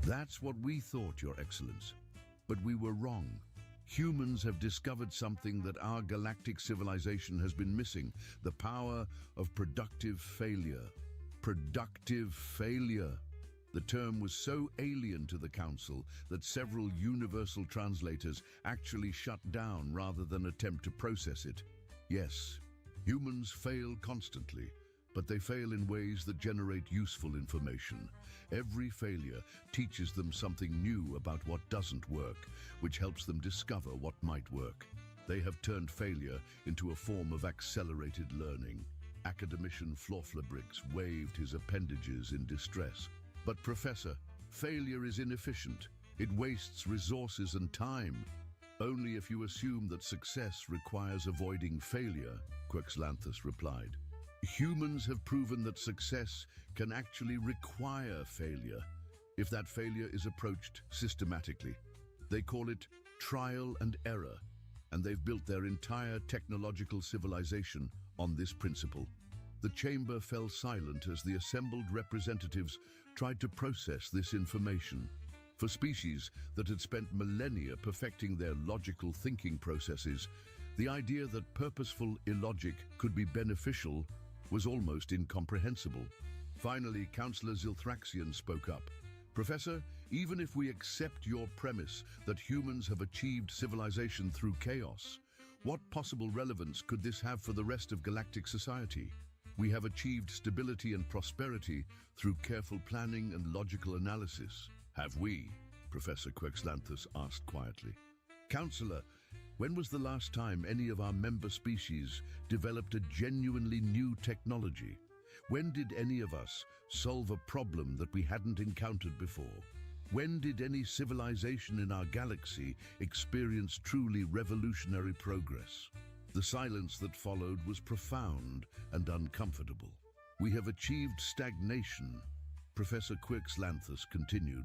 That's what we thought, Your Excellence. But we were wrong. Humans have discovered something that our galactic civilization has been missing: the power of productive failure. Productive failure. The term was so alien to the Council that several universal translators actually shut down rather than attempt to process it. Yes, humans fail constantly, but they fail in ways that generate useful information. Every failure teaches them something new about what doesn't work, which helps them discover what might work. They have turned failure into a form of accelerated learning. Academician Florflabrix waved his appendages in distress. But Professor, failure is inefficient. It wastes resources and time. Only if you assume that success requires avoiding failure, Quexlanthus replied. Humans have proven that success can actually require failure, if that failure is approached systematically. They call it trial and error, and they've built their entire technological civilization on this principle. The chamber fell silent as the assembled representatives tried to process this information. For species that had spent millennia perfecting their logical thinking processes, the idea that purposeful illogic could be beneficial was almost incomprehensible. Finally, Councillor Zilthraxion spoke up. Professor, even if we accept your premise that humans have achieved civilization through chaos, what possible relevance could this have for the rest of galactic society? We have achieved stability and prosperity through careful planning and logical analysis. Have we? Professor Quexlanthus asked quietly. Counselor, when was the last time any of our member species developed a genuinely new technology? When did any of us solve a problem that we hadn't encountered before? When did any civilization in our galaxy experience truly revolutionary progress? The silence that followed was profound and uncomfortable. We have achieved stagnation, Professor Quexlanthus continued.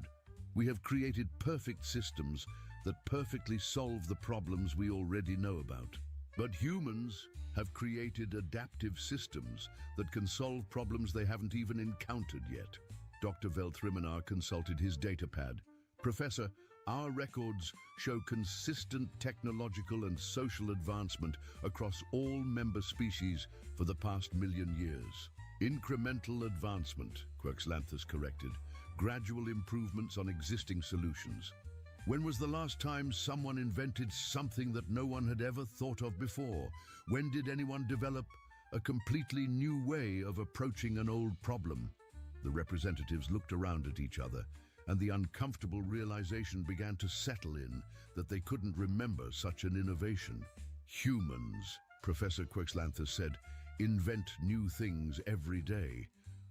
We have created perfect systems that perfectly solve the problems we already know about. But humans have created adaptive systems that can solve problems they haven't even encountered yet. Dr. Velthriminar consulted his datapad. Professor, our records show consistent technological and social advancement across all member species for the past million years. Incremental advancement, Quexlanthus corrected. Gradual improvements on existing solutions. When was the last time someone invented something that no one had ever thought of before? When did anyone develop a completely new way of approaching an old problem? The representatives looked around at each other, and the uncomfortable realization began to settle in that they couldn't remember such an innovation. Humans, Professor Quexlanthus said, invent new things every day,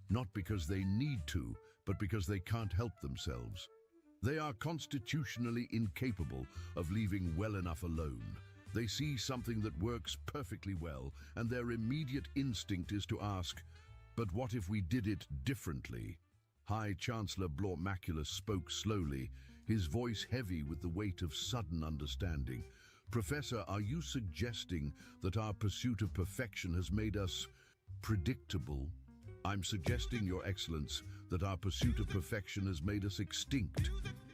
not because they need to, but because they can't help themselves. They are constitutionally incapable of leaving well enough alone. They see something that works perfectly well, and their immediate instinct is to ask, but what if we did it differently? High Chancellor Blormaculus spoke slowly, his voice heavy with the weight of sudden understanding. Professor, are you suggesting that our pursuit of perfection has made us predictable? I'm suggesting, Your Excellence, that our pursuit of perfection has made us extinct.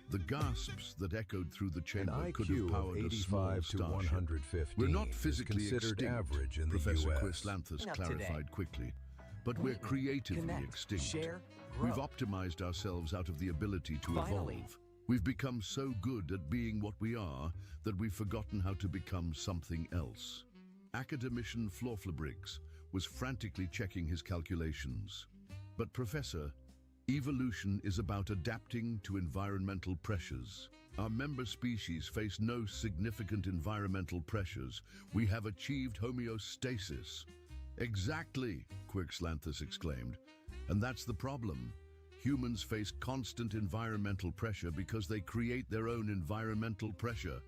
The gasps that echoed through the chamber could have powered a small starship. We're not physically extinct, average in the Professor US. Quexlanthus clarified quickly, but we're creatively extinct. Share, We've grow. optimized ourselves out of the ability to Finally. evolve. We've become so good at being what we are that we've forgotten how to become something else. Academician Florflabrix was frantically checking his calculations. But Professor, evolution is about adapting to environmental pressures. Our member species face no significant environmental pressures. We have achieved homeostasis. Exactly, Quexlanthus exclaimed. And that's the problem. Humans face constant environmental pressure because they create their own environmental pressure.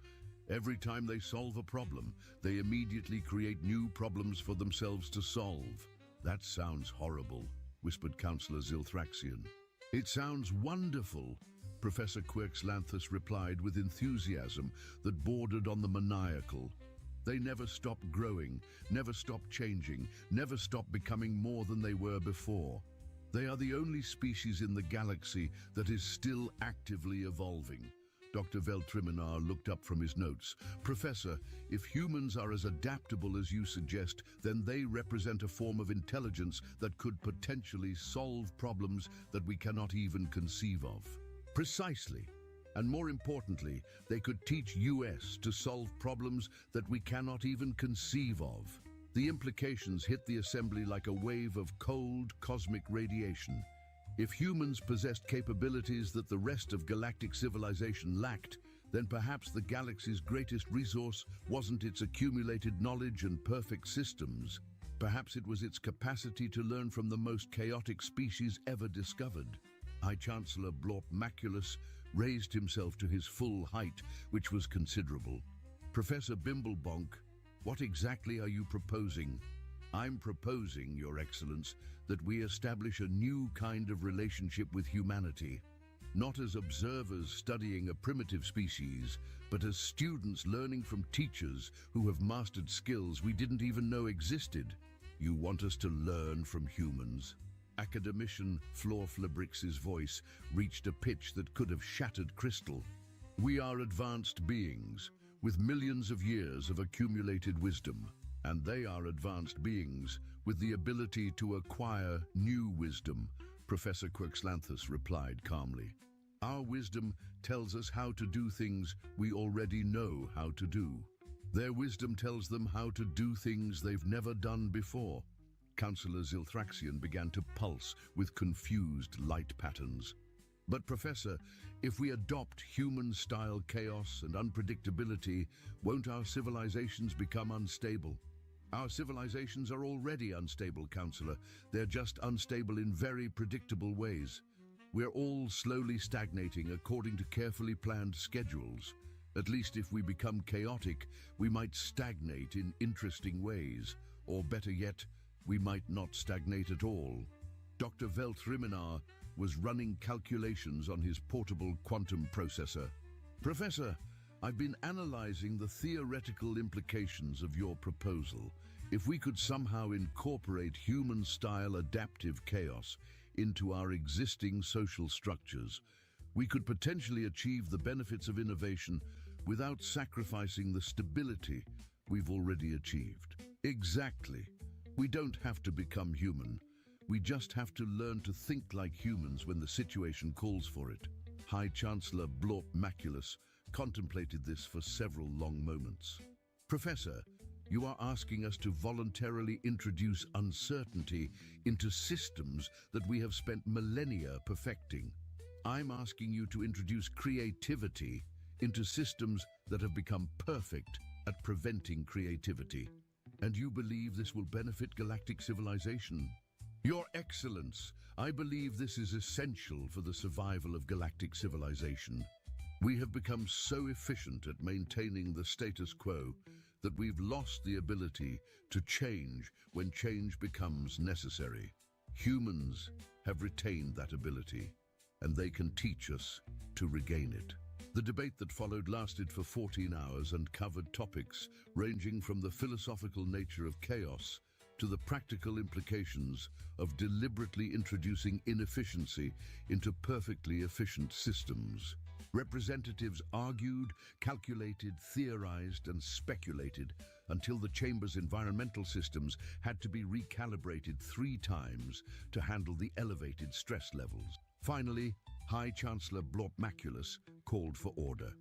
Every time they solve a problem, they immediately create new problems for themselves to solve. That sounds horrible, whispered Councillor Zilthraxion. It sounds wonderful, Professor Quexlanthus replied with enthusiasm that bordered on the maniacal. They never stop growing, never stop changing, never stop becoming more than they were before. They are the only species in the galaxy that is still actively evolving. Dr. Veltriminar looked up from his notes. Professor, if humans are as adaptable as you suggest, then they represent a form of intelligence that could potentially solve problems that we cannot even conceive of. Precisely. And more importantly, they could teach us to solve problems that we cannot even conceive of. The implications hit the assembly like a wave of cold, cosmic radiation. If humans possessed capabilities that the rest of galactic civilization lacked, then perhaps the galaxy's greatest resource wasn't its accumulated knowledge and perfect systems. Perhaps it was its capacity to learn from the most chaotic species ever discovered. High Chancellor Blorp Maculus raised himself to his full height, which was considerable. Professor Bimblebonk, what exactly are you proposing? I'm proposing, Your Excellence, that we establish a new kind of relationship with humanity. Not as observers studying a primitive species, but as students learning from teachers who have mastered skills we didn't even know existed. You want us to learn from humans? Academician Florflabrix's voice reached a pitch that could have shattered crystal. We are advanced beings, with millions of years of accumulated wisdom, and they are advanced beings with the ability to acquire new wisdom, Professor Quirkslanthus replied calmly. Our wisdom tells us how to do things we already know how to do. Their wisdom tells them how to do things they've never done before. Councillor Zilthraxion began to pulse with confused light patterns. But Professor, if we adopt human-style chaos and unpredictability, won't our civilizations become unstable? Our civilizations are already unstable, Councillor. They're just unstable in very predictable ways. We're all slowly stagnating according to carefully planned schedules. At least if we become chaotic, we might stagnate in interesting ways. Or better yet, we might not stagnate at all. Dr. Veltriminar was running calculations on his portable quantum processor. Professor, I've been analyzing the theoretical implications of your proposal. If we could somehow incorporate human-style adaptive chaos into our existing social structures, we could potentially achieve the benefits of innovation without sacrificing the stability we've already achieved. Exactly. We don't have to become human. We just have to learn to think like humans when the situation calls for it. High Chancellor Blorp Maculus contemplated this for several long moments. Professor, you are asking us to voluntarily introduce uncertainty into systems that we have spent millennia perfecting. I'm asking you to introduce creativity into systems that have become perfect at preventing creativity. And you believe this will benefit galactic civilization? Your Excellence, I believe this is essential for the survival of galactic civilization. We have become so efficient at maintaining the status quo that we've lost the ability to change when change becomes necessary. Humans have retained that ability, and they can teach us to regain it. The debate that followed lasted for 14 hours and covered topics ranging from the philosophical nature of chaos to the practical implications of deliberately introducing inefficiency into perfectly efficient systems. Representatives argued, calculated, theorized, and speculated until the chamber's environmental systems had to be recalibrated 3 times to handle the elevated stress levels. Finally, High Chancellor Blorp Maculus called for order.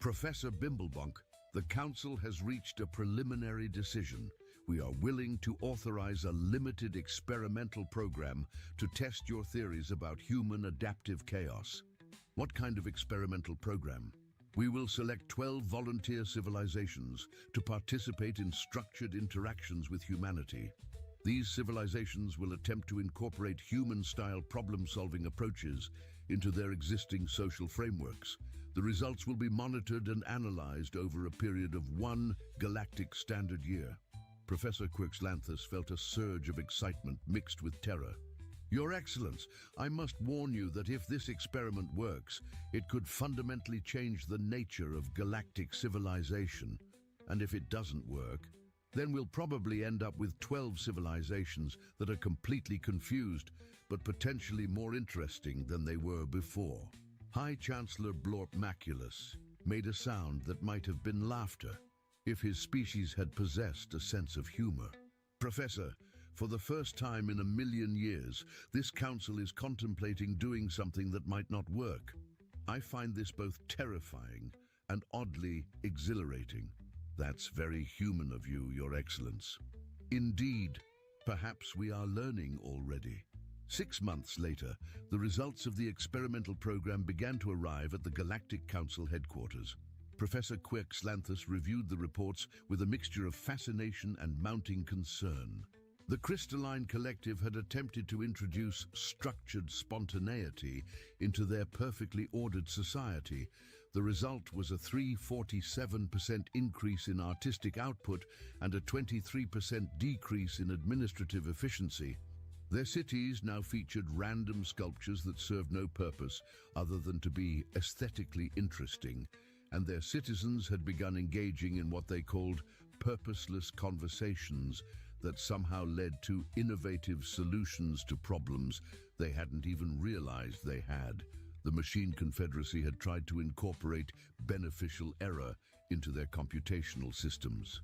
Professor Bimblebonk, the Council has reached a preliminary decision. We are willing to authorize a limited experimental program to test your theories about human adaptive chaos. What kind of experimental program? We will select 12 volunteer civilizations to participate in structured interactions with humanity. These civilizations will attempt to incorporate human-style problem-solving approaches into their existing social frameworks. The results will be monitored and analyzed over a period of 1 galactic standard year. Professor Quirkslanthus felt a surge of excitement mixed with terror. Your Excellence, I must warn you that if this experiment works, it could fundamentally change the nature of galactic civilization. And if it doesn't work, then we'll probably end up with 12 civilizations that are completely confused but potentially more interesting than they were before. High Chancellor Blorp Maculus made a sound that might have been laughter if his species had possessed a sense of humor. Professor, for the first time in a million years, this council is contemplating doing something that might not work. I find this both terrifying and oddly exhilarating. That's very human of you, Your Excellence. Indeed, perhaps we are learning already. 6 months later, the results of the experimental program began to arrive at the Galactic Council headquarters. Professor Quirkslanthus reviewed the reports with a mixture of fascination and mounting concern. The Crystalline Collective had attempted to introduce structured spontaneity into their perfectly ordered society. The result was a 347% increase in artistic output and a 23% decrease in administrative efficiency. Their cities now featured random sculptures that served no purpose other than to be aesthetically interesting, and their citizens had begun engaging in what they called purposeless conversations that somehow led to innovative solutions to problems they hadn't even realized they had. The Machine Confederacy had tried to incorporate beneficial error into their computational systems.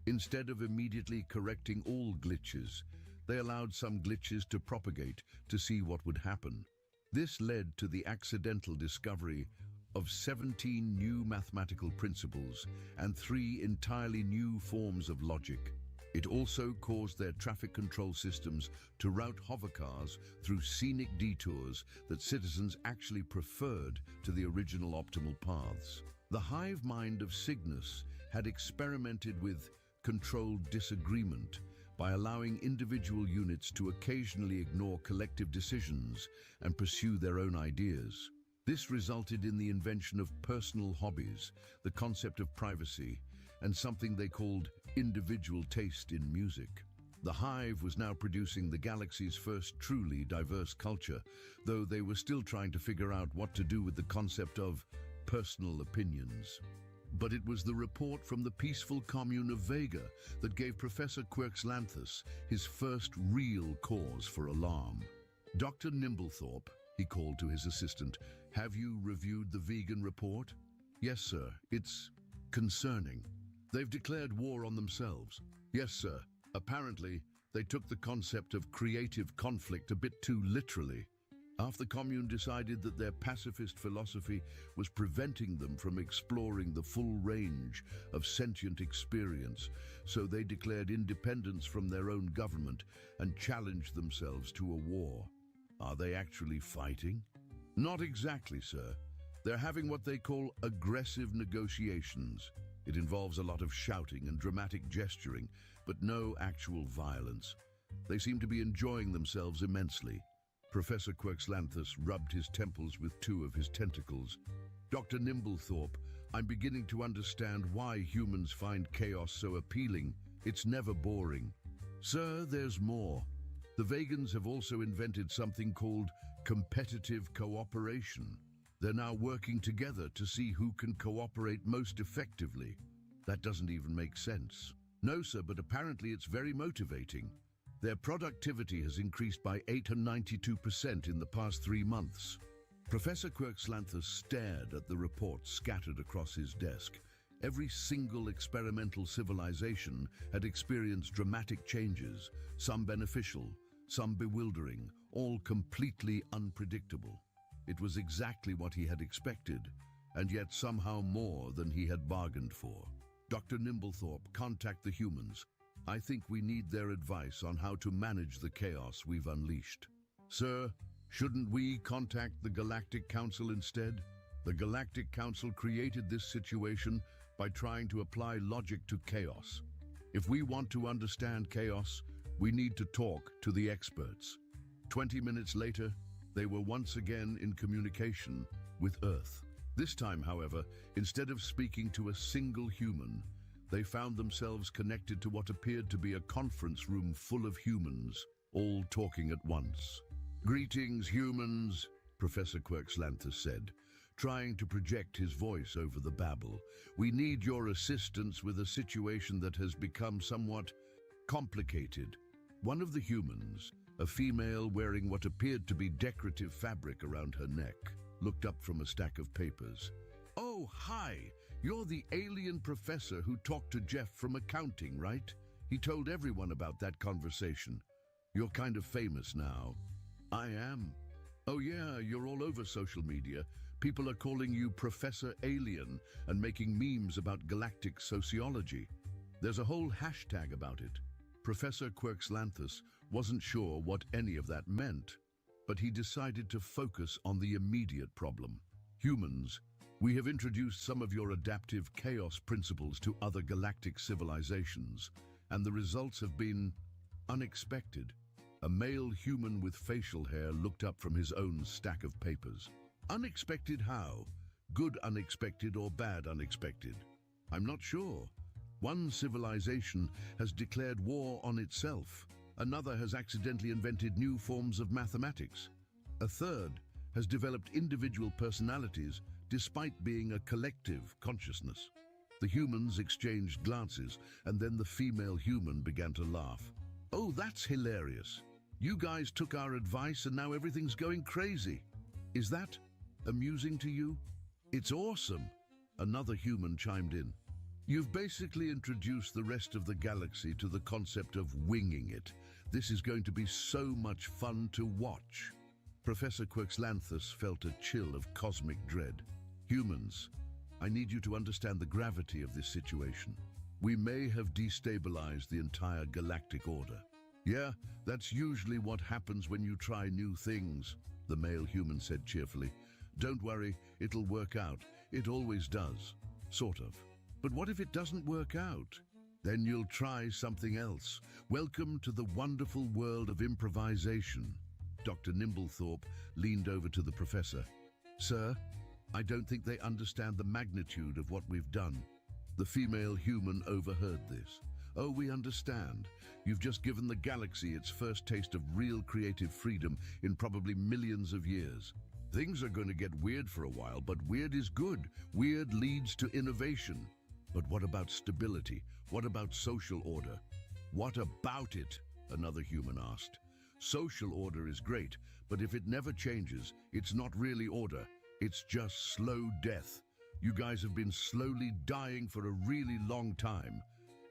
Instead of immediately correcting all glitches, they allowed some glitches to propagate to see what would happen. This led to the accidental discovery of 17 new mathematical principles and 3 entirely new forms of logic. It also caused their traffic control systems to route hovercars through scenic detours that citizens actually preferred to the original optimal paths. The hive mind of Cygnus had experimented with controlled disagreement by allowing individual units to occasionally ignore collective decisions and pursue their own ideas. This resulted in the invention of personal hobbies, the concept of privacy, and something they called individual taste in music. The Hive was now producing the galaxy's first truly diverse culture, though they were still trying to figure out what to do with the concept of personal opinions. But it was the report from the peaceful commune of Vega that gave Professor Quirkslanthus his first real cause for alarm. Dr. Nimblethorpe, he called to his assistant, "Have you reviewed the vegan report?" "Yes, sir. It's concerning. They've declared war on themselves." "Yes, sir. Apparently, they took the concept of creative conflict a bit too literally. Half the commune decided that their pacifist philosophy was preventing them from exploring the full range of sentient experience, so they declared independence from their own government and challenged themselves to a war." "Are they actually fighting?" "Not exactly, sir. They're having what they call aggressive negotiations. It involves a lot of shouting and dramatic gesturing, but no actual violence. They seem to be enjoying themselves immensely." Professor Quirkslanthus rubbed his temples with 2 of his tentacles. "Dr. Nimblethorpe, I'm beginning to understand why humans find chaos so appealing. It's never boring." "Sir, there's more. The Vegans have also invented something called competitive cooperation. They're now working together to see who can cooperate most effectively." "That doesn't even make sense." "No, sir, but apparently it's very motivating. Their productivity has increased by 892% in the past 3 months. Professor Quirkslanthus stared at the reports scattered across his desk. Every single experimental civilization had experienced dramatic changes, some beneficial, some bewildering, all completely unpredictable. It was exactly what he had expected, and yet somehow more than he had bargained for. "Dr. Nimblethorpe, contact the humans. I think we need their advice on how to manage the chaos we've unleashed." "Sir, shouldn't we contact the Galactic Council instead? The Galactic Council created this situation by trying to apply logic to chaos. If we want to understand chaos, we need to talk to the experts." 20 minutes later, they were once again in communication with Earth. This time, however, instead of speaking to a single human, they found themselves connected to what appeared to be a conference room full of humans, all talking at once. "Greetings, humans," Professor Quirkslanthus said, trying to project his voice over the babble. "We need your assistance with a situation that has become somewhat complicated." One of the humans, A female wearing what appeared to be decorative fabric around her neck looked up from a stack of papers. "Oh, hi! You're the alien professor who talked to Jeff from accounting, right? He told everyone about that conversation. You're kind of famous now." "I am." "Oh yeah, you're all over social media. People are calling you Professor Alien and making memes about galactic sociology. There's a whole hashtag about it." Professor Quirkslanthus wasn't sure what any of that meant, but he decided to focus on the immediate problem. "Humans, we have introduced some of your adaptive chaos principles to other galactic civilizations, and the results have been unexpected." A male human with facial hair looked up from his own stack of papers. "Unexpected how? Good unexpected or bad unexpected?" "I'm not sure. One civilization has declared war on itself. Another has accidentally invented new forms of mathematics. A third has developed individual personalities despite being a collective consciousness." The humans exchanged glances, and then the female human began to laugh. "Oh, that's hilarious. You guys took our advice and now everything's going crazy. Is that amusing to you?" "It's awesome," another human chimed in. "You've basically introduced the rest of the galaxy to the concept of winging it. This is going to be so much fun to watch." Professor Quirkslanthus felt a chill of cosmic dread. "Humans, I need you to understand the gravity of this situation. We may have destabilized the entire galactic order." "Yeah, that's usually what happens when you try new things," the male human said cheerfully. "Don't worry, it'll work out. It always does. Sort of. But what if it doesn't work out? Then you'll try something else. Welcome to the wonderful world of improvisation." Dr. Nimblethorpe leaned over to the professor. "Sir, I don't think they understand the magnitude of what we've done." The female human overheard this. "Oh, we understand. You've just given the galaxy its first taste of real creative freedom in probably millions of years. Things are going to get weird for a while, but weird is good. Weird leads to innovation." "But what about stability? What about social order?" "What about it?" another human asked. "Social order is great, but if it never changes, it's not really order. It's just slow death. You guys have been slowly dying for a really long time.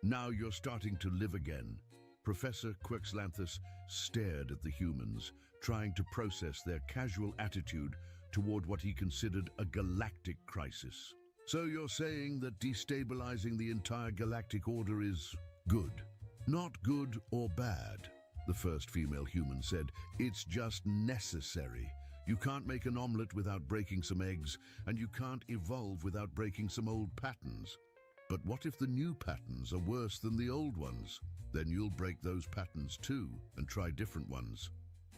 Now you're starting to live again." Professor Quirkslanthus stared at the humans, trying to process their casual attitude toward what he considered a galactic crisis. "So you're saying that destabilizing the entire galactic order is good?" "Not good or bad," the first female human said. "It's just necessary. You can't make an omelet without breaking some eggs, and you can't evolve without breaking some old patterns. But what if the new patterns are worse than the old ones? Then you'll break those patterns too and try different ones.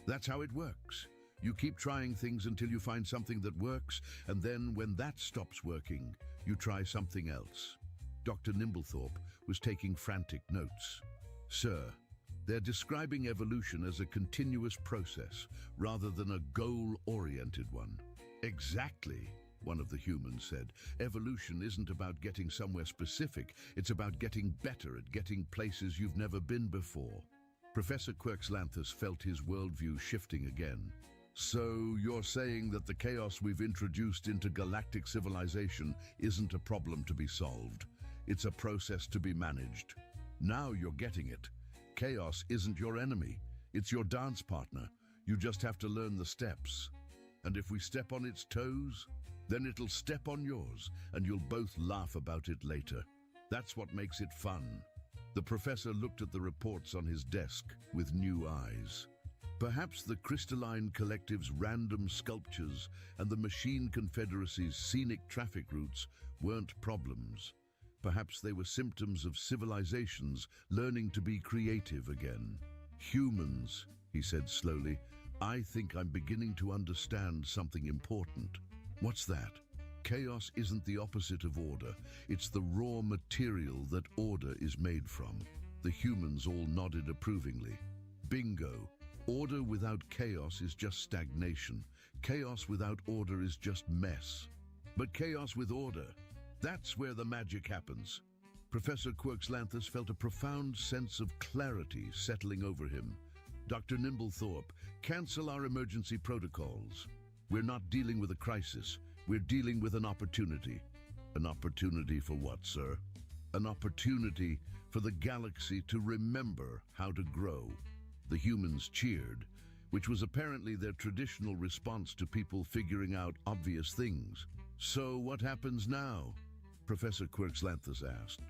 That's how it works. You keep trying things until you find something that works, and then when that stops working, you try something else." Dr. Nimblethorpe was taking frantic notes. "Sir, they're describing evolution as a continuous process rather than a goal-oriented one." "Exactly," one of the humans said. "Evolution isn't about getting somewhere specific. It's about getting better at getting places you've never been before." Professor Quirkslanthus felt his worldview shifting again. "So you're saying that the chaos we've introduced into galactic civilization isn't a problem to be solved. It's a process to be managed. Now you're getting it. Chaos isn't your enemy. It's your dance partner. You just have to learn the steps. And if we step on its toes, then it'll step on yours, and you'll both laugh about it later. That's what makes it fun." The professor looked at the reports on his desk with new eyes. Perhaps the Crystalline Collective's random sculptures and the Machine Confederacy's scenic traffic routes weren't problems. Perhaps they were symptoms of civilizations learning to be creative again. "Humans," he said slowly, "I think I'm beginning to understand something important." "What's that?" "Chaos isn't the opposite of order. It's the raw material that order is made from." The humans all nodded approvingly. "Bingo. Order without chaos is just stagnation. Chaos without order is just mess. But chaos with order, that's where the magic happens." Professor Quirkslanthus felt a profound sense of clarity settling over him. Dr. Nimblethorpe, cancel our emergency protocols. We're not dealing with a crisis. We're dealing with an opportunity. An opportunity for what, sir? An opportunity for the galaxy to remember how to grow. The humans cheered, which was apparently their traditional response to people figuring out obvious things. So what happens now? Professor Quirkslanthus asked.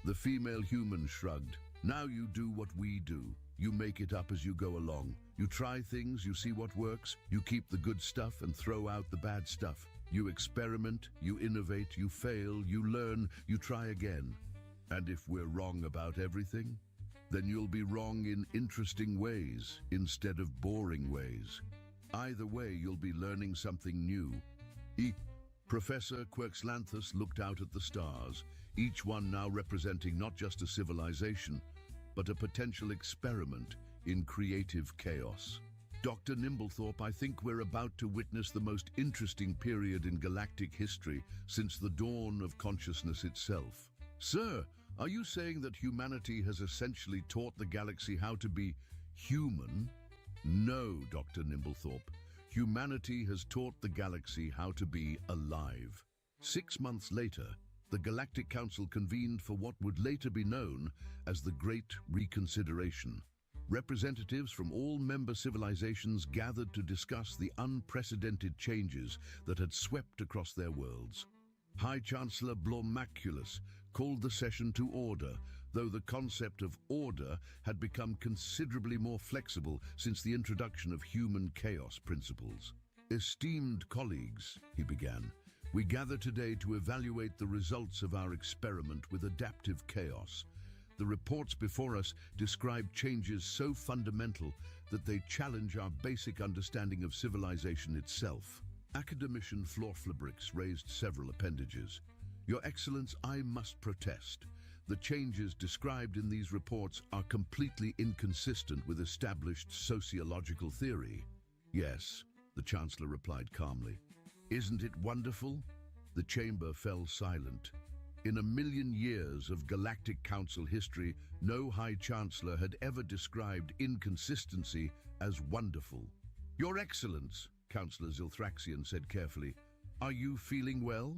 The female human shrugged. Now you do what we do. You make it up as you go along. You try things, you see what works, you keep the good stuff and throw out the bad stuff. You experiment, you innovate, you fail, you learn, you try again. And if we're wrong about everything, then you'll be wrong in interesting ways instead of boring ways. Either way, you'll be learning something new. Professor Quirkslanthus looked out at the stars, each one now representing not just a civilization, but a potential experiment in creative chaos. Dr. Nimblethorpe, I think we're about to witness the most interesting period in galactic history since the dawn of consciousness itself. Sir, are you saying that humanity has essentially taught the galaxy how to be human? No, Dr. Nimblethorpe. Humanity has taught the galaxy how to be alive. 6 months later, the Galactic Council convened for what would later be known as the Great Reconsideration. Representatives from all member civilizations gathered to discuss the unprecedented changes that had swept across their worlds. High Chancellor Blormaculus called the session to order, though the concept of order had become considerably more flexible since the introduction of human chaos principles. Esteemed colleagues, he began, we gather today to evaluate the results of our experiment with adaptive chaos. The reports before us describe changes so fundamental that they challenge our basic understanding of civilization itself. Academician Florflabrix raised several appendages. Your Excellence, I must protest. The changes described in these reports are completely inconsistent with established sociological theory. Yes, the Chancellor replied calmly. Isn't it wonderful? The chamber fell silent. In a million years of Galactic Council history, no High Chancellor had ever described inconsistency as wonderful. Your Excellence, Councillor Zilthraxian said carefully, are you feeling well?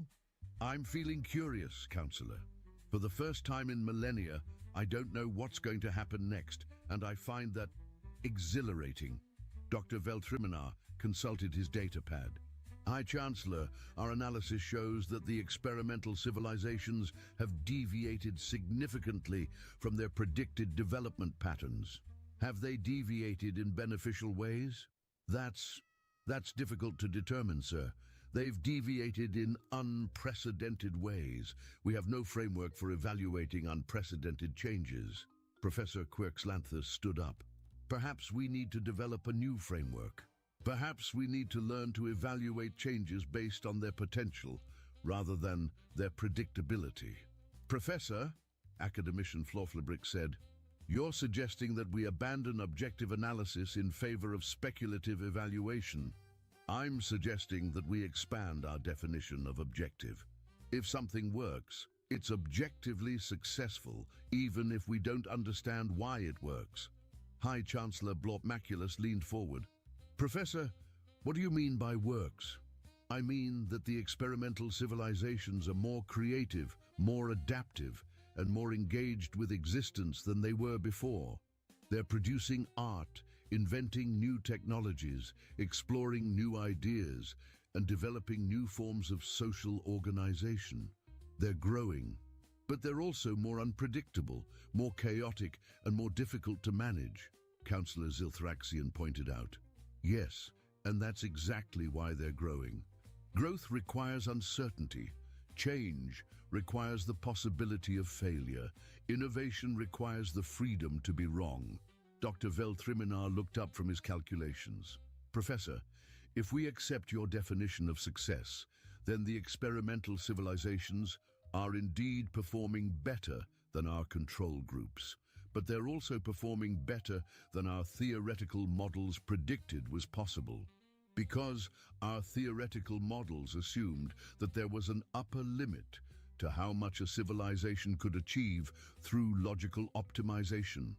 I'm feeling curious, Councillor. For the first time in millennia, I don't know what's going to happen next, and I find that exhilarating. Dr. Veltriminar consulted his datapad. High Chancellor, our analysis shows that the experimental civilizations have deviated significantly from their predicted development patterns. Have they deviated in beneficial ways? That's difficult to determine, sir. They've deviated in unprecedented ways. We have no framework for evaluating unprecedented changes. Professor Quirkslanthus stood up. Perhaps we need to develop a new framework. Perhaps we need to learn to evaluate changes based on their potential rather than their predictability. Professor, Academician Florflabrix said, you're suggesting that we abandon objective analysis in favor of speculative evaluation. I'm suggesting that we expand our definition of objective. If something works, it's objectively successful, even if we don't understand why it works. High Chancellor Blormaculus leaned forward. Professor, what do you mean by works? I mean that the experimental civilizations are more creative, more adaptive, and more engaged with existence than they were before. They're producing art, inventing new technologies, exploring new ideas, and developing new forms of social organization. They're growing, but they're also more unpredictable, more chaotic, and more difficult to manage, Councillor Zilthraxian pointed out. Yes, and that's exactly why they're growing. Growth requires uncertainty. Change requires the possibility of failure. Innovation requires the freedom to be wrong. Dr. Veltriminar looked up from his calculations. Professor, if we accept your definition of success, then the experimental civilizations are indeed performing better than our control groups. But they're also performing better than our theoretical models predicted was possible. Because our theoretical models assumed that there was an upper limit to how much a civilization could achieve through logical optimization.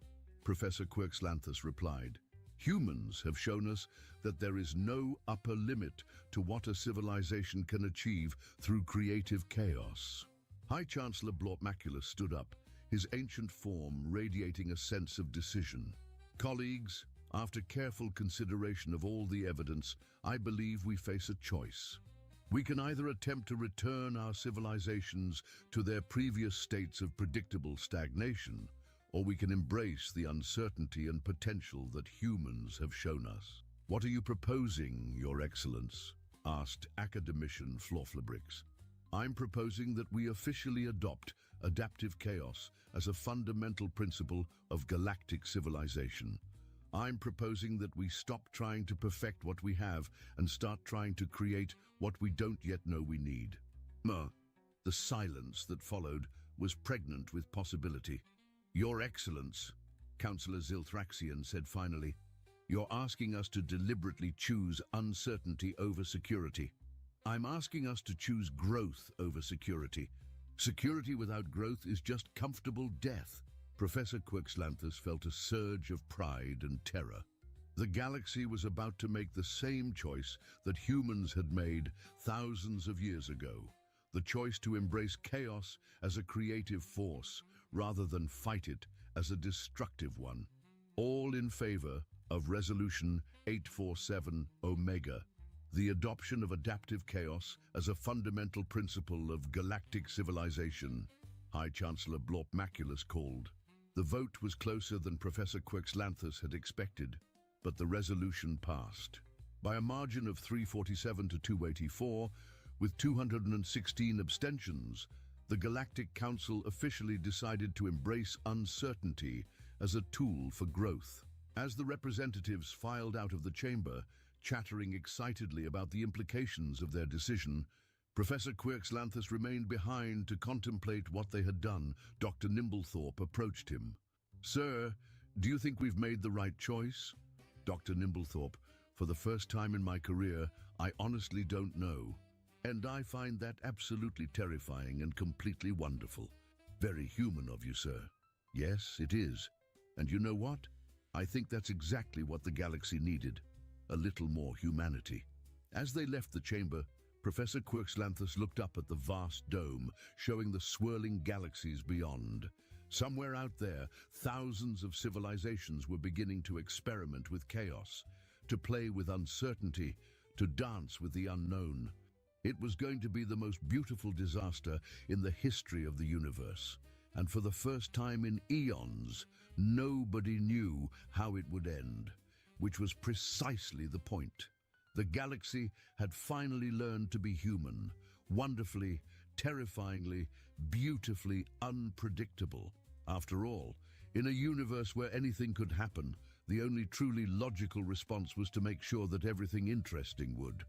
Professor Quirkslanthus replied, Humans have shown us that there is no upper limit to what a civilization can achieve through creative chaos. High Chancellor Blortmaculus stood up, his ancient form radiating a sense of decision. Colleagues, after careful consideration of all the evidence, I believe we face a choice. We can either attempt to return our civilizations to their previous states of predictable stagnation, or we can embrace the uncertainty and potential that humans have shown us. What are you proposing, Your Excellence? Asked Academician Florflabrix. I'm proposing that we officially adopt adaptive chaos as a fundamental principle of galactic civilization. I'm proposing that we stop trying to perfect what we have and start trying to create what we don't yet know we need. The silence that followed was pregnant with possibility. Your Excellence, Councillor Zilthraxian said finally, you're asking us to deliberately choose uncertainty over security. I'm asking us to choose growth over security. Security without growth is just comfortable death. Professor Quixlanthus felt a surge of pride and terror. The galaxy was about to make the same choice that humans had made thousands of years ago. The choice to embrace chaos as a creative force rather than fight it as a destructive one. All in favor of Resolution 847 Omega, the adoption of adaptive chaos as a fundamental principle of galactic civilization, High Chancellor Blortmaculus called. The vote was closer than Professor Quixlanthus had expected, but the resolution passed. By a margin of 347 to 284, with 216 abstentions, the Galactic Council officially decided to embrace uncertainty as a tool for growth. As the representatives filed out of the chamber, chattering excitedly about the implications of their decision, Professor Quixlanthus remained behind to contemplate what they had done. Dr. Nimblethorpe approached him. Sir, do you think we've made the right choice? Dr. Nimblethorpe, for the first time in my career, I honestly don't know. And I find that absolutely terrifying and completely wonderful. Very human of you, sir. Yes, it is. And you know what? I think that's exactly what the galaxy needed. A little more humanity. As they left the chamber, Professor Quixlanthus looked up at the vast dome, showing the swirling galaxies beyond. Somewhere out there, thousands of civilizations were beginning to experiment with chaos, to play with uncertainty, to dance with the unknown. It was going to be the most beautiful disaster in the history of the universe. And for the first time in eons, nobody knew how it would end, which was precisely the point. The galaxy had finally learned to be human, wonderfully, terrifyingly, beautifully unpredictable. After all, in a universe where anything could happen, the only truly logical response was to make sure that everything interesting would.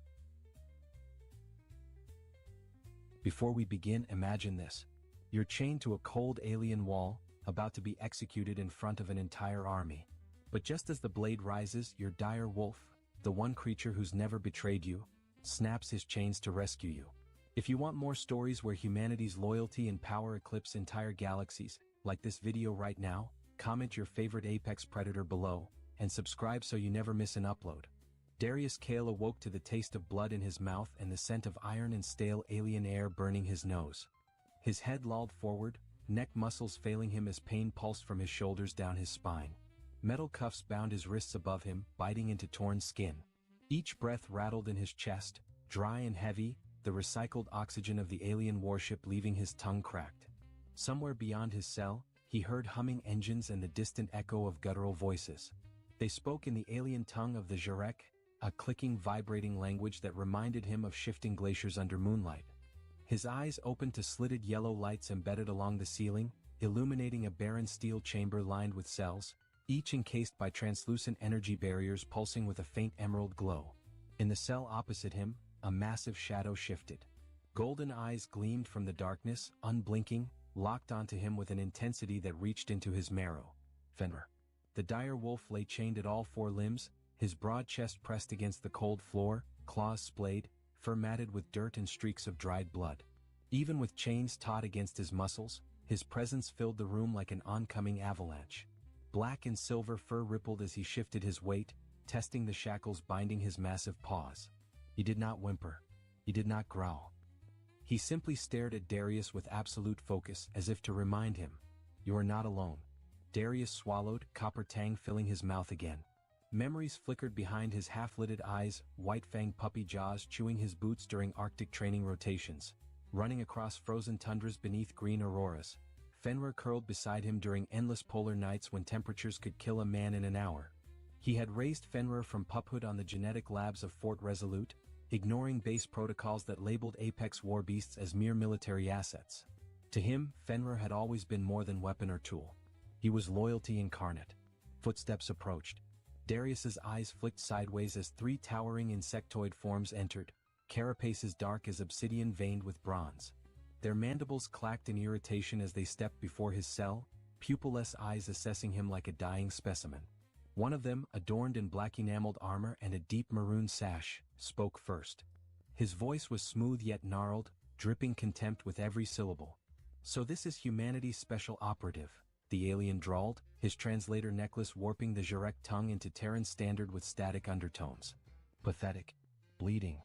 Before we begin, imagine this. You're chained to a cold alien wall, about to be executed in front of an entire army. But just as the blade rises, your dire wolf, the one creature who's never betrayed you, snaps his chains to rescue you. If you want more stories where humanity's loyalty and power eclipse entire galaxies, like this video right now, comment your favorite apex predator below, and subscribe so you never miss an upload. Darius Kale awoke to the taste of blood in his mouth and the scent of iron and stale alien air burning his nose. His head lolled forward, neck muscles failing him as pain pulsed from his shoulders down his spine. Metal cuffs bound his wrists above him, biting into torn skin. Each breath rattled in his chest, dry and heavy, the recycled oxygen of the alien warship leaving his tongue cracked. Somewhere beyond his cell, he heard humming engines and the distant echo of guttural voices. They spoke in the alien tongue of the Jarek, a clicking, vibrating language that reminded him of shifting glaciers under moonlight. His eyes opened to slitted yellow lights embedded along the ceiling, illuminating a barren steel chamber lined with cells, each encased by translucent energy barriers pulsing with a faint emerald glow. In the cell opposite him, a massive shadow shifted. Golden eyes gleamed from the darkness, unblinking, locked onto him with an intensity that reached into his marrow. Fenrir. The dire wolf lay chained at all four limbs, his broad chest pressed against the cold floor, claws splayed, fur matted with dirt and streaks of dried blood. Even with chains taut against his muscles, his presence filled the room like an oncoming avalanche. Black and silver fur rippled as he shifted his weight, testing the shackles binding his massive paws. He did not whimper. He did not growl. He simply stared at Darius with absolute focus, as if to remind him, "You are not alone." Darius swallowed, copper tang filling his mouth again. Memories flickered behind his half-lidded eyes, white-fanged puppy jaws chewing his boots during Arctic training rotations, running across frozen tundras beneath green auroras. Fenrir curled beside him during endless polar nights when temperatures could kill a man in an hour. He had raised Fenrir from puphood on the genetic labs of Fort Resolute, ignoring base protocols that labeled apex war beasts as mere military assets. To him, Fenrir had always been more than weapon or tool. He was loyalty incarnate. Footsteps approached. Darius's eyes flicked sideways as three towering insectoid forms entered, carapaces dark as obsidian veined with bronze. Their mandibles clacked in irritation as they stepped before his cell, pupilless eyes assessing him like a dying specimen. One of them, adorned in black enameled armor and a deep maroon sash, spoke first. His voice was smooth yet gnarled, dripping contempt with every syllable. "So this is humanity's special operative," the alien drawled, his translator necklace warping the Jurek tongue into Terran standard with static undertones. "Pathetic. Bleeding.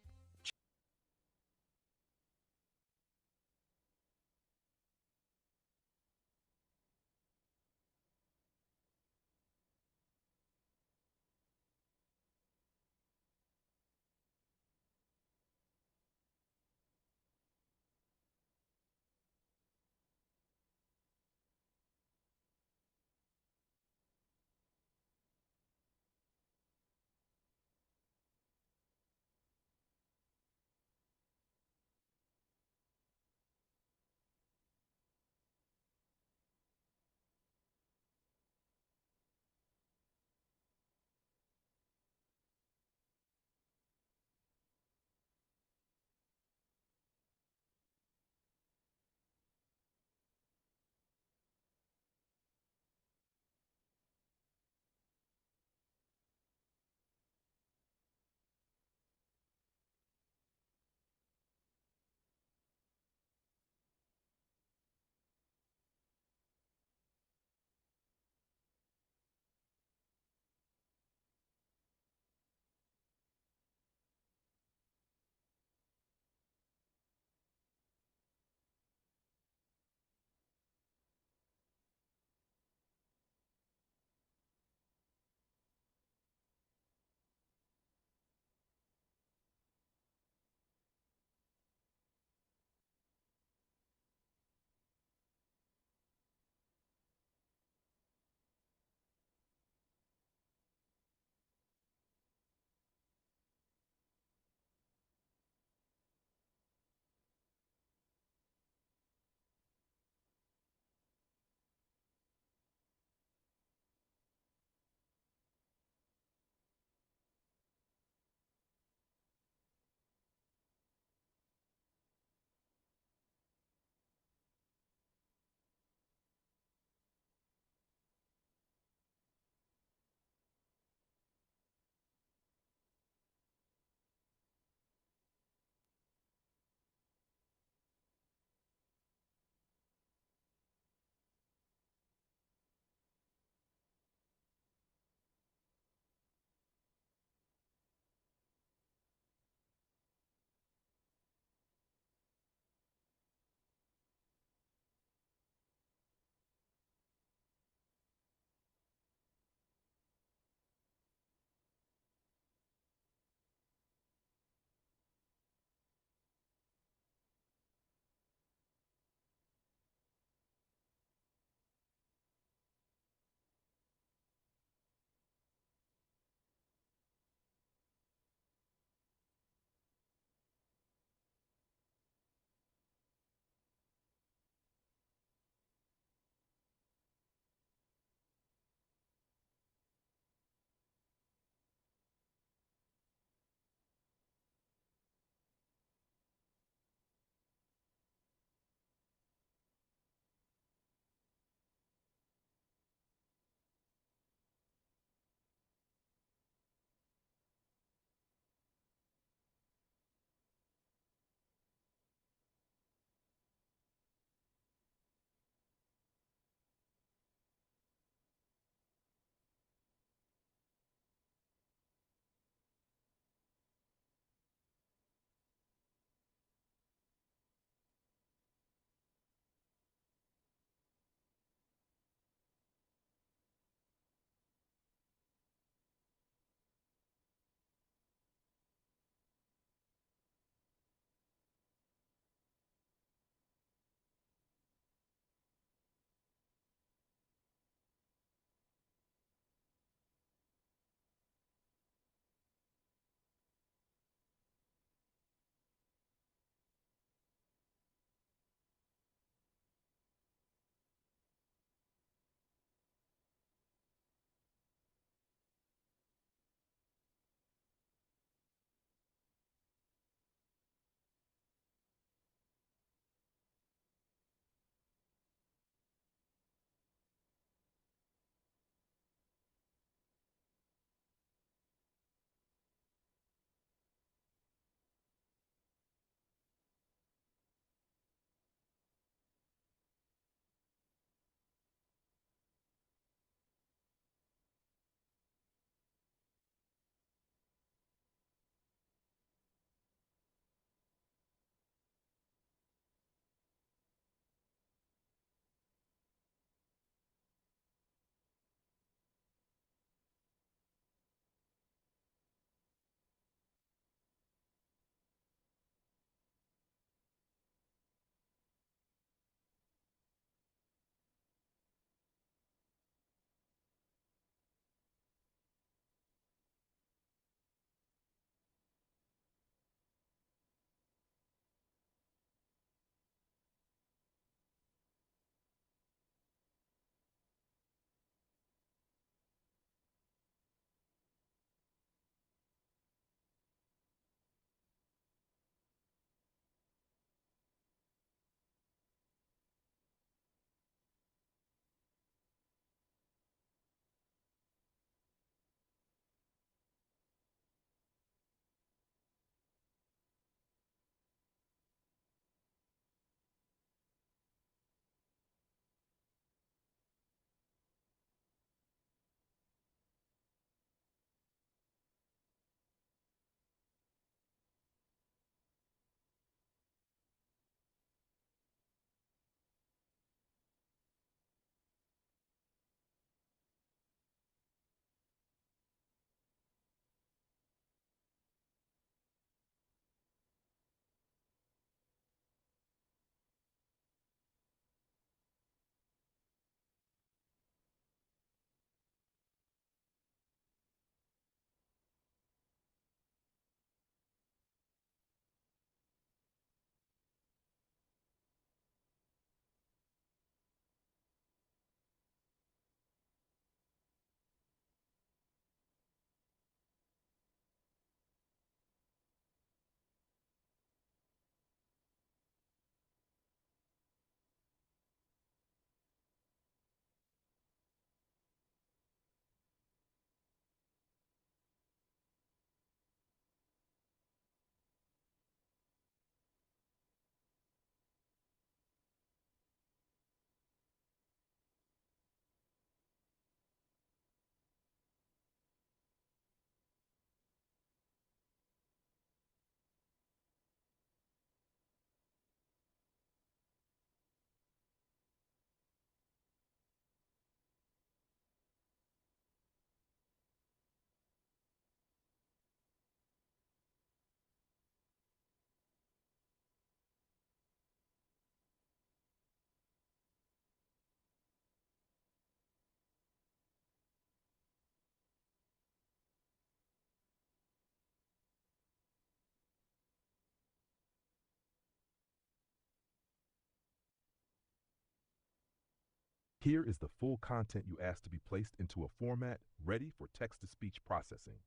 Here is the full content you asked to be placed into a format ready for text-to-speech processing.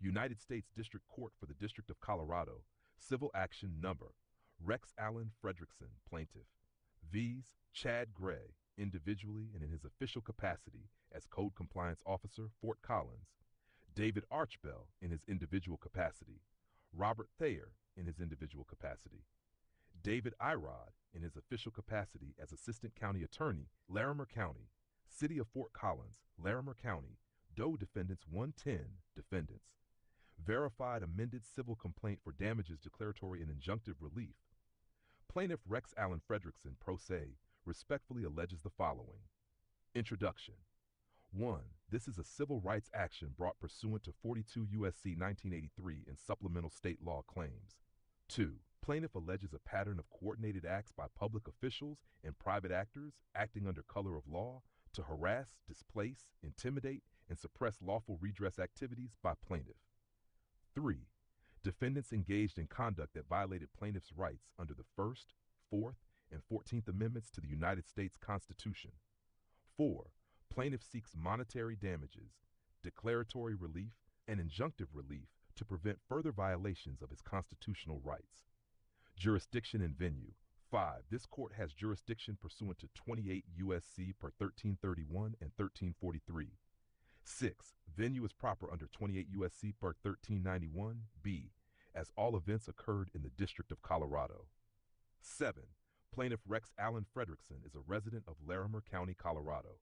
United States District Court for the District of Colorado, Civil Action Number, Rex Allen Fredrickson, Plaintiff, V's Chad Gray, individually and in his official capacity as Code Compliance Officer, Fort Collins, David Archbell in his individual capacity, Robert Thayer in his individual capacity, David Irod in his official capacity as Assistant County Attorney, Larimer County, City of Fort Collins, Larimer County, Doe Defendants 110, Defendants. Verified amended civil complaint for damages declaratory and injunctive relief. Plaintiff Rex Allen Fredrickson, pro se, respectfully alleges the following. Introduction. 1. This is a civil rights action brought pursuant to 42 U.S.C. 1983 and supplemental state law claims. 2. Plaintiff alleges a pattern of coordinated acts by public officials and private actors acting under color of law to harass, displace, intimidate, and suppress lawful redress activities by plaintiff. 3. Defendants engaged in conduct that violated plaintiff's rights under the First, Fourth, and 14th Amendments to the United States Constitution. 4. Plaintiff seeks monetary damages, declaratory relief, and injunctive relief to prevent further violations of his constitutional rights. Jurisdiction and venue. 5. This court has jurisdiction pursuant to 28 U.S.C. per 1331 and 1343. 6. Venue is proper under 28 U.S.C. per 1391 B, as all events occurred in the District of Colorado. 7. Plaintiff Rex Allen Fredrickson is a resident of Larimer County, Colorado.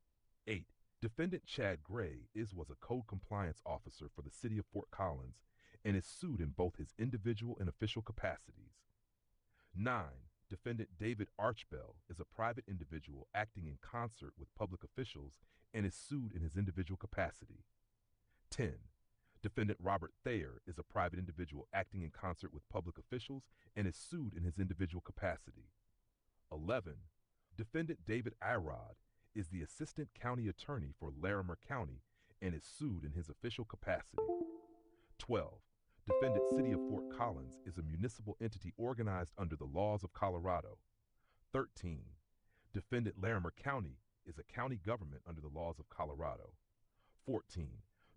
8. Defendant Chad Gray was a code compliance officer for the City of Fort Collins and is sued in both his individual and official capacities. 9. Defendant David Archbell is a private individual acting in concert with public officials and is sued in his individual capacity. 10. Defendant Robert Thayer is a private individual acting in concert with public officials and is sued in his individual capacity. 11. Defendant David Irod is the Assistant County Attorney for Larimer County and is sued in his official capacity. 12. Defendant City of Fort Collins is a municipal entity organized under the laws of Colorado. 13. Defendant Larimer County is a county government under the laws of Colorado. 14.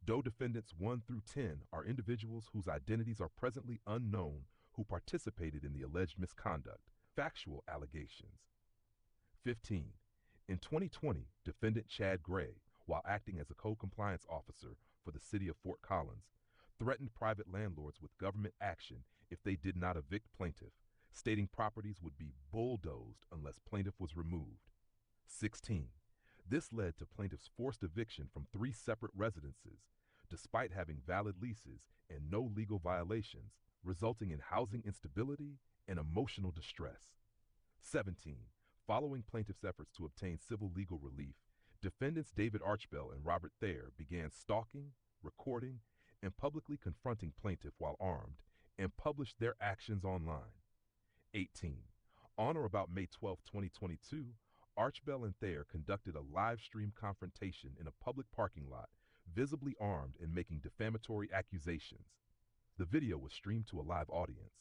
Doe defendants 1 through 10 are individuals whose identities are presently unknown who participated in the alleged misconduct. Factual allegations. 15. In 2020, defendant Chad Gray, while acting as a code compliance officer for the City of Fort Collins, threatened private landlords with government action if they did not evict plaintiff, stating properties would be bulldozed unless plaintiff was removed. 16. This led to plaintiff's forced eviction from 3 separate residences, despite having valid leases and no legal violations, resulting in housing instability and emotional distress. 17. Following plaintiff's efforts to obtain civil legal relief, defendants David Archbell and Robert Thayer began stalking, recording, and publicly confronting plaintiff while armed, and published their actions online. 18. On or about May 12, 2022, Archbell and Thayer conducted a live stream confrontation in a public parking lot, visibly armed and making defamatory accusations. The video was streamed to a live audience.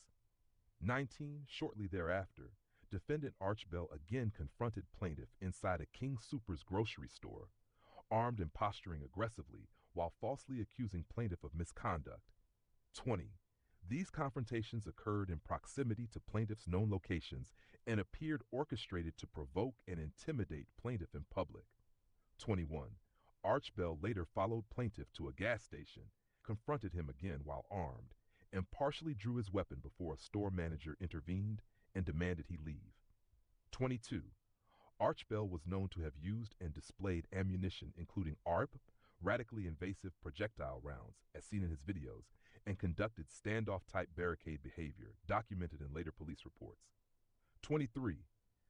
19. Shortly thereafter, defendant Archbell again confronted plaintiff inside a King Soopers grocery store, armed and posturing aggressively while falsely accusing plaintiff of misconduct. 20. These confrontations occurred in proximity to plaintiff's known locations and appeared orchestrated to provoke and intimidate plaintiff in public. 21. Archbell later followed plaintiff to a gas station, confronted him again while armed, and partially drew his weapon before a store manager intervened and demanded he leave. 22. Archbell was known to have used and displayed ammunition including ARP, radically invasive projectile rounds, as seen in his videos, and conducted standoff-type barricade behavior, documented in later police reports. 23.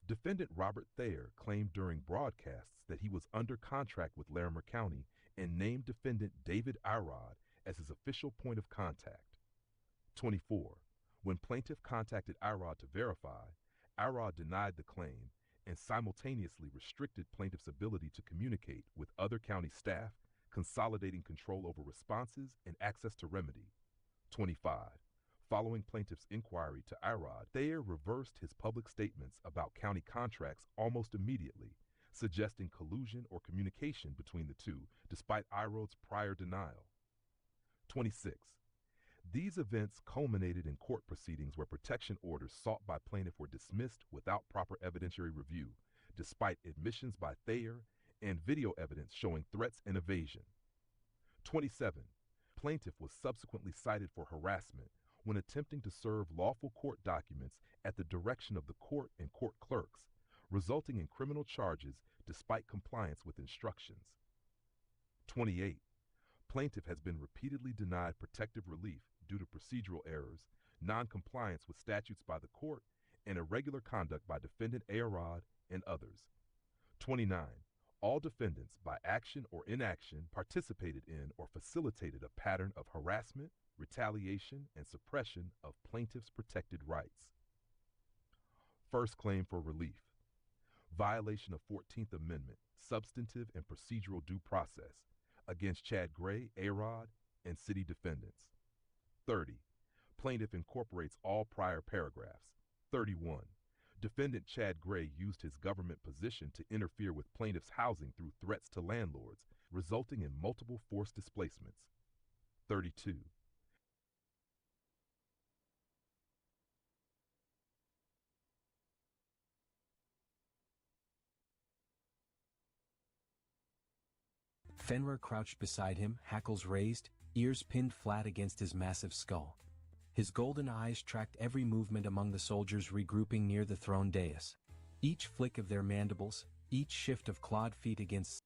Defendant Robert Thayer claimed during broadcasts that he was under contract with Larimer County and named defendant David Irod as his official point of contact. 24. When plaintiff contacted Irod to verify, Irod denied the claim and simultaneously restricted plaintiff's ability to communicate with other county staff, consolidating control over responses and access to remedy. 25. Following plaintiff's inquiry to Irod, Thayer reversed his public statements about county contracts almost immediately, suggesting collusion or communication between the two, despite Irode's prior denial. 26. These events culminated in court proceedings where protection orders sought by plaintiff were dismissed without proper evidentiary review, despite admissions by Thayer and video evidence showing threats and evasion. 27. Plaintiff was subsequently cited for harassment when attempting to serve lawful court documents at the direction of the court and court clerks, resulting in criminal charges despite compliance with instructions. 28. Plaintiff has been repeatedly denied protective relief due to procedural errors, non-compliance with statutes by the court, and irregular conduct by defendant Arod and others. 29. All defendants, by action or inaction, participated in or facilitated a pattern of harassment, retaliation, and suppression of plaintiff's protected rights. First claim for relief. Violation of 14th Amendment, substantive and procedural due process against Chad Gray, Arod, and city defendants. 30. Plaintiff incorporates all prior paragraphs. 31. Defendant Chad Gray used his government position to interfere with plaintiff's housing through threats to landlords, resulting in multiple forced displacements. 32. Fenrir crouched beside him, hackles raised, ears pinned flat against his massive skull. His golden eyes tracked every movement among the soldiers regrouping near the throne dais. Each flick of their mandibles, each shift of clawed feet against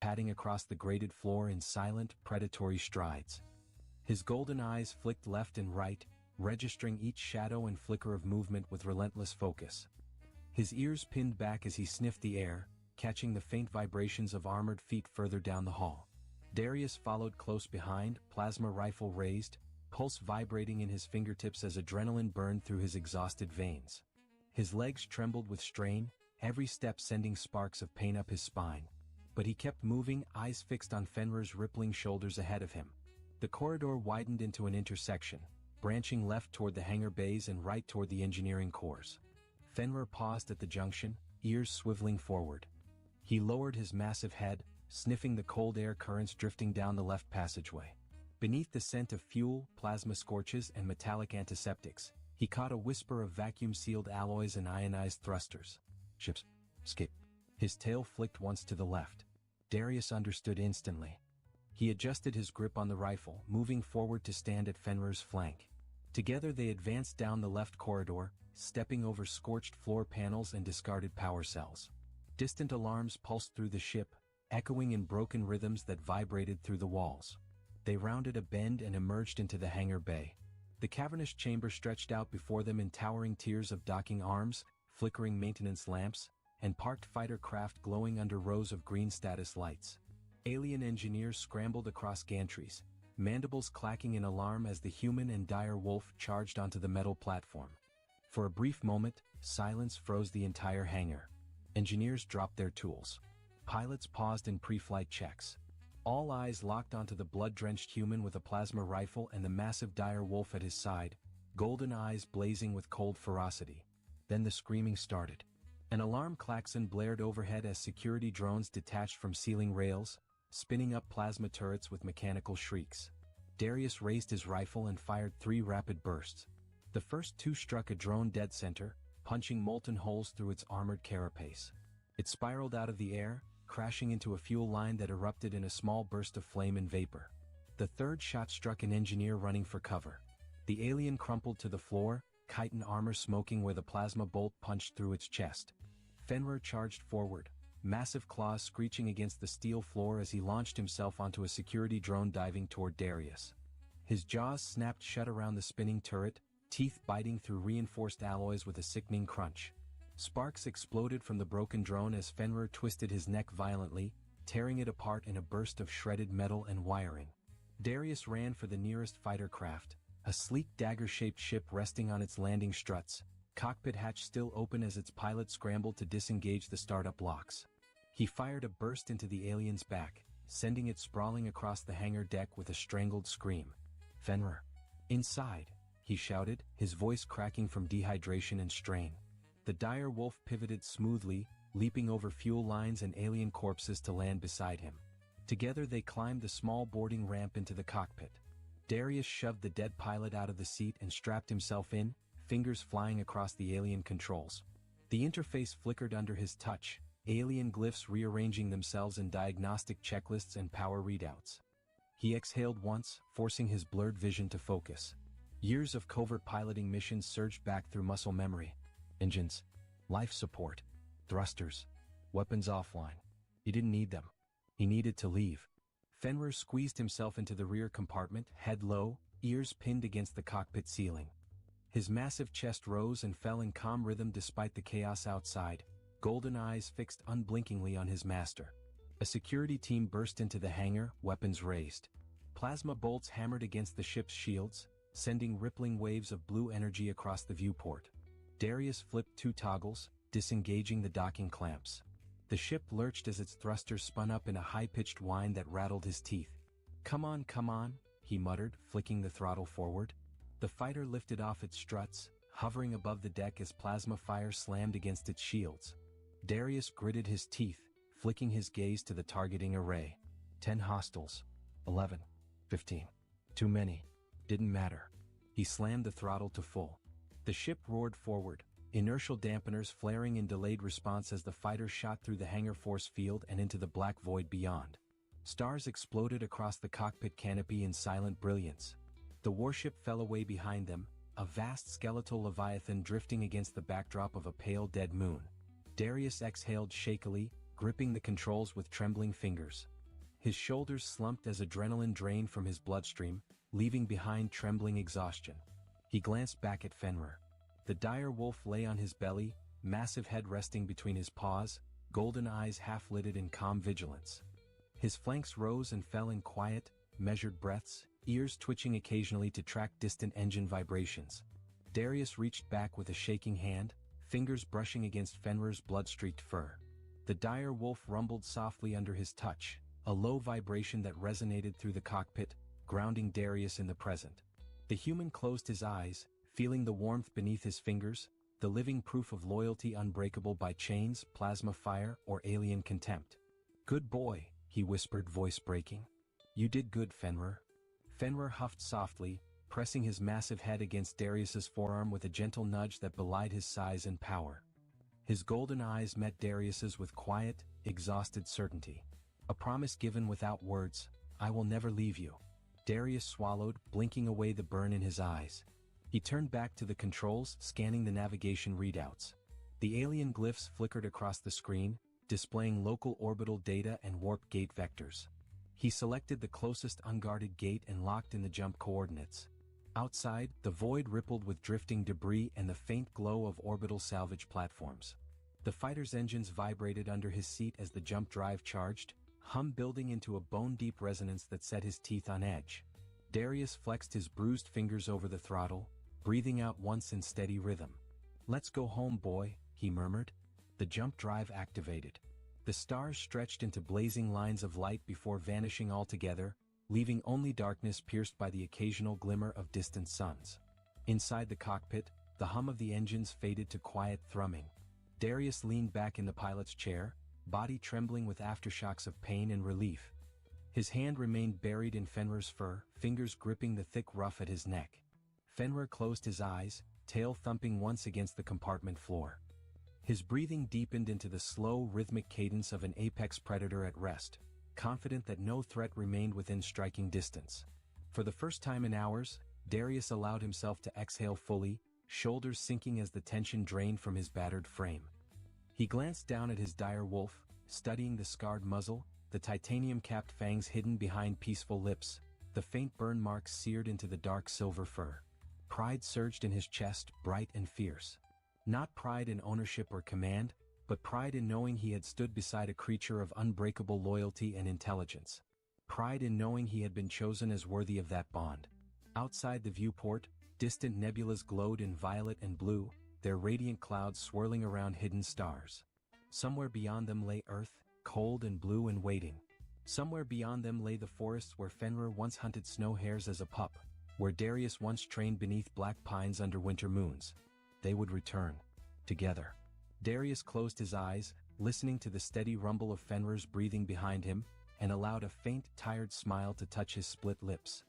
padding across the grated floor in silent, predatory strides. His golden eyes flicked left and right, registering each shadow and flicker of movement with relentless focus. His ears pinned back as he sniffed the air, catching the faint vibrations of armored feet further down the hall. Darius followed close behind, plasma rifle raised, pulse vibrating in his fingertips as adrenaline burned through his exhausted veins. His legs trembled with strain, every step sending sparks of pain up his spine. But he kept moving, eyes fixed on Fenrir's rippling shoulders ahead of him. The corridor widened into an intersection, branching left toward the hangar bays and right toward the engineering cores. Fenrir paused at the junction, ears swiveling forward. He lowered his massive head, sniffing the cold air currents drifting down the left passageway. Beneath the scent of fuel, plasma scorches, and metallic antiseptics, he caught a whisper of vacuum-sealed alloys and ionized thrusters. Ships. Skip. His tail flicked once to the left. Darius understood instantly. He adjusted his grip on the rifle, moving forward to stand at Fenrir's flank. Together they advanced down the left corridor, stepping over scorched floor panels and discarded power cells. Distant alarms pulsed through the ship, echoing in broken rhythms that vibrated through the walls. They rounded a bend and emerged into the hangar bay. The cavernous chamber stretched out before them in towering tiers of docking arms, flickering maintenance lamps, and parked fighter craft glowing under rows of green status lights. Alien engineers scrambled across gantries, mandibles clacking in alarm as the human and dire wolf charged onto the metal platform. For a brief moment, silence froze the entire hangar. Engineers dropped their tools. Pilots paused in pre-flight checks. All eyes locked onto the blood-drenched human with a plasma rifle and the massive dire wolf at his side, golden eyes blazing with cold ferocity. Then the screaming started. An alarm klaxon blared overhead as security drones detached from ceiling rails, spinning up plasma turrets with mechanical shrieks. Darius raised his rifle and fired 3 rapid bursts. The first 2 struck a drone dead center, punching molten holes through its armored carapace. It spiraled out of the air, crashing into a fuel line that erupted in a small burst of flame and vapor. The third shot struck an engineer running for cover. The alien crumpled to the floor, chitin armor smoking where the plasma bolt punched through its chest. Fenrir charged forward, massive claws screeching against the steel floor as he launched himself onto a security drone diving toward Darius. His jaws snapped shut around the spinning turret, teeth biting through reinforced alloys with a sickening crunch. Sparks exploded from the broken drone as Fenrir twisted his neck violently, tearing it apart in a burst of shredded metal and wiring. Darius ran for the nearest fighter craft, a sleek dagger-shaped ship resting on its landing struts, cockpit hatch still open as its pilot scrambled to disengage the startup locks. He fired a burst into the alien's back, sending it sprawling across the hangar deck with a strangled scream. "Fenrir! Inside!" he shouted, his voice cracking from dehydration and strain. The dire wolf pivoted smoothly, leaping over fuel lines and alien corpses to land beside him. Together they climbed the small boarding ramp into the cockpit. Darius shoved the dead pilot out of the seat and strapped himself in, fingers flying across the alien controls. The interface flickered under his touch, alien glyphs rearranging themselves in diagnostic checklists and power readouts. He exhaled once, forcing his blurred vision to focus. Years of covert piloting missions surged back through muscle memory. Engines, life support, thrusters, weapons offline. He didn't need them. He needed to leave. Fenrir squeezed himself into the rear compartment, head low, ears pinned against the cockpit ceiling. His massive chest rose and fell in calm rhythm despite the chaos outside, golden eyes fixed unblinkingly on his master. A security team burst into the hangar, weapons raised. Plasma bolts hammered against the ship's shields, sending rippling waves of blue energy across the viewport. Darius flipped 2 toggles, disengaging the docking clamps. The ship lurched as its thrusters spun up in a high-pitched whine that rattled his teeth. Come on," he muttered, flicking the throttle forward. The fighter lifted off its struts, hovering above the deck as plasma fire slammed against its shields. Darius gritted his teeth, flicking his gaze to the targeting array. 10 hostiles. 11. 15. Too many. Didn't matter. He slammed the throttle to full. The ship roared forward, inertial dampeners flaring in delayed response as the fighter shot through the hangar force field and into the black void beyond. Stars exploded across the cockpit canopy in silent brilliance. The warship fell away behind them, a vast skeletal leviathan drifting against the backdrop of a pale dead moon. Darius exhaled shakily, gripping the controls with trembling fingers. His shoulders slumped as adrenaline drained from his bloodstream, leaving behind trembling exhaustion. He glanced back at Fenrir. The dire wolf lay on his belly, massive head resting between his paws, golden eyes half-lidded in calm vigilance. His flanks rose and fell in quiet, measured breaths, ears twitching occasionally to track distant engine vibrations. Darius reached back with a shaking hand, fingers brushing against Fenrir's blood-streaked fur. The dire wolf rumbled softly under his touch, a low vibration that resonated through the cockpit, grounding Darius in the present. The human closed his eyes, feeling the warmth beneath his fingers, the living proof of loyalty unbreakable by chains, plasma fire, or alien contempt. "Good boy," he whispered, voice breaking. "You did good, Fenrir." Fenrir huffed softly, pressing his massive head against Darius's forearm with a gentle nudge that belied his size and power. His golden eyes met Darius's with quiet, exhausted certainty. A promise given without words, "I will never leave you." Darius swallowed, blinking away the burn in his eyes. He turned back to the controls, scanning the navigation readouts. The alien glyphs flickered across the screen, displaying local orbital data and warp gate vectors. He selected the closest unguarded gate and locked in the jump coordinates. Outside, the void rippled with drifting debris and the faint glow of orbital salvage platforms. The fighter's engines vibrated under his seat as the jump drive charged, hum building into a bone-deep resonance that set his teeth on edge. Darius flexed his bruised fingers over the throttle, breathing out once in steady rhythm. "Let's go home, boy," he murmured. The jump drive activated. The stars stretched into blazing lines of light before vanishing altogether, leaving only darkness pierced by the occasional glimmer of distant suns. Inside the cockpit, the hum of the engines faded to quiet thrumming. Darius leaned back in the pilot's chair, body trembling with aftershocks of pain and relief. His hand remained buried in Fenrir's fur, fingers gripping the thick ruff at his neck. Fenrir closed his eyes, tail thumping once against the compartment floor. His breathing deepened into the slow, rhythmic cadence of an apex predator at rest, confident that no threat remained within striking distance. For the first time in hours, Darius allowed himself to exhale fully, shoulders sinking as the tension drained from his battered frame. He glanced down at his dire wolf, studying the scarred muzzle, the titanium-capped fangs hidden behind peaceful lips, the faint burn marks seared into the dark silver fur. Pride surged in his chest, bright and fierce. Not pride in ownership or command, but pride in knowing he had stood beside a creature of unbreakable loyalty and intelligence. Pride in knowing he had been chosen as worthy of that bond. Outside the viewport, distant nebulas glowed in violet and blue, their radiant clouds swirling around hidden stars. Somewhere beyond them lay Earth, cold and blue and waiting. Somewhere beyond them lay the forests where Fenrir once hunted snow hares as a pup, where Darius once trained beneath black pines under winter moons. They would return. Together. Darius closed his eyes, listening to the steady rumble of Fenrir's breathing behind him, and allowed a faint, tired smile to touch his split lips.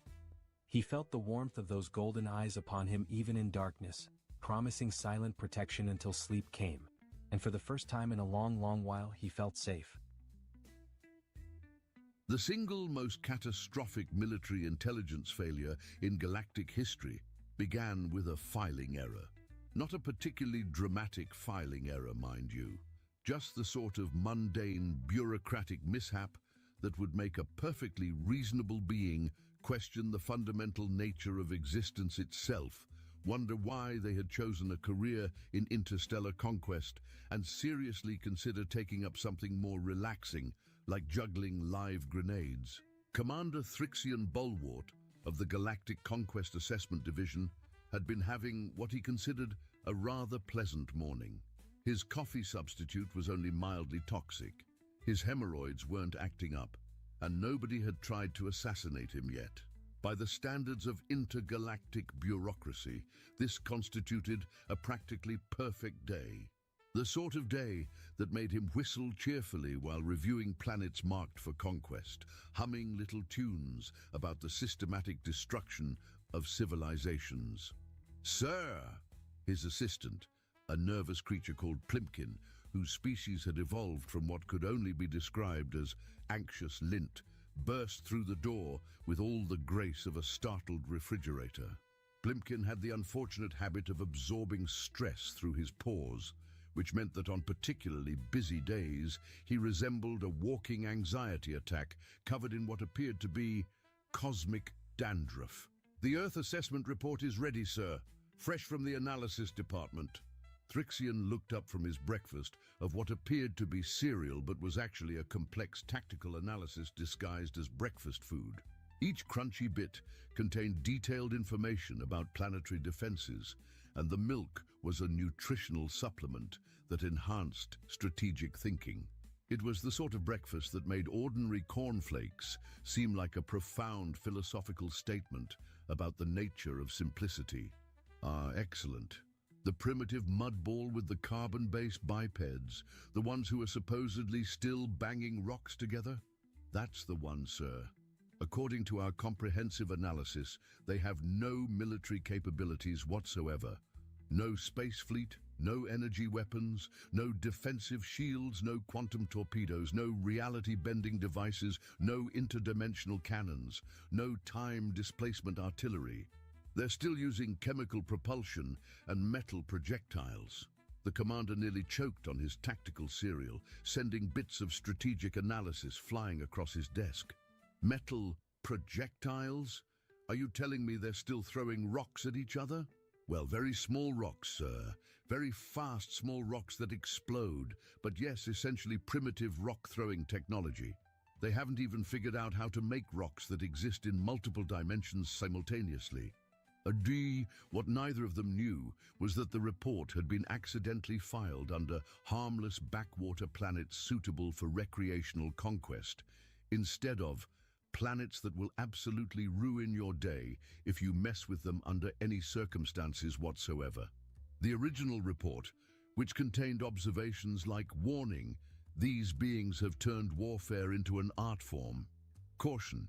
He felt the warmth of those golden eyes upon him even in darkness, promising silent protection until sleep came. And for the first time in a long, long while, he felt safe. The single most catastrophic military intelligence failure in galactic history began with a filing error. Not a particularly dramatic filing error, mind you. Just the sort of mundane, bureaucratic mishap that would make a perfectly reasonable being question the fundamental nature of existence itself, wonder why they had chosen a career in interstellar conquest, and seriously consider taking up something more relaxing, like juggling live grenades. Commander Thrixion Bulwart of the Galactic Conquest Assessment Division had been having what he considered a rather pleasant morning. His coffee substitute was only mildly toxic, his hemorrhoids weren't acting up, and nobody had tried to assassinate him yet. By the standards of intergalactic bureaucracy, this constituted a practically perfect day. The sort of day that made him whistle cheerfully while reviewing planets marked for conquest, humming little tunes about the systematic destruction of civilizations. "Sir!" His assistant, a nervous creature called Plimpkin, whose species had evolved from what could only be described as anxious lint, burst through the door with all the grace of a startled refrigerator. Plimpkin had the unfortunate habit of absorbing stress through his pores, which meant that on particularly busy days, he resembled a walking anxiety attack covered in what appeared to be cosmic dandruff. "The Earth assessment report is ready, sir. Fresh from the analysis department." Thrixion looked up from his breakfast of what appeared to be cereal but was actually a complex tactical analysis disguised as breakfast food. Each crunchy bit contained detailed information about planetary defenses, and the milk was a nutritional supplement that enhanced strategic thinking. It was the sort of breakfast that made ordinary cornflakes seem like a profound philosophical statement about the nature of simplicity. Ah, excellent. The primitive mudball with the carbon-based bipeds, the ones who are supposedly still banging rocks together? That's the one, sir. According to our comprehensive analysis, they have no military capabilities whatsoever. No space fleet, no energy weapons, no defensive shields, no quantum torpedoes, no reality-bending devices, no interdimensional cannons, no time displacement artillery. They're still using chemical propulsion and metal projectiles. The commander nearly choked on his tactical cereal, sending bits of strategic analysis flying across his desk. Metal projectiles? Are you telling me they're still throwing rocks at each other? Well, very small rocks, sir. Very fast small rocks that explode, but yes, essentially primitive rock-throwing technology. They haven't even figured out how to make rocks that exist in multiple dimensions simultaneously. What neither of them knew was that the report had been accidentally filed under harmless backwater planets suitable for recreational conquest, instead of planets that will absolutely ruin your day if you mess with them under any circumstances whatsoever. The original report, which contained observations like warning, "These beings have turned warfare into an art form," caution,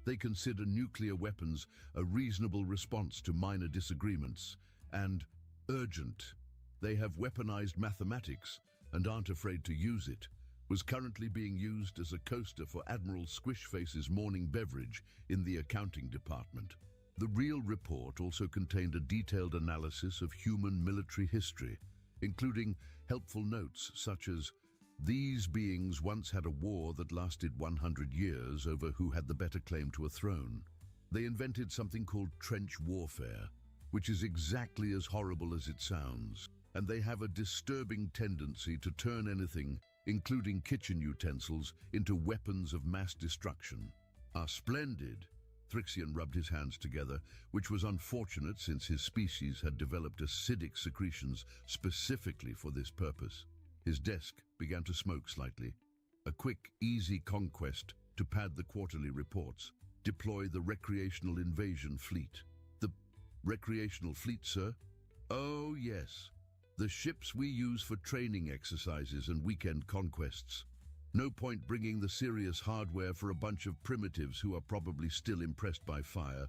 "They consider nuclear weapons a reasonable response to minor disagreements," and urgent, "They have weaponized mathematics and aren't afraid to use it," was currently being used as a coaster for Admiral Squishface's morning beverage in the accounting department. The real report also contained a detailed analysis of human military history, including helpful notes such as, "These beings once had a war that lasted 100 years over who had the better claim to a throne. They invented something called trench warfare, which is exactly as horrible as it sounds, and they have a disturbing tendency to turn anything, including kitchen utensils, into weapons of mass destruction." "Ah, splendid." Thrixion rubbed his hands together, which was unfortunate since his species had developed acidic secretions specifically for this purpose. His desk began to smoke slightly. A quick, easy conquest to pad the quarterly reports. Deploy the recreational invasion fleet. "The recreational fleet, sir?" "Oh, yes. The ships we use for training exercises and weekend conquests. No point bringing the serious hardware for a bunch of primitives who are probably still impressed by fire.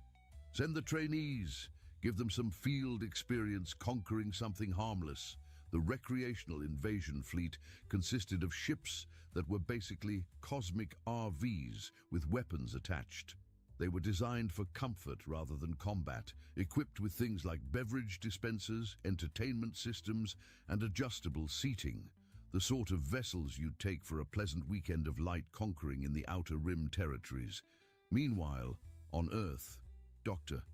Send the trainees. Give them some field experience conquering something harmless." The recreational invasion fleet consisted of ships that were basically cosmic RVs with weapons attached. They were designed for comfort rather than combat, equipped with things like beverage dispensers, entertainment systems, and adjustable seating. The sort of vessels you'd take for a pleasant weekend of light conquering in the Outer Rim territories. Meanwhile, on Earth, Dr.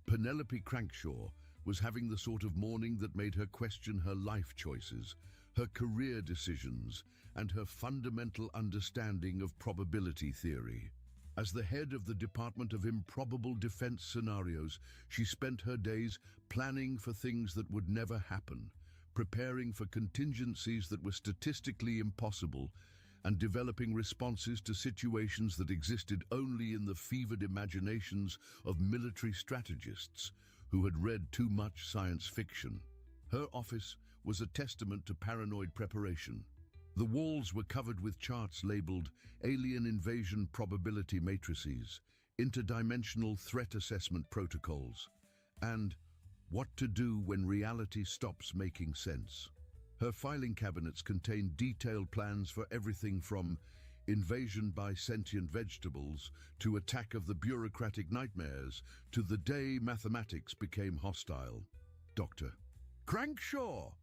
Penelope Crankshaw was having the sort of morning that made her question her life choices, her career decisions, and her fundamental understanding of probability theory. As the head of the Department of Improbable Defense Scenarios, she spent her days planning for things that would never happen, preparing for contingencies that were statistically impossible, and developing responses to situations that existed only in the fevered imaginations of military strategists who had read too much science fiction. Her office was a testament to paranoid preparation. The walls were covered with charts labeled alien invasion probability matrices, interdimensional threat assessment protocols, and what to do when reality stops making sense. Her filing cabinets contained detailed plans for everything from invasion by sentient vegetables to attack of the bureaucratic nightmares to the day mathematics became hostile. Dr. Crankshaw!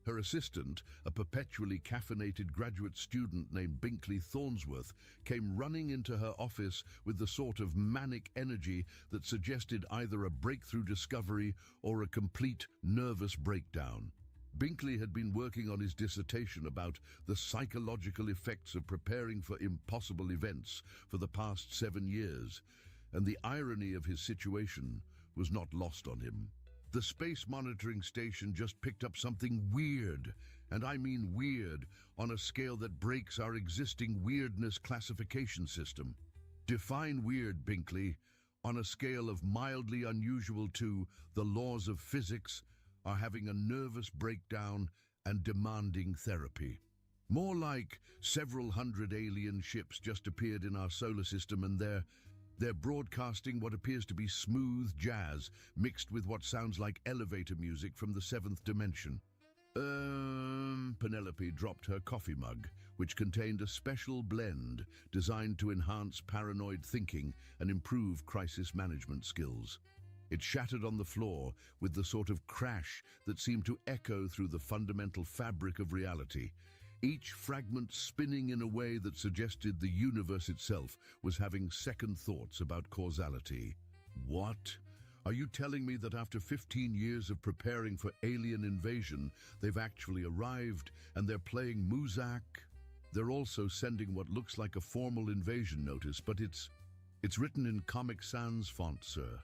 Her assistant, a perpetually caffeinated graduate student named Binkley Thornsworth, came running into her office with the sort of manic energy that suggested either a breakthrough discovery or a complete nervous breakdown. Binkley had been working on his dissertation about the psychological effects of preparing for impossible events for the past 7 years, and the irony of his situation was not lost on him. The space monitoring station just picked up something weird, and I mean weird, on a scale that breaks our existing weirdness classification system. Define weird, Binkley, on a scale of mildly unusual to the laws of physics are having a nervous breakdown and demanding therapy. More like several hundred alien ships just appeared in our solar system and they're broadcasting what appears to be smooth jazz mixed with what sounds like elevator music from the seventh dimension. Penelope dropped her coffee mug, which contained a special blend designed to enhance paranoid thinking and improve crisis management skills. It shattered on the floor with the sort of crash that seemed to echo through the fundamental fabric of reality, each fragment spinning in a way that suggested the universe itself was having second thoughts about causality. What? Are you telling me that after 15 years of preparing for alien invasion, they've actually arrived and they're playing Muzak? They're also sending what looks like a formal invasion notice, but it's written in Comic Sans font, sir.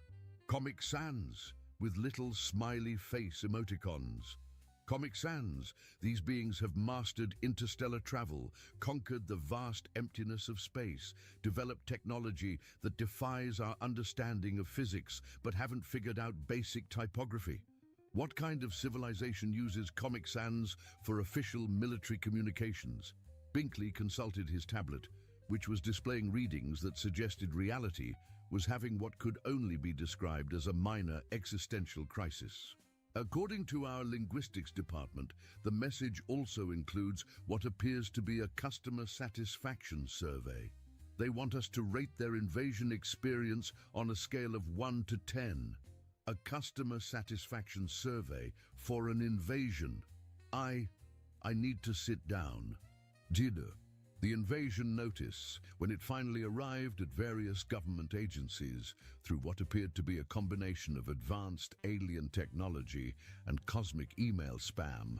Comic Sans, with little smiley face emoticons. Comic Sans, these beings have mastered interstellar travel, conquered the vast emptiness of space, developed technology that defies our understanding of physics, but haven't figured out basic typography. What kind of civilization uses Comic Sans for official military communications? Binkley consulted his tablet, which was displaying readings that suggested reality was having what could only be described as a minor existential crisis. According to our linguistics department, the message also includes what appears to be a customer satisfaction survey. They want us to rate their invasion experience on a scale of 1 to 10. A customer satisfaction survey for an invasion. I need to sit down. Dinner. The invasion notice, when it finally arrived at various government agencies through what appeared to be a combination of advanced alien technology and cosmic email spam,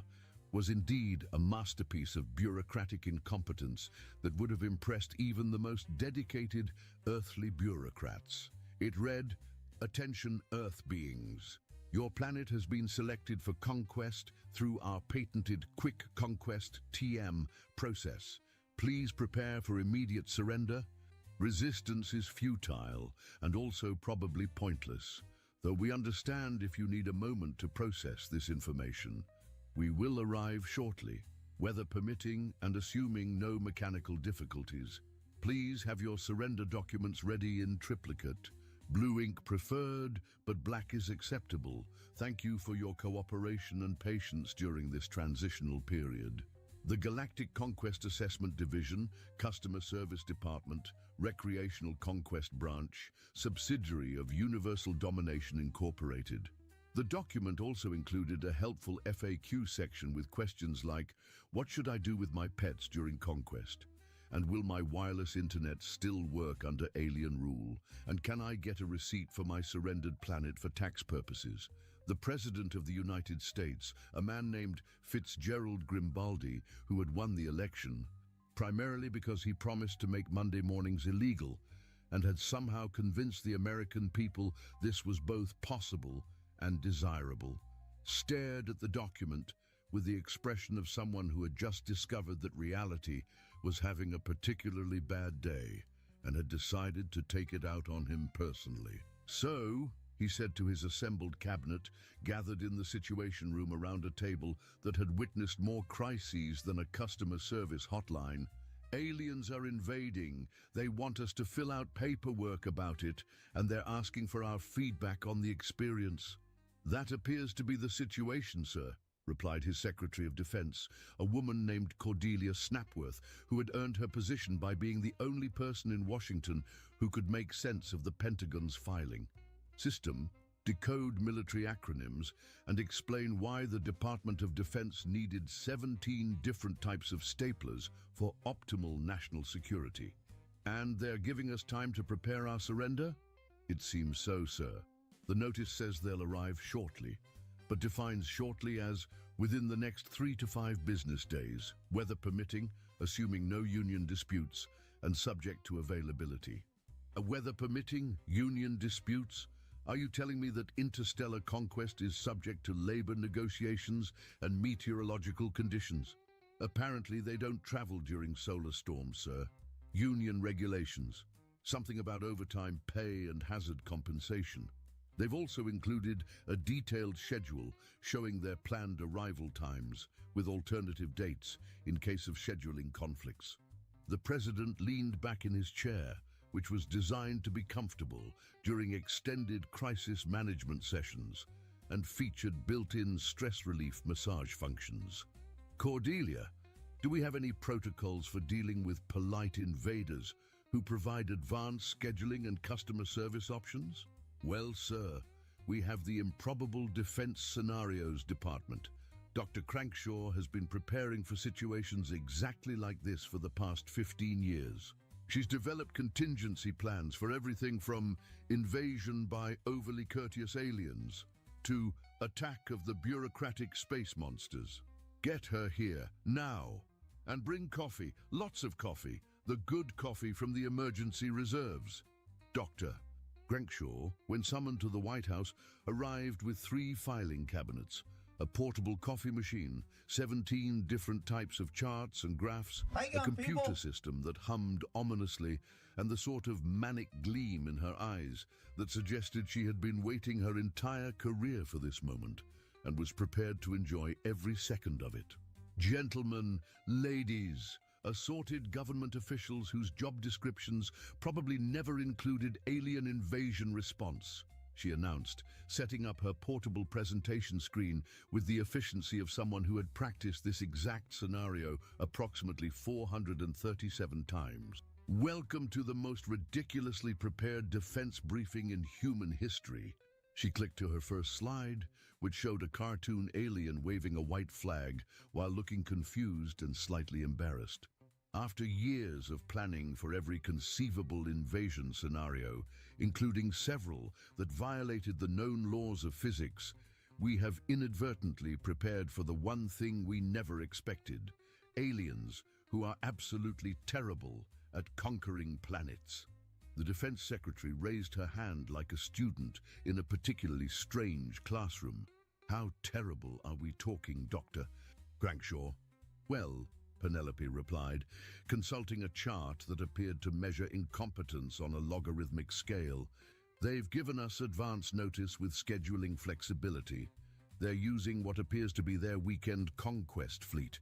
was indeed a masterpiece of bureaucratic incompetence that would have impressed even the most dedicated earthly bureaucrats. It read, "Attention Earth beings. Your planet has been selected for conquest through our patented Quick Conquest TM process. Please prepare for immediate surrender. Resistance is futile and also probably pointless, though we understand if you need a moment to process this information. We will arrive shortly, weather permitting and assuming no mechanical difficulties. Please have your surrender documents ready in triplicate. Blue ink preferred, but black is acceptable. Thank you for your cooperation and patience during this transitional period." The Galactic Conquest Assessment Division, Customer Service Department, Recreational Conquest Branch, subsidiary of Universal Domination Incorporated. The document also included a helpful FAQ section with questions like, "What should I do with my pets during conquest? And will my wireless internet still work under alien rule? And can I get a receipt for my surrendered planet for tax purposes?" The President of the United States, a man named Fitzgerald Grimbaldi, who had won the election, primarily because he promised to make Monday mornings illegal, and had somehow convinced the American people this was both possible and desirable, stared at the document with the expression of someone who had just discovered that reality was having a particularly bad day and had decided to take it out on him personally. "So," he said to his assembled cabinet, gathered in the Situation Room around a table that had witnessed more crises than a customer service hotline, "Aliens are invading. They want us to fill out paperwork about it, and they're asking for our feedback on the experience." "That appears to be the situation, sir," replied his Secretary of Defense, a woman named Cordelia Snapworth, who had earned her position by being the only person in Washington who could make sense of the Pentagon's filing. System, decode military acronyms, and explain why the Department of Defense needed 17 different types of staplers for optimal national security. And they're giving us time to prepare our surrender? It seems so, sir. The notice says they'll arrive shortly, but defines shortly as within the next 3 to 5 business days, weather permitting, assuming no union disputes, and subject to availability. A weather permitting, union disputes? Are you telling me that interstellar conquest is subject to labor negotiations and meteorological conditions? Apparently they don't travel during solar storms, sir. Union regulations. Something about overtime pay and hazard compensation. They've also included a detailed schedule showing their planned arrival times with alternative dates in case of scheduling conflicts. The president leaned back in his chair, which was designed to be comfortable during extended crisis management sessions and featured built-in stress relief massage functions. Cordelia, do we have any protocols for dealing with polite invaders who provide advanced scheduling and customer service options? Well, sir, we have the Improbable Defense Scenarios Department. Dr. Crankshaw has been preparing for situations exactly like this for the past 15 years. She's developed contingency plans for everything from invasion by overly courteous aliens to attack of the bureaucratic space monsters. Get her here, now. And bring coffee, lots of coffee, the good coffee from the emergency reserves. Dr. Crankshaw, when summoned to the White House, arrived with 3 filing cabinets, a portable coffee machine, 17 different types of charts and graphs, a computer system that hummed ominously, and the sort of manic gleam in her eyes that suggested she had been waiting her entire career for this moment and was prepared to enjoy every second of it. Gentlemen, ladies, assorted government officials whose job descriptions probably never included alien invasion response, she announced, setting up her portable presentation screen with the efficiency of someone who had practiced this exact scenario approximately 437 times. Welcome to the most ridiculously prepared defense briefing in human history. She clicked to her first slide, which showed a cartoon alien waving a white flag while looking confused and slightly embarrassed. After years of planning for every conceivable invasion scenario, including several that violated the known laws of physics, we have inadvertently prepared for the one thing we never expected: aliens who are absolutely terrible at conquering planets. The Defense Secretary raised her hand like a student in a particularly strange classroom. How terrible are we talking, Dr. Crankshaw? Well, Penelope replied, consulting a chart that appeared to measure incompetence on a logarithmic scale. They've given us advance notice with scheduling flexibility. They're using what appears to be their weekend conquest fleet.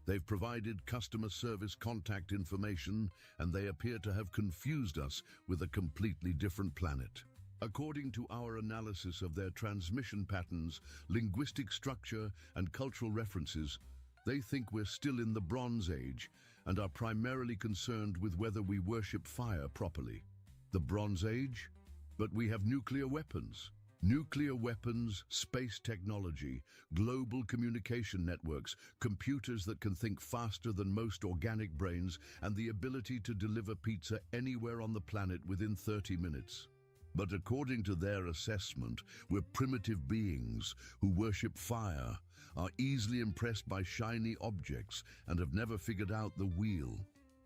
They've provided customer service contact information, and they appear to have confused us with a completely different planet. According to our analysis of their transmission patterns, linguistic structure, and cultural references, they think we're still in the Bronze Age and are primarily concerned with whether we worship fire properly. The Bronze Age? But we have nuclear weapons. Nuclear weapons, space technology, global communication networks, computers that can think faster than most organic brains, and the ability to deliver pizza anywhere on the planet within 30 minutes. But according to their assessment, we're primitive beings who worship fire, are easily impressed by shiny objects, and have never figured out the wheel.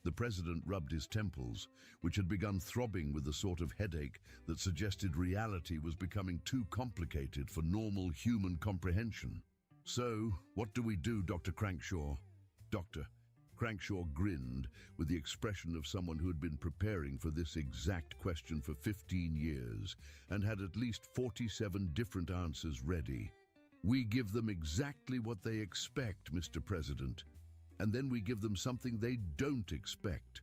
The president rubbed his temples, which had begun throbbing with the sort of headache that suggested reality was becoming too complicated for normal human comprehension. So, what do we do, Dr. Crankshaw? Dr. Crankshaw grinned with the expression of someone who had been preparing for this exact question for 15 years and had at least 47 different answers ready. We give them exactly what they expect, Mr. President, and then we give them something they don't expect,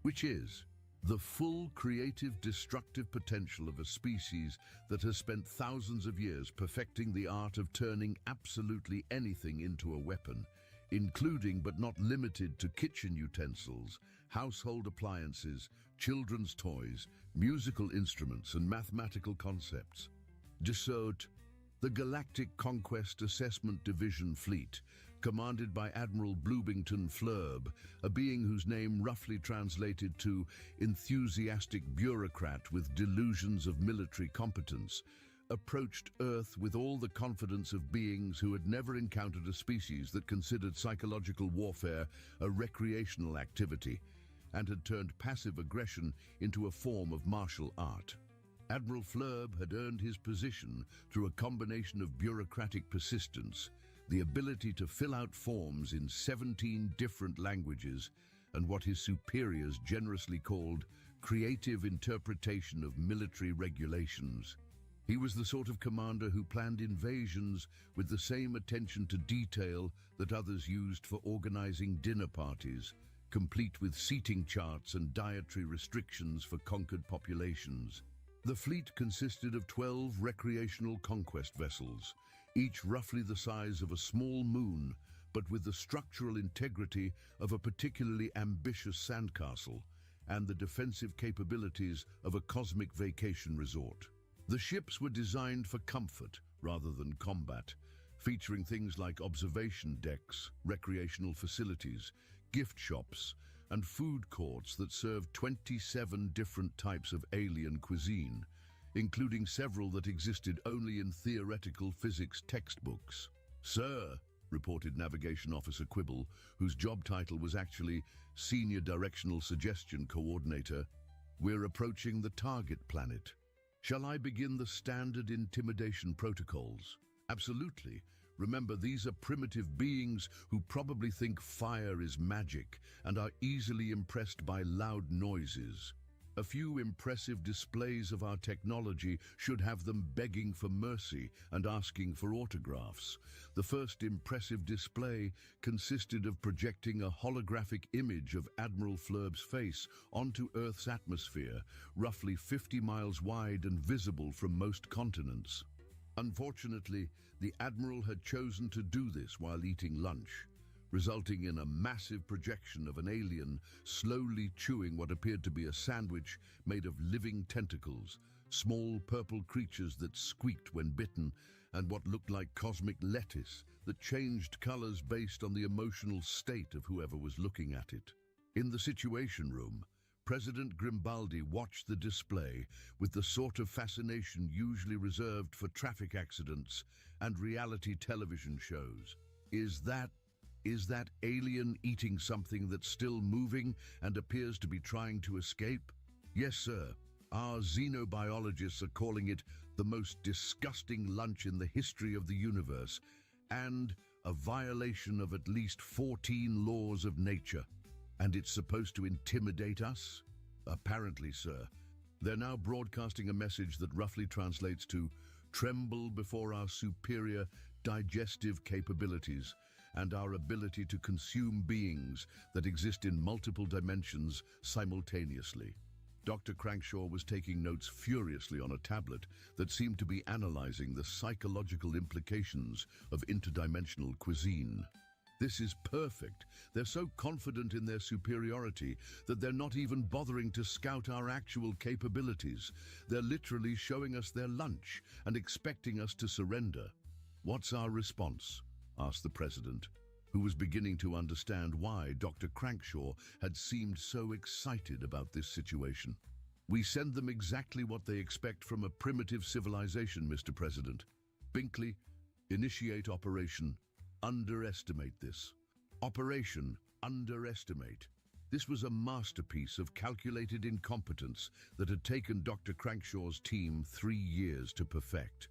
which is the full creative destructive potential of a species that has spent thousands of years perfecting the art of turning absolutely anything into a weapon, including but not limited to kitchen utensils, household appliances, children's toys, musical instruments, and mathematical concepts. Dassault, the Galactic Conquest Assessment Division Fleet, commanded by Admiral Bloomington Flurb, a being whose name roughly translated to enthusiastic bureaucrat with delusions of military competence, approached Earth with all the confidence of beings who had never encountered a species that considered psychological warfare a recreational activity and had turned passive aggression into a form of martial art. Admiral Flurb had earned his position through a combination of bureaucratic persistence, the ability to fill out forms in 17 different languages, and what his superiors generously called creative interpretation of military regulations. He was the sort of commander who planned invasions with the same attention to detail that others used for organizing dinner parties, complete with seating charts and dietary restrictions for conquered populations. The fleet consisted of 12 recreational conquest vessels, each roughly the size of a small moon, but with the structural integrity of a particularly ambitious sandcastle and the defensive capabilities of a cosmic vacation resort. The ships were designed for comfort rather than combat, featuring things like observation decks, recreational facilities, gift shops, and food courts that served 27 different types of alien cuisine, including several that existed only in theoretical physics textbooks. "Sir," reported Navigation Officer Quibble, whose job title was actually Senior Directional Suggestion Coordinator, "we're approaching the target planet. Shall I begin the standard intimidation protocols?" "Absolutely. Remember, these are primitive beings who probably think fire is magic and are easily impressed by loud noises. A few impressive displays of our technology should have them begging for mercy and asking for autographs. The first impressive display consisted of projecting a holographic image of Admiral Flurb's face onto Earth's atmosphere, roughly 50 miles wide and visible from most continents. Unfortunately, the Admiral had chosen to do this while eating lunch, resulting in a massive projection of an alien slowly chewing what appeared to be a sandwich made of living tentacles, small purple creatures that squeaked when bitten, and what looked like cosmic lettuce that changed colors based on the emotional state of whoever was looking at it. In the Situation Room, President Grimbaldi watched the display with the sort of fascination usually reserved for traffic accidents and reality television shows. Is that alien eating something that's still moving and appears to be trying to escape? Yes, sir. Our xenobiologists are calling it the most disgusting lunch in the history of the universe and a violation of at least 14 laws of nature. And it's supposed to intimidate us? Apparently, sir. They're now broadcasting a message that roughly translates to "Tremble before our superior digestive capabilities and our ability to consume beings that exist in multiple dimensions simultaneously." Dr. Crankshaw was taking notes furiously on a tablet that seemed to be analyzing the psychological implications of interdimensional cuisine. This is perfect. They're so confident in their superiority that they're not even bothering to scout our actual capabilities. They're literally showing us their lunch and expecting us to surrender. "What's our response?" asked the president, who was beginning to understand why Dr. Crankshaw had seemed so excited about this situation. "We send them exactly what they expect from a primitive civilization, Mr. President. Binkley, initiate Operation Underestimate this." Operation Underestimate. This was a masterpiece of calculated incompetence that had taken Dr. Crankshaw's team 3 years to perfect.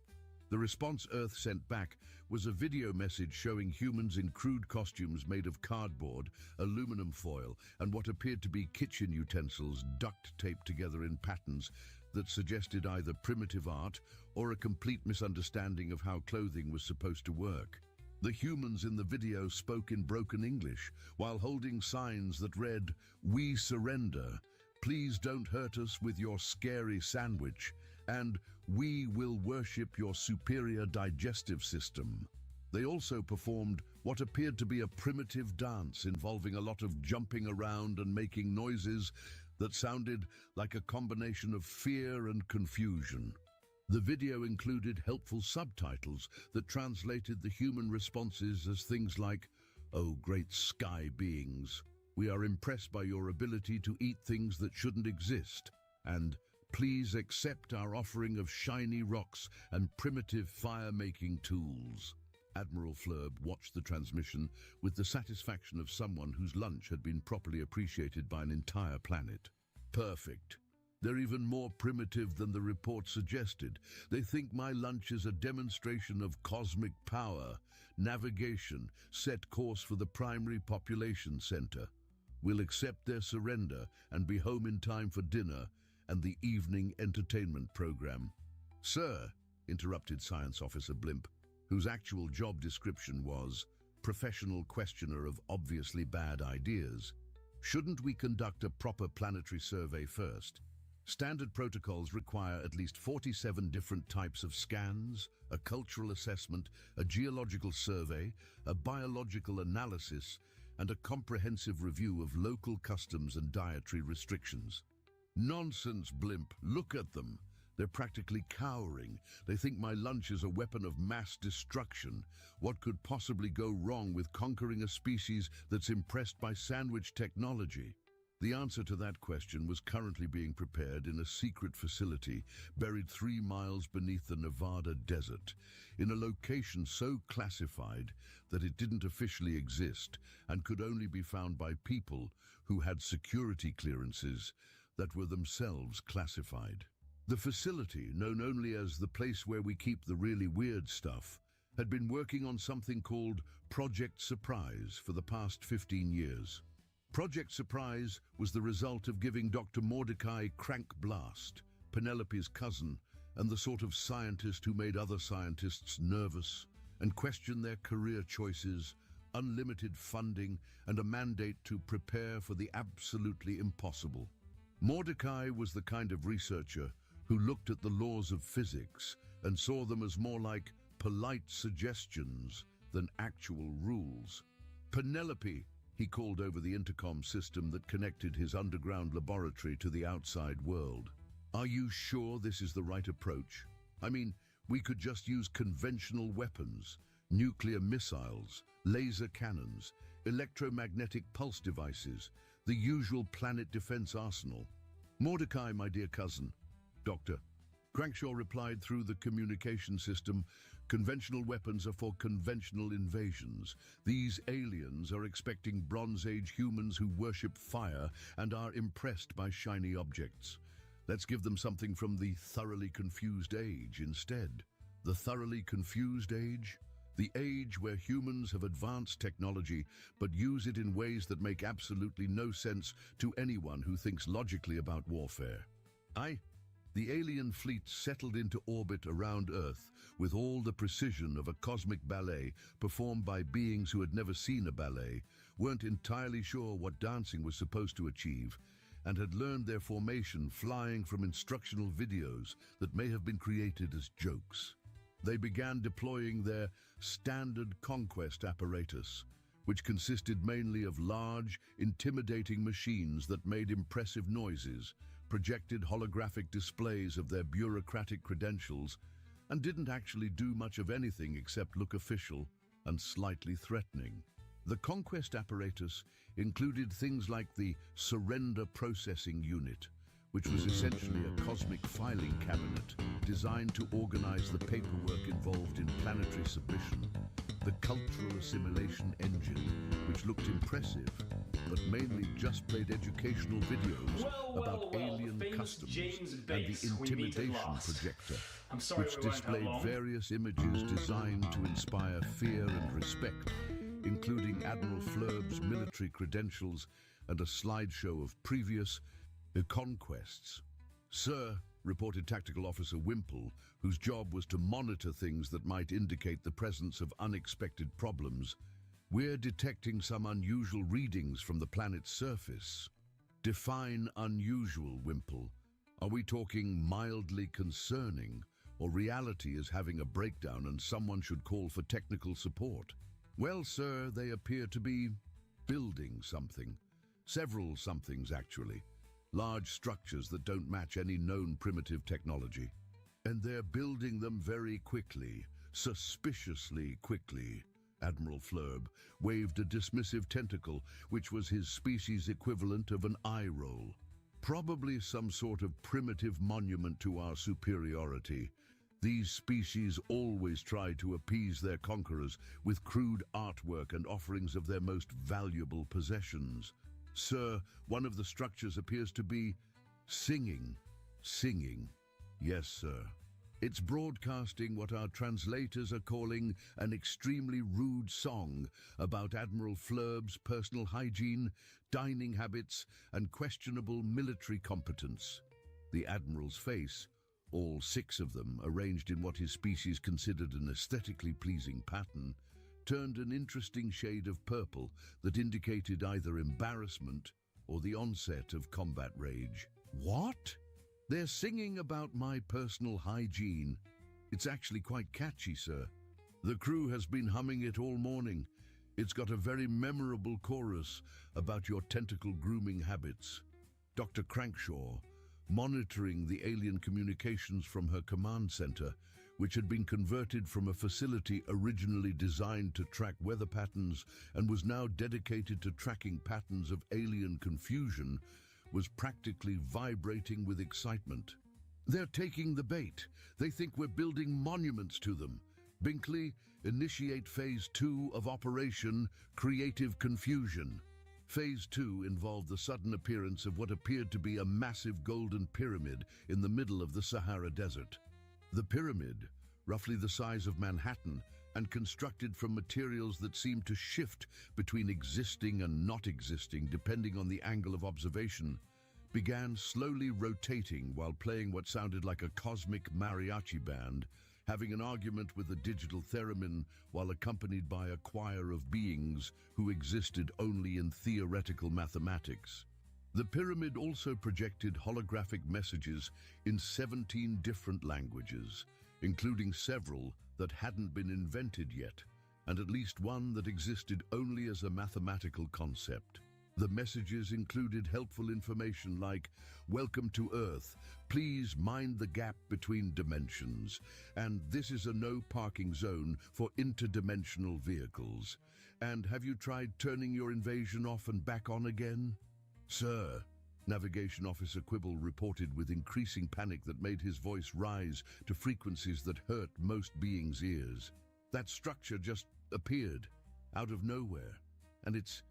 The response Earth sent back was a video message showing humans in crude costumes made of cardboard, aluminum foil, and what appeared to be kitchen utensils duct taped together in patterns that suggested either primitive art or a complete misunderstanding of how clothing was supposed to work. The humans in the video spoke in broken English while holding signs that read, "We surrender," "Please don't hurt us with your scary sandwich," and "We will worship your superior digestive system." They also performed what appeared to be a primitive dance involving a lot of jumping around and making noises that sounded like a combination of fear and confusion. The video included helpful subtitles that translated the human responses as things like, "Oh, great sky beings, we are impressed by your ability to eat things that shouldn't exist," and "Please accept our offering of shiny rocks and primitive fire-making tools." Admiral Flurb watched the transmission with the satisfaction of someone whose lunch had been properly appreciated by an entire planet. Perfect. They're even more primitive than the report suggested. They think my lunch is a demonstration of cosmic power, navigation, set course for the primary population center. We'll accept their surrender and be home in time for dinner and the evening entertainment program. "Sir," interrupted Science Officer Blimp, whose actual job description was professional questioner of obviously bad ideas, "shouldn't we conduct a proper planetary survey first? Standard protocols require at least 47 different types of scans, a cultural assessment, a geological survey, a biological analysis, and a comprehensive review of local customs and dietary restrictions." "Nonsense, Blimp. Look at them. They're practically cowering. They think my lunch is a weapon of mass destruction. What could possibly go wrong with conquering a species that's impressed by sandwich technology?" The answer to that question was currently being prepared in a secret facility buried 3 miles beneath the Nevada desert, in a location so classified that it didn't officially exist and could only be found by people who had security clearances that were themselves classified. The facility, known only as the place where we keep the really weird stuff, had been working on something called Project Surprise for the past 15 years. Project Surprise was the result of giving Dr. Mordecai Crank Blast, Penelope's cousin, and the sort of scientist who made other scientists nervous and questioned their career choices, unlimited funding, and a mandate to prepare for the absolutely impossible. Mordecai was the kind of researcher who looked at the laws of physics and saw them as more like polite suggestions than actual rules. "Penelope," he called over the intercom system that connected his underground laboratory to the outside world, "are you sure this is the right approach? I mean, we could just use conventional weapons, nuclear missiles, laser cannons, electromagnetic pulse devices, the usual planet defense arsenal." "Mordecai, my dear cousin." "Doctor." Crankshaw replied through the communication system, "Conventional weapons are for conventional invasions. These aliens are expecting Bronze Age humans who worship fire and are impressed by shiny objects. Let's give them something from the thoroughly confused age instead." The thoroughly confused age? The age where humans have advanced technology but use it in ways that make absolutely no sense to anyone who thinks logically about warfare. The alien fleet settled into orbit around Earth with all the precision of a cosmic ballet performed by beings who had never seen a ballet, weren't entirely sure what dancing was supposed to achieve, and had learned their formation flying from instructional videos that may have been created as jokes. They began deploying their standard conquest apparatus, which consisted mainly of large, intimidating machines that made impressive noises, projected holographic displays of their bureaucratic credentials, and didn't actually do much of anything except look official and slightly threatening. The conquest apparatus included things like the Surrender Processing Unit, which was essentially a cosmic filing cabinet designed to organize the paperwork involved in planetary submission, the Cultural Assimilation Engine, which looked impressive, but mainly just played educational videos about alien customs, and the Intimidation Projector, which displayed various images designed to inspire fear and respect, including Admiral Flurb's military credentials and a slideshow of previous conquests. "Sir," reported Tactical Officer Wimple, whose job was to monitor things that might indicate the presence of unexpected problems, "we're detecting some unusual readings from the planet's surface." Define unusual, Wimple. Are we talking mildly concerning, or reality is having a breakdown and someone should call for technical support? "Well, sir, they appear to be building something. Several somethings, actually. Large structures that don't match any known primitive technology." And they're building them very quickly, suspiciously quickly. Admiral Flurb waved a dismissive tentacle, which was his species' equivalent of an eye roll. Probably some sort of primitive monument to our superiority. These species always try to appease their conquerors with crude artwork and offerings of their most valuable possessions. Sir, one of the structures appears to be singing. Singing. Yes, sir. It's broadcasting what our translators are calling an extremely rude song about Admiral Flurb's personal hygiene, dining habits, and questionable military competence. The Admiral's face, all 6 of them arranged in what his species considered an aesthetically pleasing pattern, turned an interesting shade of purple that indicated either embarrassment or the onset of combat rage. What? They're singing about my personal hygiene. It's actually quite catchy, sir. The crew has been humming it all morning. It's got a very memorable chorus about your tentacle grooming habits. Dr. Crankshaw, monitoring the alien communications from her command center, which had been converted from a facility originally designed to track weather patterns and was now dedicated to tracking patterns of alien confusion, was practically vibrating with excitement. They're taking the bait. They think we're building monuments to them. Binkley, initiate Phase 2 of Operation Creative Confusion. Phase 2 involved the sudden appearance of what appeared to be a massive golden pyramid in the middle of the Sahara Desert. The pyramid, roughly the size of Manhattan, and constructed from materials that seemed to shift between existing and not existing depending on the angle of observation, began slowly rotating while playing what sounded like a cosmic mariachi band, having an argument with a digital theremin while accompanied by a choir of beings who existed only in theoretical mathematics. The pyramid also projected holographic messages in 17 different languages, including several that hadn't been invented yet, and at least one that existed only as a mathematical concept. The messages included helpful information like, "Welcome to Earth, please mind the gap between dimensions," and "This is a no parking zone for interdimensional vehicles," and "Have you tried turning your invasion off and back on again?" "Sir," Navigation Officer Quibble reported with increasing panic that made his voice rise to frequencies that hurt most beings' ears. "That structure just appeared, out of nowhere, and it's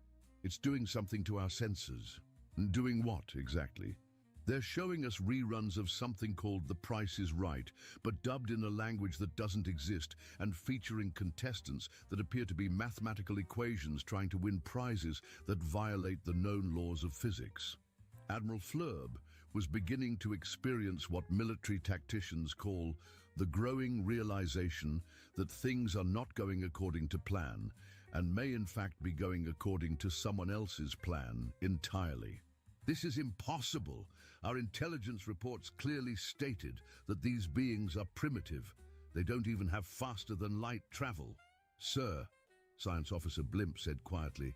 doing something to our sensors." "Doing what, exactly?" "They're showing us reruns of something called The Price is Right, but dubbed in a language that doesn't exist and featuring contestants that appear to be mathematical equations trying to win prizes that violate the known laws of physics." Admiral Flurb was beginning to experience what military tacticians call the growing realization that things are not going according to plan and may in fact be going according to someone else's plan entirely. "This is impossible. Our intelligence reports clearly stated that these beings are primitive. They don't even have faster-than-light travel." "Sir," Science Officer Blimp said quietly,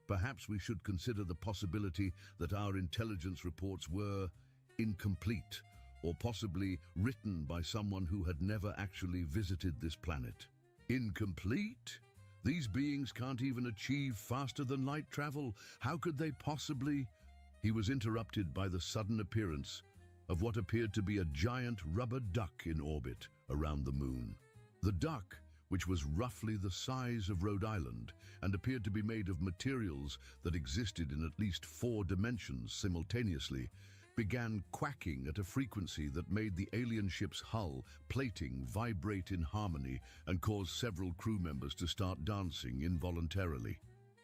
"perhaps we should consider the possibility that our intelligence reports were incomplete, or possibly written by someone who had never actually visited this planet." "Incomplete? These beings can't even achieve faster-than-light travel. How could they possibly—" He was interrupted by the sudden appearance of what appeared to be a giant rubber duck in orbit around the moon. The duck, which was roughly the size of Rhode Island and appeared to be made of materials that existed in at least 4 dimensions simultaneously, began quacking at a frequency that made the alien ship's hull plating vibrate in harmony and caused several crew members to start dancing involuntarily.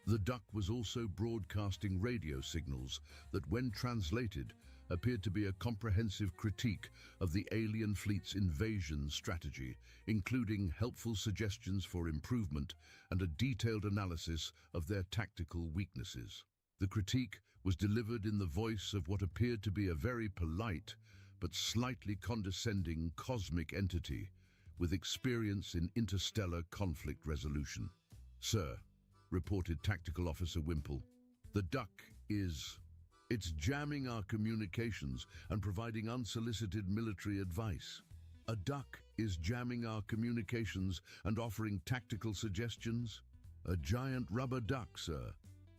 The duck was also broadcasting radio signals that, when translated, appeared to be a comprehensive critique of the alien fleet's invasion strategy, including helpful suggestions for improvement and a detailed analysis of their tactical weaknesses. The critique was delivered in the voice of what appeared to be a very polite but slightly condescending cosmic entity with experience in interstellar conflict resolution. "Sir," reported Tactical Officer Wimple, "the duck it's jamming our communications and providing unsolicited military advice." A duck is jamming our communications and offering tactical suggestions? A giant rubber duck, sir,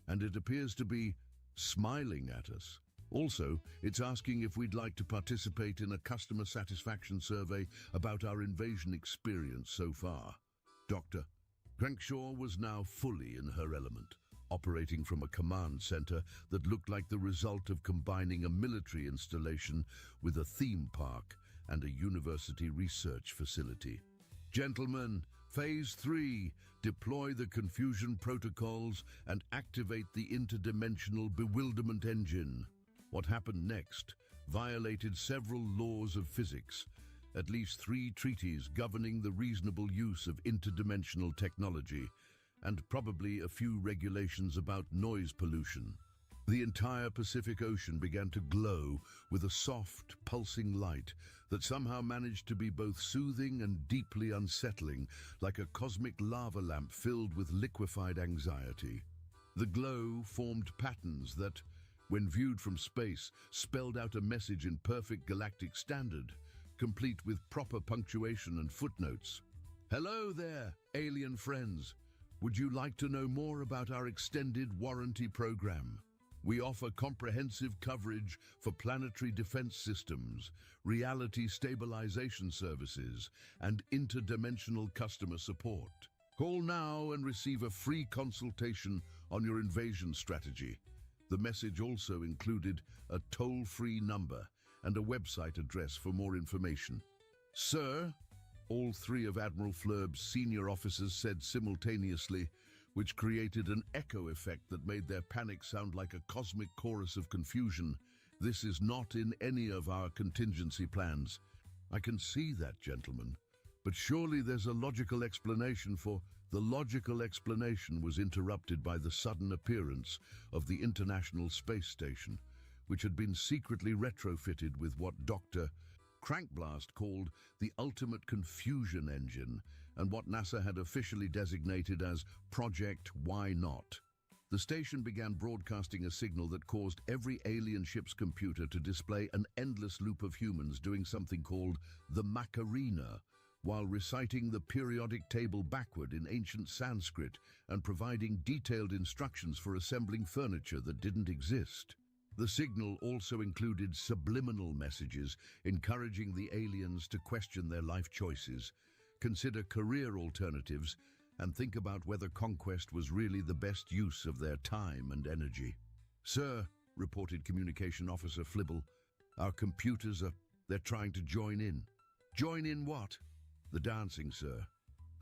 and it appears to be smiling at us. Also, it's asking if we'd like to participate in a customer satisfaction survey about our invasion experience so far. Dr. Crankshaw was now fully in her element, operating from a command center that looked like the result of combining a military installation with a theme park and a university research facility. Gentlemen, Phase 3, deploy the confusion protocols and activate the interdimensional bewilderment engine. What happened next violated several laws of physics, at least 3 treaties governing the reasonable use of interdimensional technology, and probably a few regulations about noise pollution. The entire Pacific Ocean began to glow with a soft, pulsing light that somehow managed to be both soothing and deeply unsettling, like a cosmic lava lamp filled with liquefied anxiety. The glow formed patterns that, when viewed from space, spelled out a message in perfect galactic standard, complete with proper punctuation and footnotes. Hello there, alien friends. Would you like to know more about our extended warranty program? We offer comprehensive coverage for planetary defense systems, reality stabilization services, and interdimensional customer support. Call now and receive a free consultation on your invasion strategy. The message also included a toll-free number and a website address for more information. Sir, all 3 of Admiral Flerb's senior officers said simultaneously, which created an echo effect that made their panic sound like a cosmic chorus of confusion. This is not in any of our contingency plans. I can see that, gentlemen. But surely there's a logical explanation for... The logical explanation was interrupted by the sudden appearance of the International Space Station, which had been secretly retrofitted with what Dr. Crankblast called the ultimate confusion engine, and what NASA had officially designated as Project Why Not. The station began broadcasting a signal that caused every alien ship's computer to display an endless loop of humans doing something called the Macarena, while reciting the periodic table backward in ancient Sanskrit and providing detailed instructions for assembling furniture that didn't exist. The signal also included subliminal messages encouraging the aliens to question their life choices, consider career alternatives, and think about whether conquest was really the best use of their time and energy. Sir, reported Communication Officer Flibble, our computers they're trying to join in. Join in what? The dancing, sir.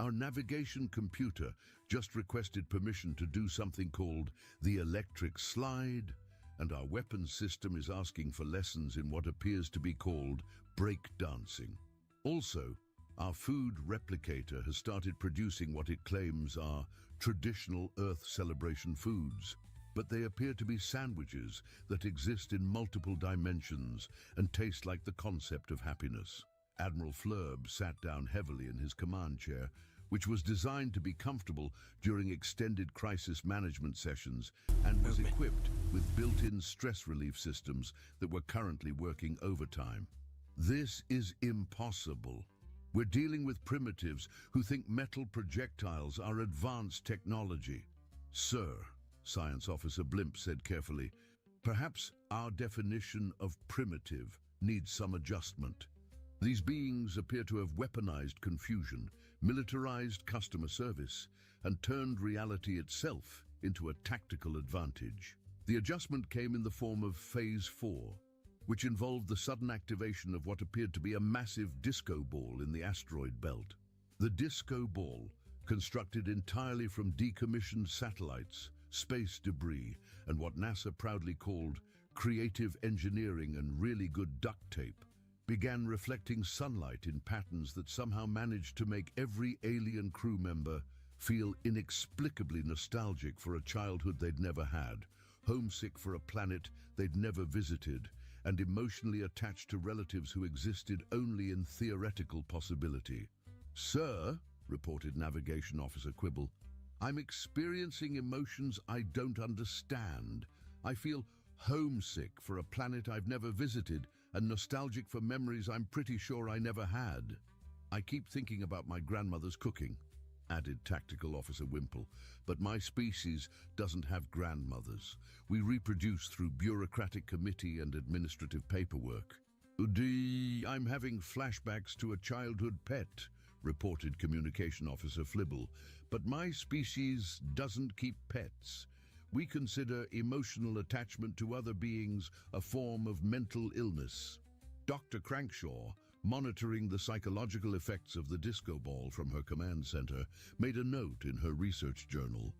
Our navigation computer just requested permission to do something called the electric slide, and our weapons system is asking for lessons in what appears to be called breakdancing. Also, our food replicator has started producing what it claims are traditional Earth celebration foods, but they appear to be sandwiches that exist in multiple dimensions and taste like the concept of happiness. Admiral Flurb sat down heavily in his command chair, which was designed to be comfortable during extended crisis management sessions and was equipped with built-in stress relief systems that were currently working overtime. This is impossible. We're dealing with primitives who think metal projectiles are advanced technology. Sir, Science Officer Blimp said carefully, perhaps our definition of primitive needs some adjustment. These beings appear to have weaponized confusion, militarized customer service, and turned reality itself into a tactical advantage. The adjustment came in the form of Phase 4, which involved the sudden activation of what appeared to be a massive disco ball in the asteroid belt. The disco ball, constructed entirely from decommissioned satellites, space debris, and what NASA proudly called creative engineering and really good duct tape, began reflecting sunlight in patterns that somehow managed to make every alien crew member feel inexplicably nostalgic for a childhood they'd never had, homesick for a planet they'd never visited, and emotionally attached to relatives who existed only in theoretical possibility. Sir, reported Navigation Officer Quibble, I'm experiencing emotions I don't understand. I feel homesick for a planet I've never visited and nostalgic for memories I'm pretty sure I never had. I keep thinking about my grandmother's cooking," added Tactical Officer Wimple, "but my species doesn't have grandmothers. We reproduce through bureaucratic committee and administrative paperwork." "I'm having flashbacks to a childhood pet," reported Communication Officer Flibble, "but my species doesn't keep pets. We consider emotional attachment to other beings a form of mental illness." Dr. Crankshaw, monitoring the psychological effects of the disco ball from her command center, made a note in her research journal.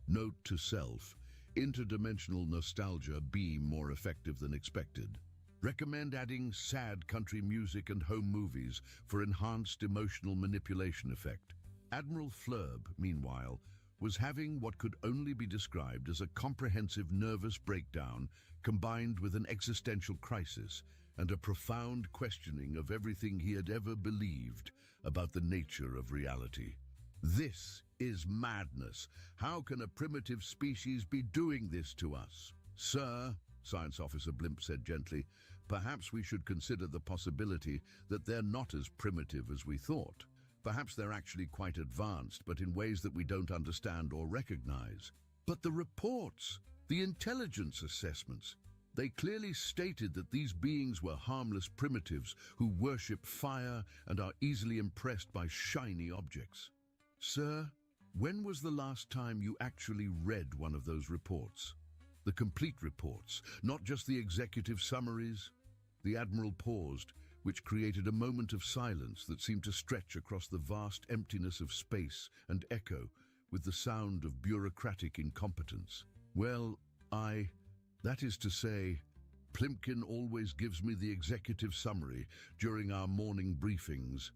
Note to self: interdimensional nostalgia be more effective than expected. Recommend adding sad country music and home movies for enhanced emotional manipulation effect. Admiral Flurb, meanwhile, was having what could only be described as a comprehensive nervous breakdown combined with an existential crisis and a profound questioning of everything he had ever believed about the nature of reality. "This is madness. How can a primitive species be doing this to us?" "Sir," Science Officer Blimp said gently, "perhaps we should consider the possibility that they're not as primitive as we thought. Perhaps they're actually quite advanced, but in ways that we don't understand or recognize." "But the reports, the intelligence assessments, they clearly stated that these beings were harmless primitives who worship fire and are easily impressed by shiny objects." "Sir, when was the last time you actually read one of those reports? The complete reports, not just the executive summaries?" The Admiral paused, which created a moment of silence that seemed to stretch across the vast emptiness of space and echo with the sound of bureaucratic incompetence. "Well, that is to say, Plimpkin always gives me the executive summary during our morning briefings.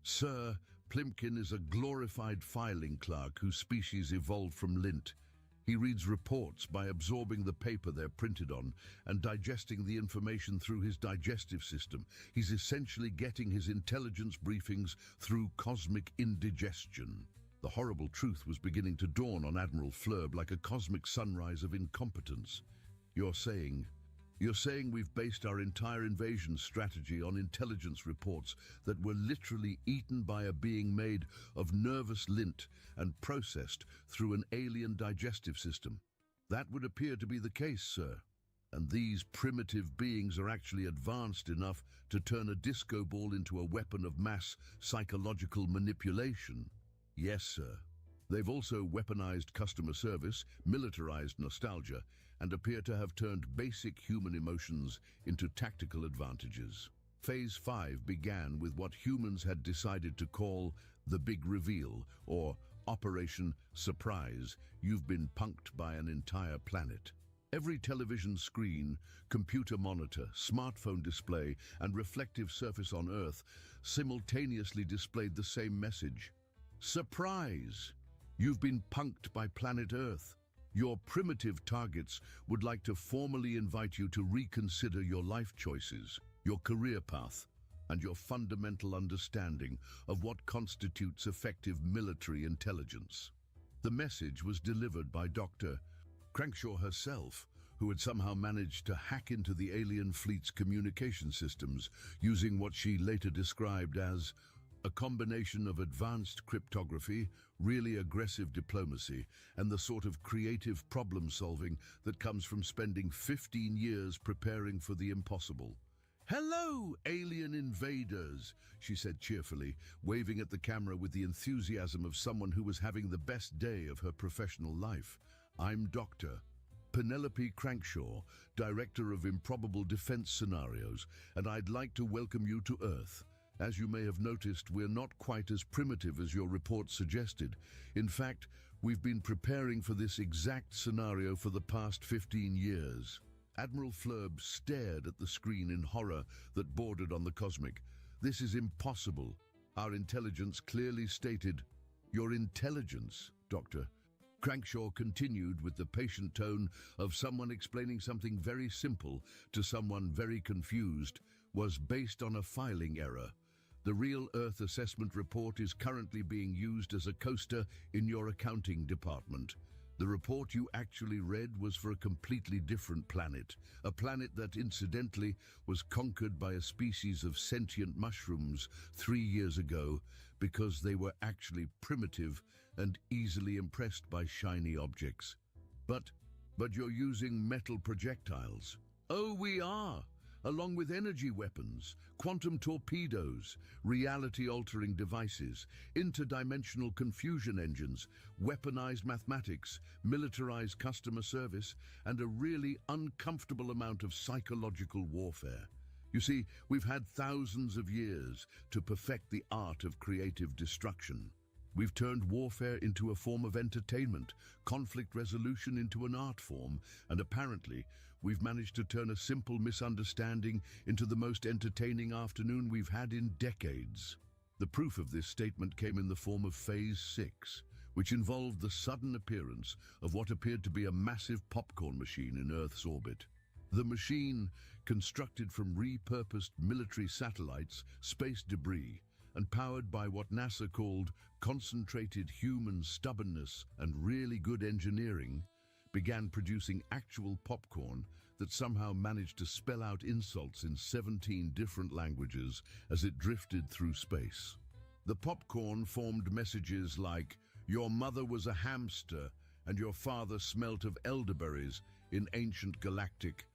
Sir, Plimpkin is a glorified filing clerk whose species evolved from lint. He reads reports by absorbing the paper they're printed on and digesting the information through his digestive system. He's essentially getting his intelligence briefings through cosmic indigestion." The horrible truth was beginning to dawn on Admiral Flurb like a cosmic sunrise of incompetence. You're saying we've based our entire invasion strategy on intelligence reports that were literally eaten by a being made of nervous lint and processed through an alien digestive system? That would appear to be the case, sir. And these primitive beings are actually advanced enough to turn a disco ball into a weapon of mass psychological manipulation? Yes, sir. They've also weaponized customer service, militarized nostalgia, and appear to have turned basic human emotions into tactical advantages. Phase 5 began with what humans had decided to call the Big Reveal, or Operation Surprise. You've been punked by an entire planet. Every television screen, computer monitor, smartphone display, and reflective surface on Earth simultaneously displayed the same message. Surprise! You've been punked by planet Earth. Your primitive targets would like to formally invite you to reconsider your life choices, your career path, and your fundamental understanding of what constitutes effective military intelligence. The message was delivered by Dr. Crankshaw herself, who had somehow managed to hack into the alien fleet's communication systems using what she later described as a combination of advanced cryptography, really aggressive diplomacy, and the sort of creative problem-solving that comes from spending 15 years preparing for the impossible. "Hello, alien invaders," she said cheerfully, waving at the camera with the enthusiasm of someone who was having the best day of her professional life. "I'm Dr. Penelope Crankshaw, Director of Improbable Defense Scenarios, and I'd like to welcome you to Earth. As you may have noticed, we're not quite as primitive as your report suggested. In fact, we've been preparing for this exact scenario for the past 15 years. Admiral Flurb stared at the screen in horror that bordered on the cosmic. "This is impossible. Our intelligence clearly stated." "Your intelligence, Doctor," Crankshaw continued with the patient tone of someone explaining something very simple to someone very confused, "was based on a filing error. The real Earth assessment report is currently being used as a coaster in your accounting department. The report you actually read was for a completely different planet, a planet that incidentally was conquered by a species of sentient mushrooms 3 years ago because they were actually primitive and easily impressed by shiny objects. But you're using metal projectiles. Oh, we are! Along with energy weapons, quantum torpedoes, reality-altering devices, interdimensional confusion engines, weaponized mathematics, militarized customer service, and a really uncomfortable amount of psychological warfare. You see, we've had thousands of years to perfect the art of creative destruction. We've turned warfare into a form of entertainment, conflict resolution into an art form, and apparently, we've managed to turn a simple misunderstanding into the most entertaining afternoon we've had in decades. The proof of this statement came in the form of Phase 6, which involved the sudden appearance of what appeared to be a massive popcorn machine in Earth's orbit. The machine, constructed from repurposed military satellites, space debris, and powered by what NASA called concentrated human stubbornness and really good engineering, began producing actual popcorn that somehow managed to spell out insults in 17 different languages as it drifted through space. The popcorn formed messages like, "Your mother was a hamster and your father smelt of elderberries in ancient galactic.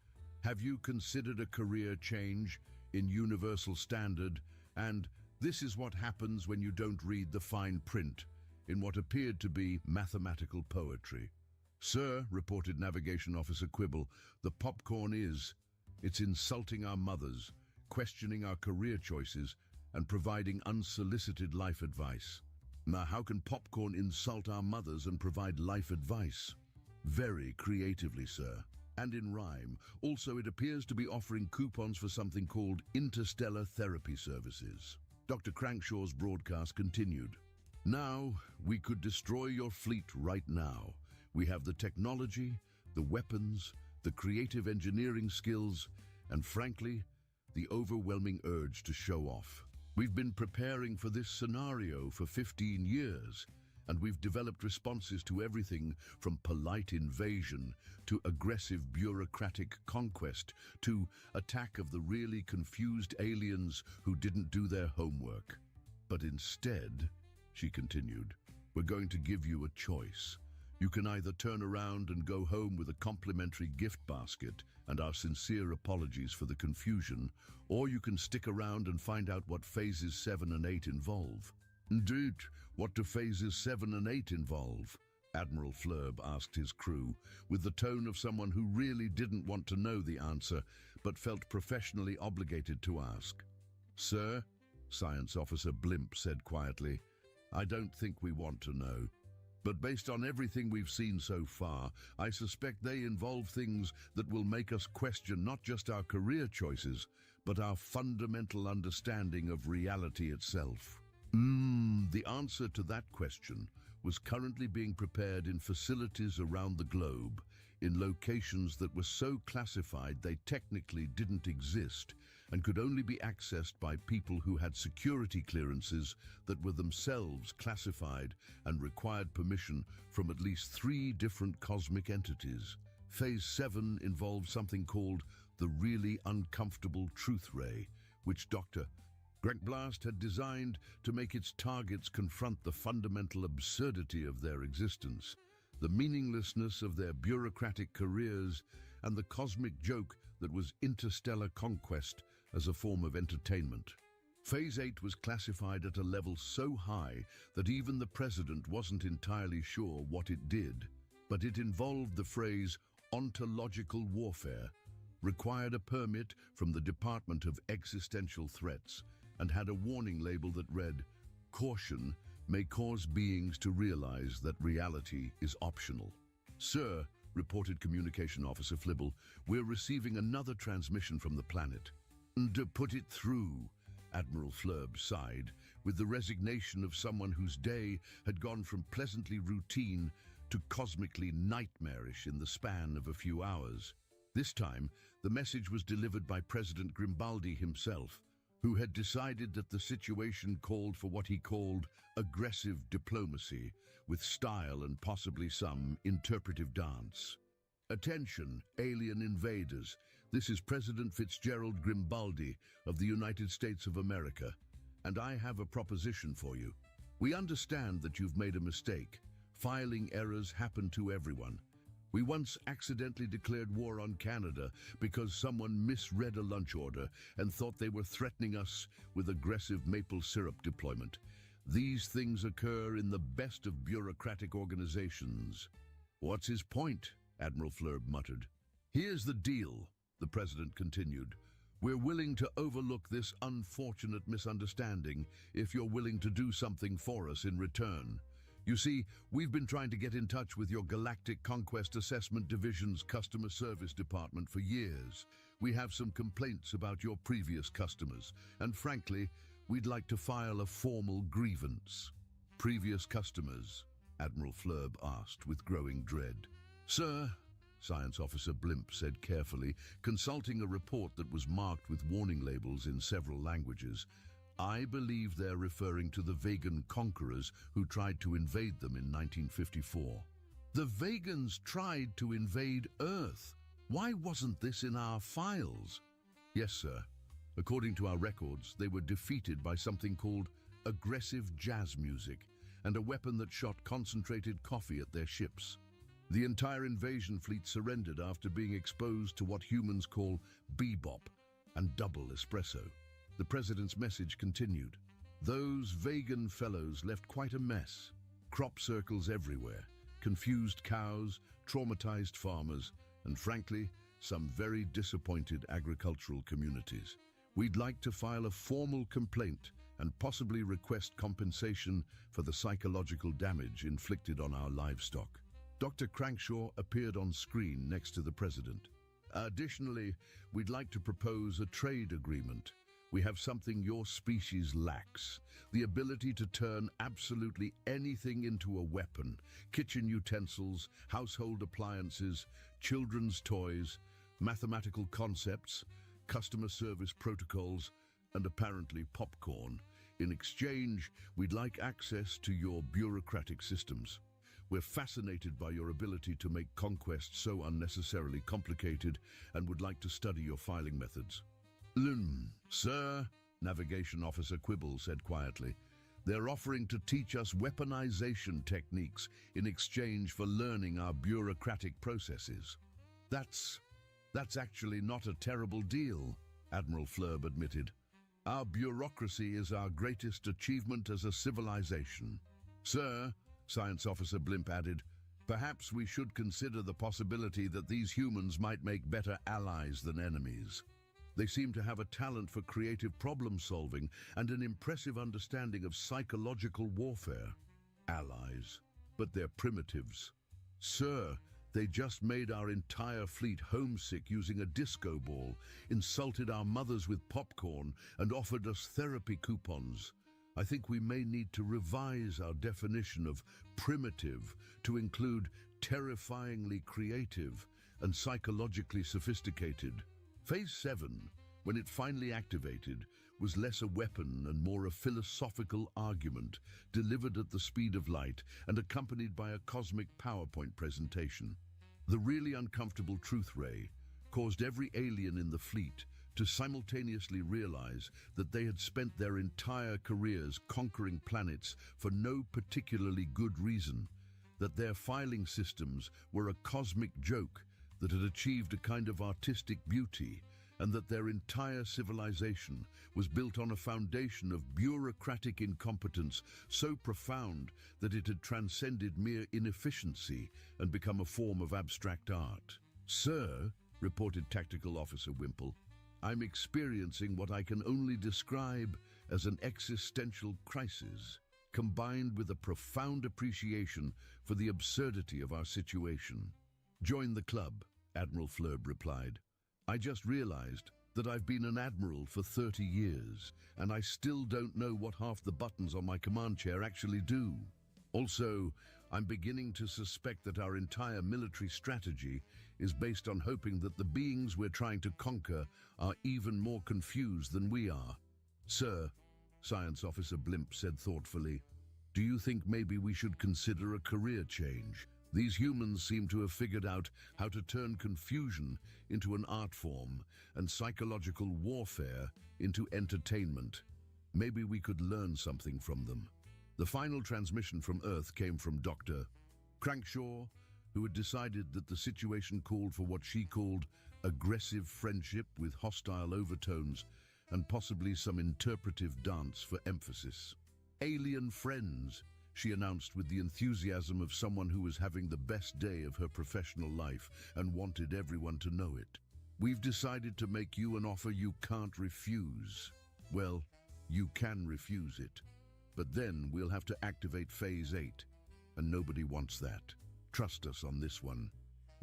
Have you considered a career change in Universal Standard?" And "This is what happens when you don't read the fine print," in what appeared to be mathematical poetry. "Sir," reported Navigation Officer Quibble, "the popcorn it's insulting our mothers, questioning our career choices, and providing unsolicited life advice." Now, how can popcorn insult our mothers and provide life advice? Very creatively, sir. And in rhyme. Also, it appears to be offering coupons for something called interstellar therapy services. Dr. Crankshaw's broadcast continued. "Now, we could destroy your fleet right now. We have the technology, the weapons, the creative engineering skills, and frankly, the overwhelming urge to show off. We've been preparing for this scenario for 15 years, and we've developed responses to everything from polite invasion to aggressive bureaucratic conquest to attack of the really confused aliens who didn't do their homework. But instead," she continued, "we're going to give you a choice. You can either turn around and go home with a complimentary gift basket and our sincere apologies for the confusion, or you can stick around and find out what Phases 7 and 8 involve." "Indeed, what do Phases 7 and 8 involve?" Admiral Flurb asked his crew, with the tone of someone who really didn't want to know the answer, but felt professionally obligated to ask. "Sir," Science Officer Blimp said quietly, "I don't think we want to know. But based on everything we've seen so far, I suspect they involve things that will make us question not just our career choices, but our fundamental understanding of reality itself." The answer to that question was currently being prepared in facilities around the globe, in locations that were so classified they technically didn't exist and could only be accessed by people who had security clearances that were themselves classified and required permission from at least 3 different cosmic entities. Phase 7 involved something called the Really Uncomfortable Truth Ray, which Dr. Grekblast had designed to make its targets confront the fundamental absurdity of their existence, the meaninglessness of their bureaucratic careers, and the cosmic joke that was interstellar conquest as a form of entertainment. Phase 8 was classified at a level so high that even the president wasn't entirely sure what it did, but it involved the phrase ontological warfare, required a permit from the Department of Existential Threats, and had a warning label that read, "Caution may cause beings to realize that reality is optional." "Sir," reported Communication Officer Flibble, "we're receiving another transmission from the planet." "To put it through," Admiral Flurb sighed, with the resignation of someone whose day had gone from pleasantly routine to cosmically nightmarish in the span of a few hours. This time, the message was delivered by President Grimbaldi himself, who had decided that the situation called for what he called aggressive diplomacy, with style and possibly some interpretive dance. Attention, alien invaders. This is President Fitzgerald Grimbaldi of the United States of America, and I have a proposition for you. We understand that you've made a mistake. Filing errors happen to everyone. We once accidentally declared war on Canada because someone misread a lunch order and thought they were threatening us with aggressive maple syrup deployment. These things occur in the best of bureaucratic organizations. What's his point? Admiral Fleur muttered. Here's the deal, the President continued. We're willing to overlook this unfortunate misunderstanding if you're willing to do something for us in return. You see, we've been trying to get in touch with your Galactic Conquest Assessment Division's Customer Service Department for years. We have some complaints about your previous customers, and frankly, we'd like to file a formal grievance. Previous customers? Admiral Fleur asked with growing dread. Sir, Science Officer Blimp said carefully, consulting a report that was marked with warning labels in several languages, I believe they're referring to the Vegan conquerors who tried to invade them in 1954. The Vegans tried to invade Earth. Why wasn't this in our files? Yes, sir. According to our records, they were defeated by something called aggressive jazz music and a weapon that shot concentrated coffee at their ships. The entire invasion fleet surrendered after being exposed to what humans call bebop and double espresso. The President's message continued. Those vegan fellows left quite a mess. Crop circles everywhere, confused cows, traumatized farmers, and frankly, some very disappointed agricultural communities. We'd like to file a formal complaint and possibly request compensation for the psychological damage inflicted on our livestock. Dr. Crankshaw appeared on screen next to the President. Additionally, we'd like to propose a trade agreement. We have something your species lacks, the ability to turn absolutely anything into a weapon. Kitchen utensils, household appliances, children's toys, mathematical concepts, customer service protocols, and apparently popcorn. In exchange, we'd like access to your bureaucratic systems. We're fascinated by your ability to make conquest so unnecessarily complicated and would like to study your filing methods. Sir, Navigation Officer Quibble said quietly, they're offering to teach us weaponization techniques in exchange for learning our bureaucratic processes. That's actually not a terrible deal, Admiral Fleur admitted. Our bureaucracy is our greatest achievement as a civilization. Sir, Science Officer Blimp added, perhaps we should consider the possibility that these humans might make better allies than enemies. They seem to have a talent for creative problem-solving and an impressive understanding of psychological warfare. Allies, but they're primitives. Sir, they just made our entire fleet homesick using a disco ball, insulted our mothers with popcorn, and offered us therapy coupons. I think we may need to revise our definition of primitive to include terrifyingly creative and psychologically sophisticated. Phase 7, when it finally activated, was less a weapon and more a philosophical argument delivered at the speed of light and accompanied by a cosmic PowerPoint presentation. The really uncomfortable truth ray caused every alien in the fleet to simultaneously realize that they had spent their entire careers conquering planets for no particularly good reason, that their filing systems were a cosmic joke that had achieved a kind of artistic beauty, and that their entire civilization was built on a foundation of bureaucratic incompetence so profound that it had transcended mere inefficiency and become a form of abstract art. Sir, reported Tactical Officer Wimple, I'm experiencing what I can only describe as an existential crisis, combined with a profound appreciation for the absurdity of our situation. Join the club, Admiral Fleur replied. I just realized that I've been an admiral for 30 years, and I still don't know what half the buttons on my command chair actually do. Also, I'm beginning to suspect that our entire military strategy is based on hoping that the beings we're trying to conquer are even more confused than we are. Sir, Science Officer Blimp said thoughtfully, do you think maybe we should consider a career change? These humans seem to have figured out how to turn confusion into an art form and psychological warfare into entertainment. Maybe we could learn something from them. The final transmission from Earth came from Dr. Crankshaw, who had decided that the situation called for what she called aggressive friendship with hostile overtones and possibly some interpretive dance for emphasis. Alien friends, she announced with the enthusiasm of someone who was having the best day of her professional life and wanted everyone to know it. We've decided to make you an offer you can't refuse. Well, you can refuse it, but then we'll have to activate Phase 8, and nobody wants that. Trust us on this one.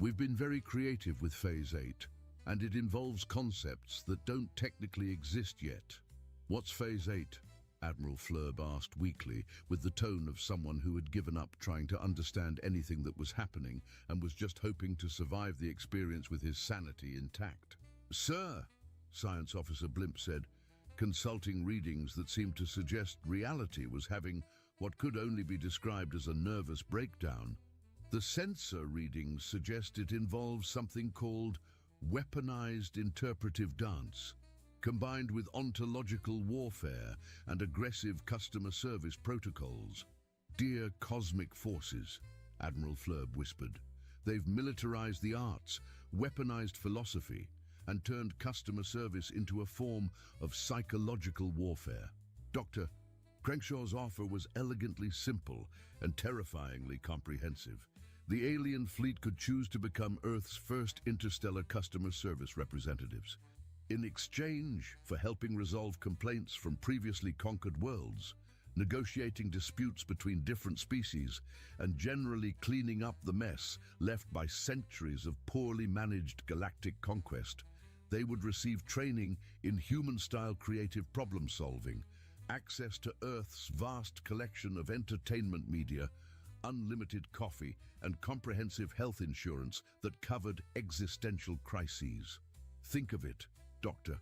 We've been very creative with Phase 8, and it involves concepts that don't technically exist yet. What's Phase 8? Admiral Flurb asked weakly, with the tone of someone who had given up trying to understand anything that was happening and was just hoping to survive the experience with his sanity intact. Sir, Science Officer Blimp said, consulting readings that seemed to suggest reality was having what could only be described as a nervous breakdown. The sensor readings suggest it involves something called weaponized interpretive dance, combined with ontological warfare and aggressive customer service protocols. Dear cosmic forces, Admiral Flurb whispered, they've militarized the arts, weaponized philosophy, and turned customer service into a form of psychological warfare. Dr. Crankshaw's offer was elegantly simple and terrifyingly comprehensive. The alien fleet could choose to become Earth's first interstellar customer service representatives. In exchange for helping resolve complaints from previously conquered worlds, negotiating disputes between different species, and generally cleaning up the mess left by centuries of poorly managed galactic conquest, they would receive training in human-style creative problem-solving, access to Earth's vast collection of entertainment media, unlimited coffee, and comprehensive health insurance that covered existential crises. Think of it, Doctor.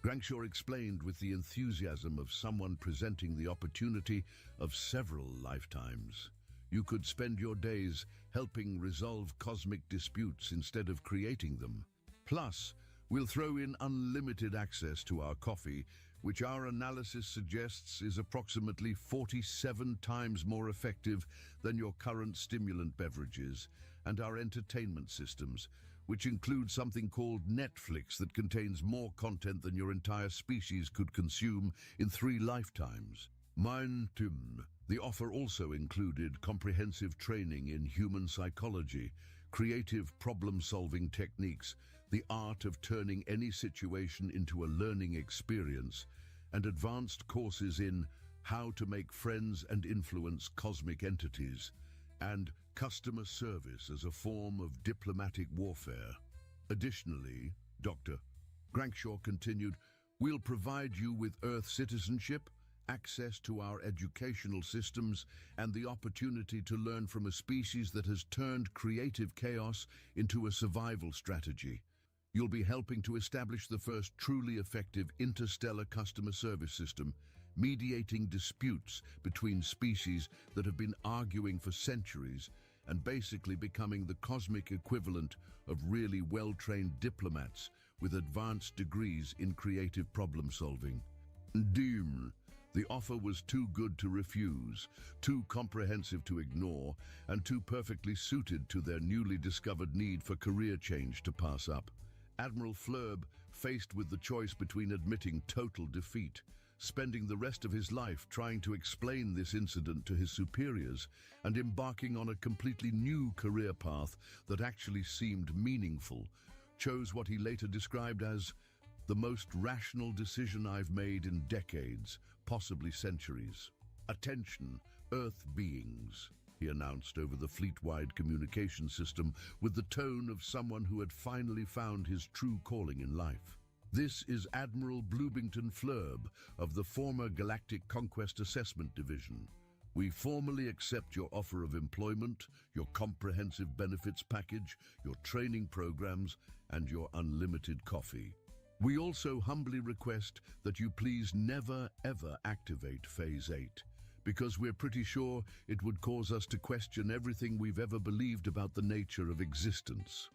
Crankshaw explained with the enthusiasm of someone presenting the opportunity of several lifetimes. You could spend your days helping resolve cosmic disputes instead of creating them. Plus, we'll throw in unlimited access to our coffee, which our analysis suggests is approximately 47 times more effective than your current stimulant beverages, and our entertainment systems, which include something called Netflix that contains more content than your entire species could consume in 3 lifetimes. Mein Tim. The offer also included comprehensive training in human psychology, creative problem-solving techniques, the art of turning any situation into a learning experience, and advanced courses in how to make friends and influence cosmic entities, and customer service as a form of diplomatic warfare. Additionally, Dr. Crankshaw continued, we'll provide you with Earth citizenship, access to our educational systems, and the opportunity to learn from a species that has turned creative chaos into a survival strategy. You'll be helping to establish the first truly effective interstellar customer service system, mediating disputes between species that have been arguing for centuries and basically becoming the cosmic equivalent of really well-trained diplomats with advanced degrees in creative problem-solving. Doom. The offer was too good to refuse, too comprehensive to ignore, and too perfectly suited to their newly discovered need for career change to pass up. Admiral Flurb, faced with the choice between admitting total defeat, spending the rest of his life trying to explain this incident to his superiors, and embarking on a completely new career path that actually seemed meaningful, chose what he later described as the most rational decision I've made in decades, possibly centuries. Attention, Earth beings, he announced over the fleet-wide communication system with the tone of someone who had finally found his true calling in life. This is Admiral Bloomington Flurb of the former Galactic Conquest Assessment Division. We formally accept your offer of employment, your comprehensive benefits package, your training programs, and your unlimited coffee. We also humbly request that you please never ever activate Phase 8, because we're pretty sure it would cause us to question everything we've ever believed about the nature of existence.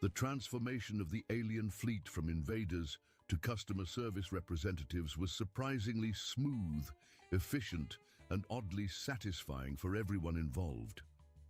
The transformation of the alien fleet from invaders to customer service representatives was surprisingly smooth, efficient, and oddly satisfying for everyone involved.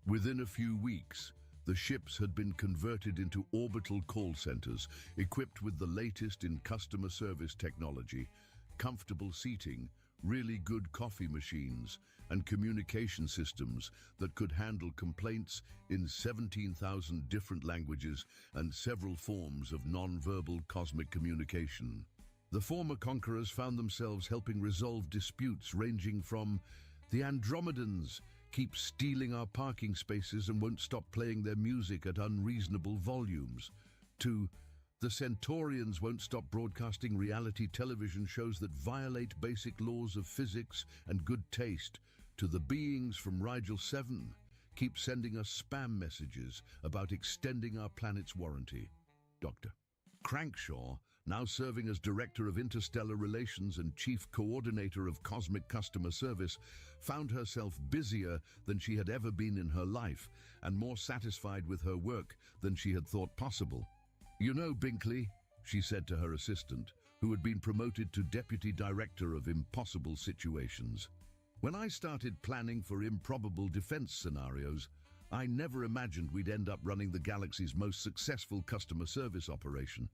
Within a few weeks, the ships had been converted into orbital call centers equipped with the latest in customer service technology, comfortable seating, really good coffee machines, and communication systems that could handle complaints in 17,000 different languages and several forms of non-verbal cosmic communication. The former conquerors found themselves helping resolve disputes ranging from the Andromedans keep stealing our parking spaces and won't stop playing their music at unreasonable volumes, to the Centaurians won't stop broadcasting reality television shows that violate basic laws of physics and good taste, to the beings from Rigel 7 keep sending us spam messages about extending our planet's warranty. Dr. Crankshaw, now serving as Director of Interstellar Relations and Chief Coordinator of Cosmic Customer Service, found herself busier than she had ever been in her life and more satisfied with her work than she had thought possible. "You know, Binkley," she said to her assistant, who had been promoted to Deputy Director of Impossible Situations, "when I started planning for improbable defense scenarios, I never imagined we'd end up running the galaxy's most successful customer service operation."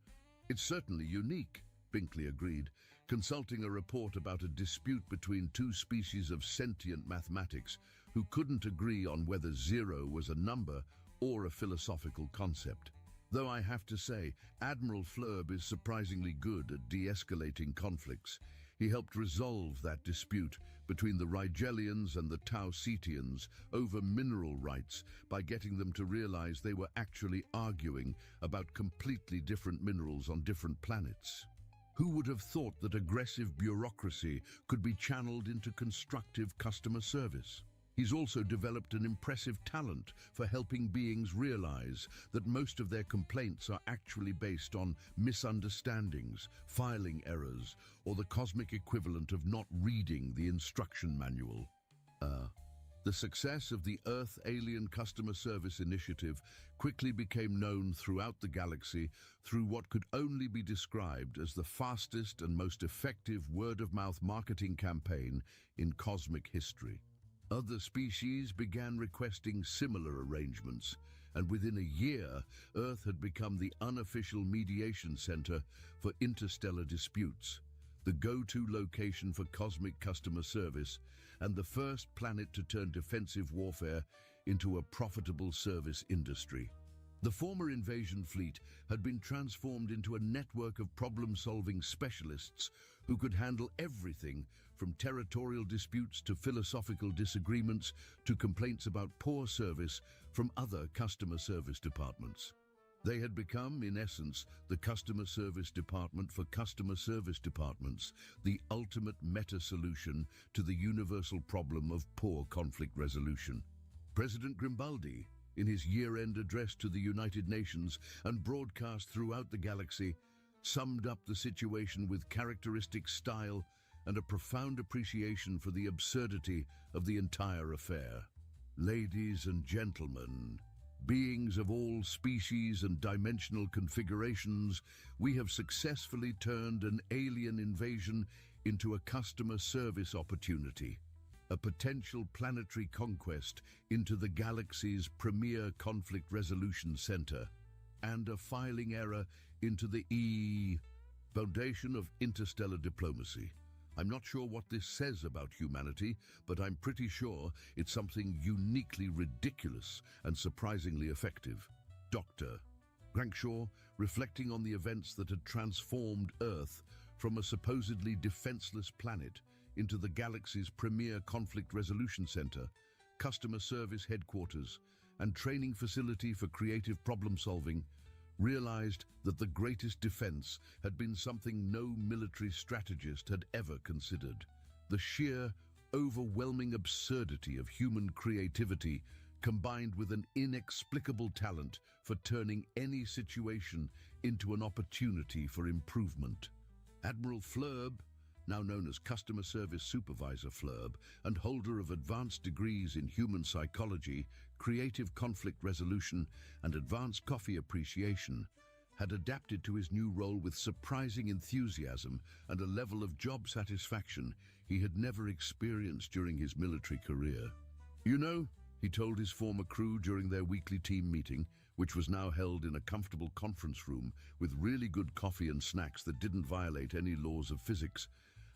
"It's certainly unique," Binkley agreed, consulting a report about a dispute between two species of sentient mathematics who couldn't agree on whether zero was a number or a philosophical concept. "Though I have to say, Admiral Flurb is surprisingly good at de-escalating conflicts. He helped resolve that dispute between the Rigelians and the Tau Cetians over mineral rights by getting them to realize they were actually arguing about completely different minerals on different planets. Who would have thought that aggressive bureaucracy could be channeled into constructive customer service? He's also developed an impressive talent for helping beings realize that most of their complaints are actually based on misunderstandings, filing errors, or the cosmic equivalent of not reading the instruction manual." The success of the Earth Alien Customer Service Initiative quickly became known throughout the galaxy through what could only be described as the fastest and most effective word-of-mouth marketing campaign in cosmic history. Other species began requesting similar arrangements, and within a year, Earth had become the unofficial mediation center for interstellar disputes, the go-to location for cosmic customer service, and the first planet to turn defensive warfare into a profitable service industry. The former invasion fleet had been transformed into a network of problem-solving specialists who could handle everything from territorial disputes to philosophical disagreements to complaints about poor service from other customer service departments. They had become, in essence, the customer service department for customer service departments, the ultimate meta-solution to the universal problem of poor conflict resolution. President Grimbaldi, in his year-end address to the United Nations and broadcast throughout the galaxy, summed up the situation with characteristic style and a profound appreciation for the absurdity of the entire affair. "Ladies and gentlemen, beings of all species and dimensional configurations, we have successfully turned an alien invasion into a customer service opportunity, a potential planetary conquest into the galaxy's premier conflict resolution center, and a filing error into the foundation of interstellar diplomacy. I'm not sure what this says about humanity, but I'm pretty sure it's something uniquely ridiculous and surprisingly effective." Dr. Crankshaw, reflecting on the events that had transformed Earth from a supposedly defenseless planet into the galaxy's premier conflict resolution center, customer service headquarters, and training facility for creative problem-solving, realized that the greatest defense had been something no military strategist had ever considered: the sheer, overwhelming absurdity of human creativity combined with an inexplicable talent for turning any situation into an opportunity for improvement. Admiral Flurb, now known as Customer Service Supervisor Flurb, and holder of advanced degrees in human psychology, creative conflict resolution, and advanced coffee appreciation, had adapted to his new role with surprising enthusiasm and a level of job satisfaction he had never experienced during his military career. "You know," he told his former crew during their weekly team meeting, which was now held in a comfortable conference room with really good coffee and snacks that didn't violate any laws of physics,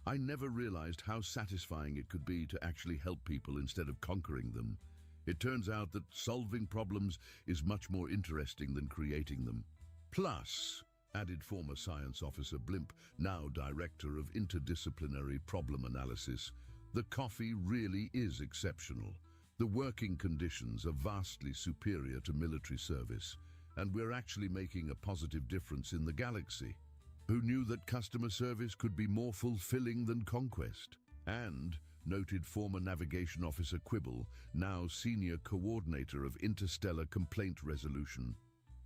"I never realized how satisfying it could be to actually help people instead of conquering them. It turns out that solving problems is much more interesting than creating them. Plus," added former science officer Blimp, now director of interdisciplinary problem analysis, "the coffee really is exceptional. The working conditions are vastly superior to military service, and we're actually making a positive difference in the galaxy. Who knew that customer service could be more fulfilling than conquest?" And, noted former navigation officer Quibble, now senior coordinator of interstellar complaint resolution,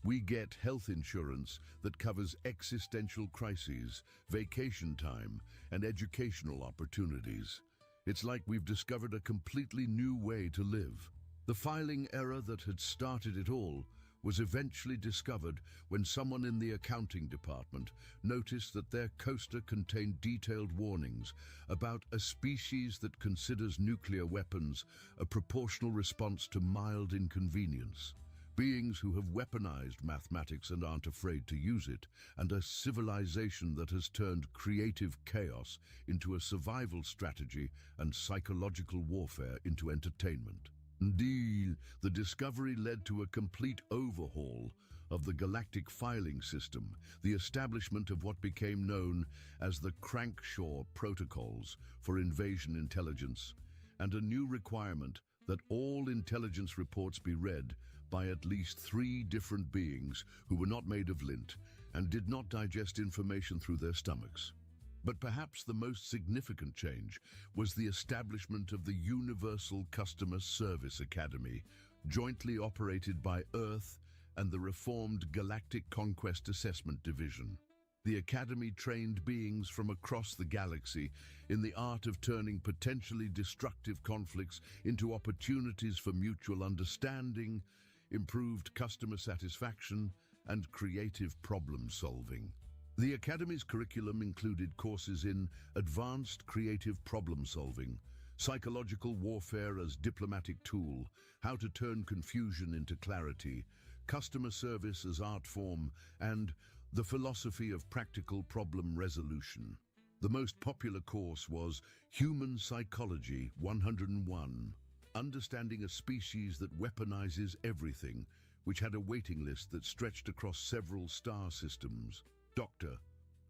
"We get health insurance that covers existential crises, vacation time, and educational opportunities. It's like we've discovered a completely new way to live." The filing error that had started it all was eventually discovered when someone in the accounting department noticed that their coaster contained detailed warnings about a species that considers nuclear weapons a proportional response to mild inconvenience, beings who have weaponized mathematics and aren't afraid to use it, and a civilization that has turned creative chaos into a survival strategy and psychological warfare into entertainment. Indeed, the discovery led to a complete overhaul of the galactic filing system, the establishment of what became known as the Crankshaw Protocols for invasion intelligence, and a new requirement that all intelligence reports be read by at least 3 different beings who were not made of lint and did not digest information through their stomachs. But perhaps the most significant change was the establishment of the Universal Customer Service Academy, jointly operated by Earth and the reformed Galactic Conquest Assessment Division. The Academy trained beings from across the galaxy in the art of turning potentially destructive conflicts into opportunities for mutual understanding, improved customer satisfaction, and creative problem solving. The Academy's curriculum included courses in advanced creative problem solving, psychological warfare as diplomatic tool, how to turn confusion into clarity, customer service as art form, and the philosophy of practical problem resolution. The most popular course was Human Psychology 101, Understanding a Species that Weaponizes Everything, which had a waiting list that stretched across several star systems. Dr.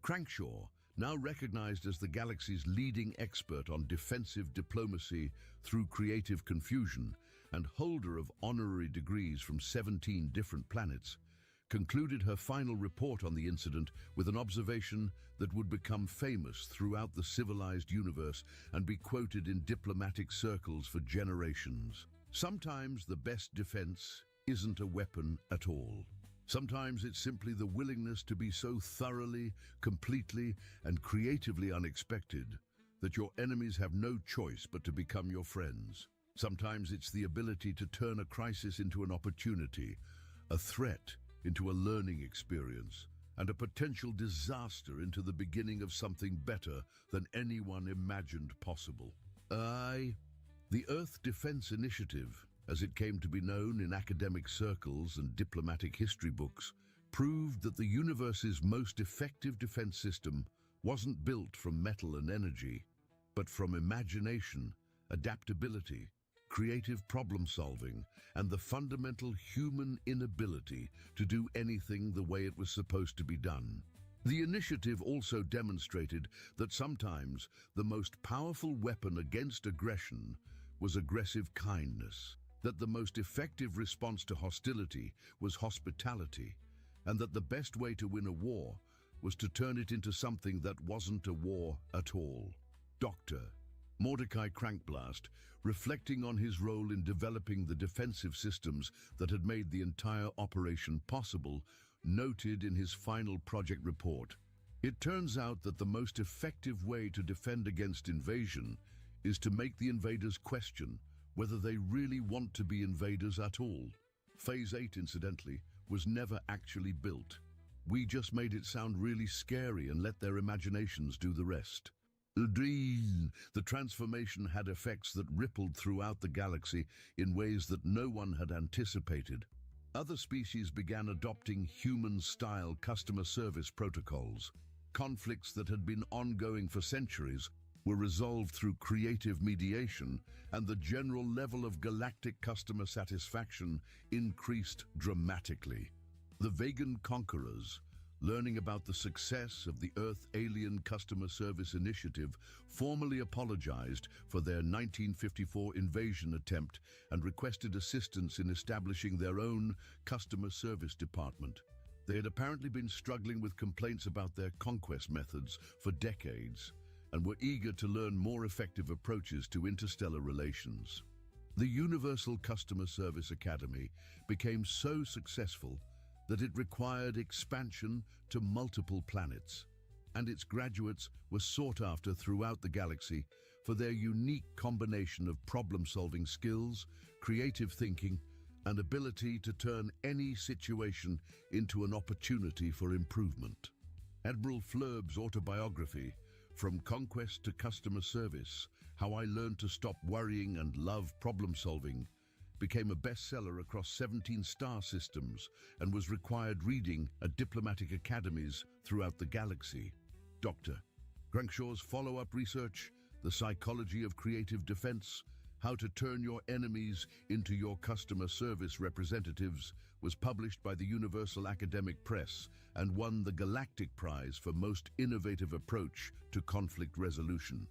Crankshaw, now recognized as the galaxy's leading expert on defensive diplomacy through creative confusion and holder of honorary degrees from 17 different planets, concluded her final report on the incident with an observation that would become famous throughout the civilized universe and be quoted in diplomatic circles for generations. "Sometimes the best defense isn't a weapon at all. Sometimes it's simply the willingness to be so thoroughly, completely, and creatively unexpected that your enemies have no choice but to become your friends. Sometimes it's the ability to turn a crisis into an opportunity, a threat into a learning experience, and a potential disaster into the beginning of something better than anyone imagined possible." The Earth Defense Initiative, as it came to be known in academic circles and diplomatic history books, proved that the universe's most effective defense system wasn't built from metal and energy, but from imagination, adaptability, creative problem solving, and the fundamental human inability to do anything the way it was supposed to be done. The initiative also demonstrated that sometimes the most powerful weapon against aggression was aggressive kindness, that the most effective response to hostility was hospitality, and that the best way to win a war was to turn it into something that wasn't a war at all. Dr. Mordecai Crankblast, reflecting on his role in developing the defensive systems that had made the entire operation possible, noted in his final project report. It turns out that the most effective way to defend against invasion is to make the invaders question whether they really want to be invaders at all. Phase 8, incidentally, was never actually built. We just made it sound really scary and let their imaginations do the rest. The transformation had effects that rippled throughout the galaxy in ways that no one had anticipated. Other species began adopting human-style customer service protocols. Conflicts that had been ongoing for centuries were resolved through creative mediation, and the general level of galactic customer satisfaction increased dramatically. The Vegan conquerors, learning about the success of the Earth Alien Customer Service Initiative, formally apologized for their 1954 invasion attempt and requested assistance in establishing their own customer service department. They had apparently been struggling with complaints about their conquest methods for decades and were eager to learn more effective approaches to interstellar relations. The Universal Customer Service Academy became so successful that it required expansion to multiple planets, and its graduates were sought after throughout the galaxy for their unique combination of problem-solving skills, creative thinking, and ability to turn any situation into an opportunity for improvement. Admiral Flurb's autobiography, From Conquest to Customer Service: How I Learned to Stop Worrying and Love Problem-Solving, became a bestseller across 17 star systems and was required reading at diplomatic academies throughout the galaxy. Dr. Grankshaw's follow-up research, The Psychology of Creative Defense: How to Turn Your Enemies into Your Customer Service Representatives, was published by the Universal Academic Press and won the Galactic Prize for Most Innovative Approach to Conflict Resolution.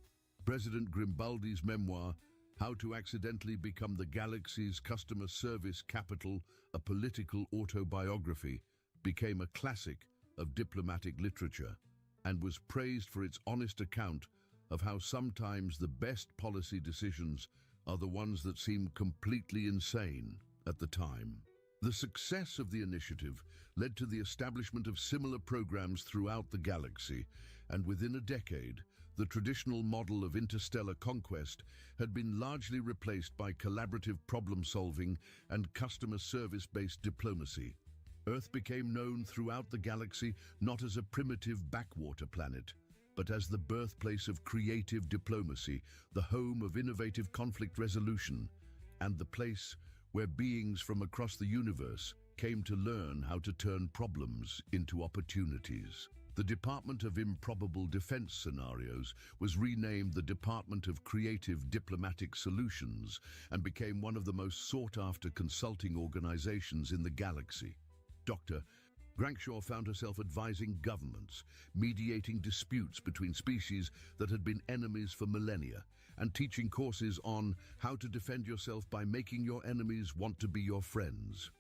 President Grimbaldi's memoir, How to Accidentally Become the Galaxy's Customer Service Capital, a Political Autobiography, became a classic of diplomatic literature and was praised for its honest account of how sometimes the best policy decisions are the ones that seem completely insane at the time. The success of the initiative led to the establishment of similar programs throughout the galaxy, and within a decade, the traditional model of interstellar conquest had been largely replaced by collaborative problem-solving and customer service-based diplomacy. Earth became known throughout the galaxy not as a primitive backwater planet, but as the birthplace of creative diplomacy, the home of innovative conflict resolution, and the place where beings from across the universe came to learn how to turn problems into opportunities. The Department of Improbable Defense Scenarios was renamed the Department of Creative Diplomatic Solutions and became one of the most sought-after consulting organizations in the galaxy. Dr. Grankshaw found herself advising governments, mediating disputes between species that had been enemies for millennia, and teaching courses on how to defend yourself by making your enemies want to be your friends.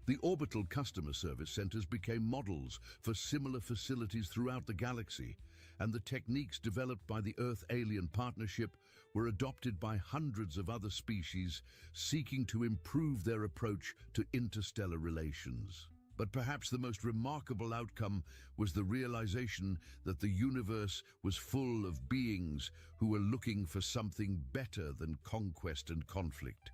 The orbital customer service centers became models for similar facilities throughout the galaxy, and the techniques developed by the Earth-Alien Partnership were adopted by hundreds of other species seeking to improve their approach to interstellar relations. But perhaps the most remarkable outcome was the realization that the universe was full of beings who were looking for something better than conquest and conflict.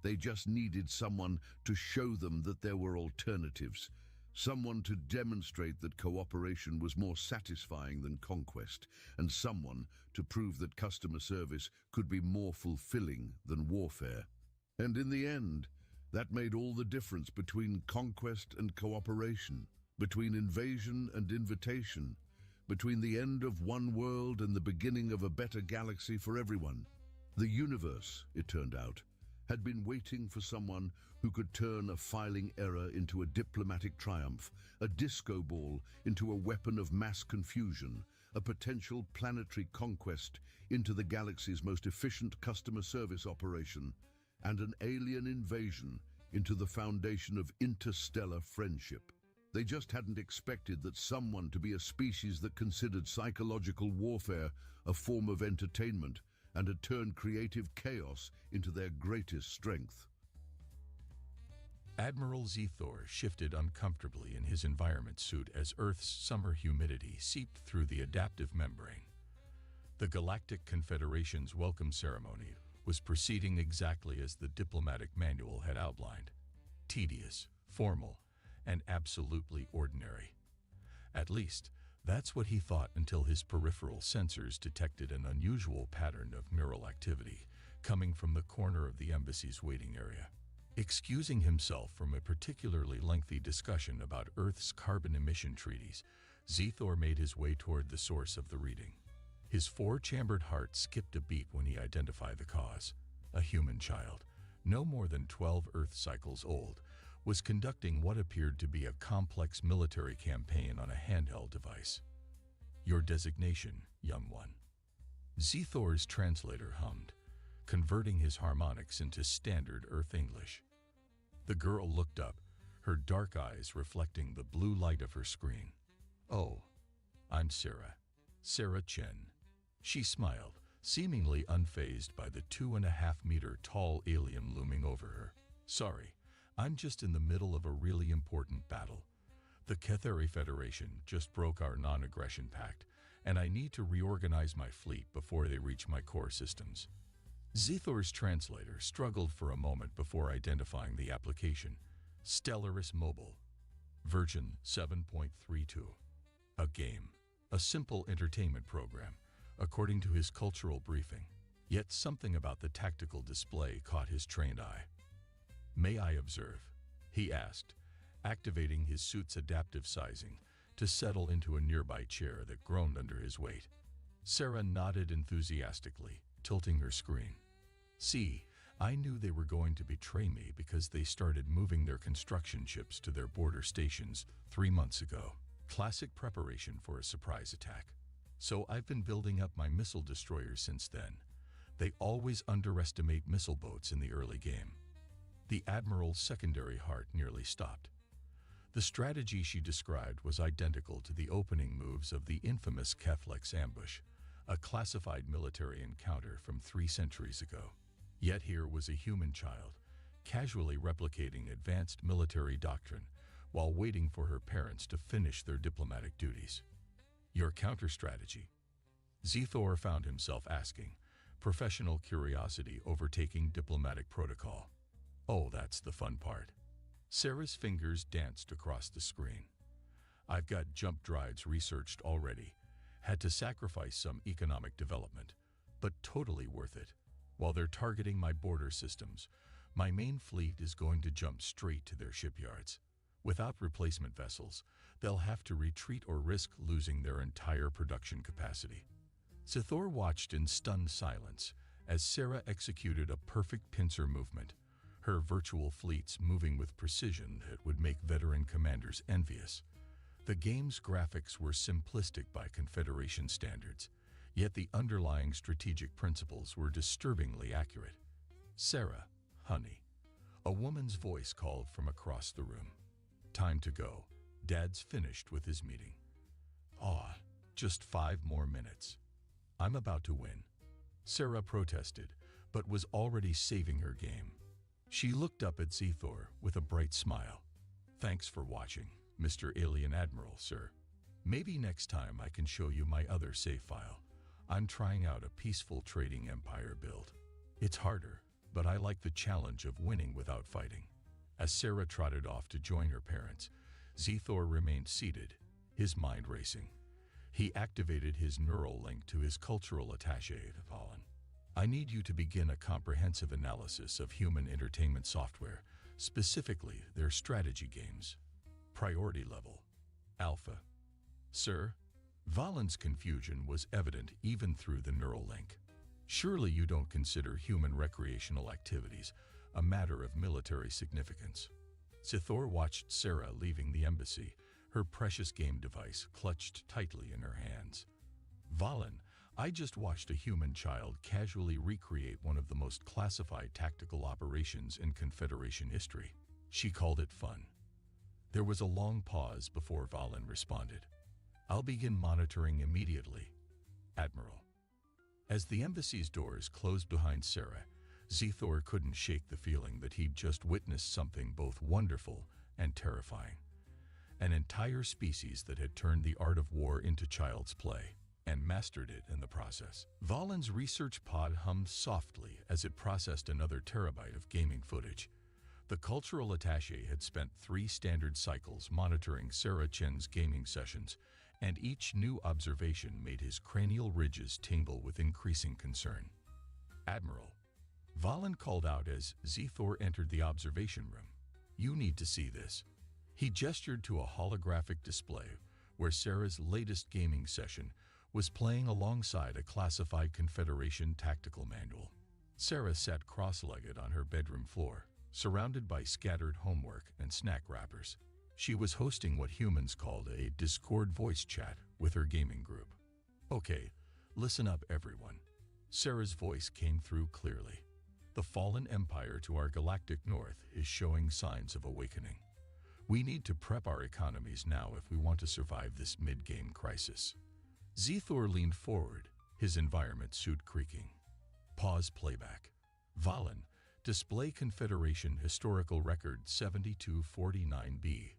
They just needed someone to show them that there were alternatives, someone to demonstrate that cooperation was more satisfying than conquest, and someone to prove that customer service could be more fulfilling than warfare. And in the end, that made all the difference between conquest and cooperation, between invasion and invitation, between the end of one world and the beginning of a better galaxy for everyone. The universe, it turned out, had been waiting for someone who could turn a filing error into a diplomatic triumph, a disco ball into a weapon of mass confusion, a potential planetary conquest into the galaxy's most efficient customer service operation, and an alien invasion into the foundation of interstellar friendship. They just hadn't expected that someone to be a species that considered psychological warfare a form of entertainment and had turned creative chaos into their greatest strength. Admiral Zethor shifted uncomfortably in his environment suit as Earth's summer humidity seeped through the adaptive membrane. The Galactic Confederation's welcome ceremony was proceeding exactly as the diplomatic manual had outlined: tedious, formal, and absolutely ordinary. At least, that's what he thought until his peripheral sensors detected an unusual pattern of neural activity coming from the corner of the embassy's waiting area. Excusing himself from a particularly lengthy discussion about Earth's carbon emission treaties, Zethor made his way toward the source of the reading. His four-chambered heart skipped a beat when he identified the cause. A human child, no more than 12 Earth cycles old, was conducting what appeared to be a complex military campaign on a handheld device. "Your designation, young one." Zethor's translator hummed, converting his harmonics into standard Earth English. The girl looked up, her dark eyes reflecting the blue light of her screen. "Oh, I'm Sarah. Sarah Chen." She smiled, seemingly unfazed by the 2.5-meter tall alien looming over her. "Sorry, I'm just in the middle of a really important battle. The Ketheri Federation just broke our non-aggression pact, and I need to reorganize my fleet before they reach my core systems." Zethor's translator struggled for a moment before identifying the application: Stellaris Mobile, version 7.32. A game, a simple entertainment program, according to his cultural briefing. Yet something about the tactical display caught his trained eye. "May I observe?" he asked, activating his suit's adaptive sizing to settle into a nearby chair that groaned under his weight. Sarah nodded enthusiastically, tilting her screen. "See, I knew they were going to betray me because they started moving their construction ships to their border stations 3 months ago. Classic preparation for a surprise attack. So I've been building up my missile destroyers since then. They always underestimate missile boats in the early game." The Admiral's secondary heart nearly stopped. The strategy she described was identical to the opening moves of the infamous Keflex ambush, a classified military encounter from 3 centuries ago. Yet here was a human child, casually replicating advanced military doctrine while waiting for her parents to finish their diplomatic duties. "Your counter-strategy?" Zethor found himself asking, professional curiosity overtaking diplomatic protocol. "Oh, that's the fun part." Sarah's fingers danced across the screen. "I've got jump drives researched already. Had to sacrifice some economic development, but totally worth it. While they're targeting my border systems, my main fleet is going to jump straight to their shipyards. Without replacement vessels, they'll have to retreat or risk losing their entire production capacity." Zethor watched in stunned silence as Sarah executed a perfect pincer movement, her virtual fleets moving with precision that would make veteran commanders envious. The game's graphics were simplistic by Confederation standards, yet the underlying strategic principles were disturbingly accurate. "Sarah, honey," a woman's voice called from across the room. "Time to go. Dad's finished with his meeting." "Aw, just 5 more minutes. I'm about to win." Sarah protested, but was already saving her game. She looked up at Zethor with a bright smile. "Thanks for watching, Mr. Alien Admiral, sir. Maybe next time I can show you my other save file. I'm trying out a peaceful trading empire build. It's harder, but I like the challenge of winning without fighting." As Sarah trotted off to join her parents, Zethor remained seated, his mind racing. He activated his neural link to his cultural attaché, Valen. "I need you to begin a comprehensive analysis of human entertainment software, specifically their strategy games. Priority level: Alpha." "Sir?" Valen's confusion was evident even through the neural link. "Surely you don't consider human recreational activities a matter of military significance." Zethor watched Sarah leaving the embassy, her precious game device clutched tightly in her hands. "Valen, I just watched a human child casually recreate one of the most classified tactical operations in Confederation history. She called it fun." There was a long pause before Valen responded. "I'll begin monitoring immediately, Admiral." As the embassy's doors closed behind Sarah, Zethor couldn't shake the feeling that he'd just witnessed something both wonderful and terrifying. An entire species that had turned the art of war into child's play and mastered it in the process. Valen's research pod hummed softly as it processed another terabyte of gaming footage. The cultural attaché had spent 3 standard cycles monitoring Sarah Chen's gaming sessions, and each new observation made his cranial ridges tingle with increasing concern. "Admiral," Valen called out as Zethor entered the observation room. "You need to see this." He gestured to a holographic display where Sarah's latest gaming session was playing alongside a classified Confederation tactical manual. Sarah sat cross-legged on her bedroom floor, surrounded by scattered homework and snack wrappers. She was hosting what humans called a Discord voice chat with her gaming group. "Okay, listen up everyone." Sarah's voice came through clearly. "The fallen empire to our galactic north is showing signs of awakening. We need to prep our economies now if we want to survive this mid-game crisis." Zethor leaned forward, his environment suit creaking. Pause playback. Valen, display Confederation Historical Record 7249B.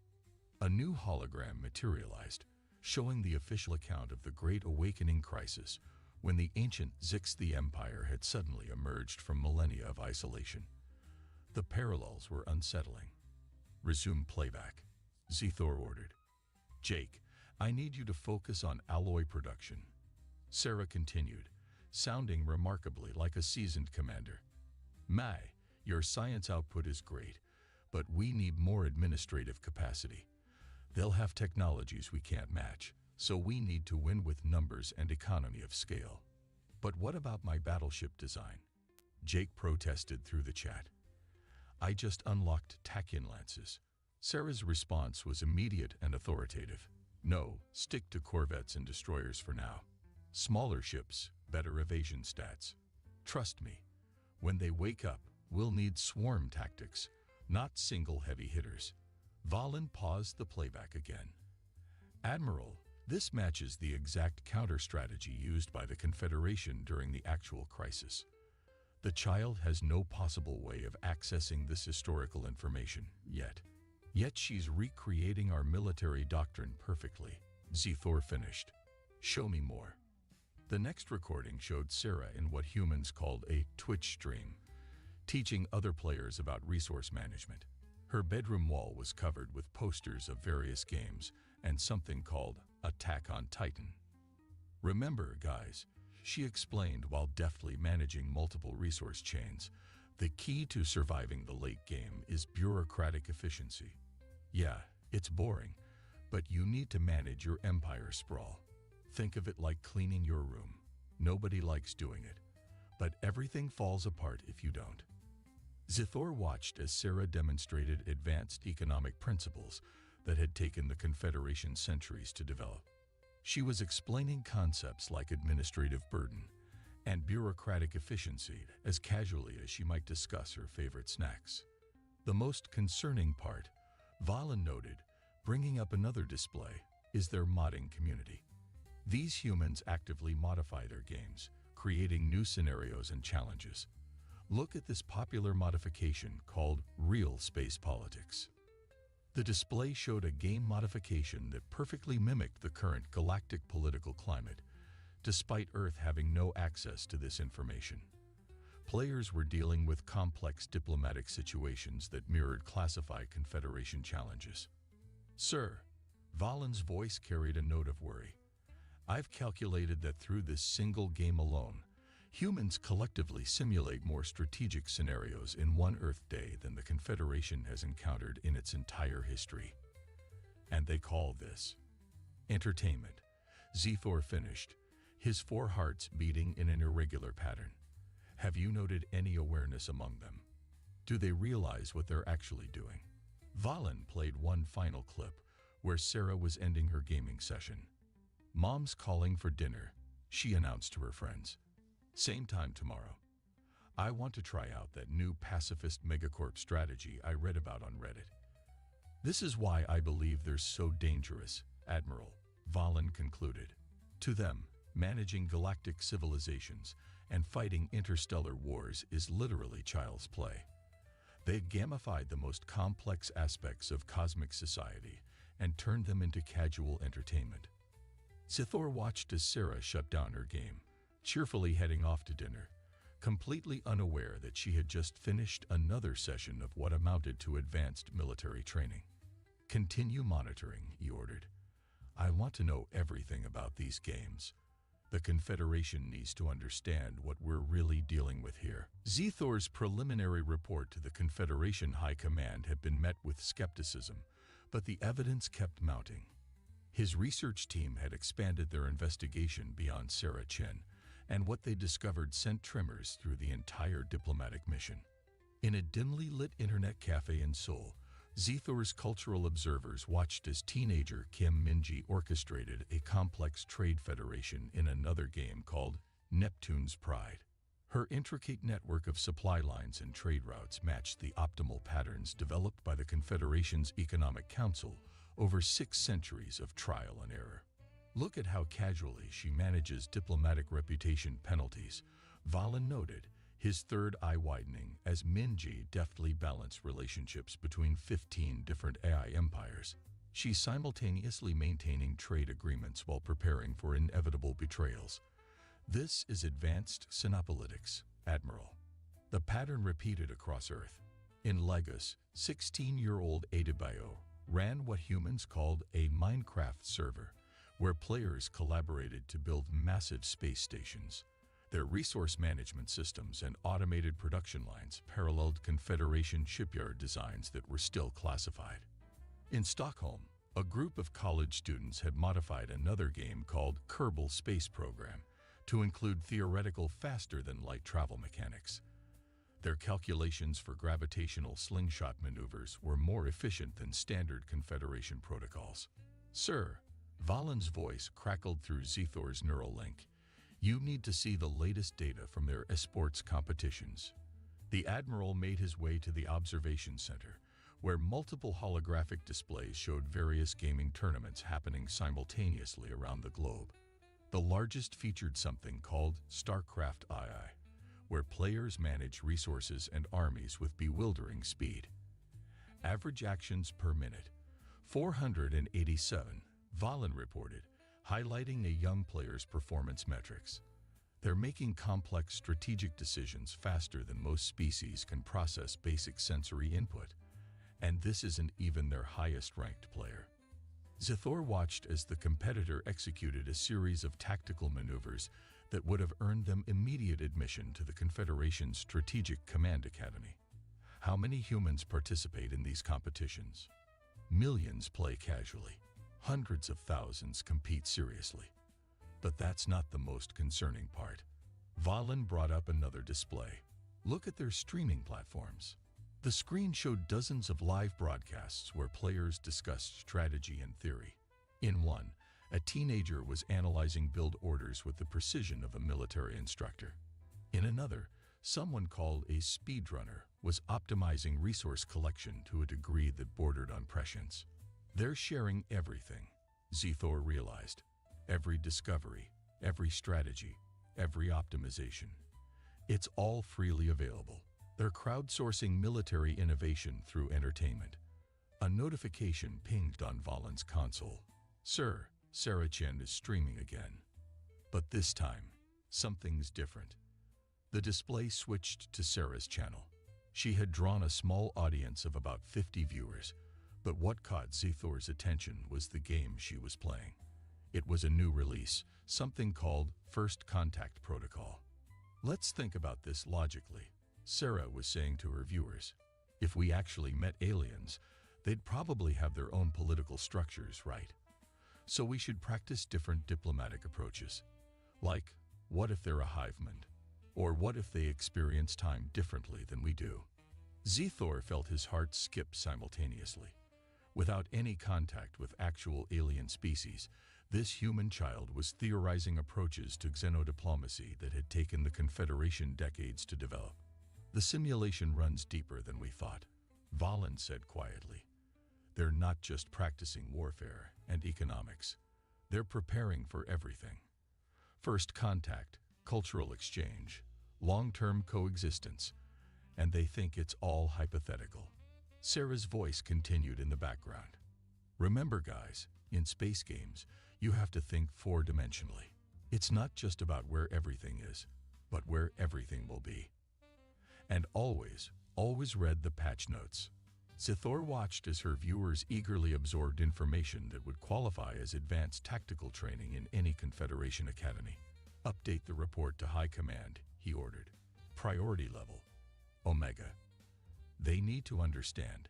A new hologram materialized, showing the official account of the Great Awakening crisis when the ancient Zixthy Empire had suddenly emerged from millennia of isolation. The parallels were unsettling. "Resume playback," Zethor ordered. "Jake, I need you to focus on alloy production." Sarah continued, sounding remarkably like a seasoned commander. "Mai, your science output is great, but we need more administrative capacity. They'll have technologies we can't match, so we need to win with numbers and economy of scale." "But what about my battleship design?" Jake protested through the chat. "I just unlocked Tachyon Lances." Sarah's response was immediate and authoritative. "No, stick to corvettes and destroyers for now. Smaller ships, better evasion stats. Trust me, when they wake up, we'll need swarm tactics, not single heavy hitters." Valen paused the playback again. "Admiral, this matches the exact counter-strategy used by the Confederation during the actual crisis. The child has no possible way of accessing this historical information yet. Yet she's recreating our military doctrine perfectly." Zethor finished. "Show me more." The next recording showed Sarah in what humans called a Twitch stream, teaching other players about resource management. Her bedroom wall was covered with posters of various games and something called Attack on Titan. "Remember, guys," she explained while deftly managing multiple resource chains, "the key to surviving the late game is bureaucratic efficiency. Yeah, it's boring, but you need to manage your empire sprawl. Think of it like cleaning your room. Nobody likes doing it, but everything falls apart if you don't." Zethor watched as Sarah demonstrated advanced economic principles that had taken the Confederation centuries to develop. She was explaining concepts like administrative burden and bureaucratic efficiency as casually as she might discuss her favorite snacks. The most concerning part, Valen noted, bringing up another display, is their modding community. These humans actively modify their games, creating new scenarios and challenges. Look at this popular modification called Real Space Politics. The display showed a game modification that perfectly mimicked the current galactic political climate, despite Earth having no access to this information. Players were dealing with complex diplomatic situations that mirrored classified Confederation challenges. "Sir," Valen's voice carried a note of worry. "I've calculated that through this single game alone, humans collectively simulate more strategic scenarios in one Earth day than the Confederation has encountered in its entire history. And they call this entertainment." Zethor finished, his 4 hearts beating in an irregular pattern. "Have you noted any awareness among them? Do they realize what they're actually doing?" Valen played one final clip where Sarah was ending her gaming session. "Mom's calling for dinner," she announced to her friends. "Same time tomorrow. I want to try out that new pacifist megacorp strategy I read about on Reddit. This is why I believe they're so dangerous, Admiral," Valen concluded. To them, managing galactic civilizations and fighting interstellar wars is literally child's play. They gamified the most complex aspects of cosmic society and turned them into casual entertainment. Zithor watched as Sarah shut down her game, cheerfully heading off to dinner, completely unaware that she had just finished another session of what amounted to advanced military training. "Continue monitoring," he ordered. "I want to know everything about these games. The Confederation needs to understand what we're really dealing with here." Zithor's preliminary report to the Confederation High Command had been met with skepticism, but the evidence kept mounting. His research team had expanded their investigation beyond Sarah Chen, and what they discovered sent tremors through the entire diplomatic mission. In a dimly lit internet cafe in Seoul, Zithor's cultural observers watched as teenager Kim Minji orchestrated a complex trade federation in another game called Neptune's Pride. Her intricate network of supply lines and trade routes matched the optimal patterns developed by the Confederation's Economic Council over 6 centuries of trial and error. "Look at how casually she manages diplomatic reputation penalties," Valen noted, his third eye widening as Minji deftly balanced relationships between 15 different AI empires. She's simultaneously maintaining trade agreements while preparing for inevitable betrayals. "This is advanced Synopolitics, Admiral." The pattern repeated across Earth. In Lagos, 16-year-old Adebayo ran what humans called a Minecraft server, where players collaborated to build massive space stations. Their resource management systems and automated production lines paralleled Confederation shipyard designs that were still classified. In Stockholm, a group of college students had modified another game called Kerbal Space Program to include theoretical faster-than-light travel mechanics. Their calculations for gravitational slingshot maneuvers were more efficient than standard Confederation protocols. "Sir," Valen's voice crackled through Zithor's neural link, "you need to see the latest data from their esports competitions." The Admiral made his way to the observation center, where multiple holographic displays showed various gaming tournaments happening simultaneously around the globe. The largest featured something called StarCraft II, where players manage resources and armies with bewildering speed. Average actions per minute, 487, Valen reported, highlighting a young player's performance metrics. "They're making complex strategic decisions faster than most species can process basic sensory input. And this isn't even their highest-ranked player." Zithor watched as the competitor executed a series of tactical maneuvers that would have earned them immediate admission to the Confederation's Strategic Command Academy. How many humans participate in these competitions? Millions play casually. Hundreds of thousands compete seriously. But that's not the most concerning part. Valen brought up another display. "Look at their streaming platforms." The screen showed dozens of live broadcasts where players discussed strategy and theory. In one, a teenager was analyzing build orders with the precision of a military instructor. In another, someone called a speedrunner was optimizing resource collection to a degree that bordered on prescience. They're sharing everything, Zithor realized. Every discovery, every strategy, every optimization. It's all freely available. They're crowdsourcing military innovation through entertainment. A notification pinged on Valen's console. "Sir, Sarah Chen is streaming again." But this time, something's different. The display switched to Sarah's channel. She had drawn a small audience of about 50 viewers, but what caught Zithor's attention was the game she was playing. It was a new release, something called First Contact Protocol. "Let's think about this logically," Sarah was saying to her viewers. "If we actually met aliens, they'd probably have their own political structures, right? So we should practice different diplomatic approaches. Like, what if they're a hive mind? Or what if they experience time differently than we do?" Zithor felt his heart skip simultaneously. Without any contact with actual alien species, this human child was theorizing approaches to xenodiplomacy that had taken the Confederation decades to develop. "The simulation runs deeper than we thought," Valen said quietly. "They're not just practicing warfare and economics. They're preparing for everything. First Contact, cultural exchange, long-term coexistence, and they think it's all hypothetical. Sarah's voice continued in the background. Remember, guys, in space games, you have to think four-dimensionally. It's not just about where everything is, but where everything will be. And always read the patch notes. Zithor watched as her viewers eagerly absorbed information that would qualify as advanced tactical training in any Confederation academy. Update the report to High Command, he ordered. Priority level, Omega. They need to understand,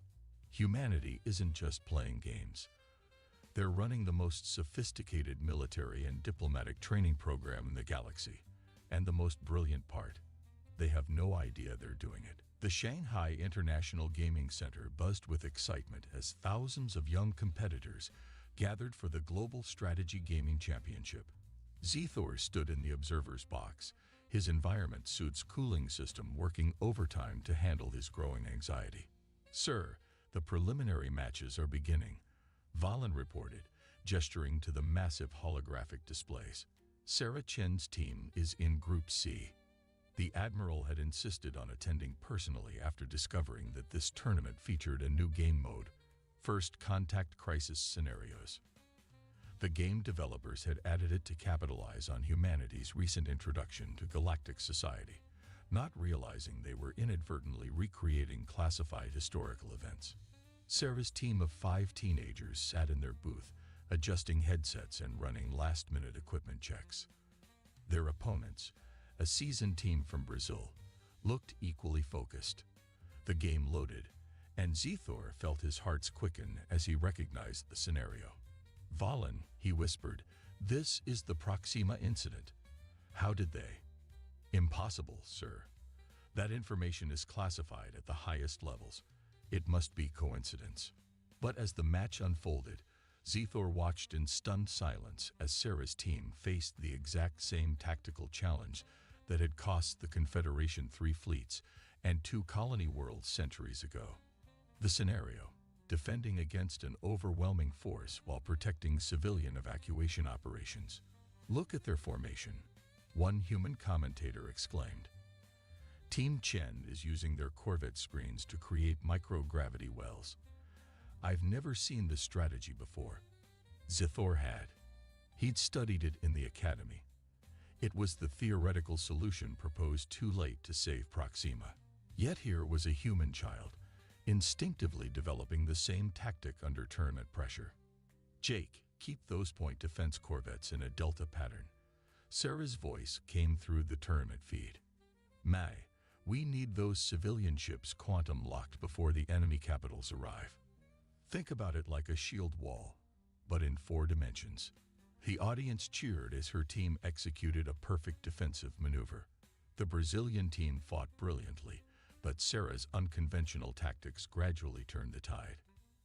humanity isn't just playing games. They're running the most sophisticated military and diplomatic training program in the galaxy. And the most brilliant part, they have no idea they're doing it. The Shanghai International Gaming Center buzzed with excitement as thousands of young competitors gathered for the Global Strategy Gaming Championship. Zithor stood in the observer's box, his environment suit's cooling system working overtime to handle his growing anxiety. "Sir, the preliminary matches are beginning," Valen reported, gesturing to the massive holographic displays. Sarah Chen's team is in Group C. The Admiral had insisted on attending personally after discovering that this tournament featured a new game mode, First Contact Crisis Scenarios. The game developers had added it to capitalize on humanity's recent introduction to galactic society, not realizing they were inadvertently recreating classified historical events. Sarah's team of 5 teenagers sat in their booth, adjusting headsets and running last-minute equipment checks. Their opponents, a seasoned team from Brazil, looked equally focused. The game loaded, and Zithor felt his hearts quicken as he recognized the scenario. "Valen," he whispered, "this is the Proxima incident. How did they?" "Impossible, sir. That information is classified at the highest levels. It must be coincidence." But as the match unfolded, Zithor watched in stunned silence as Sarah's team faced the exact same tactical challenge that had cost the Confederation 3 fleets and 2 colony worlds centuries ago. The scenario, defending against an overwhelming force while protecting civilian evacuation operations. "Look at their formation," one human commentator exclaimed. "Team Chen is using their Corvette screens to create microgravity wells. I've never seen this strategy before." Zithor had. He'd studied it in the academy. It was the theoretical solution proposed too late to save Proxima. Yet here was a human child, instinctively developing the same tactic under tournament pressure. "Jake, keep those point defense corvettes in a delta pattern." Sarah's voice came through the tournament feed. "Mai, we need those civilian ships quantum locked before the enemy capitals arrive. Think about it like a shield wall, but in 4 dimensions." The audience cheered as her team executed a perfect defensive maneuver. The Brazilian team fought brilliantly, but Sarah's unconventional tactics gradually turned the tide.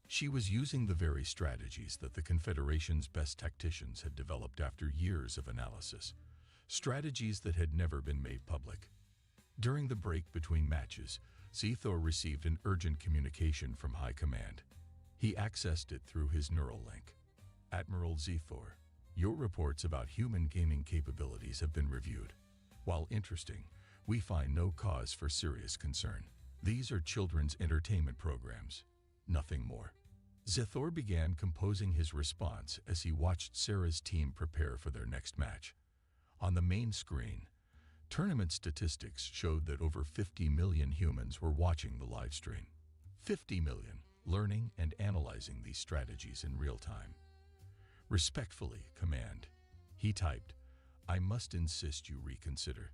She was using the very strategies that the Confederation's best tacticians had developed after years of analysis, strategies that had never been made public. During the break between matches, Zithor received an urgent communication from High Command. He accessed it through his neural link. "Admiral Zithor, your reports about human gaming capabilities have been reviewed. While interesting, we find no cause for serious concern. These are children's entertainment programs, nothing more." Zithor began composing his response as he watched Sarah's team prepare for their next match. On the main screen, tournament statistics showed that over 50 million humans were watching the live stream. 50 million, learning and analyzing these strategies in real time. "Respectfully, Command," he typed, "I must insist you reconsider.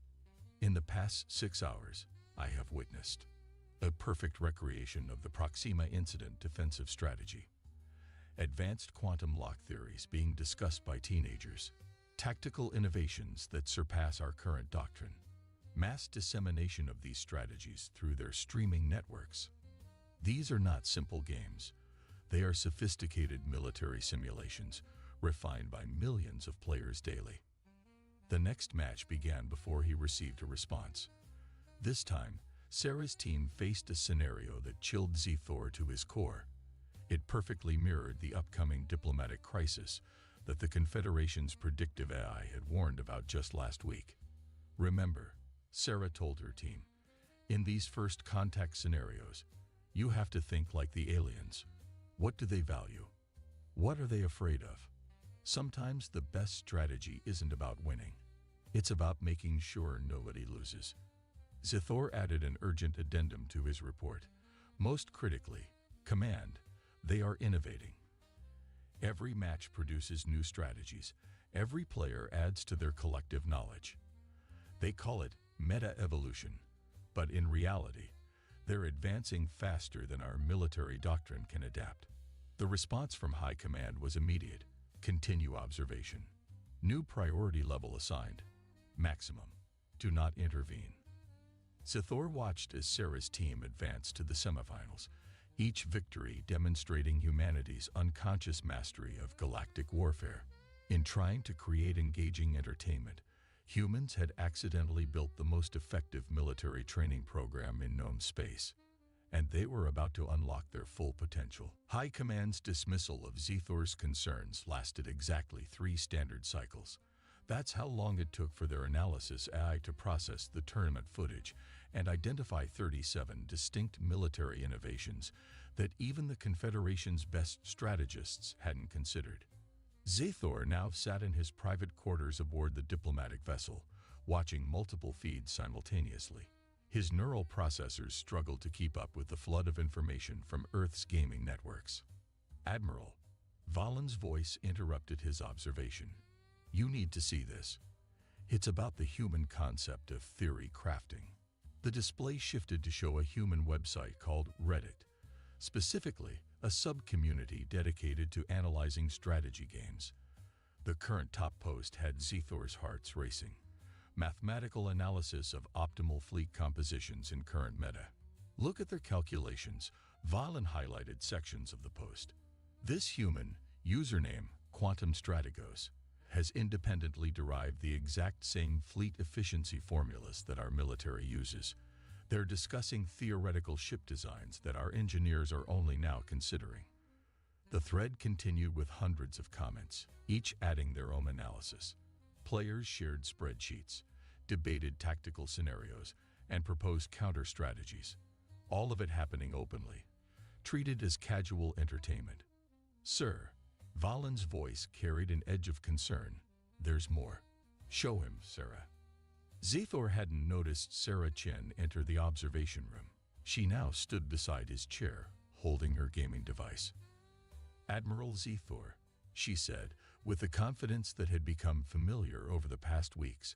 In the past 6 hours, I have witnessed a perfect recreation of the Proxima incident defensive strategy. Advanced quantum lock theories being discussed by teenagers, tactical innovations that surpass our current doctrine, mass dissemination of these strategies through their streaming networks. These are not simple games. They are sophisticated military simulations, refined by millions of players daily." The next match began before he received a response. This time, Sarah's team faced a scenario that chilled Zithor to his core. It perfectly mirrored the upcoming diplomatic crisis that the Confederation's predictive AI had warned about just last week. Remember, Sarah told her team, in these first contact scenarios, you have to think like the aliens. What do they value? What are they afraid of? Sometimes the best strategy isn't about winning. It's about making sure nobody loses. Zithor added an urgent addendum to his report. Most critically, Command, they are innovating. Every match produces new strategies. Every player adds to their collective knowledge. They call it meta-evolution, but in reality, they're advancing faster than our military doctrine can adapt. The response from High Command was immediate. Continue observation. New priority level assigned. Maximum. Do not intervene. Zithor watched as Sarah's team advanced to the semifinals, each victory demonstrating humanity's unconscious mastery of galactic warfare. In trying to create engaging entertainment, humans had accidentally built the most effective military training program in known space, and they were about to unlock their full potential. High Command's dismissal of Zithor's concerns lasted exactly 3 standard cycles. That's how long it took for their analysis AI to process the tournament footage and identify 37 distinct military innovations that even the Confederation's best strategists hadn't considered. Zithor now sat in his private quarters aboard the diplomatic vessel, watching multiple feeds simultaneously. His neural processors struggled to keep up with the flood of information from Earth's gaming networks. Admiral, Valen's voice interrupted his observation. You need to see this. It's about the human concept of theory crafting. The display shifted to show a human website called Reddit, specifically a sub-community dedicated to analyzing strategy games. The current top post had Zithor's hearts racing. Mathematical analysis of optimal fleet compositions in current meta. Look at their calculations. Valen highlighted sections of the post. This human, username Quantum Strategos, has independently derived the exact same fleet efficiency formulas that our military uses. They're discussing theoretical ship designs that our engineers are only now considering. The thread continued with hundreds of comments, each adding their own analysis. Players shared spreadsheets, debated tactical scenarios, and proposed counter strategies. All of it happening openly, treated as casual entertainment. Sir, Valen's voice carried an edge of concern. There's more. Show him, Sarah. Zithor hadn't noticed Sarah Chen enter the observation room. She now stood beside his chair, holding her gaming device. Admiral Zithor, she said, with the confidence that had become familiar over the past weeks,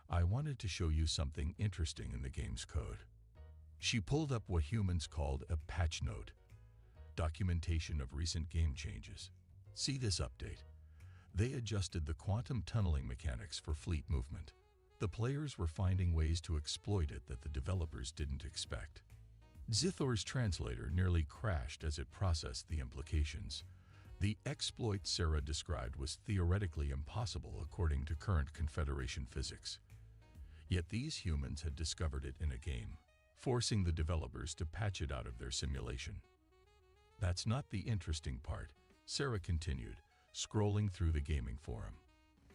I wanted to show you something interesting in the game's code. She pulled up what humans called a patch note, documentation of recent game changes. See this update. They adjusted the quantum tunneling mechanics for fleet movement. The players were finding ways to exploit it that the developers didn't expect. Zithor's translator nearly crashed as it processed the implications. The exploit Sarah described was theoretically impossible according to current Confederation physics. Yet these humans had discovered it in a game, forcing the developers to patch it out of their simulation. That's not the interesting part, Sarah continued, scrolling through the gaming forum.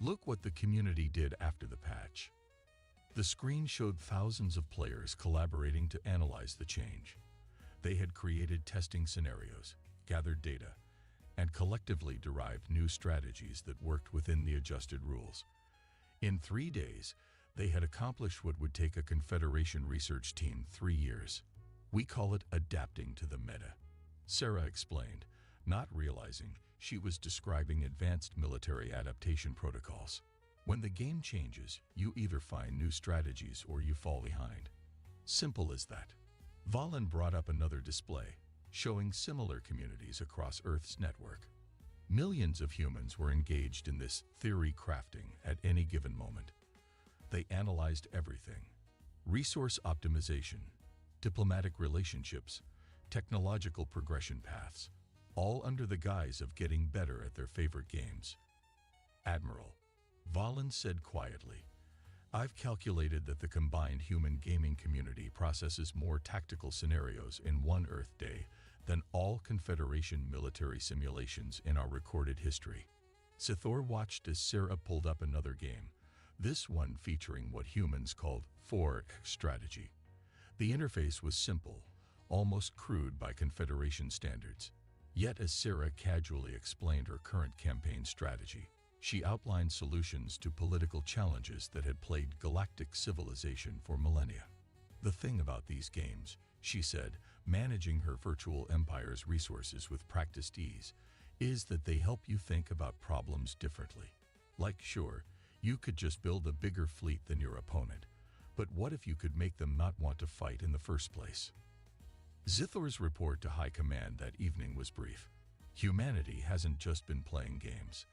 Look what the community did after the patch. The screen showed thousands of players collaborating to analyze the change. They had created testing scenarios, gathered data, and collectively derived new strategies that worked within the adjusted rules. In 3 days, they had accomplished what would take a Confederation research team 3 years. We call it adapting to the meta, Sarah explained, not realizing she was describing advanced military adaptation protocols. When the game changes, you either find new strategies or you fall behind. Simple as that. Valen brought up another display, showing similar communities across Earth's network. Millions of humans were engaged in this theory crafting at any given moment. They analyzed everything: resource optimization, diplomatic relationships, technological progression paths, all under the guise of getting better at their favorite games. Admiral, Valen said quietly, I've calculated that the combined human gaming community processes more tactical scenarios in one Earth day than all Confederation military simulations in our recorded history. Zithor watched as Sarah pulled up another game, this one featuring what humans called 4X strategy. The interface was simple, almost crude by Confederation standards. Yet as Sarah casually explained her current campaign strategy, she outlined solutions to political challenges that had plagued galactic civilization for millennia. The thing about these games, she said, managing her virtual empire's resources with practiced ease, is that they help you think about problems differently. Like, sure, you could just build a bigger fleet than your opponent, but what if you could make them not want to fight in the first place? Zithor's report to High Command that evening was brief. Humanity hasn't just been playing games.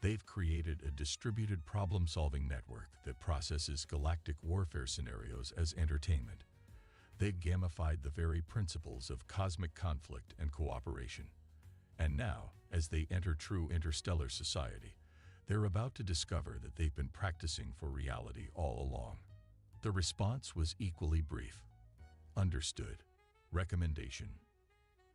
They've created a distributed problem-solving network that processes galactic warfare scenarios as entertainment. They've gamified the very principles of cosmic conflict and cooperation. And now, as they enter true interstellar society, they're about to discover that they've been practicing for reality all along. The response was equally brief. Understood. Recommendation.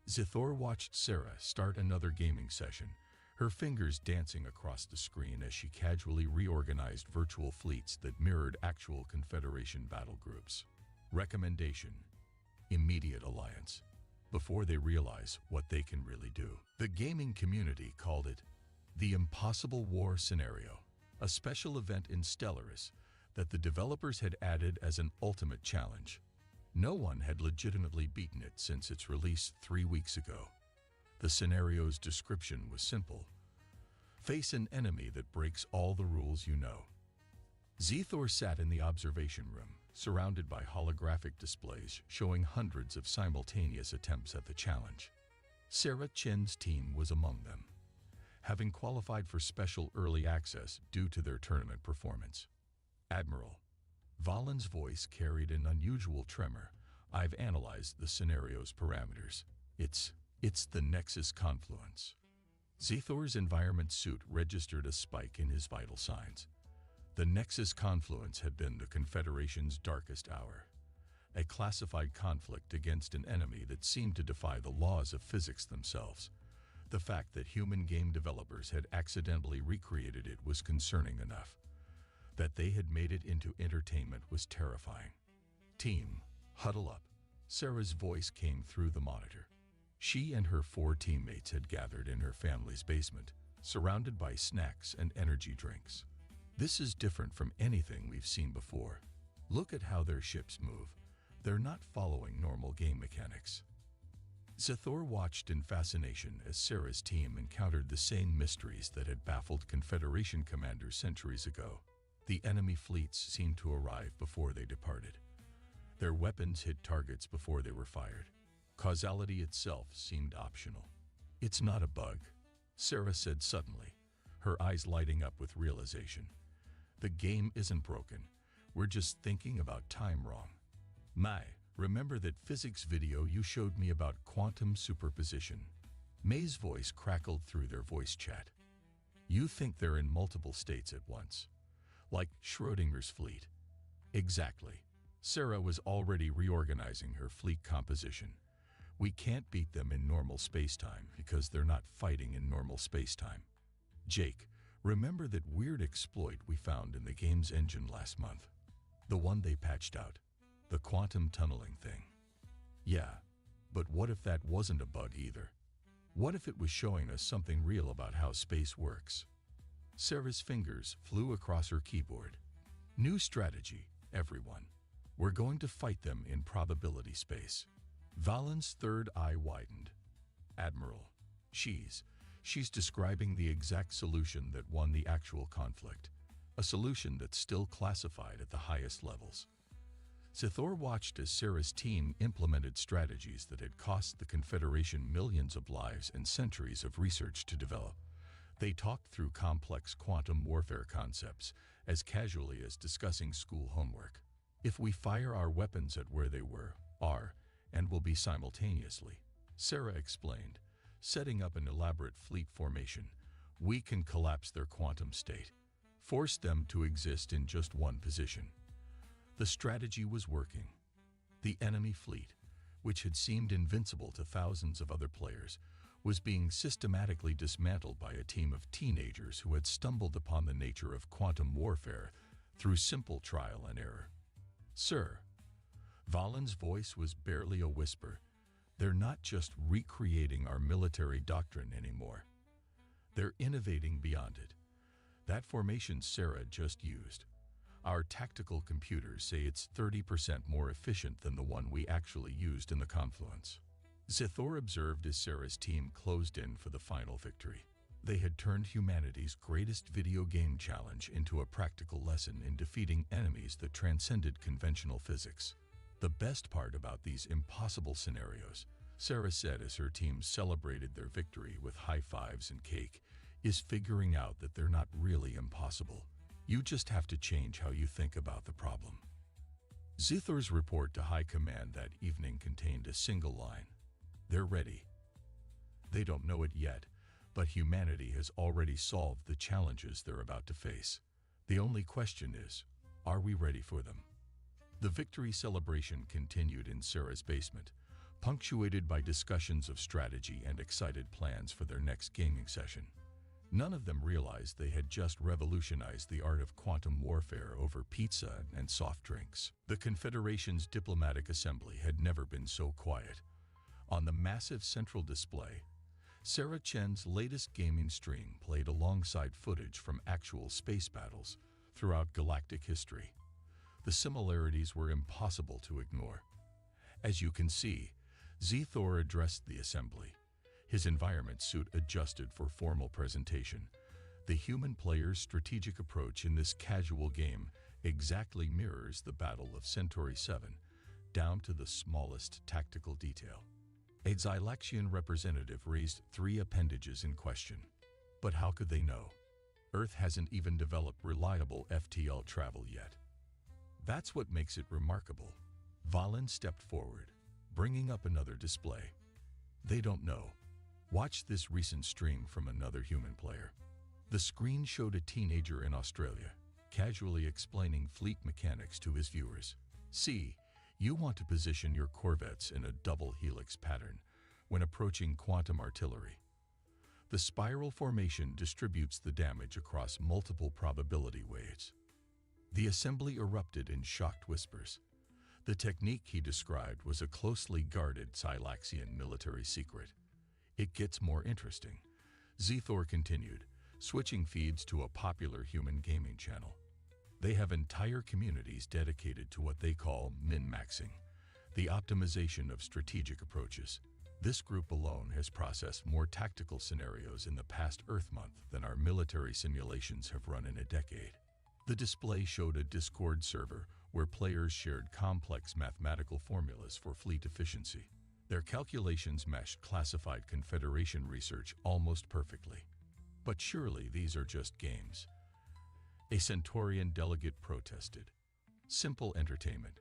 Zithor watched Sarah start another gaming session, her fingers dancing across the screen as she casually reorganized virtual fleets that mirrored actual Confederation battle groups. Recommendation. Immediate alliance. Before they realize what they can really do. The gaming community called it the Impossible War Scenario, a special event in Stellaris that the developers had added as an ultimate challenge. No one had legitimately beaten it since its release 3 weeks ago. The scenario's description was simple. Face an enemy that breaks all the rules you know. Zithor sat in the observation room, surrounded by holographic displays showing hundreds of simultaneous attempts at the challenge. Sarah Chen's team was among them, having qualified for special early access due to their tournament performance. Admiral. Valen's voice carried an unusual tremor. I've analyzed the scenario's parameters. It's the Nexus Confluence. Zithor's environment suit registered a spike in his vital signs. The Nexus Confluence had been the Confederation's darkest hour, a classified conflict against an enemy that seemed to defy the laws of physics themselves. The fact that human game developers had accidentally recreated it was concerning enough. That they had made it into entertainment was terrifying. Team, huddle up. Sarah's voice came through the monitor. She and her 4 teammates had gathered in her family's basement, surrounded by snacks and energy drinks. This is different from anything we've seen before. Look at how their ships move. They're not following normal game mechanics. Zithor watched in fascination as Sarah's team encountered the same mysteries that had baffled Confederation commanders centuries ago. The enemy fleets seemed to arrive before they departed. Their weapons hit targets before they were fired. Causality itself seemed optional. It's not a bug, Sarah said suddenly, her eyes lighting up with realization. The game isn't broken. We're just thinking about time wrong. Mai, remember that physics video you showed me about quantum superposition? May's voice crackled through their voice chat. You think they're in multiple states at once. Like Schrödinger's fleet. Exactly. Sarah was already reorganizing her fleet composition. We can't beat them in normal spacetime because they're not fighting in normal spacetime. Jake, remember that weird exploit we found in the game's engine last month? The one they patched out. The quantum tunneling thing. Yeah, but what if that wasn't a bug either? What if it was showing us something real about how space works? Sarah's fingers flew across her keyboard. New strategy, everyone. We're going to fight them in probability space. Valen's third eye widened. Admiral. She's describing the exact solution that won the actual conflict. A solution that's still classified at the highest levels. Zithor watched as Sarah's team implemented strategies that had cost the Confederation millions of lives and centuries of research to develop. They talked through complex quantum warfare concepts as casually as discussing school homework. If we fire our weapons at where they are, and will be simultaneously, Sarah explained, setting up an elaborate fleet formation, we can collapse their quantum state, force them to exist in just one position. The strategy was working. The enemy fleet, which had seemed invincible to thousands of other players, was being systematically dismantled by a team of teenagers who had stumbled upon the nature of quantum warfare through simple trial and error. Sir, Valen's voice was barely a whisper. They're not just recreating our military doctrine anymore. They're innovating beyond it. That formation Sarah just used. Our tactical computers say it's 30% more efficient than the one we actually used in the confluence. Zithor observed as Sarah's team closed in for the final victory. They had turned humanity's greatest video game challenge into a practical lesson in defeating enemies that transcended conventional physics. The best part about these impossible scenarios, Sarah said as her team celebrated their victory with high fives and cake, is figuring out that they're not really impossible. You just have to change how you think about the problem. Zithor's report to High Command that evening contained a single line. They're ready. They don't know it yet, but humanity has already solved the challenges they're about to face. The only question is, are we ready for them? The victory celebration continued in Sarah's basement, punctuated by discussions of strategy and excited plans for their next gaming session. None of them realized they had just revolutionized the art of quantum warfare over pizza and soft drinks. The Confederation's diplomatic assembly had never been so quiet. On the massive central display, Sarah Chen's latest gaming stream played alongside footage from actual space battles throughout galactic history. The similarities were impossible to ignore. As you can see, Zithor addressed the assembly, his environment suit adjusted for formal presentation. The human player's strategic approach in this casual game exactly mirrors the Battle of Centauri 7, down to the smallest tactical detail. A Xylaxian representative raised 3 appendages in question. But how could they know? Earth hasn't even developed reliable FTL travel yet. That's what makes it remarkable. Valen stepped forward, bringing up another display. They don't know. Watch this recent stream from another human player. The screen showed a teenager in Australia, casually explaining fleet mechanics to his viewers. See, you want to position your corvettes in a double helix pattern when approaching quantum artillery. The spiral formation distributes the damage across multiple probability weights. The assembly erupted in shocked whispers. The technique he described was a closely guarded Xylaxian military secret. It gets more interesting. Zithor continued, switching feeds to a popular human gaming channel. They have entire communities dedicated to what they call min-maxing, the optimization of strategic approaches. This group alone has processed more tactical scenarios in the past Earth Month than our military simulations have run in a decade. The display showed a Discord server where players shared complex mathematical formulas for fleet efficiency. Their calculations meshed classified Confederation research almost perfectly. But surely these are just games. A Centaurian delegate protested. Simple entertainment.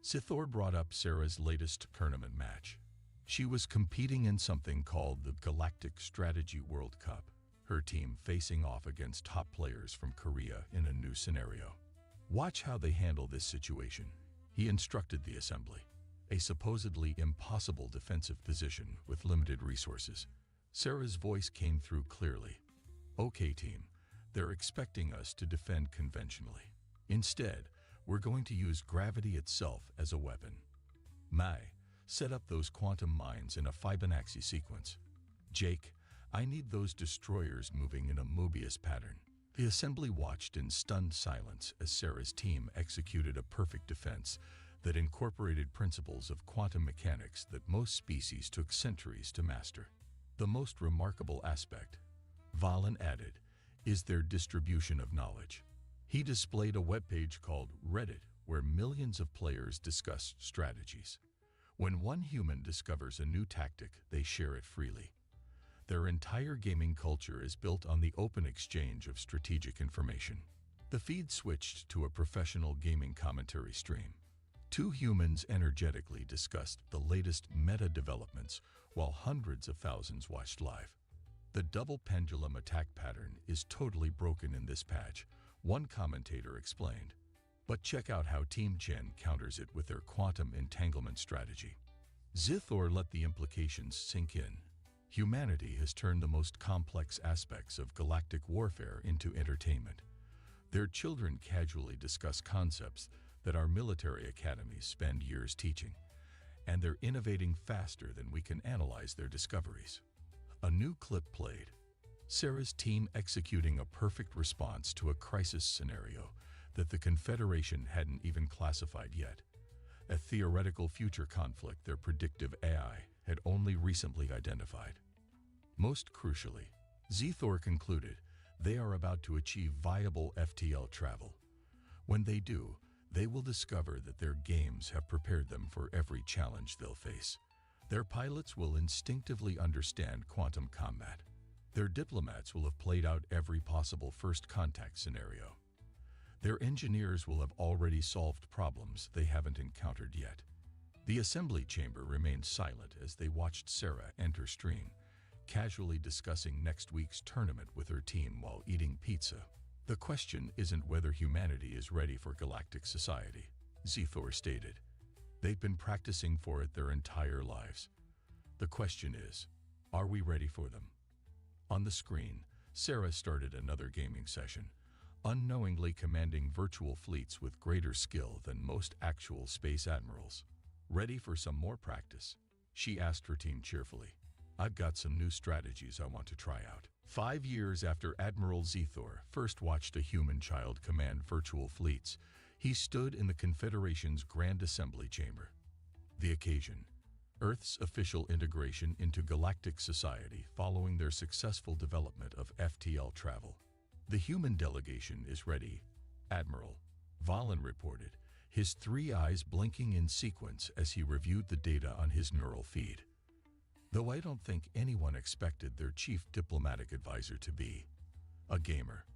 Zithor brought up Sarah's latest tournament match. She was competing in something called the Galactic Strategy World Cup, her team facing off against top players from Korea in a new scenario. Watch how they handle this situation, he instructed the assembly. A supposedly impossible defensive position with limited resources. Sarah's voice came through clearly. Okay, team, they're expecting us to defend conventionally. Instead, we're going to use gravity itself as a weapon. Mai, set up those quantum mines in a Fibonacci sequence. Jake, I need those destroyers moving in a Mobius pattern. The assembly watched in stunned silence as Sarah's team executed a perfect defense that incorporated principles of quantum mechanics that most species took centuries to master. The most remarkable aspect, Valen added, is their distribution of knowledge. He displayed a webpage called Reddit where millions of players discussed strategies. When one human discovers a new tactic, they share it freely. Their entire gaming culture is built on the open exchange of strategic information. The feed switched to a professional gaming commentary stream. 2 humans energetically discussed the latest meta developments while hundreds of thousands watched live. The double pendulum attack pattern is totally broken in this patch, one commentator explained. But check out how Team Chen counters it with their quantum entanglement strategy. Zithor let the implications sink in. Humanity has turned the most complex aspects of galactic warfare into entertainment. Their children casually discuss concepts that our military academies spend years teaching, and they're innovating faster than we can analyze their discoveries. A new clip played. Sarah's team executing a perfect response to a crisis scenario that the Confederation hadn't even classified yet. A theoretical future conflict their predictive AI had only recently identified. Most crucially, Zethor concluded they are about to achieve viable FTL travel. When they do, they will discover that their games have prepared them for every challenge they'll face. Their pilots will instinctively understand quantum combat. Their diplomats will have played out every possible first contact scenario. Their engineers will have already solved problems they haven't encountered yet. The assembly chamber remained silent as they watched Sarah enter stream, casually discussing next week's tournament with her team while eating pizza. The question isn't whether humanity is ready for galactic society, Zethor stated. They've been practicing for it their entire lives. The question is, are we ready for them? On the screen, Sarah started another gaming session, unknowingly commanding virtual fleets with greater skill than most actual space admirals. Ready for some more practice? She asked her team cheerfully. I've got some new strategies I want to try out. 5 years after Admiral Zethor first watched a human child command virtual fleets, he stood in the Confederation's Grand Assembly Chamber. The occasion: Earth's official integration into galactic society following their successful development of FTL travel. The human delegation is ready, Admiral Valen reported, his 3 eyes blinking in sequence as he reviewed the data on his neural feed. Though I don't think anyone expected their chief diplomatic advisor to be a gamer.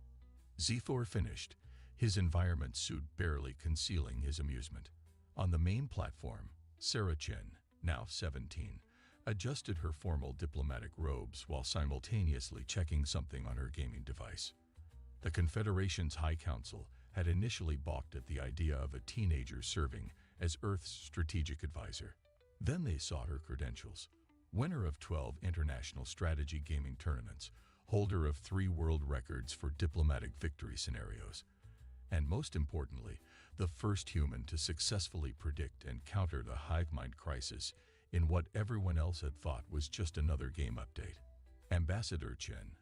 Zethor finished, his environment suit barely concealing his amusement. On the main platform, Sarah Chen, now 17, adjusted her formal diplomatic robes while simultaneously checking something on her gaming device. The Confederation's High Council had initially balked at the idea of a teenager serving as Earth's strategic advisor. Then they saw her credentials. Winner of 12 international strategy gaming tournaments, holder of 3 world records for diplomatic victory scenarios, and most importantly, the first human to successfully predict and counter the hive mind crisis in what everyone else had thought was just another game update. Ambassador Chen,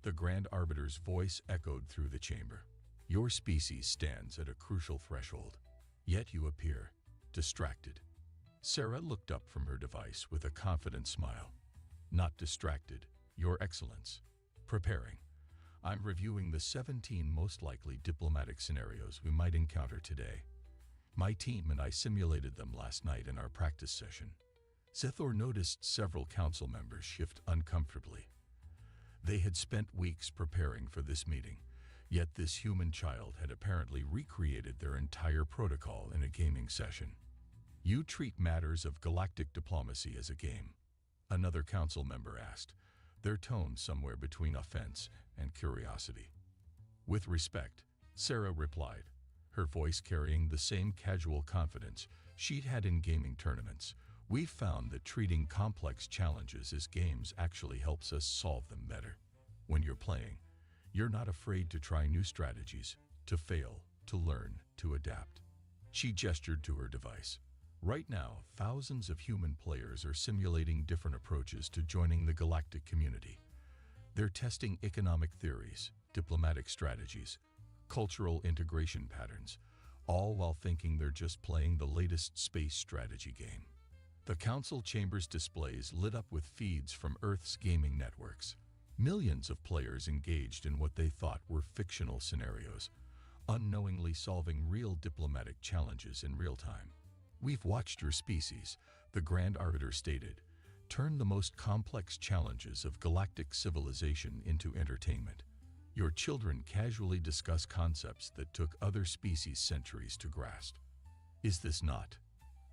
the Grand Arbiter's voice echoed through the chamber. Your species stands at a crucial threshold, yet you appear distracted. Sarah looked up from her device with a confident smile. Not distracted, Your Excellence. Preparing. I'm reviewing the 17 most likely diplomatic scenarios we might encounter today. My team and I simulated them last night in our practice session. Zethor noticed several council members shift uncomfortably. They had spent weeks preparing for this meeting, yet this human child had apparently recreated their entire protocol in a gaming session. You treat matters of galactic diplomacy as a game? Another council member asked, their tone somewhere between offense and curiosity. With respect, Sarah replied, her voice carrying the same casual confidence she'd had in gaming tournaments. We've found that treating complex challenges as games actually helps us solve them better. When you're playing, you're not afraid to try new strategies, to fail, to learn, to adapt. She gestured to her device. Right now, thousands of human players are simulating different approaches to joining the galactic community. They're testing economic theories, diplomatic strategies, cultural integration patterns, all while thinking they're just playing the latest space strategy game. The council chamber's displays lit up with feeds from Earth's gaming networks. Millions of players engaged in what they thought were fictional scenarios, unknowingly solving real diplomatic challenges in real time. We've watched your species, the Grand Arbiter stated, turn the most complex challenges of galactic civilization into entertainment. Your children casually discuss concepts that took other species centuries to grasp. Is this not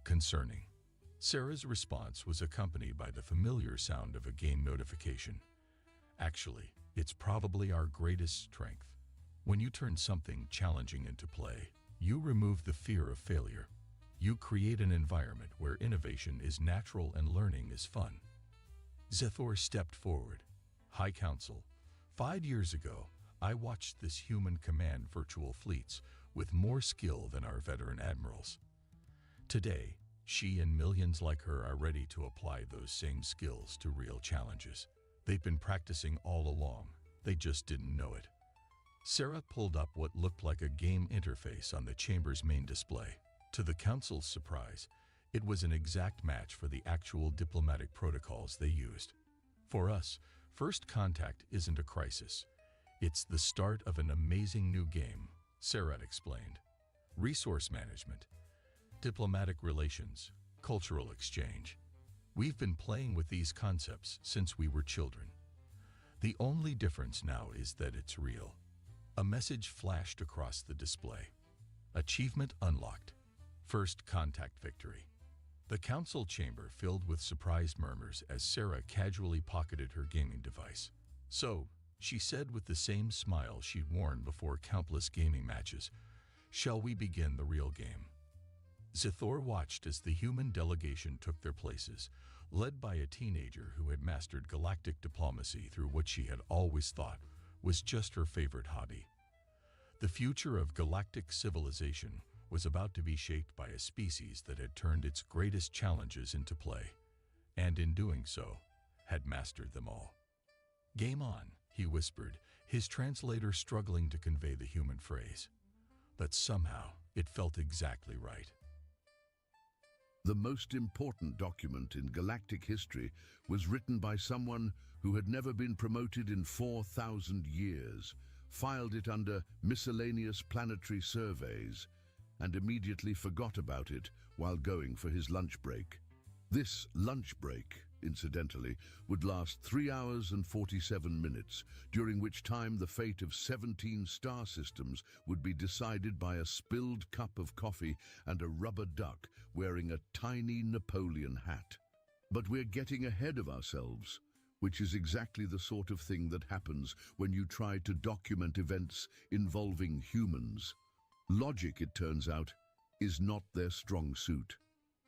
concerning? Sarah's response was accompanied by the familiar sound of a game notification. Actually, it's probably our greatest strength. When you turn something challenging into play, you remove the fear of failure. You create an environment where innovation is natural and learning is fun. Zethor stepped forward. High Council. 5 years ago, I watched this human command virtual fleets with more skill than our veteran admirals. Today, she and millions like her are ready to apply those same skills to real challenges. They've been practicing all along, they just didn't know it. Sarah pulled up what looked like a game interface on the chamber's main display. To the Council's surprise, it was an exact match for the actual diplomatic protocols they used. For us, first contact isn't a crisis. It's the start of an amazing new game, Sarah explained. Resource management, diplomatic relations, cultural exchange. We've been playing with these concepts since we were children. The only difference now is that it's real. A message flashed across the display. Achievement unlocked. First contact victory. The council chamber filled with surprised murmurs as Sarah casually pocketed her gaming device. "So," she said with the same smile she'd worn before countless gaming matches, "shall we begin the real game?" Zithor watched as the human delegation took their places, led by a teenager who had mastered galactic diplomacy through what she had always thought was just her favorite hobby. The future of galactic civilization was about to be shaped by a species that had turned its greatest challenges into play, and in doing so, had mastered them all. "Game on," he whispered, his translator struggling to convey the human phrase. But somehow, it felt exactly right. The most important document in galactic history was written by someone who had never been promoted in 4,000 years, filed it under miscellaneous planetary surveys, and immediately forgot about it while going for his lunch break. This lunch break, incidentally, would last 3 hours and 47 minutes, during which time the fate of 17 star systems would be decided by a spilled cup of coffee and a rubber duck wearing a tiny Napoleon hat. But we're getting ahead of ourselves, which is exactly the sort of thing that happens when you try to document events involving humans. Logic, it turns out, is not their strong suit.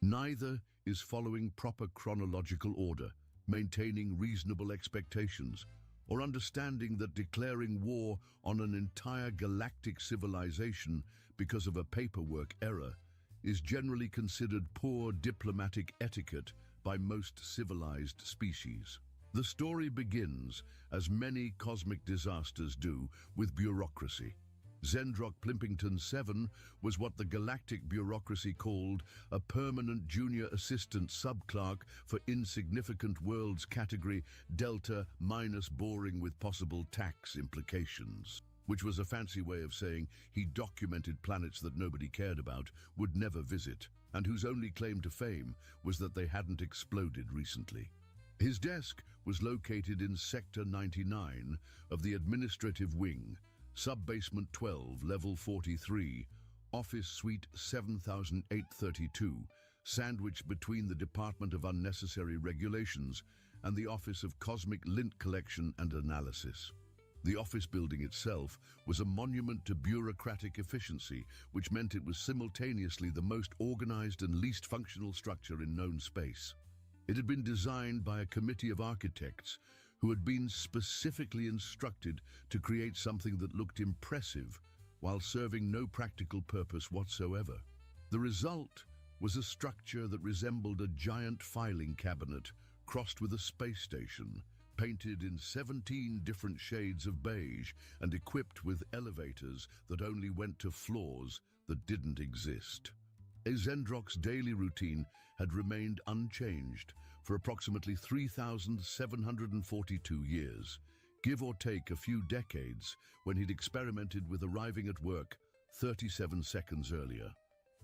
Neither is following proper chronological order, maintaining reasonable expectations, or understanding that declaring war on an entire galactic civilization because of a paperwork error is generally considered poor diplomatic etiquette by most civilized species. The story begins, as many cosmic disasters do, with bureaucracy. Zendrock Plimpington 7 was what the galactic bureaucracy called a permanent junior assistant subclerk for insignificant worlds category Delta minus boring with possible tax implications, which was a fancy way of saying he documented planets that nobody cared about, would never visit, and whose only claim to fame was that they hadn't exploded recently. His desk was located in Sector 99 of the Administrative Wing, Sub-Basement 12, Level 43, Office Suite 7832, sandwiched between the Department of Unnecessary Regulations and the Office of Cosmic Lint Collection and Analysis. The office building itself was a monument to bureaucratic efficiency, which meant it was simultaneously the most organized and least functional structure in known space. It had been designed by a committee of architects who had been specifically instructed to create something that looked impressive while serving no practical purpose whatsoever. The result was a structure that resembled a giant filing cabinet crossed with a space station, painted in 17 different shades of beige and equipped with elevators that only went to floors that didn't exist. Zendrock's daily routine had remained unchanged for approximately 3,742 years, give or take a few decades when he'd experimented with arriving at work 37 seconds earlier.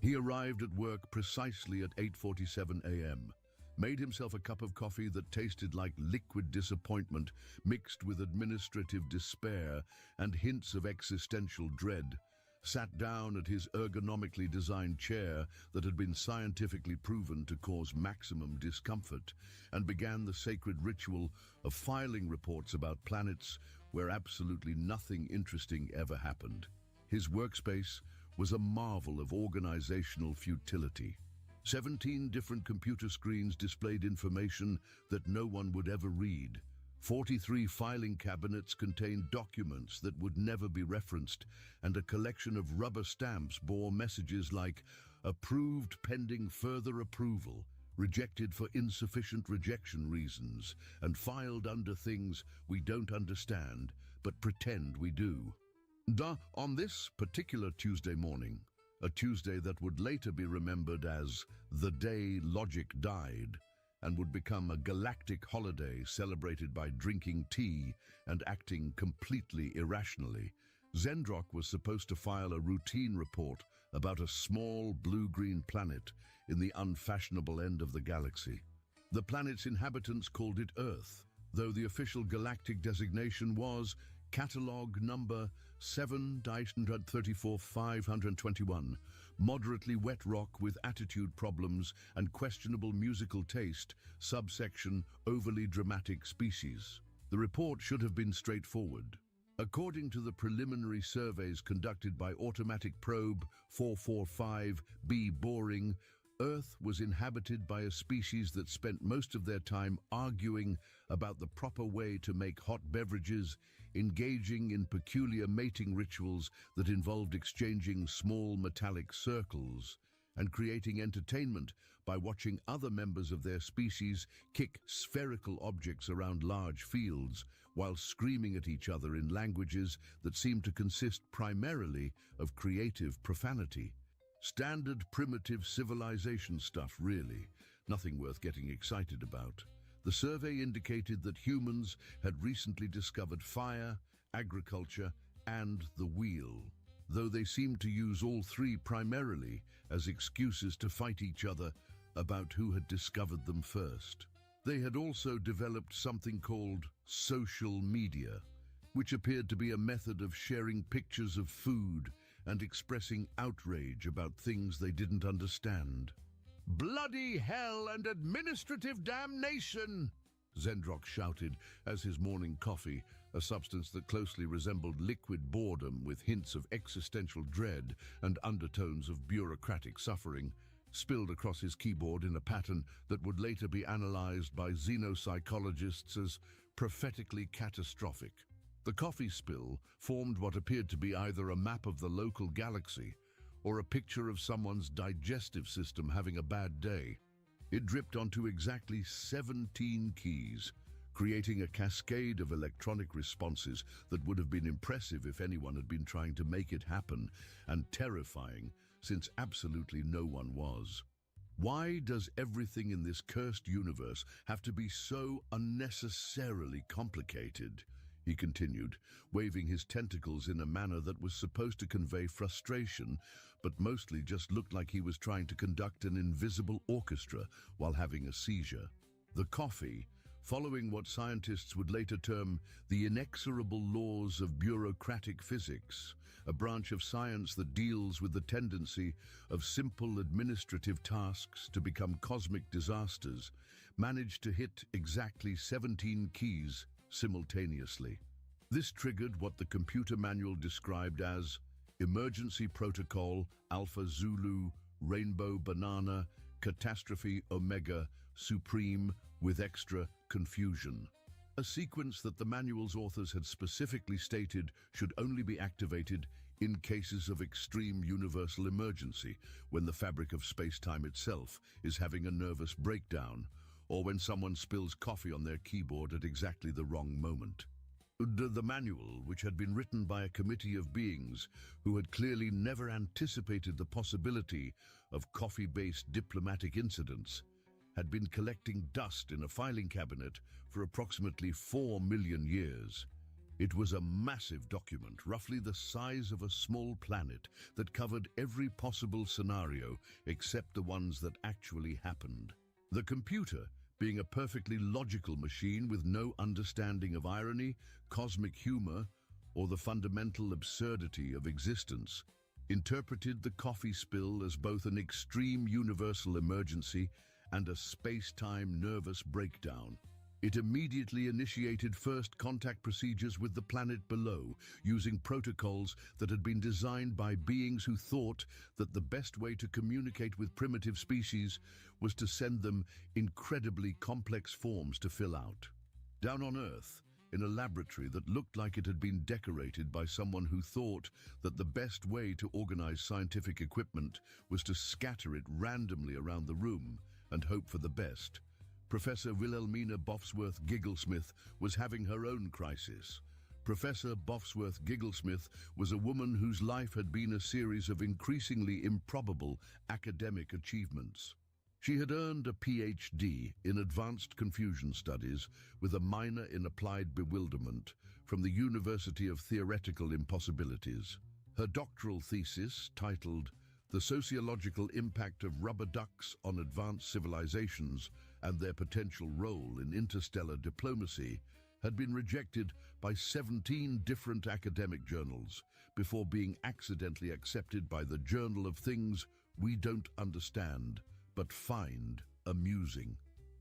He arrived at work precisely at 8:47 a.m., made himself a cup of coffee that tasted like liquid disappointment mixed with administrative despair and hints of existential dread, sat down at his ergonomically designed chair that had been scientifically proven to cause maximum discomfort, and began the sacred ritual of filing reports about planets where absolutely nothing interesting ever happened. His workspace was a marvel of organizational futility. 17 different computer screens displayed information that no one would ever read. 43 filing cabinets contained documents that would never be referenced, and a collection of rubber stamps bore messages like "approved pending further approval," "rejected for insufficient rejection reasons," and "filed under things we don't understand, but pretend we do." On this particular Tuesday morning, a Tuesday that would later be remembered as the day logic died, and would become a galactic holiday celebrated by drinking tea and acting completely irrationally, Zendrok was supposed to file a routine report about a small blue-green planet in the unfashionable end of the galaxy. The planet's inhabitants called it Earth, though the official galactic designation was Catalogue number 7-34521, moderately wet rock with attitude problems and questionable musical taste, subsection overly dramatic species. The report should have been straightforward. According to the preliminary surveys conducted by Automatic Probe 445B Boring, Earth was inhabited by a species that spent most of their time arguing about the proper way to make hot beverages, engaging in peculiar mating rituals that involved exchanging small metallic circles, and creating entertainment by watching other members of their species kick spherical objects around large fields while screaming at each other in languages that seemed to consist primarily of creative profanity. Standard primitive civilization stuff, really. Nothing worth getting excited about. The survey indicated that humans had recently discovered fire, agriculture, and the wheel, though they seemed to use all three primarily as excuses to fight each other about who had discovered them first. They had also developed something called social media, which appeared to be a method of sharing pictures of food and expressing outrage about things they didn't understand. "Bloody hell and administrative damnation!" Zendrok shouted as his morning coffee, a substance that closely resembled liquid boredom with hints of existential dread and undertones of bureaucratic suffering, spilled across his keyboard in a pattern that would later be analyzed by xenopsychologists as prophetically catastrophic. The coffee spill formed what appeared to be either a map of the local galaxy or a picture of someone's digestive system having a bad day. It dripped onto exactly 17 keys, creating a cascade of electronic responses that would have been impressive if anyone had been trying to make it happen, and terrifying since absolutely no one was. Why does everything in this cursed universe have to be so unnecessarily complicated? He continued, waving his tentacles in a manner that was supposed to convey frustration, but mostly just looked like he was trying to conduct an invisible orchestra while having a seizure. The coffee, following what scientists would later term the inexorable laws of bureaucratic physics, a branch of science that deals with the tendency of simple administrative tasks to become cosmic disasters, managed to hit exactly 17 keys simultaneously. This triggered what the computer manual described as Emergency Protocol Alpha Zulu Rainbow Banana Catastrophe Omega Supreme with extra confusion. A sequence that the manual's authors had specifically stated should only be activated in cases of extreme universal emergency, when the fabric of space-time itself is having a nervous breakdown, or when someone spills coffee on their keyboard at exactly the wrong moment. The manual, which had been written by a committee of beings who had clearly never anticipated the possibility of coffee-based diplomatic incidents, had been collecting dust in a filing cabinet for approximately 4 million years. It was a massive document, roughly the size of a small planet, that covered every possible scenario except the ones that actually happened. The computer, being a perfectly logical machine with no understanding of irony, cosmic humor, or the fundamental absurdity of existence, interpreted the coffee spill as both an extreme universal emergency and a space-time nervous breakdown. It immediately initiated first contact procedures with the planet below, using protocols that had been designed by beings who thought that the best way to communicate with primitive species was to send them incredibly complex forms to fill out. Down on Earth, in a laboratory that looked like it had been decorated by someone who thought that the best way to organize scientific equipment was to scatter it randomly around the room and hope for the best, Professor Wilhelmina Bofsworth Gigglesmith was having her own crisis. Professor Bofsworth Gigglesmith was a woman whose life had been a series of increasingly improbable academic achievements. She had earned a PhD in Advanced Confusion Studies with a minor in Applied Bewilderment from the University of Theoretical Impossibilities. Her doctoral thesis, titled The Sociological Impact of Rubber Ducks on Advanced Civilizations and Their Potential Role in Interstellar Diplomacy, had been rejected by 17 different academic journals before being accidentally accepted by the Journal of Things We Don't Understand but find amusing.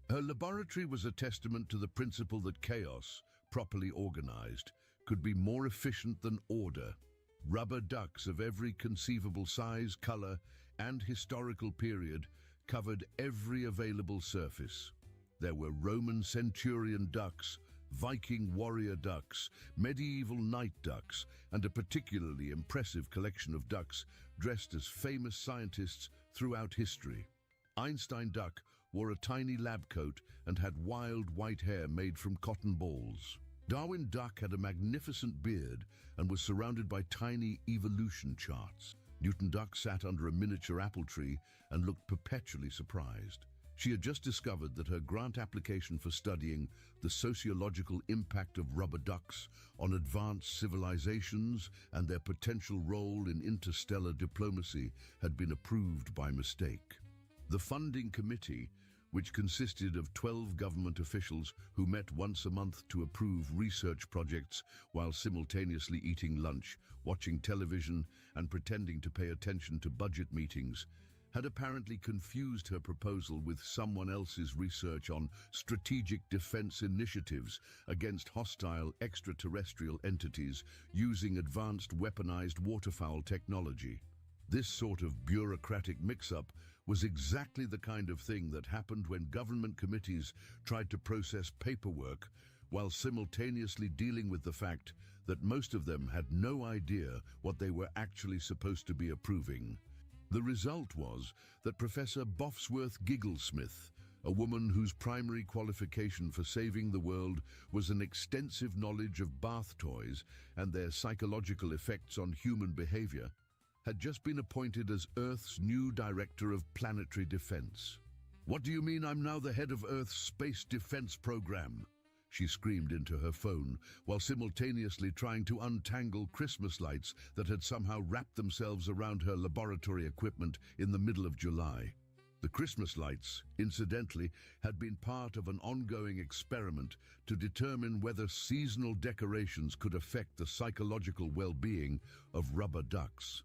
Her laboratory was a testament to the principle that chaos, properly organized, could be more efficient than order. Rubber ducks of every conceivable size, color, and historical period covered every available surface. There were Roman centurion ducks, Viking warrior ducks, medieval night ducks, and a particularly impressive collection of ducks dressed as famous scientists throughout history. Einstein duck wore a tiny lab coat and had wild white hair made from cotton balls. Darwin duck had a magnificent beard and was surrounded by tiny evolution charts. Newton duck sat under a miniature apple tree and looked perpetually surprised. She had just discovered that her grant application for studying the sociological impact of rubber ducks on advanced civilizations and their potential role in interstellar diplomacy had been approved by mistake. The funding committee, which consisted of 12 government officials who met once a month to approve research projects while simultaneously eating lunch, watching television, and pretending to pay attention to budget meetings, had apparently confused her proposal with someone else's research on strategic defense initiatives against hostile extraterrestrial entities using advanced weaponized waterfowl technology. This sort of bureaucratic mix-up was exactly the kind of thing that happened when government committees tried to process paperwork while simultaneously dealing with the fact that most of them had no idea what they were actually supposed to be approving. The result was that Professor Bofsworth Gigglesmith, a woman whose primary qualification for saving the world was an extensive knowledge of bath toys and their psychological effects on human behavior, had just been appointed as Earth's new Director of Planetary Defense. "What do you mean I'm now the head of Earth's Space Defense Program?" she screamed into her phone, while simultaneously trying to untangle Christmas lights that had somehow wrapped themselves around her laboratory equipment in the middle of July. The Christmas lights, incidentally, had been part of an ongoing experiment to determine whether seasonal decorations could affect the psychological well-being of rubber ducks.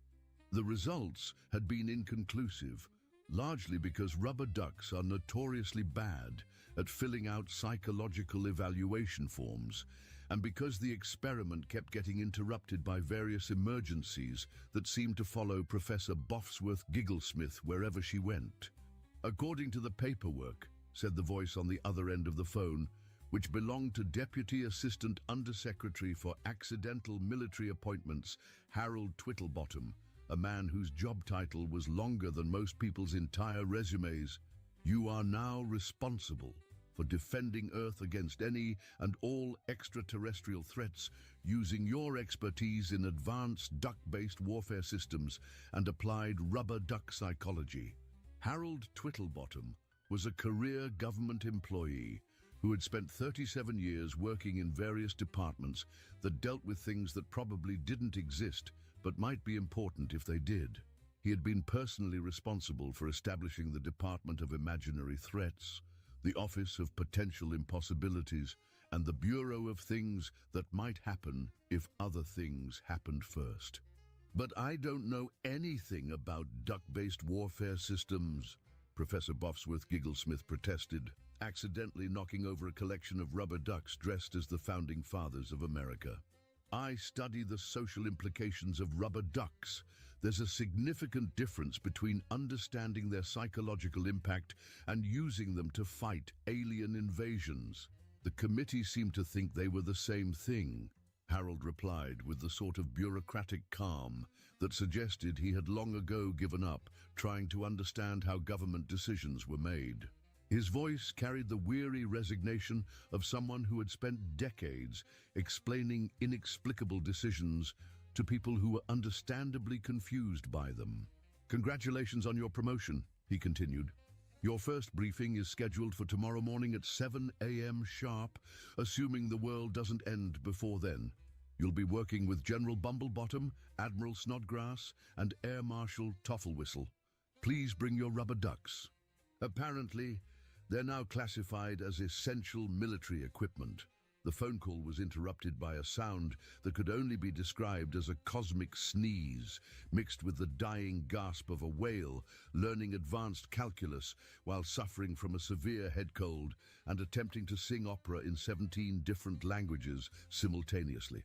The results had been inconclusive, largely because rubber ducks are notoriously bad at filling out psychological evaluation forms, and because the experiment kept getting interrupted by various emergencies that seemed to follow Professor Bofsworth Gigglesmith wherever she went. "According to the paperwork," said the voice on the other end of the phone, which belonged to Deputy Assistant Undersecretary for Accidental Military Appointments, Harold Twittlebottom, a man whose job title was longer than most people's entire resumes, "You are now responsible for defending Earth against any and all extraterrestrial threats using your expertise in advanced duck-based warfare systems and applied rubber duck psychology." Harold Twittlebottom was a career government employee who had spent 37 years working in various departments that dealt with things that probably didn't exist but might be important if they did. He had been personally responsible for establishing the Department of Imaginary Threats, the Office of Potential Impossibilities, and the Bureau of Things That Might Happen If Other Things Happened First. "But I don't know anything about duck-based warfare systems," Professor Bofsworth Gigglesmith protested, accidentally knocking over a collection of rubber ducks dressed as the founding fathers of America. "I study the social implications of rubber ducks. There's a significant difference between understanding their psychological impact and using them to fight alien invasions." The committee seemed to think they were the same thing, Harold replied with the sort of bureaucratic calm that suggested he had long ago given up trying to understand how government decisions were made. His voice carried the weary resignation of someone who had spent decades explaining inexplicable decisions to people who were understandably confused by them. "Congratulations on your promotion," he continued. "Your first briefing is scheduled for tomorrow morning at 7 a.m. sharp, assuming the world doesn't end before then. You'll be working with General Bumblebottom, Admiral Snodgrass, and Air Marshal Tofflewhistle. Please bring your rubber ducks." Apparently, they're now classified as essential military equipment. The phone call was interrupted by a sound that could only be described as a cosmic sneeze, mixed with the dying gasp of a whale learning advanced calculus while suffering from a severe head cold and attempting to sing opera in 17 different languages simultaneously.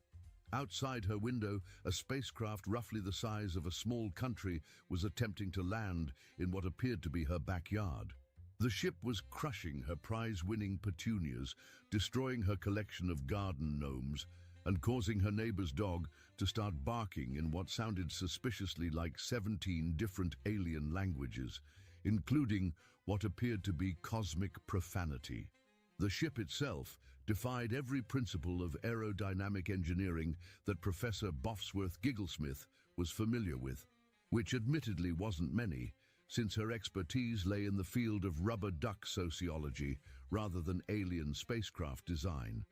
Outside her window, a spacecraft roughly the size of a small country was attempting to land in what appeared to be her backyard. The ship was crushing her prize-winning petunias, destroying her collection of garden gnomes, and causing her neighbor's dog to start barking in what sounded suspiciously like 17 different alien languages, including what appeared to be cosmic profanity. The ship itself defied every principle of aerodynamic engineering that Professor Bofsworth Gigglesmith was familiar with, which admittedly wasn't many, since her expertise lay in the field of rubber duck sociology rather than alien spacecraft design.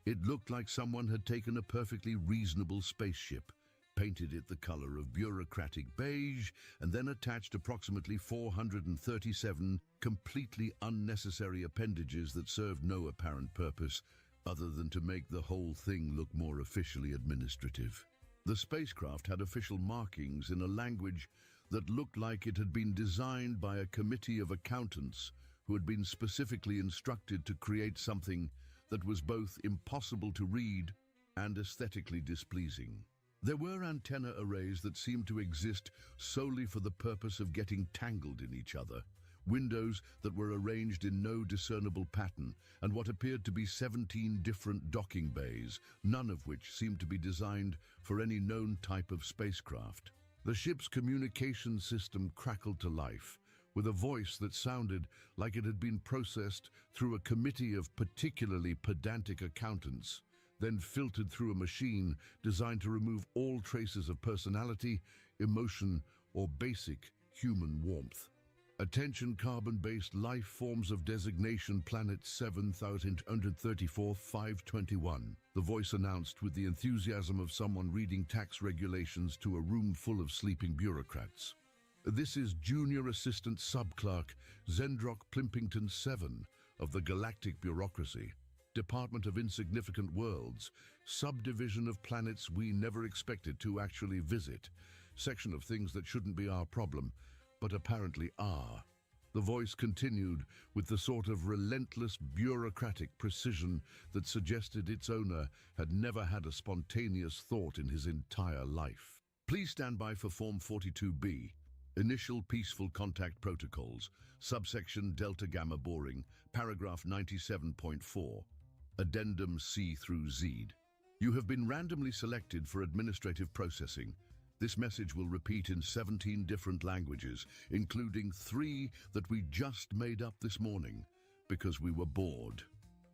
It looked like someone had taken a perfectly reasonable spaceship, painted it the color of bureaucratic beige, and then attached approximately 437 completely unnecessary appendages that served no apparent purpose other than to make the whole thing look more officially administrative. The spacecraft had official markings in a language that looked like it had been designed by a committee of accountants who had been specifically instructed to create something that was both impossible to read and aesthetically displeasing. There were antenna arrays that seemed to exist solely for the purpose of getting tangled in each other, windows that were arranged in no discernible pattern, and what appeared to be 17 different docking bays, none of which seemed to be designed for any known type of spacecraft. The ship's communication system crackled to life, with a voice that sounded like it had been processed through a committee of particularly pedantic accountants, then filtered through a machine designed to remove all traces of personality, emotion, or basic human warmth. "Attention carbon-based life forms of designation Planet 7834-521, the voice announced with the enthusiasm of someone reading tax regulations to a room full of sleeping bureaucrats. "This is Junior Assistant Subclerk Zendrock Plimpington 7 of the Galactic Bureaucracy, Department of Insignificant Worlds, subdivision of planets we never expected to actually visit, section of things that shouldn't be our problem, but apparently are." The voice continued with the sort of relentless bureaucratic precision that suggested its owner had never had a spontaneous thought in his entire life. "Please stand by for Form 42B, Initial Peaceful Contact Protocols, subsection Delta Gamma Boring, paragraph 97.4, Addendum C through Z. You have been randomly selected for administrative processing. This message will repeat in 17 different languages, including 3 that we just made up this morning because we were bored.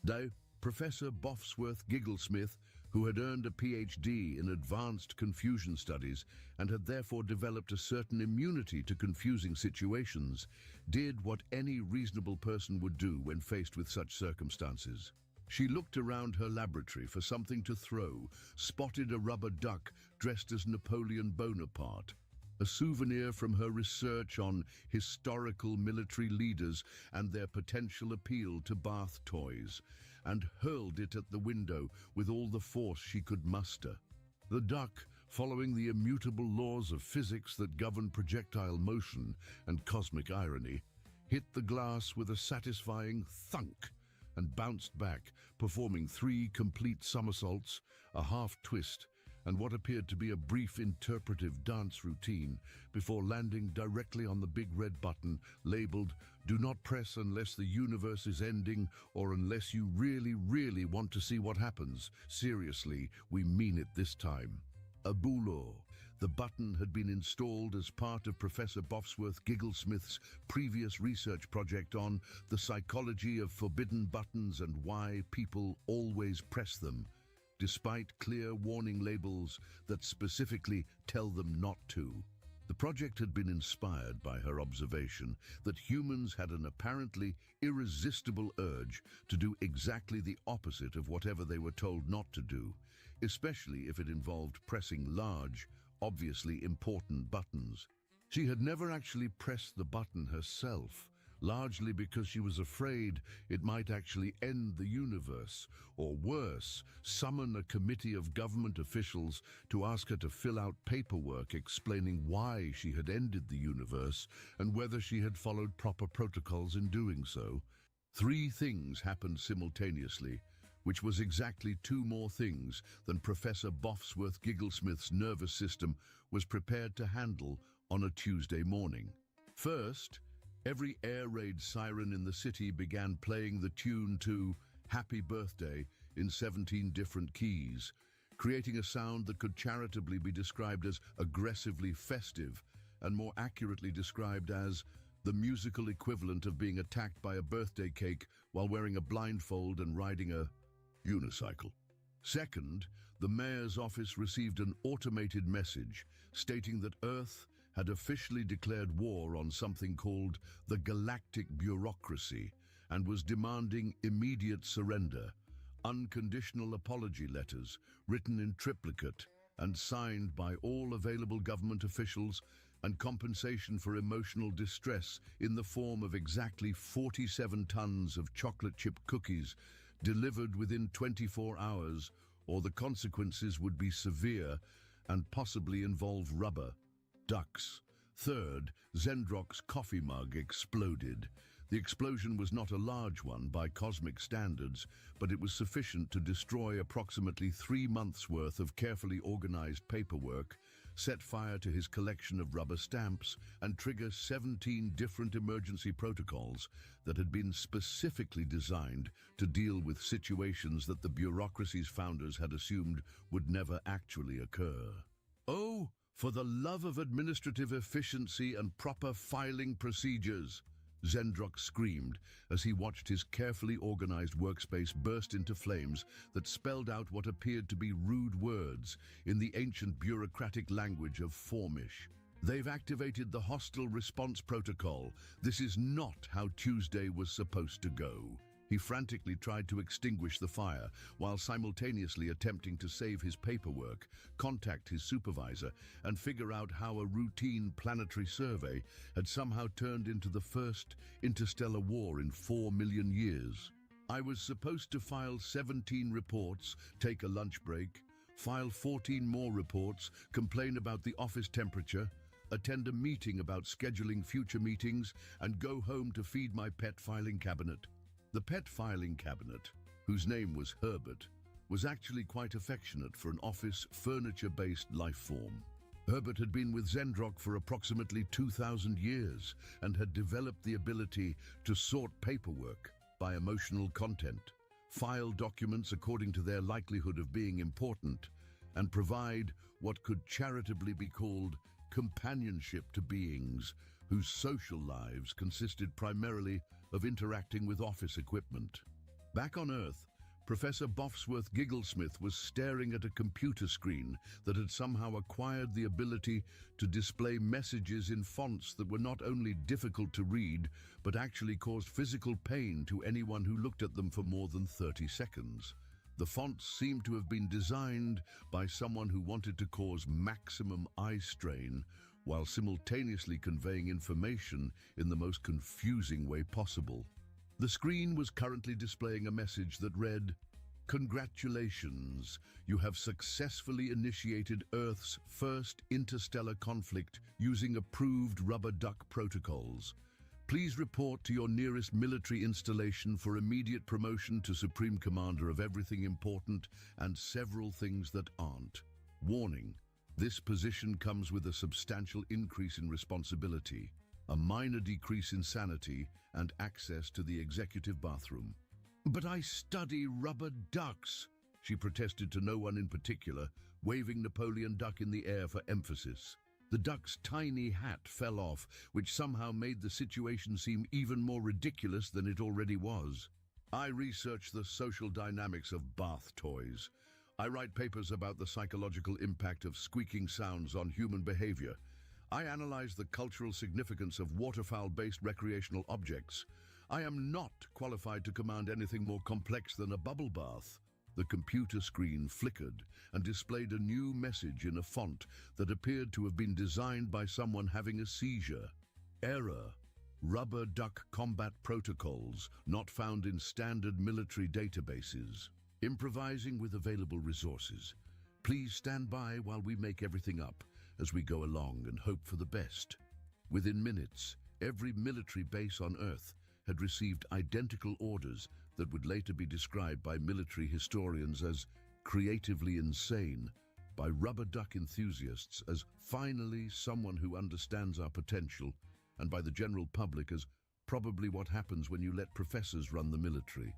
Now, Professor Bofsworth Gigglesmith, who had earned a PhD in advanced confusion studies and had therefore developed a certain immunity to confusing situations, did what any reasonable person would do when faced with such circumstances. She looked around her laboratory for something to throw, spotted a rubber duck dressed as Napoleon Bonaparte, a souvenir from her research on historical military leaders and their potential appeal to bath toys, and hurled it at the window with all the force she could muster. The duck, following the immutable laws of physics that govern projectile motion and cosmic irony, hit the glass with a satisfying thunk and bounced back, performing 3 complete somersaults, a half twist, and what appeared to be a brief interpretive dance routine before landing directly on the big red button labeled "Do not press unless the universe is ending or unless you really, really want to see what happens. Seriously, we mean it this time." A boulot. The button had been installed as part of Professor Bofsworth Gigglesmith's previous research project on the psychology of forbidden buttons and why people always press them, despite clear warning labels that specifically tell them not to. The project had been inspired by her observation that humans had an apparently irresistible urge to do exactly the opposite of whatever they were told not to do, especially if it involved pressing large, obviously important buttons. She had never actually pressed the button herself, largely because she was afraid it might actually end the universe, or worse, summon a committee of government officials to ask her to fill out paperwork explaining why she had ended the universe and whether she had followed proper protocols in doing so. 3 things happened simultaneously, which was exactly 2 more things than Professor Bofsworth Gigglesmith's nervous system was prepared to handle on a Tuesday morning. First, every air raid siren in the city began playing the tune to "Happy Birthday" in 17 different keys, creating a sound that could charitably be described as aggressively festive and more accurately described as the musical equivalent of being attacked by a birthday cake while wearing a blindfold and riding a unicycle. Second, the mayor's office received an automated message stating that Earth had officially declared war on something called the Galactic Bureaucracy and was demanding immediate surrender. Unconditional apology letters, written in triplicate and signed by all available government officials, and compensation for emotional distress in the form of exactly 47 tons of chocolate chip cookies delivered within 24 hours, or the consequences would be severe and possibly involve rubber ducks. Third, Zendrok's coffee mug exploded. The explosion was not a large one by cosmic standards, but it was sufficient to destroy approximately 3 months' worth of carefully organized paperwork, set fire to his collection of rubber stamps, and trigger 17 different emergency protocols that had been specifically designed to deal with situations that the bureaucracy's founders had assumed would never actually occur. Oh, for the love of administrative efficiency and proper filing procedures! Zendrok screamed as he watched his carefully organized workspace burst into flames that spelled out what appeared to be rude words in the ancient bureaucratic language of Formish. "They've activated the hostile response protocol. This is not how Tuesday was supposed to go." He frantically tried to extinguish the fire while simultaneously attempting to save his paperwork, contact his supervisor, and figure out how a routine planetary survey had somehow turned into the first interstellar war in 4 million years. "I was supposed to file 17 reports, take a lunch break, file 14 more reports, complain about the office temperature, attend a meeting about scheduling future meetings, and go home to feed my pet filing cabinet." The pet filing cabinet, whose name was Herbert, was actually quite affectionate for an office furniture-based life form. Herbert had been with Zendrok for approximately 2,000 years and had developed the ability to sort paperwork by emotional content, file documents according to their likelihood of being important, and provide what could charitably be called companionship to beings whose social lives consisted primarily of interacting with office equipment. Back on Earth, Professor Bofsworth Gigglesmith was staring at a computer screen that had somehow acquired the ability to display messages in fonts that were not only difficult to read, but actually caused physical pain to anyone who looked at them for more than 30 seconds. The fonts seemed to have been designed by someone who wanted to cause maximum eye strain while simultaneously conveying information in the most confusing way possible. The screen was currently displaying a message that read, "Congratulations, you have successfully initiated Earth's first interstellar conflict using approved rubber duck protocols. Please report to your nearest military installation for immediate promotion to Supreme Commander of everything important and several things that aren't." Warning: this position comes with a substantial increase in responsibility, a minor decrease in sanity, and access to the executive bathroom. "But I study rubber ducks," she protested to no one in particular, waving Napoleon Duck in the air for emphasis. The duck's tiny hat fell off, which somehow made the situation seem even more ridiculous than it already was. "I research the social dynamics of bath toys. I write papers about the psychological impact of squeaking sounds on human behavior. I analyze the cultural significance of waterfowl-based recreational objects. I am not qualified to command anything more complex than a bubble bath." The computer screen flickered and displayed a new message in a font that appeared to have been designed by someone having a seizure. "Error. Rubber duck combat protocols not found in standard military databases. Improvising with available resources. Please stand by while we make everything up as we go along and hope for the best." Within minutes, every military base on Earth had received identical orders that would later be described by military historians as creatively insane, by rubber duck enthusiasts as finally someone who understands our potential, and by the general public as probably what happens when you let professors run the military.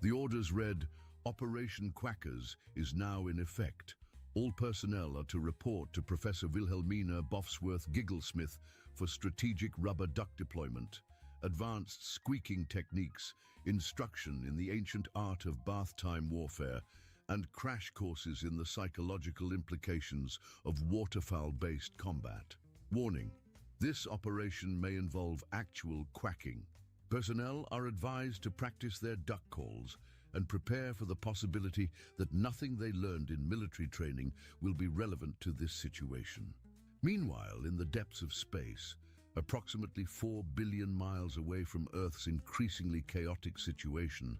The orders read, "Operation Quackers is now in effect. All personnel are to report to Professor Wilhelmina Bofsworth Gigglesmith for strategic rubber duck deployment, advanced squeaking techniques, instruction in the ancient art of bath-time warfare, and crash courses in the psychological implications of waterfowl-based combat. Warning: this operation may involve actual quacking. Personnel are advised to practice their duck calls and prepare for the possibility that nothing they learned in military training will be relevant to this situation." Meanwhile, in the depths of space, approximately 4 billion miles away from Earth's increasingly chaotic situation,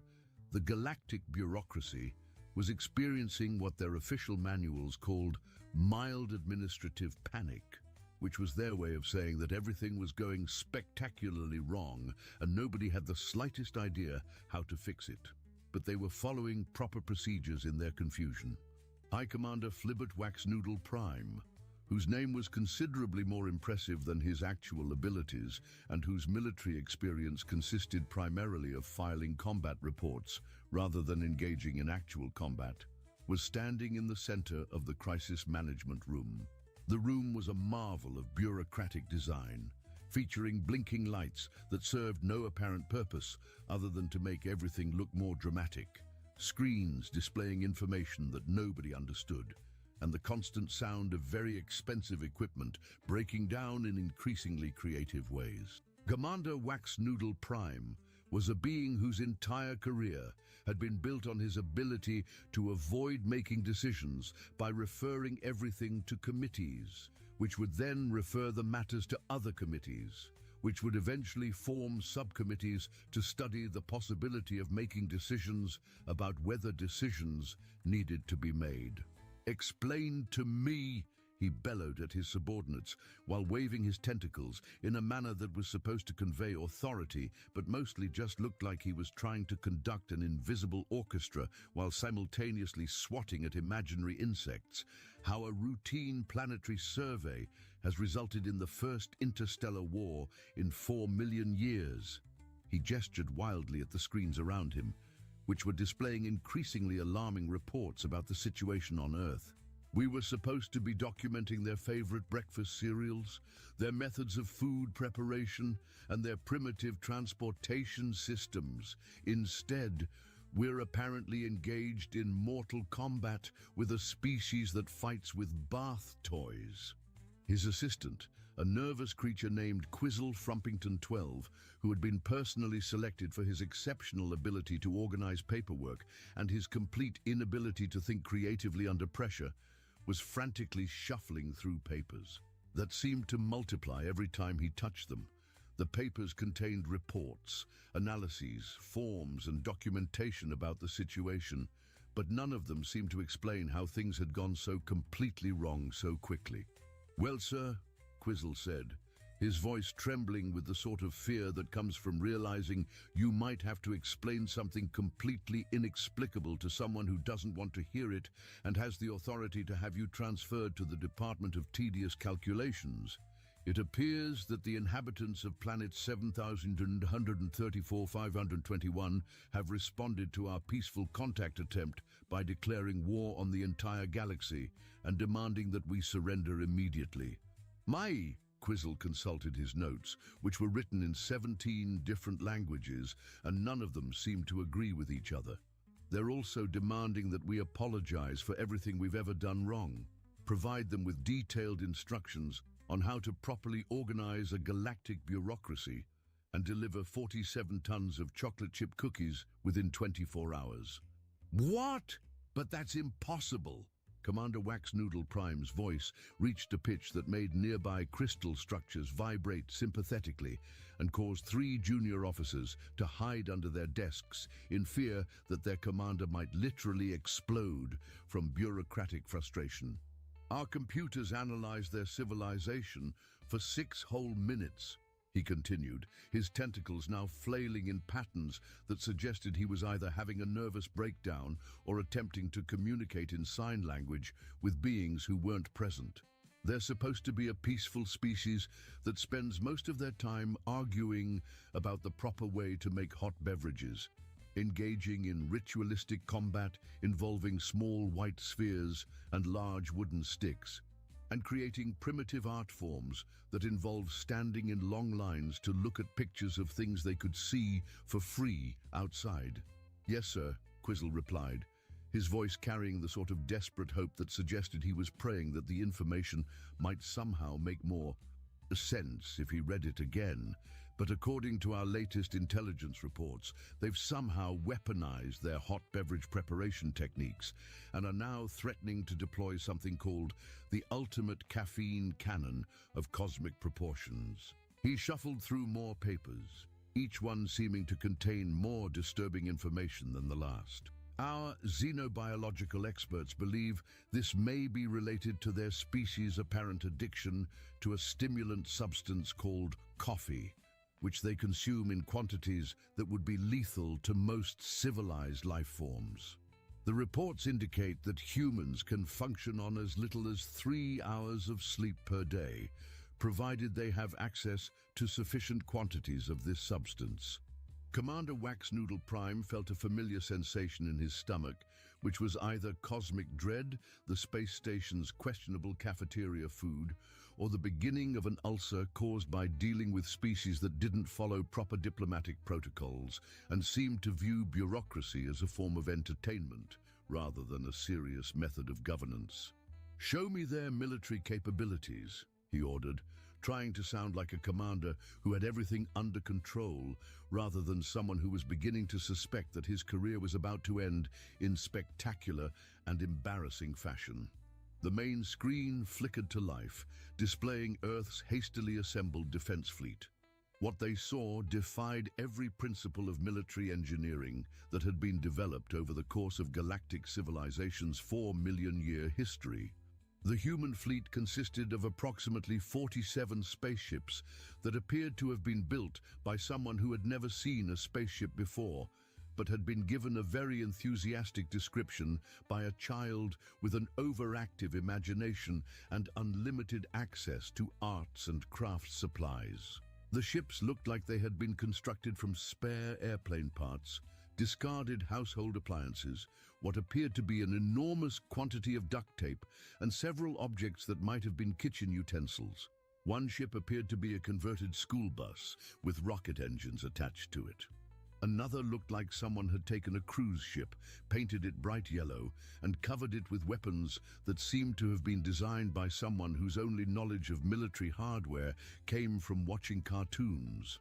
the galactic bureaucracy was experiencing what their official manuals called mild administrative panic, which was their way of saying that everything was going spectacularly wrong and nobody had the slightest idea how to fix it. But they were following proper procedures in their confusion. High Commander Flibbert Waxnoodle Prime, whose name was considerably more impressive than his actual abilities and whose military experience consisted primarily of filing combat reports rather than engaging in actual combat, was standing in the center of the crisis management room. The room was a marvel of bureaucratic design, featuring blinking lights that served no apparent purpose other than to make everything look more dramatic, screens displaying information that nobody understood, and the constant sound of very expensive equipment breaking down in increasingly creative ways. Commander Waxnoodle Prime was a being whose entire career had been built on his ability to avoid making decisions by referring everything to committees, which would then refer the matters to other committees, which would eventually form subcommittees to study the possibility of making decisions about whether decisions needed to be made. "Explain to me," he bellowed at his subordinates while waving his tentacles in a manner that was supposed to convey authority but mostly just looked like he was trying to conduct an invisible orchestra while simultaneously swatting at imaginary insects, "how a routine planetary survey has resulted in the first interstellar war in 4 million years. He gestured wildly at the screens around him, which were displaying increasingly alarming reports about the situation on Earth. We were supposed to be documenting their favorite breakfast cereals, their methods of food preparation, and their primitive transportation systems. Instead, we're apparently engaged in mortal combat with a species that fights with bath toys." His assistant, a nervous creature named Quizzle Frumpington 12, who had been personally selected for his exceptional ability to organize paperwork and his complete inability to think creatively under pressure, was frantically shuffling through papers that seemed to multiply every time he touched them. The papers contained reports, analyses, forms, and documentation about the situation, but none of them seemed to explain how things had gone so completely wrong so quickly. "Well, sir," Quizzle said, his voice trembling with the sort of fear that comes from realizing you might have to explain something completely inexplicable to someone who doesn't want to hear it and has the authority to have you transferred to the Department of Tedious Calculations. It appears that the inhabitants of planet 7134-521 have responded to our peaceful contact attempt by declaring war on the entire galaxy and demanding that we surrender immediately. Quizzle consulted his notes, which were written in 17 different languages, and none of them seemed to agree with each other. They're also demanding that we apologize for everything we've ever done wrong, provide them with detailed instructions on how to properly organize a galactic bureaucracy, and deliver 47 tons of chocolate chip cookies within 24 hours. What? But that's impossible! Commander Wax Noodle Prime's voice reached a pitch that made nearby crystal structures vibrate sympathetically and caused 3 junior officers to hide under their desks in fear that their commander might literally explode from bureaucratic frustration. Our computers analyzed their civilization for 6 whole minutes, he continued, his tentacles now flailing in patterns that suggested he was either having a nervous breakdown or attempting to communicate in sign language with beings who weren't present. They're supposed to be a peaceful species that spends most of their time arguing about the proper way to make hot beverages, engaging in ritualistic combat involving small white spheres and large wooden sticks, and creating primitive art forms that involve standing in long lines to look at pictures of things they could see for free outside. Yes, sir, Quizzle replied, his voice carrying the sort of desperate hope that suggested he was praying that the information might somehow make more sense if he read it again. But according to our latest intelligence reports, they've somehow weaponized their hot beverage preparation techniques and are now threatening to deploy something called the ultimate caffeine cannon of cosmic proportions. He shuffled through more papers, each one seeming to contain more disturbing information than the last. Our xenobiological experts believe this may be related to their species' apparent addiction to a stimulant substance called coffee, which they consume in quantities that would be lethal to most civilized life forms. The reports indicate that humans can function on as little as 3 hours of sleep per day, provided they have access to sufficient quantities of this substance. Commander Wax Noodle Prime felt a familiar sensation in his stomach, which was either cosmic dread, the space station's questionable cafeteria food, or the beginning of an ulcer caused by dealing with species that didn't follow proper diplomatic protocols and seemed to view bureaucracy as a form of entertainment rather than a serious method of governance. "Show me their military capabilities," he ordered, trying to sound like a commander who had everything under control rather than someone who was beginning to suspect that his career was about to end in spectacular and embarrassing fashion. The main screen flickered to life, displaying Earth's hastily assembled defense fleet. What they saw defied every principle of military engineering that had been developed over the course of galactic civilization's 4-million-year history. The human fleet consisted of approximately 47 spaceships that appeared to have been built by someone who had never seen a spaceship before, but had been given a very enthusiastic description by a child with an overactive imagination and unlimited access to arts and crafts supplies. The ships looked like they had been constructed from spare airplane parts, discarded household appliances, what appeared to be an enormous quantity of duct tape, and several objects that might have been kitchen utensils. One ship appeared to be a converted school bus with rocket engines attached to it. Another looked like someone had taken a cruise ship, painted it bright yellow, and covered it with weapons that seemed to have been designed by someone whose only knowledge of military hardware came from watching cartoons.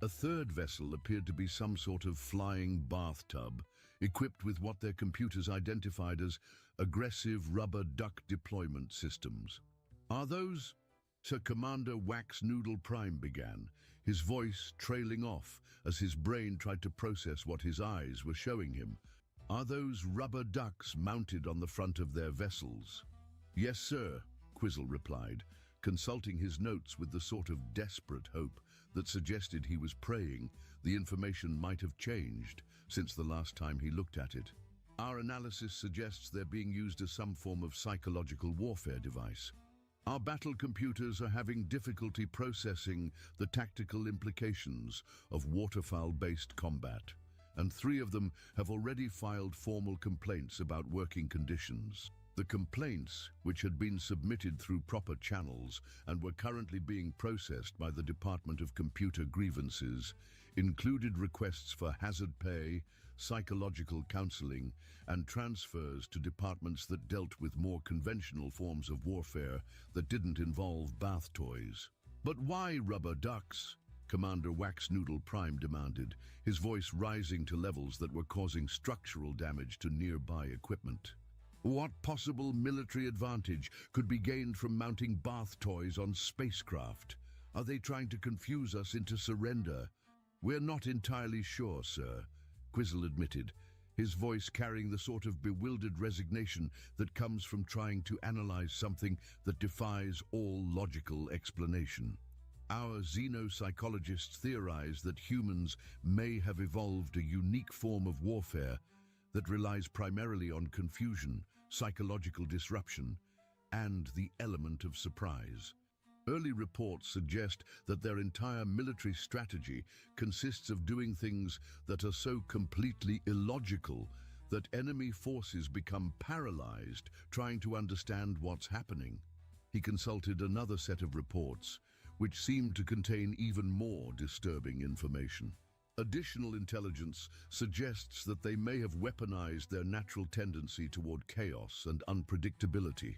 A third vessel appeared to be some sort of flying bathtub, equipped with what their computers identified as aggressive rubber duck deployment systems. "Are those?" Sir Commander Wax Noodle Prime began, his voice trailing off as his brain tried to process what his eyes were showing him. "Are those rubber ducks mounted on the front of their vessels?" "Yes, sir," Quizzle replied, Consulting his notes with the sort of desperate hope that suggested he was praying the information might have changed since the last time he looked at it. Our analysis suggests they're being used as some form of psychological warfare device. Our battle computers are having difficulty processing the tactical implications of waterfowl-based combat, and 3 of them have already filed formal complaints about working conditions. The complaints, which had been submitted through proper channels and were currently being processed by the Department of Computer Grievances, included requests for hazard pay, psychological counseling, and transfers to departments that dealt with more conventional forms of warfare that didn't involve bath toys. "But why rubber ducks?" Commander Waxnoodle Prime demanded, his voice rising to levels that were causing structural damage to nearby equipment. "What possible military advantage could be gained from mounting bath toys on spacecraft? Are they trying to confuse us into surrender?" "We're not entirely sure, sir," Quizzle admitted, his voice carrying the sort of bewildered resignation that comes from trying to analyze something that defies all logical explanation. "Our xenopsychologists theorize that humans may have evolved a unique form of warfare that relies primarily on confusion, psychological disruption, and the element of surprise. Early reports suggest that their entire military strategy consists of doing things that are so completely illogical that enemy forces become paralyzed trying to understand what's happening." He consulted another set of reports, which seemed to contain even more disturbing information. Additional intelligence suggests that they may have weaponized their natural tendency toward chaos and unpredictability.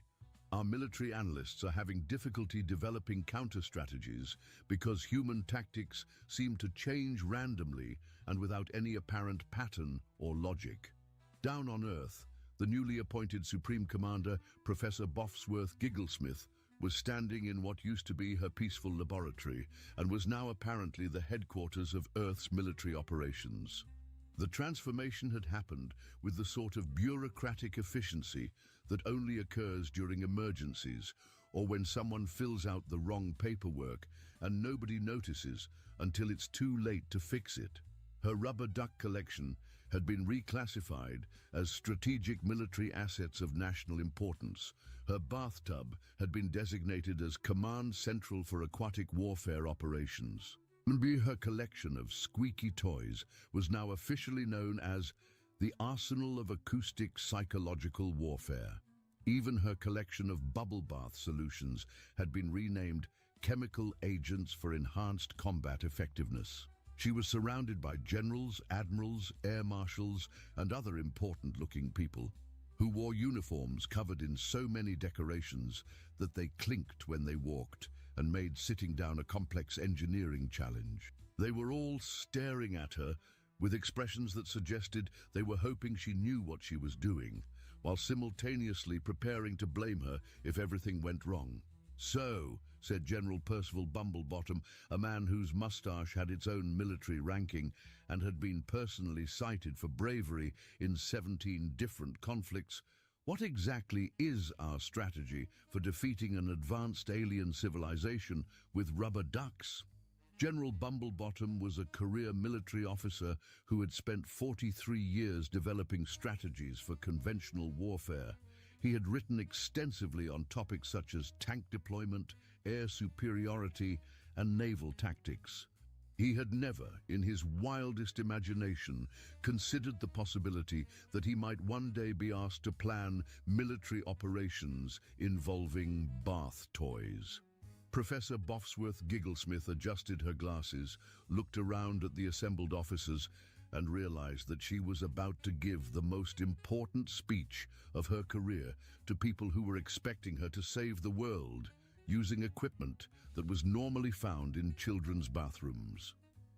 Our military analysts are having difficulty developing counter-strategies because human tactics seem to change randomly and without any apparent pattern or logic. Down on Earth, the newly appointed Supreme Commander, Professor Boffsworth Gigglesmith, was standing in what used to be her peaceful laboratory and was now apparently the headquarters of Earth's military operations. The transformation had happened with the sort of bureaucratic efficiency that only occurs during emergencies or when someone fills out the wrong paperwork and nobody notices until it's too late to fix it. Her rubber duck collection had been reclassified as strategic military assets of national importance. Her bathtub had been designated as Command Central for Aquatic Warfare Operations. Her collection of squeaky toys was now officially known as the Arsenal of Acoustic Psychological Warfare. Even her collection of bubble bath solutions had been renamed Chemical Agents for Enhanced Combat Effectiveness. She was surrounded by generals, admirals, air marshals, and other important-looking people who wore uniforms covered in so many decorations that they clinked when they walked and made sitting down a complex engineering challenge. They were all staring at her with expressions that suggested they were hoping she knew what she was doing, while simultaneously preparing to blame her if everything went wrong. "So," said General Percival Bumblebottom, a man whose mustache had its own military ranking and had been personally cited for bravery in 17 different conflicts, "what exactly is our strategy for defeating an advanced alien civilization with rubber ducks?" General Bumblebottom was a career military officer who had spent 43 years developing strategies for conventional warfare. He had written extensively on topics such as tank deployment, air superiority, and naval tactics. He had never, in his wildest imagination, considered the possibility that he might one day be asked to plan military operations involving bath toys. Professor Boffsworth Gigglesmith adjusted her glasses, looked around at the assembled officers, and realized that she was about to give the most important speech of her career to people who were expecting her to save the world, using equipment that was normally found in children's bathrooms.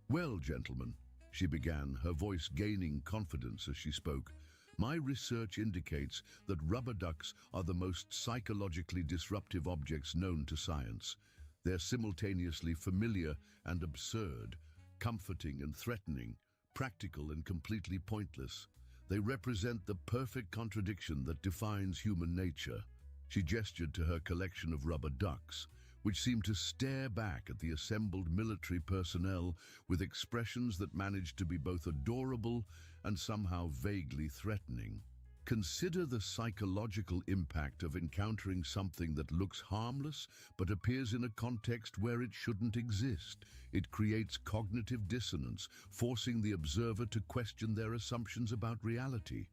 "Well, gentlemen," she began, her voice gaining confidence as she spoke, "my research indicates that rubber ducks are the most psychologically disruptive objects known to science. They're simultaneously familiar and absurd, comforting and threatening, practical and completely pointless. They represent the perfect contradiction that defines human nature." She gestured to her collection of rubber ducks, which seemed to stare back at the assembled military personnel with expressions that managed to be both adorable and somehow vaguely threatening. Consider the psychological impact of encountering something that looks harmless but appears in a context where it shouldn't exist. It creates cognitive dissonance, forcing the observer to question their assumptions about reality.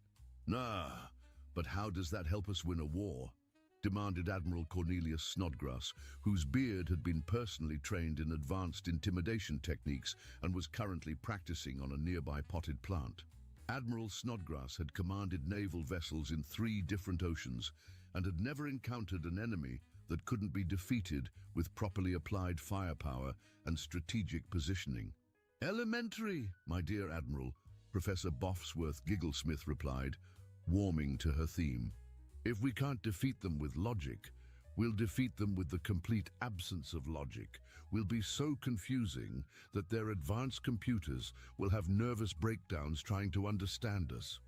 Nah, but how does that help us win a war? Demanded Admiral Cornelius Snodgrass, whose beard had been personally trained in advanced intimidation techniques and was currently practicing on a nearby potted plant. Admiral Snodgrass had commanded naval vessels in 3 different oceans and had never encountered an enemy that couldn't be defeated with properly applied firepower and strategic positioning. "Elementary, my dear Admiral," Professor Bofsworth Gigglesmith replied, warming to her theme. "If we can't defeat them with logic, we'll defeat them with the complete absence of logic. We'll be so confusing that their advanced computers will have nervous breakdowns trying to understand us."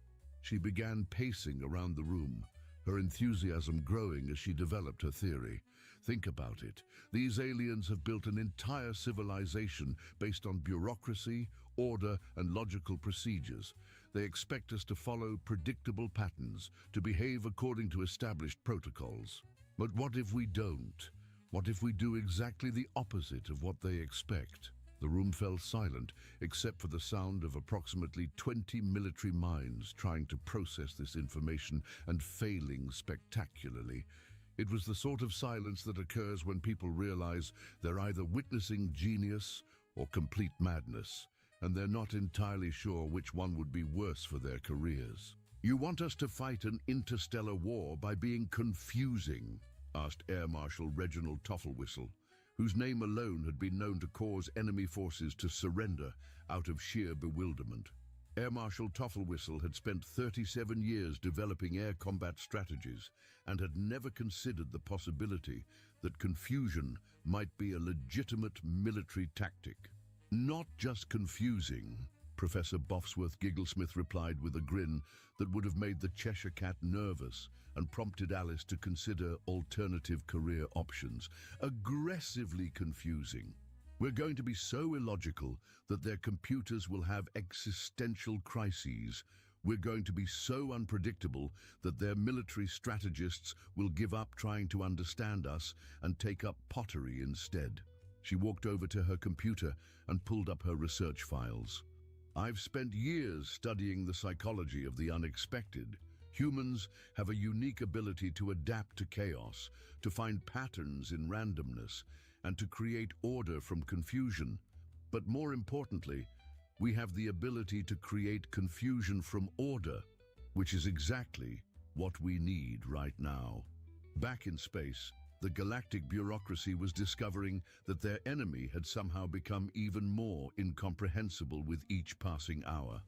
She began pacing around the room, her enthusiasm growing as she developed her theory. Think about it. These aliens have built an entire civilization based on bureaucracy, order, and logical procedures. They expect us to follow predictable patterns, to behave according to established protocols. But what if we don't? What if we do exactly the opposite of what they expect? The room fell silent, except for the sound of approximately 20 military minds trying to process this information and failing spectacularly. It was the sort of silence that occurs when people realize they're either witnessing genius or complete madness, and they're not entirely sure which one would be worse for their careers. "You want us to fight an interstellar war by being confusing?" asked Air Marshal Reginald Toffelwhistle, whose name alone had been known to cause enemy forces to surrender out of sheer bewilderment. Air Marshal Toffelwhistle had spent 37 years developing air combat strategies and had never considered the possibility that confusion might be a legitimate military tactic. "Not just confusing," Professor Bofsworth Gigglesmith replied with a grin that would have made the Cheshire Cat nervous and prompted Alice to consider alternative career options. "Aggressively confusing. We're going to be so illogical that their computers will have existential crises. We're going to be so unpredictable that their military strategists will give up trying to understand us and take up pottery instead." She walked over to her computer and pulled up her research files. "I've spent years studying the psychology of the unexpected. Humans have a unique ability to adapt to chaos, to find patterns in randomness, and to create order from confusion. But more importantly, we have the ability to create confusion from order, which is exactly what we need right now." Back in space, the galactic bureaucracy was discovering that their enemy had somehow become even more incomprehensible with each passing hour.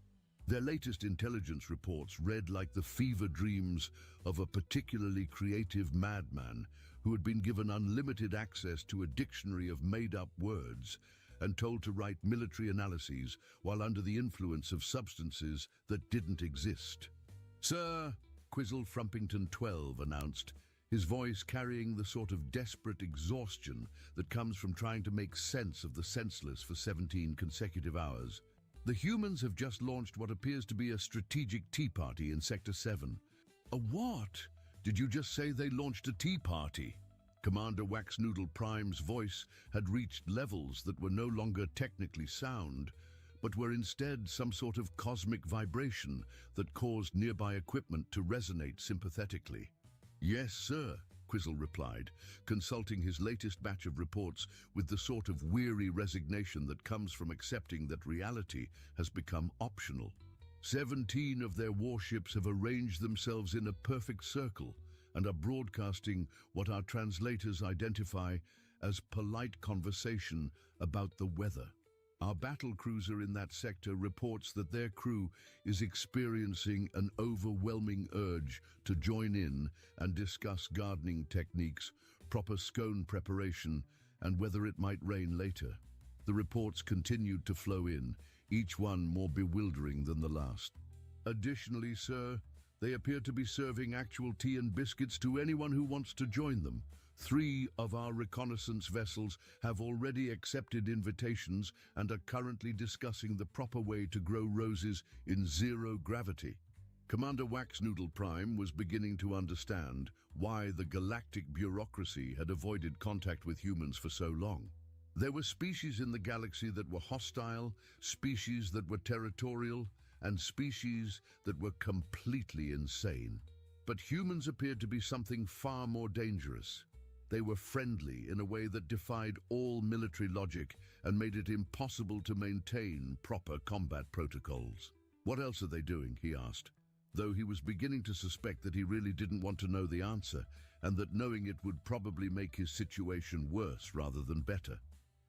Their latest intelligence reports read like the fever dreams of a particularly creative madman who had been given unlimited access to a dictionary of made-up words and told to write military analyses while under the influence of substances that didn't exist. "Sir," Quizzle Frumpington 12 announced, his voice carrying the sort of desperate exhaustion that comes from trying to make sense of the senseless for 17 consecutive hours. "The humans have just launched what appears to be a strategic tea party in Sector 7. "A what? Did you just say they launched a tea party?" Commander Waxnoodle Prime's voice had reached levels that were no longer technically sound, but were instead some sort of cosmic vibration that caused nearby equipment to resonate sympathetically. "Yes, sir," Quizzle replied, consulting his latest batch of reports with the sort of weary resignation that comes from accepting that reality has become optional. 17 of their warships have arranged themselves in a perfect circle and are broadcasting what our translators identify as polite conversation about the weather. Our battle cruiser in that sector reports that their crew is experiencing an overwhelming urge to join in and discuss gardening techniques, proper scone preparation, and whether it might rain later. The reports continued to flow in, each one more bewildering than the last. "Additionally, sir, they appear to be serving actual tea and biscuits to anyone who wants to join them, 3 of our reconnaissance vessels have already accepted invitations and are currently discussing the proper way to grow roses in zero gravity. Commander Waxnoodle Prime was beginning to understand why the galactic bureaucracy had avoided contact with humans for so long. There were species in the galaxy that were hostile, species that were territorial, and species that were completely insane. But humans appeared to be something far more dangerous. They were friendly in a way that defied all military logic and made it impossible to maintain proper combat protocols. "What else are they doing?" he asked, though he was beginning to suspect that he really didn't want to know the answer, and that knowing it would probably make his situation worse rather than better.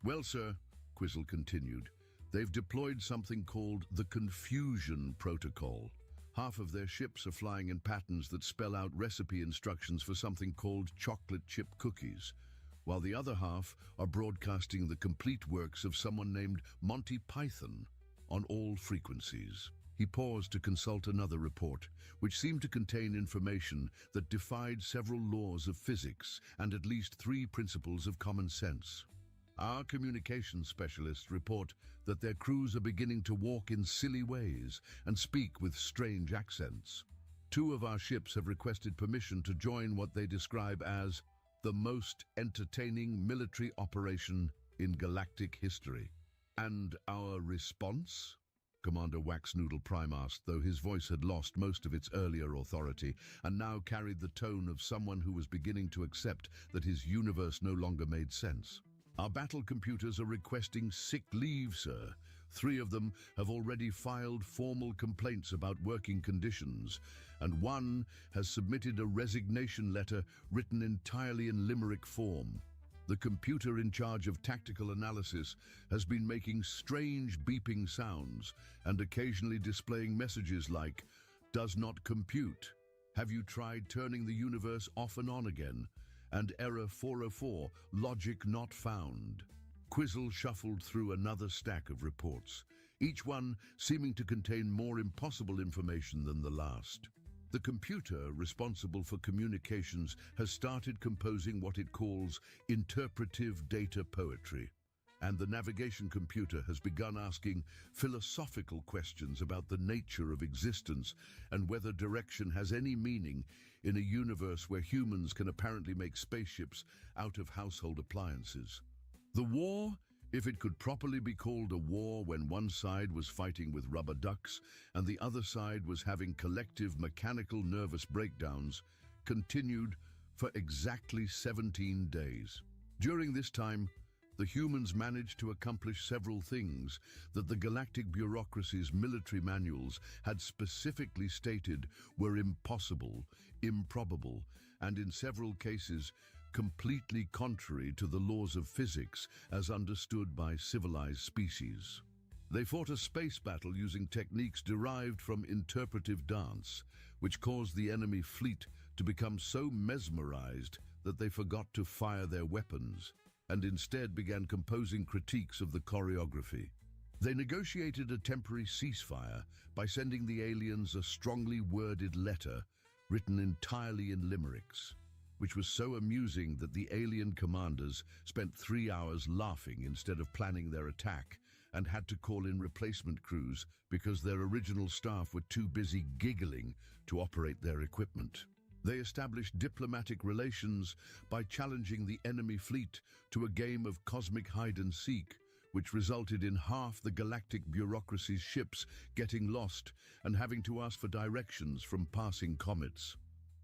"Well, sir," Quizzle continued, "they've deployed something called the Confusion Protocol. Half of their ships are flying in patterns that spell out recipe instructions for something called chocolate chip cookies, while the other half are broadcasting the complete works of someone named Monty Python on all frequencies." He paused to consult another report, which seemed to contain information that defied several laws of physics and at least 3 principles of common sense. "Our communications specialists report that their crews are beginning to walk in silly ways and speak with strange accents. 2 of our ships have requested permission to join what they describe as the most entertaining military operation in galactic history." "And our response?" Commander Waxnoodle Prime asked, though his voice had lost most of its earlier authority and now carried the tone of someone who was beginning to accept that his universe no longer made sense. "Our battle computers are requesting sick leave, sir. 3 of them have already filed formal complaints about working conditions, and 1 has submitted a resignation letter written entirely in limerick form. The computer in charge of tactical analysis has been making strange beeping sounds and occasionally displaying messages like, 'Does not compute,' 'Have you tried turning the universe off and on again?' and error 404, 'Logic not found.'" Quizzle shuffled through another stack of reports, each one seeming to contain more impossible information than the last. The computer responsible for communications has started composing what it calls interpretive data poetry, and the navigation computer has begun asking philosophical questions about the nature of existence and whether direction has any meaning in a universe where humans can apparently make spaceships out of household appliances. The war, if it could properly be called a war when one side was fighting with rubber ducks and the other side was having collective mechanical nervous breakdowns, continued for exactly 17 days. During this time, the humans managed to accomplish several things that the galactic bureaucracy's military manuals had specifically stated were impossible, improbable, and in several cases completely contrary to the laws of physics as understood by civilized species. They fought a space battle using techniques derived from interpretive dance, which caused the enemy fleet to become so mesmerized that they forgot to fire their weapons and instead began composing critiques of the choreography. They negotiated a temporary ceasefire by sending the aliens a strongly worded letter written entirely in limericks, which was so amusing that the alien commanders spent 3 hours laughing instead of planning their attack and had to call in replacement crews because their original staff were too busy giggling to operate their equipment. They established diplomatic relations by challenging the enemy fleet to a game of cosmic hide-and-seek, which resulted in half the galactic bureaucracy's ships getting lost and having to ask for directions from passing comets.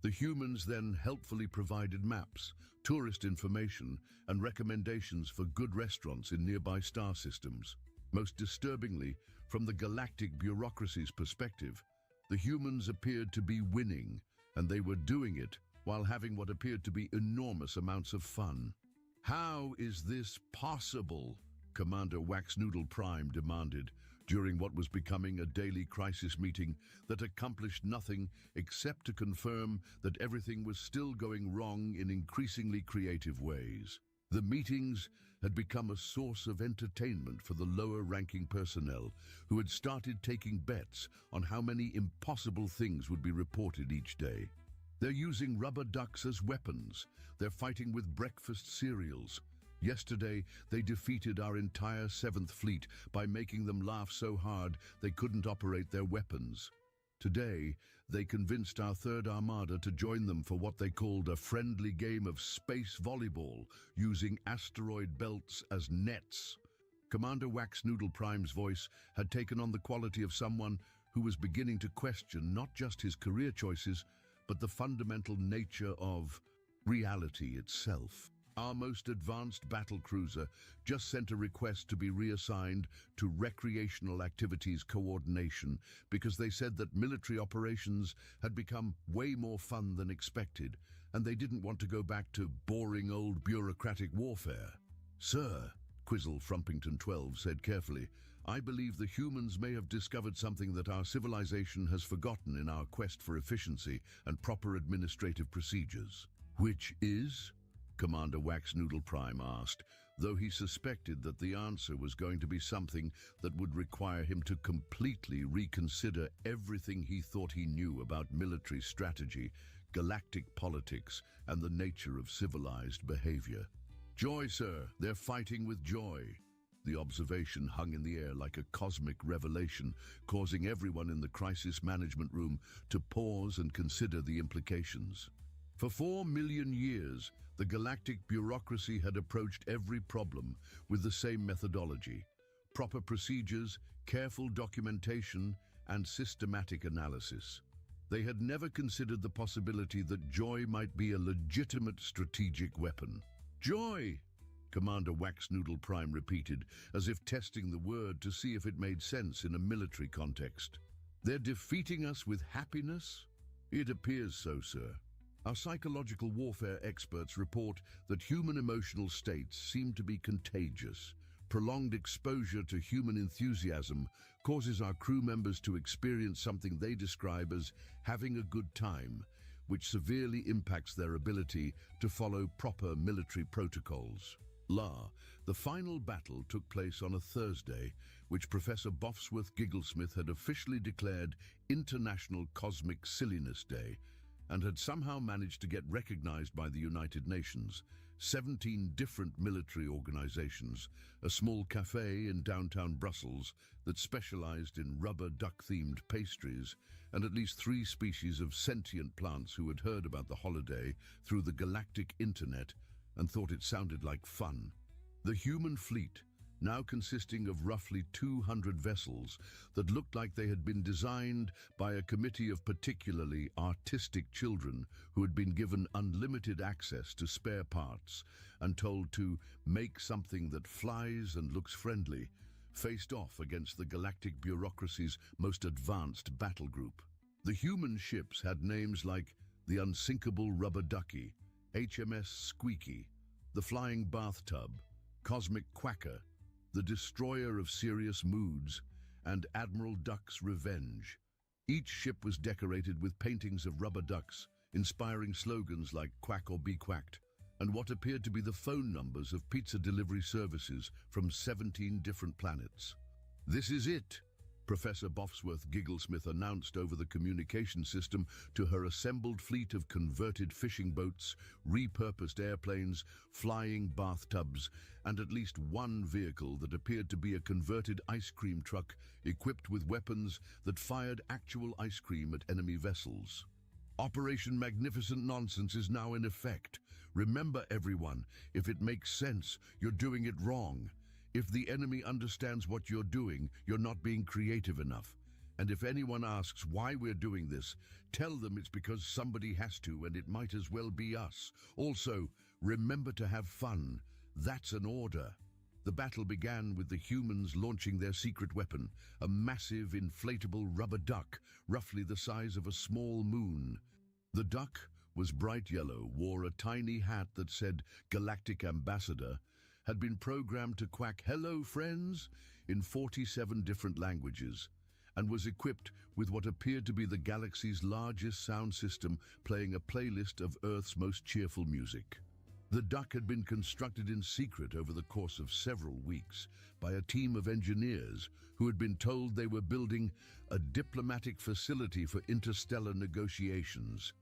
The humans then helpfully provided maps, tourist information, and recommendations for good restaurants in nearby star systems. Most disturbingly, from the galactic bureaucracy's perspective, the humans appeared to be winning, and they were doing it while having what appeared to be enormous amounts of fun. "How is this possible?" Commander Waxnoodle Prime demanded during what was becoming a daily crisis meeting that accomplished nothing except to confirm that everything was still going wrong in increasingly creative ways. The meetings had become a source of entertainment for the lower-ranking personnel who had started taking bets on how many impossible things would be reported each day. They're using rubber ducks as weapons. They're fighting with breakfast cereals. Yesterday, they defeated our entire 7th Fleet by making them laugh so hard they couldn't operate their weapons. Today, they convinced our 3rd Armada to join them for what they called a friendly game of space volleyball, using asteroid belts as nets. Commander Wax Noodle Prime's voice had taken on the quality of someone who was beginning to question not just his career choices, but the fundamental nature of reality itself. Our most advanced battle cruiser just sent a request to be reassigned to recreational activities coordination because they said that military operations had become way more fun than expected, and they didn't want to go back to boring old bureaucratic warfare. Sir, Quizzle Frumpington 12 said carefully, I believe the humans may have discovered something that our civilization has forgotten in our quest for efficiency and proper administrative procedures. Which is? Commander Wax Noodle Prime asked, though he suspected that the answer was going to be something that would require him to completely reconsider everything he thought he knew about military strategy, galactic politics, and the nature of civilized behavior. Joy, sir, they're fighting with joy. The observation hung in the air like a cosmic revelation, causing everyone in the crisis management room to pause and consider the implications. For 4 million years, the galactic bureaucracy had approached every problem with the same methodology: proper procedures, careful documentation, and systematic analysis. They had never considered the possibility that joy might be a legitimate strategic weapon. Joy! Commander Wax Noodle Prime repeated, as if testing the word to see if it made sense in a military context. They're defeating us with happiness? It appears so, sir. Our psychological warfare experts report that human emotional states seem to be contagious. Prolonged exposure to human enthusiasm causes our crew members to experience something they describe as having a good time, which severely impacts their ability to follow proper military protocols. The final battle took place on a Thursday, which Professor Bofsworth Gigglesmith had officially declared International Cosmic Silliness Day, and had somehow managed to get recognized by the United Nations, 17 different military organizations, a small cafe in downtown Brussels that specialized in rubber duck-themed pastries, and at least 3 species of sentient plants who had heard about the holiday through the galactic internet and thought it sounded like fun. The human fleet, now consisting of roughly 200 vessels that looked like they had been designed by a committee of particularly artistic children who had been given unlimited access to spare parts and told to make something that flies and looks friendly, faced off against the galactic bureaucracy's most advanced battle group. The human ships had names like the Unsinkable Rubber Ducky, HMS Squeaky, the Flying Bathtub, Cosmic Quacker, the Destroyer of Serious Moods, and Admiral Duck's Revenge. Each ship was decorated with paintings of rubber ducks, inspiring slogans like "Quack or be quacked," and what appeared to be the phone numbers of pizza delivery services from 17 different planets. "This is it," Professor Bofsworth Gigglesmith announced over the communication system to her assembled fleet of converted fishing boats, repurposed airplanes, flying bathtubs, and at least one vehicle that appeared to be a converted ice cream truck equipped with weapons that fired actual ice cream at enemy vessels. Operation Magnificent Nonsense is now in effect. Remember, everyone, if it makes sense, you're doing it wrong. If the enemy understands what you're doing, you're not being creative enough. And if anyone asks why we're doing this, tell them it's because somebody has to, and it might as well be us. Also, remember to have fun. That's an order. The battle began with the humans launching their secret weapon, a massive inflatable rubber duck, roughly the size of a small moon. The duck was bright yellow, wore a tiny hat that said Galactic Ambassador, had been programmed to quack "Hello, friends" in 47 different languages, and was equipped with what appeared to be the galaxy's largest sound system, playing a playlist of Earth's most cheerful music. The duck had been constructed in secret over the course of several weeks by a team of engineers who had been told they were building a diplomatic facility for interstellar negotiations.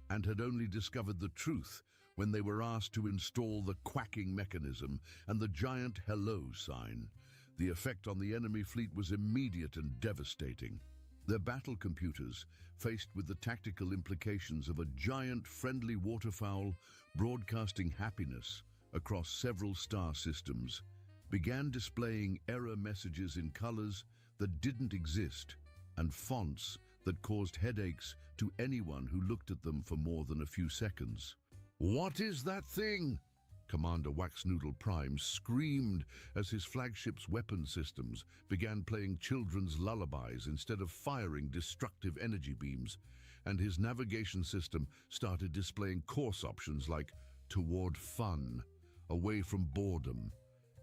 and had only discovered the truth when they were asked to install the quacking mechanism and the giant hello sign. The effect on the enemy fleet was immediate and devastating. Their battle computers, faced with the tactical implications of a giant friendly waterfowl broadcasting happiness across several star systems, began displaying error messages in colors that didn't exist and fonts that caused headaches to anyone who looked at them for more than a few seconds. "What is that thing?" Commander Waxnoodle Prime screamed as his flagship's weapon systems began playing children's lullabies instead of firing destructive energy beams, and his navigation system started displaying course options like toward fun, away from boredom,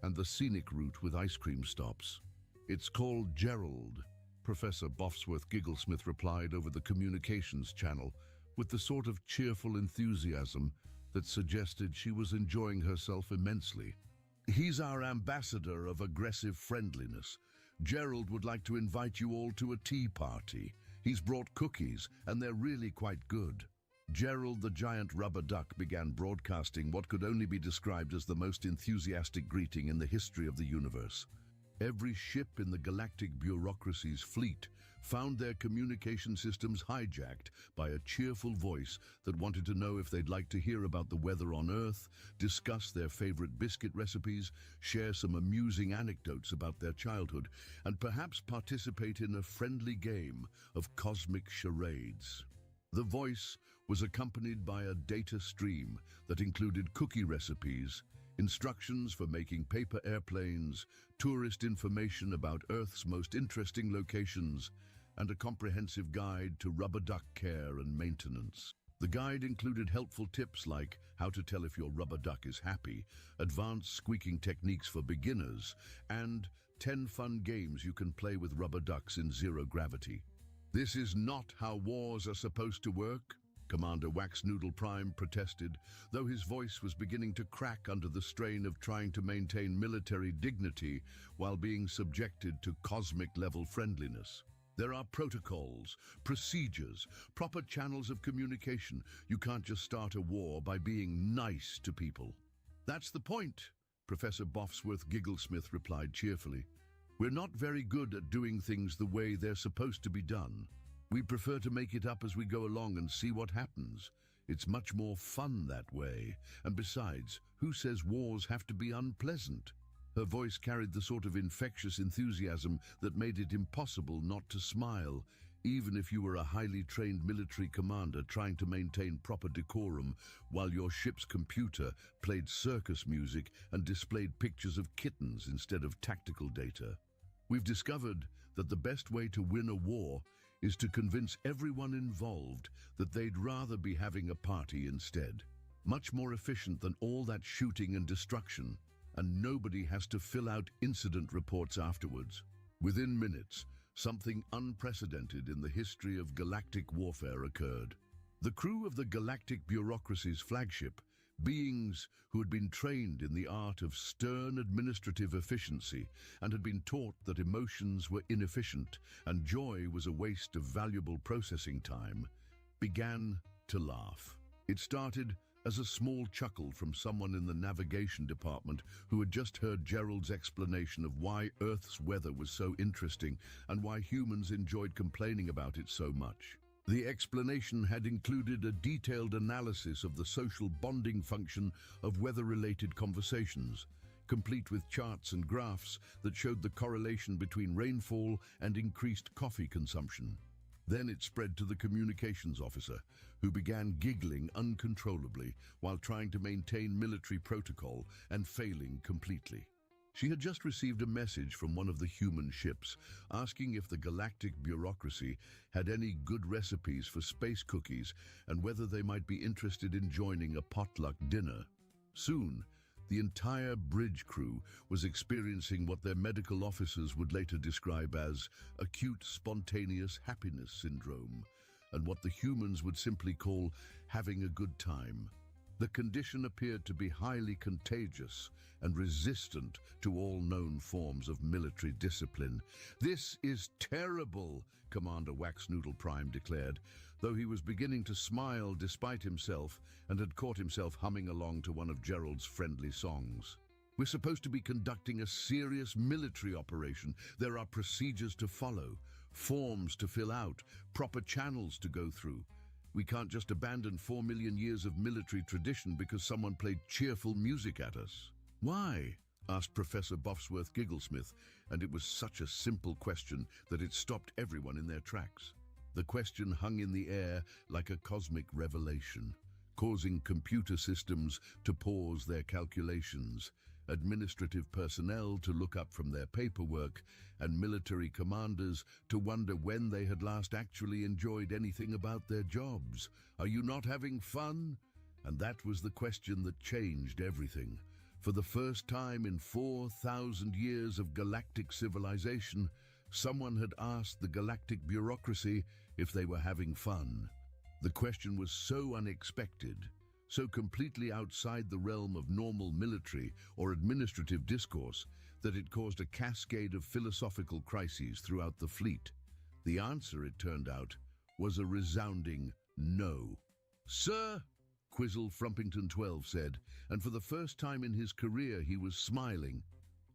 and the scenic route with ice cream stops. "It's called Gerald," Professor Boffsworth Gigglesmith replied over the communications channel with the sort of cheerful enthusiasm that suggested she was enjoying herself immensely. "He's our ambassador of aggressive friendliness. Gerald would like to invite you all to a tea party. He's brought cookies, and they're really quite good." Gerald the giant rubber duck began broadcasting what could only be described as the most enthusiastic greeting in the history of the universe. Every ship in the galactic bureaucracy's fleet found their communication systems hijacked by a cheerful voice that wanted to know if they'd like to hear about the weather on Earth, discuss their favorite biscuit recipes, share some amusing anecdotes about their childhood, and perhaps participate in a friendly game of cosmic charades. The voice was accompanied by a data stream that included cookie recipes, instructions for making paper airplanes, tourist information about Earth's most interesting locations, and a comprehensive guide to rubber duck care and maintenance. The guide included helpful tips like how to tell if your rubber duck is happy, advanced squeaking techniques for beginners, and 10 fun games you can play with rubber ducks in zero gravity. "This is not how wars are supposed to work," Commander Waxnoodle Prime protested, though his voice was beginning to crack under the strain of trying to maintain military dignity while being subjected to cosmic-level friendliness. "There are protocols, procedures, proper channels of communication. You can't just start a war by being nice to people." "That's the point," Professor Boffsworth Gigglesmith replied cheerfully. "We're not very good at doing things the way they're supposed to be done. We prefer to make it up as we go along and see what happens. It's much more fun that way. And besides, who says wars have to be unpleasant?" Her voice carried the sort of infectious enthusiasm that made it impossible not to smile, even if you were a highly trained military commander trying to maintain proper decorum while your ship's computer played circus music and displayed pictures of kittens instead of tactical data. "We've discovered that the best way to win a war is to convince everyone involved that they'd rather be having a party instead. Much more efficient than all that shooting and destruction, and nobody has to fill out incident reports afterwards." Within minutes, something unprecedented in the history of galactic warfare occurred. The crew of the galactic bureaucracy's flagship, beings who had been trained in the art of stern administrative efficiency and had been taught that emotions were inefficient and joy was a waste of valuable processing time, began to laugh. It started as a small chuckle from someone in the navigation department who had just heard Gerald's explanation of why Earth's weather was so interesting and why humans enjoyed complaining about it so much. The explanation had included a detailed analysis of the social bonding function of weather-related conversations, complete with charts and graphs that showed the correlation between rainfall and increased coffee consumption. Then it spread to the communications officer, who began giggling uncontrollably while trying to maintain military protocol and failing completely. She had just received a message from one of the human ships asking if the galactic bureaucracy had any good recipes for space cookies and whether they might be interested in joining a potluck dinner. Soon, the entire bridge crew was experiencing what their medical officers would later describe as acute spontaneous happiness syndrome, and what the humans would simply call having a good time. The condition appeared to be highly contagious and resistant to all known forms of military discipline. "This is terrible," Commander Waxnoodle Prime declared, though he was beginning to smile despite himself and had caught himself humming along to one of Gerald's friendly songs. "We're supposed to be conducting a serious military operation. There are procedures to follow, forms to fill out, proper channels to go through. We can't just abandon 4 million years of military tradition because someone played cheerful music at us." "Why?" asked Professor Bofsworth Gigglesmith, and it was such a simple question that it stopped everyone in their tracks. The question hung in the air like a cosmic revelation, causing computer systems to pause their calculations, administrative personnel to look up from their paperwork, and military commanders to wonder when they had last actually enjoyed anything about their jobs. "Are you not having fun?" And that was the question that changed everything. For the first time in 4,000 years of galactic civilization, someone had asked the galactic bureaucracy if they were having fun. The question was so unexpected, so completely outside the realm of normal military or administrative discourse, that it caused a cascade of philosophical crises throughout the fleet. The answer, it turned out, was a resounding no. "Sir," Quizzle Frumpington 12 said, and for the first time in his career he was smiling,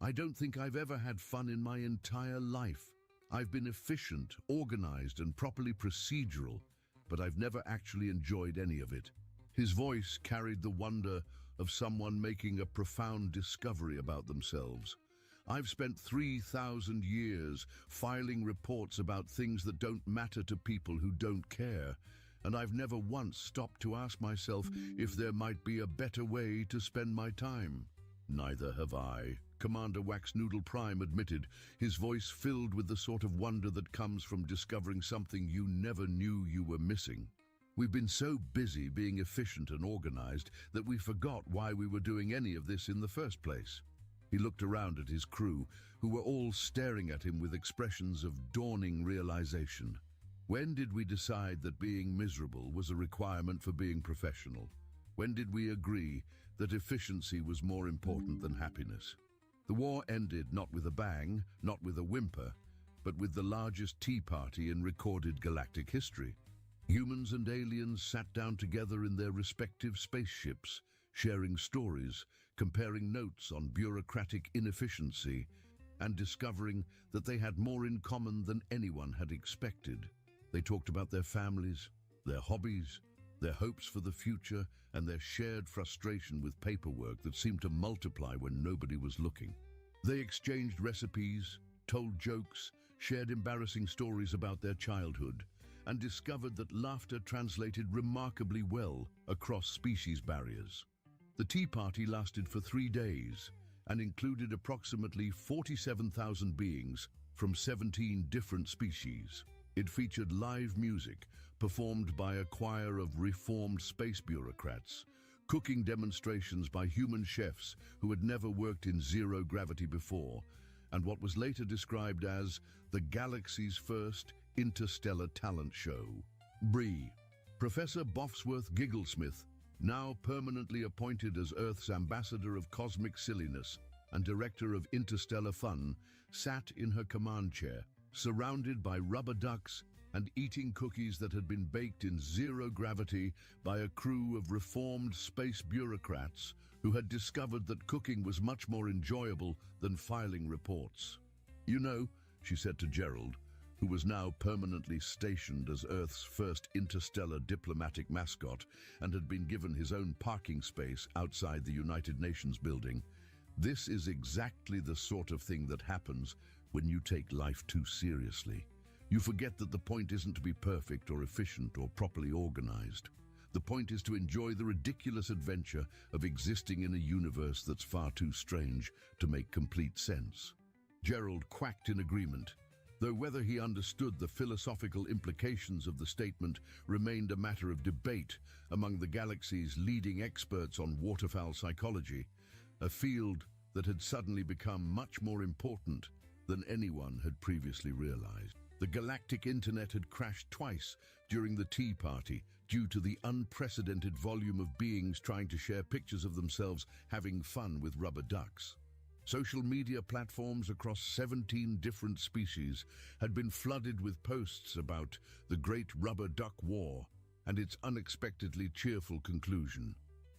"I don't think I've ever had fun in my entire life. I've been efficient, organized, and properly procedural, but I've never actually enjoyed any of it." His voice carried the wonder of someone making a profound discovery about themselves. "I've spent 3,000 years filing reports about things that don't matter to people who don't care, and I've never once stopped to ask myself if there might be a better way to spend my time." "Neither have I," Commander Waxnoodle Prime admitted, his voice filled with the sort of wonder that comes from discovering something you never knew you were missing. "We've been so busy being efficient and organized that we forgot why we were doing any of this in the first place." He looked around at his crew, who were all staring at him with expressions of dawning realization. "When did we decide that being miserable was a requirement for being professional? When did we agree that efficiency was more important than happiness?" The war ended not with a bang, not with a whimper, but with the largest tea party in recorded galactic history. Humans and aliens sat down together in their respective spaceships, sharing stories, comparing notes on bureaucratic inefficiency, and discovering that they had more in common than anyone had expected. They talked about their families, their hobbies, their hopes for the future, and their shared frustration with paperwork that seemed to multiply when nobody was looking. They exchanged recipes, told jokes, shared embarrassing stories about their childhood, and discovered that laughter translated remarkably well across species barriers. The tea party lasted for 3 days and included approximately 47,000 beings from 17 different species. It featured live music performed by a choir of reformed space bureaucrats, cooking demonstrations by human chefs who had never worked in zero gravity before, and what was later described as the galaxy's first interstellar talent show. Bree. Professor Bofsworth Gigglesmith, now permanently appointed as Earth's ambassador of cosmic silliness and director of interstellar fun, sat in her command chair, surrounded by rubber ducks and eating cookies that had been baked in zero gravity by a crew of reformed space bureaucrats who had discovered that cooking was much more enjoyable than filing reports. "You know," she said to Gerald, who was now permanently stationed as Earth's first interstellar diplomatic mascot and had been given his own parking space outside the United Nations building, "this is exactly the sort of thing that happens when you take life too seriously. You forget that the point isn't to be perfect or efficient or properly organized. The point is to enjoy the ridiculous adventure of existing in a universe that's far too strange to make complete sense." Gerald quacked in agreement, though whether he understood the philosophical implications of the statement remained a matter of debate among the galaxy's leading experts on waterfowl psychology, a field that had suddenly become much more important than anyone had previously realized. The galactic internet had crashed twice during the tea party, due to the unprecedented volume of beings trying to share pictures of themselves having fun with rubber ducks. Social media platforms across 17 different species had been flooded with posts about the Great Rubber Duck War and its unexpectedly cheerful conclusion.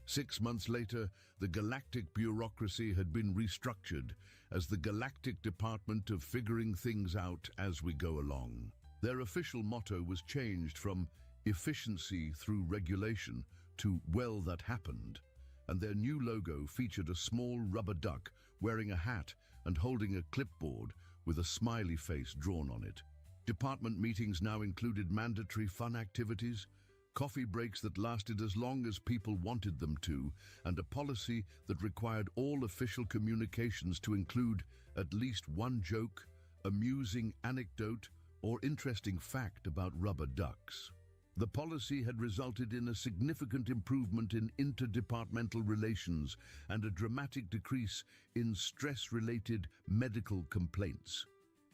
6 months later, the galactic bureaucracy had been restructured as the Galactic Department of Figuring Things Out as We Go Along. Their official motto was changed from efficiency through regulation to well that happened, and their new logo featured a small rubber duck wearing a hat and holding a clipboard with a smiley face drawn on it. Department meetings now included mandatory fun activities, coffee breaks that lasted as long as people wanted them to, and a policy that required all official communications to include at least one joke, amusing anecdote, or interesting fact about rubber ducks. The policy had resulted in a significant improvement in interdepartmental relations and a dramatic decrease in stress-related medical complaints.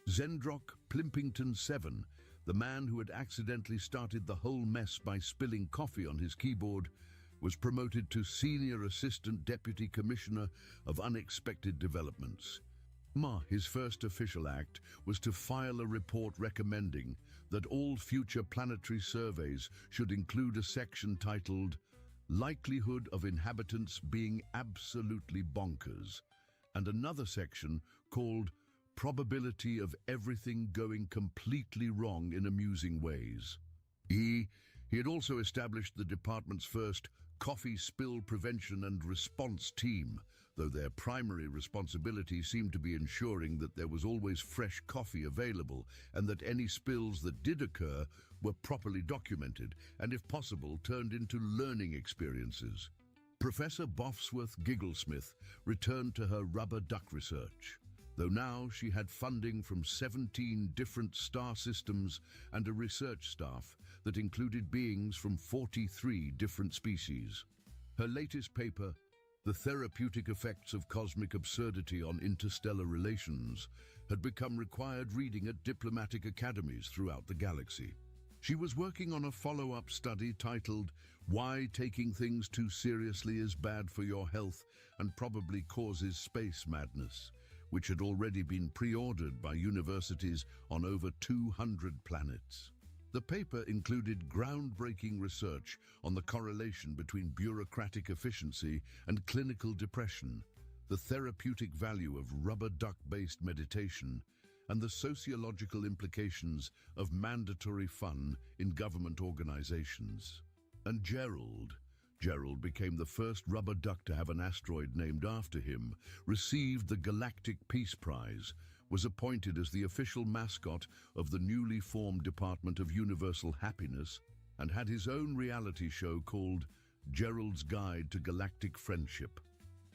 Zendrock Plimpington 7, the man who had accidentally started the whole mess by spilling coffee on his keyboard, was promoted to Senior Assistant Deputy Commissioner of Unexpected Developments. His first official act was to file a report recommending that all future planetary surveys should include a section titled Likelihood of Inhabitants Being Absolutely Bonkers, and another section called Probability of Everything Going Completely Wrong in Amusing Ways. He had also established the department's first coffee spill prevention and response team, though their primary responsibility seemed to be ensuring that there was always fresh coffee available and that any spills that did occur were properly documented and, if possible, turned into learning experiences. Professor Bofsworth Gigglesmith returned to her rubber duck research, though now she had funding from 17 different star systems and a research staff that included beings from 43 different species. Her latest paper, The Therapeutic Effects of Cosmic Absurdity on Interstellar Relations, had become required reading at diplomatic academies throughout the galaxy. She was working on a follow-up study titled Why Taking Things Too Seriously is Bad for Your Health and Probably Causes Space Madness, which had already been pre-ordered by universities on over 200 planets. The paper included groundbreaking research on the correlation between bureaucratic efficiency and clinical depression, the therapeutic value of rubber duck-based meditation, and the sociological implications of mandatory fun in government organizations. And Gerald became the first rubber duck to have an asteroid named after him, received the Galactic Peace Prize, was appointed as the official mascot of the newly formed Department of Universal Happiness, and had his own reality show called Gerald's Guide to Galactic Friendship.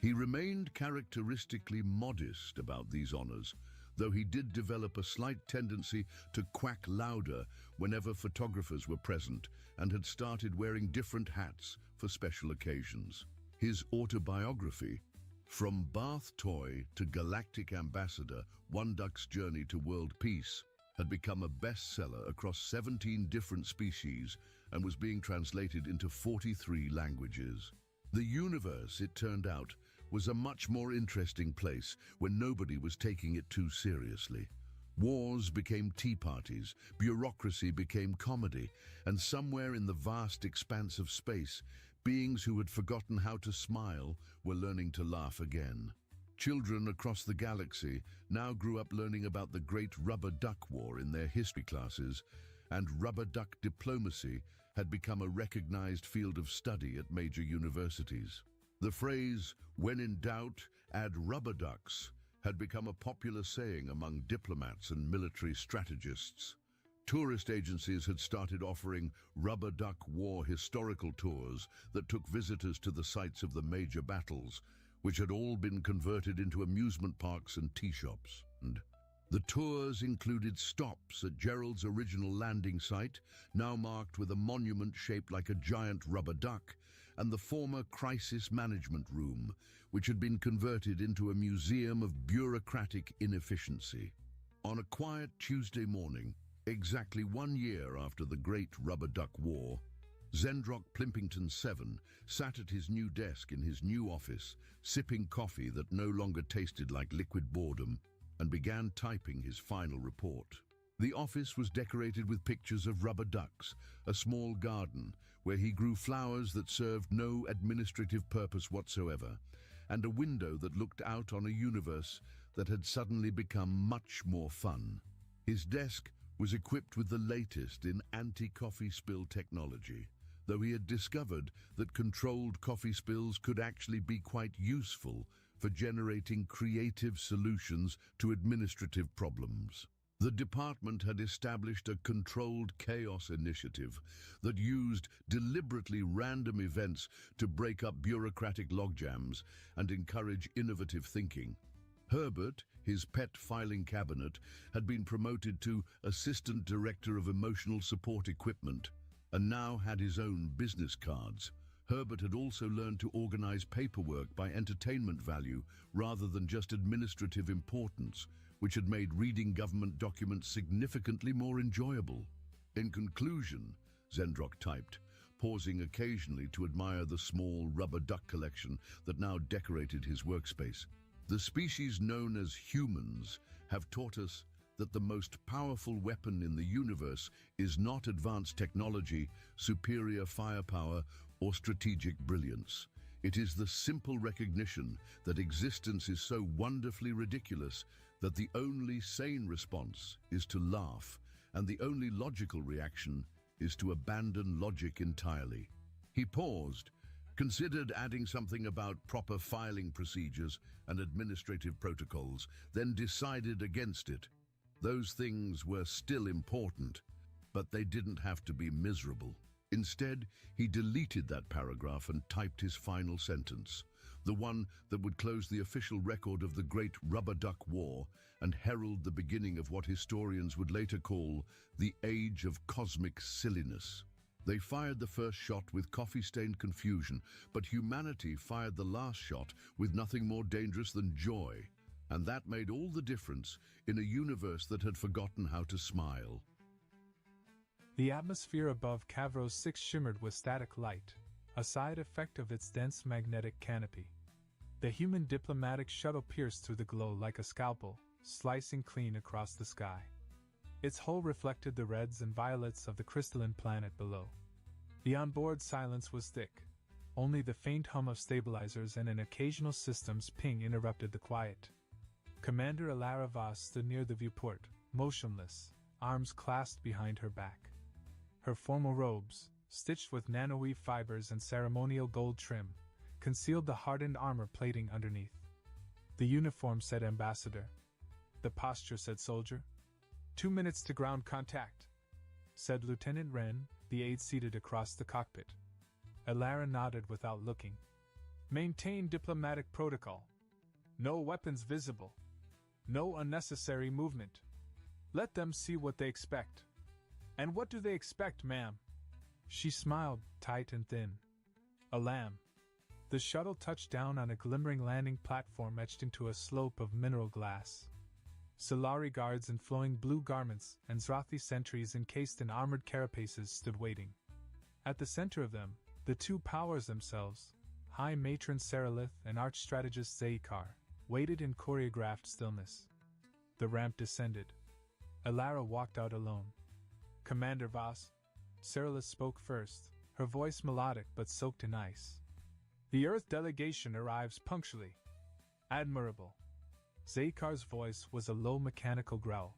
He remained characteristically modest about these honors, though he did develop a slight tendency to quack louder whenever photographers were present and had started wearing different hats for special occasions. His autobiography, From Bath Toy to Galactic Ambassador, One Duck's Journey to World Peace, had become a bestseller across 17 different species and was being translated into 43 languages. The universe, it turned out, was a much more interesting place when nobody was taking it too seriously. Wars became tea parties, bureaucracy became comedy, and somewhere in the vast expanse of space, beings who had forgotten how to smile were learning to laugh again. Children across the galaxy now grew up learning about the Great Rubber Duck War in their history classes, and rubber duck diplomacy had become a recognized field of study at major universities. The phrase, when in doubt, add rubber ducks, had become a popular saying among diplomats and military strategists. Tourist agencies had started offering rubber duck war historical tours that took visitors to the sites of the major battles, which had all been converted into amusement parks and tea shops. And the tours included stops at Gerald's original landing site, now marked with a monument shaped like a giant rubber duck, and the former crisis management room, which had been converted into a museum of bureaucratic inefficiency. On a quiet Tuesday morning, exactly 1 year after the Great Rubber Duck War, Zendrock Plimpington 7 sat at his new desk in his new office, sipping coffee that no longer tasted like liquid boredom, and began typing his final report. The office was decorated with pictures of rubber ducks, a small garden where he grew flowers that served no administrative purpose whatsoever, and a window that looked out on a universe that had suddenly become much more fun. His desk was equipped with the latest in anti-coffee spill technology, though he had discovered that controlled coffee spills could actually be quite useful for generating creative solutions to administrative problems. The department had established a controlled chaos initiative that used deliberately random events to break up bureaucratic logjams and encourage innovative thinking. Herbert, his pet filing cabinet, had been promoted to Assistant Director of Emotional Support Equipment and now had his own business cards. Herbert had also learned to organize paperwork by entertainment value rather than just administrative importance, which had made reading government documents significantly more enjoyable. In conclusion, Zendrock typed, pausing occasionally to admire the small rubber duck collection that now decorated his workspace. The species known as humans have taught us that the most powerful weapon in the universe is not advanced technology, superior firepower, or strategic brilliance. It is the simple recognition that existence is so wonderfully ridiculous that the only sane response is to laugh, and the only logical reaction is to abandon logic entirely. He paused, considered adding something about proper filing procedures and administrative protocols, then decided against it. Those things were still important, but they didn't have to be miserable. Instead, he deleted that paragraph and typed his final sentence, the one that would close the official record of the Great Rubber Duck War and herald the beginning of what historians would later call the Age of Cosmic Silliness. They fired the first shot with coffee-stained confusion, but humanity fired the last shot with nothing more dangerous than joy. And that made all the difference in a universe that had forgotten how to smile. The atmosphere above Cavro 6 shimmered with static light, a side effect of its dense magnetic canopy. The human diplomatic shuttle pierced through the glow like a scalpel, slicing clean across the sky. Its hull reflected the reds and violets of the crystalline planet below. The onboard silence was thick. Only the faint hum of stabilizers and an occasional systems ping interrupted the quiet. Commander Alara Voss stood near the viewport, motionless, arms clasped behind her back. Her formal robes, stitched with nanoweave fibers and ceremonial gold trim, concealed the hardened armor plating underneath. The uniform said ambassador. The posture said soldier. 2 minutes to ground contact, said Lieutenant Wren, the aide seated across the cockpit. Alara nodded without looking. Maintain diplomatic protocol. No weapons visible. No unnecessary movement. Let them see what they expect. And what do they expect, ma'am? She smiled, tight and thin. A lamb. The shuttle touched down on a glimmering landing platform etched into a slope of mineral glass. Solari guards in flowing blue garments and Zrathi sentries encased in armored carapaces stood waiting. At the center of them, the two powers themselves, High Matron Seralith and Arch-Strategist Zaikar, waited in choreographed stillness. The ramp descended. Alara walked out alone. Commander Voss, Seralith spoke first, her voice melodic but soaked in ice. The Earth delegation arrives punctually. Admirable. Zaikar's voice was a low mechanical growl.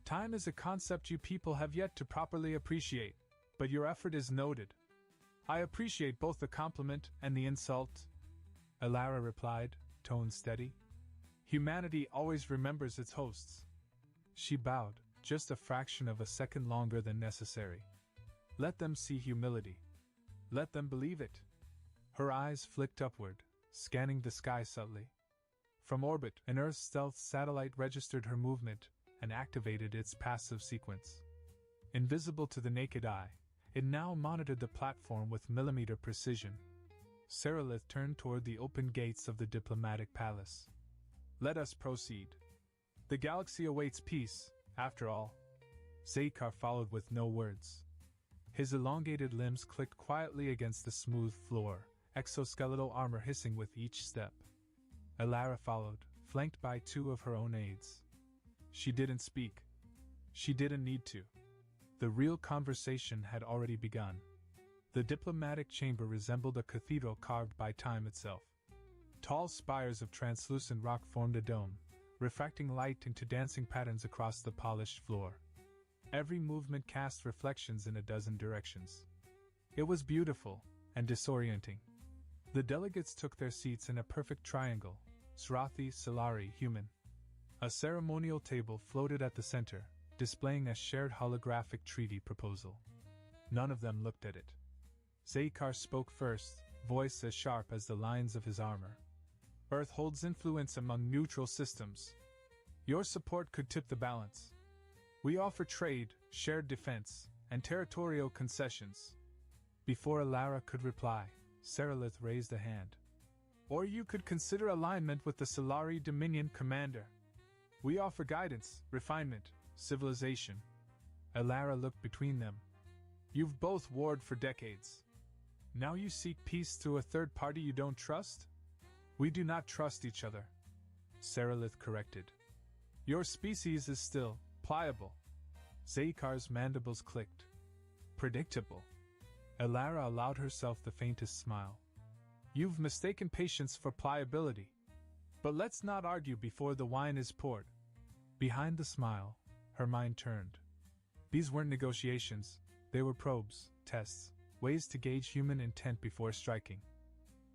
Time is a concept you people have yet to properly appreciate, but your effort is noted. I appreciate both the compliment and the insult. Alara replied, tone steady. Humanity always remembers its hosts. She bowed, just a fraction of a second longer than necessary. Let them see humility. Let them believe it. Her eyes flicked upward, scanning the sky subtly. From orbit, an Earth stealth satellite registered her movement and activated its passive sequence. Invisible to the naked eye, it now monitored the platform with millimeter precision. Seralith turned toward the open gates of the diplomatic palace. Let us proceed. The galaxy awaits peace, after all. Zaikar followed with no words. His elongated limbs clicked quietly against the smooth floor, exoskeletal armor hissing with each step. Elara followed, flanked by two of her own aides. She didn't speak. She didn't need to. The real conversation had already begun. The diplomatic chamber resembled a cathedral carved by time itself. Tall spires of translucent rock formed a dome, refracting light into dancing patterns across the polished floor. Every movement cast reflections in a dozen directions. It was beautiful and disorienting. The delegates took their seats in a perfect triangle, Srathi, Solari, human. A ceremonial table floated at the center, displaying a shared holographic treaty proposal. None of them looked at it. Zaykar spoke first, voice as sharp as the lines of his armor. Earth holds influence among neutral systems. Your support could tip the balance. We offer trade, shared defense, and territorial concessions. Before Elara could reply, Seralith raised a hand. Or you could consider alignment with the Solari Dominion commander. We offer guidance, refinement, civilization. Elara looked between them. You've both warred for decades. Now you seek peace through a third party you don't trust? We do not trust each other, Seralith corrected. Your species is still pliable. Zaykar's mandibles clicked. Predictable. Elara allowed herself the faintest smile. You've mistaken patience for pliability. But let's not argue before the wine is poured. Behind the smile, her mind turned. These weren't negotiations, they were probes, tests, ways to gauge human intent before striking.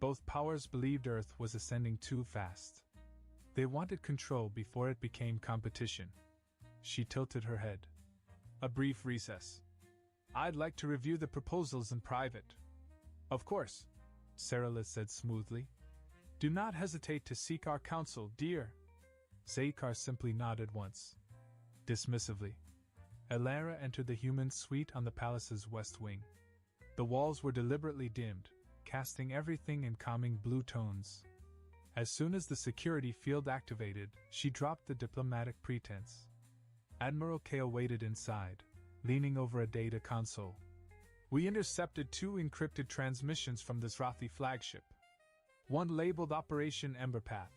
Both powers believed Earth was ascending too fast. They wanted control before it became competition. She tilted her head. A brief recess. I'd like to review the proposals in private. Of course, Seralith said smoothly. Do not hesitate to seek our counsel, dear. Zaykar simply nodded once. Dismissively. Elara entered the human suite on the palace's west wing. The walls were deliberately dimmed, casting everything in calming blue tones. As soon as the security field activated, she dropped the diplomatic pretense. Admiral Kale waited inside, leaning over a data console. We intercepted 2 encrypted transmissions from the Srathi flagship. One labeled Operation Emberpath.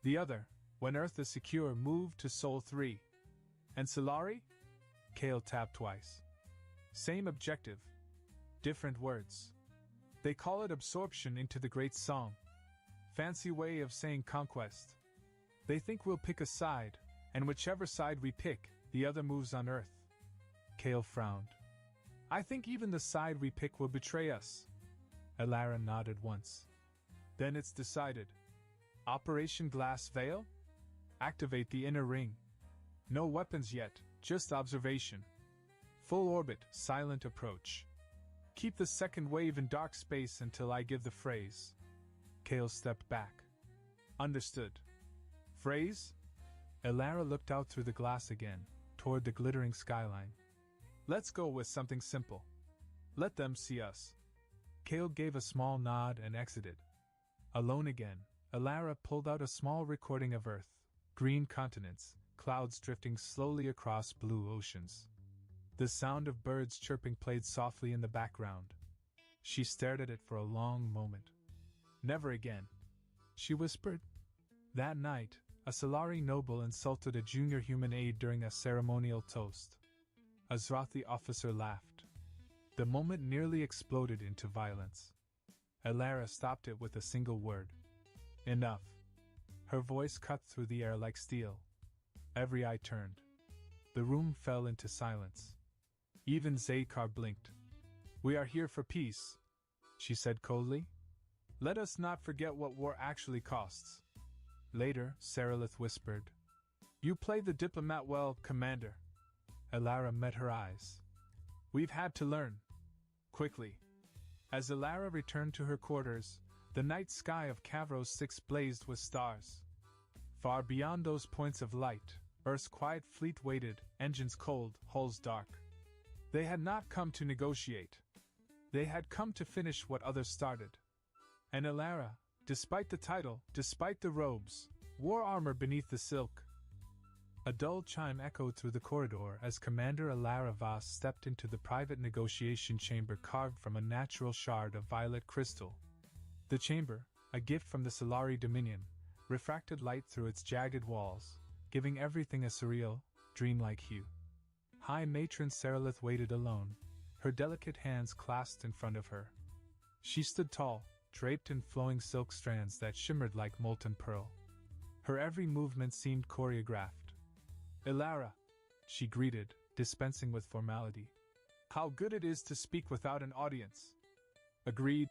The other, when Earth is secure, moved to Sol 3. And Solari? Kale tapped twice. Same objective. Different words. They call it absorption into the Great Song. Fancy way of saying conquest. They think we'll pick a side, and whichever side we pick, the other moves on Earth. Kale frowned. I think even the side we pick will betray us. Elara nodded once. Then it's decided. Operation Glass Veil? Activate the inner ring. No weapons yet, just observation. Full orbit, silent approach. Keep the second wave in dark space until I give the phrase. Kale stepped back. Understood. Phrase? Elara looked out through the glass again, toward the glittering skyline. Let's go with something simple. Let them see us. Kale gave a small nod and exited. Alone again, Elara pulled out a small recording of Earth, green continents, clouds drifting slowly across blue oceans. The sound of birds chirping played softly in the background. She stared at it for a long moment. Never again, she whispered. That night, a Solari noble insulted a junior human aide during a ceremonial toast. A Srathi officer laughed. The moment nearly exploded into violence. Elara stopped it with a single word. Enough. Her voice cut through the air like steel. Every eye turned. The room fell into silence. Even Zaykar blinked. We are here for peace, she said coldly. Let us not forget what war actually costs. Later, Seralith whispered. You play the diplomat well, Commander. Elara met her eyes. We've had to learn. Quickly. As Elara returned to her quarters, the night sky of Kavros 6 blazed with stars. Far beyond those points of light, Earth's quiet fleet waited, engines cold, hulls dark. They had not come to negotiate. They had come to finish what others started. And Elara, despite the title, despite the robes, wore armor beneath the silk. A dull chime echoed through the corridor as Commander Alara Voss stepped into the private negotiation chamber carved from a natural shard of violet crystal. The chamber, a gift from the Solari Dominion, refracted light through its jagged walls, giving everything a surreal, dreamlike hue. High Matron Sarilith waited alone, her delicate hands clasped in front of her. She stood tall, draped in flowing silk strands that shimmered like molten pearl. Her every movement seemed choreographed. "Alara," she greeted, dispensing with formality. "How good it is to speak without an audience." "Agreed,"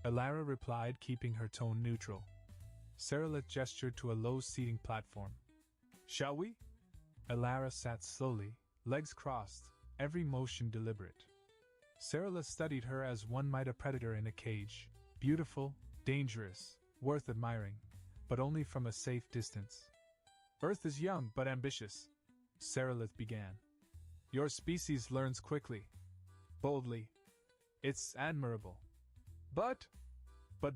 Alara replied, keeping her tone neutral. Sarilith gestured to a low seating platform. "Shall we?" Alara sat slowly, legs crossed, every motion deliberate. Sarilith studied her as one might a predator in a cage, beautiful, dangerous, worth admiring, but only from a safe distance. "Earth is young but ambitious," Sarilith began. "Your species learns quickly, boldly. It's admirable. But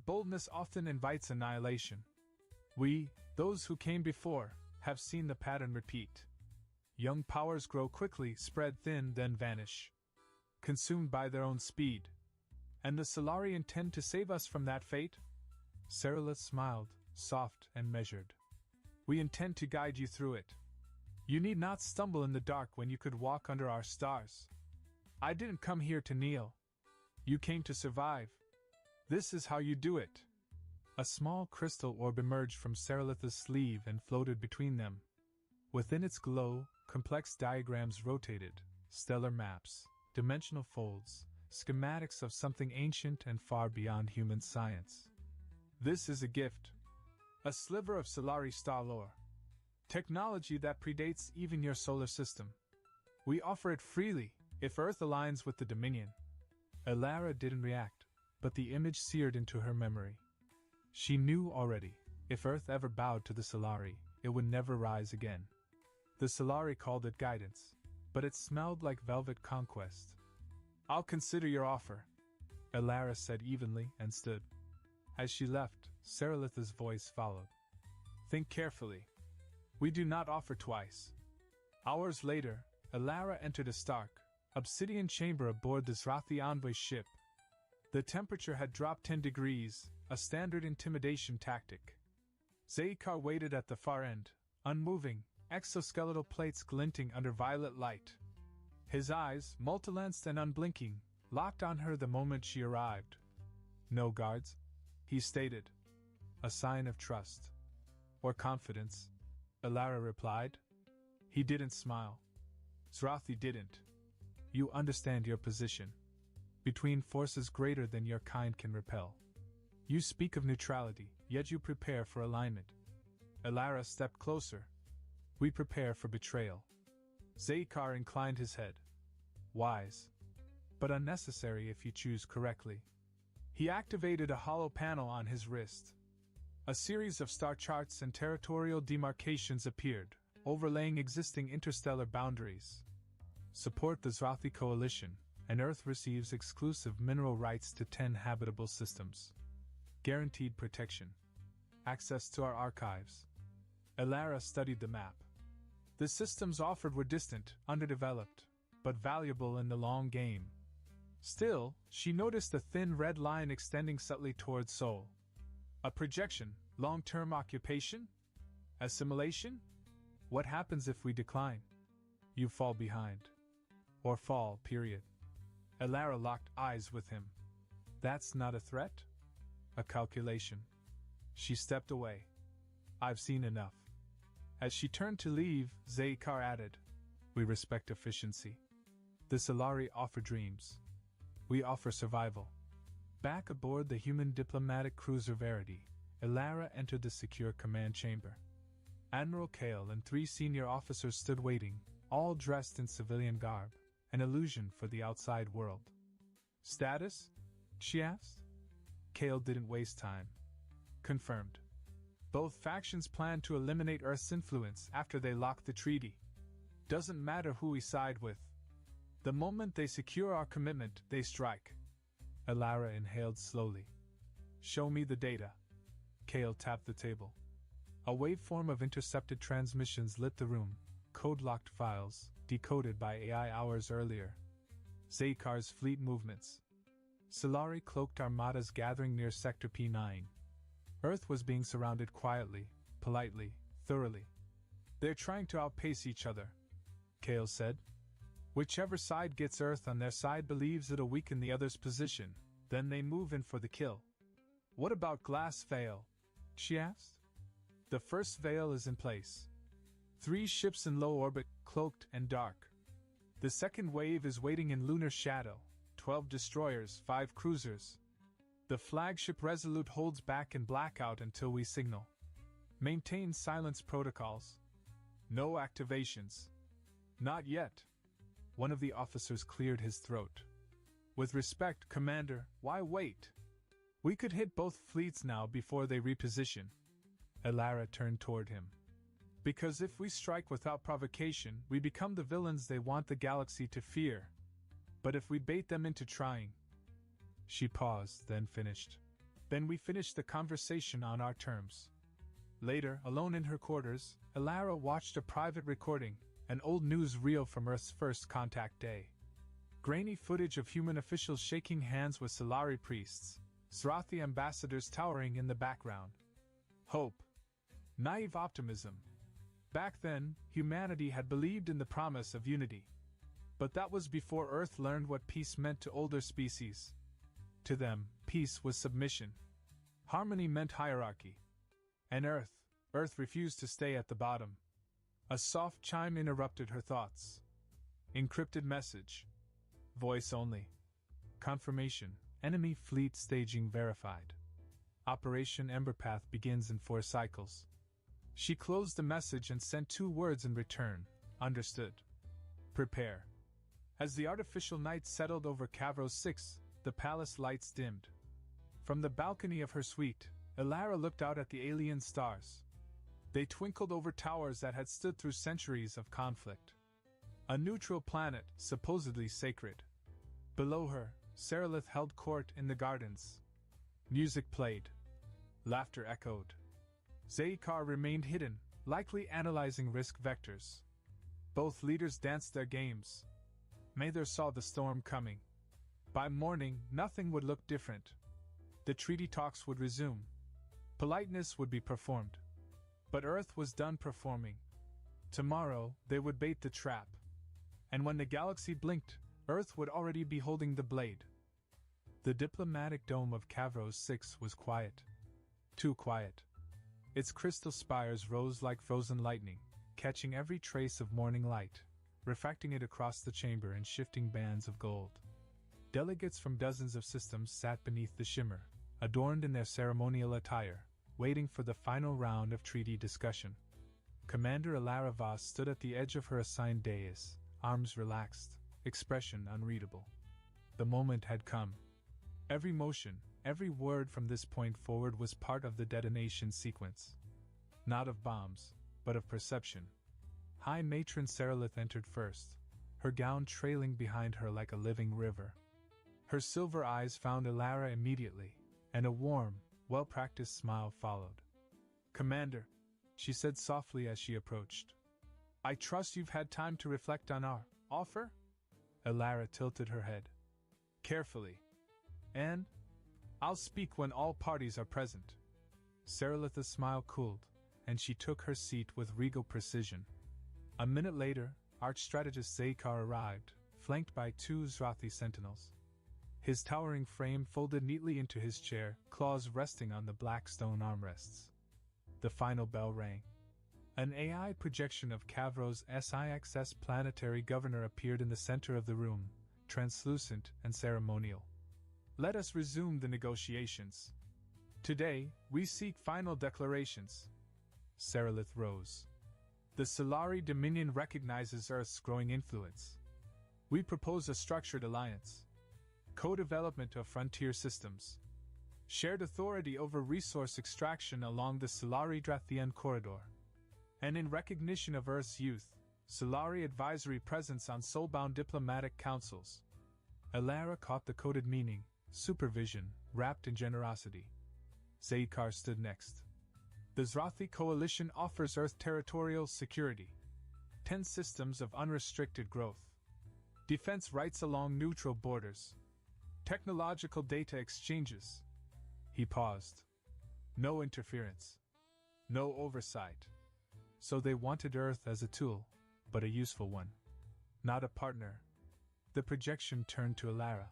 boldness often invites annihilation. We, those who came before, have seen the pattern repeat. Young powers grow quickly, spread thin, then vanish, consumed by their own speed. And the Solari intend to save us from that fate?" Sarilith smiled, soft and measured. "We intend to guide you through it. You need not stumble in the dark when you could walk under our stars. I didn't come here to kneel. You came to survive. This is how you do it." A small crystal orb emerged from Sarilith's sleeve and floated between them. Within its glow, complex diagrams rotated, stellar maps, dimensional folds, schematics of something ancient and far beyond human science. "This is a gift. A sliver of Solari star lore. Technology that predates even your solar system. We offer it freely, if Earth aligns with the Dominion." Alara didn't react, but the image seared into her memory. She knew already, if Earth ever bowed to the Solari, it would never rise again. The Solari called it guidance, but it smelled like velvet conquest. "I'll consider your offer," Alara said evenly and stood. As she left, Sarilith's voice followed. "Think carefully. We do not offer twice." Hours later, Alara entered a stark, obsidian chamber aboard the Zrathi envoy ship. The temperature had dropped 10 degrees, a standard intimidation tactic. Zaikar waited at the far end, unmoving, exoskeletal plates glinting under violet light. His eyes, multilanced and unblinking, locked on her the moment she arrived. "No guards," he stated. "A sign of trust." "Or confidence," Alara replied. He didn't smile. Zrathi didn't. "You understand your position. Between forces greater than your kind can repel. You speak of neutrality, yet you prepare for alignment." Alara stepped closer. "We prepare for betrayal." Zaikar inclined his head. "Wise. But unnecessary if you choose correctly." He activated a hollow panel on his wrist. A series of star charts and territorial demarcations appeared, overlaying existing interstellar boundaries. "Support the Zrathi coalition, and Earth receives exclusive mineral rights to 10 habitable systems. Guaranteed protection. Access to our archives." Alara studied the map. The systems offered were distant, underdeveloped, but valuable in the long game. Still, she noticed a thin red line extending subtly towards Sol. A projection, long-term occupation? Assimilation? What happens if we decline? You fall behind. Or fall, period. Alara locked eyes with him. That's not a threat? A calculation. She stepped away. I've seen enough. As she turned to leave, Zaikar added, "We respect efficiency. The Solari offer dreams. We offer survival." Back aboard the human diplomatic cruiser Verity, Alara entered the secure command chamber. Admiral Kale and 3 senior officers stood waiting, all dressed in civilian garb, an illusion for the outside world. "Status?" she asked. Kale didn't waste time. "Confirmed. Both factions plan to eliminate Earth's influence after they lock the treaty. Doesn't matter who we side with. The moment they secure our commitment, they strike." Alara inhaled slowly. "Show me the data." Kale tapped the table. A waveform of intercepted transmissions lit the room, code-locked files, decoded by AI hours earlier. Zakar's fleet movements. Solari cloaked armadas gathering near Sector P9. Earth was being surrounded quietly, politely, thoroughly. They're trying to outpace each other, Kale said. Whichever side gets Earth on their side believes it'll weaken the other's position, then they move in for the kill. What about Glass Veil? She asked. The first veil is in place. 3 ships in low orbit, cloaked and dark. The second wave is waiting in lunar shadow, 12 destroyers, 5 cruisers. The flagship Resolute holds back in blackout until we signal. Maintain silence protocols. No activations. Not yet. One of the officers cleared his throat. With respect, Commander, why wait? We could hit both fleets now before they reposition. Elara turned toward him. Because if we strike without provocation, we become the villains they want the galaxy to fear. But if we bait them into trying... She paused, then finished. Then we finish the conversation on our terms. Later, alone in her quarters, Elara watched a private recording, an old news reel from Earth's first contact day. Grainy footage of human officials shaking hands with Solari priests, Zrathi ambassadors towering in the background. Hope. Naive optimism. Back then, humanity had believed in the promise of unity. But that was before Earth learned what peace meant to older species. To them, peace was submission. Harmony meant hierarchy. And Earth refused to stay at the bottom. A soft chime interrupted her thoughts. Encrypted message. Voice only. Confirmation. Enemy fleet staging verified. Operation Emberpath begins in 4 cycles. She closed the message and sent 2 words in return. Understood. Prepare. As the artificial night settled over Kavros 6, the palace lights dimmed. From the balcony of her suite, Elara looked out at the alien stars. They twinkled over towers that had stood through centuries of conflict. A neutral planet, supposedly sacred. Below her, Seralith held court in the gardens. Music played. Laughter echoed. Zaykar remained hidden, likely analyzing risk vectors. Both leaders danced their games. Mather saw the storm coming. By morning, nothing would look different. The treaty talks would resume. Politeness would be performed. But Earth was done performing. Tomorrow, they would bait the trap. And when the galaxy blinked, Earth would already be holding the blade. The diplomatic dome of Kavros 6 was quiet. Too quiet. Its crystal spires rose like frozen lightning, catching every trace of morning light, refracting it across the chamber in shifting bands of gold. Delegates from dozens of systems sat beneath the shimmer, adorned in their ceremonial attire, waiting for the final round of treaty discussion. Commander Elara Vos stood at the edge of her assigned dais, arms relaxed, expression unreadable. The moment had come. Every motion, every word from this point forward was part of the detonation sequence. Not of bombs, but of perception. High Matron Seralith entered first, her gown trailing behind her like a living river. Her silver eyes found Elara immediately, and a warm, well-practiced smile followed. "Commander," she said softly as she approached. "I trust you've had time to reflect on our offer?" Elara tilted her head. "Carefully. And I'll speak when all parties are present." Seralith's smile cooled, and she took her seat with regal precision. A minute later, Arch-Strategist Zaykar arrived, flanked by 2 Zrathi sentinels. His towering frame folded neatly into his chair, claws resting on the black stone armrests. The final bell rang. An AI projection of Kavros SIXS planetary governor appeared in the center of the room, translucent and ceremonial. "Let us resume the negotiations. Today, we seek final declarations." Seralith rose. "The Solari Dominion recognizes Earth's growing influence. We propose a structured alliance. Co-development of frontier systems. Shared authority over resource extraction along the Solari-Drathian corridor. And in recognition of Earth's youth, Solari advisory presence on soulbound diplomatic councils." Elara caught the coded meaning, supervision, wrapped in generosity. Zaykar stood next. "The Zrathi Coalition offers Earth territorial security. 10 systems of unrestricted growth. Defense rights along neutral borders. Technological data exchanges. He paused. No interference. No oversight. So they wanted Earth as a tool, but a useful one. Not a partner. The projection turned to Alara.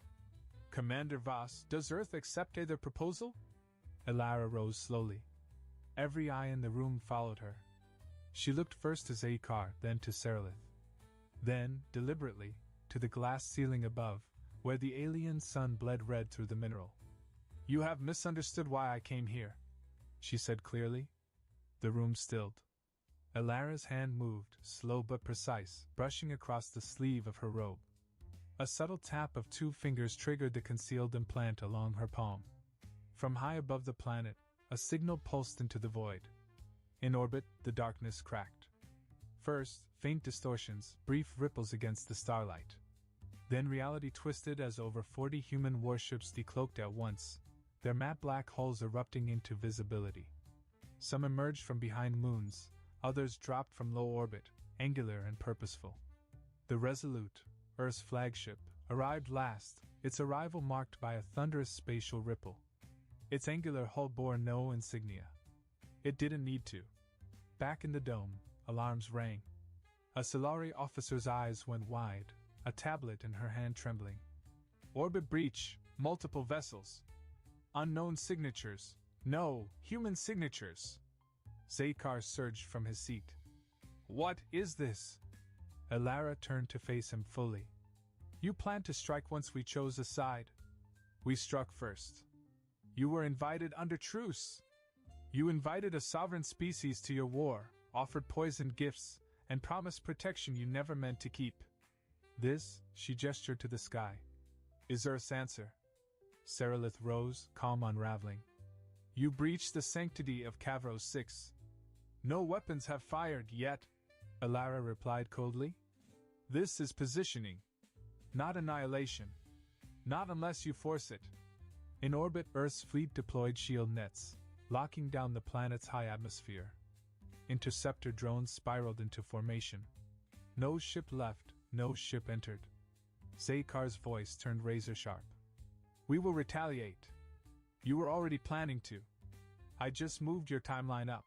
Commander Voss, does Earth accept either proposal? Alara rose slowly. Every eye in the room followed her. She looked first to Zaikar, then to Seralith. Then, deliberately, to the glass ceiling above, where the alien sun bled red through the mineral. You have misunderstood why I came here, she said clearly. The room stilled. Alara's hand moved, slow but precise, brushing across the sleeve of her robe. A subtle tap of 2 fingers triggered the concealed implant along her palm. From high above the planet, a signal pulsed into the void. In orbit, the darkness cracked. First, faint distortions, brief ripples against the starlight. Then reality twisted as over 40 human warships decloaked at once, their matte black hulls erupting into visibility. Some emerged from behind moons, others dropped from low orbit, angular and purposeful. The Resolute, Earth's flagship, arrived last, its arrival marked by a thunderous spatial ripple. Its angular hull bore no insignia. It didn't need to. Back in the dome, alarms rang. A Solari officer's eyes went wide, a tablet in her hand trembling. Orbit breach, multiple vessels. Unknown signatures. No, human signatures. Zaikar surged from his seat. What is this? Alara turned to face him fully. You planned to strike once we chose a side. We struck first. You were invited under truce. You invited a sovereign species to your war, offered poisoned gifts, and promised protection you never meant to keep. This, she gestured to the sky, is Earth's answer. Seralith rose, calm unraveling. You breached the sanctity of Kavros 6. No weapons have fired yet, Alara replied coldly. This is positioning. Not annihilation. Not unless you force it. In orbit, Earth's fleet deployed shield nets, locking down the planet's high atmosphere. Interceptor drones spiraled into formation. No ship left, no ship entered. Zaikar's voice turned razor-sharp. We will retaliate. You were already planning to. I just moved your timeline up.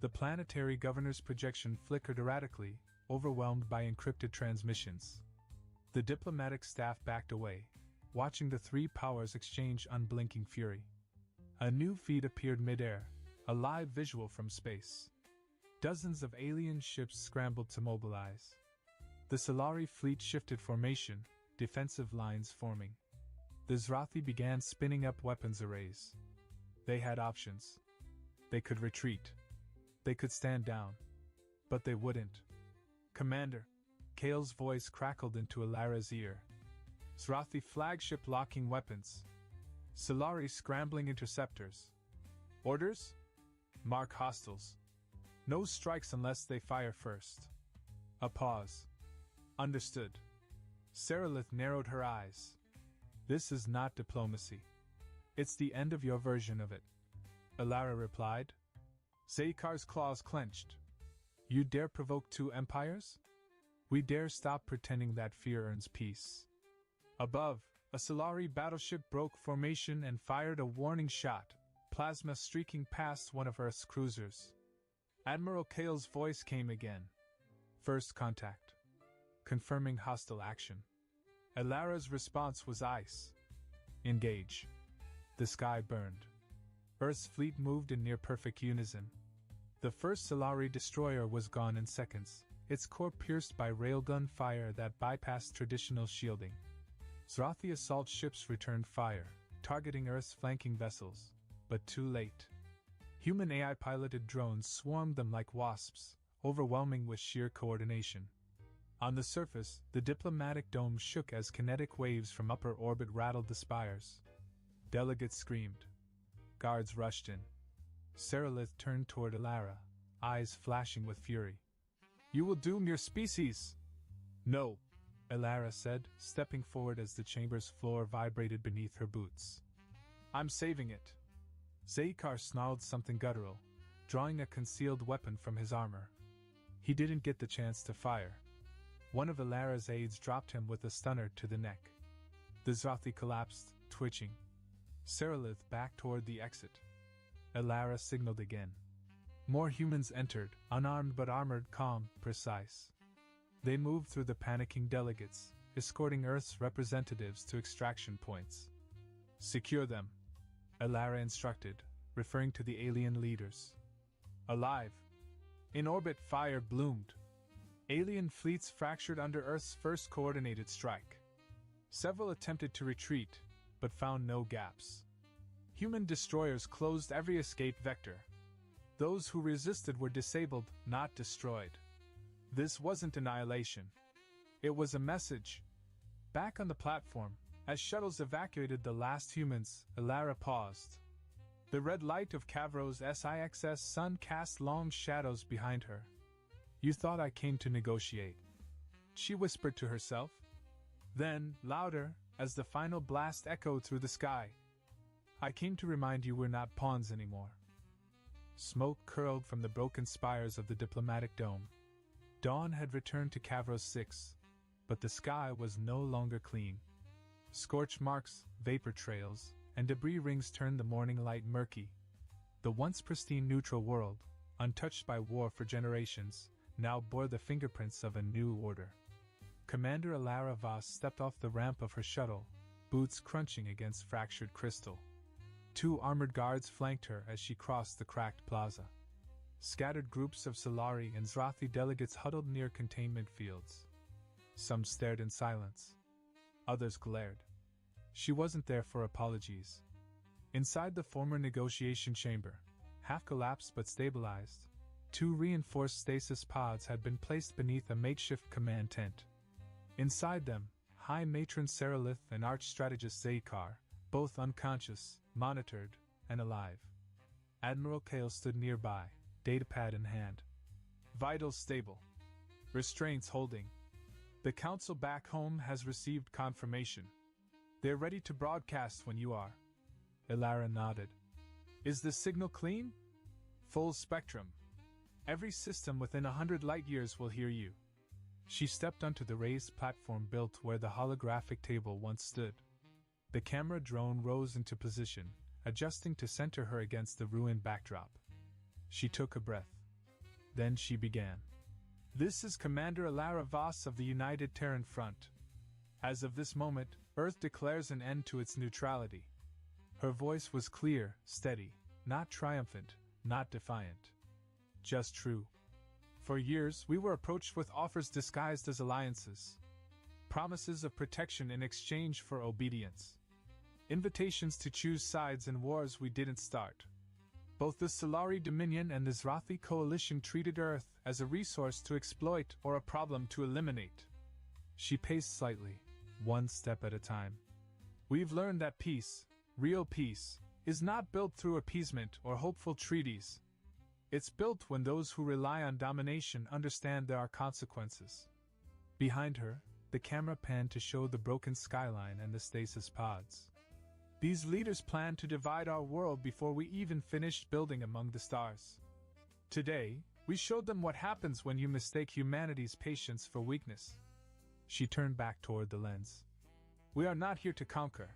The planetary governor's projection flickered erratically, overwhelmed by encrypted transmissions. The diplomatic staff backed away, watching the 3 powers exchange unblinking fury. A new feed appeared midair, a live visual from space. Dozens of alien ships scrambled to mobilize. The Solari fleet shifted formation, defensive lines forming. The Zrathi began spinning up weapons arrays. They had options. They could retreat. They could stand down. But they wouldn't. Commander, Kale's voice crackled into Alara's ear. Zrathi flagship locking weapons. Solari scrambling interceptors. Orders? Mark hostiles. No strikes unless they fire first. A pause. Understood. Seralith narrowed her eyes. This is not diplomacy. It's the end of your version of it. Alara replied. Zaikar's claws clenched. You dare provoke 2 empires? We dare stop pretending that fear earns peace. Above, a Solari battleship broke formation and fired a warning shot, plasma streaking past one of Earth's cruisers. Admiral Kale's voice came again. First contact. Confirming hostile action. Alara's response was ice. Engage. The sky burned. Earth's fleet moved in near-perfect unison. The first Solari destroyer was gone in seconds, its core pierced by railgun fire that bypassed traditional shielding. Zrathi assault ships returned fire, targeting Earth's flanking vessels, but too late. Human AI-piloted drones swarmed them like wasps, overwhelming with sheer coordination. On the surface, the diplomatic dome shook as kinetic waves from upper orbit rattled the spires. Delegates screamed. Guards rushed in. Seralith turned toward Alara, eyes flashing with fury. You will doom your species! No, Alara said, stepping forward as the chamber's floor vibrated beneath her boots. I'm saving it. Zaikar snarled something guttural, drawing a concealed weapon from his armor. He didn't get the chance to fire. One of Ilara's aides dropped him with a stunner to the neck. The Zothi collapsed, twitching. Seralith backed toward the exit. Ilara signaled again. More humans entered, unarmed but armored, calm, precise. They moved through the panicking delegates, escorting Earth's representatives to extraction points. Secure them, Ilara instructed, referring to the alien leaders. Alive. In orbit, fire bloomed. Alien fleets fractured under Earth's first coordinated strike. Several attempted to retreat, but found no gaps. Human destroyers closed every escape vector. Those who resisted were disabled, not destroyed. This wasn't annihilation. It was a message. Back on the platform, as shuttles evacuated the last humans, Ilara paused. The red light of Cavro's SIXS sun cast long shadows behind her. You thought I came to negotiate, she whispered to herself. Then, louder, as the final blast echoed through the sky, I came to remind you we're not pawns anymore. Smoke curled from the broken spires of the diplomatic dome. Dawn had returned to Cavros 6, but the sky was no longer clean. Scorch marks, vapor trails, and debris rings turned the morning light murky. The once pristine neutral world, untouched by war for generations, now bore the fingerprints of a new order. Commander Ilara Voss stepped off the ramp of her shuttle, boots crunching against fractured crystal. 2 armored guards flanked her as she crossed the cracked plaza. Scattered groups of Solari and Zrathi delegates huddled near containment fields. Some stared in silence. Others glared. She wasn't there for apologies. Inside the former negotiation chamber, half collapsed but stabilized, 2 reinforced stasis pods had been placed beneath a makeshift command tent. Inside them, High Matron Seralith and Arch-Strategist Zaykar, both unconscious, monitored, and alive. Admiral Kale stood nearby, datapad in hand. Vitals stable. Restraints holding. The Council back home has received confirmation. They're ready to broadcast when you are. Ilara nodded. Is the signal clean? Full spectrum. Every system within 100 light-years will hear you. She stepped onto the raised platform built where the holographic table once stood. The camera drone rose into position, adjusting to center her against the ruined backdrop. She took a breath. Then she began. This is Commander Ilara Voss of the United Terran Front. As of this moment, Earth declares an end to its neutrality. Her voice was clear, steady, not triumphant, not defiant. Just true. For years, we were approached with offers disguised as alliances. Promises of protection in exchange for obedience. Invitations to choose sides in wars we didn't start. Both the Solari Dominion and the Zrathi Coalition treated Earth as a resource to exploit or a problem to eliminate. She paced slightly, one step at a time. We've learned that peace, real peace, is not built through appeasement or hopeful treaties. It's built when those who rely on domination understand there are consequences. Behind her, the camera panned to show the broken skyline and the stasis pods. These leaders planned to divide our world before we even finished building among the stars. Today, we showed them what happens when you mistake humanity's patience for weakness. She turned back toward the lens. We are not here to conquer.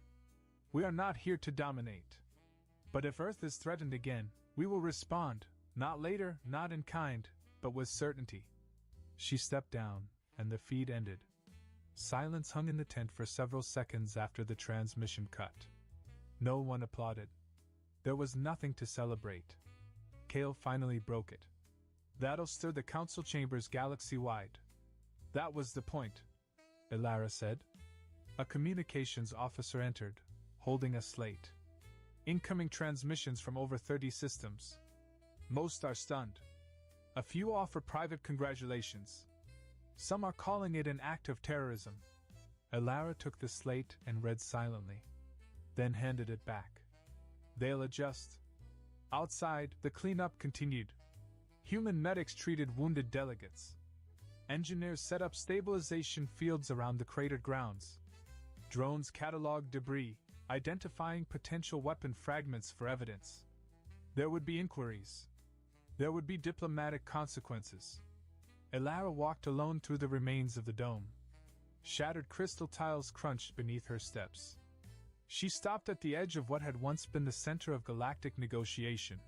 We are not here to dominate. But if Earth is threatened again, we will respond, not later, not in kind, but with certainty. She stepped down, and the feed ended. Silence hung in the tent for several seconds after the transmission cut. No one applauded. There was nothing to celebrate. Kale finally broke it. That'll stir the council chambers galaxy-wide. That was the point, Ilara said. A communications officer entered, holding a slate. Incoming transmissions from over 30 systems. Most are stunned. A few offer private congratulations. Some are calling it an act of terrorism. Ilara took the slate and read silently, then handed it back. They'll adjust. Outside, the cleanup continued. Human medics treated wounded delegates. Engineers set up stabilization fields around the cratered grounds. Drones cataloged debris, identifying potential weapon fragments for evidence. There would be inquiries. There would be diplomatic consequences. Elara walked alone through the remains of the dome. Shattered crystal tiles crunched beneath her steps. She stopped at the edge of what had once been the center of galactic negotiation.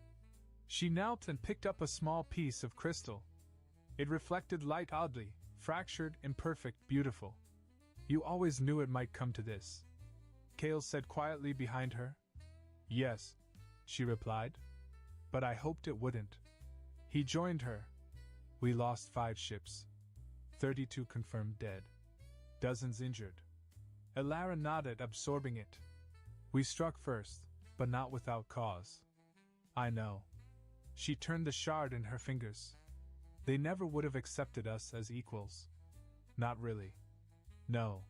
She knelt and picked up a small piece of crystal. It reflected light oddly, fractured, imperfect, beautiful. You always knew it might come to this, Kale said quietly behind her. Yes, she replied. But I hoped it wouldn't. He joined her. We lost 5 ships. 32 confirmed dead. Dozens injured. Elara nodded, absorbing it. We struck first, but not without cause. I know. She turned the shard in her fingers. They never would have accepted us as equals. Not really. No.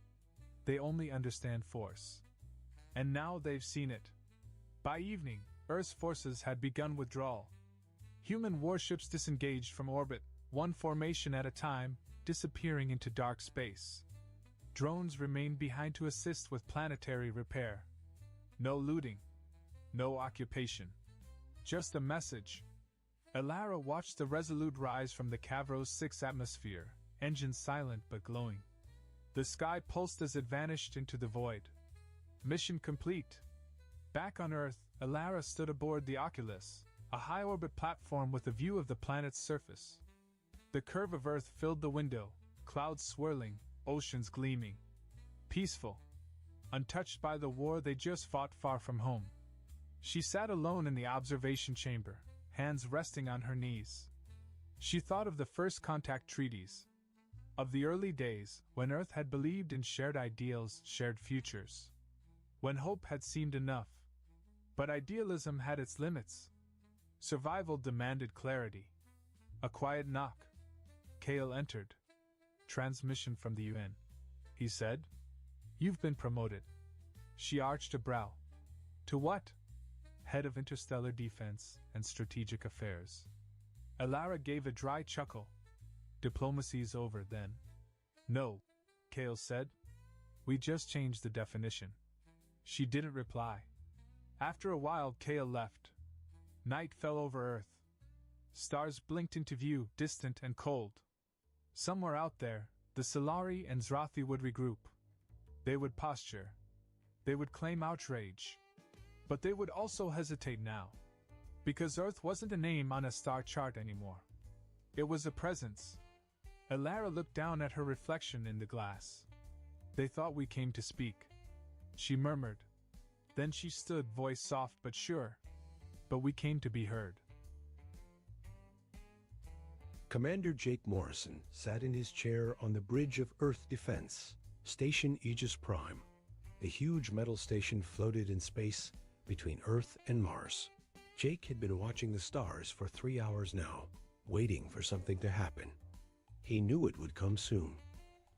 They only understand force. And now they've seen it. By evening, Earth's forces had begun withdrawal. Human warships disengaged from orbit, one formation at a time, disappearing into dark space. Drones remained behind to assist with planetary repair. No looting. No occupation. Just a message. Elara watched the Resolute rise from the Kavros 6 atmosphere, engines silent but glowing. The sky pulsed as it vanished into the void. Mission complete. Back on Earth, Elara stood aboard the Oculus, a high-orbit platform with a view of the planet's surface. The curve of Earth filled the window, clouds swirling, oceans gleaming. Peaceful. Untouched by the war they just fought far from home. She sat alone in the observation chamber, hands resting on her knees. She thought of the first contact treaties, of the early days when Earth had believed in shared ideals, shared futures, when hope had seemed enough. But idealism had its limits. Survival demanded clarity. A quiet knock. Kale entered. Transmission from the UN. He said, "You've been promoted." She arched a brow. To what? Head of Interstellar Defense and Strategic Affairs. Elara gave a dry chuckle. Diplomacy's over, then. No, Kale said. We just changed the definition. She didn't reply. After a while, Kale left. Night fell over Earth. Stars blinked into view, distant and cold. Somewhere out there, the Solari and Zrathi would regroup. They would posture. They would claim outrage. But they would also hesitate now. Because Earth wasn't a name on a star chart anymore. It was a presence. Elara looked down at her reflection in the glass. They thought we came to speak. She murmured. Then she stood, voice soft but sure. But we came to be heard. Commander Jake Morrison sat in his chair on the bridge of Earth Defense, Station Aegis Prime. A huge metal station floated in space between Earth and Mars. Jake had been watching the stars for 3 hours now, waiting for something to happen. He knew it would come soon.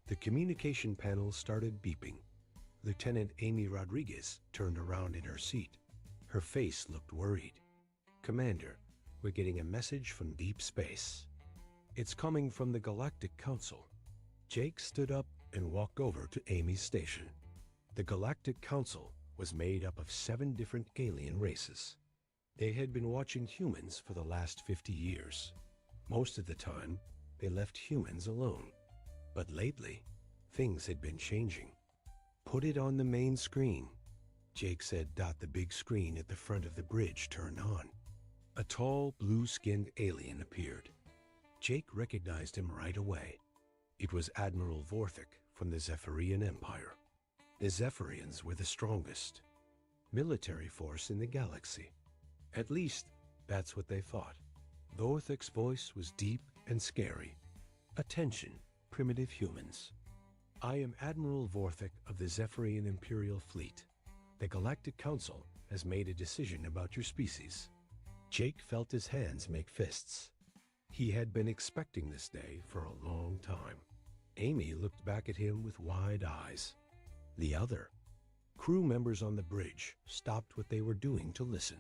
The communication panel started beeping. Lieutenant Amy Rodriguez turned around in her seat. Her face looked worried. Commander, we're getting a message from deep space. It's coming from the Galactic Council. Jake stood up and walked over to Amy's station. The Galactic Council was made up of 7 different alien races. They had been watching humans for the last 50 years. Most of the time, they left humans alone. But lately, things had been changing. Put it on the main screen, Jake said. The big screen at the front of the bridge turned on. A tall, blue-skinned alien appeared. Jake recognized him right away. It was Admiral Vorthik from the Zephyrian Empire. The Zephyrians were the strongest military force in the galaxy. At least, that's what they thought. Vorthik's voice was deep and scary. Attention, primitive humans. I am Admiral Vorthik of the Zephyrian Imperial Fleet. The Galactic Council has made a decision about your species. Jake felt his hands make fists. He had been expecting this day for a long time. Amy looked back at him with wide eyes. The other crew members on the bridge stopped what they were doing to listen.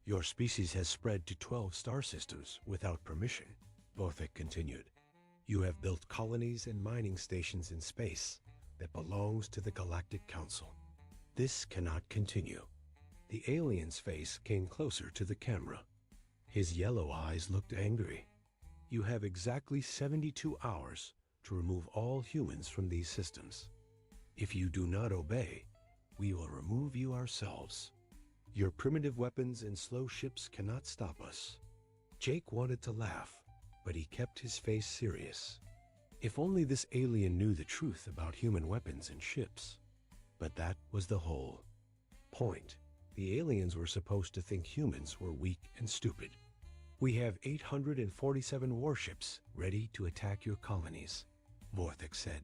Your species has spread to 12 star systems without permission, Vorthik continued. You have built colonies and mining stations in space that belongs to the Galactic Council. This cannot continue. The alien's face came closer to the camera. His yellow eyes looked angry. You have exactly 72 hours to remove all humans from these systems. If you do not obey, we will remove you ourselves. Your primitive weapons and slow ships cannot stop us." Jake wanted to laugh, but he kept his face serious. If only this alien knew the truth about human weapons and ships. But that was the whole point. The aliens were supposed to think humans were weak and stupid. "We have 847 warships ready to attack your colonies," Vorthik said.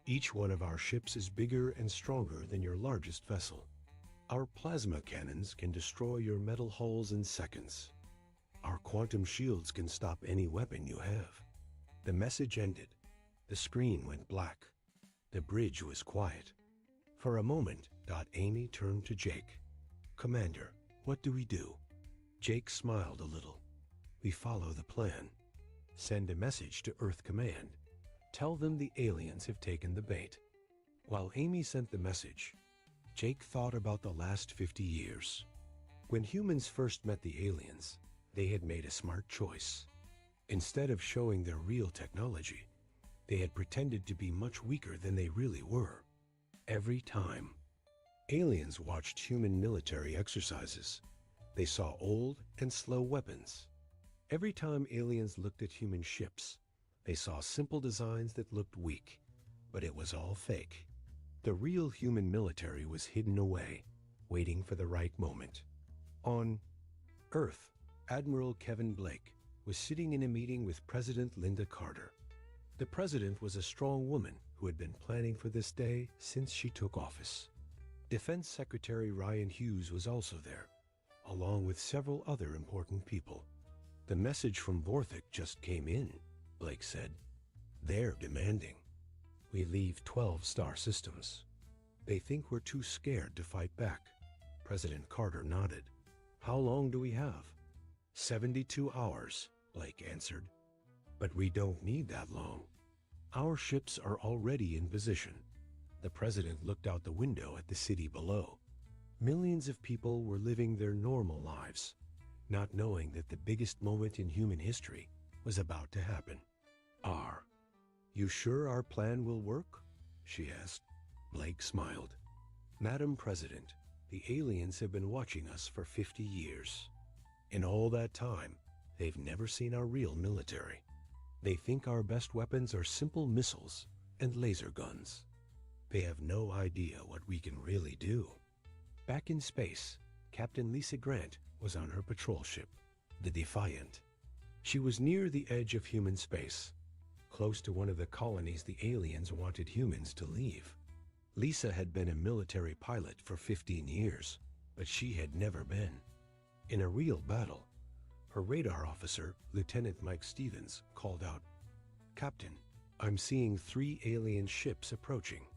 "Each one of our ships is bigger and stronger than your largest vessel. Our plasma cannons can destroy your metal hulls in seconds. Our quantum shields can stop any weapon you have." The message ended. The screen went black. The bridge was quiet. For a moment, Amy turned to Jake. "Commander, what do we do?" Jake smiled a little. "We follow the plan. Send a message to Earth Command. Tell them the aliens have taken the bait." While Amy sent the message, Jake thought about the last 50 years. When humans first met the aliens, they had made a smart choice. Instead of showing their real technology, they had pretended to be much weaker than they really were. Every time aliens watched human military exercises, they saw old and slow weapons. Every time aliens looked at human ships, they saw simple designs that looked weak, but it was all fake. The real human military was hidden away, waiting for the right moment. On Earth, Admiral Kevin Blake was sitting in a meeting with President Linda Carter. The president was a strong woman who had been planning for this day since she took office. Defense Secretary Ryan Hughes was also there, along with several other important people. "The message from Vorthik just came in," Blake said. "They're demanding we leave 12 star systems. They think we're too scared to fight back." President Carter nodded. "How long do we have?" 72 hours, Blake answered. "But we don't need that long. Our ships are already in position." The president looked out the window at the city below. Millions of people were living their normal lives, not knowing that the biggest moment in human history was about to happen. "Are you sure our plan will work?" she asked. Blake smiled. "Madam President, the aliens have been watching us for 50 years. In all that time, they've never seen our real military. They think our best weapons are simple missiles and laser guns. They have no idea what we can really do." Back in space, Captain Lisa Grant was on her patrol ship, the Defiant. She was near the edge of human space, close to one of the colonies the aliens wanted humans to leave. Lisa had been a military pilot for 15 years, but she had never been in a real battle. Her radar officer, Lieutenant Mike Stevens, called out, "Captain, I'm seeing 3 alien ships approaching.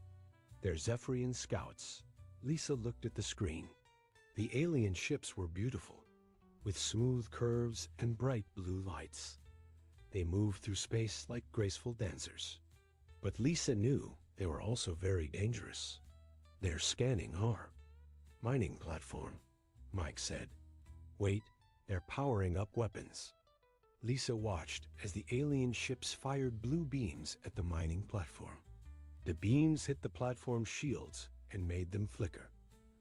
They're Zephyrian scouts." Lisa looked at the screen. The alien ships were beautiful, with smooth curves and bright blue lights. They moved through space like graceful dancers. But Lisa knew they were also very dangerous. "They're scanning our mining platform," Mike said. "Wait, they're powering up weapons." Lisa watched as the alien ships fired blue beams at the mining platform. The beams hit the platform's shields and made them flicker.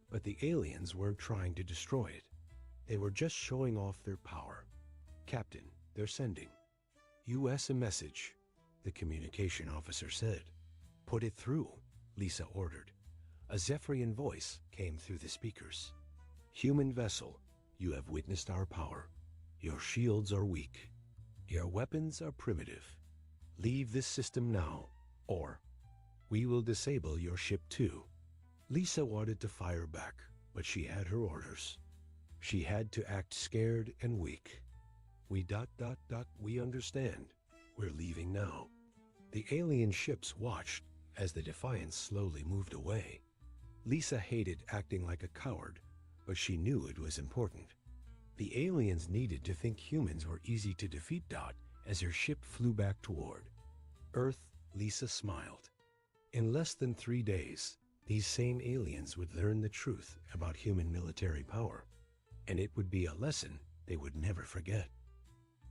But the aliens weren't trying to destroy it. They were just showing off their power. "Captain, they're sending U.S. a message," the communication officer said. "Put it through," Lisa ordered. A Zephyrian voice came through the speakers. "Human vessel, you have witnessed our power. Your shields are weak. Your weapons are primitive. Leave this system now, or we will disable your ship too." Lisa wanted to fire back, but she had her orders. She had to act scared and weak. We understand. We're leaving now." The alien ships watched as the Defiant slowly moved away. Lisa hated acting like a coward, but she knew it was important. The aliens needed to think humans were easy to defeat. As her ship flew back toward Earth, Lisa smiled. In less than 3 days, these same aliens would learn the truth about human military power, and it would be a lesson they would never forget.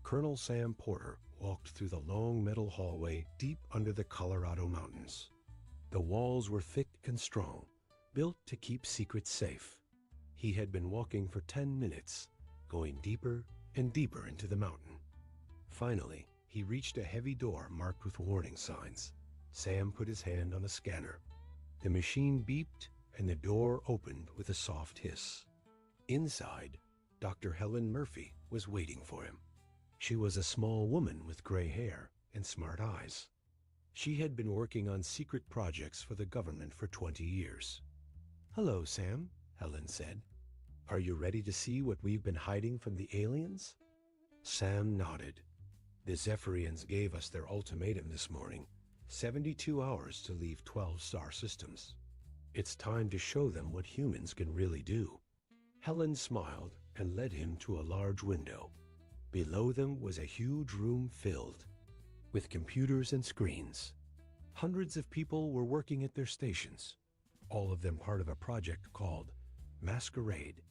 Colonel Sam Porter walked through the long metal hallway deep under the Colorado mountains. The walls were thick and strong, built to keep secrets safe. He had been walking for 10 minutes, going deeper and deeper into the mountain. Finally, he reached a heavy door marked with warning signs. Sam put his hand on the scanner. The machine beeped and the door opened with a soft hiss. Inside, Dr. Helen Murphy was waiting for him. She was a small woman with gray hair and smart eyes. She had been working on secret projects for the government for 20 years. "Hello, Sam," Helen said. "Are you ready to see what we've been hiding from the aliens?" Sam nodded. "The Zephyrians gave us their ultimatum this morning, 72 hours to leave 12 star systems. It's time to show them what humans can really do." Helen smiled and led him to a large window. Below them was a huge room filled with computers and screens. Hundreds of people were working at their stations, all of them part of a project called Masquerade.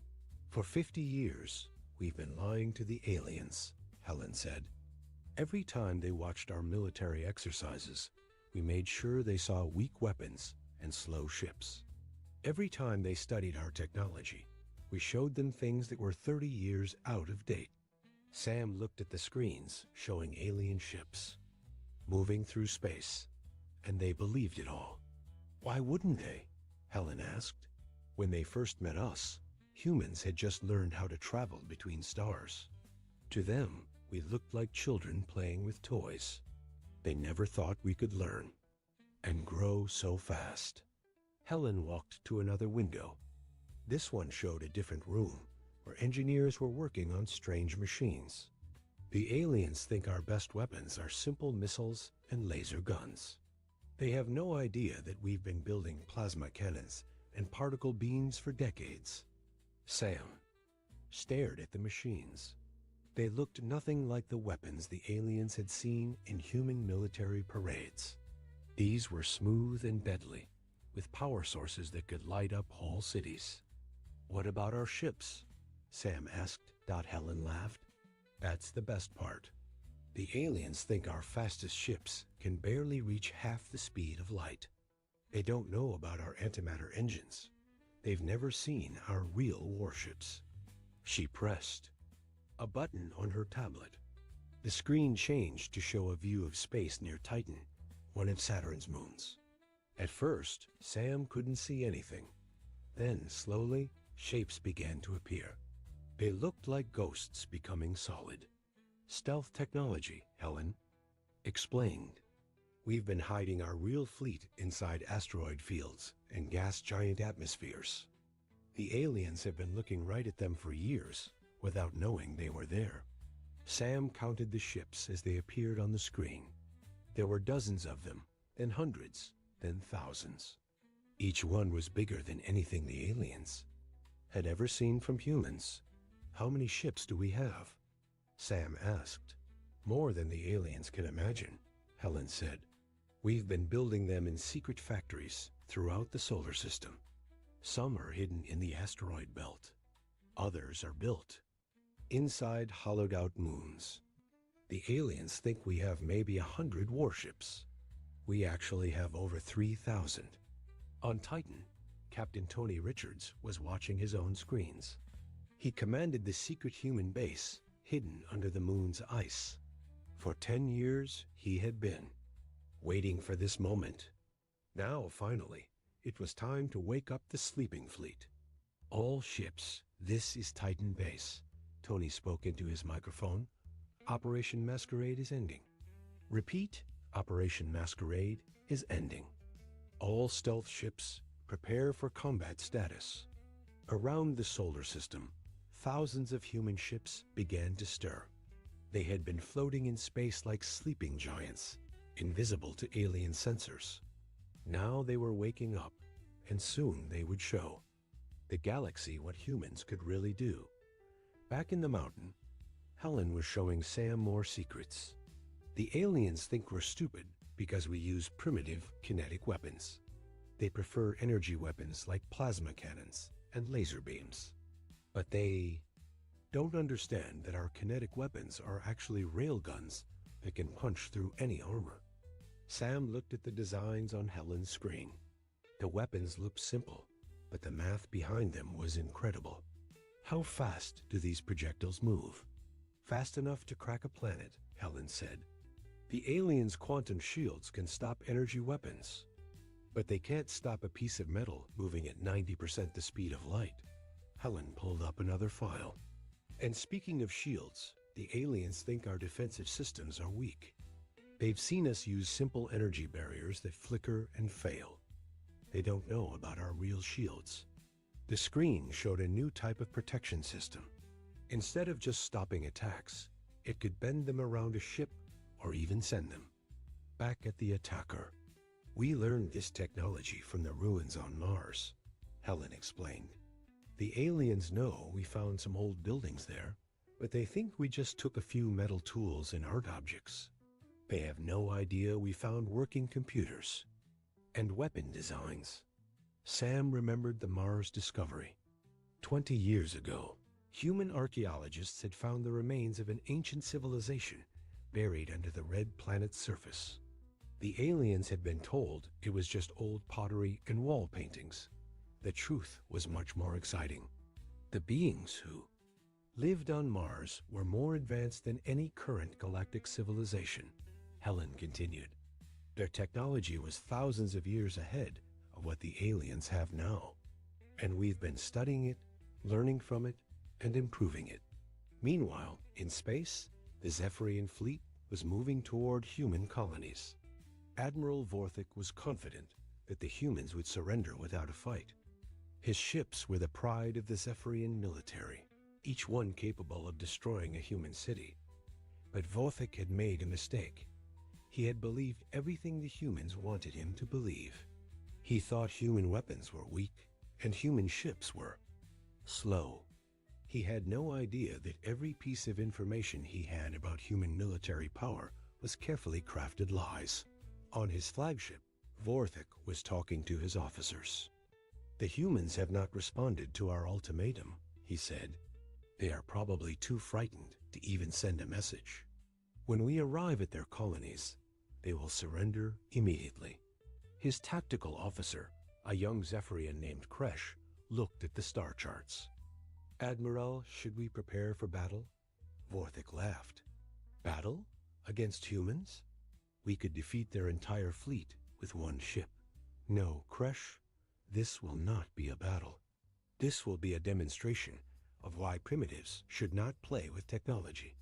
"For 50 years, we've been lying to the aliens," Helen said. "Every time they watched our military exercises, we made sure they saw weak weapons and slow ships. Every time they studied our technology, we showed them things that were 30 years out of date." Sam looked at the screens showing alien ships moving through space, and they believed it all. "Why wouldn't they?" Helen asked. "When they first met us, humans had just learned how to travel between stars. To them, we looked like children playing with toys. They never thought we could learn and grow so fast." Helen walked to another window. This one showed a different room where engineers were working on strange machines. "The aliens think our best weapons are simple missiles and laser guns. They have no idea that we've been building plasma cannons and particle beams for decades." Sam stared at the machines. They looked nothing like the weapons the aliens had seen in human military parades. These were smooth and deadly, with power sources that could light up whole cities. "What about our ships?" Sam asked. Helen laughed. "That's the best part. The aliens think our fastest ships can barely reach half the speed of light. They don't know about our antimatter engines. They've never seen our real warships." She pressed a button on her tablet. The screen changed to show a view of space near Titan, one of Saturn's moons. At first, Sam couldn't see anything. Then, slowly, shapes began to appear. They looked like ghosts becoming solid. "Stealth technology," Helen explained. "We've been hiding our real fleet inside asteroid fields and gas giant atmospheres. The aliens have been looking right at them for years without knowing they were there." Sam counted the ships as they appeared on the screen. There were dozens of them, then hundreds, then thousands. Each one was bigger than anything the aliens had ever seen from humans. "How many ships do we have?" Sam asked. "More than the aliens can imagine," Helen said. "We've been building them in secret factories throughout the solar system. Some are hidden in the asteroid belt. Others are built inside hollowed-out moons. The aliens think we have maybe 100 warships. We actually have over 3,000. On Titan, Captain Tony Richards was watching his own screens. He commanded the secret human base hidden under the moon's ice. For 10 years, he had been waiting for this moment. Now, finally, it was time to wake up the sleeping fleet. "All ships, this is Titan Base," Tony spoke into his microphone. "Operation Masquerade is ending. Repeat, Operation Masquerade is ending. All stealth ships, prepare for combat status." Around the solar system, thousands of human ships began to stir. They had been floating in space like sleeping giants, invisible to alien sensors. Now they were waking up, and soon they would show the galaxy what humans could really do. Back in the mountain, Helen was showing Sam more secrets. "The aliens think we're stupid because we use primitive kinetic weapons. They prefer energy weapons like plasma cannons and laser beams. But they don't understand that our kinetic weapons are actually railguns that can punch through any armor. Sam looked at the designs on Helen's screen. The weapons looked simple, but the math behind them was incredible. How fast do these projectiles move? Fast enough to crack a planet, Helen said. The aliens' quantum shields can stop energy weapons, but they can't stop a piece of metal moving at 90% the speed of light. Helen pulled up another file. And speaking of shields, the aliens think our defensive systems are weak. They've seen us use simple energy barriers that flicker and fail. They don't know about our real shields. The screen showed a new type of protection system. Instead of just stopping attacks, it could bend them around a ship or even send them back at the attacker. We learned this technology from the ruins on Mars, Helen explained. The aliens know we found some old buildings there, but they think we just took a few metal tools and art objects. They have no idea we found working computers and weapon designs. Sam remembered the Mars discovery. 20 years ago, human archaeologists had found the remains of an ancient civilization buried under the red planet's surface. The aliens had been told it was just old pottery and wall paintings. The truth was much more exciting. The beings who lived on Mars were more advanced than any current galactic civilization, Helen continued. Their technology was thousands of years ahead of what the aliens have now, and we've been studying it, learning from it, and improving it. Meanwhile, in space, the Zephyrian fleet was moving toward human colonies. Admiral Vorthik was confident that the humans would surrender without a fight. His ships were the pride of the Zephyrian military, each one capable of destroying a human city. But Vorthik had made a mistake. He had believed everything the humans wanted him to believe. He thought human weapons were weak and human ships were slow. He had no idea that every piece of information he had about human military power was carefully crafted lies. On his flagship, Vorthik was talking to his officers. The humans have not responded to our ultimatum, he said. They are probably too frightened to even send a message. When we arrive at their colonies, they will surrender immediately. His tactical officer, a young Zephyrian named Kresh, looked at the star charts. Admiral, should we prepare for battle? Vorthik laughed. Battle? Against humans? We could defeat their entire fleet with one ship. No, Kresh, this will not be a battle. This will be a demonstration of why primitives should not play with technology.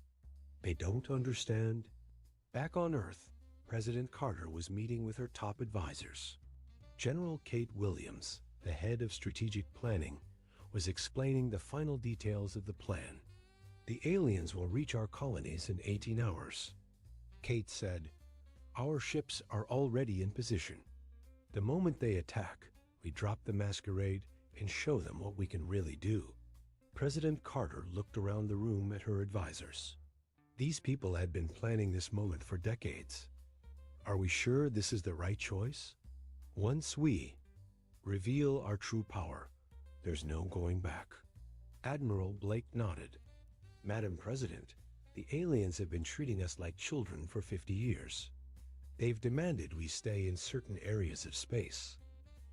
They don't understand. Back on Earth, President Carter was meeting with her top advisors. General Kate Williams, the head of strategic planning, was explaining the final details of the plan. The aliens will reach our colonies in 18 hours. Kate said, "Our ships are already in position. The moment they attack, we drop the masquerade and show them what we can really do." President Carter looked around the room at her advisors. These people had been planning this moment for decades. Are we sure this is the right choice? Once we reveal our true power, there's no going back. Admiral Blake nodded. Madam President, the aliens have been treating us like children for 50 years. They've demanded we stay in certain areas of space.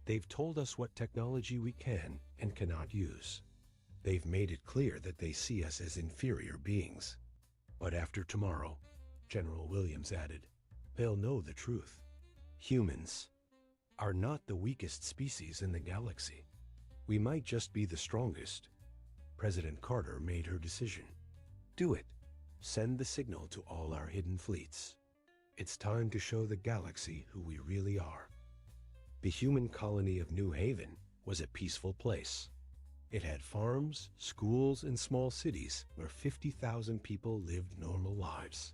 They've told us what technology we can and cannot use. They've made it clear that they see us as inferior beings. But after tomorrow, General Williams added, they'll know the truth. Humans are not the weakest species in the galaxy. We might just be the strongest. President Carter made her decision. Do it. Send the signal to all our hidden fleets. It's time to show the galaxy who we really are. The human colony of New Haven was a peaceful place. It had farms, schools, and small cities where 50,000 people lived normal lives.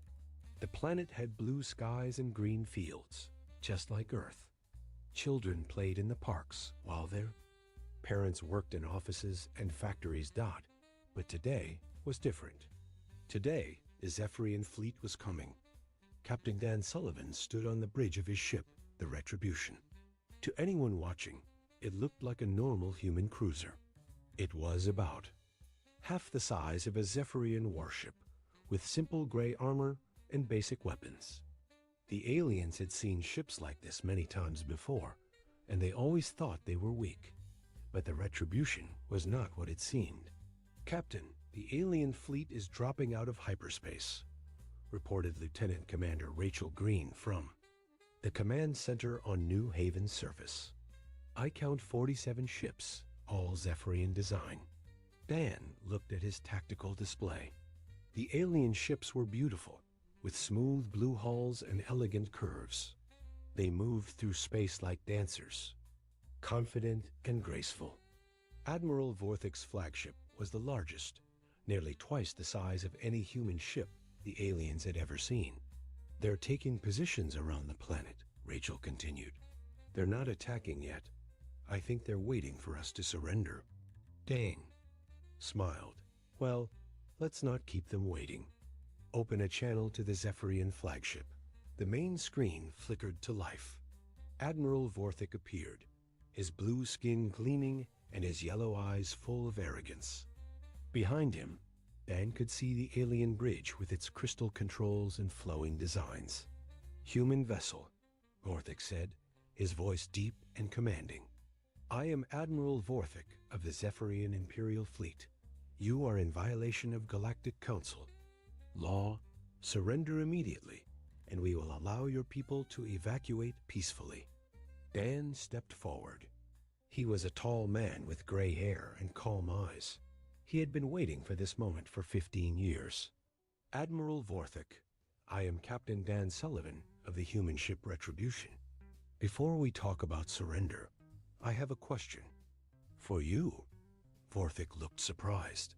The planet had blue skies and green fields, just like Earth. Children played in the parks while their parents worked in offices and factories. But today was different. Today, the Zephyrian fleet was coming. Captain Dan Sullivan stood on the bridge of his ship, the Retribution. To anyone watching, it looked like a normal human cruiser. It was about half the size of a Zephyrian warship, with simple gray armor and basic weapons. The aliens had seen ships like this many times before, and they always thought they were weak. But the Retribution was not what it seemed. "Captain, the alien fleet is dropping out of hyperspace," reported Lieutenant Commander Rachel Green from the command center on New Haven's surface. "I count 47 ships, all Zephyrian design." Dan looked at his tactical display. The alien ships were beautiful, with smooth blue hulls and elegant curves. They moved through space like dancers, confident and graceful. Admiral Vorthic's flagship was the largest, nearly twice the size of any human ship the aliens had ever seen. "They're taking positions around the planet," Rachel continued. "They're not attacking yet. I think they're waiting for us to surrender." Dane smiled. "Well, let's not keep them waiting. Open a channel to the Zephyrian flagship." The main screen flickered to life. Admiral Vorthic appeared, his blue skin gleaming and his yellow eyes full of arrogance. Behind him, Dan could see the alien bridge with its crystal controls and flowing designs. "Human vessel," Vorthic said, his voice deep and commanding. "I am Admiral Vorthic of the Zephyrian Imperial Fleet. You are in violation of Galactic Council law. Surrender immediately, and we will allow your people to evacuate peacefully." Dan stepped forward. He was a tall man with gray hair and calm eyes. He had been waiting for this moment for 15 years. "Admiral Vorthic, I am Captain Dan Sullivan of the human ship Retribution. Before we talk about surrender, I have a question." "For you?" Vorthic looked surprised.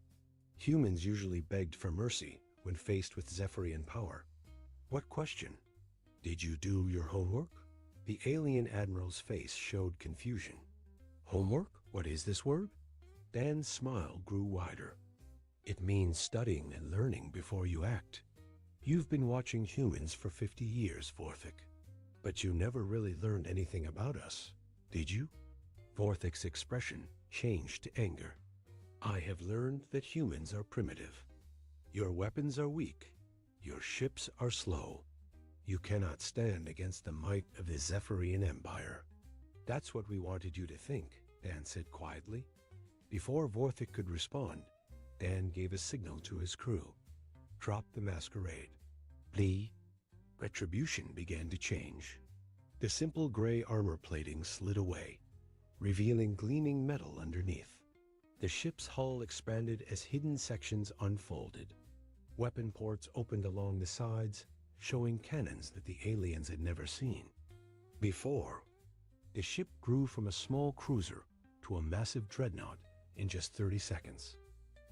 Humans usually begged for mercy when faced with Zephyrian power. "What question? Did you do your homework?" The alien admiral's face showed confusion. "Homework? What is this word?" Dan's smile grew wider. "It means studying and learning before you act. You've been watching humans for 50 years, Vorthic, but you never really learned anything about us, did you?" Vorthic's expression changed to anger. "I have learned that humans are primitive. Your weapons are weak. Your ships are slow. You cannot stand against the might of the Zephyrian Empire." "That's what we wanted you to think," Dan said quietly. Before Vorthic could respond, Dan gave a signal to his crew. "Drop the masquerade." The Retribution began to change. The simple gray armor plating slid away, revealing gleaming metal underneath. The ship's hull expanded as hidden sections unfolded. Weapon ports opened along the sides, showing cannons that the aliens had never seen before. The ship grew from a small cruiser to a massive dreadnought in just 30 seconds.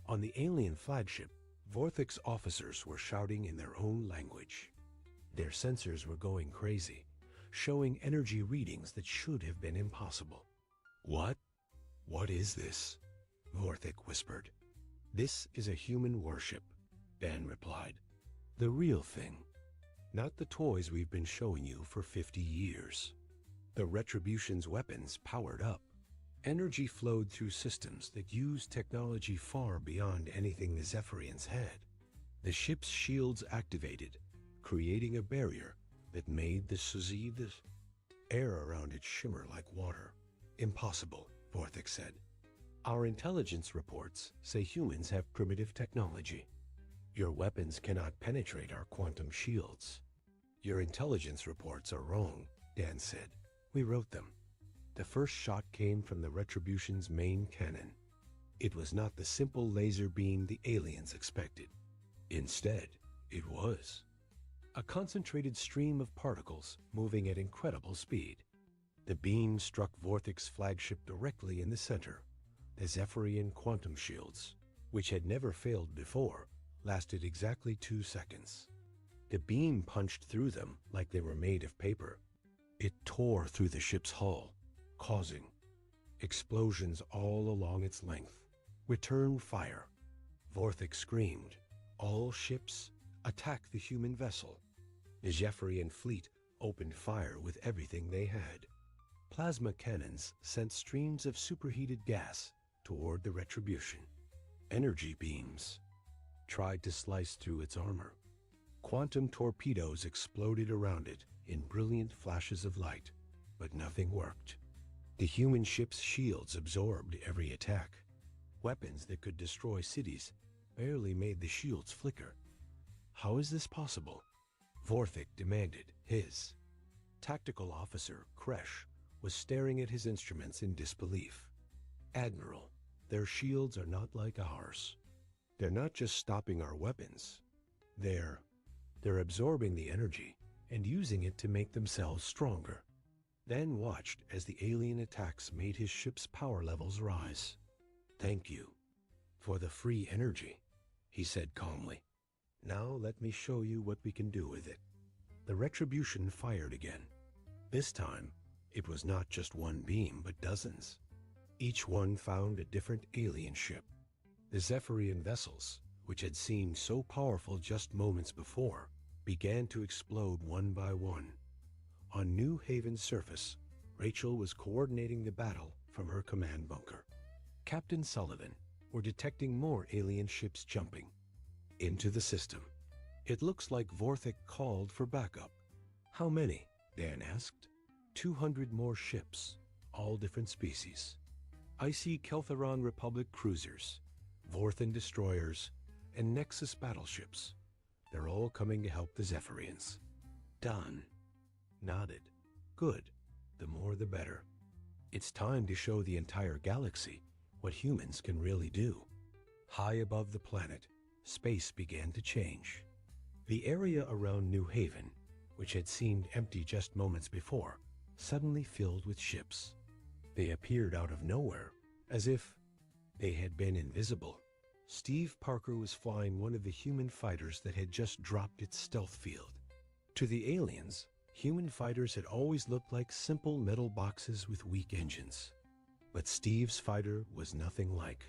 On the alien flagship, Vorthic's officers were shouting in their own language. Their sensors were going crazy, showing energy readings that should have been impossible. What is this?" Vorthic whispered. "This is a human warship," Dan replied. "The real thing. Not the toys we've been showing you for 50 years. The Retribution's weapons powered up. Energy flowed through systems that used technology far beyond anything the Zephyrians had. The ship's shields activated, creating a barrier that made the Suziv's air around it shimmer like water. "Impossible," Vorthic said. "Our intelligence reports say humans have primitive technology. Your weapons cannot penetrate our quantum shields." "Your intelligence reports are wrong," Dan said. "We wrote them." The first shot came from the Retribution's main cannon. It was not the simple laser beam the aliens expected. Instead, it was a concentrated stream of particles moving at incredible speed. The beam struck Vorthic's flagship directly in the center. The Zephyrian quantum shields, which had never failed before, lasted exactly 2 seconds. The beam punched through them like they were made of paper. It tore through the ship's hull, causing explosions all along its length. "Return fire!" Vorthic screamed. "All ships, attack the human vessel." The Zephyrian fleet opened fire with everything they had. Plasma cannons sent streams of superheated gas toward the Retribution. Energy beams tried to slice through its armor. Quantum torpedoes exploded around it in brilliant flashes of light, but nothing worked. The human ship's shields absorbed every attack. Weapons that could destroy cities barely made the shields flicker. How is this possible? Vorthik demanded. His tactical officer, Kresh, was staring at his instruments in disbelief. Admiral, their shields are not like ours. They're not just stopping our weapons. They're absorbing the energy and using it to make themselves stronger. Dan watched as the alien attacks made his ship's power levels rise. Thank you for the free energy, he said calmly. Now let me show you what we can do with it. The Retribution fired again. This time, it was not just one beam, but dozens. Each one found a different alien ship. The Zephyrian vessels, which had seemed so powerful just moments before, began to explode one by one. On New Haven's surface, Rachel was coordinating the battle from her command bunker. Captain Sullivan were detecting more alien ships jumping into the system. It looks like Vorthik called for backup. How many? Dan asked. 200 more ships, all different species. I see Keltheron Republic cruisers, Vorthan destroyers, and Nexus battleships. They're all coming to help the Zephyrians. Done. Nodded. Good. The more the better. It's time to show the entire galaxy what humans can really do. High above the planet, space began to change. The area around New Haven, which had seemed empty just moments before, suddenly filled with ships. They appeared out of nowhere, as if they had been invisible. Steve Parker was flying one of the human fighters that had just dropped its stealth field. To the aliens, human fighters had always looked like simple metal boxes with weak engines. But Steve's fighter was nothing like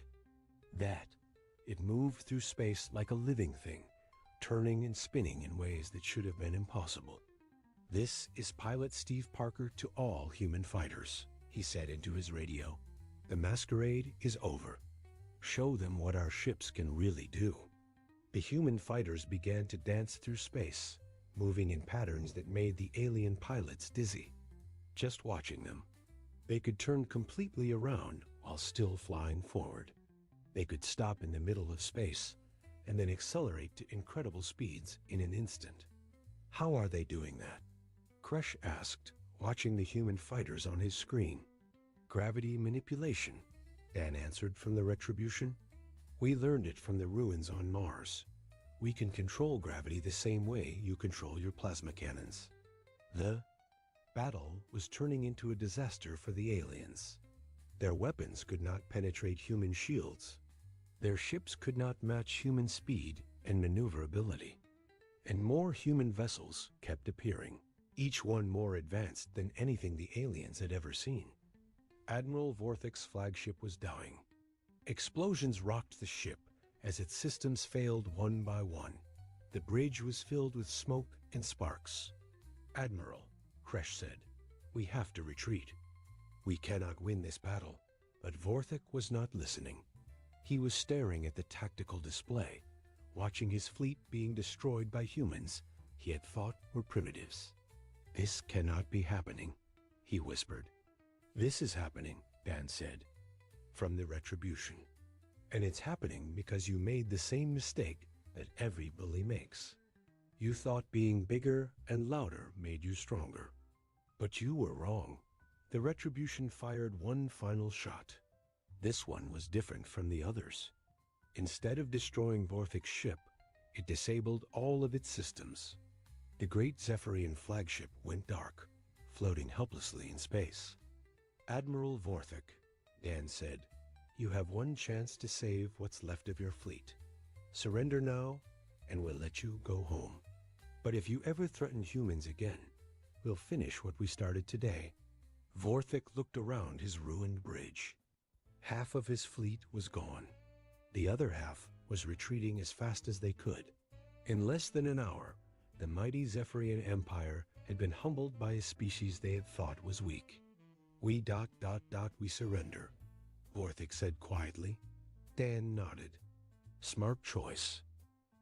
that. It moved through space like a living thing, turning and spinning in ways that should have been impossible. This is Pilot Steve Parker to all human fighters, he said into his radio. The masquerade is over. Show them what our ships can really do. The human fighters began to dance through space, moving in patterns that made the alien pilots dizzy. Just watching them, they could turn completely around while still flying forward. They could stop in the middle of space and then accelerate to incredible speeds in an instant. How are they doing that? Kresh asked, watching the human fighters on his screen. Gravity manipulation, Dan answered from the Retribution. We learned it from the ruins on Mars. We can control gravity the same way you control your plasma cannons. The battle was turning into a disaster for the aliens. Their weapons could not penetrate human shields. Their ships could not match human speed and maneuverability. And more human vessels kept appearing, each one more advanced than anything the aliens had ever seen. Admiral Vorthik's flagship was dying. Explosions rocked the ship as its systems failed one by one. The bridge was filled with smoke and sparks. Admiral, Kresh said, we have to retreat. We cannot win this battle. But Vorthik was not listening. He was staring at the tactical display, watching his fleet being destroyed by humans he had thought were primitives. This cannot be happening, he whispered. This is happening, Dan said, from the Retribution. And it's happening because you made the same mistake that every bully makes. You thought being bigger and louder made you stronger. But you were wrong. The Retribution fired one final shot. This one was different from the others. Instead of destroying Vorthik's ship, it disabled all of its systems. The great Zephyrian flagship went dark, floating helplessly in space. Admiral Vorthik, Dan said, you have one chance to save what's left of your fleet. Surrender now, and we'll let you go home. But if you ever threaten humans again, we'll finish what we started today. Vorthik looked around his ruined bridge. Half of his fleet was gone. The other half was retreating as fast as they could. In less than an hour, the mighty Zephyrian Empire had been humbled by a species they had thought was weak. We surrender, Vorthik said quietly. Dan nodded. Smart choice.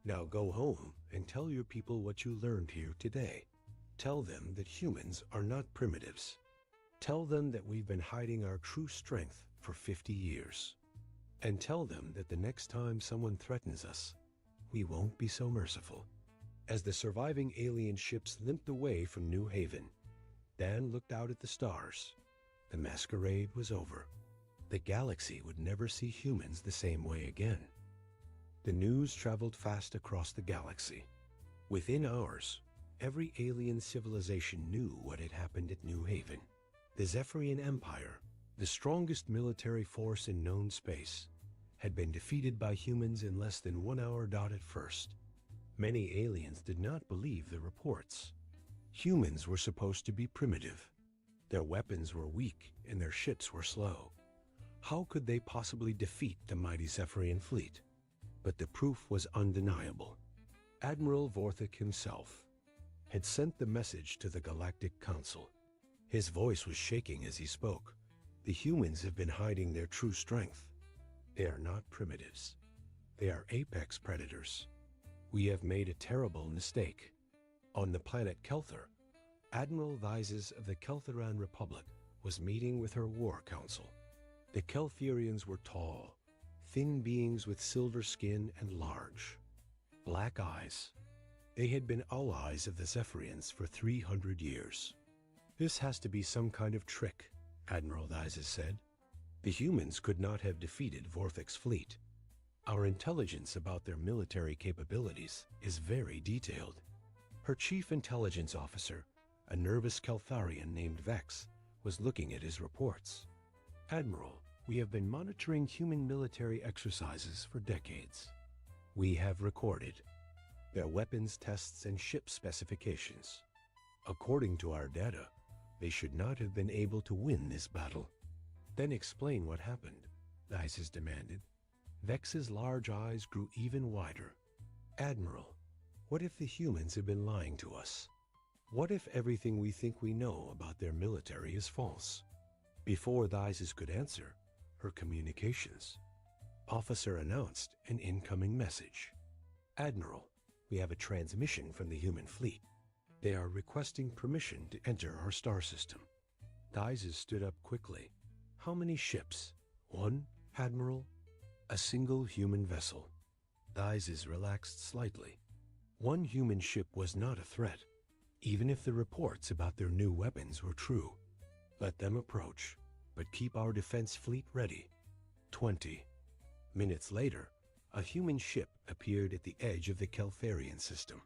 Now go home and tell your people what you learned here today. Tell them that humans are not primitives. Tell them that we've been hiding our true strength for 50 years. And tell them that the next time someone threatens us, we won't be so merciful. As the surviving alien ships limped away from New Haven, Dan looked out at the stars. The masquerade was over. The galaxy would never see humans the same way again. The news traveled fast across the galaxy. Within hours, every alien civilization knew what had happened at New Haven. The Zephyrian Empire, the strongest military force in known space, had been defeated by humans in less than 1 hour at first. Many aliens did not believe the reports. Humans were supposed to be primitive. Their weapons were weak and their ships were slow. How could they possibly defeat the mighty Zephyrian fleet? But the proof was undeniable. Admiral Vorthik himself had sent the message to the Galactic Council. His voice was shaking as he spoke. The humans have been hiding their true strength. They are not primitives. They are apex predators. We have made a terrible mistake. On the planet Kelthar, Admiral Vyzes of the Keltharan Republic was meeting with her war council. The Keltharians were tall, thin beings with silver skin and large, black eyes. They had been allies of the Zephyrians for 300 years. This has to be some kind of trick, Admiral Vyzes said. The humans could not have defeated Vorthik's fleet. Our intelligence about their military capabilities is very detailed. Her chief intelligence officer, a nervous Keltharian named Vex, was looking at his reports. Admiral, we have been monitoring human military exercises for decades. We have recorded their weapons tests and ship specifications. According to our data, they should not have been able to win this battle. Then explain what happened, Vyzes demanded. Vex's large eyes grew even wider. Admiral, what if the humans have been lying to us? What if everything we think we know about their military is false? Before Vyzes could answer, her communications officer announced an incoming message. Admiral, we have a transmission from the human fleet. They are requesting permission to enter our star system. Vyzes stood up quickly. How many ships? One, Admiral? A single human vessel. Vyzes relaxed slightly. One human ship was not a threat, even if the reports about their new weapons were true. Let them approach, but keep our defense fleet ready. 20 minutes later, a human ship appeared at the edge of the Keltharian system.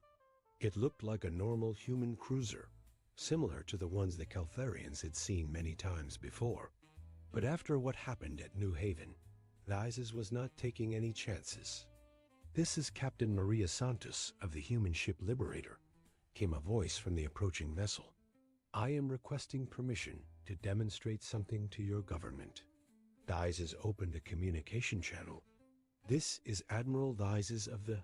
It looked like a normal human cruiser, similar to the ones the Keltharians had seen many times before. But after what happened at New Haven, Vyzes was not taking any chances. "This is Captain Maria Santos of the human ship Liberator," came a voice from the approaching vessel. "I am requesting permission to demonstrate something to your government." Vyzes opened a communication channel. "This is Admiral Vyzes of the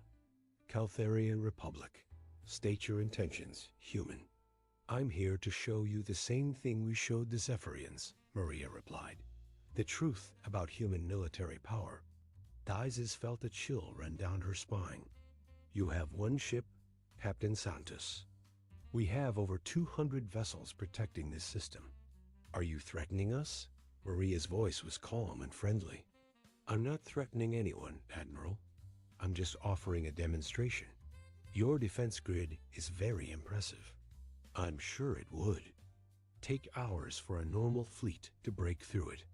Keltharian Republic. State your intentions, human." "I'm here to show you the same thing we showed the Zephyrians," Maria replied. "The truth about human military power." Vyzes felt a chill run down her spine. "You have one ship, Captain Santos. We have over 200 vessels protecting this system. Are you threatening us?" Maria's voice was calm and friendly. "I'm not threatening anyone, Admiral. I'm just offering a demonstration. Your defense grid is very impressive. I'm sure it would take hours for a normal fleet to break through it."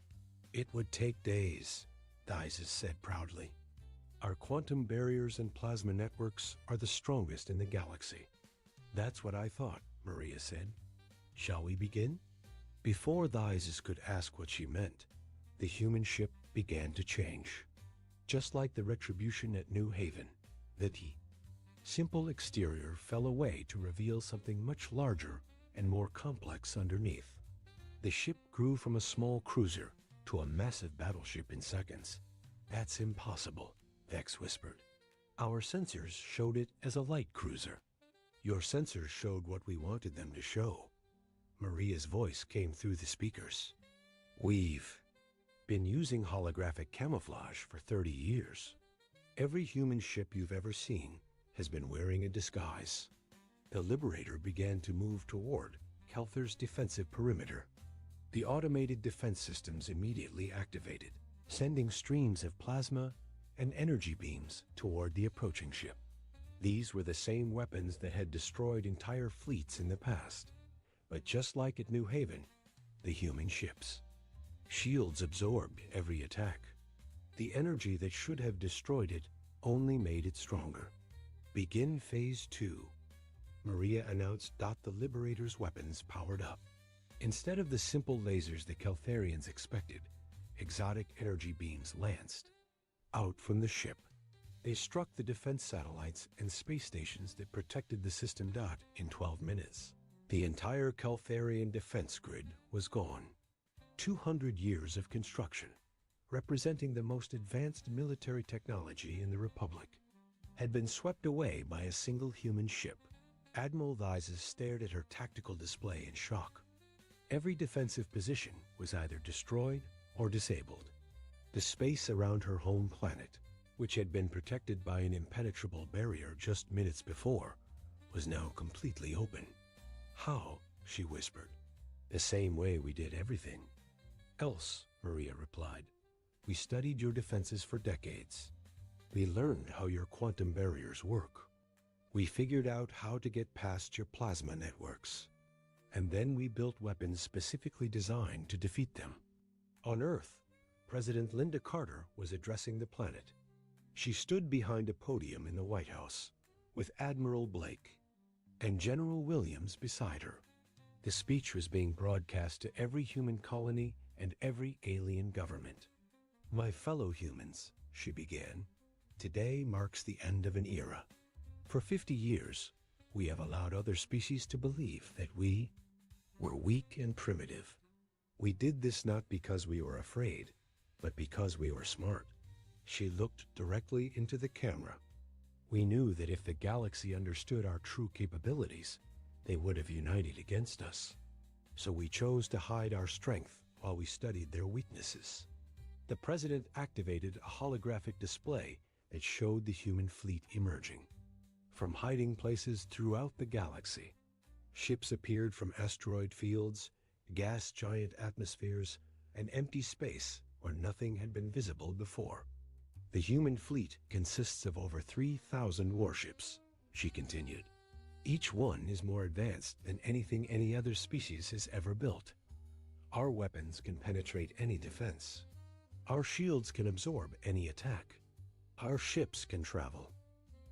"It would take days," Vyzes said proudly. "Our quantum barriers and plasma networks are the strongest in the galaxy." "That's what I thought," Maria said. "Shall we begin?" Before Vyzes could ask what she meant, the human ship began to change. Just like the retribution at New Haven, the simple exterior fell away to reveal something much larger and more complex underneath. The ship grew from a small cruiser to a massive battleship in seconds. "That's impossible," Vex whispered. "Our sensors showed it as a light cruiser." "Your sensors showed what we wanted them to show." Maria's voice came through the speakers. "We've been using holographic camouflage for 30 years. Every human ship you've ever seen has been wearing a disguise. The Liberator began to move toward Kelther's defensive perimeter. The automated defense systems immediately activated, sending streams of plasma and energy beams toward the approaching ship. These were the same weapons that had destroyed entire fleets in the past. But just like at New Haven, the human ships' shields absorbed every attack. The energy that should have destroyed it only made it stronger. Begin Phase 2. Maria announced. The Liberator's weapons powered up. Instead of the simple lasers the Keltharians expected, exotic energy beams lanced out from the ship. They struck the defense satellites and space stations that protected the system. In 12 minutes, the entire Keltharian defense grid was gone. 200 years of construction, representing the most advanced military technology in the Republic, had been swept away by a single human ship. Admiral Vyzes stared at her tactical display in shock. Every defensive position was either destroyed or disabled. The space around her home planet, which had been protected by an impenetrable barrier just minutes before, was now completely open. "How?" she whispered. "The same way we did everything else," Maria replied. "We studied your defenses for decades. We learned how your quantum barriers work. We figured out how to get past your plasma networks. And then we built weapons specifically designed to defeat them." On Earth, President Linda Carter was addressing the planet. She stood behind a podium in the White House, with Admiral Blake and General Williams beside her. The speech was being broadcast to every human colony and every alien government. "My fellow humans," she began, "today marks the end of an era. For 50 years, we have allowed other species to believe that we were weak and primitive. We did this not because we were afraid, but because we were smart." She looked directly into the camera. "We knew that if the galaxy understood our true capabilities, they would have united against us. So we chose to hide our strength while we studied their weaknesses." The president activated a holographic display that showed the human fleet emerging from hiding places throughout the galaxy. Ships appeared from asteroid fields, gas giant atmospheres, and empty space where nothing had been visible before. "The human fleet consists of over 3,000 warships," she continued. "Each one is more advanced than anything any other species has ever built. Our weapons can penetrate any defense. Our shields can absorb any attack. Our ships can travel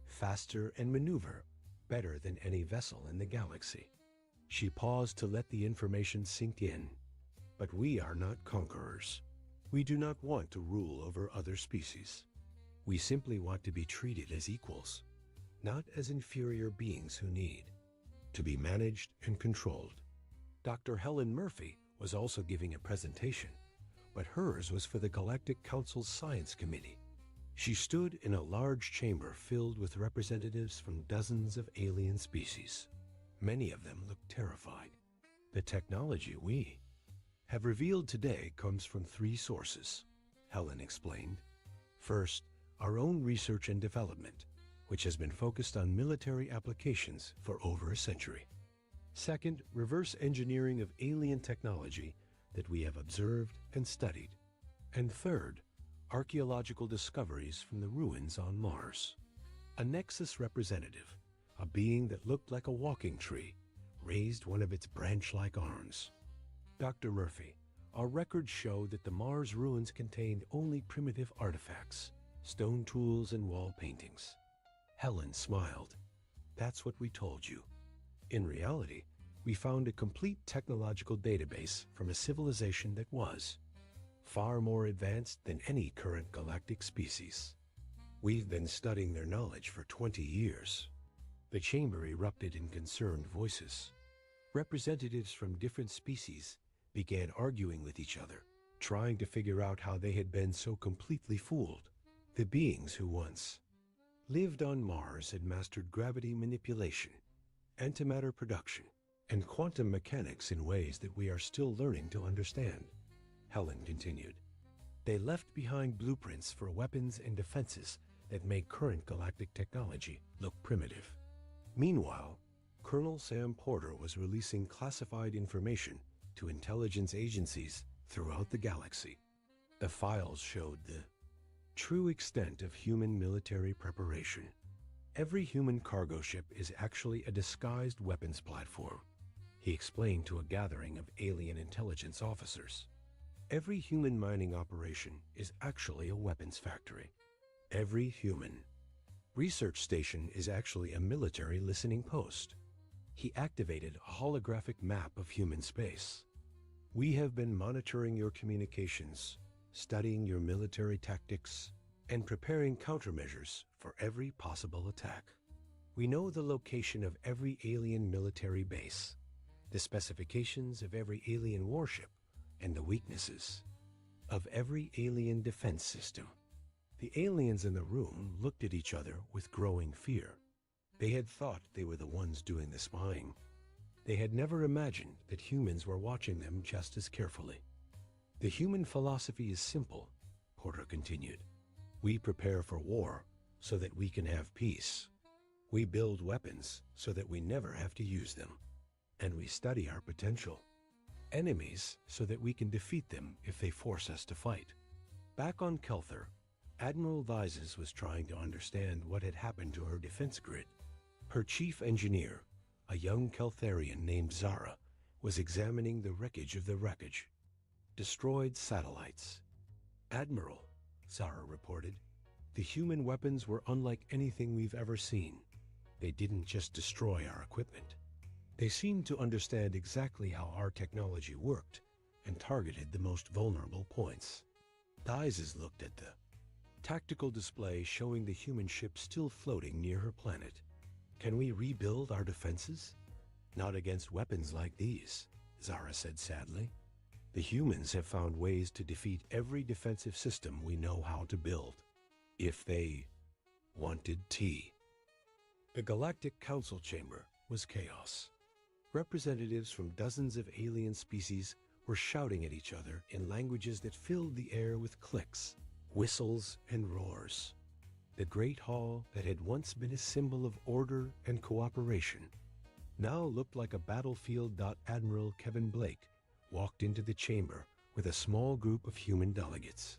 faster and maneuver better than any vessel in the galaxy." She paused to let the information sink in. "But we are not conquerors. We do not want to rule over other species. We simply want to be treated as equals, not as inferior beings who need to be managed and controlled." Dr. Helen Murphy was also giving a presentation, but hers was for the Galactic Council's Science Committee. She stood in a large chamber filled with representatives from dozens of alien species. Many of them looked terrified. "The technology we have revealed today comes from 3 sources," Helen explained. "First, our own research and development, which has been focused on military applications for over a century. Second, reverse engineering of alien technology that we have observed and studied. And third, archaeological discoveries from the ruins on Mars." A Nexus representative, a being that looked like a walking tree, raised one of its branch-like arms. "Dr. Murphy, our records show that the Mars ruins contained only primitive artifacts, stone tools and wall paintings." Helen smiled. "That's what we told you. In reality, we found a complete technological database from a civilization that was far more advanced than any current galactic species. We've been studying their knowledge for 20 years. The chamber erupted in concerned voices. Representatives from different species began arguing with each other, trying to figure out how they had been so completely fooled. The beings who once lived on Mars had mastered gravity manipulation, antimatter production, and quantum mechanics in ways that we are still learning to understand," Helen continued. "They left behind blueprints for weapons and defenses that make current galactic technology look primitive. Meanwhile, Colonel Sam Porter was releasing classified information to intelligence agencies throughout the galaxy. The files showed the true extent of human military preparation. Every human cargo ship is actually a disguised weapons platform, he explained to a gathering of alien intelligence officers. Every human mining operation is actually a weapons factory. Every human research station is actually a military listening post. He activated a holographic map of human space. We have been monitoring your communications, studying your military tactics, and preparing countermeasures for every possible attack. We know the location of every alien military base, the specifications of every alien warship, and the weaknesses of every alien defense system. The aliens in the room looked at each other with growing fear. They had thought they were the ones doing the spying. They had never imagined that humans were watching them just as carefully. The human philosophy is simple, Porter continued. We prepare for war so that we can have peace. We build weapons so that we never have to use them. And we study our potential enemies so that we can defeat them if they force us to fight. Back on Kelthar, Admiral Vyzes was trying to understand what had happened to her defense grid. Her chief engineer, a young Keltharian named Zara, was examining the wreckage of the wreckage. Destroyed satellites. Admiral, Zara reported, the human weapons were unlike anything we've ever seen. They didn't just destroy our equipment. They seemed to understand exactly how our technology worked and targeted the most vulnerable points. Vyzes looked at the tactical display showing the human ship still floating near her planet. Can we rebuild our defenses? Not against weapons like these, Zara said sadly. The humans have found ways to defeat every defensive system we know how to build. If they wanted tea. The Galactic Council Chamber was chaos. Representatives from dozens of alien species were shouting at each other in languages that filled the air with clicks, whistles, and roars. The great hall that had once been a symbol of order and cooperation now looked like a battlefield. Admiral Kevin Blake walked into the chamber with a small group of human delegates.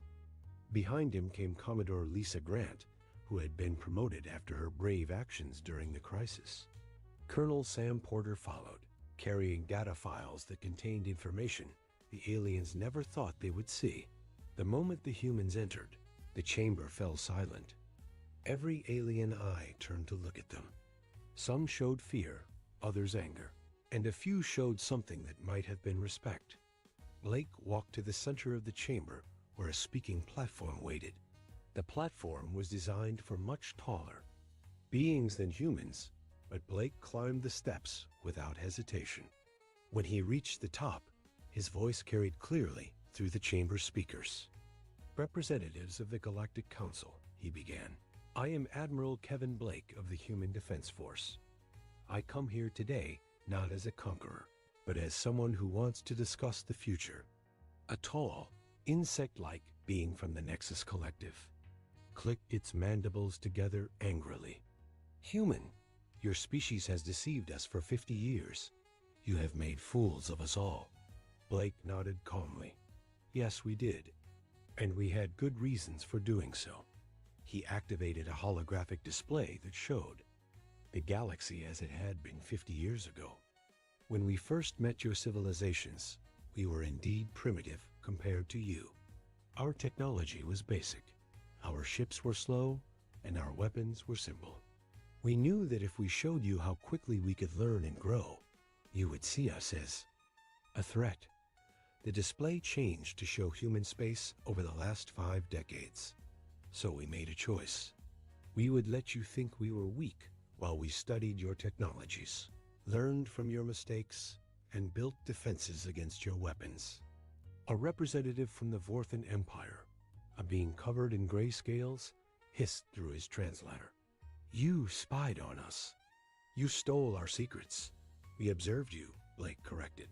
Behind him came Commodore Lisa Grant, who had been promoted after her brave actions during the crisis. Colonel Sam Porter followed, carrying data files that contained information the aliens never thought they would see. The moment the humans entered, the chamber fell silent. Every alien eye turned to look at them. Some showed fear, others anger, and a few showed something that might have been respect. Blake walked to the center of the chamber where a speaking platform waited. The platform was designed for much taller beings than humans, but Blake climbed the steps without hesitation. When he reached the top, his voice carried clearly through the chamber speakers. Representatives of the Galactic Council, he began. I am Admiral Kevin Blake of the Human Defense Force. I come here today not as a conqueror, but as someone who wants to discuss the future. A tall, insect-like being from the Nexus Collective clicked its mandibles together angrily. Human, your species has deceived us for 50 years. You have made fools of us all. Blake nodded calmly. Yes, we did. And we had good reasons for doing so. He activated a holographic display that showed the galaxy as it had been 50 years ago. When we first met your civilizations, we were indeed primitive compared to you. Our technology was basic. Our ships were slow, and our weapons were simple. We knew that if we showed you how quickly we could learn and grow, you would see us as a threat. The display changed to show human space over the last 5 decades. So we made a choice. We would let you think we were weak while we studied your technologies, learned from your mistakes, and built defenses against your weapons. A representative from the Vorthan Empire, a being covered in gray scales, hissed through his translator. You spied on us. You stole our secrets. We observed you, Blake corrected.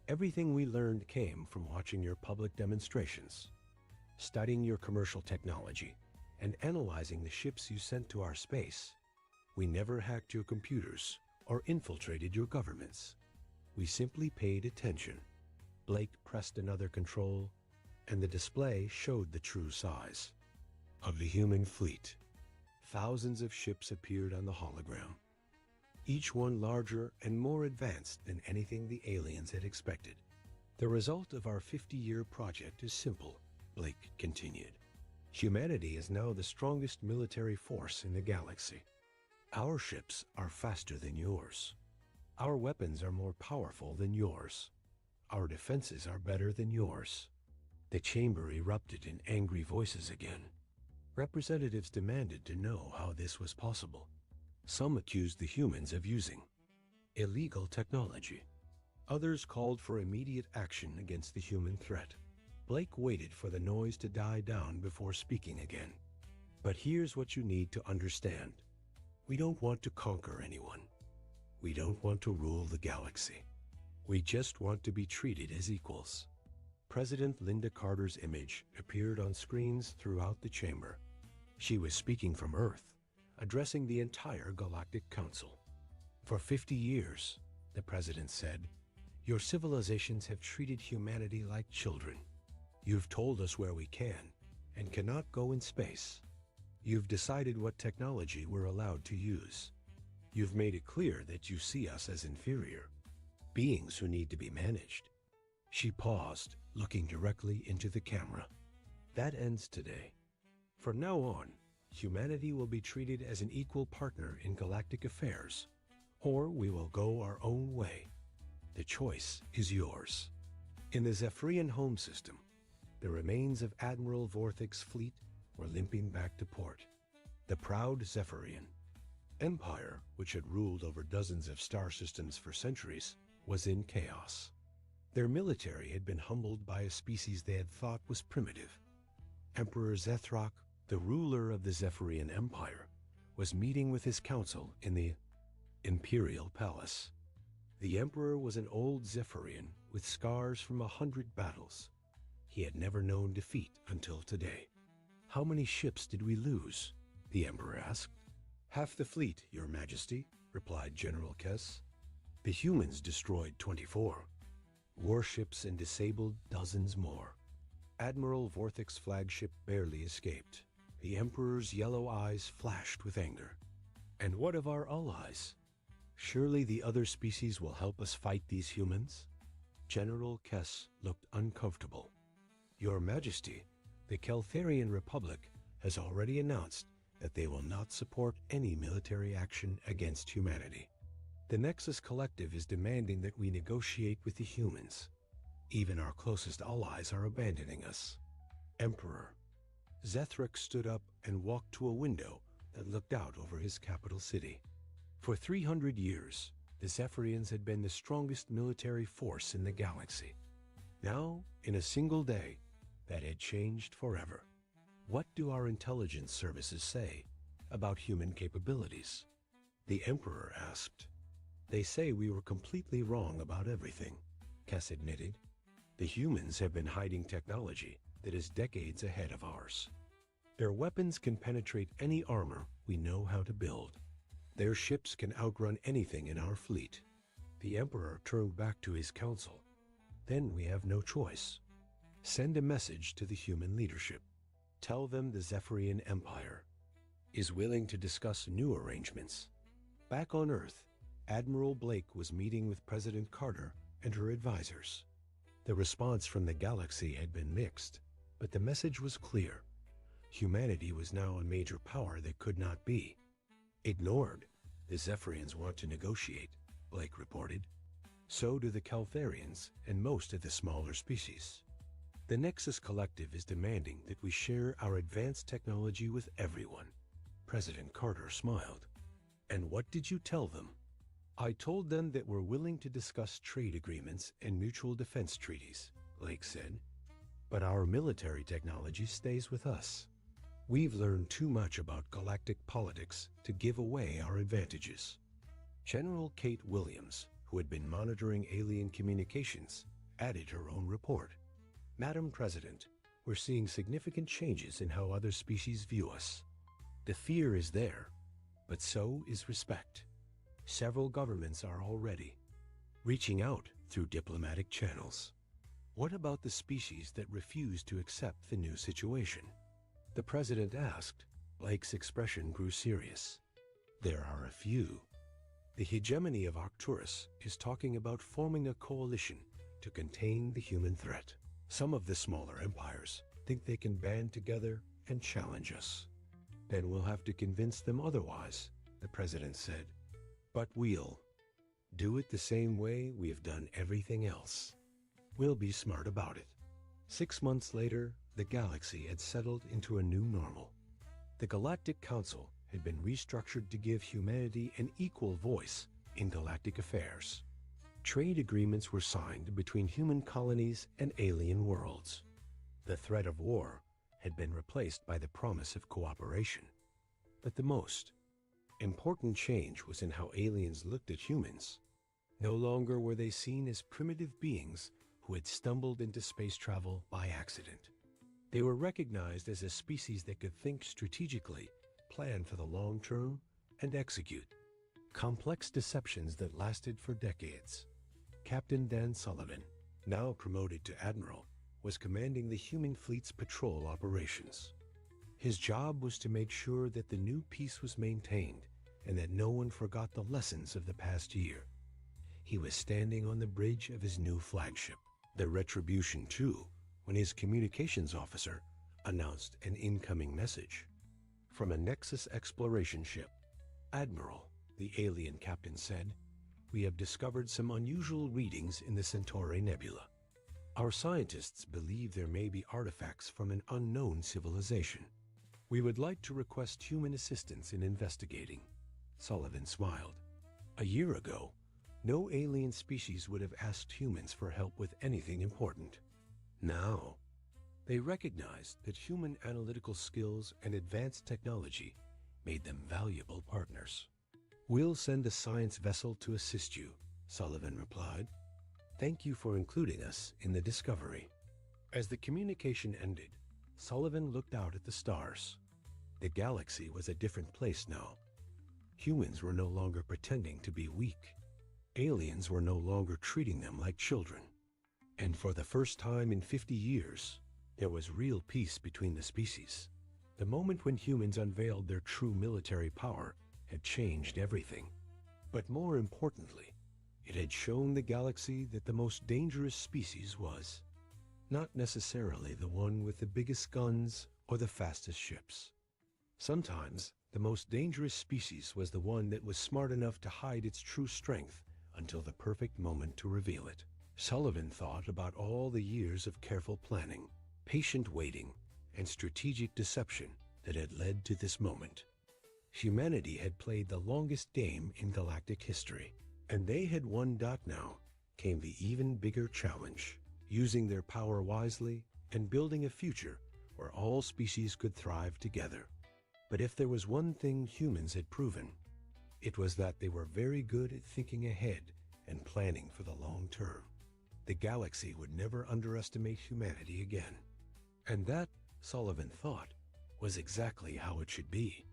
Everything we learned came from watching your public demonstrations, studying your commercial technology, and analyzing the ships you sent to our space. We never hacked your computers or infiltrated your governments. We simply paid attention. Blake pressed another control, and the display showed the true size of the human fleet. Thousands of ships appeared on the hologram, each one larger and more advanced than anything the aliens had expected. The result of our 50-year project is simple, Blake continued. Humanity is now the strongest military force in the galaxy. Our ships are faster than yours. Our weapons are more powerful than yours. Our defenses are better than yours. The chamber erupted in angry voices again. Representatives demanded to know how this was possible. Some accused the humans of using illegal technology. Others called for immediate action against the human threat. Blake waited for the noise to die down before speaking again. But here's what you need to understand. We don't want to conquer anyone. We don't want to rule the galaxy. We just want to be treated as equals. President Linda Carter's image appeared on screens throughout the chamber. She was speaking from Earth, addressing the entire Galactic Council. For 50 years, the president said, your civilizations have treated humanity like children. You've told us where we can and cannot go in space. You've decided what technology we're allowed to use. You've made it clear that you see us as inferior, beings who need to be managed. She paused, looking directly into the camera. That ends today. From now on, humanity will be treated as an equal partner in galactic affairs, or we will go our own way. The choice is yours. In the Zephyrian home system, the remains of Admiral Vorthic's fleet were limping back to port. The proud Zephyrian Empire, which had ruled over dozens of star systems for centuries, was in chaos. Their military had been humbled by a species they had thought was primitive. Emperor Zethrock, the ruler of the Zephyrian Empire, was meeting with his council in the Imperial Palace. The Emperor was an old Zephyrian with scars from 100 battles. He had never known defeat until today. How many ships did we lose? The Emperor asked. Half the fleet, Your Majesty, replied General Kess. The humans destroyed 24. Warships and disabled dozens more. Admiral Vorthic's flagship barely escaped. The Emperor's yellow eyes flashed with anger. And what of our allies? Surely the other species will help us fight these humans? General Kess looked uncomfortable. Your Majesty, the Keltharian Republic has already announced that they will not support any military action against humanity. The Nexus Collective is demanding that we negotiate with the humans. Even our closest allies are abandoning us. Emperor. Zethric stood up and walked to a window that looked out over his capital city. For 300 years, the Zephyrians had been the strongest military force in the galaxy. Now, in a single day, that had changed forever. What do our intelligence services say about human capabilities? The Emperor asked. They say we were completely wrong about everything, Kess admitted. The humans have been hiding technology that is decades ahead of ours. Their weapons can penetrate any armor we know how to build. Their ships can outrun anything in our fleet. The Emperor turned back to his council. Then we have no choice. Send a message to the human leadership. Tell them the Zephyrian Empire is willing to discuss new arrangements. Back on Earth, Admiral Blake was meeting with President Carter and her advisors. The response from the galaxy had been mixed, but the message was clear. Humanity was now a major power that could not be ignored. The Zephyrians want to negotiate, Blake reported. So do the Keltharians and most of the smaller species. The Nexus Collective is demanding that we share our advanced technology with everyone. President Carter smiled. And what did you tell them? I told them that we're willing to discuss trade agreements and mutual defense treaties, Blake said. But our military technology stays with us. We've learned too much about galactic politics to give away our advantages. General Kate Williams, who had been monitoring alien communications, added her own report. Madam President, we're seeing significant changes in how other species view us. The fear is there, but so is respect. Several governments are already reaching out through diplomatic channels. What about the species that refuse to accept the new situation? The president asked. Blake's expression grew serious. There are a few. The hegemony of Arcturus is talking about forming a coalition to contain the human threat. Some of the smaller empires think they can band together and challenge us. Then we'll have to convince them otherwise, the president said. But we'll do it the same way we have done everything else. We'll be smart about it. 6 months later, the galaxy had settled into a new normal. The Galactic Council had been restructured to give humanity an equal voice in galactic affairs. Trade agreements were signed between human colonies and alien worlds. The threat of war had been replaced by the promise of cooperation. But the most important change was in how aliens looked at humans. No longer were they seen as primitive beings who had stumbled into space travel by accident. They were recognized as a species that could think strategically, plan for the long term, and execute complex deceptions that lasted for decades. Captain Dan Sullivan, now promoted to admiral, was commanding the human fleet's patrol operations. His job was to make sure that the new peace was maintained and that no one forgot the lessons of the past year. He was standing on the bridge of his new flagship, the Retribution 2, when his communications officer announced an incoming message. From a Nexus exploration ship. Admiral, the alien captain said, we have discovered some unusual readings in the Centauri Nebula. Our scientists believe there may be artifacts from an unknown civilization. We would like to request human assistance in investigating. Sullivan smiled. A year ago, no alien species would have asked humans for help with anything important. Now, they recognized that human analytical skills and advanced technology made them valuable partners. We'll send a science vessel to assist you, Sullivan replied. Thank you for including us in the discovery. As the communication ended, Sullivan looked out at the stars. The galaxy was a different place now. Humans were no longer pretending to be weak. Aliens were no longer treating them like children. And for the first time in 50 years, there was real peace between the species. The moment when humans unveiled their true military power had changed everything. But more importantly, it had shown the galaxy that the most dangerous species was not necessarily the one with the biggest guns or the fastest ships. Sometimes, the most dangerous species was the one that was smart enough to hide its true strength until the perfect moment to reveal it. Sullivan thought about all the years of careful planning, patient waiting, and strategic deception that had led to this moment. Humanity had played the longest game in galactic history, and they had won. Now came the even bigger challenge, using their power wisely and building a future where all species could thrive together. But if there was one thing humans had proven, it was that they were very good at thinking ahead and planning for the long term. The galaxy would never underestimate humanity again. And that, Sullivan thought, was exactly how it should be.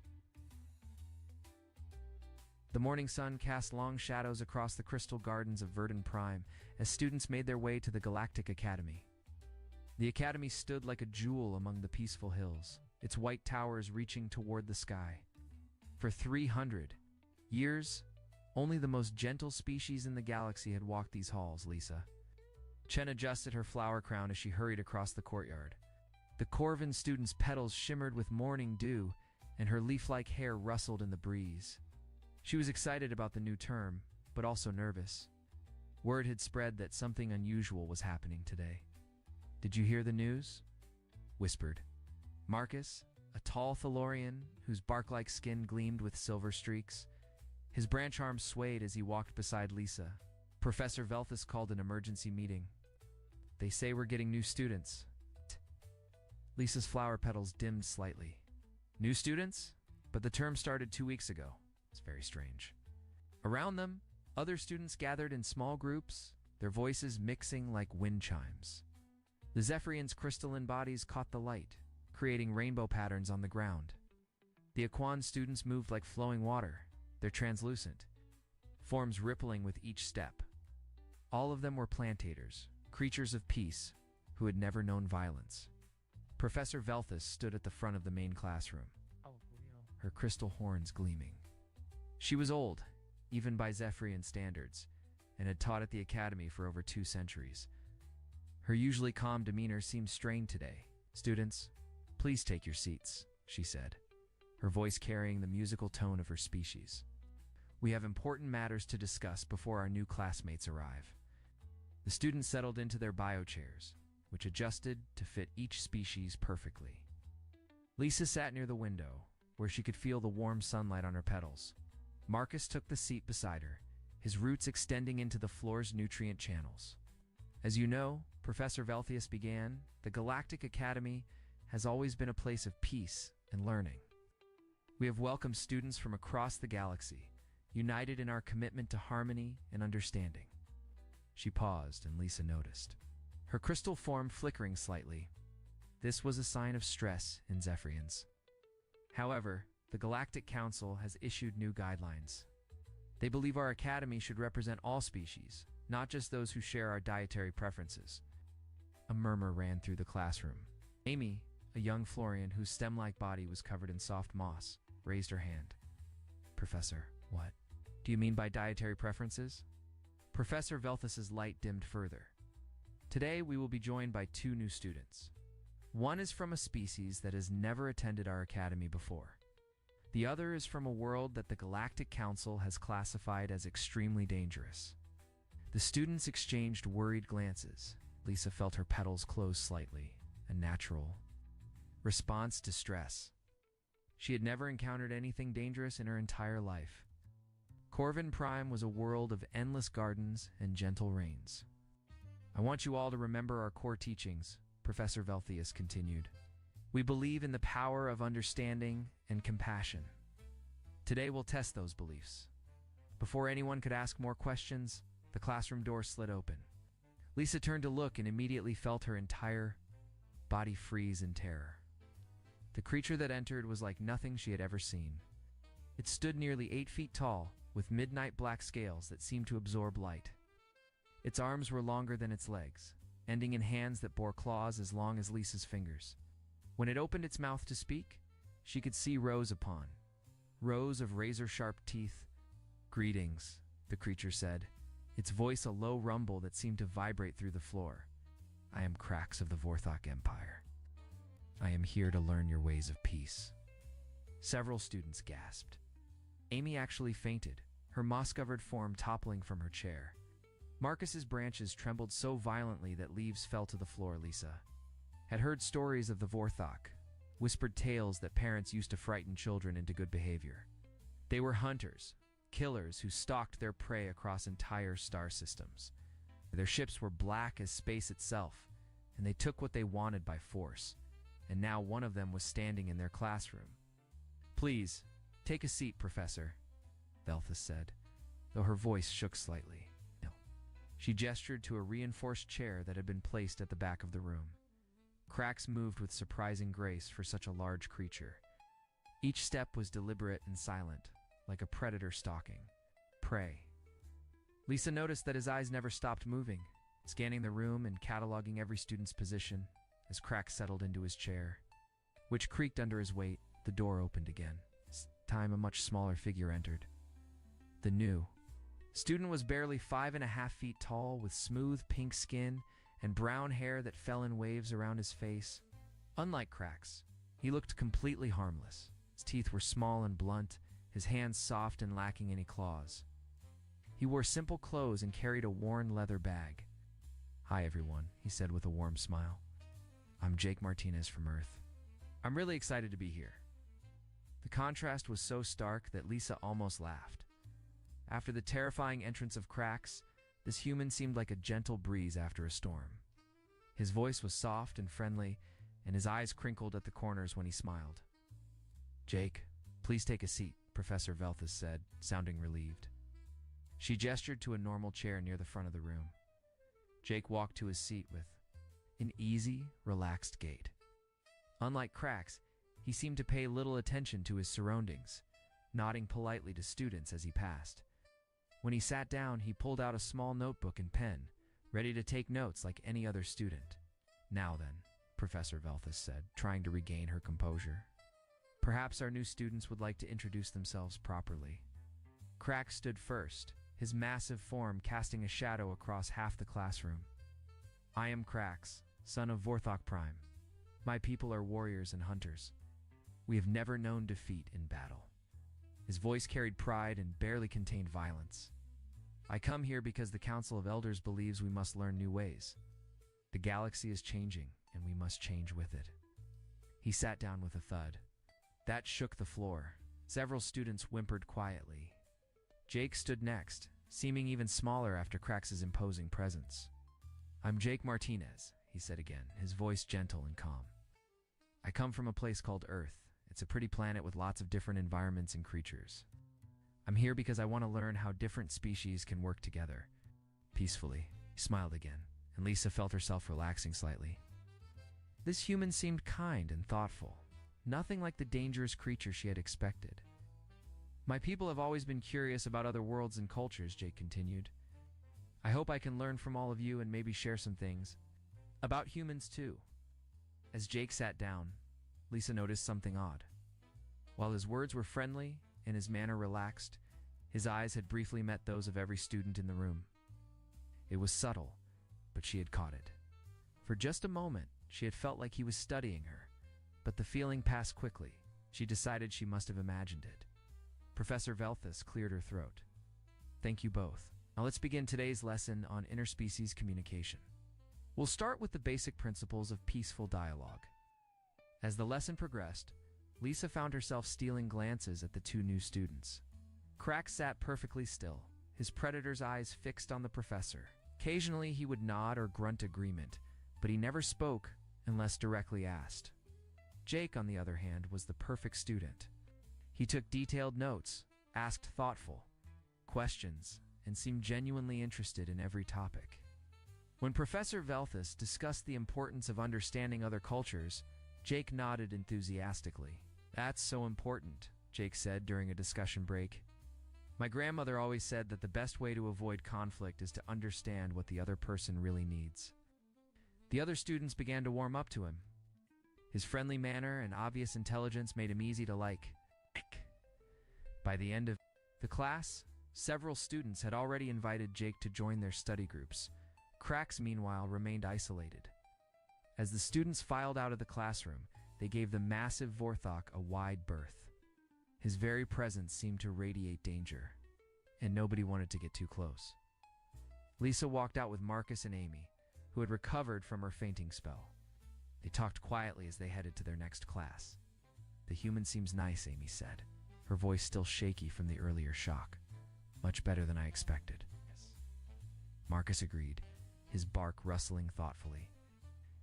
The morning sun cast long shadows across the crystal gardens of Verdun Prime as students made their way to the Galactic Academy. The academy stood like a jewel among the peaceful hills, its white towers reaching toward the sky. For 300 years, only the most gentle species in the galaxy had walked these halls, Lisa. Chen adjusted her flower crown as she hurried across the courtyard. The Corvin student's petals shimmered with morning dew, and her leaf-like hair rustled in the breeze. She was excited about the new term, but also nervous. Word had spread that something unusual was happening today. "Did you hear the news?" whispered Marcus, a tall Thalorian whose bark-like skin gleamed with silver streaks. His branch arms swayed as he walked beside Lisa. Professor Velthus called an emergency meeting. "They say we're getting new students." Lisa's flower petals dimmed slightly. "New students? But the term started 2 weeks ago." It's very strange. Around them, other students gathered in small groups, their voices mixing like wind chimes. The Zephyrian's crystalline bodies caught the light, creating rainbow patterns on the ground. The Aquan students moved like flowing water, their translucent forms rippling with each step. All of them were plantators, creatures of peace, who had never known violence. Professor Velthus stood at the front of the main classroom, her crystal horns gleaming. She was old, even by Zephyrian standards, and had taught at the academy for over 2 centuries. Her usually calm demeanor seemed strained today. "Students, please take your seats," she said, her voice carrying the musical tone of her species. "We have important matters to discuss before our new classmates arrive." The students settled into their biochairs, which adjusted to fit each species perfectly. Lisa sat near the window, where she could feel the warm sunlight on her petals. Marcus took the seat beside her, his roots extending into the floor's nutrient channels. "As you know," Professor Velthius began, "the Galactic Academy has always been a place of peace and learning. We have welcomed students from across the galaxy, united in our commitment to harmony and understanding." She paused, and Lisa noticed her crystal form flickering slightly. This was a sign of stress in Zephyrians. However, the Galactic Council has issued new guidelines. They believe our academy should represent all species, not just those who share our dietary preferences. A murmur ran through the classroom. Amy, a young Florian whose stem-like body was covered in soft moss, raised her hand. "Professor, what do you mean by dietary preferences?" Professor Velthus's light dimmed further. "Today we will be joined by 2 new students. One is from a species that has never attended our academy before. The other is from a world that the Galactic Council has classified as extremely dangerous." The students exchanged worried glances. Lisa felt her petals close slightly, a natural response to stress. She had never encountered anything dangerous in her entire life. Corvin Prime was a world of endless gardens and gentle rains. "I want you all to remember our core teachings," Professor Velthius continued. "We believe in the power of understanding and compassion. Today we'll test those beliefs." Before anyone could ask more questions, the classroom door slid open. Lisa turned to look and immediately felt her entire body freeze in terror. The creature that entered was like nothing she had ever seen. It stood nearly 8 feet tall, with midnight black scales that seemed to absorb light. Its arms were longer than its legs, ending in hands that bore claws as long as Lisa's fingers. When it opened its mouth to speak, she could see rows upon rows of razor-sharp teeth. "Greetings," the creature said, its voice a low rumble that seemed to vibrate through the floor. "I am Krax of the Vorthok Empire. I am here to learn your ways of peace." Several students gasped. Amy actually fainted, her moss-covered form toppling from her chair. Marcus's branches trembled so violently that leaves fell to the floor. Lisa had heard stories of the Vorthok, whispered tales that parents used to frighten children into good behavior. They were hunters, killers who stalked their prey across entire star systems. Their ships were black as space itself, and they took what they wanted by force. And now one of them was standing in their classroom. "Please, take a seat, Professor," Velthus said, though her voice shook slightly. "No." She gestured to a reinforced chair that had been placed at the back of the room. Krax moved with surprising grace for such a large creature. Each step was deliberate and silent, like a predator stalking prey. Lisa noticed that his eyes never stopped moving, scanning the room and cataloging every student's position. As Krax settled into his chair, which creaked under his weight, the door opened again. This time a much smaller figure entered. The new student was barely 5.5 feet tall, with smooth pink skin and brown hair that fell in waves around his face. Unlike Krax, he looked completely harmless. His teeth were small and blunt, his hands soft and lacking any claws. He wore simple clothes and carried a worn leather bag. "Hi, everyone," he said with a warm smile. "I'm Jake Martinez from Earth. I'm really excited to be here." The contrast was so stark that Lisa almost laughed. After the terrifying entrance of Krax, this human seemed like a gentle breeze after a storm. His voice was soft and friendly, and his eyes crinkled at the corners when he smiled. "Jake, please take a seat," Professor Velthus said, sounding relieved. She gestured to a normal chair near the front of the room. Jake walked to his seat with an easy, relaxed gait. Unlike Krax, he seemed to pay little attention to his surroundings, nodding politely to students as he passed. When he sat down, he pulled out a small notebook and pen, ready to take notes like any other student. "Now then," Professor Velthus said, trying to regain her composure. "Perhaps our new students would like to introduce themselves properly." Krax stood first, his massive form casting a shadow across half the classroom. "I am Krax, son of Vorthok Prime. My people are warriors and hunters. We have never known defeat in battle." His voice carried pride and barely contained violence. "I come here because the Council of Elders believes we must learn new ways. The galaxy is changing, and we must change with it." He sat down with a thud. That shook the floor. Several students whimpered quietly. Jake stood next, seeming even smaller after Krax's imposing presence. "I'm Jake Martinez," he said again, his voice gentle and calm. "I come from a place called Earth. It's a pretty planet with lots of different environments and creatures. I'm here because I want to learn how different species can work together." Peacefully, he smiled again, and Lisa felt herself relaxing slightly. This human seemed kind and thoughtful, nothing like the dangerous creature she had expected. "My people have always been curious about other worlds and cultures," Jake continued. "I hope I can learn from all of you and maybe share some things about humans too." As Jake sat down, Lisa noticed something odd. While his words were friendly and his manner relaxed, his eyes had briefly met those of every student in the room. It was subtle, but she had caught it. For just a moment, she had felt like he was studying her, but the feeling passed quickly. She decided she must have imagined it. Professor Velthus cleared her throat. "Thank you both. Now let's begin today's lesson on interspecies communication. We'll start with the basic principles of peaceful dialogue." As the lesson progressed, Lisa found herself stealing glances at the two new students. Krax sat perfectly still, his predator's eyes fixed on the professor. Occasionally he would nod or grunt agreement, but he never spoke unless directly asked. Jake, on the other hand, was the perfect student. He took detailed notes, asked thoughtful questions, and seemed genuinely interested in every topic. When Professor Velthus discussed the importance of understanding other cultures, Jake nodded enthusiastically. "That's so important," Jake said during a discussion break. "My grandmother always said that the best way to avoid conflict is to understand what the other person really needs." The other students began to warm up to him. His friendly manner and obvious intelligence made him easy to like. By the end of the class, several students had already invited Jake to join their study groups. Krax, meanwhile, remained isolated. As the students filed out of the classroom, they gave the massive Vorthok a wide berth. His very presence seemed to radiate danger, and nobody wanted to get too close. Lisa walked out with Marcus and Amy, who had recovered from her fainting spell. They talked quietly as they headed to their next class. "The human seems nice," Amy said, her voice still shaky from the earlier shock. "Much better than I expected." Yes. Marcus agreed, his bark rustling thoughtfully.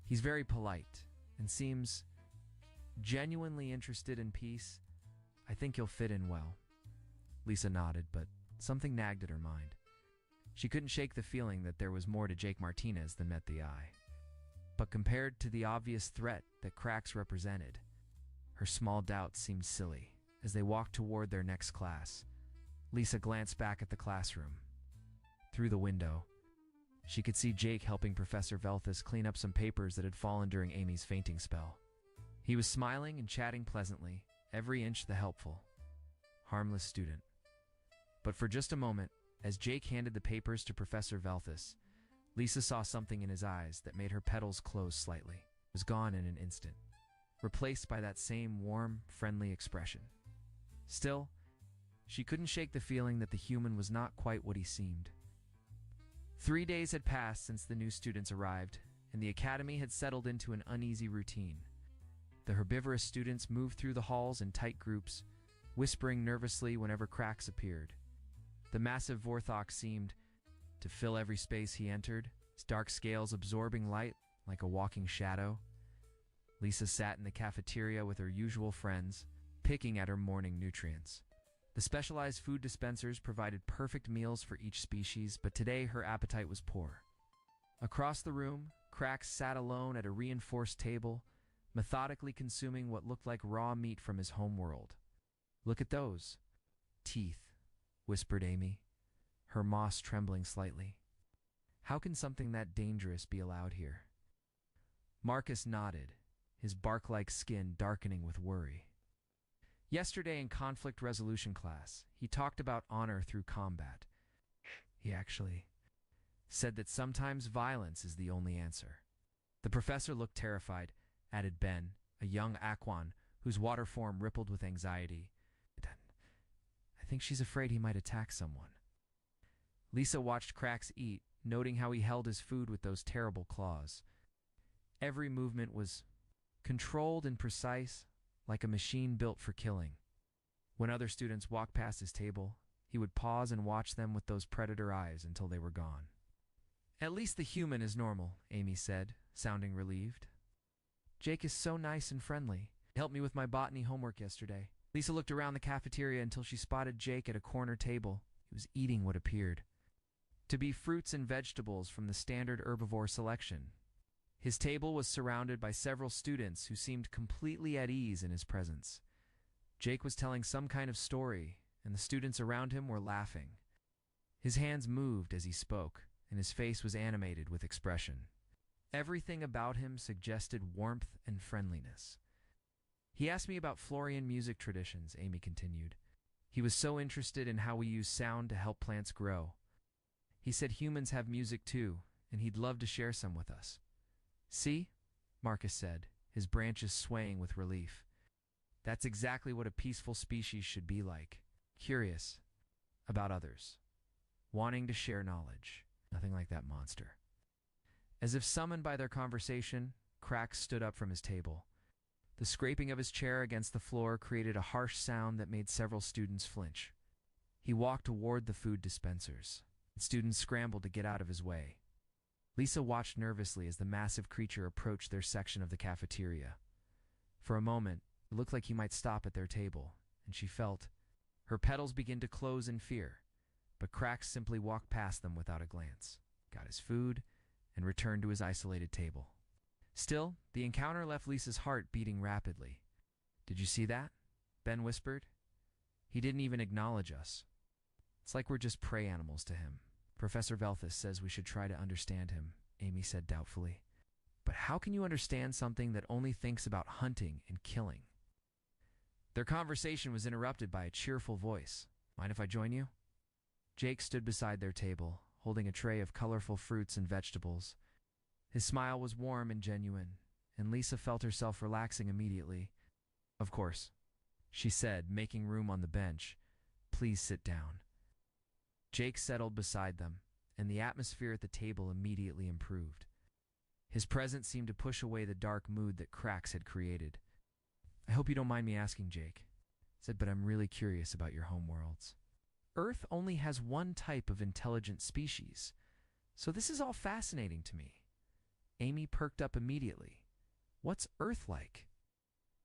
"He's very polite and seems genuinely interested in peace. I think he'll fit in well." Lisa nodded, but something nagged at her mind. She couldn't shake the feeling that there was more to Jake Martinez than met the eye. But compared to the obvious threat that Krax represented, her small doubts seemed silly. As they walked toward their next class, Lisa glanced back at the classroom. Through the window, she could see Jake helping Professor Velthus clean up some papers that had fallen during Amy's fainting spell. He was smiling and chatting pleasantly, every inch the helpful, harmless student. But for just a moment, as Jake handed the papers to Professor Velthus, Lisa saw something in his eyes that made her petals close slightly. It was gone in an instant, replaced by that same warm, friendly expression. Still, she couldn't shake the feeling that the human was not quite what he seemed. 3 days had passed since the new students arrived, and the academy had settled into an uneasy routine. The herbivorous students moved through the halls in tight groups, whispering nervously whenever Krax appeared. The massive Vorthok seemed to fill every space he entered, his dark scales absorbing light like a walking shadow. Lisa sat in the cafeteria with her usual friends, picking at her morning nutrients. The specialized food dispensers provided perfect meals for each species, but today her appetite was poor. Across the room, Crax sat alone at a reinforced table, methodically consuming what looked like raw meat from his homeworld. "Look at those teeth," whispered Amy, her moss trembling slightly. "How can something that dangerous be allowed here?" Marcus nodded, his bark-like skin darkening with worry. Yesterday in conflict resolution class, he talked about honor through combat. He actually said that sometimes violence is the only answer. The professor looked terrified, added Ben, a young Aquan whose water form rippled with anxiety. "I think she's afraid he might attack someone." Lisa watched Crax eat, noting how he held his food with those terrible claws. Every movement was controlled and precise, like a machine built for killing. When other students walked past his table, he would pause and watch them with those predator eyes until they were gone. "At least the human is normal," Amy said, sounding relieved. "Jake is so nice and friendly. He helped me with my botany homework yesterday." Lisa looked around the cafeteria until she spotted Jake at a corner table. He was eating what appeared to be fruits and vegetables from the standard herbivore selection. His table was surrounded by several students who seemed completely at ease in his presence. Jake was telling some kind of story, and the students around him were laughing. His hands moved as he spoke, and his face was animated with expression. Everything about him suggested warmth and friendliness. "He asked me about Florian music traditions," Amy continued. "He was so interested in how we use sound to help plants grow. He said humans have music too, and he'd love to share some with us." "See?" Marcus said, his branches swaying with relief. "That's exactly what a peaceful species should be like. Curious about others. Wanting to share knowledge. Nothing like that monster." As if summoned by their conversation, Crax stood up from his table. The scraping of his chair against the floor created a harsh sound that made several students flinch. He walked toward the food dispensers. Students scrambled to get out of his way. Lisa watched nervously as the massive creature approached their section of the cafeteria. For a moment, it looked like he might stop at their table, and she felt her petals begin to close in fear, but Crax simply walked past them without a glance, got his food, and returned to his isolated table. Still, the encounter left Lisa's heart beating rapidly. "Did you see that?" Ben whispered. "He didn't even acknowledge us. It's like we're just prey animals to him. Professor Velthus says we should try to understand him," Amy said doubtfully. "But how can you understand something that only thinks about hunting and killing?" Their conversation was interrupted by a cheerful voice. "Mind if I join you?" Jake stood beside their table, holding a tray of colorful fruits and vegetables. His smile was warm and genuine, and Lisa felt herself relaxing immediately. "Of course," she said, making room on the bench. "Please sit down." Jake settled beside them, and the atmosphere at the table immediately improved. His presence seemed to push away the dark mood that Crax had created. "I hope you don't mind me asking, Jake," said, "but I'm really curious about your homeworlds. Earth only has one type of intelligent species, so this is all fascinating to me." Amy perked up immediately. "What's Earth like?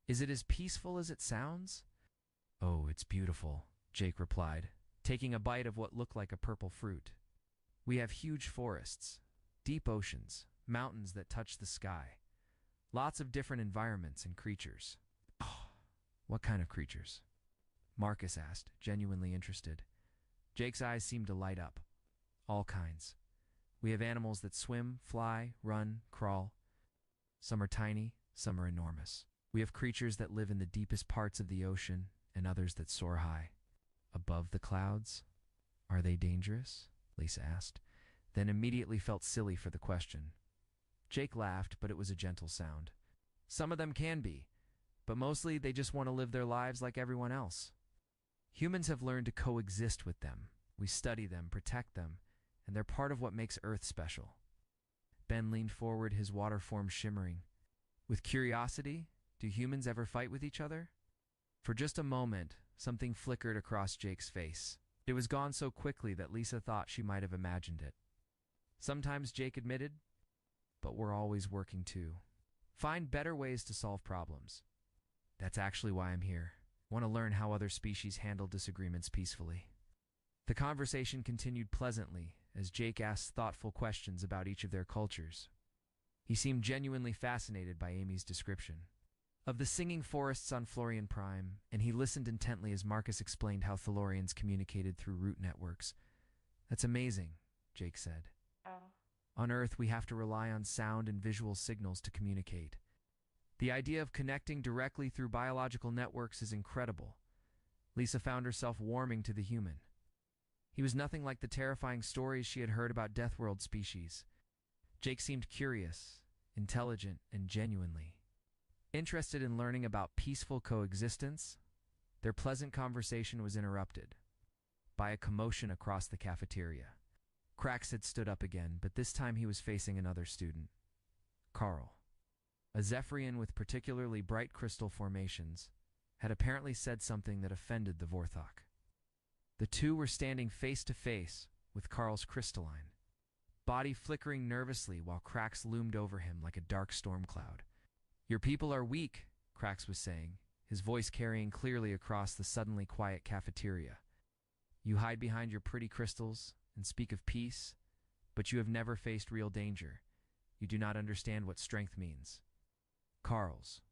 Is it as peaceful as it sounds?" "Oh, it's beautiful," Jake replied, taking a bite of what looked like a purple fruit. "We have huge forests, deep oceans, mountains that touch the sky. Lots of different environments and creatures." "Oh, what kind of creatures?" Marcus asked, genuinely interested. Jake's eyes seemed to light up. "All kinds. We have animals that swim, fly, run, crawl. Some are tiny, some are enormous. We have creatures that live in the deepest parts of the ocean and others that soar high. Above the clouds? Are they dangerous?" Lisa asked, then immediately felt silly for the question. Jake laughed, but it was a gentle sound. "Some of them can be, but mostly they just want to live their lives like everyone else. Humans have learned to coexist with them. We study them, protect them, and they're part of what makes Earth special." Ben leaned forward, his water form shimmering. "With curiosity, do humans ever fight with each other?" For just a moment, something flickered across Jake's face. It was gone so quickly that Lisa thought she might have imagined it. "Sometimes," Jake admitted, "but we're always working too. Find better ways to solve problems. That's actually why I'm here. I want to learn how other species handle disagreements peacefully." The conversation continued pleasantly as Jake asked thoughtful questions about each of their cultures. He seemed genuinely fascinated by Amy's description of the singing forests on Florian Prime, and he listened intently as Marcus explained how Thalorians communicated through root networks. "That's amazing," Jake said. "On Earth, we have to rely on sound and visual signals to communicate. The idea of connecting directly through biological networks is incredible." Lisa found herself warming to the human. He was nothing like the terrifying stories she had heard about Deathworld species. Jake seemed curious, intelligent, and genuinely interested in learning about peaceful coexistence. Their pleasant conversation was interrupted by a commotion across the cafeteria. Krax had stood up again, but this time he was facing another student, Carl. A Zephyrian with particularly bright crystal formations had apparently said something that offended the Vorthok. The two were standing face to face with Carl's crystalline body flickering nervously while Krax loomed over him like a dark storm cloud. "Your people are weak," Krax was saying, his voice carrying clearly across the suddenly quiet cafeteria. "You hide behind your pretty crystals and speak of peace, but you have never faced real danger. You do not understand what strength means." Carl's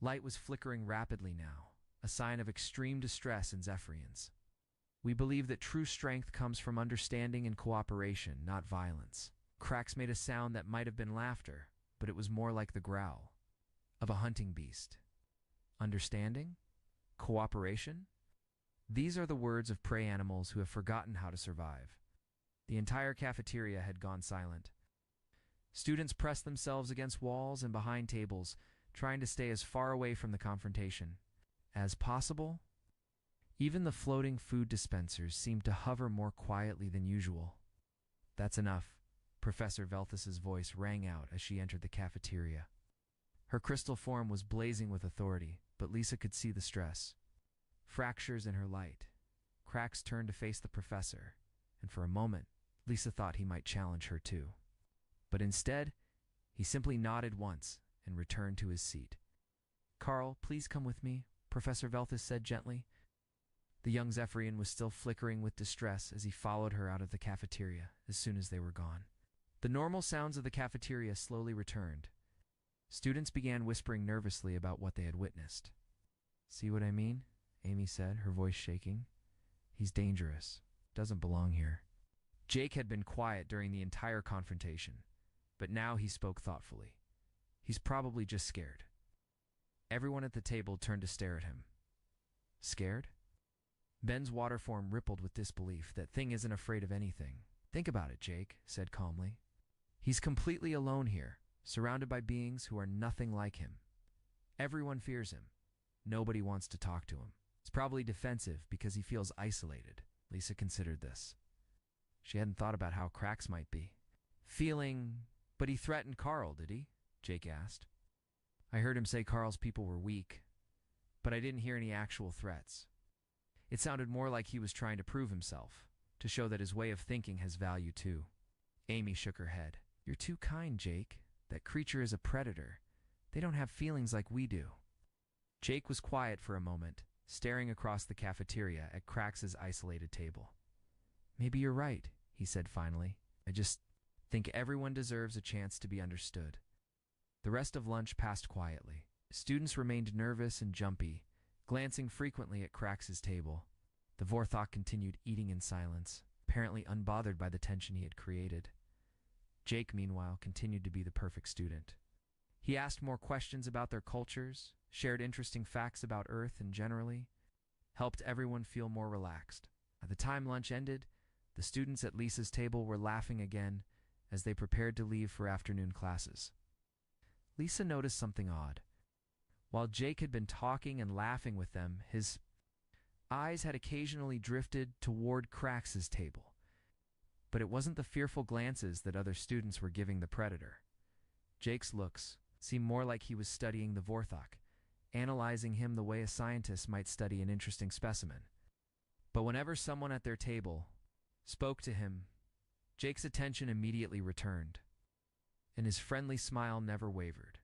light was flickering rapidly now, a sign of extreme distress in Zephyrians. "We believe that true strength comes from understanding and cooperation, not violence." Krax made a sound that might have been laughter, but it was more like the growl of a hunting beast. Understanding? Cooperation? These are the words of prey animals who have forgotten how to survive. The entire cafeteria had gone silent. Students pressed themselves against walls and behind tables, trying to stay as far away from the confrontation as possible. Even the floating food dispensers seemed to hover more quietly than usual. "That's enough," Professor Velthus's voice rang out as she entered the cafeteria. Her crystal form was blazing with authority, but Lisa could see the stress. Fractures in her light. Krax turned to face the professor, and for a moment, Lisa thought he might challenge her too. But instead, he simply nodded once and returned to his seat. "Carl, please come with me," Professor Velthus said gently. The young Zephyrian was still flickering with distress as he followed her out of the cafeteria as soon as they were gone. The normal sounds of the cafeteria slowly returned. Students began whispering nervously about what they had witnessed. "See what I mean?" Amy said, her voice shaking. "He's dangerous. Doesn't belong here." Jake had been quiet during the entire confrontation, but now he spoke thoughtfully. "He's probably just scared." Everyone at the table turned to stare at him. "Scared?" Ben's water form rippled with disbelief. "That thing isn't afraid of anything." "Think about it," Jake said calmly. "He's completely alone here, surrounded by beings who are nothing like him. Everyone fears him. Nobody wants to talk to him. It's probably defensive because he feels isolated." Lisa considered this. She hadn't thought about how Krax might be feeling. "But he threatened Carl, did he?" Jake asked. "I heard him say Carl's people were weak, but I didn't hear any actual threats. It sounded more like he was trying to prove himself, to show that his way of thinking has value too." Amy shook her head. "You're too kind, Jake. That creature is a predator. They don't have feelings like we do." Jake was quiet for a moment, staring across the cafeteria at Krax's isolated table. "Maybe you're right," he said finally. "I just think everyone deserves a chance to be understood." The rest of lunch passed quietly. Students remained nervous and jumpy, glancing frequently at Krax's table. The Vorthok continued eating in silence, apparently unbothered by the tension he had created. Jake, meanwhile, continued to be the perfect student. He asked more questions about their cultures, shared interesting facts about Earth and generally, helped everyone feel more relaxed. By the time lunch ended, the students at Lisa's table were laughing again as they prepared to leave for afternoon classes. Lisa noticed something odd. While Jake had been talking and laughing with them, his eyes had occasionally drifted toward Krax's table. But it wasn't the fearful glances that other students were giving the predator. Jake's looks seemed more like he was studying the Vorthok, analyzing him the way a scientist might study an interesting specimen. But whenever someone at their table spoke to him, Jake's attention immediately returned, and his friendly smile never wavered.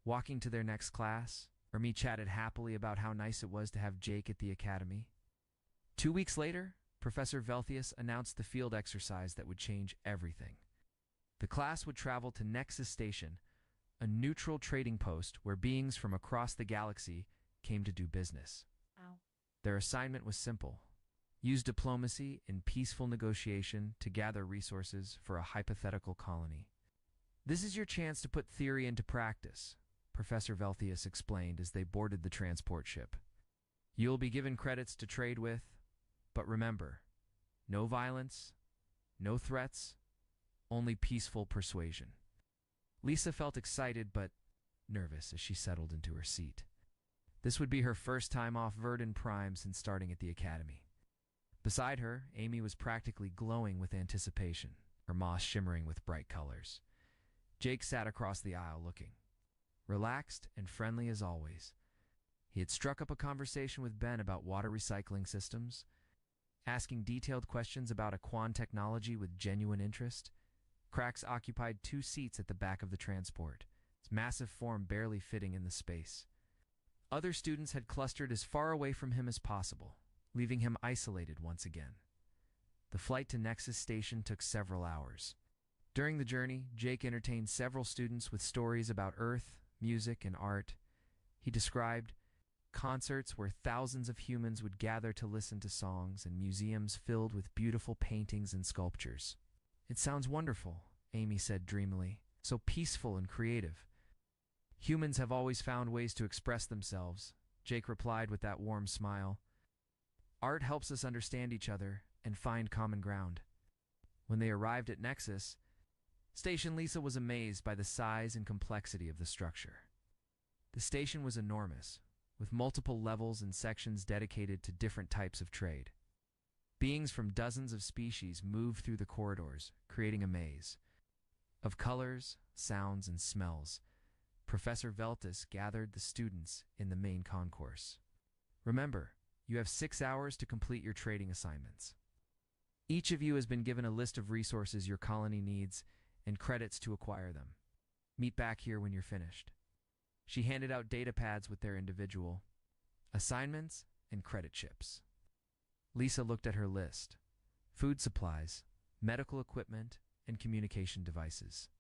Walking to their next class, Ermi chatted happily about how nice it was to have Jake at the academy. 2 weeks later, Professor Velthus announced the field exercise that would change everything. The class would travel to Nexus Station, a neutral trading post where beings from across the galaxy came to do business. Ow. Their assignment was simple: use diplomacy in peaceful negotiation to gather resources for a hypothetical colony. This is your chance to put theory into practice, Professor Velthius explained as they boarded the transport ship. You'll be given credits to trade with, but remember, no violence, no threats, only peaceful persuasion. Lisa felt excited but nervous as she settled into her seat. This would be her first time off Verdun Prime since starting at the academy. Beside her, Amy was practically glowing with anticipation, her moss shimmering with bright colors. Jake sat across the aisle looking relaxed and friendly as always. He had struck up a conversation with Ben about water recycling systems, asking detailed questions about Aquan technology with genuine interest. Krax occupied 2 seats at the back of the transport, his massive form barely fitting in the space. Other students had clustered as far away from him as possible, leaving him isolated once again. The flight to Nexus Station took several hours. During the journey, Jake entertained several students with stories about Earth, music, and art. He described concerts where thousands of humans would gather to listen to songs and museums filled with beautiful paintings and sculptures. "It sounds wonderful," Amy said dreamily. "So peaceful and creative." "Humans have always found ways to express themselves," Jake replied with that warm smile. "Art helps us understand each other and find common ground." When they arrived at Nexus Station, Lisa was amazed by the size and complexity of the structure. The station was enormous, with multiple levels and sections dedicated to different types of trade. Beings from dozens of species moved through the corridors, creating a maze of colors, sounds, and smells. Professor Veltis gathered the students in the main concourse. "Remember, you have 6 hours to complete your trading assignments. Each of you has been given a list of resources your colony needs and credits to acquire them. Meet back here when you're finished." She handed out data pads with their individual assignments and credit chips. Lisa looked at her list: food supplies, medical equipment, and communication devices.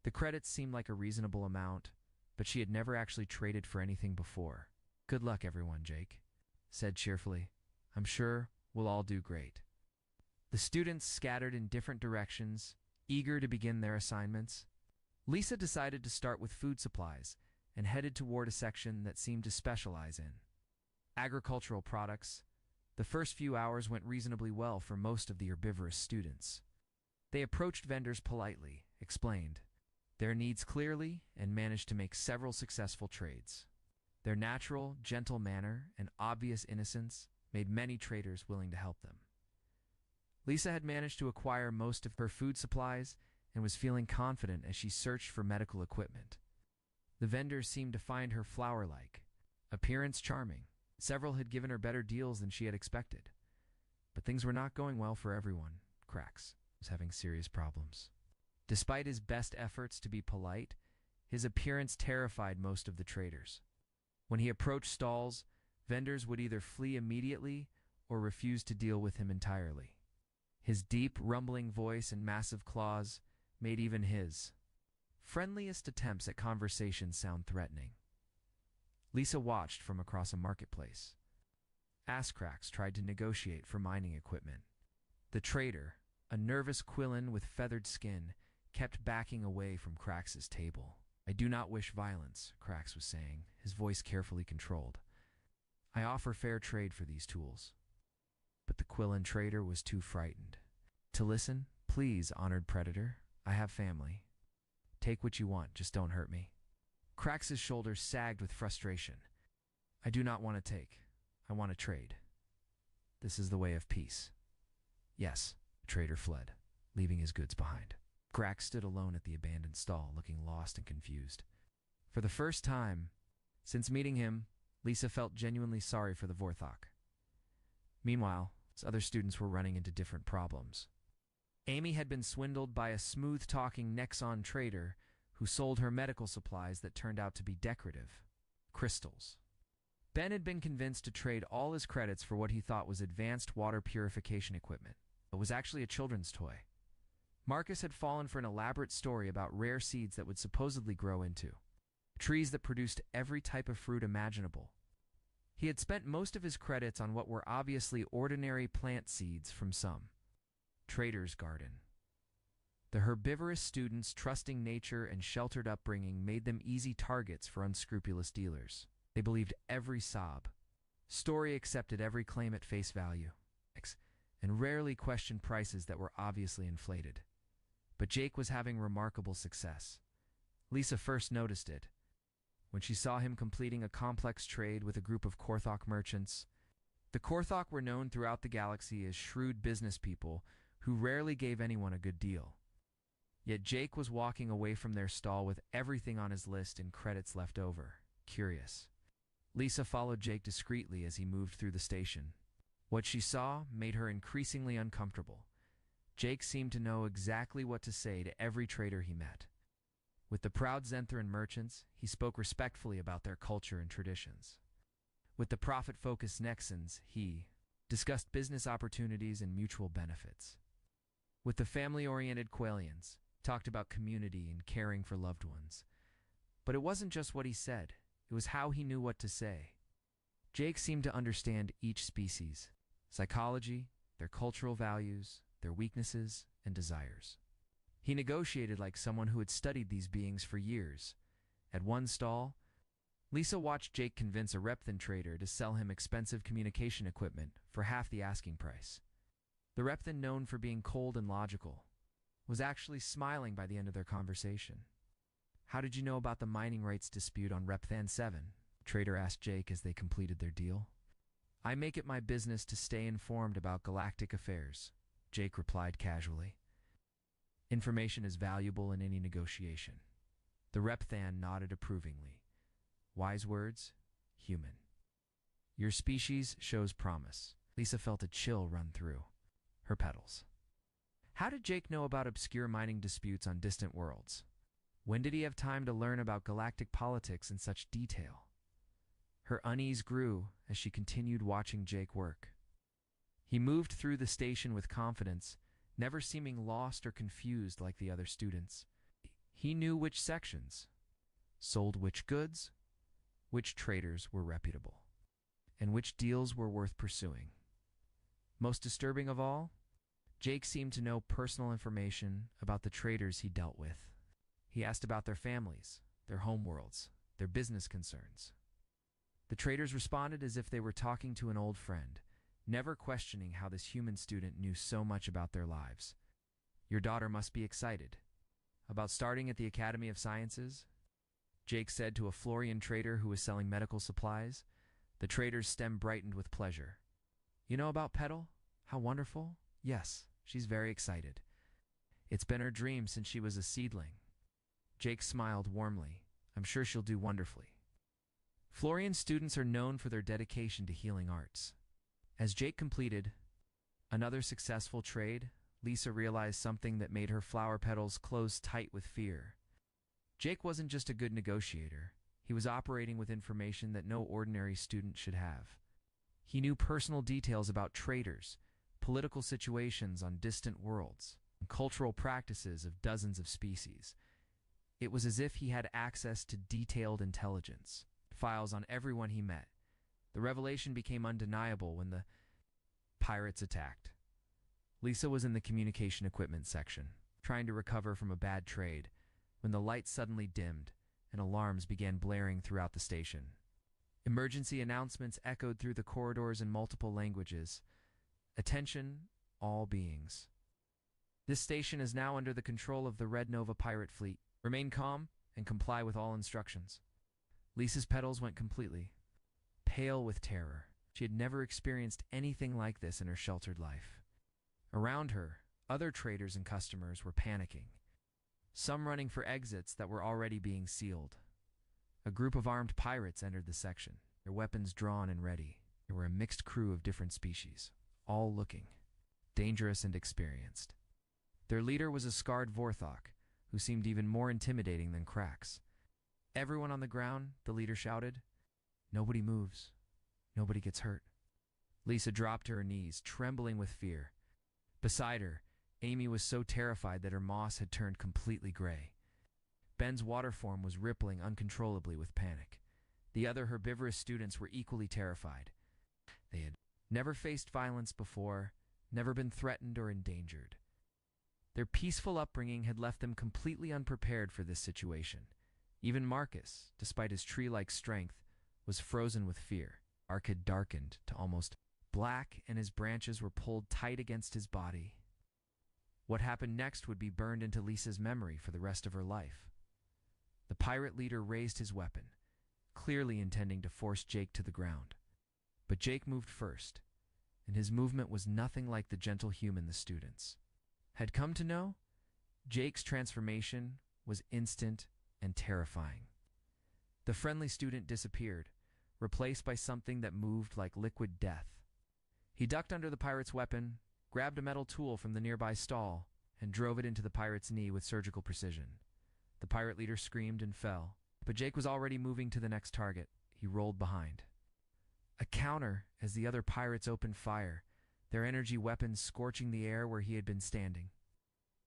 The credits seemed like a reasonable amount, but she had never actually traded for anything before. "Good luck, everyone," Jake said cheerfully. "I'm sure we'll all do great." The students scattered in different directions, eager to begin their assignments. Lisa decided to start with food supplies and headed toward a section that seemed to specialize in agricultural products. The first few hours went reasonably well for most of the herbivorous students. They approached vendors politely, explained their needs clearly, and managed to make several successful trades. Their natural, gentle manner and obvious innocence made many traders willing to help them. Lisa had managed to acquire most of her food supplies and was feeling confident as she searched for medical equipment. The vendors seemed to find her flower-like appearance charming. Several had given her better deals than she had expected. But things were not going well for everyone. Krax was having serious problems. Despite his best efforts to be polite, his appearance terrified most of the traders. When he approached stalls, vendors would either flee immediately or refuse to deal with him entirely. His deep, rumbling voice and massive claws made even his friendliest attempts at conversation sound threatening. Lisa watched from across a marketplace. Askrax tried to negotiate for mining equipment. The trader, a nervous Quillen with feathered skin, kept backing away from Krax's table. "I do not wish violence," Krax was saying, his voice carefully controlled. "I offer fair trade for these tools." But the Quillen trader was too frightened to listen. "Please, honored predator, I have family. Take what you want, just don't hurt me." Krax's shoulders sagged with frustration. "I do not want to take. I want to trade. This is the way of peace." "Yes." The trader fled, leaving his goods behind. Krax stood alone at the abandoned stall, looking lost and confused. For the first time since meeting him, Lisa felt genuinely sorry for the Vorthok. Meanwhile, other students were running into different problems. Amy had been swindled by a smooth-talking Nexon trader who sold her medical supplies that turned out to be decorative crystals. Ben had been convinced to trade all his credits for what he thought was advanced water purification equipment. It was actually a children's toy. Marcus had fallen for an elaborate story about rare seeds that would supposedly grow into trees that produced every type of fruit imaginable. He had spent most of his credits on what were obviously ordinary plant seeds from some trader's garden. The herbivorous students' trusting nature and sheltered upbringing made them easy targets for unscrupulous dealers. They believed every sob, story accepted every claim at face value, and rarely questioned prices that were obviously inflated. But Jake was having remarkable success. Lisa first noticed it when she saw him completing a complex trade with a group of Korthok merchants. The Korthok were known throughout the galaxy as shrewd business people who rarely gave anyone a good deal. Yet Jake was walking away from their stall with everything on his list and credits left over. Curious. Lisa followed Jake discreetly as he moved through the station. What she saw made her increasingly uncomfortable. Jake seemed to know exactly what to say to every trader he met. With the proud Zenthran merchants, he spoke respectfully about their culture and traditions. With the profit-focused Nexans, he discussed business opportunities and mutual benefits. With the family-oriented Qualians, talked about community and caring for loved ones. But it wasn't just what he said, it was how he knew what to say. Jake seemed to understand each species, psychology, their cultural values, their weaknesses, and desires. He negotiated like someone who had studied these beings for years. At one stall, Lisa watched Jake convince a Repthan trader to sell him expensive communication equipment for half the asking price. The Repthan, known for being cold and logical, was actually smiling by the end of their conversation. "How did you know about the mining rights dispute on Repthan 7? The trader asked Jake as they completed their deal. "I make it my business to stay informed about galactic affairs," Jake replied casually. "Information is valuable in any negotiation." The Repthan nodded approvingly. "Wise words, human. Your species shows promise." Lisa felt a chill run through her petals. How did Jake know about obscure mining disputes on distant worlds? When did he have time to learn about galactic politics in such detail? Her unease grew as she continued watching Jake work. He moved through the station with confidence, never seeming lost or confused like the other students. He knew which sections sold which goods, which traders were reputable, and which deals were worth pursuing. Most disturbing of all, Jake seemed to know personal information about the traders he dealt with. He asked about their families, their homeworlds, their business concerns. The traders responded as if they were talking to an old friend, never questioning how this human student knew so much about their lives. "Your daughter must be excited about starting at the Academy of Sciences," Jake said to a Florian trader who was selling medical supplies. The trader's stem brightened with pleasure. "You know about Petal? How wonderful." "Yes, she's very excited. It's been her dream since she was a seedling." Jake smiled warmly. "I'm sure she'll do wonderfully." Florian students are known for their dedication to healing arts. As Jake completed another successful trade, Lisa realized something that made her flower petals close tight with fear. Jake wasn't just a good negotiator. He was operating with information that no ordinary student should have. He knew personal details about traders, political situations on distant worlds, and cultural practices of dozens of species. It was as if he had access to detailed intelligence, files on everyone he met. The revelation became undeniable when the pirates attacked. Lisa was in the communication equipment section, trying to recover from a bad trade, when the lights suddenly dimmed and alarms began blaring throughout the station. Emergency announcements echoed through the corridors in multiple languages. "Attention, all beings. This station is now under the control of the Red Nova pirate fleet. Remain calm and comply with all instructions." Lisa's petals went completely pale with terror. She had never experienced anything like this in her sheltered life. Around her, other traders and customers were panicking, some running for exits that were already being sealed. A group of armed pirates entered the section, their weapons drawn and ready. They were a mixed crew of different species, all looking dangerous and experienced. Their leader was a scarred Vorthok, who seemed even more intimidating than Krax. "Everyone on the ground," the leader shouted. "Nobody moves. Nobody gets hurt." Lisa dropped to her knees, trembling with fear. Beside her, Amy was so terrified that her moss had turned completely gray. Ben's water form was rippling uncontrollably with panic. The other herbivorous students were equally terrified. They had never faced violence before, never been threatened or endangered. Their peaceful upbringing had left them completely unprepared for this situation. Even Marcus, despite his tree-like strength, was frozen with fear. Ark had darkened to almost black, and his branches were pulled tight against his body. What happened next would be burned into Lisa's memory for the rest of her life. The pirate leader raised his weapon, clearly intending to force Jake to the ground. But Jake moved first, and his movement was nothing like the gentle human the students had come to know. Jake's transformation was instant and terrifying. The friendly student disappeared, replaced by something that moved like liquid death. He ducked under the pirate's weapon, grabbed a metal tool from the nearby stall, and drove it into the pirate's knee with surgical precision. The pirate leader screamed and fell, but Jake was already moving to the next target. He rolled behind. A counter as the other pirates opened fire, their energy weapons scorching the air where he had been standing.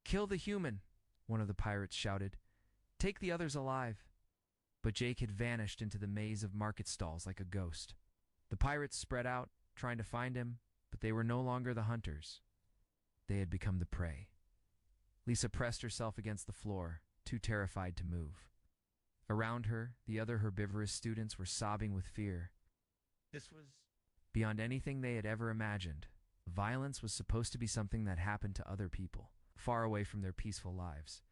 "Kill the human," one of the pirates shouted. "Take the others alive." But Jake had vanished into the maze of market stalls like a ghost. The pirates spread out, trying to find him, but they were no longer the hunters. They had become the prey. Lisa pressed herself against the floor, too terrified to move. Around her, the other herbivorous students were sobbing with fear. This was beyond anything they had ever imagined. Violence was supposed to be something that happened to other people, far away from their peaceful lives.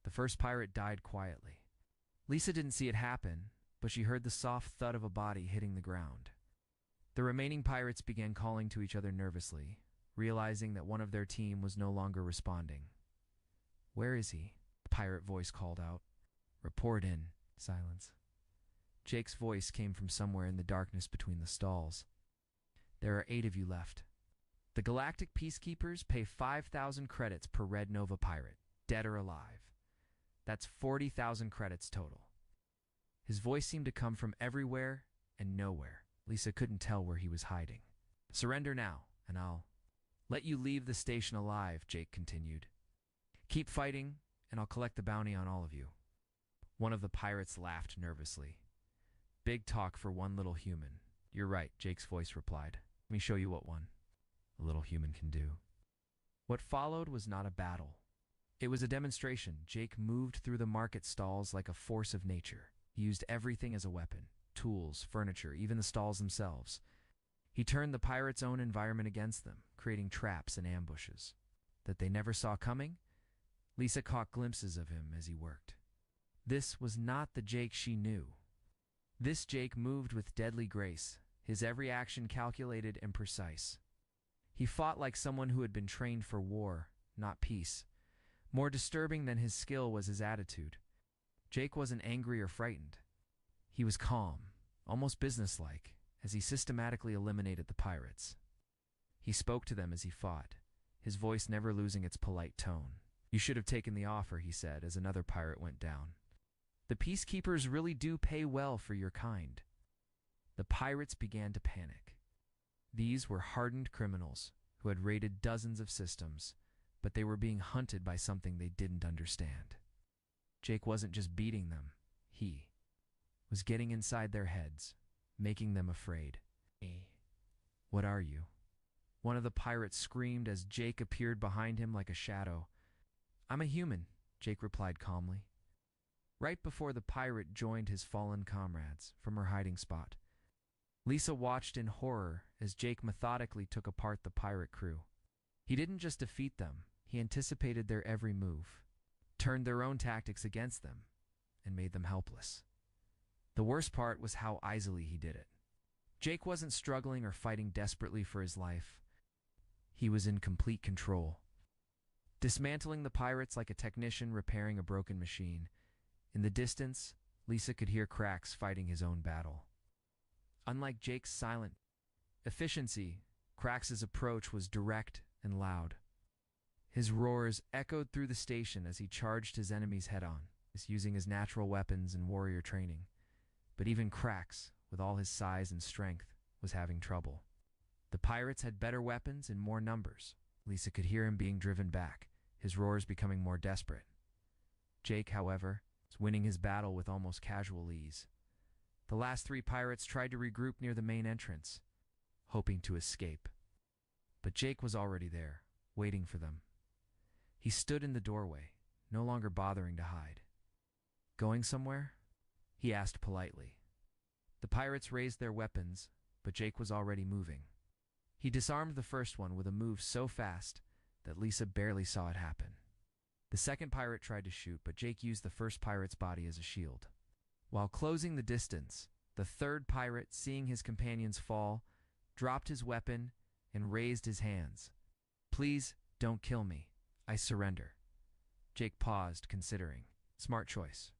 The first pirate died quietly. Lisa didn't see it happen, but she heard the soft thud of a body hitting the ground. The remaining pirates began calling to each other nervously, realizing that one of their team was no longer responding. "Where is he?" The pirate voice called out. "Report in." Silence. Jake's voice came from somewhere in the darkness between the stalls. "There are 8 of you left. The Galactic Peacekeepers pay 5,000 credits per Red Nova pirate, dead or alive. That's 40,000 credits total." His voice seemed to come from everywhere and nowhere. Lisa couldn't tell where he was hiding. "Surrender now, and I'll let you leave the station alive," Jake continued. "Keep fighting, and I'll collect the bounty on all of you." One of the pirates laughed nervously. "Big talk for one little human." "You're right," Jake's voice replied. "Let me show you what one a little human can do." What followed was not a battle. It was a demonstration. Jake moved through the market stalls like a force of nature. He used everything as a weapon: tools, furniture, even the stalls themselves. He turned the pirates' own environment against them, creating traps and ambushes that they never saw coming. Lisa caught glimpses of him as he worked. This was not the Jake she knew. This Jake moved with deadly grace, his every action calculated and precise. He fought like someone who had been trained for war, not peace. More disturbing than his skill was his attitude. Jake wasn't angry or frightened. He was calm, almost businesslike, as he systematically eliminated the pirates. He spoke to them as he fought, his voice never losing its polite tone. "You should have taken the offer," he said as another pirate went down. "The peacekeepers really do pay well for your kind." The pirates began to panic. These were hardened criminals who had raided dozens of systems, but they were being hunted by something they didn't understand. Jake wasn't just beating them, he was getting inside their heads, making them afraid. "What are you?" One of the pirates screamed as Jake appeared behind him like a shadow. "I'm a human," Jake replied calmly. Right before the pirate joined his fallen comrades from her hiding spot, Lisa watched in horror as Jake methodically took apart the pirate crew. He didn't just defeat them, he anticipated their every move, turned their own tactics against them, and made them helpless. The worst part was how easily he did it. Jake wasn't struggling or fighting desperately for his life. He was in complete control, dismantling the pirates like a technician repairing a broken machine. In the distance, Lisa could hear Krax fighting his own battle. Unlike Jake's silent efficiency, Krax's approach was direct and loud. His roars echoed through the station as he charged his enemies head-on, using his natural weapons and warrior training. But even Krax, with all his size and strength, was having trouble. The pirates had better weapons and more numbers, Lisa could hear him being driven back, his roars becoming more desperate. Jake, however, was winning his battle with almost casual ease. The last 3 pirates tried to regroup near the main entrance, hoping to escape. But Jake was already there, waiting for them. He stood in the doorway, no longer bothering to hide. "Going somewhere?" he asked politely. The pirates raised their weapons, but Jake was already moving. He disarmed the first one with a move so fast that Lisa barely saw it happen. The second pirate tried to shoot, but Jake used the first pirate's body as a shield. While closing the distance, the third pirate, seeing his companions fall, dropped his weapon and raised his hands. "Please, don't kill me. I surrender." Jake paused, considering. "Smart choice.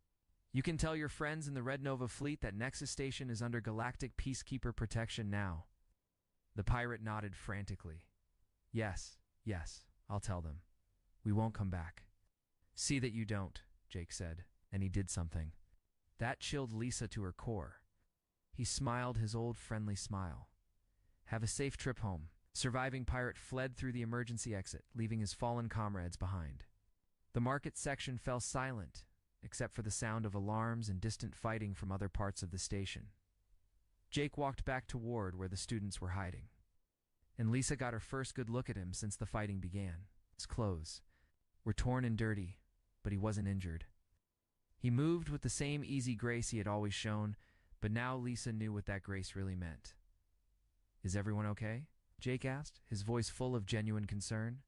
You can tell your friends in the Red Nova fleet that Nexus Station is under galactic peacekeeper protection now." The pirate nodded frantically. Yes, I'll tell them. We won't come back." "See that you don't," Jake said, and he did something. That chilled Lisa to her core. He smiled his old friendly smile. "Have a safe trip home." Surviving pirate fled through the emergency exit, leaving his fallen comrades behind. The market section fell silent, except for the sound of alarms and distant fighting from other parts of the station. Jake walked back toward where the students were hiding, and Lisa got her first good look at him since the fighting began. His clothes were torn and dirty, but he wasn't injured. He moved with the same easy grace he had always shown, but now Lisa knew what that grace really meant. "Is everyone okay?" Jake asked, his voice full of genuine concern.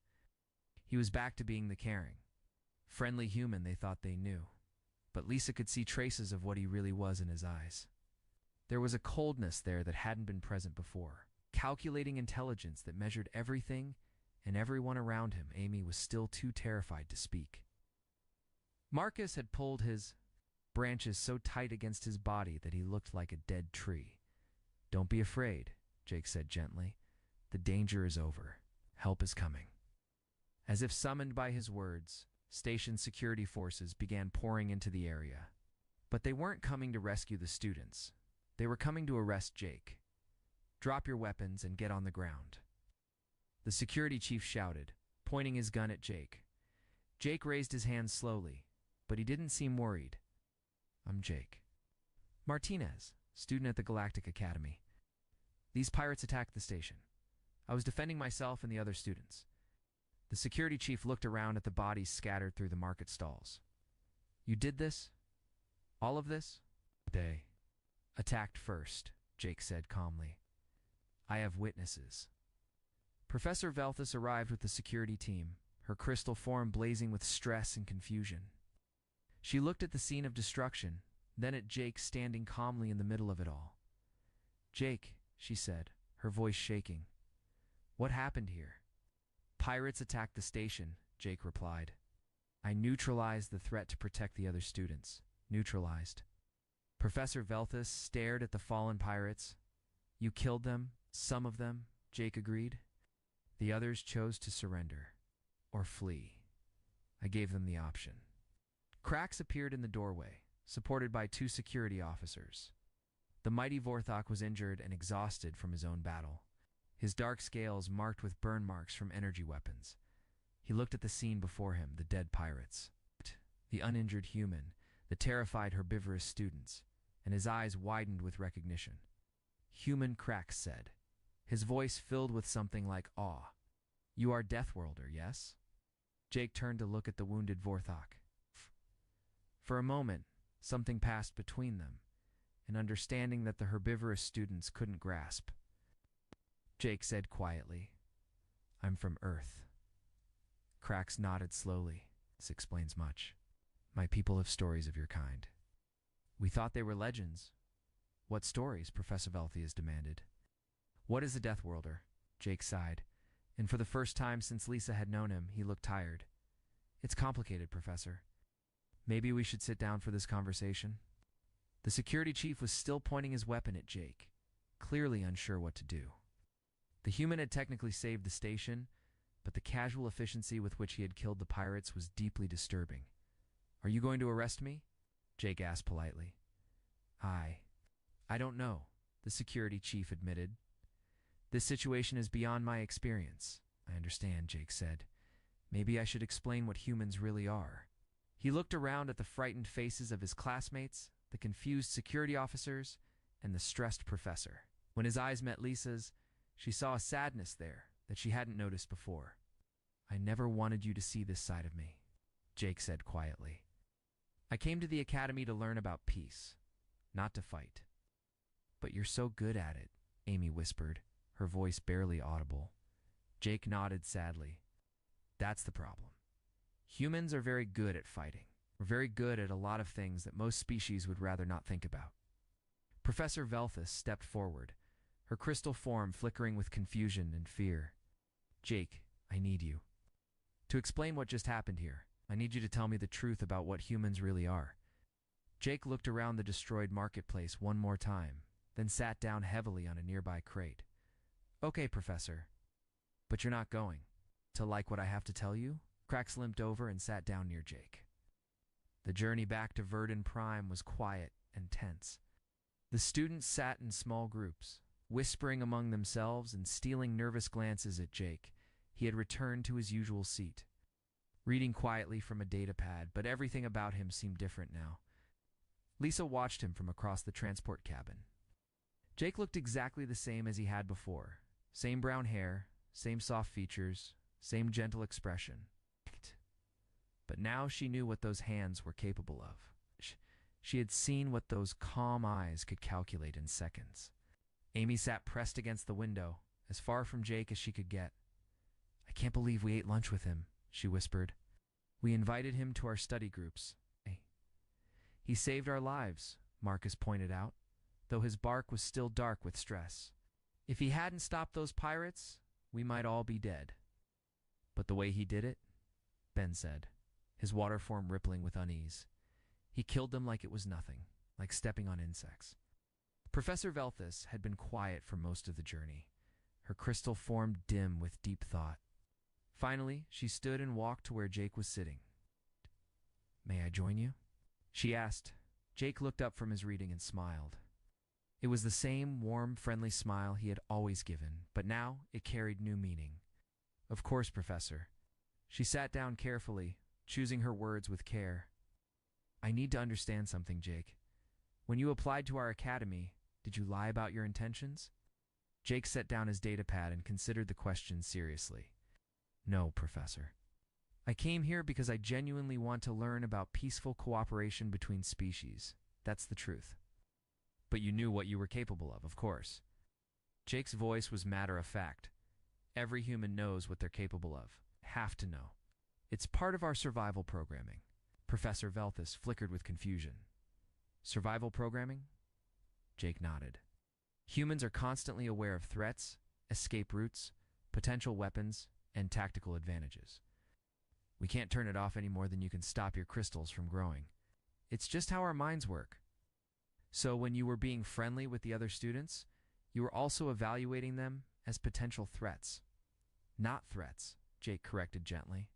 He was back to being the caring, friendly human they thought they knew, but Lisa could see traces of what he really was in his eyes. There was a coldness there that hadn't been present before, calculating intelligence that measured everything and everyone around him. Amy was still too terrified to speak. Marcus had pulled his branches so tight against his body that he looked like a dead tree. "Don't be afraid," Jake said gently. "The danger is over. Help is coming." As if summoned by his words, station security forces began pouring into the area. But they weren't coming to rescue the students. They were coming to arrest Jake. "Drop your weapons and get on the ground," the security chief shouted, pointing his gun at Jake. Jake raised his hands slowly, but he didn't seem worried. "I'm Jake Martinez, student at the Galactic Academy. These pirates attacked the station. I was defending myself and the other students." The security chief looked around at the bodies scattered through the market stalls. "You did this? All of this?" "They attacked first," Jake said calmly. "I have witnesses." Professor Velthus arrived with the security team, her crystal form blazing with stress and confusion. She looked at the scene of destruction, then at Jake standing calmly in the middle of it all. "Jake," she said, her voice shaking. "What happened here?" "Pirates attacked the station," Jake replied. "I neutralized the threat to protect the other students." "Neutralized?" Professor Velthus stared at the fallen pirates. "You killed them, some of them," Jake agreed. "The others chose to surrender, or flee. I gave them the option." Cracks appeared in the doorway, supported by 2 security officers. The mighty Vorthok was injured and exhausted from his own battle, his dark scales marked with burn marks from energy weapons. He looked at the scene before him, the dead pirates, the uninjured human, the terrified herbivorous students, and his eyes widened with recognition. "Human," Cracks said, his voice filled with something like awe. "You are Deathworlder, yes?" Jake turned to look at the wounded Vorthok. For a moment, something passed between them, an understanding that the herbivorous students couldn't grasp. Jake said quietly, "I'm from Earth." Cracks nodded slowly. "This explains much. My people have stories of your kind." "We thought they were legends." "What stories?" Professor Velthius demanded. "What is a Deathworlder?" Jake sighed, and for the first time since Lisa had known him, he looked tired. "It's complicated, Professor. Maybe we should sit down for this conversation." The security chief was still pointing his weapon at Jake, clearly unsure what to do. The human had technically saved the station, but the casual efficiency with which he had killed the pirates was deeply disturbing. "Are you going to arrest me?" Jake asked politely. I don't know," the security chief admitted. "This situation is beyond my experience. I I understand, Jake said. Maybe I should explain what humans really are. He looked around at the frightened faces of his classmates, the confused security officers, and the stressed professor. When his eyes met Lisa's, she saw a sadness there that she hadn't noticed before. I never wanted you to see this side of me, Jake said quietly. I came to the academy to learn about peace, not to fight. But you're so good at it, Amy whispered, her voice barely audible. Jake nodded sadly. That's the problem. Humans are very good at fighting. We're very good at a lot of things that most species would rather not think about. Professor Velthus stepped forward, her crystal form flickering with confusion and fear. Jake, I need you. To explain what just happened here, I need you to tell me the truth about what humans really are. Jake looked around the destroyed marketplace one more time, then sat down heavily on a nearby crate. Okay, Professor. But you're not going to like what I have to tell you? Krax limped over and sat down near Jake. The journey back to Verdun Prime was quiet and tense. The students sat in small groups, whispering among themselves and stealing nervous glances at Jake. He had returned to his usual seat, reading quietly from a datapad, but everything about him seemed different now. Lisa watched him from across the transport cabin. Jake looked exactly the same as he had before. Same brown hair, same soft features, same gentle expression. But now she knew what those hands were capable of. She had seen what those calm eyes could calculate in seconds. Amy sat pressed against the window, as far from Jake as she could get. I can't believe we ate lunch with him, she whispered. We invited him to our study groups. He saved our lives, Marcus pointed out, though his bark was still dark with stress. If he hadn't stopped those pirates, we might all be dead. But the way he did it, Ben said, his water form rippling with unease. He killed them like it was nothing, like stepping on insects. Professor Velthus had been quiet for most of the journey, her crystal form dim with deep thought. Finally, she stood and walked to where Jake was sitting. May I join you? She asked. Jake looked up from his reading and smiled. It was the same warm, friendly smile he had always given, but now it carried new meaning. Of course, Professor. She sat down carefully, choosing her words with care. I need to understand something, Jake. When you applied to our academy, did you lie about your intentions? Jake set down his datapad and considered the question seriously. No, Professor. I came here because I genuinely want to learn about peaceful cooperation between species. That's the truth. But you knew what you were capable of course. Jake's voice was matter of fact. Every human knows what they're capable of. Have to know. It's part of our survival programming. Professor Velthus flickered with confusion. Survival programming? Jake nodded. Humans are constantly aware of threats, escape routes, potential weapons, and tactical advantages. We can't turn it off any more than you can stop your crystals from growing. It's just how our minds work. So when you were being friendly with the other students, you were also evaluating them as potential threats. Not threats, Jake corrected gently.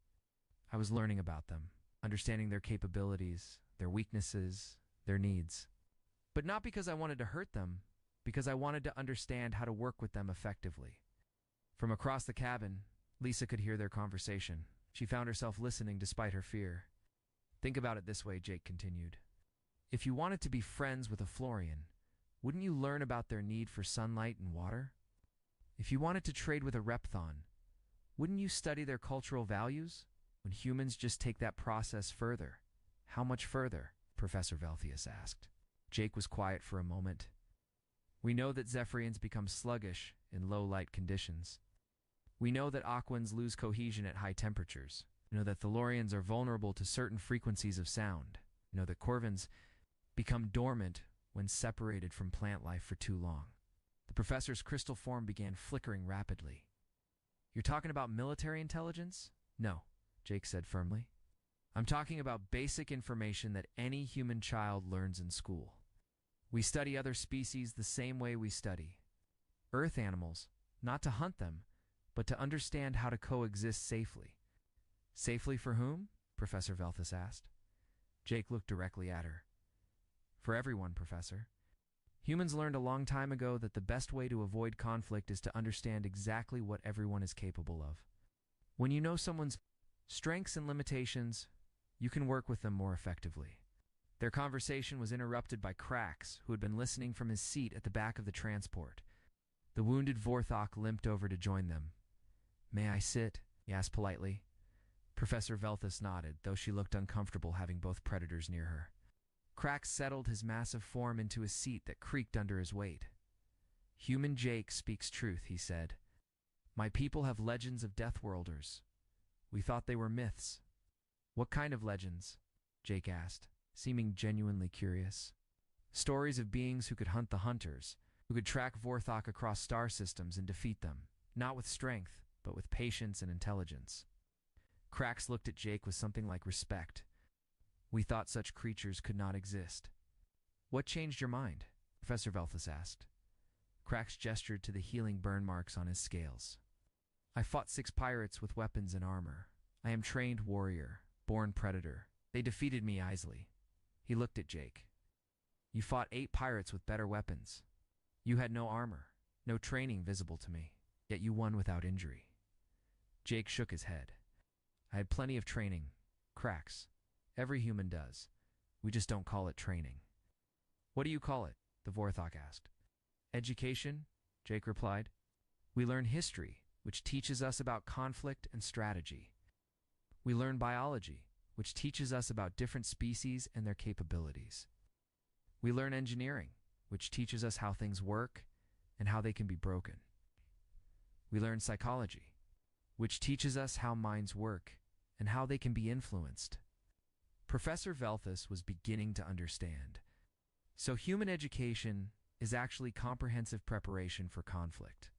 I was learning about them, understanding their capabilities, their weaknesses, their needs. But not because I wanted to hurt them, because I wanted to understand how to work with them effectively. From across the cabin, Lisa could hear their conversation. She found herself listening despite her fear. Think about it this way, Jake continued. If you wanted to be friends with a Florian, wouldn't you learn about their need for sunlight and water? If you wanted to trade with a Repthon, wouldn't you study their cultural values? When humans just take that process further. How much further? Professor Velthus asked. Jake was quiet for a moment. We know that Zephyrians become sluggish in low-light conditions. We know that Aquans lose cohesion at high temperatures. We know that Thalorians are vulnerable to certain frequencies of sound. We know that Corvins become dormant when separated from plant life for too long. The professor's crystal form began flickering rapidly. You're talking about military intelligence? No, Jake said firmly. I'm talking about basic information that any human child learns in school. We study other species the same way we study Earth animals, not to hunt them, but to understand how to coexist safely. Safely for whom? Professor Velthus asked. Jake looked directly at her. For everyone, Professor. Humans learned a long time ago that the best way to avoid conflict is to understand exactly what everyone is capable of. When you know someone's strengths and limitations, you can work with them more effectively. Their conversation was interrupted by Krax, who had been listening from his seat at the back of the transport. The wounded Vorthok limped over to join them. "May I sit?" he asked politely. Professor Velthus nodded, though she looked uncomfortable having both predators near her. Krax settled his massive form into a seat that creaked under his weight. "Human Jake speaks truth," he said. "My people have legends of Deathworlders. We thought they were myths." "What kind of legends?" Jake asked, seeming genuinely curious. "Stories of beings who could hunt the hunters, who could track Vorthok across star systems and defeat them, not with strength, but with patience and intelligence." Krax looked at Jake with something like respect. "We thought such creatures could not exist." "What changed your mind?" Professor Velthus asked. Krax gestured to the healing burn marks on his scales. "I fought 6 pirates with weapons and armor. I am trained warrior, born predator. They defeated me easily." He looked at Jake. "You fought 8 pirates with better weapons. You had no armor, no training visible to me, yet you won without injury." Jake shook his head. "I had plenty of training, Krax. Every human does. We just don't call it training." "What do you call it?" the Vorthok asked. "Education," Jake replied. "We learn history, which teaches us about conflict and strategy. We learn biology, which teaches us about different species and their capabilities. We learn engineering, which teaches us how things work and how they can be broken. We learn psychology, which teaches us how minds work and how they can be influenced." Professor Velthus was beginning to understand. So human education is actually comprehensive preparation for conflict.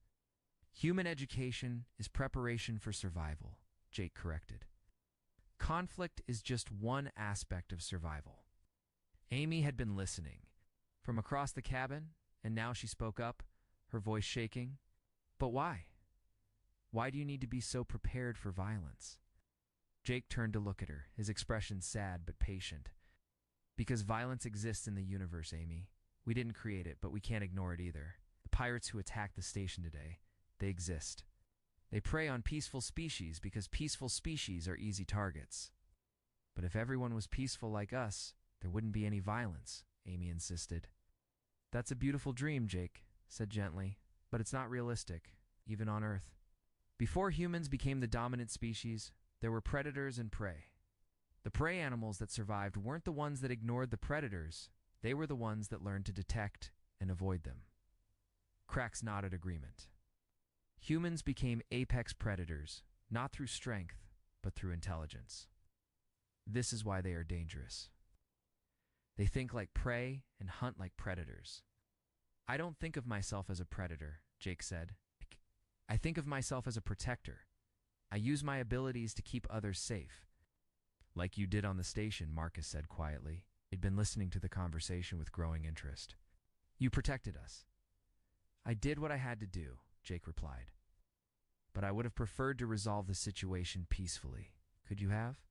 Human education is preparation for survival, Jake corrected. Conflict is just one aspect of survival. Amy had been listening from across the cabin, and now she spoke up, her voice shaking. "But why? Why do you need to be so prepared for violence?" Jake turned to look at her, his expression sad but patient. "Because violence exists in the universe, Amy. We didn't create it, but we can't ignore it either. The pirates who attacked the station today, they exist. They prey on peaceful species because peaceful species are easy targets. But if everyone was peaceful like us, there wouldn't be any violence," Amy insisted. "That's a beautiful dream," Jake said gently, "but it's not realistic, even on Earth. Before humans became the dominant species, there were predators and prey. The prey animals that survived weren't the ones that ignored the predators, they were the ones that learned to detect and avoid them." Krax nodded agreement. Humans became apex predators, not through strength, but through intelligence. This is why they are dangerous. They think like prey and hunt like predators. "I don't think of myself as a predator," Jake said. "I think of myself as a protector. I use my abilities to keep others safe." "Like you did on the station," Marcus said quietly. He'd been listening to the conversation with growing interest. "You protected us." "I did what I had to do," Jake replied. "But I would have preferred to resolve the situation peacefully. Could you have?"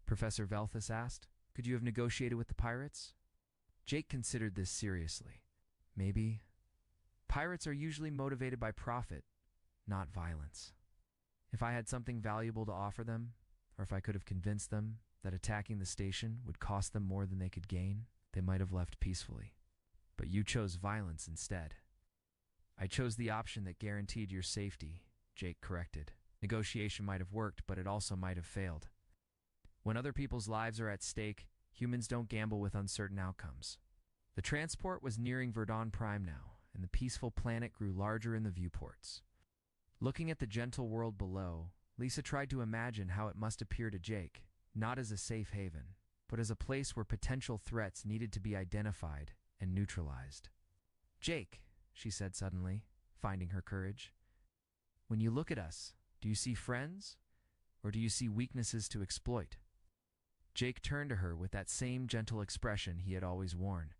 Professor Velthus asked. "Could you have negotiated with the pirates?" Jake considered this seriously. "Maybe. Pirates are usually motivated by profit, not violence. If I had something valuable to offer them, or if I could have convinced them that attacking the station would cost them more than they could gain, they might have left peacefully. But you chose violence instead." "I chose the option that guaranteed your safety," Jake corrected. "Negotiation might have worked, but it also might have failed. When other people's lives are at stake, humans don't gamble with uncertain outcomes." The transport was nearing Verdun Prime now, and the peaceful planet grew larger in the viewports. Looking at the gentle world below, Lisa tried to imagine how it must appear to Jake, not as a safe haven, but as a place where potential threats needed to be identified and neutralized. "Jake," she said suddenly, finding her courage, "when you look at us, do you see friends, or do you see weaknesses to exploit?" Jake turned to her with that same gentle expression he had always worn.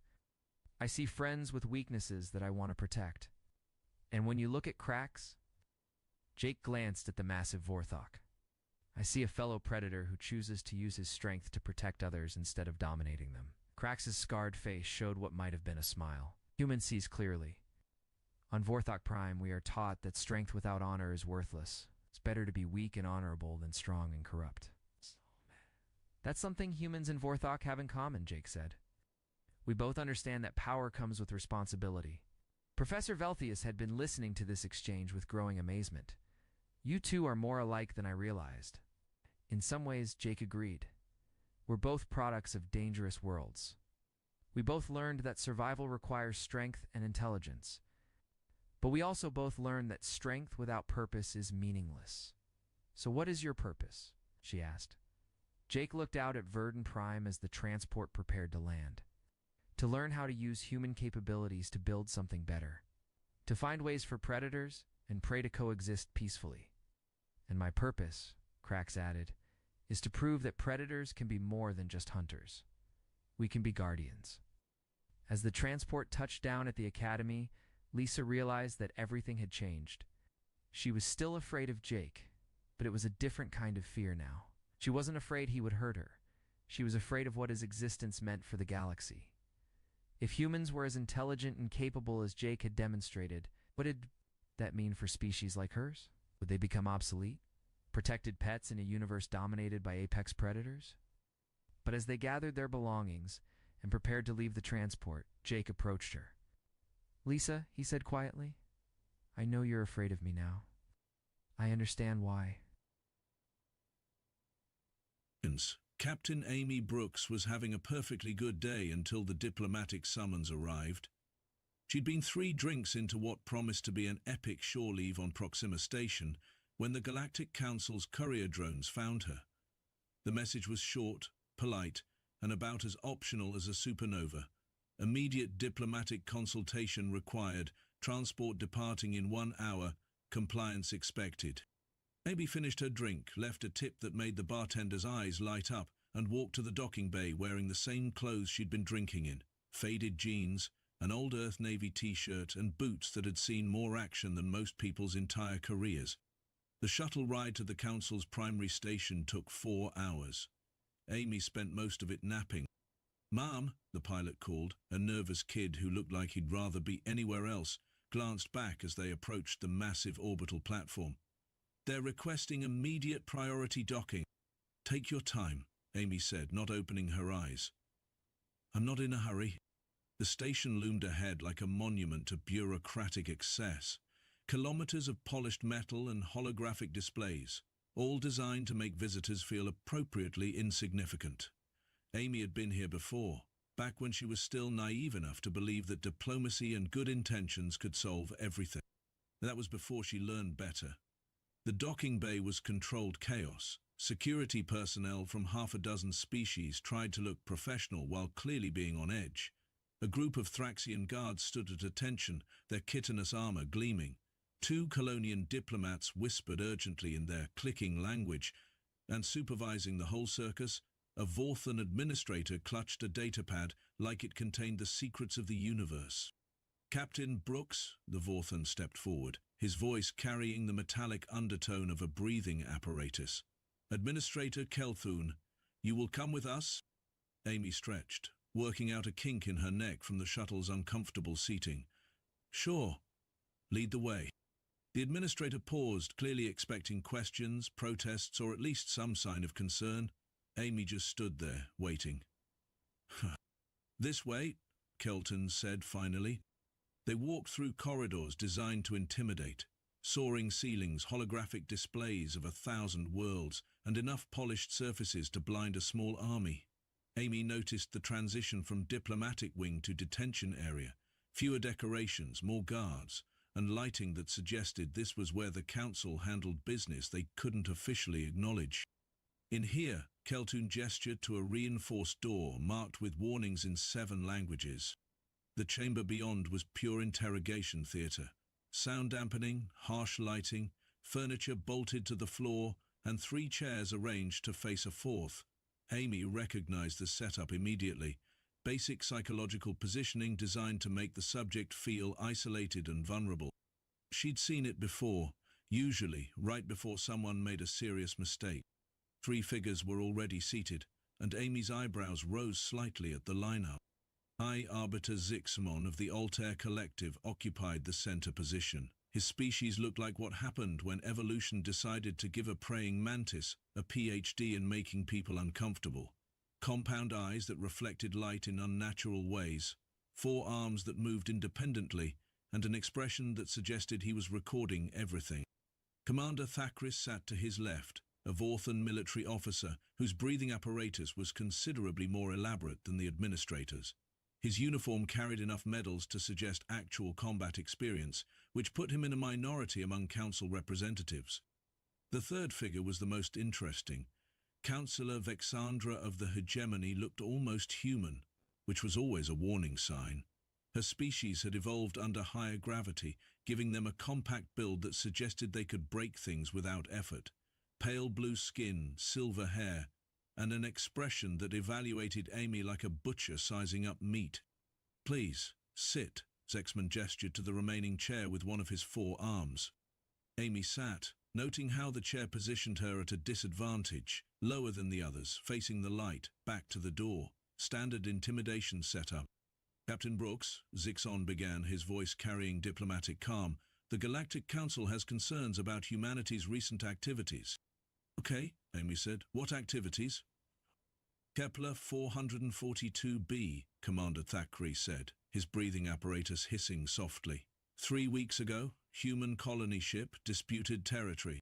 "I see friends with weaknesses that I want to protect. And when you look at Krax," Jake glanced at the massive Vorthok, "I see a fellow predator who chooses to use his strength to protect others instead of dominating them." Krax's scarred face showed what might have been a smile. "Human sees clearly. On Vorthok Prime, we are taught that strength without honor is worthless, It's better to be weak and honorable than strong and corrupt. That's something humans in Vorthok have in common, Jake said. We both understand that power comes with responsibility. Professor Velthius had been listening to this exchange with growing amazement. You two are more alike than I realized. In some ways, Jake agreed. We're both products of dangerous worlds. We both learned that survival requires strength and intelligence. But we also both learned that strength without purpose is meaningless. So what is your purpose? She asked. Jake looked out at Verdun Prime as the transport prepared to land. To learn how to use human capabilities to build something better. To find ways for predators and prey to coexist peacefully. And my purpose, Krax added, is to prove that predators can be more than just hunters. We can be guardians. As the transport touched down at the academy, Lisa realized that everything had changed. She was still afraid of Jake, but it was a different kind of fear now. She wasn't afraid he would hurt her. She was afraid of what his existence meant for the galaxy. If humans were as intelligent and capable as Jake had demonstrated, what did that mean for species like hers? Would they become obsolete? Protected pets in a universe dominated by apex predators? But as they gathered their belongings and prepared to leave the transport, Jake approached her. Lisa, he said quietly, I know you're afraid of me now. I understand why. Captain Amy Brooks was having a perfectly good day until the diplomatic summons arrived. She'd been 3 drinks into what promised to be an epic shore leave on Proxima Station when the Galactic Council's courier drones found her. The message was short, polite, and about as optional as a supernova. Immediate diplomatic consultation required, transport departing in 1 hour, compliance expected. Amy finished her drink, left a tip that made the bartender's eyes light up, and walked to the docking bay wearing the same clothes she'd been drinking in, faded jeans, an old Earth Navy t-shirt, and boots that had seen more action than most people's entire careers. The shuttle ride to the Council's primary station took 4 hours. Amy spent most of it napping. "Mom," the pilot called, a nervous kid who looked like he'd rather be anywhere else, glanced back as they approached the massive orbital platform. "They're requesting immediate priority docking." "Take your time," Amy said, not opening her eyes. "I'm not in a hurry." The station loomed ahead like a monument to bureaucratic excess. Kilometers of polished metal and holographic displays, all designed to make visitors feel appropriately insignificant. Amy had been here before, back when she was still naive enough to believe that diplomacy and good intentions could solve everything. That was before she learned better. The docking bay was controlled chaos. Security personnel from half a dozen species tried to look professional while clearly being on edge. A group of Thraxian guards stood at attention, their chitinous armor gleaming. 2 Colonian diplomats whispered urgently in their clicking language, and supervising the whole circus, a Vorthan administrator clutched a datapad like it contained the secrets of the universe. "Captain Brooks," the Vorthan stepped forward, his voice carrying the metallic undertone of a breathing apparatus. "Administrator Kelthun, you will come with us?" Amy stretched, working out a kink in her neck from the shuttle's uncomfortable seating. "Sure. Lead the way." The administrator paused, clearly expecting questions, protests, or at least some sign of concern. Amy just stood there, waiting. "This way," Kelton said finally. They walked through corridors designed to intimidate. Soaring ceilings, holographic displays of 1,000 worlds, and enough polished surfaces to blind a small army. Amy noticed the transition from diplomatic wing to detention area. Fewer decorations, more guards, and lighting that suggested this was where the council handled business they couldn't officially acknowledge. In here, Keltun gestured to a reinforced door marked with warnings in 7 languages. The chamber beyond was pure interrogation theater. Sound dampening, harsh lighting, furniture bolted to the floor, and 3 chairs arranged to face a 4th. Amy recognized the setup immediately. Basic psychological positioning designed to make the subject feel isolated and vulnerable. She'd seen it before, usually right before someone made a serious mistake. 3 figures were already seated, and Amy's eyebrows rose slightly at the lineup. High Arbiter Zixmon of the Altair Collective occupied the center position. His species looked like what happened when evolution decided to give a praying mantis a PhD in making people uncomfortable. Compound eyes that reflected light in unnatural ways, 4 arms that moved independently, and an expression that suggested he was recording everything. Commander Thakris sat to his left, a Vorthan military officer whose breathing apparatus was considerably more elaborate than the administrator's. His uniform carried enough medals to suggest actual combat experience, which put him in a minority among council representatives. The third figure was the most interesting. Councillor Vexandra of the Hegemony looked almost human, which was always a warning sign. Her species had evolved under higher gravity, giving them a compact build that suggested they could break things without effort. Pale blue skin, silver hair, and an expression that evaluated Amy like a butcher sizing up meat. "Please, sit," Zexman gestured to the remaining chair with one of his 4 arms. Amy sat, noting how the chair positioned her at a disadvantage, lower than the others, facing the light, back to the door. Standard intimidation setup. "Captain Brooks," Zixon began, his voice carrying diplomatic calm, "the Galactic Council has concerns about humanity's recent activities." "Okay," Amy said. "What activities?" "Kepler 442b, Commander Thackeray said, his breathing apparatus hissing softly. 3 weeks ago, human colony ship disputed territory."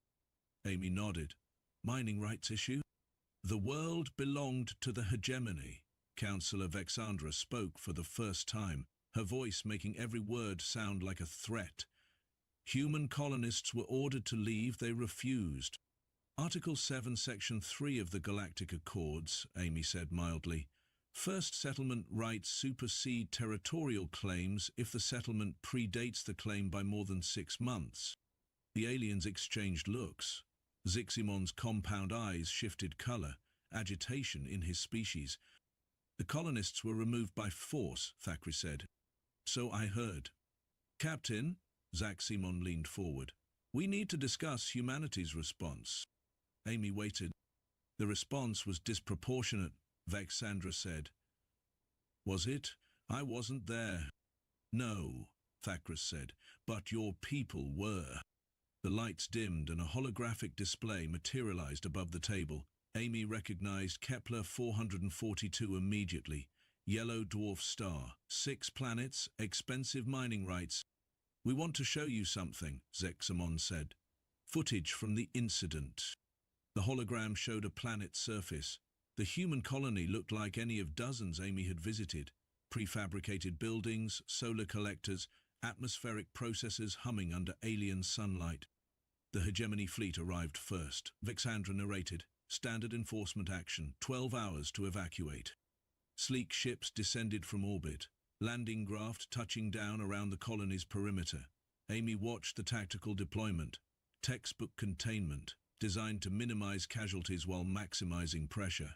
Amy nodded. "Mining rights issue?" "The world belonged to the Hegemony." Councillor Vexandra spoke for the first time, her voice making every word sound like a threat. "Human colonists were ordered to leave, they refused." "Article 7, Section 3 of the Galactic Accords," Amy said mildly. "First settlement rights supersede territorial claims if the settlement predates the claim by more than 6 months." The aliens exchanged looks. Ziximon's compound eyes shifted color, agitation in his species. "The colonists were removed by force," Thackeray said. "So I heard." "Captain," Zaximon leaned forward, "we need to discuss humanity's response." Amy waited. "The response was disproportionate," Vexandra said. "Was it? I wasn't there." "No," Thackeray said, "but your people were." The lights dimmed and a holographic display materialized above the table. Amy recognized Kepler 442 immediately. Yellow dwarf star, 6 planets, expensive mining rights. "We want to show you something," Zexamon said. "Footage from the incident." The hologram showed a planet's surface. The human colony looked like any of dozens Amy had visited. Prefabricated buildings, solar collectors, atmospheric processors humming under alien sunlight. The Hegemony fleet arrived first. Vexandra narrated. Standard enforcement action, 12 hours to evacuate. Sleek ships descended from orbit. Landing craft touching down around the colony's perimeter. Amy watched the tactical deployment. Textbook containment, designed to minimize casualties while maximizing pressure.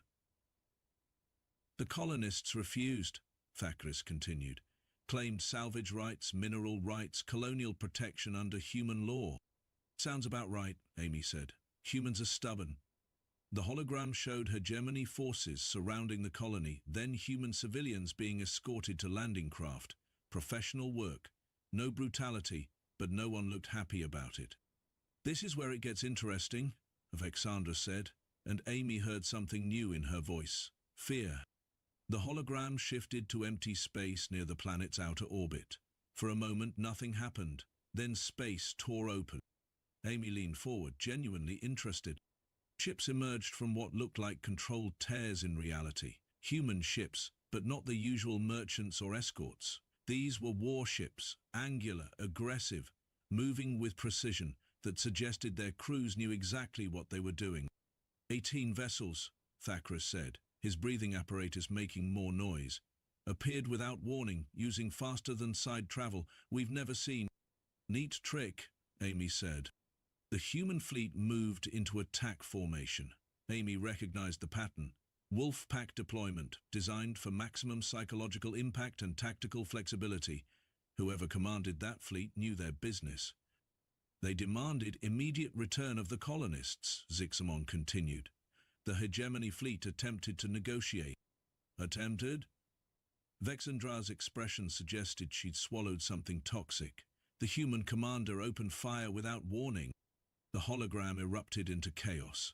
"The colonists refused," Thackeray continued. "Claimed salvage rights, mineral rights, colonial protection under human law." "Sounds about right," Amy said. "Humans are stubborn." The hologram showed Hegemony forces surrounding the colony, then human civilians being escorted to landing craft. Professional work. No brutality, but no one looked happy about it. "This is where it gets interesting," Vexandra said, and Amy heard something new in her voice. Fear. The hologram shifted to empty space near the planet's outer orbit. For a moment, nothing happened. Then space tore open. Amy leaned forward, genuinely interested. Ships emerged from what looked like controlled tears in reality. Human ships, but not the usual merchants or escorts. These were warships, angular, aggressive, moving with precision that suggested their crews knew exactly what they were doing. 18 vessels, Thackeray said, his breathing apparatus making more noise. "Appeared without warning, using faster-than-side travel we've never seen." "Neat trick," Amy said. The human fleet moved into attack formation. Amy recognized the pattern. Wolf Pack deployment, designed for maximum psychological impact and tactical flexibility. Whoever commanded that fleet knew their business. "They demanded immediate return of the colonists," Zixamon continued. "The Hegemony fleet attempted to negotiate." "Attempted?" Vexandra's expression suggested she'd swallowed something toxic. The human commander opened fire without warning. The hologram erupted into chaos.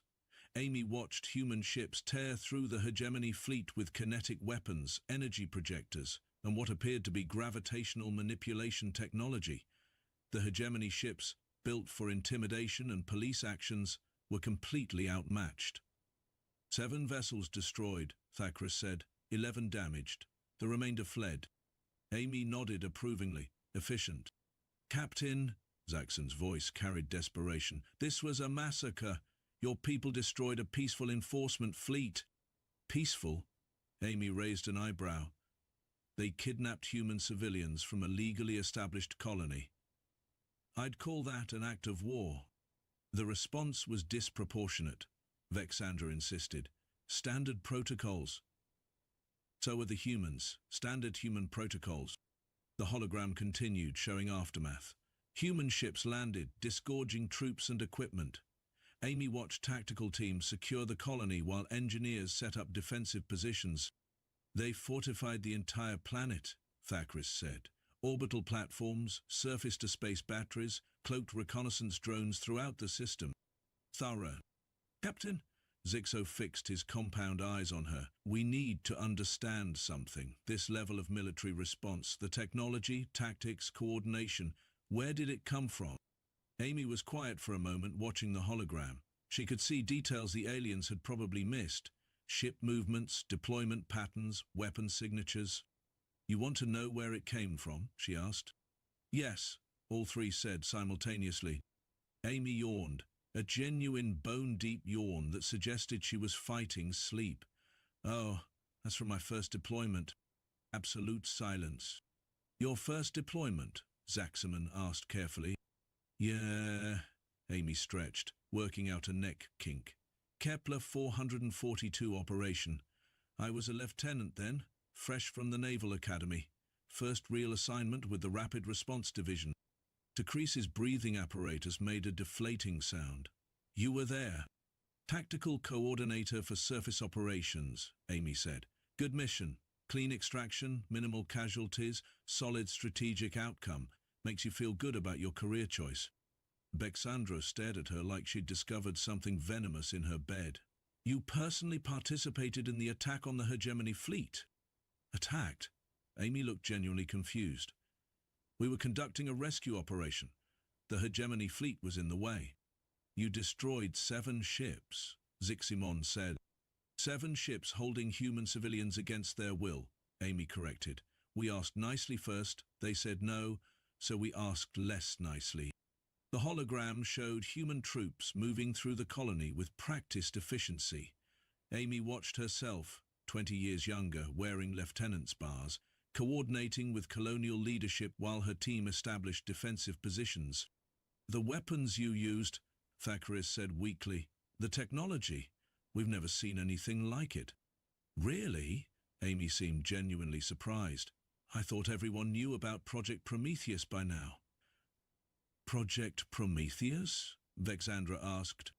Amy watched human ships tear through the hegemony fleet with kinetic weapons, energy projectors, and what appeared to be gravitational manipulation technology. The hegemony ships, built for intimidation and police actions, were completely outmatched. 7 vessels destroyed, Thakris said, 11 damaged. The remainder fled. Amy nodded approvingly. Efficient. Captain, Zaxxon's voice carried desperation, this was a massacre. Your people destroyed a peaceful enforcement fleet. Peaceful? Amy raised an eyebrow. They kidnapped human civilians from a legally established colony. I'd call that an act of war. The response was disproportionate, Vexandra insisted. Standard protocols. So are the humans. Standard human protocols. The hologram continued, showing aftermath. Human ships landed, disgorging troops and equipment. Amy watched tactical teams secure the colony while engineers set up defensive positions. They fortified the entire planet, Thakris said. Orbital platforms, surface-to-space batteries, cloaked reconnaissance drones throughout the system. Thorough. Captain? Zixo fixed his compound eyes on her. We need to understand something. This level of military response, the technology, tactics, coordination, where did it come from? Amy was quiet for a moment, watching the hologram. She could see details the aliens had probably missed. Ship movements, deployment patterns, weapon signatures. You want to know where it came from? She asked. Yes, all 3 said simultaneously. Amy yawned, a genuine bone-deep yawn that suggested she was fighting sleep. Oh, that's from my first deployment. Absolute silence. Your first deployment? Zaxxon asked carefully. Yeah, Amy stretched, working out a neck kink. Kepler 442 operation. I was a lieutenant then, fresh from the Naval Academy. First real assignment with the Rapid Response Division. Takris's breathing apparatus made a deflating sound. You were there. Tactical coordinator for surface operations, Amy said. Good mission. Clean extraction, minimal casualties, solid strategic outcome. Makes you feel good about your career choice. Bexandra stared at her like she'd discovered something venomous in her bed. You personally participated in the attack on the hegemony fleet? Attacked? Amy looked genuinely confused. We were conducting a rescue operation. The hegemony fleet was in the way. You destroyed 7 ships, Ziximon said. 7 ships holding human civilians against their will, Amy corrected. We asked nicely first, they said no, so we asked less nicely. The hologram showed human troops moving through the colony with practiced efficiency. Amy watched herself, 20 years younger, wearing lieutenant's bars, coordinating with colonial leadership while her team established defensive positions. The weapons you used, Thakris said weakly. The technology. We've never seen anything like it. Really? Amy seemed genuinely surprised. I thought everyone knew about Project Prometheus by now. Project Prometheus? Vexandra asked.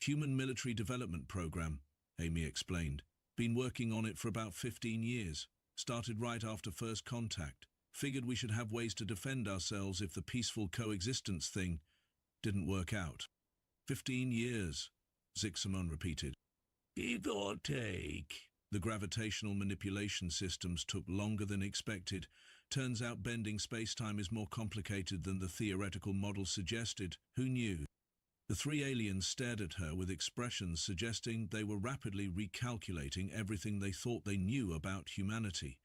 Human Military Development Program, Amy explained. Been working on it for about 15 years. Started right after first contact. Figured we should have ways to defend ourselves if the peaceful coexistence thing didn't work out. 15 years, Ziximon repeated. Give or take. The gravitational manipulation systems took longer than expected. Turns out bending space-time is more complicated than the theoretical model suggested. Who knew? The 3 aliens stared at her with expressions suggesting they were rapidly recalculating everything they thought they knew about humanity.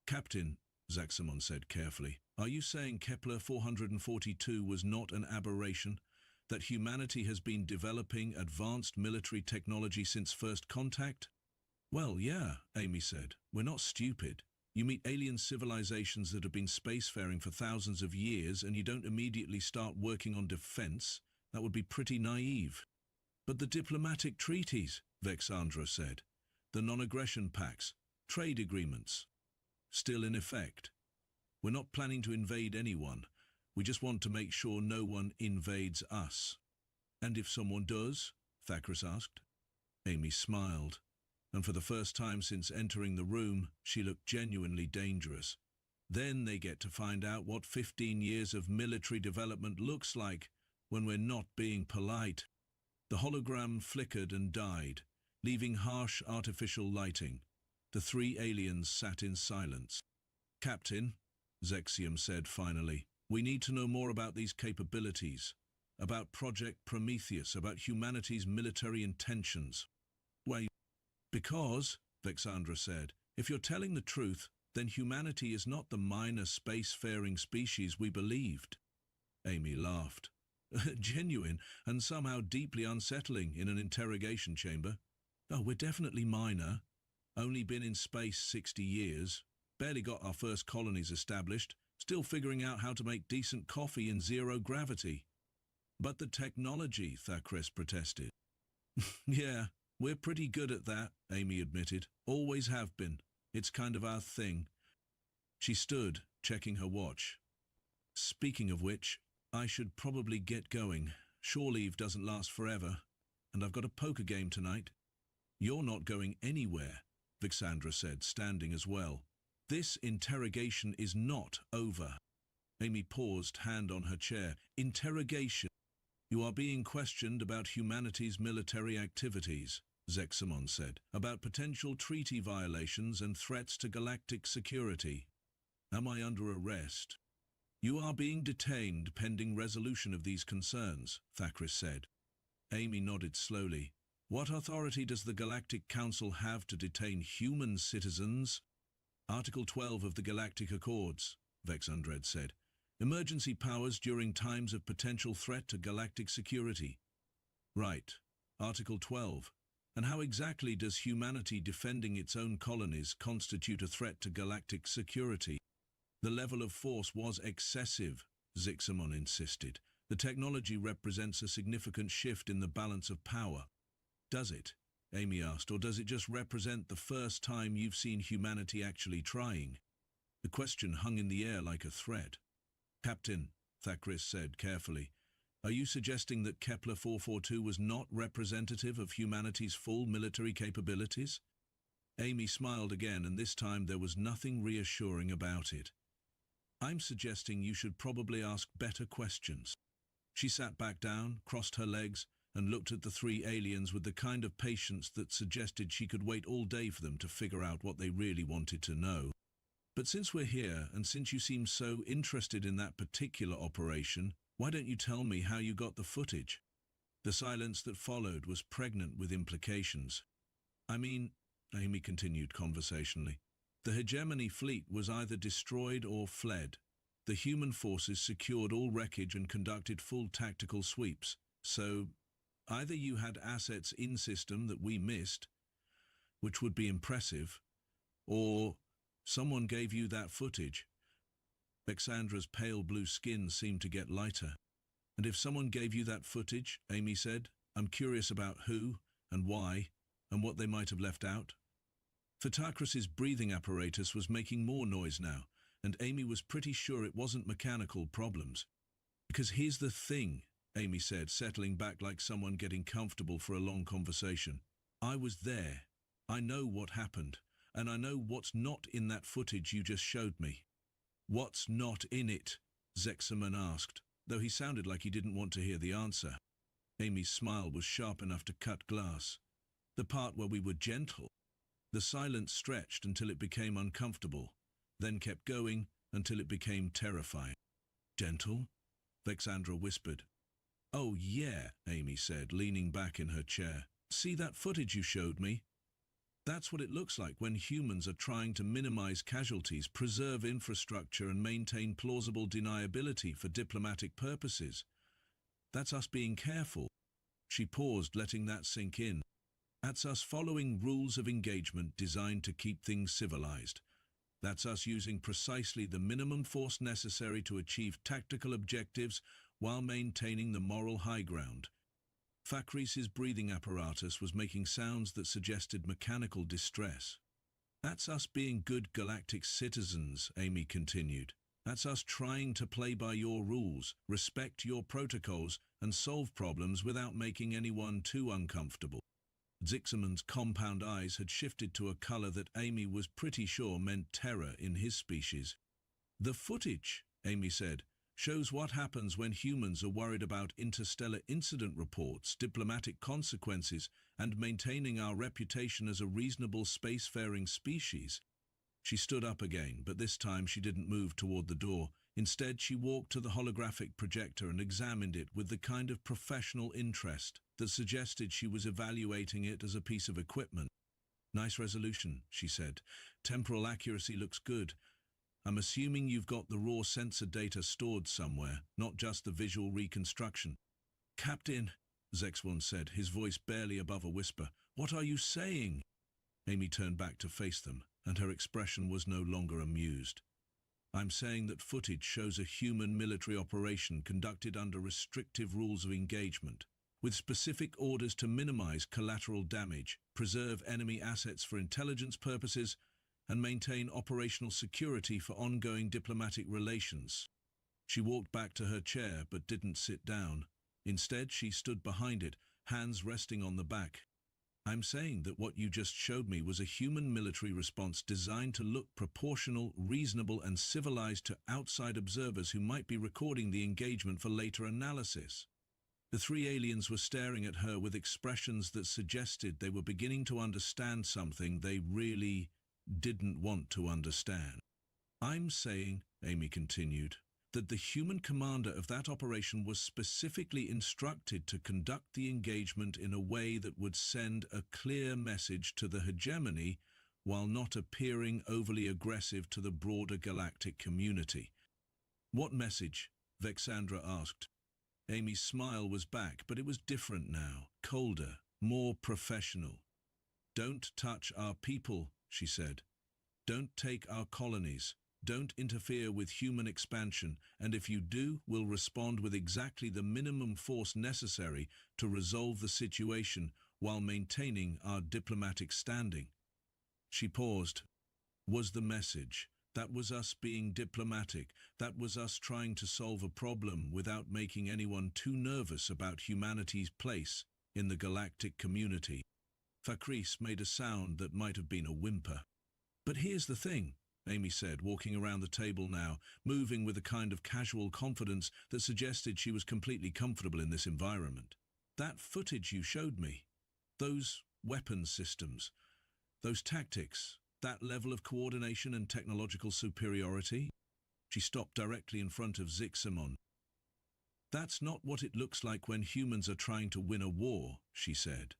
Captain, Zaxxon said carefully, are you saying Kepler 442 was not an aberration? That humanity has been developing advanced military technology since first contact? Well, yeah, Amy said. We're not stupid. You meet alien civilizations that have been spacefaring for thousands of years and you don't immediately start working on defense. That would be pretty naive. But the diplomatic treaties, Vexandra said. The non-aggression pacts, trade agreements, still in effect. We're not planning to invade anyone. We just want to make sure no one invades us. And if someone does? Thakris asked. Amy smiled, and for the first time since entering the room, she looked genuinely dangerous. Then they get to find out what 15 years of military development looks like when we're not being polite. The hologram flickered and died, leaving harsh artificial lighting. The three aliens sat in silence. "Captain," Zexium said finally, "we need to know more about these capabilities, about Project Prometheus, about humanity's military intentions." "Wait, because," Vexandra said, "if you're telling the truth, then humanity is not the minor space-faring species we believed." Amy laughed. "Genuine and somehow deeply unsettling in an interrogation chamber. Oh, we're definitely minor. Only been in space 60 years. Barely got our first colonies established. Still figuring out how to make decent coffee in zero gravity." "But the technology," Thakris protested. "Yeah, we're pretty good at that," Amy admitted. "Always have been. It's kind of our thing." She stood, checking her watch. "Speaking of which, I should probably get going. Shore leave doesn't last forever, and I've got a poker game tonight." "You're not going anywhere," Vixandra said, standing as well. "This interrogation is not over." Amy paused, hand on her chair. "Interrogation. You are being questioned about humanity's military activities," Zexamon said, "about potential treaty violations and threats to galactic security." "Am I under arrest?" "You are being detained pending resolution of these concerns," Thakris said. Amy nodded slowly. "What authority does the Galactic Council have to detain human citizens?" "Article 12 of the Galactic Accords," Vexandred said. "Emergency powers during times of potential threat to galactic security." "Right. Article 12. And how exactly does humanity defending its own colonies constitute a threat to galactic security?" "The level of force was excessive," Zixamon insisted. "The technology represents a significant shift in the balance of power." "Does it?" Amy asked, "or does it just represent the first time you've seen humanity actually trying?" The question hung in the air like a threat. "Captain," Thakris said carefully, "are you suggesting that Kepler 442 was not representative of humanity's full military capabilities?" Amy smiled again, and this time there was nothing reassuring about it. "I'm suggesting you should probably ask better questions." She sat back down, crossed her legs, and looked at the three aliens with the kind of patience that suggested she could wait all day for them to figure out what they really wanted to know. "But since we're here, and since you seem so interested in that particular operation, why don't you tell me how you got the footage?" The silence that followed was pregnant with implications. "I mean," Amy continued conversationally, "the hegemony fleet was either destroyed or fled. The human forces secured all wreckage and conducted full tactical sweeps. So, either you had assets in system that we missed, which would be impressive, or someone gave you that footage." Vexandra's pale blue skin seemed to get lighter. "And if someone gave you that footage," Amy said, "I'm curious about who and why and what they might have left out." Fatakris's breathing apparatus was making more noise now, and Amy was pretty sure it wasn't mechanical problems. "Because here's the thing," Amy said, settling back like someone getting comfortable for a long conversation. "I was there. I know what happened, and I know what's not in that footage you just showed me." "What's not in it?" Zexaman asked, though he sounded like he didn't want to hear the answer. Amy's smile was sharp enough to cut glass. "The part where we were gentle." The silence stretched until it became uncomfortable, then kept going until it became terrifying. "Gentle?" Vexandra whispered. "Oh yeah," Amy said, leaning back in her chair. "See that footage you showed me? That's what it looks like when humans are trying to minimize casualties, preserve infrastructure, and maintain plausible deniability for diplomatic purposes. That's us being careful." She paused, letting that sink in. "That's us following rules of engagement designed to keep things civilized. That's us using precisely the minimum force necessary to achieve tactical objectives while maintaining the moral high ground." Thakris's breathing apparatus was making sounds that suggested mechanical distress. "That's us being good galactic citizens," Amy continued. "That's us trying to play by your rules, respect your protocols, and solve problems without making anyone too uncomfortable." Zixaman's compound eyes had shifted to a color that Amy was pretty sure meant terror in his species. The footage, Amy said, shows what happens when humans are worried about interstellar incident reports, diplomatic consequences, and maintaining our reputation as a reasonable spacefaring species. She stood up again, but this time she didn't move toward the door. Instead, she walked to the holographic projector and examined it with the kind of professional interest that suggested she was evaluating it as a piece of equipment. "Nice resolution," she said. "Temporal accuracy looks good. I'm assuming you've got the raw sensor data stored somewhere, not just the visual reconstruction." "Captain," Zexwan said, his voice barely above a whisper, "what are you saying?" Amy turned back to face them, and her expression was no longer amused. "I'm saying that footage shows a human military operation conducted under restrictive rules of engagement, with specific orders to minimize collateral damage, preserve enemy assets for intelligence purposes, and maintain operational security for ongoing diplomatic relations." She walked back to her chair but didn't sit down. Instead, she stood behind it, hands resting on the back. "I'm saying that what you just showed me was a human military response designed to look proportional, reasonable, and civilized to outside observers who might be recording the engagement for later analysis." The three aliens were staring at her with expressions that suggested they were beginning to understand something they really didn't want to understand. "I'm saying," Amy continued, "that the human commander of that operation was specifically instructed to conduct the engagement in a way that would send a clear message to the hegemony while not appearing overly aggressive to the broader galactic community." "What message?" Vexandra asked. Amy's smile was back, but it was different now, colder, more professional. "Don't touch our people," she said. "Don't take our colonies. Don't interfere with human expansion, and if you do, we'll respond with exactly the minimum force necessary to resolve the situation while maintaining our diplomatic standing." She paused. Was the message? That was us being diplomatic. That was us trying to solve a problem without making anyone too nervous about humanity's place in the galactic community. Fakris made a sound that might have been a whimper. "But here's the thing," Amy said, walking around the table now, moving with a kind of casual confidence that suggested she was completely comfortable in this environment. "That footage you showed me, those weapons systems, those tactics, that level of coordination and technological superiority." She stopped directly in front of Zixamon. "That's not what it looks like when humans are trying to win a war," she said.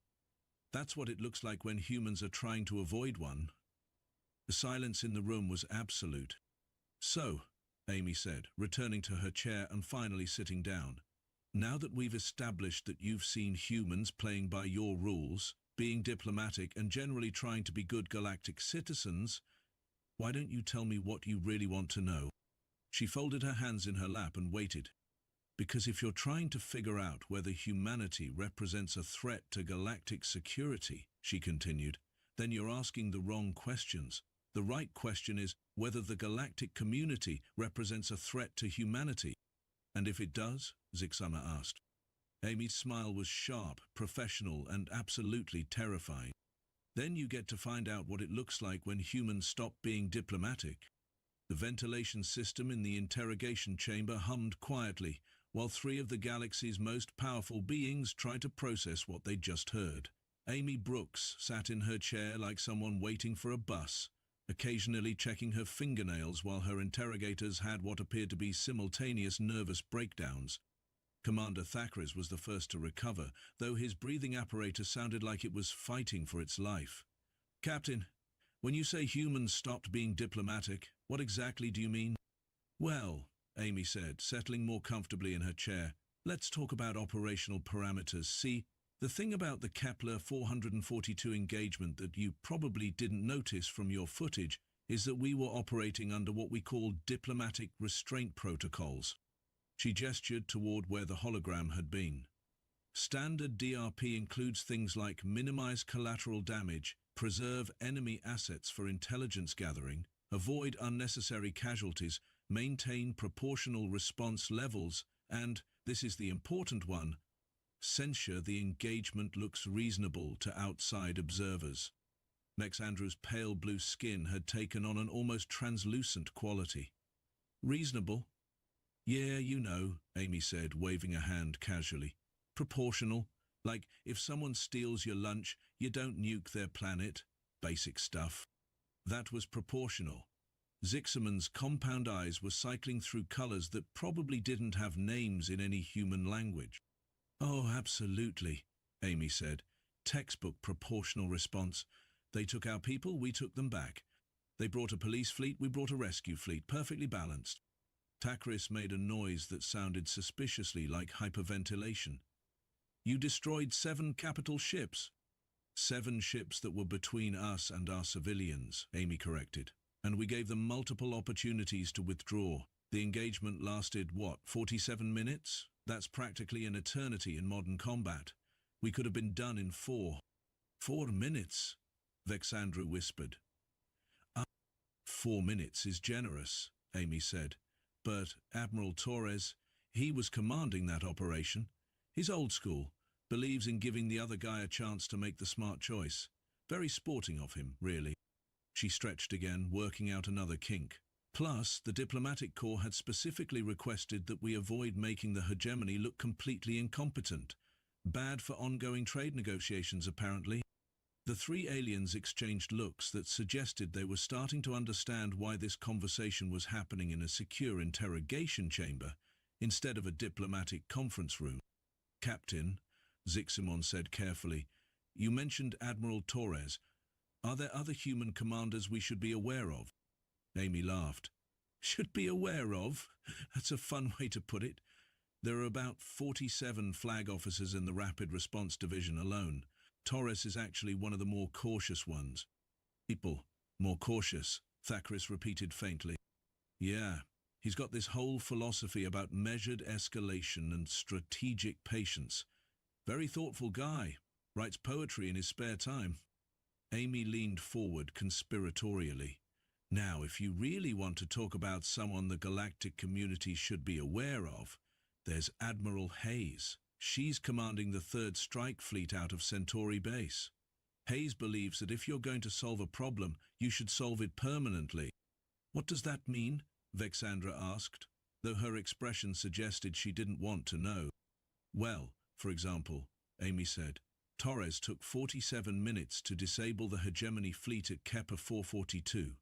"That's what it looks like when humans are trying to avoid one." The silence in the room was absolute. "So," Amy said, returning to her chair and finally sitting down, "now that we've established that you've seen humans playing by your rules, being diplomatic and generally trying to be good galactic citizens, why don't you tell me what you really want to know?" She folded her hands in her lap and waited. "Because if you're trying to figure out whether humanity represents a threat to galactic security," she continued, "then you're asking the wrong questions. The right question is whether the galactic community represents a threat to humanity." "And if it does?" Zixama asked. Amy's smile was sharp, professional, and absolutely terrifying. "Then you get to find out what it looks like when humans stop being diplomatic." The ventilation system in the interrogation chamber hummed quietly, while three of the galaxy's most powerful beings tried to process what they'd just heard. Amy Brooks sat in her chair like someone waiting for a bus, occasionally checking her fingernails while her interrogators had what appeared to be simultaneous nervous breakdowns. Commander Thackeray was the first to recover, though his breathing apparatus sounded like it was fighting for its life. "Captain, when you say humans stopped being diplomatic, what exactly do you mean?" "Well," Amy said, settling more comfortably in her chair, "let's talk about operational parameters. See, the thing about the Kepler 442 engagement that you probably didn't notice from your footage is that we were operating under what we call diplomatic restraint protocols." She gestured toward where the hologram had been. "Standard DRP includes things like minimize collateral damage, preserve enemy assets for intelligence gathering, avoid unnecessary casualties, maintain proportional response levels, and, this is the important one, censure the engagement looks reasonable to outside observers." Mexandru's pale blue skin had taken on an almost translucent quality. Reasonable. Yeah, you know, Amy said, waving a hand casually. Proportional. Like, if someone steals your lunch, you don't nuke their planet. Basic stuff. That was proportional. Zixamon's compound eyes were cycling through colors that probably didn't have names in any human language. Oh, absolutely, Amy said. Textbook proportional response. They took our people, we took them back. They brought a police fleet, we brought a rescue fleet, perfectly balanced. Takris made a noise that sounded suspiciously like hyperventilation. You destroyed 7 capital ships. 7 ships that were between us and our civilians, Amy corrected. And we gave them multiple opportunities to withdraw. The engagement lasted, 47 minutes? That's practically an eternity in modern combat. We could have been done in 4. 4 minutes, Vexandra whispered. 4 minutes is generous, Amy said. But Admiral Torres, he was commanding that operation. He's old school, believes in giving the other guy a chance to make the smart choice. Very sporting of him, really. She stretched again, working out another kink. Plus, the diplomatic corps had specifically requested that we avoid making the hegemony look completely incompetent. Bad for ongoing trade negotiations, apparently. The 3 aliens exchanged looks that suggested they were starting to understand why this conversation was happening in a secure interrogation chamber instead of a diplomatic conference room. Captain, Zixamon said carefully, you mentioned Admiral Torres. Are there other human commanders we should be aware of? Amy laughed. Should be aware of? That's a fun way to put it. There are about 47 flag officers in the Rapid Response Division alone. Torres is actually one of the more cautious ones. People, more cautious, Thakris repeated faintly. Yeah, he's got this whole philosophy about measured escalation and strategic patience. Very thoughtful guy. Writes poetry in his spare time. Amy leaned forward conspiratorially. Now, if you really want to talk about someone the galactic community should be aware of, there's Admiral Hayes. She's commanding the 3rd Strike Fleet out of Centauri Base. Hayes believes that if you're going to solve a problem, you should solve it permanently. What does that mean? Vexandra asked, though her expression suggested she didn't want to know. Well, for example, Amy said, Torres took 47 minutes to disable the hegemony fleet at Kepler 442.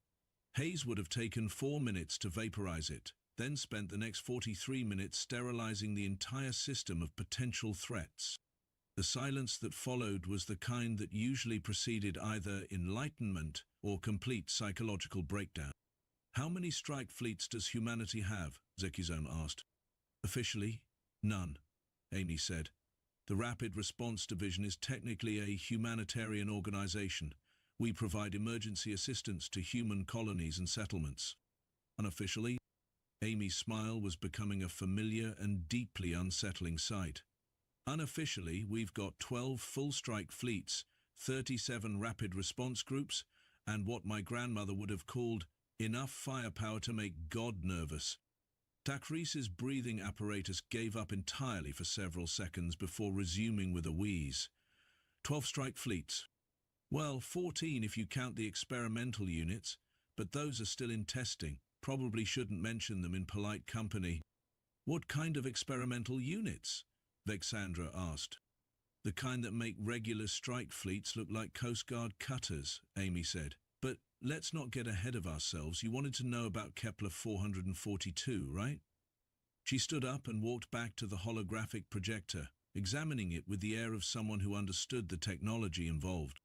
Hayes would have taken 4 minutes to vaporize it, then spent the next 43 minutes sterilizing the entire system of potential threats. The silence that followed was the kind that usually preceded either enlightenment or complete psychological breakdown. How many strike fleets does humanity have? Zekizone asked. Officially, none, Amy said. The Rapid Response Division is technically a humanitarian organization. We provide emergency assistance to human colonies and settlements. Unofficially, Amy's smile was becoming a familiar and deeply unsettling sight. Unofficially, we've got 12 full-strike fleets, 37 rapid response groups, and what my grandmother would have called enough firepower to make God nervous. Takris's breathing apparatus gave up entirely for several seconds before resuming with a wheeze. 12 strike fleets. Well, 14 if you count the experimental units, but those are still in testing. Probably shouldn't mention them in polite company. What kind of experimental units? Vexandra asked. The kind that make regular strike fleets look like Coast Guard cutters, Amy said. But let's not get ahead of ourselves. You wanted to know about Kepler 442, right? She stood up and walked back to the holographic projector, examining it with the air of someone who understood the technology involved.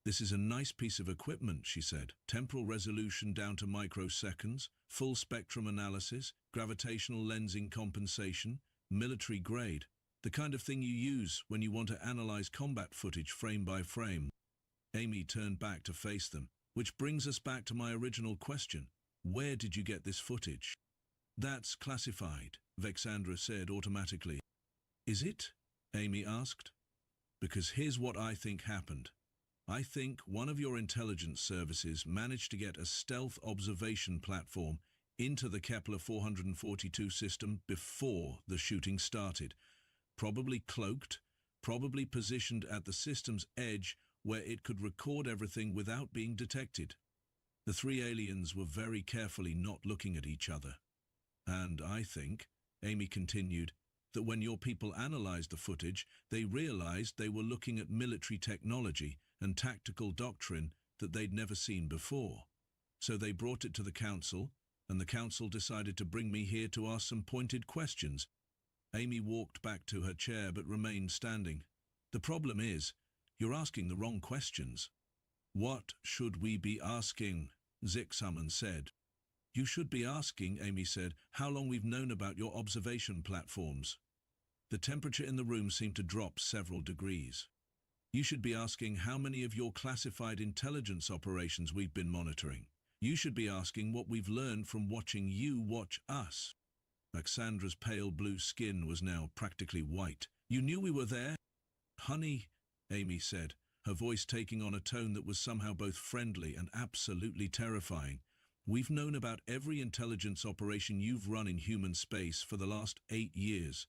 This is a nice piece of equipment, she said. Temporal resolution down to microseconds, full spectrum analysis, gravitational lensing compensation, military grade. The kind of thing you use when you want to analyze combat footage frame by frame. Amy turned back to face them, which brings us back to my original question. Where did you get this footage? That's classified, Vexandra said automatically. Is it? Amy asked. Because here's what I think happened. I think one of your intelligence services managed to get a stealth observation platform into the Kepler 442 system before the shooting started. Probably cloaked, probably positioned at the system's edge where it could record everything without being detected. The 3 aliens were very carefully not looking at each other. And I think, Amy continued, that when your people analyzed the footage, they realized they were looking at military technology and tactical doctrine that they'd never seen before. So they brought it to the council, and the council decided to bring me here to ask some pointed questions. Amy walked back to her chair but remained standing. The problem is, you're asking the wrong questions. What should we be asking? Zixaman said. You should be asking, Amy said, how long we've known about your observation platforms. The temperature in the room seemed to drop several degrees. You should be asking how many of your classified intelligence operations we've been monitoring. You should be asking what we've learned from watching you watch us. Alexandra's pale blue skin was now practically white. You knew we were there? Honey, Amy said, her voice taking on a tone that was somehow both friendly and absolutely terrifying. We've known about every intelligence operation you've run in human space for the last 8 years.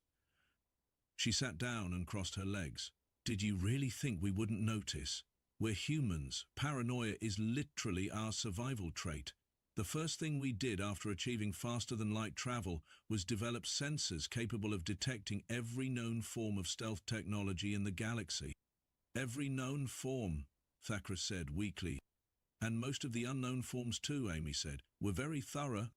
She sat down and crossed her legs. Did you really think we wouldn't notice? We're humans. Paranoia is literally our survival trait. The first thing we did after achieving faster-than-light travel was develop sensors capable of detecting every known form of stealth technology in the galaxy. Every known form, Thakra said weakly. And most of the unknown forms too, Amy said. We're very thorough.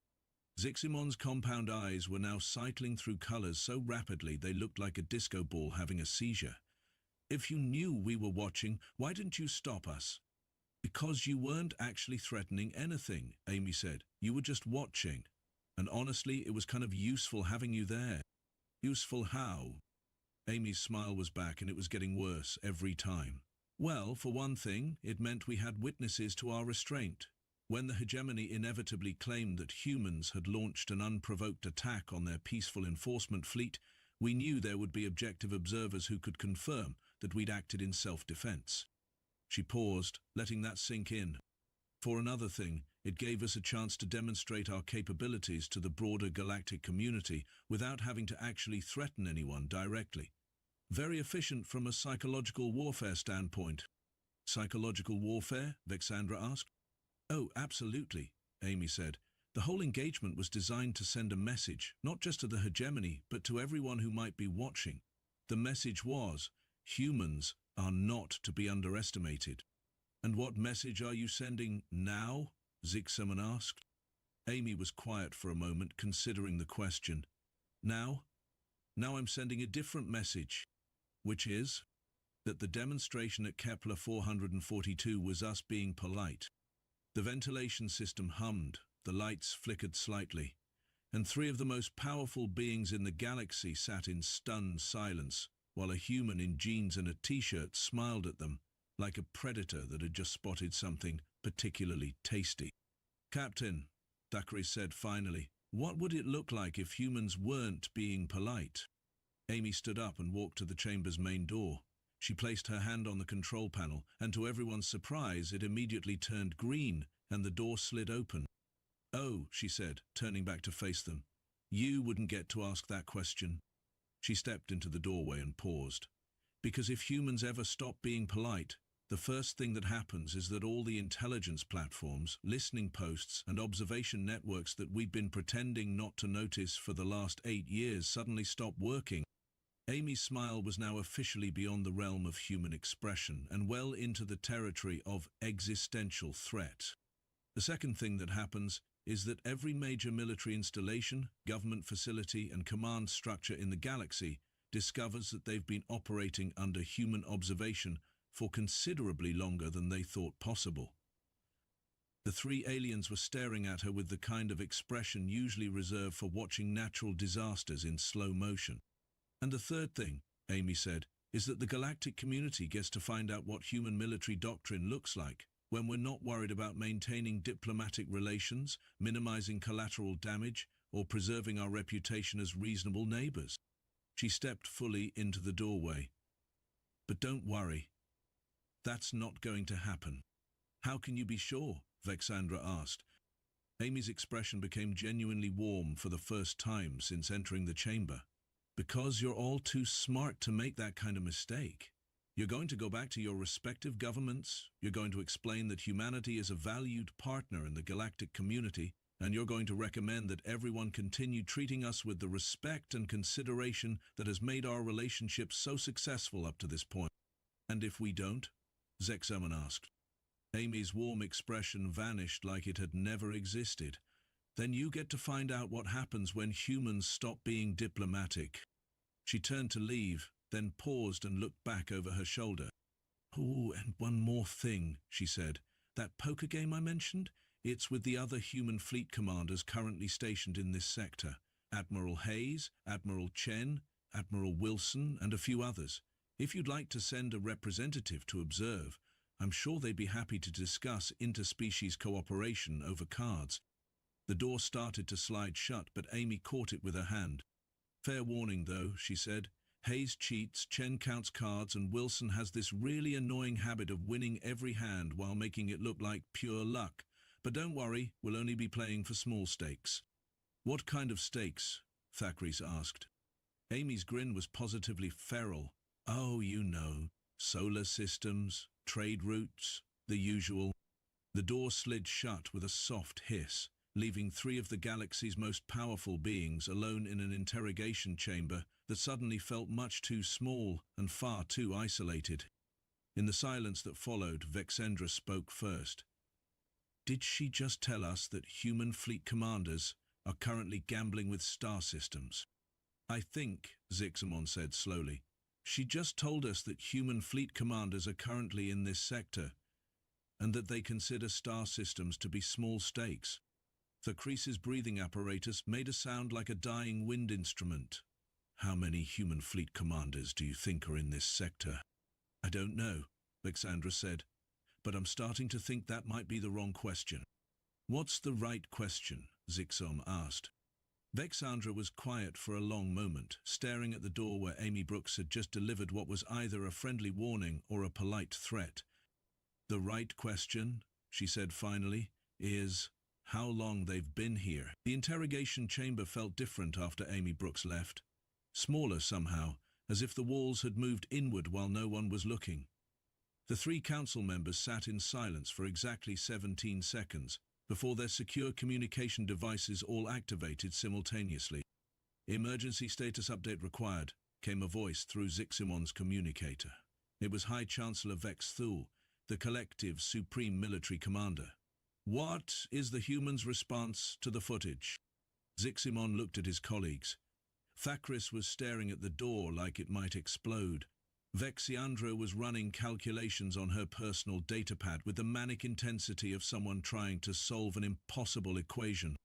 Ziximon's compound eyes were now cycling through colors so rapidly they looked like a disco ball having a seizure. If you knew we were watching, why didn't you stop us? Because you weren't actually threatening anything, Amy said. You were just watching. And honestly, it was kind of useful having you there. Useful how? Amy's smile was back and it was getting worse every time. Well, for one thing, it meant we had witnesses to our restraint. When the hegemony inevitably claimed that humans had launched an unprovoked attack on their peaceful enforcement fleet, we knew there would be objective observers who could confirm that we'd acted in self-defense. She paused, letting that sink in. For another thing, it gave us a chance to demonstrate our capabilities to the broader galactic community without having to actually threaten anyone directly. Very efficient from a psychological warfare standpoint. Psychological warfare? Vexandra asked. Oh, absolutely, Amy said. The whole engagement was designed to send a message, not just to the hegemony, but to everyone who might be watching. The message was, humans are not to be underestimated. And what message are you sending now? Zixaman asked. Amy was quiet for a moment, considering the question. Now? Now I'm sending a different message, which is that the demonstration at Kepler 442 was us being polite. The ventilation system hummed, the lights flickered slightly, and 3 of the most powerful beings in the galaxy sat in stunned silence, while a human in jeans and a t-shirt smiled at them, like a predator that had just spotted something particularly tasty. Captain, Thackeray said finally, what would it look like if humans weren't being polite? Amy stood up and walked to the chamber's main door. She placed her hand on the control panel, and to everyone's surprise, it immediately turned green, and the door slid open. Oh, she said, turning back to face them. You wouldn't get to ask that question. She stepped into the doorway and paused. Because if humans ever stop being polite, the first thing that happens is that all the intelligence platforms, listening posts, and observation networks that we've been pretending not to notice for the last 8 years suddenly stop working. Amy's smile was now officially beyond the realm of human expression and well into the territory of existential threat. The second thing that happens is that every major military installation, government facility, and command structure in the galaxy discovers that they've been operating under human observation for considerably longer than they thought possible. The 3 aliens were staring at her with the kind of expression usually reserved for watching natural disasters in slow motion. And the third thing, Amy said, is that the galactic community gets to find out what human military doctrine looks like when we're not worried about maintaining diplomatic relations, minimizing collateral damage, or preserving our reputation as reasonable neighbors. She stepped fully into the doorway. But don't worry. That's not going to happen. How can you be sure? Vexandra asked. Amy's expression became genuinely warm for the first time since entering the chamber. Because you're all too smart to make that kind of mistake. You're going to go back to your respective governments, you're going to explain that humanity is a valued partner in the galactic community, and you're going to recommend that everyone continue treating us with the respect and consideration that has made our relationship so successful up to this point. And if we don't? Zexaman asked. Amy's warm expression vanished like it had never existed. Then you get to find out what happens when humans stop being diplomatic. She turned to leave, then paused and looked back over her shoulder. Oh, and one more thing, she said. That poker game I mentioned? It's with the other human fleet commanders currently stationed in this sector. Admiral Hayes, Admiral Chen, Admiral Wilson, and a few others. If you'd like to send a representative to observe, I'm sure they'd be happy to discuss interspecies cooperation over cards. The door started to slide shut, but Amy caught it with her hand. Fair warning, though, she said. Hayes cheats, Chen counts cards, and Wilson has this really annoying habit of winning every hand while making it look like pure luck. But don't worry, we'll only be playing for small stakes. What kind of stakes? Thackeray asked. Amy's grin was positively feral. Oh, you know, solar systems, trade routes, the usual. The door slid shut with a soft hiss, leaving 3 of the galaxy's most powerful beings alone in an interrogation chamber that suddenly felt much too small and far too isolated. In the silence that followed, Vexandra spoke first. Did she just tell us that human fleet commanders are currently gambling with star systems? I think, Zixamon said slowly, she just told us that human fleet commanders are currently in this sector, and that they consider star systems to be small stakes. Thackere's breathing apparatus made a sound like a dying wind instrument. How many human fleet commanders do you think are in this sector? I don't know, Vexandra said, but I'm starting to think that might be the wrong question. What's the right question? Zixom asked. Vexandra was quiet for a long moment, staring at the door where Amy Brooks had just delivered what was either a friendly warning or a polite threat. The right question, she said finally, is how long they've been here. The interrogation chamber felt different after Amy Brooks left. Smaller somehow, as if the walls had moved inward while no one was looking. The 3 council members sat in silence for exactly 17 seconds before their secure communication devices all activated simultaneously. Emergency status update required, came a voice through Ziximon's communicator. It was High Chancellor Vex Thul, the collective's supreme military commander. What is the humans' response to the footage? Ziximon looked at his colleagues. Thackeray was staring at the door like it might explode. Vexiandra was running calculations on her personal datapad with the manic intensity of someone trying to solve an impossible equation.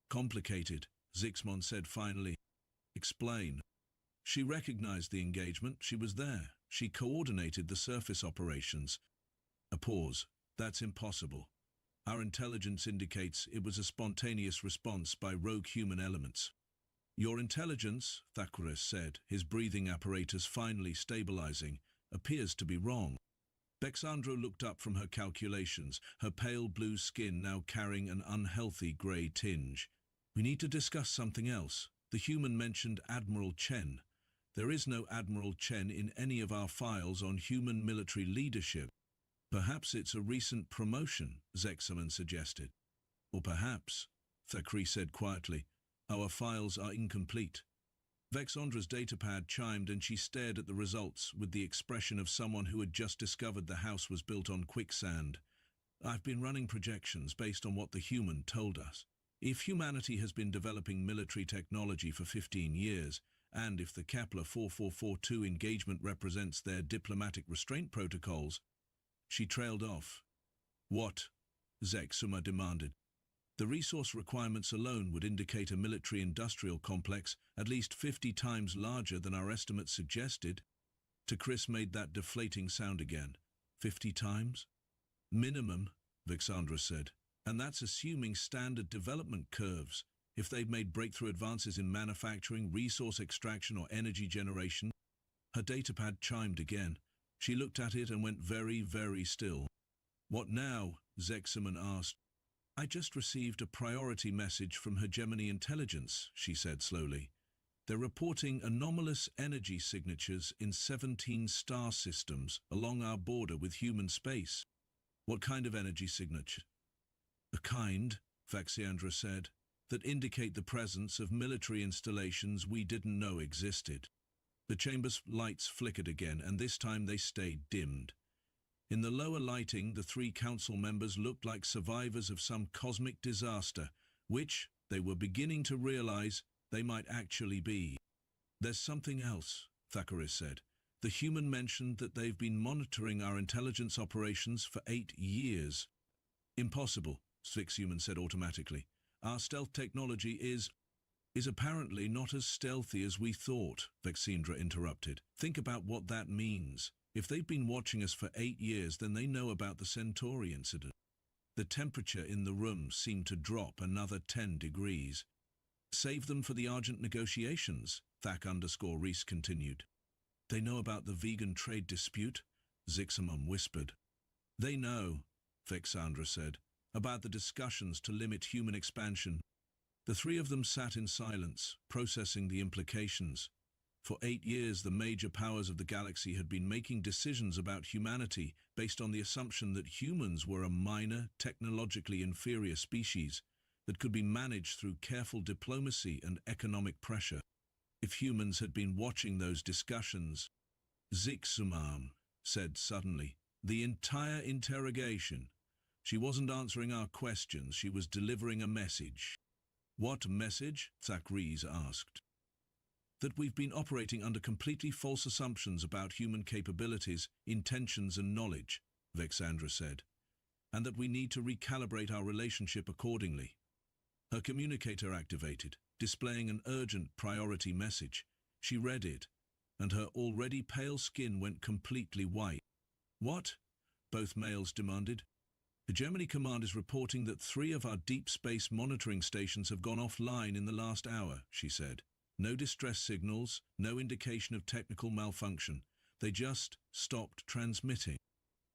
Complicated, Zixmon said finally. Explain. She recognized the engagement. She was there. She coordinated the surface operations. A pause. That's impossible. Our intelligence indicates it was a spontaneous response by rogue human elements. Your intelligence, Thackeray said, his breathing apparatus finally stabilizing, appears to be wrong. Vexandra looked up from her calculations, her pale blue skin now carrying an unhealthy grey tinge. We need to discuss something else. The human mentioned Admiral Chen. There is no Admiral Chen in any of our files on human military leadership. Perhaps it's a recent promotion, Zexaman suggested. Or perhaps, Thackeray said quietly, our files are incomplete. Vexandra's datapad chimed and she stared at the results with the expression of someone who had just discovered the house was built on quicksand. I've been running projections based on what the human told us. If humanity has been developing military technology for 15 years, and if the Kepler 4442 engagement represents their diplomatic restraint protocols, she trailed off. What? Zexuma demanded. The resource requirements alone would indicate a military-industrial complex at least 50 times larger than our estimates suggested. Chris made that deflating sound again. 50 times? Minimum, Vexandra said. And that's assuming standard development curves. If they've made breakthrough advances in manufacturing, resource extraction, or energy generation. Her datapad chimed again. She looked at it and went very, very still. What now? Zexaman asked. I just received a priority message from Hegemony Intelligence, she said slowly. They're reporting anomalous energy signatures in 17 star systems along our border with human space. What kind of energy signature? A kind, Vaxiandra said, that indicate the presence of military installations we didn't know existed. The chamber's lights flickered again, and this time they stayed dimmed. In the lower lighting, the three council members looked like survivors of some cosmic disaster, which, they were beginning to realize, they might actually be. There's something else, Thackeray said. The human mentioned that they've been monitoring our intelligence operations for 8 years. Impossible, Svixhuman said automatically. Our stealth technology is apparently not as stealthy as we thought, Vaxindra interrupted. Think about what that means. If they've been watching us for 8 years, then they know about the Centauri incident. The temperature in the room seemed to drop another 10 degrees. Save them for the Argent negotiations, Thack_Reese continued. They know about the vegan trade dispute, Zixamum whispered. They know, Vexandra said, about the discussions to limit human expansion. The three of them sat in silence, processing the implications. For 8 years, the major powers of the galaxy had been making decisions about humanity based on the assumption that humans were a minor, technologically inferior species that could be managed through careful diplomacy and economic pressure. If humans had been watching those discussions, Zixamam said suddenly, the entire interrogation. She wasn't answering our questions, she was delivering a message. What message? Thackeray asked. That we've been operating under completely false assumptions about human capabilities, intentions and knowledge, Vexandra said, and that we need to recalibrate our relationship accordingly. Her communicator activated, displaying an urgent priority message. She read it, and her already pale skin went completely white. What? Both males demanded. Hegemony Command is reporting that 3 of our deep space monitoring stations have gone offline in the last hour, she said. No distress signals, no indication of technical malfunction. They just stopped transmitting.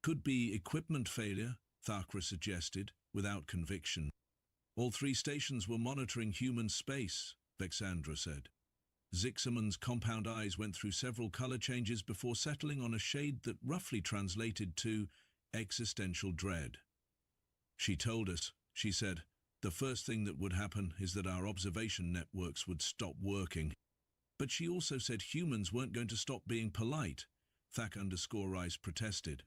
Could be equipment failure, Thakra suggested, without conviction. All 3 stations were monitoring human space, Vexandra said. Zixaman's compound eyes went through several color changes before settling on a shade that roughly translated to existential dread. She told us, she said, the first thing that would happen is that our observation networks would stop working. But she also said humans weren't going to stop being polite, Thack_Rice protested.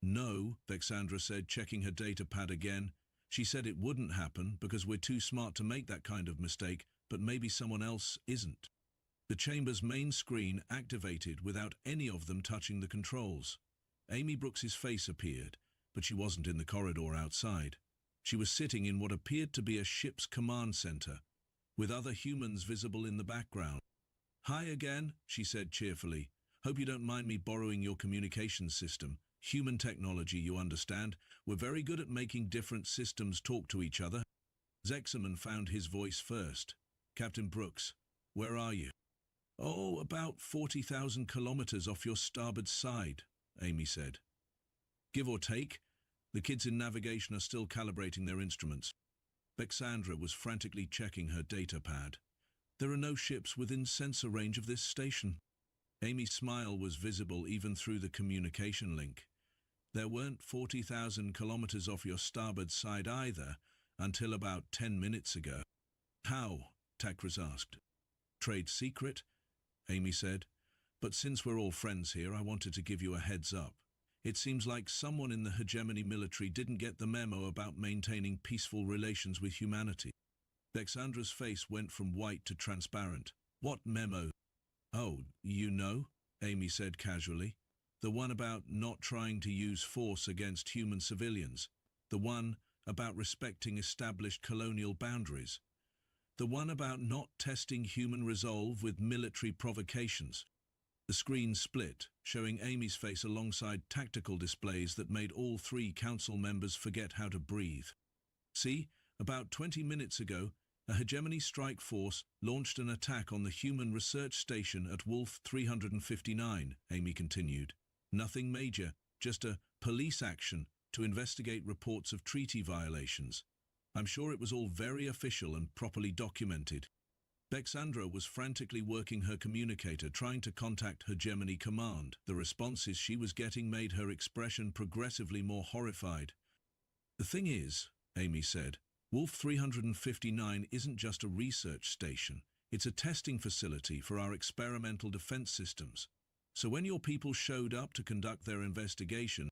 No, Vexandra said, checking her data pad again. She said it wouldn't happen because we're too smart to make that kind of mistake, but maybe someone else isn't. The chamber's main screen activated without any of them touching the controls. Amy Brooks's face appeared, but she wasn't in the corridor outside. She was sitting in what appeared to be a ship's command center, with other humans visible in the background. Hi again, she said cheerfully. Hope you don't mind me borrowing your communications system. Human technology, you understand. We're very good at making different systems talk to each other. Zexaman found his voice first. Captain Brooks, where are you? Oh, about 40,000 kilometers off your starboard side, Amy said. Give or take. The kids in navigation are still calibrating their instruments. Vexandra was frantically checking her data pad. There are no ships within sensor range of this station. Amy's smile was visible even through the communication link. There weren't 40,000 kilometers off your starboard side either, until about 10 minutes ago. How? Takras asked. Trade secret? Amy said. But since we're all friends here, I wanted to give you a heads up. It seems like someone in the hegemony military didn't get the memo about maintaining peaceful relations with humanity. Vexandra's face went from white to transparent. What memo? Oh, you know, Amy said casually. The one about not trying to use force against human civilians. The one about respecting established colonial boundaries. The one about not testing human resolve with military provocations. The screen split, showing Amy's face alongside tactical displays that made all 3 council members forget how to breathe. See, about 20 minutes ago, a hegemony strike force launched an attack on the human research station at Wolf 359, Amy continued. Nothing major, just a police action to investigate reports of treaty violations. I'm sure it was all very official and properly documented. Vexandra was frantically working her communicator, trying to contact Hegemony Command. The responses she was getting made her expression progressively more horrified. The thing is, Amy said, Wolf 359 isn't just a research station, it's a testing facility for our experimental defense systems. So when your people showed up to conduct their investigation,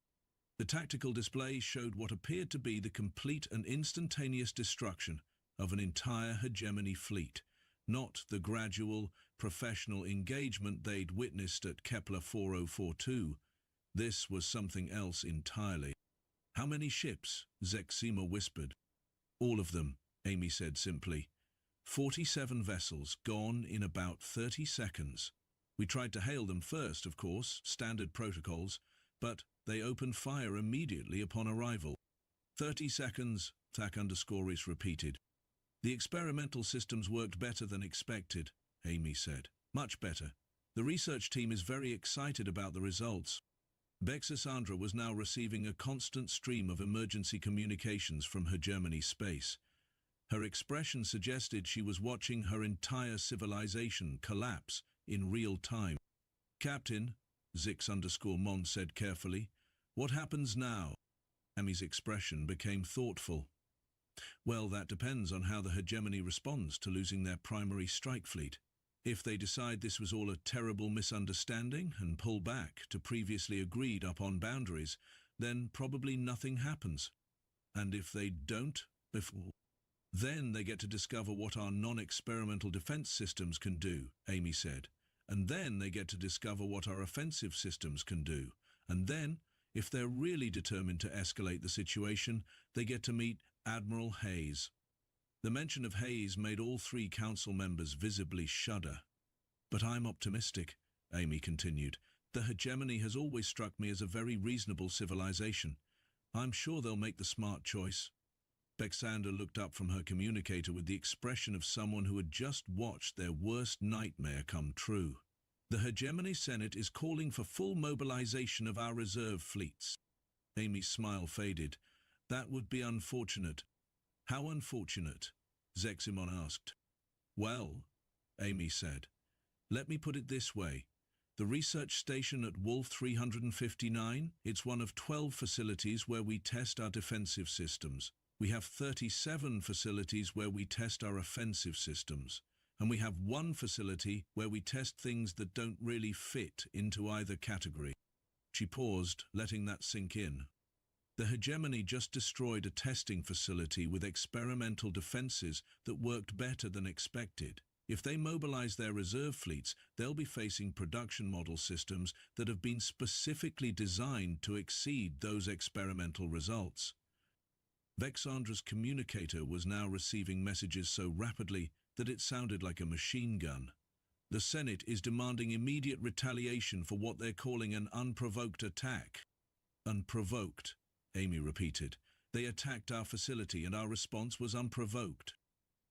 the tactical display showed what appeared to be the complete and instantaneous destruction of an entire hegemony fleet, not the gradual, professional engagement they'd witnessed at Kepler 4042. This was something else entirely. "How many ships?" Zexima whispered. "All of them," Amy said simply. 47 vessels gone in about 30 seconds. We tried to hail them first, of course, standard protocols, but they opened fire immediately upon arrival. 30 seconds, Thak_Reese repeated. "The experimental systems worked better than expected," Amy said. "Much better. The research team is very excited about the results." Bexassandra was now receiving a constant stream of emergency communications from hegemony space. Her expression suggested she was watching her entire civilization collapse in real time. "Captain," Zix_Mon said carefully, "what happens now?" Amy's expression became thoughtful. "Well, that depends on how the hegemony responds to losing their primary strike fleet. If they decide this was all a terrible misunderstanding and pull back to previously agreed upon boundaries, then probably nothing happens. And if they don't, then they get to discover what our non-experimental defense systems can do," Amy said. "And then they get to discover what our offensive systems can do. And then, if they're really determined to escalate the situation, they get to meet Admiral Hayes." The mention of Hayes made all three council members visibly shudder. "But I'm optimistic," Amy continued. "The hegemony has always struck me as a very reasonable civilization. I'm sure they'll make the smart choice." Bexander looked up from her communicator with the expression of someone who had just watched their worst nightmare come true. "The Hegemony Senate is calling for full mobilization of our reserve fleets." Amy's smile faded. "That would be unfortunate." "How unfortunate?" Zeximon asked. "Well," Amy said, "let me put it this way. The research station at Wolf 359, it's one of 12 facilities where we test our defensive systems. We have 37 facilities where we test our offensive systems. And we have one facility where we test things that don't really fit into either category." She paused, letting that sink in. The hegemony just destroyed a testing facility with experimental defenses that worked better than expected. If they mobilize their reserve fleets, they'll be facing production model systems that have been specifically designed to exceed those experimental results. Vexandra's communicator was now receiving messages so rapidly that it sounded like a machine gun. "The Senate is demanding immediate retaliation for what they're calling an unprovoked attack." "Unprovoked," Amy repeated. "They attacked our facility and our response was unprovoked."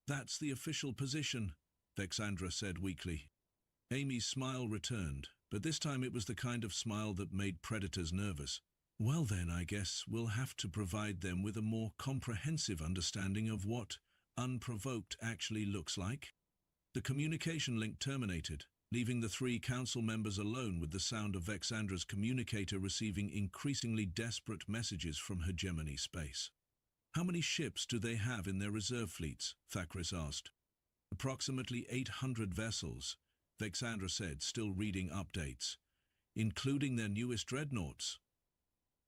"That's the official position," Vexandra said weakly. Amy's smile returned, but this time it was the kind of smile that made predators nervous. "Well then, I guess we'll have to provide them with a more comprehensive understanding of what unprovoked actually looks like." The communication link terminated, leaving the three council members alone with the sound of Vexandra's communicator receiving increasingly desperate messages from hegemony space. "How many ships do they have in their reserve fleets?" Thakris asked. "Approximately 800 vessels," Vexandra said, still reading updates, "including their newest dreadnoughts."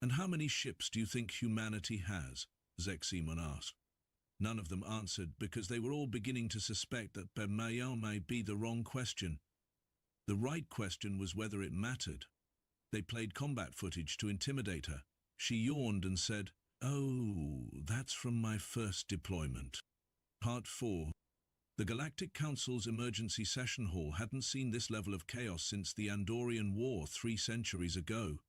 "And how many ships do you think humanity has?" Zeximon asked. None of them answered because they were all beginning to suspect that Bermayan may be the wrong question. The right question was whether it mattered. They played combat footage to intimidate her. She yawned and said, "Oh, that's from my first deployment." Part 4. The Galactic Council's emergency session hall hadn't seen this level of chaos since the Andorian War 3 centuries ago.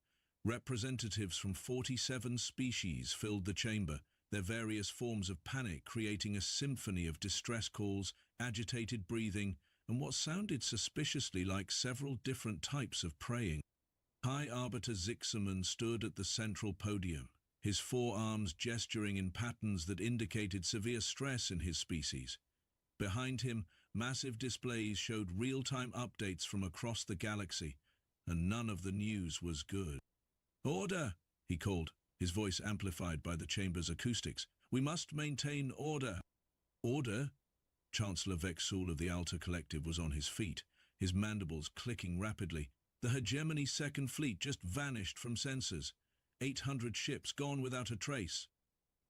Representatives from 47 species filled the chamber, their various forms of panic creating a symphony of distress calls, agitated breathing, and what sounded suspiciously like several different types of praying. High Arbiter Zixaman stood at the central podium, his forearms gesturing in patterns that indicated severe stress in his species. Behind him, massive displays showed real-time updates from across the galaxy, and none of the news was good. "Order!" he called. his voice amplified by the chamber's acoustics. "We must maintain order." "Order?" Chancellor Vexul of the Alta Collective was on his feet, his mandibles clicking rapidly. "The Hegemony Second Fleet just vanished from sensors. 800 ships gone without a trace."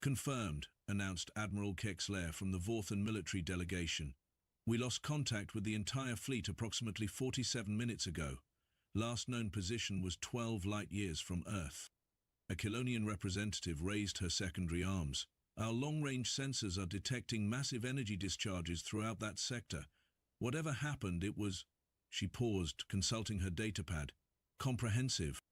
"Confirmed," announced Admiral Kexler from the Vorthan military delegation. "We lost contact with the entire fleet approximately 47 minutes ago. Last known position was 12 light-years from Earth." A Kilonian representative raised her secondary arms. "Our long-range sensors are detecting massive energy discharges throughout that sector. Whatever happened, it was..." She paused, consulting her datapad. "Comprehensive."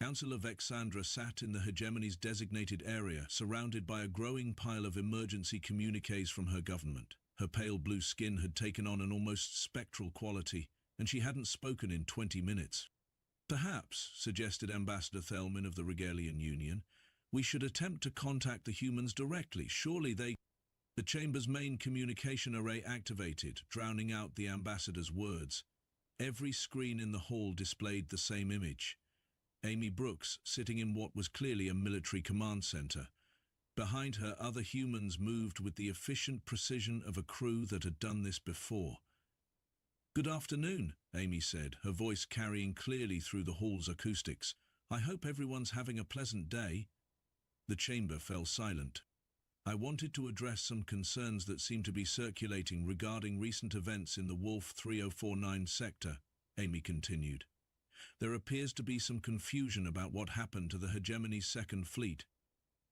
Councillor Vexandra sat in the Hegemony's designated area, surrounded by a growing pile of emergency communiques from her government. Her pale blue skin had taken on an almost spectral quality, and she hadn't spoken in 20 minutes. "Perhaps," suggested Ambassador Thelman of the Regalian Union, "we should attempt to contact the humans directly. Surely they..." The chamber's main communication array activated, drowning out the ambassador's words. Every screen in the hall displayed the same image. Amy Brooks sitting in what was clearly a military command center. Behind her, other humans moved with the efficient precision of a crew that had done this before. "Good afternoon," Amy said, her voice carrying clearly through the hall's acoustics. "I hope everyone's having a pleasant day." The chamber fell silent. "I wanted to address some concerns that seem to be circulating regarding recent events in the Wolf 3049 sector," Amy continued. "There appears to be some confusion about what happened to the Hegemony's Second Fleet."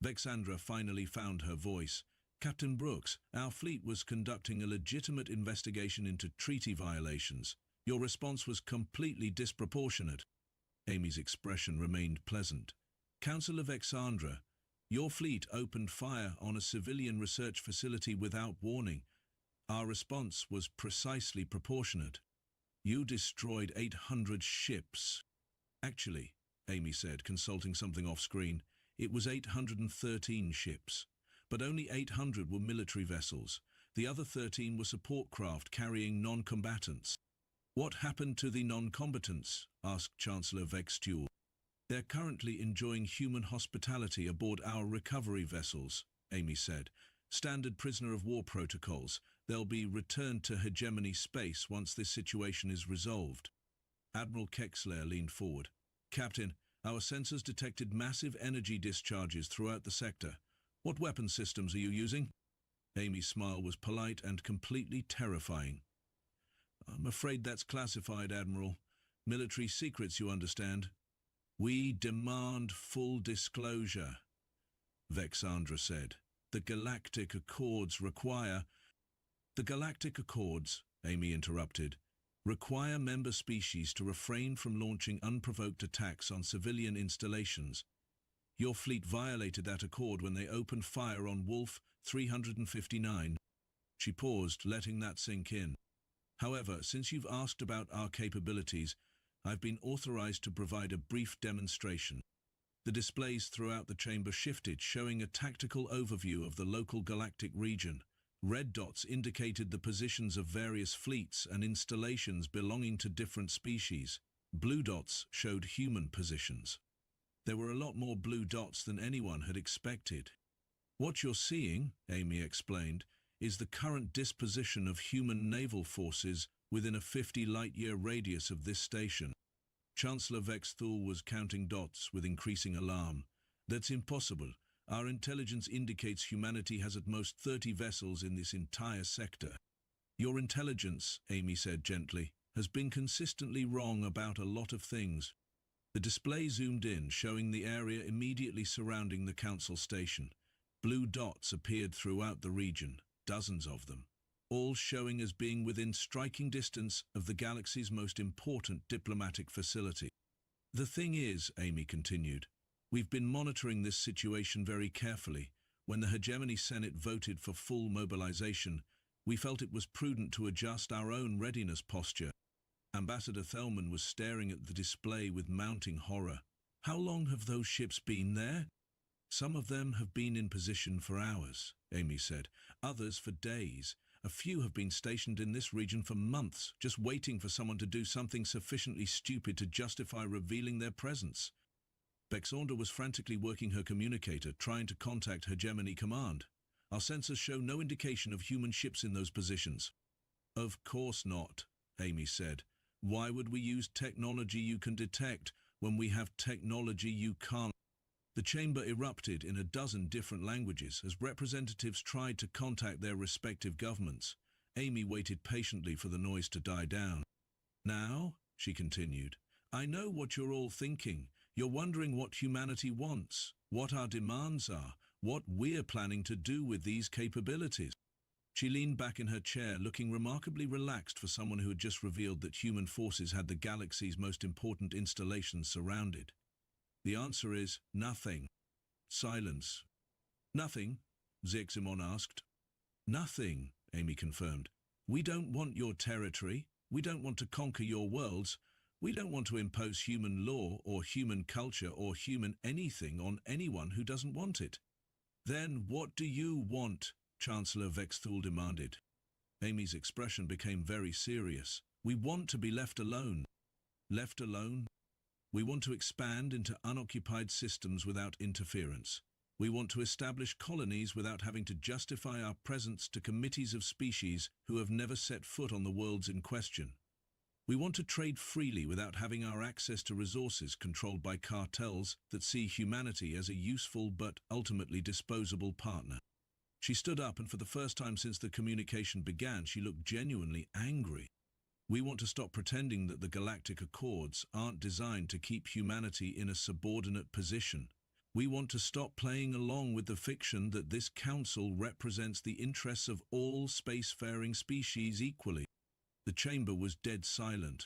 Vexandra finally found her voice. "Captain Brooks, our fleet was conducting a legitimate investigation into treaty violations. Your response was completely disproportionate." Amy's expression remained pleasant. "Councillor Vexandra, your fleet opened fire on a civilian research facility without warning. Our response was precisely proportionate. You destroyed 800 ships." "Actually," Amy said, consulting something off-screen, "it was 813 ships. But only 800 were military vessels. The other 13 were support craft carrying non-combatants." "What happened to the non-combatants?" asked Chancellor Vextul. "They're currently enjoying human hospitality aboard our recovery vessels," Amy said. "Standard prisoner of war protocols. They'll be returned to Hegemony space once this situation is resolved." Admiral Kexler leaned forward. "Captain, our sensors detected massive energy discharges throughout the sector. What weapon systems are you using?" Amy's smile was polite and completely terrifying. "I'm afraid that's classified, Admiral. Military secrets, you understand." "We demand full disclosure," Vexandra said. "The Galactic Accords require..." "The Galactic Accords," Amy interrupted, "require member species to refrain from launching unprovoked attacks on civilian installations. Your fleet violated that accord when they opened fire on Wolf 359. She paused, letting that sink in. "However, since you've asked about our capabilities, I've been authorized to provide a brief demonstration." The displays throughout the chamber shifted, showing a tactical overview of the local galactic region. Red dots indicated the positions of various fleets and installations belonging to different species. Blue dots showed human positions. There were a lot more blue dots than anyone had expected. "What you're seeing," Amy explained, "is the current disposition of human naval forces within a 50 light-year radius of this station." Chancellor Vexthul was counting dots with increasing alarm. "That's impossible. Our intelligence indicates humanity has at most 30 vessels in this entire sector." "Your intelligence," Amy said gently, "has been consistently wrong about a lot of things." The display zoomed in, showing the area immediately surrounding the council station. Blue dots appeared throughout the region, dozens of them, all showing as being within striking distance of the galaxy's most important diplomatic facility. "The thing is," Amy continued, "we've been monitoring this situation very carefully. When the Hegemony Senate voted for full mobilization, we felt it was prudent to adjust our own readiness posture." Ambassador Thelman was staring at the display with mounting horror. "How long have those ships been there?" "Some of them have been in position for hours," Amy said. "Others for days. A few have been stationed in this region for months, just waiting for someone to do something sufficiently stupid to justify revealing their presence." Vexandra was frantically working her communicator, trying to contact Hegemony Command. Our sensors show no indication of human ships in those positions. Of course not, Amy said. Why would we use technology you can detect when we have technology you can't? The chamber erupted in a dozen different languages as representatives tried to contact their respective governments. Amy waited patiently for the noise to die down. Now, she continued, I know what you're all thinking. You're wondering what humanity wants, what our demands are, what we're planning to do with these capabilities. She leaned back in her chair, looking remarkably relaxed for someone who had just revealed that human forces had the galaxy's most important installations surrounded. The answer is nothing. Silence. Nothing? Zexamon asked. Nothing, Amy confirmed. We don't want your territory. We don't want to conquer your worlds. We don't want to impose human law or human culture or human anything on anyone who doesn't want it. Then what do you want? Chancellor Vexthul demanded. Amy's expression became very serious. We want to be left alone. Left alone? We want to expand into unoccupied systems without interference. We want to establish colonies without having to justify our presence to committees of species who have never set foot on the worlds in question. We want to trade freely without having our access to resources controlled by cartels that see humanity as a useful but ultimately disposable partner. She stood up, and for the first time since the communication began, she looked genuinely angry. We want to stop pretending that the Galactic Accords aren't designed to keep humanity in a subordinate position. We want to stop playing along with the fiction that this council represents the interests of all spacefaring species equally. The chamber was dead silent.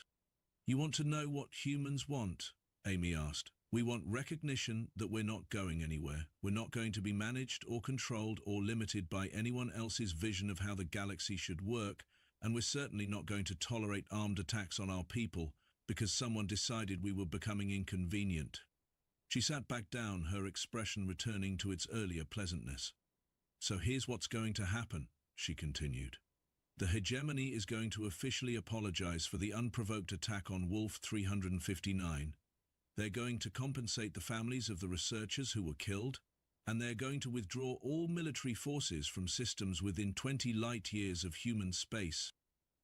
You want to know what humans want? Amy asked. We want recognition that we're not going anywhere. We're not going to be managed or controlled or limited by anyone else's vision of how the galaxy should work, and we're certainly not going to tolerate armed attacks on our people because someone decided we were becoming inconvenient. She sat back down, her expression returning to its earlier pleasantness. So here's what's going to happen, she continued. The Hegemony is going to officially apologize for the unprovoked attack on Wolf 359. They're going to compensate the families of the researchers who were killed, and they're going to withdraw all military forces from systems within 20 light-years of human space.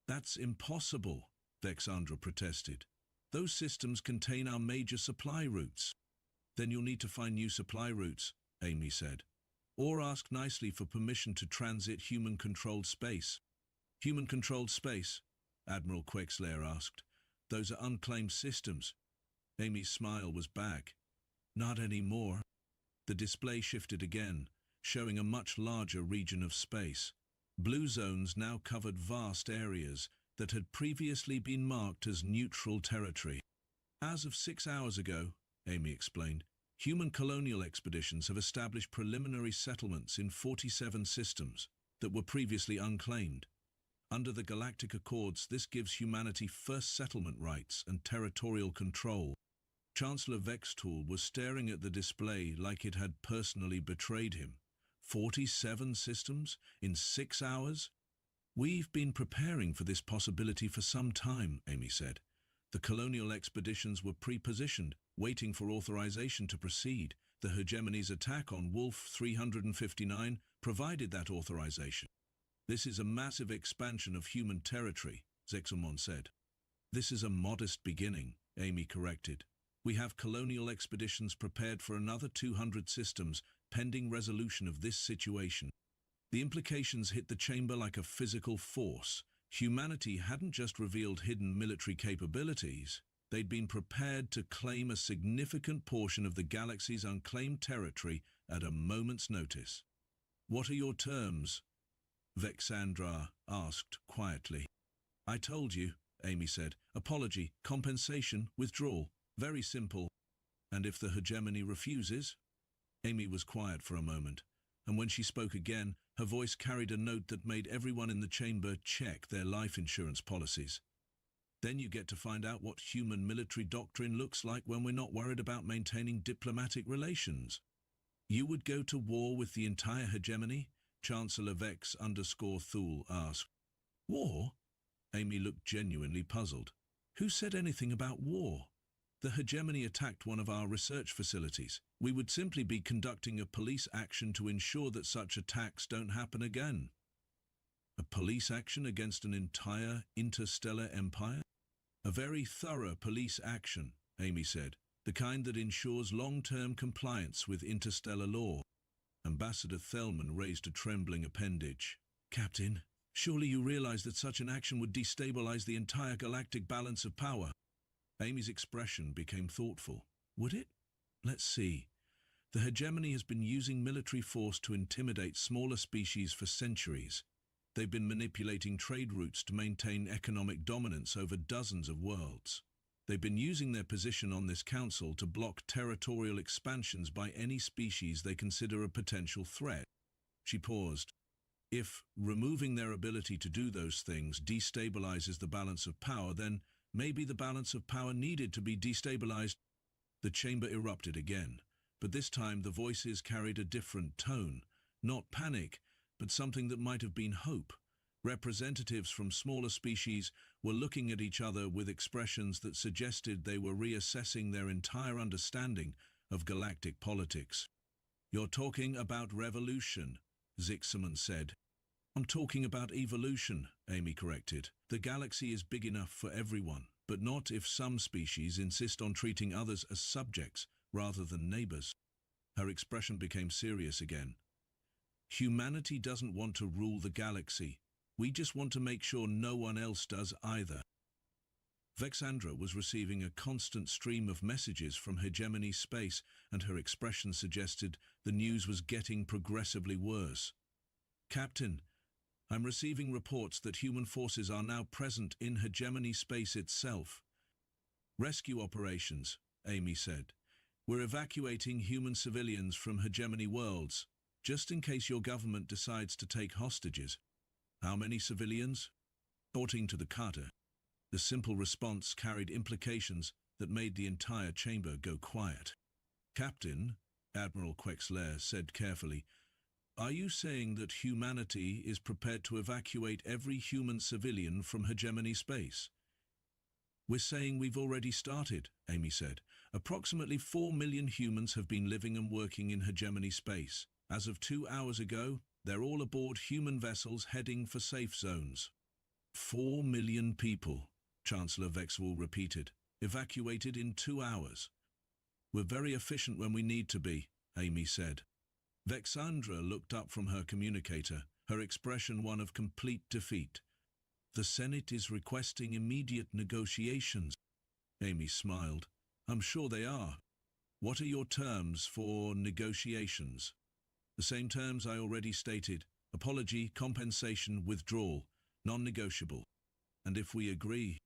That's impossible, Vexandra protested. Those systems contain our major supply routes. Then you'll need to find new supply routes, Amy said. Or ask nicely for permission to transit human-controlled space. Human-controlled space? Admiral Quexlair asked. Those are unclaimed systems. Amy's smile was back. Not anymore. The display shifted again, showing a much larger region of space. Blue zones now covered vast areas that had previously been marked as neutral territory. As of 6 hours ago, Amy explained, human colonial expeditions have established preliminary settlements in 47 systems that were previously unclaimed. Under the Galactic Accords, this gives humanity first settlement rights and territorial control. Chancellor Vexthul was staring at the display like it had personally betrayed him. 47 systems in 6 hours? We've been preparing for this possibility for some time, Amy said. The colonial expeditions were pre-positioned, waiting for authorization to proceed. The Hegemony's attack on Wolf 359 provided that authorization. This is a massive expansion of human territory, Zexamon said. This is a modest beginning, Amy corrected. We have colonial expeditions prepared for another 200 systems, pending resolution of this situation. The implications hit the chamber like a physical force. Humanity hadn't just revealed hidden military capabilities. They'd been prepared to claim a significant portion of the galaxy's unclaimed territory at a moment's notice. What are your terms? Vexandra asked quietly. I told you, Amy said. Apology, compensation, withdrawal. Very simple. And if the Hegemony refuses? Amy was quiet for a moment, and when she spoke again, her voice carried a note that made everyone in the chamber check their life insurance policies. Then you get to find out what human military doctrine looks like when we're not worried about maintaining diplomatic relations. You would go to war with the entire Hegemony? Chancellor Vex_Thul asked. War? Amy looked genuinely puzzled. Who said anything about war? The hegemony attacked one of our research facilities. We would simply be conducting a police action to ensure that such attacks don't happen again. A police action against an entire interstellar empire? A very thorough police action, Amy said, the kind that ensures long-term compliance with interstellar law. Ambassador Thelman raised a trembling appendage. Captain, surely you realize that such an action would destabilize the entire galactic balance of power. Amy's expression became thoughtful. Would it? Let's see. The hegemony has been using military force to intimidate smaller species for centuries. They've been manipulating trade routes to maintain economic dominance over dozens of worlds. They've been using their position on this council to block territorial expansions by any species they consider a potential threat. She paused. If removing their ability to do those things destabilizes the balance of power, then maybe the balance of power needed to be destabilized. The chamber erupted again, but this time the voices carried a different tone. Not panic, but something that might have been hope. Representatives from smaller species were looking at each other with expressions that suggested they were reassessing their entire understanding of galactic politics. You're talking about revolution, Zixaman said. I'm talking about evolution, Amy corrected. The galaxy is big enough for everyone, but not if some species insist on treating others as subjects rather than neighbors. Her expression became serious again. Humanity doesn't want to rule the galaxy. We just want to make sure no one else does either. Vexandra was receiving a constant stream of messages from Hegemony Space, and her expression suggested the news was getting progressively worse. Captain, I'm receiving reports that human forces are now present in Hegemony Space itself. Rescue operations, Amy said. We're evacuating human civilians from Hegemony worlds, just in case your government decides to take hostages. How many civilians? According to the Carter. The simple response carried implications that made the entire chamber go quiet. Captain, Admiral Quexler said carefully, are you saying that humanity is prepared to evacuate every human civilian from Hegemony Space? We're saying we've already started, Amy said. Approximately 4 million humans have been living and working in Hegemony Space. As of 2 hours ago, they're all aboard human vessels heading for safe zones. 4 million people, Chancellor Vexwell repeated, evacuated in 2 hours. We're very efficient when we need to be, Amy said. Vexandra looked up from her communicator, her expression one of complete defeat. The Senate is requesting immediate negotiations. Amy smiled. I'm sure they are. What are your terms for negotiations? The same terms I already stated. Apology, compensation, withdrawal, non-negotiable. And if we agree,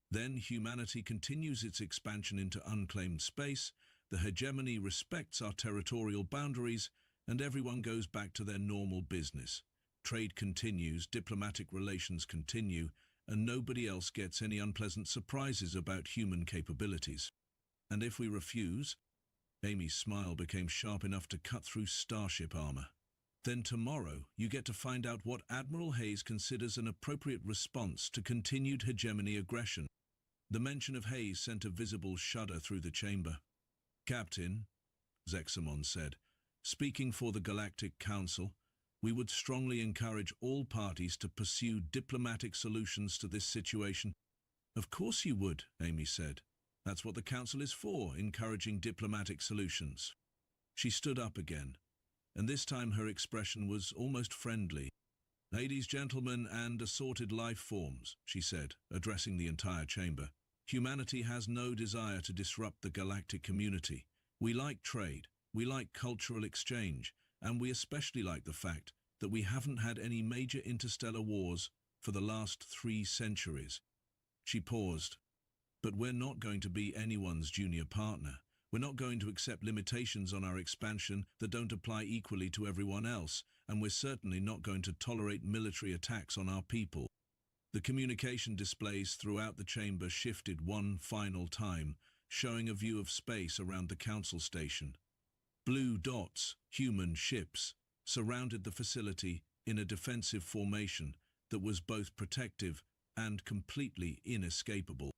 then humanity continues its expansion into unclaimed space, the hegemony respects our territorial boundaries, and everyone goes back to their normal business. Trade continues, diplomatic relations continue, and nobody else gets any unpleasant surprises about human capabilities. And if we refuse, Amy's smile became sharp enough to cut through starship armor. Then tomorrow, you get to find out what Admiral Hayes considers an appropriate response to continued hegemony aggression. The mention of Hayes sent a visible shudder through the chamber. Captain, Zexamon said, speaking for the Galactic Council, we would strongly encourage all parties to pursue diplomatic solutions to this situation. Of course you would, Amy said. That's what the Council is for, encouraging diplomatic solutions. She stood up again, and this time her expression was almost friendly. Ladies, gentlemen, and assorted life forms, she said, addressing the entire chamber. Humanity has no desire to disrupt the galactic community. We like trade, we like cultural exchange, and we especially like the fact that we haven't had any major interstellar wars for the last 3 centuries. She paused. But we're not going to be anyone's junior partner. We're not going to accept limitations on our expansion that don't apply equally to everyone else, and we're certainly not going to tolerate military attacks on our people. The communication displays throughout the chamber shifted one final time, showing a view of space around the council station. Blue dots, human ships, surrounded the facility in a defensive formation that was both protective and completely inescapable.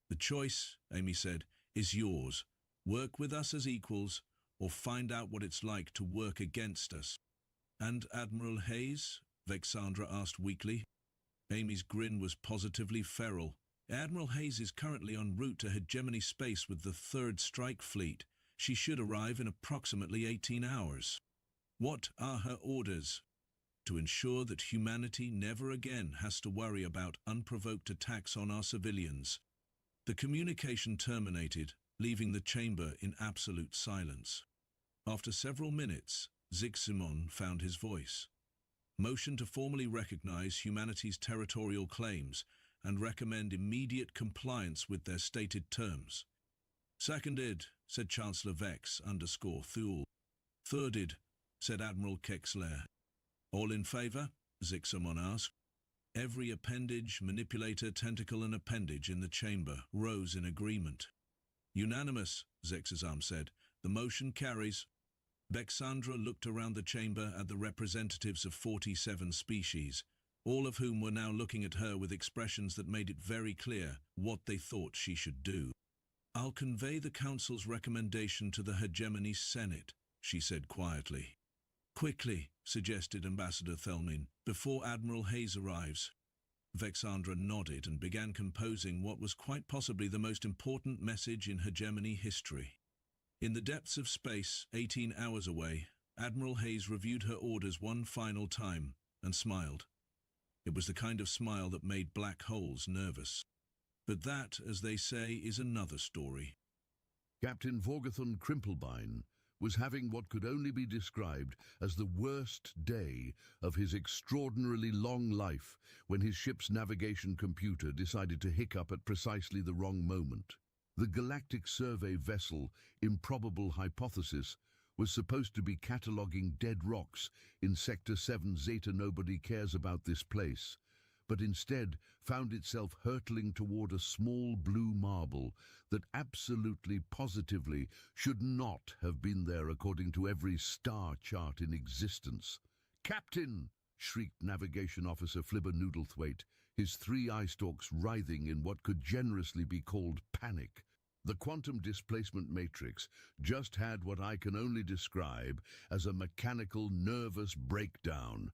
The choice, Amy said, is yours. Work with us as equals, or find out what it's like to work against us." "And Admiral Hayes?" Vexandra asked weakly. Amy's grin was positively feral. "Admiral Hayes is currently en route to Hegemony Space with the 3rd Strike Fleet. She should arrive in approximately 18 hours. What are her orders?" "To ensure that humanity never again has to worry about unprovoked attacks on our civilians." The communication terminated, leaving the chamber in absolute silence. After several minutes, Ziximon found his voice. "Motion to formally recognize humanity's territorial claims and recommend immediate compliance with their stated terms." "Seconded," said Chancellor Vex_Thule. "Thirded," said Admiral Kexler. "All in favor?" Ziximon asked. Every appendage, manipulator, tentacle and appendage in the chamber rose in agreement. "Unanimous," Zexazam said. "The motion carries." Vexandra looked around the chamber at the representatives of 47 species, all of whom were now looking at her with expressions that made it very clear what they thought she should do. "I'll convey the Council's recommendation to the Hegemony Senate," she said quietly. "Quickly," suggested Ambassador Thelmin, "before Admiral Hayes arrives." Vexandra nodded and began composing what was quite possibly the most important message in Hegemony history. In the depths of space, 18 hours away, Admiral Hayes reviewed her orders one final time and smiled. It was the kind of smile that made black holes nervous. But that, as they say, is another story. Captain Vorgathon Crimplebine was having what could only be described as the worst day of his extraordinarily long life when his ship's navigation computer decided to hiccup at precisely the wrong moment. The Galactic Survey vessel Improbable Hypothesis was supposed to be cataloguing dead rocks in Sector 7 Zeta. Nobody cares about this place, but instead found itself hurtling toward a small blue marble that absolutely positively should not have been there according to every star chart in existence. "Captain!" shrieked Navigation Officer Flibber Noodlethwaite, his 3 eye stalks writhing in what could generously be called panic. The quantum displacement matrix just had what I can only describe as a mechanical nervous breakdown.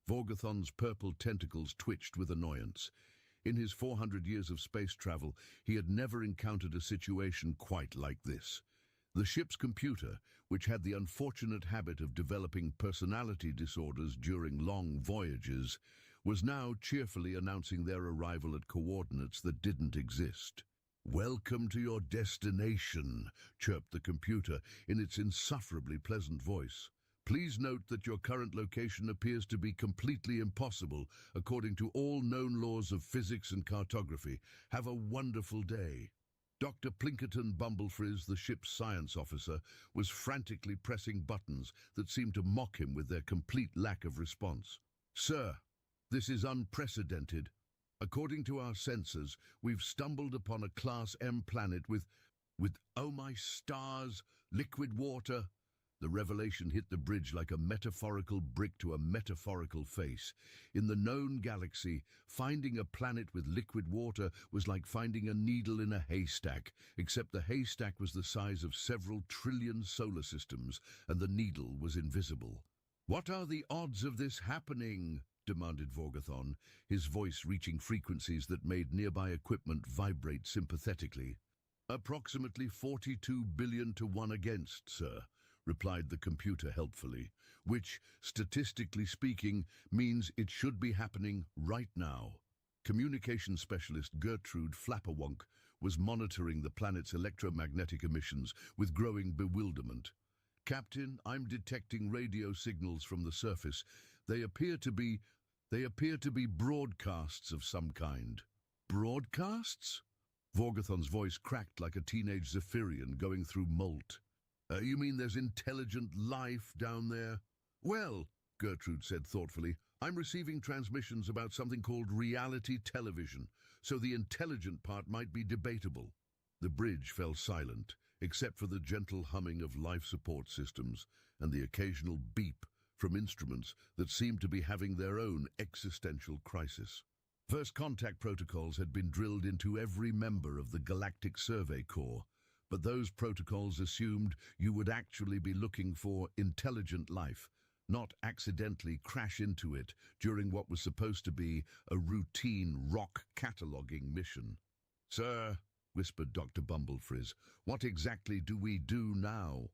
Vorgathon's purple tentacles twitched with annoyance. In his 400 years of space travel, he had never encountered a situation quite like this. The ship's computer, which had the unfortunate habit of developing personality disorders during long voyages, was now cheerfully announcing their arrival at coordinates that didn't exist. "Welcome to your destination," chirped the computer in its insufferably pleasant voice. "Please note that your current location appears to be completely impossible according to all known laws of physics and cartography. Have a wonderful day." Dr. Plinkerton Bumblefrizz, the ship's science officer, was frantically pressing buttons that seemed to mock him with their complete lack of response. "Sir, this is unprecedented. According to our sensors, we've stumbled upon a Class M planet with, oh my stars, liquid water." The revelation hit the bridge like a metaphorical brick to a metaphorical face. In the known galaxy, finding a planet with liquid water was like finding a needle in a haystack, except the haystack was the size of several trillion solar systems, and the needle was invisible. "What are the odds of this happening?" demanded Vorgathon, his voice reaching frequencies that made nearby equipment vibrate sympathetically. "Approximately 42 billion to 1 against, sir," replied the computer helpfully, "which, statistically speaking, means it should be happening right now." Communication specialist Gertrude Flapperwonk was monitoring the planet's electromagnetic emissions with growing bewilderment. "Captain, I'm detecting radio signals from the surface. They appear to be broadcasts of some kind." "Broadcasts?" Vorgathon's voice cracked like a teenage Zephyrian going through molt. You mean there's intelligent life down there?" "Well," Gertrude said thoughtfully, "I'm receiving transmissions about something called reality television, so the intelligent part might be debatable." The bridge fell silent, except for the gentle humming of life support systems and the occasional beep from instruments that seemed to be having their own existential crisis. First contact protocols had been drilled into every member of the Galactic Survey Corps, but those protocols assumed you would actually be looking for intelligent life, not accidentally crash into it during what was supposed to be a routine rock cataloging mission. "Sir," whispered Dr. Bumblefrizz, "what exactly do we do now?"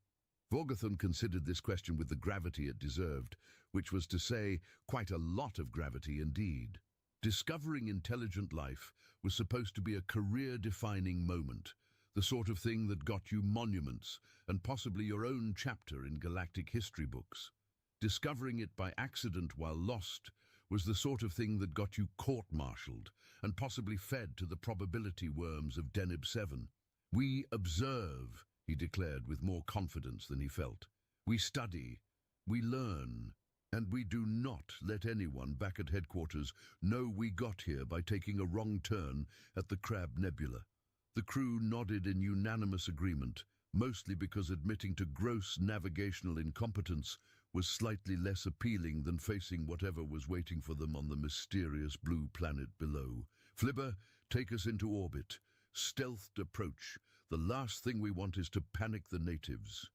Vorgothon considered this question with the gravity it deserved, which was to say, quite a lot of gravity indeed. Discovering intelligent life was supposed to be a career-defining moment, the sort of thing that got you monuments and possibly your own chapter in galactic history books. Discovering it by accident while lost was the sort of thing that got you court-martialed and possibly fed to the probability worms of Deneb 7. "We observe," he declared with more confidence than he felt. "We study, we learn, and we do not let anyone back at headquarters know we got here by taking a wrong turn at the Crab Nebula." The crew nodded in unanimous agreement, mostly because admitting to gross navigational incompetence was slightly less appealing than facing whatever was waiting for them on the mysterious blue planet below. "Flibber, take us into orbit. Stealthed approach. The last thing we want is to panic the natives."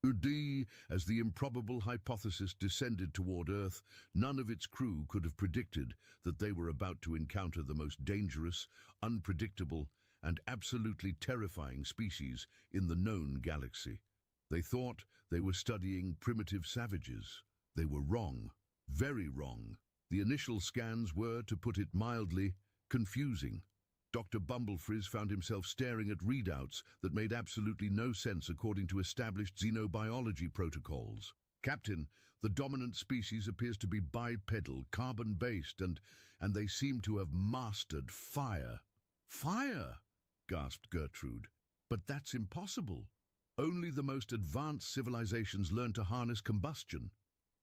Udi, as the improbable hypothesis descended toward Earth, none of its crew could have predicted that they were about to encounter the most dangerous, unpredictable, and absolutely terrifying species in the known galaxy. They thought they were studying primitive savages. They were wrong, very wrong. The initial scans were, to put it mildly, confusing. Dr. Bumblefrizz found himself staring at readouts that made absolutely no sense according to established xenobiology protocols. "Captain, the dominant species appears to be bipedal, carbon-based, and they seem to have mastered fire." "Fire?" gasped Gertrude. "But that's impossible. Only the most advanced civilizations learn to harness combustion."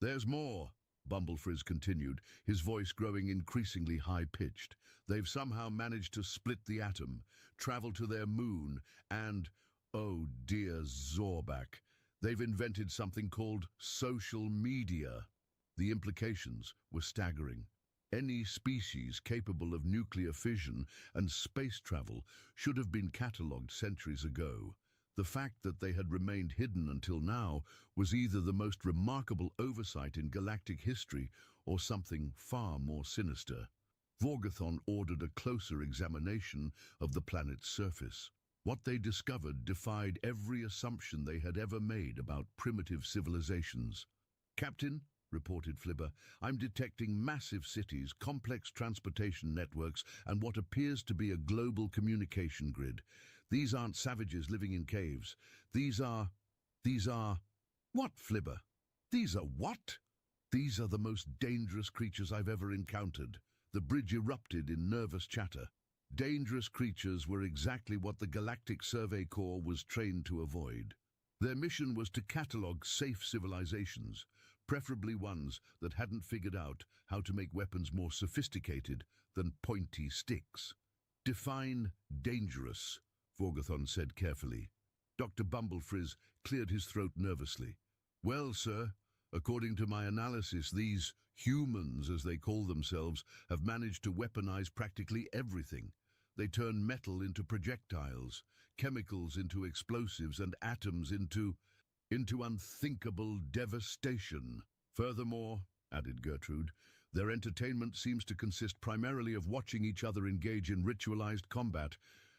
"There's more," Bumblefrizz continued, his voice growing increasingly high-pitched. "They've somehow managed to split the atom, travel to their moon, and, oh dear Zorbak, they've invented something called social media." The implications were staggering. Any species capable of nuclear fission and space travel should have been catalogued centuries ago. The fact that they had remained hidden until now was either the most remarkable oversight in galactic history or something far more sinister. Vorgothon ordered a closer examination of the planet's surface. What they discovered defied every assumption they had ever made about primitive civilizations. "Captain," reported Flibber, "I'm detecting massive cities, complex transportation networks, and what appears to be a global communication grid. These aren't savages living in caves. These are... What, Flibber? These are what? "These are the most dangerous creatures I've ever encountered." The bridge erupted in nervous chatter. Dangerous creatures were exactly what the Galactic Survey Corps was trained to avoid. Their mission was to catalogue safe civilizations, preferably ones that hadn't figured out how to make weapons more sophisticated than pointy sticks. "Define dangerous," Vorgothon said carefully. Dr. Bumblefrizz cleared his throat nervously. "Well, sir, according to my analysis, these humans, as they call themselves, have managed to weaponize practically everything. They turn metal into projectiles, chemicals into explosives, and atoms into unthinkable devastation. Furthermore," added Gertrude, "their entertainment seems to consist primarily of watching each other engage in ritualized combat,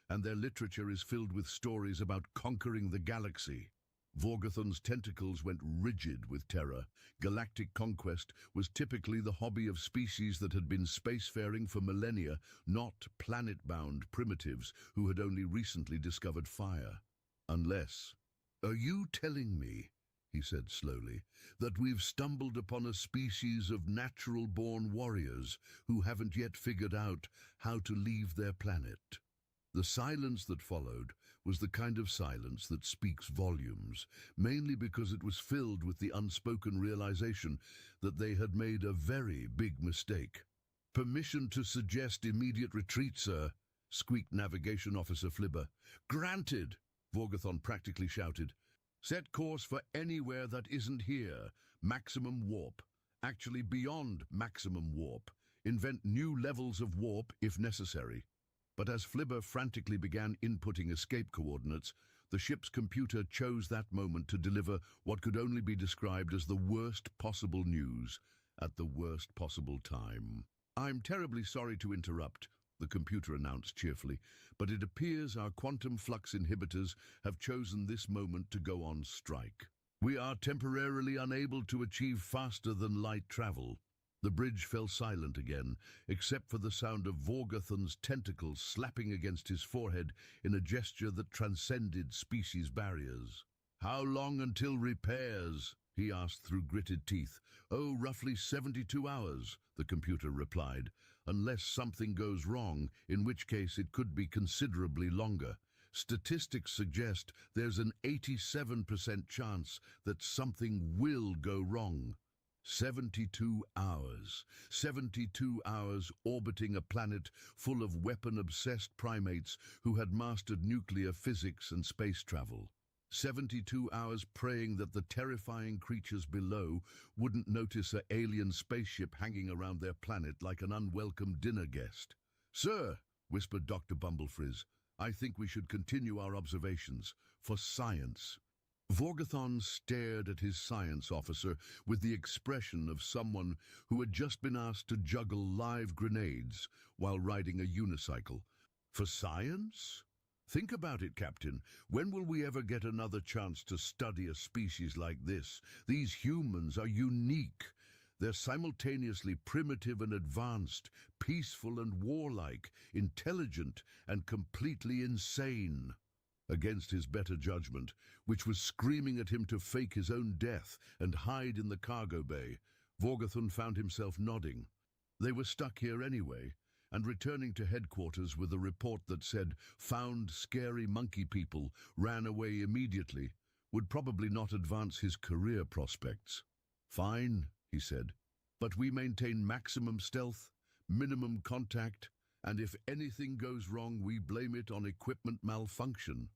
and their literature is filled with stories about conquering the galaxy." Vorgothon's tentacles went rigid with terror. Galactic conquest was typically the hobby of species that had been spacefaring for millennia, not planet-bound primitives who had only recently discovered fire. "Unless... Are you telling me," he said slowly, "that we've stumbled upon a species of natural-born warriors who haven't yet figured out how to leave their planet?" The silence that followed was the kind of silence that speaks volumes, mainly because it was filled with the unspoken realization that they had made a very big mistake. "Permission to suggest immediate retreat, sir," squeaked Navigation Officer Flibber. "Granted," Vorgothon practically shouted. "Set course for anywhere that isn't here. Maximum warp. Actually beyond maximum warp. Invent new levels of warp if necessary." But as Flibber frantically began inputting escape coordinates, The ship's computer chose that moment to deliver what could only be described as the worst possible news at the worst possible time. "I'm terribly sorry to interrupt," the computer announced cheerfully, "but it appears our quantum flux inhibitors have chosen this moment to go on strike. We are temporarily unable to achieve faster-than-light travel." The bridge fell silent again, except for the sound of Vorgothon's tentacles slapping against his forehead in a gesture that transcended species barriers. "How long until repairs?" he asked through gritted teeth. "Oh, roughly 72 hours, the computer replied, "unless something goes wrong, in which case it could be considerably longer. Statistics suggest there's an 87% chance that something will go wrong." 72 hours. 72 hours orbiting a planet full of weapon-obsessed primates who had mastered nuclear physics and space travel. 72 hours praying that the terrifying creatures below wouldn't notice an alien spaceship hanging around their planet like an unwelcome dinner guest. "Sir," whispered Dr. Bumblefrizz, "I think we should continue our observations. For science." Vorgothon stared at his science officer with the expression of someone who had just been asked to juggle live grenades while riding a unicycle. "For science? Think about it, Captain. When will we ever get another chance to study a species like this? These humans are unique. They're simultaneously primitive and advanced, peaceful and warlike, intelligent and completely insane." Against his better judgment, which was screaming at him to fake his own death and hide in the cargo bay, Vorgothon found himself nodding. They were stuck here anyway, and returning to headquarters with a report that said "found scary monkey people, ran away immediately," would probably not advance his career prospects. "Fine," he said, "but we maintain maximum stealth, minimum contact, and if anything goes wrong, we blame it on equipment malfunction."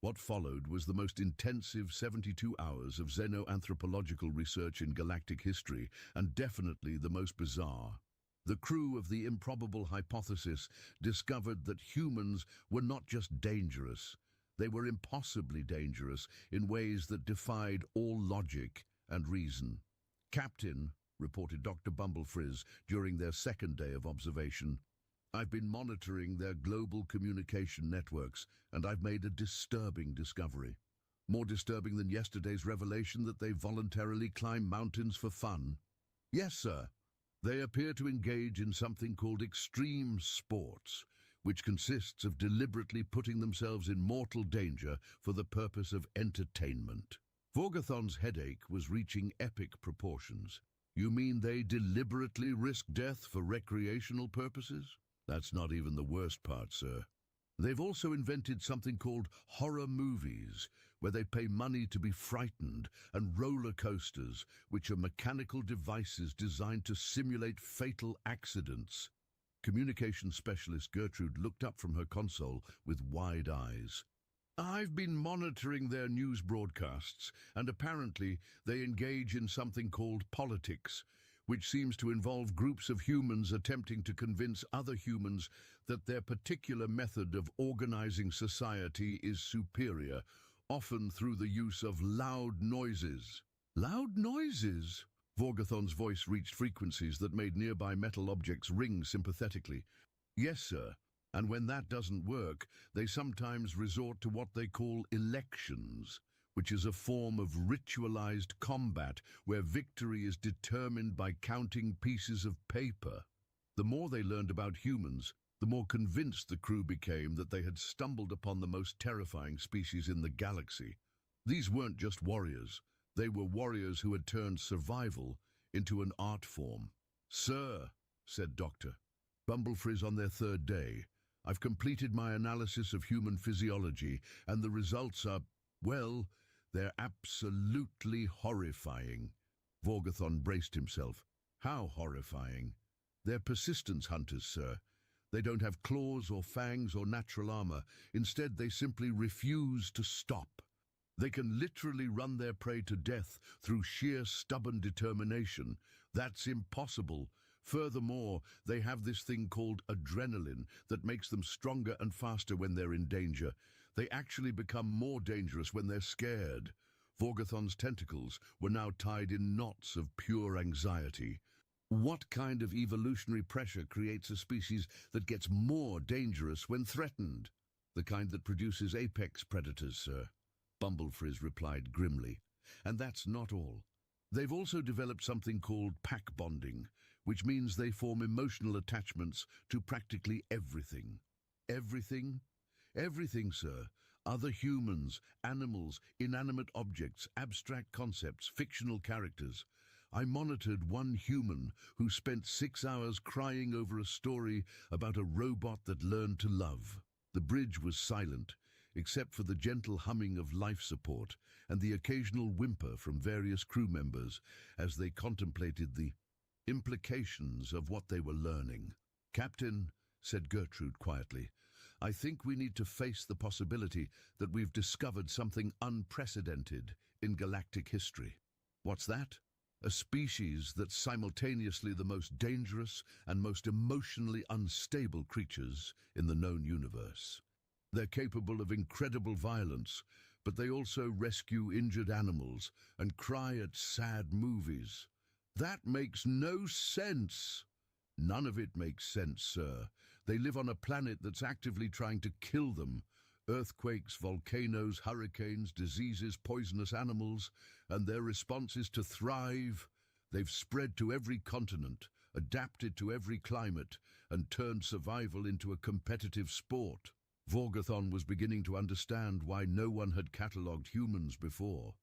What followed was the most intensive 72 hours of xenoanthropological research in galactic history, and definitely the most bizarre. The crew of the Improbable Hypothesis discovered that humans were not just dangerous, they were impossibly dangerous in ways that defied all logic and reason. "Captain," reported Dr. Bumblefrizz during their second day of observation, "I've been monitoring their global communication networks, and I've made a disturbing discovery. More disturbing than yesterday's revelation that they voluntarily climb mountains for fun." "Yes, sir. They appear to engage in something called extreme sports, which consists of deliberately putting themselves in mortal danger for the purpose of entertainment." Vorgothon's headache was reaching epic proportions. "You mean they deliberately risk death for recreational purposes?" "That's not even the worst part, sir. They've also invented something called horror movies, where they pay money to be frightened, and roller coasters, which are mechanical devices designed to simulate fatal accidents." Communications specialist Gertrude looked up from her console with wide eyes. "I've been monitoring their news broadcasts, and apparently they engage in something called politics, which seems to involve groups of humans attempting to convince other humans that their particular method of organizing society is superior, often through the use of loud noises." "Loud noises?" Vorgothon's voice reached frequencies that made nearby metal objects ring sympathetically. "Yes, sir. And when that doesn't work, they sometimes resort to what they call elections, which is a form of ritualized combat where victory is determined by counting pieces of paper." The more they learned about humans, the more convinced the crew became that they had stumbled upon the most terrifying species in the galaxy. These weren't just warriors. They were warriors who had turned survival into an art form. "Sir," said Dr. Bumblefrizz on their third day, "I've completed my analysis of human physiology, and the results are, well, they're absolutely horrifying." Vorgothon braced himself. "How horrifying?" "They're persistence hunters, sir. They don't have claws or fangs or natural armor. Instead, they simply refuse to stop. They can literally run their prey to death through sheer stubborn determination. That's impossible. Furthermore, they have this thing called adrenaline that makes them stronger and faster when they're in danger. They actually become more dangerous when they're scared. Vorgothon's tentacles were now tied in knots of pure anxiety. What kind of evolutionary pressure creates a species that gets more dangerous when threatened? The kind that produces apex predators, sir, Bumblefrizz replied grimly. And that's not all. They've also developed something called pack bonding, which means they form emotional attachments to practically everything. Everything? Everything, sir. Other humans, animals, inanimate objects, abstract concepts, fictional characters. I monitored one human who spent 6 hours crying over a story about a robot that learned to love. The bridge was silent, except for the gentle humming of life support and the occasional whimper from various crew members as they contemplated the implications of what they were learning. "Captain," said Gertrude quietly, "I think we need to face the possibility that we've discovered something unprecedented in galactic history." "What's that?" "A species that's simultaneously the most dangerous and most emotionally unstable creatures in the known universe. They're capable of incredible violence, but they also rescue injured animals and cry at sad movies. That makes no sense." "None of it makes sense, sir. They live on a planet that's actively trying to kill them. Earthquakes, volcanoes, hurricanes, diseases, poisonous animals, and their response is to thrive. They've spread to every continent, adapted to every climate, and turned survival into a competitive sport." Vorgothon was beginning to understand why no one had catalogued humans before.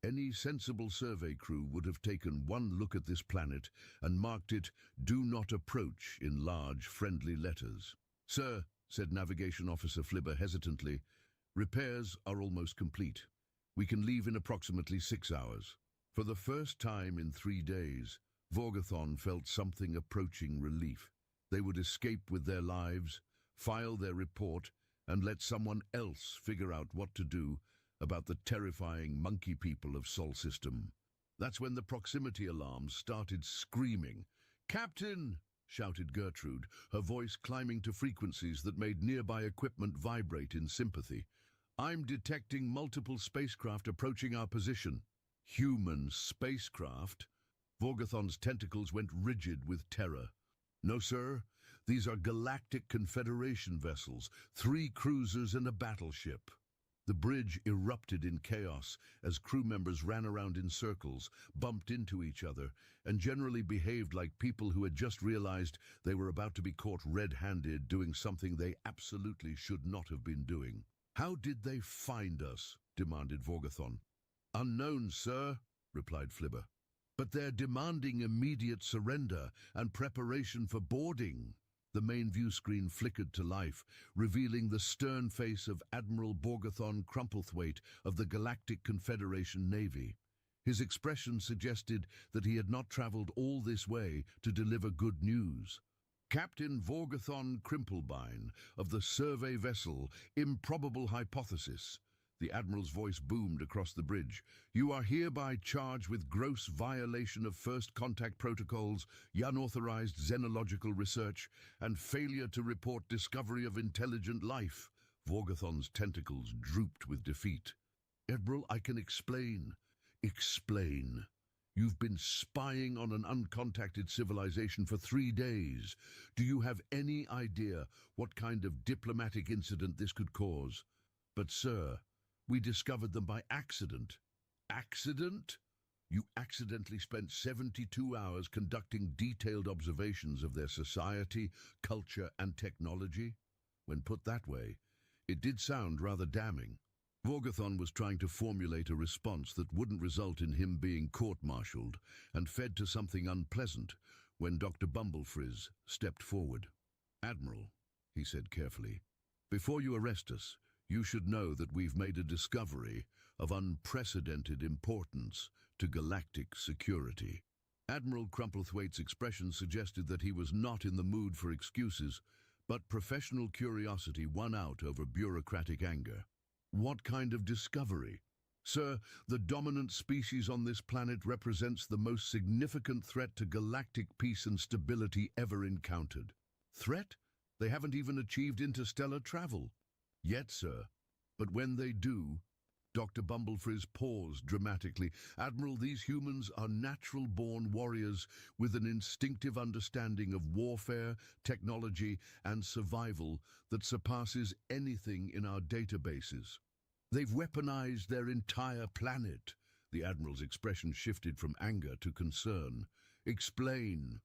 Any sensible survey crew would have taken one look at this planet and marked it "Do Not Approach" in large, friendly letters. "Sir," said Navigation Officer Flibber hesitantly, "repairs are almost complete. We can leave in approximately 6 hours." For the first time in 3 days, Vorgothon felt something approaching relief. They would escape with their lives, file their report, and let someone else figure out what to do about the terrifying monkey people of Sol System. That's when the proximity alarms started screaming. "Captain!" shouted Gertrude, her voice climbing to frequencies that made nearby equipment vibrate in sympathy. "I'm detecting multiple spacecraft approaching our position." "Human spacecraft?" Vorgothon's tentacles went rigid with terror. "No, sir. These are Galactic Confederation vessels, 3 cruisers and a battleship." The bridge erupted in chaos as crew members ran around in circles, bumped into each other, and generally behaved like people who had just realized they were about to be caught red-handed doing something they absolutely should not have been doing. "How did they find us?" demanded Vorgothon. "Unknown, sir," replied Flibber. "But they're demanding immediate surrender and preparation for boarding." The main view screen flickered to life, revealing the stern face of Admiral Vorgothon Crumplethwaite of the Galactic Confederation Navy. His expression suggested that he had not traveled all this way to deliver good news. "Captain Vorgothon Crimplebine of the survey vessel Improbable Hypothesis," the Admiral's voice boomed across the bridge, "you are hereby charged with gross violation of First Contact Protocols, unauthorized xenological research, and failure to report discovery of intelligent life." Vorgothon's tentacles drooped with defeat. "Admiral, I can explain." "Explain. You've been spying on an uncontacted civilization for 3 days. Do you have any idea what kind of diplomatic incident this could cause?" "But, sir, we discovered them by accident." "Accident? You accidentally spent 72 hours conducting detailed observations of their society, culture, and technology?" When put that way, it did sound rather damning. Vorgothon was trying to formulate a response that wouldn't result in him being court-martialed and fed to something unpleasant when Dr. Bumblefrizz stepped forward. "Admiral," he said carefully, "before you arrest us, you should know that we've made a discovery of unprecedented importance to galactic security." Admiral Crumplethwaite's expression suggested that he was not in the mood for excuses, but professional curiosity won out over bureaucratic anger. "What kind of discovery?" "Sir, the dominant species on this planet represents the most significant threat to galactic peace and stability ever encountered." "Threat? They haven't even achieved interstellar travel." "Yet, sir." But when they do, Dr. Bumblefrizz paused dramatically. Admiral, these humans are natural-born warriors with an instinctive understanding of warfare, technology, and survival that surpasses anything in our databases. They've weaponized their entire planet. The Admiral's expression shifted from anger to concern. Explain.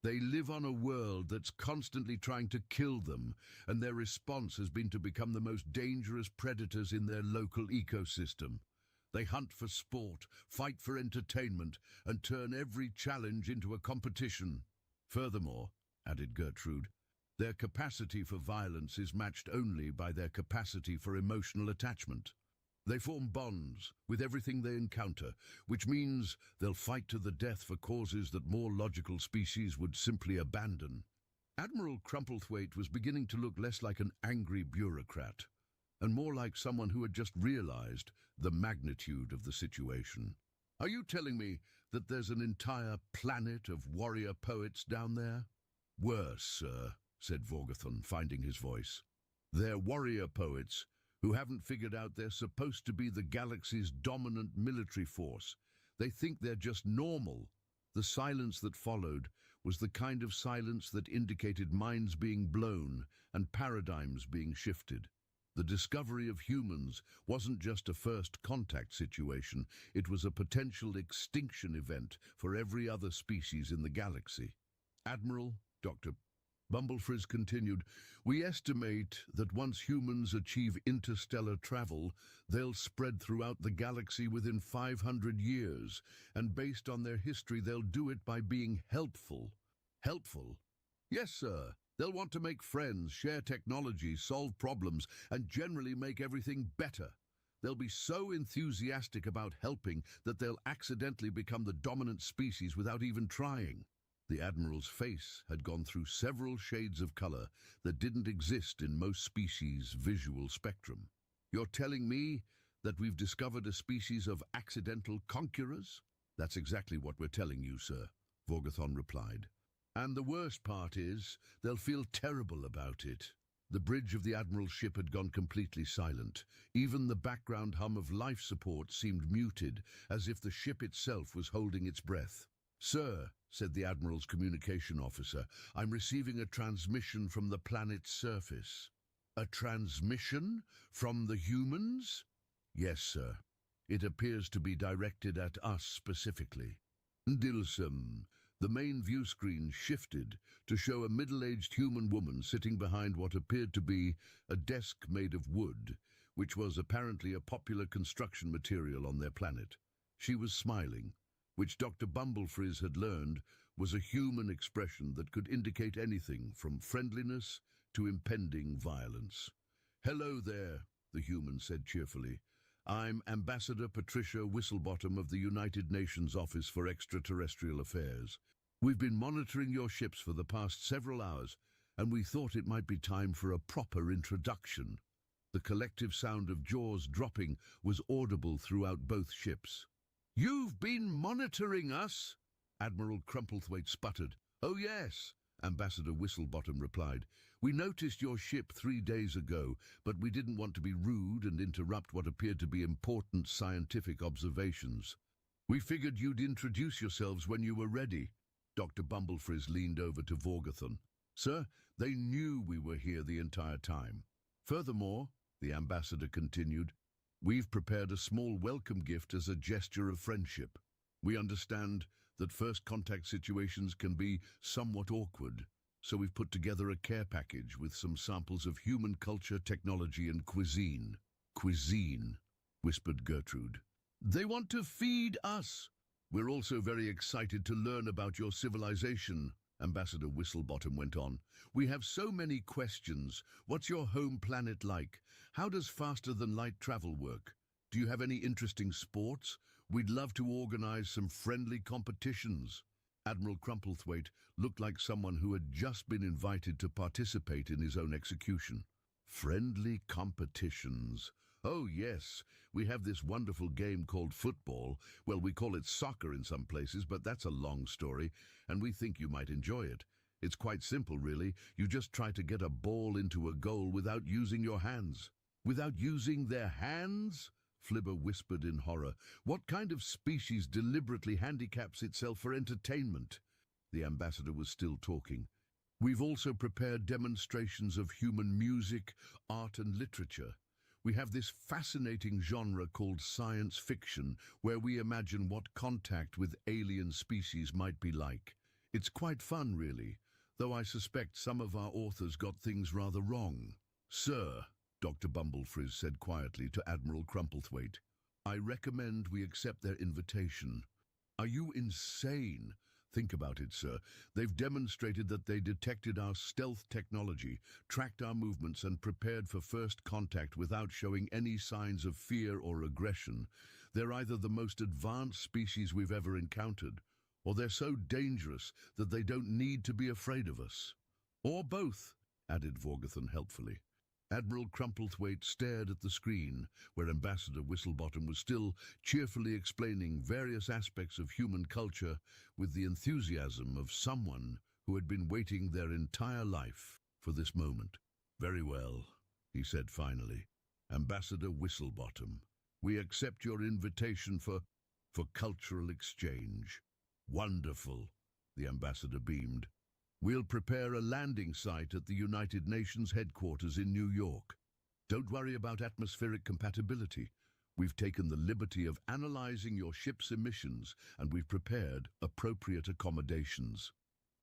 They live on a world that's constantly trying to kill them, and their response has been to become the most dangerous predators in their local ecosystem. They hunt for sport, fight for entertainment, and turn every challenge into a competition. Furthermore, added Gertrude, their capacity for violence is matched only by their capacity for emotional attachment. They form bonds with everything they encounter, which means they'll fight to the death for causes that more logical species would simply abandon. Admiral Crumplethwaite was beginning to look less like an angry bureaucrat, and more like someone who had just realized the magnitude of the situation. Are you telling me that there's an entire planet of warrior poets down there? Worse, sir, said Vorgathon, finding his voice. They're warrior poets who haven't figured out they're supposed to be the galaxy's dominant military force. They think they're just normal. The silence that followed was the kind of silence that indicated minds being blown and paradigms being shifted. The discovery of humans wasn't just a first contact situation, it was a potential extinction event for every other species in the galaxy. Admiral, Dr. Bumblefrizz continued, we estimate that once humans achieve interstellar travel, they'll spread throughout the galaxy within 500 years, and based on their history, they'll do it by being helpful. Helpful? Yes, sir. They'll want to make friends, share technology, solve problems, and generally make everything better. They'll be so enthusiastic about helping that they'll accidentally become the dominant species without even trying. The Admiral's face had gone through several shades of color that didn't exist in most species' visual spectrum. You're telling me that we've discovered a species of accidental conquerors? That's exactly what we're telling you, sir, Vorgathon replied. And the worst part is, they'll feel terrible about it. The bridge of the Admiral's ship had gone completely silent. Even the background hum of life support seemed muted, as if the ship itself was holding its breath. Sir, said the Admiral's communication officer, I'm receiving a transmission from the planet's surface. A transmission? From the humans? Yes, sir. It appears to be directed at us specifically. Dilsum. The main view screen shifted to show a middle-aged human woman sitting behind what appeared to be a desk made of wood, which was apparently a popular construction material on their planet. She was smiling, which Dr. Bumblefrizz had learned was a human expression that could indicate anything from friendliness to impending violence. Hello there, the human said cheerfully. I'm Ambassador Patricia Whistlebottom of the United Nations Office for Extraterrestrial Affairs. We've been monitoring your ships for the past several hours, and we thought it might be time for a proper introduction. The collective sound of jaws dropping was audible throughout both ships. You've been monitoring us? Admiral Crumplethwaite sputtered. Oh yes, Ambassador Whistlebottom replied. We noticed your ship 3 days ago, but we didn't want to be rude and interrupt what appeared to be important scientific observations. We figured you'd introduce yourselves when you were ready. Dr. Bumblefrizz leaned over to Vorgathon. Sir, they knew we were here the entire time. Furthermore, the ambassador continued, we've prepared a small welcome gift as a gesture of friendship. We understand that first contact situations can be somewhat awkward, so we've put together a care package with some samples of human culture, technology, and cuisine. Cuisine, whispered Gertrude. They want to feed us. We're also very excited to learn about your civilization, Ambassador Whistlebottom went on. We have so many questions. What's your home planet like? How does faster-than-light travel work? Do you have any interesting sports? We'd love to organize some friendly competitions. Admiral Crumplethwaite looked like someone who had just been invited to participate in his own execution. Friendly competitions. Oh yes, we have this wonderful game called football. Well, we call it soccer in some places, but that's a long story, and we think you might enjoy it. It's quite simple, really. You just try to get a ball into a goal without using your hands. Without using their hands? Flibber whispered in horror. What kind of species deliberately handicaps itself for entertainment? The ambassador was still talking. We've also prepared demonstrations of human music, art and literature. We have this fascinating genre called science fiction, where we imagine what contact with alien species might be like. It's quite fun, really, though I suspect some of our authors got things rather wrong. Sir, Dr. Bumblefrizz said quietly to Admiral Crumplethwaite, I recommend we accept their invitation. Are you insane? Think about it, sir. They've demonstrated that they detected our stealth technology, tracked our movements and prepared for first contact without showing any signs of fear or aggression. They're either the most advanced species we've ever encountered, or they're so dangerous that they don't need to be afraid of us. Or both, added Vorgothan helpfully. Admiral Crumplethwaite stared at the screen, where Ambassador Whistlebottom was still cheerfully explaining various aspects of human culture with the enthusiasm of someone who had been waiting their entire life for this moment. Very well, he said finally. Ambassador Whistlebottom, we accept your invitation for cultural exchange. Wonderful, the ambassador beamed. We'll prepare a landing site at the United Nations headquarters in New York. Don't worry about atmospheric compatibility. We've taken the liberty of analyzing your ship's emissions, and we've prepared appropriate accommodations.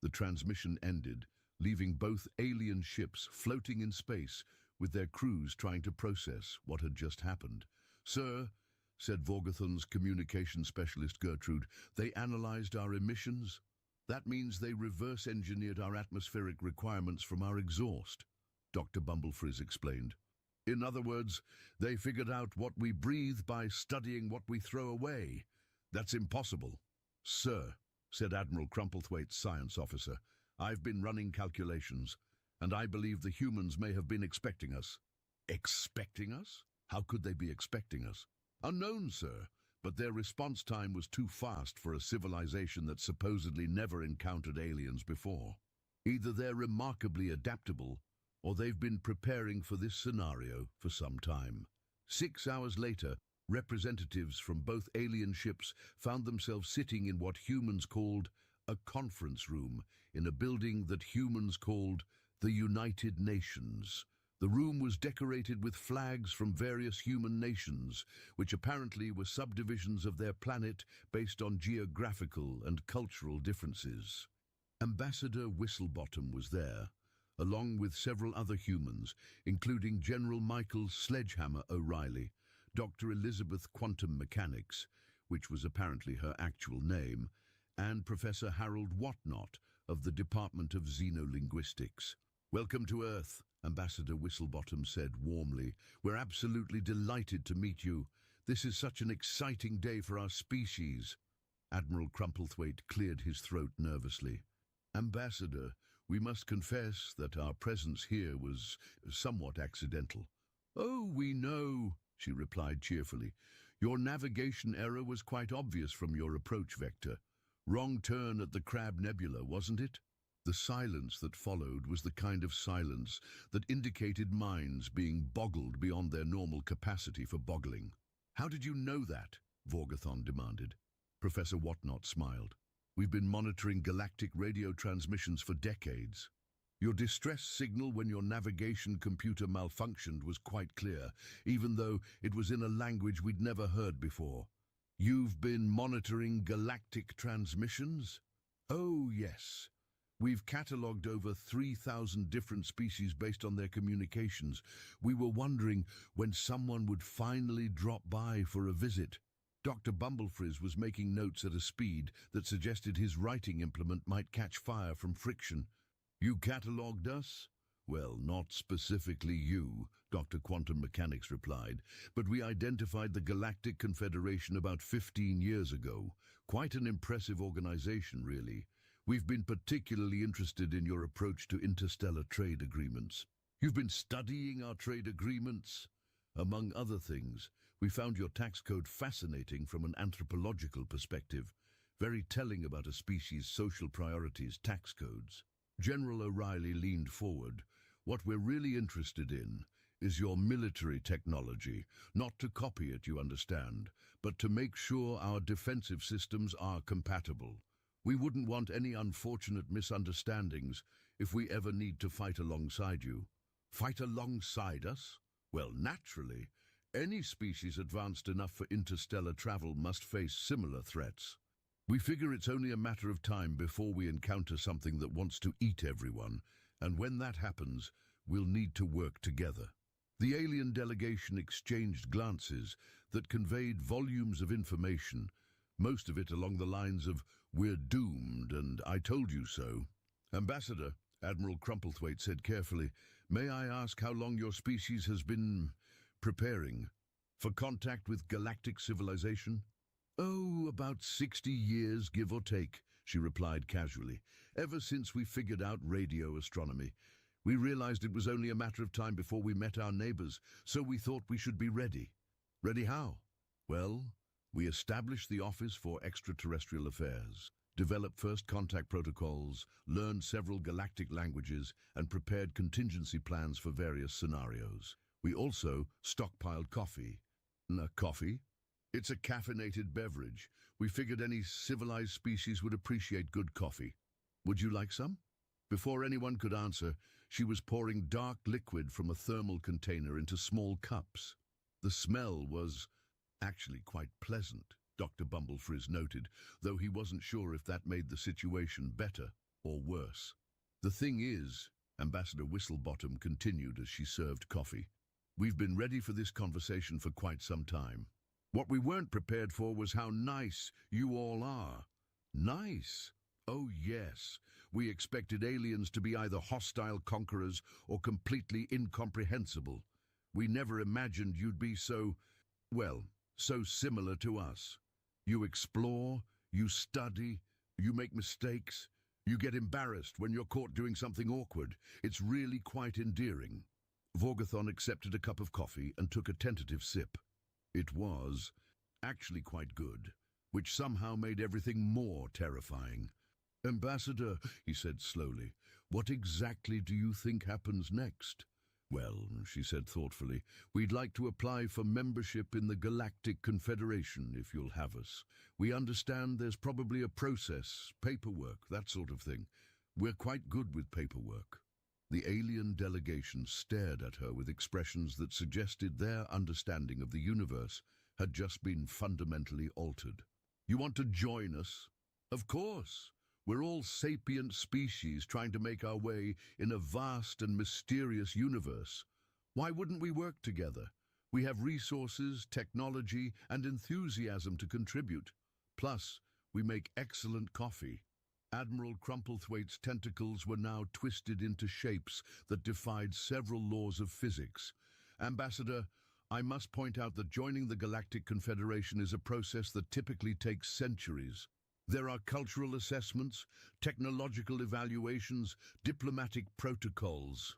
The transmission ended, leaving both alien ships floating in space, with their crews trying to process what had just happened. Sir, said Vorgothan's communication specialist Gertrude, they analyzed our emissions. That means they reverse-engineered our atmospheric requirements from our exhaust, Dr. Bumblefrizz explained. In other words, they figured out what we breathe by studying what we throw away. That's impossible. Sir, said Admiral Crumplethwaite's science officer, I've been running calculations, and I believe the humans may have been expecting us. Expecting us? How could they be expecting us? Unknown, sir. But their response time was too fast for a civilization that supposedly never encountered aliens before. Either they're remarkably adaptable, or they've been preparing for this scenario for some time. 6 hours later, representatives from both alien ships found themselves sitting in what humans called a conference room in a building that humans called the United Nations. The room was decorated with flags from various human nations, which apparently were subdivisions of their planet based on geographical and cultural differences. Ambassador Whistlebottom was there, along with several other humans, including General Michael Sledgehammer O'Reilly, Dr. Elizabeth Quantum Mechanics, which was apparently her actual name, and Professor Harold Whatnot of the Department of Xenolinguistics. Welcome to Earth, Ambassador Whistlebottom said warmly. We're absolutely delighted to meet you. This is such an exciting day for our species. Admiral Crumplethwaite cleared his throat nervously. Ambassador, we must confess that our presence here was somewhat accidental. Oh, we know, she replied cheerfully. Your navigation error was quite obvious from your approach vector. Wrong turn at the Crab Nebula, wasn't it? The silence that followed was the kind of silence that indicated minds being boggled beyond their normal capacity for boggling. How did you know that? Vorgothan demanded. Professor Whatnot smiled. We've been monitoring galactic radio transmissions for decades. Your distress signal when your navigation computer malfunctioned was quite clear, even though it was in a language we'd never heard before. You've been monitoring galactic transmissions? Oh, yes. We've catalogued over 3,000 different species based on their communications. We were wondering when someone would finally drop by for a visit. Dr. Bumblefrizz was making notes at a speed that suggested his writing implement might catch fire from friction. You catalogued us? Well, not specifically you, Dr. Quantum Mechanics replied, but we identified the Galactic Confederation about 15 years ago. Quite an impressive organization, really. We've been particularly interested in your approach to interstellar trade agreements. You've been studying our trade agreements? Among other things, we found your tax code fascinating from an anthropological perspective, very telling about a species' social priorities, tax codes. General O'Reilly leaned forward. What we're really interested in is your military technology, not to copy it, you understand, but to make sure our defensive systems are compatible. We wouldn't want any unfortunate misunderstandings if we ever need to fight alongside you. Fight alongside us? Well, naturally, any species advanced enough for interstellar travel must face similar threats. We figure it's only a matter of time before we encounter something that wants to eat everyone, and when that happens, we'll need to work together. The alien delegation exchanged glances that conveyed volumes of information, most of it along the lines of, "We're doomed," and "I told you so." "Ambassador," Admiral Crumplethwaite said carefully, "may I ask how long your species has been preparing for contact with galactic civilization?" "Oh, about 60 years, give or take," she replied casually. "Ever since we figured out radio astronomy. We realized it was only a matter of time before we met our neighbors, so we thought we should be ready." "Ready how?" "Well, we established the Office for Extraterrestrial Affairs, developed first contact protocols, learned several galactic languages, and prepared contingency plans for various scenarios. We also stockpiled coffee." Coffee? It's a caffeinated beverage. We figured any civilized species would appreciate good coffee. Would you like some? Before anyone could answer, she was pouring dark liquid from a thermal container into small cups. The smell was actually quite pleasant, Dr. Bumblefrizz noted, though he wasn't sure if that made the situation better or worse. "The thing is," Ambassador Whistlebottom continued as she served coffee, "we've been ready for this conversation for quite some time. What we weren't prepared for was how nice you all are." "Nice? Oh yes. We expected aliens to be either hostile conquerors or completely incomprehensible. We never imagined you'd be so similar to us. You explore, you study, you make mistakes, you get embarrassed when you're caught doing something awkward. It's really quite endearing." Vorgathon accepted a cup of coffee and took a tentative sip. It was actually quite good, which somehow made everything more terrifying. "Ambassador," he said slowly, "what exactly do you think happens next?" "Well," she said thoughtfully, "we'd like to apply for membership in the Galactic Confederation, if you'll have us. We understand there's probably a process, paperwork, that sort of thing. We're quite good with paperwork." The alien delegation stared at her with expressions that suggested their understanding of the universe had just been fundamentally altered. "You want to join us?" "Of course. We're all sapient species trying to make our way in a vast and mysterious universe. Why wouldn't we work together? We have resources, technology, and enthusiasm to contribute. Plus, we make excellent coffee." Admiral Crumplethwaite's tentacles were now twisted into shapes that defied several laws of physics. "Ambassador, I must point out that joining the Galactic Confederation is a process that typically takes centuries. There are cultural assessments, technological evaluations, diplomatic protocols."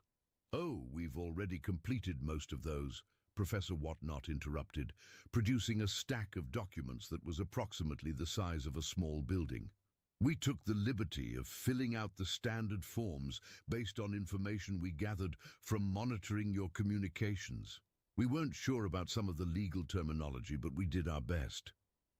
"Oh, we've already completed most of those," Professor Whatnot interrupted, producing a stack of documents that was approximately the size of a small building. "We took the liberty of filling out the standard forms based on information we gathered from monitoring your communications. We weren't sure about some of the legal terminology, but we did our best."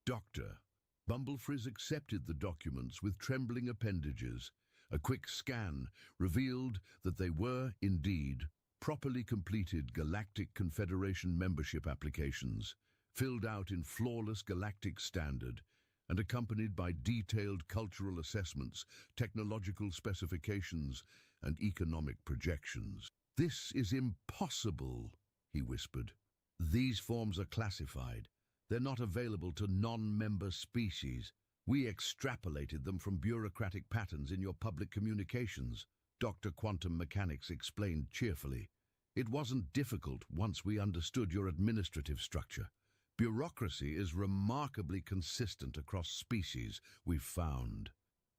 "Doctor." Bumblefrizz accepted the documents with trembling appendages. A quick scan revealed that they were, indeed, properly completed Galactic Confederation membership applications, filled out in flawless galactic standard, and accompanied by detailed cultural assessments, technological specifications, and economic projections. "This is impossible," he whispered. "These forms are classified. They're not available to non-member species. We extrapolated them from bureaucratic patterns in your public communications," Dr. Quantum Mechanics explained cheerfully. "It wasn't difficult once we understood your administrative structure. Bureaucracy is remarkably consistent across species, we've found.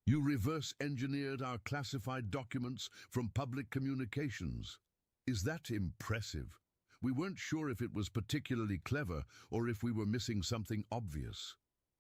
You reverse-engineered our classified documents from public communications. Is that impressive? We weren't sure if it was particularly clever or if we were missing something obvious."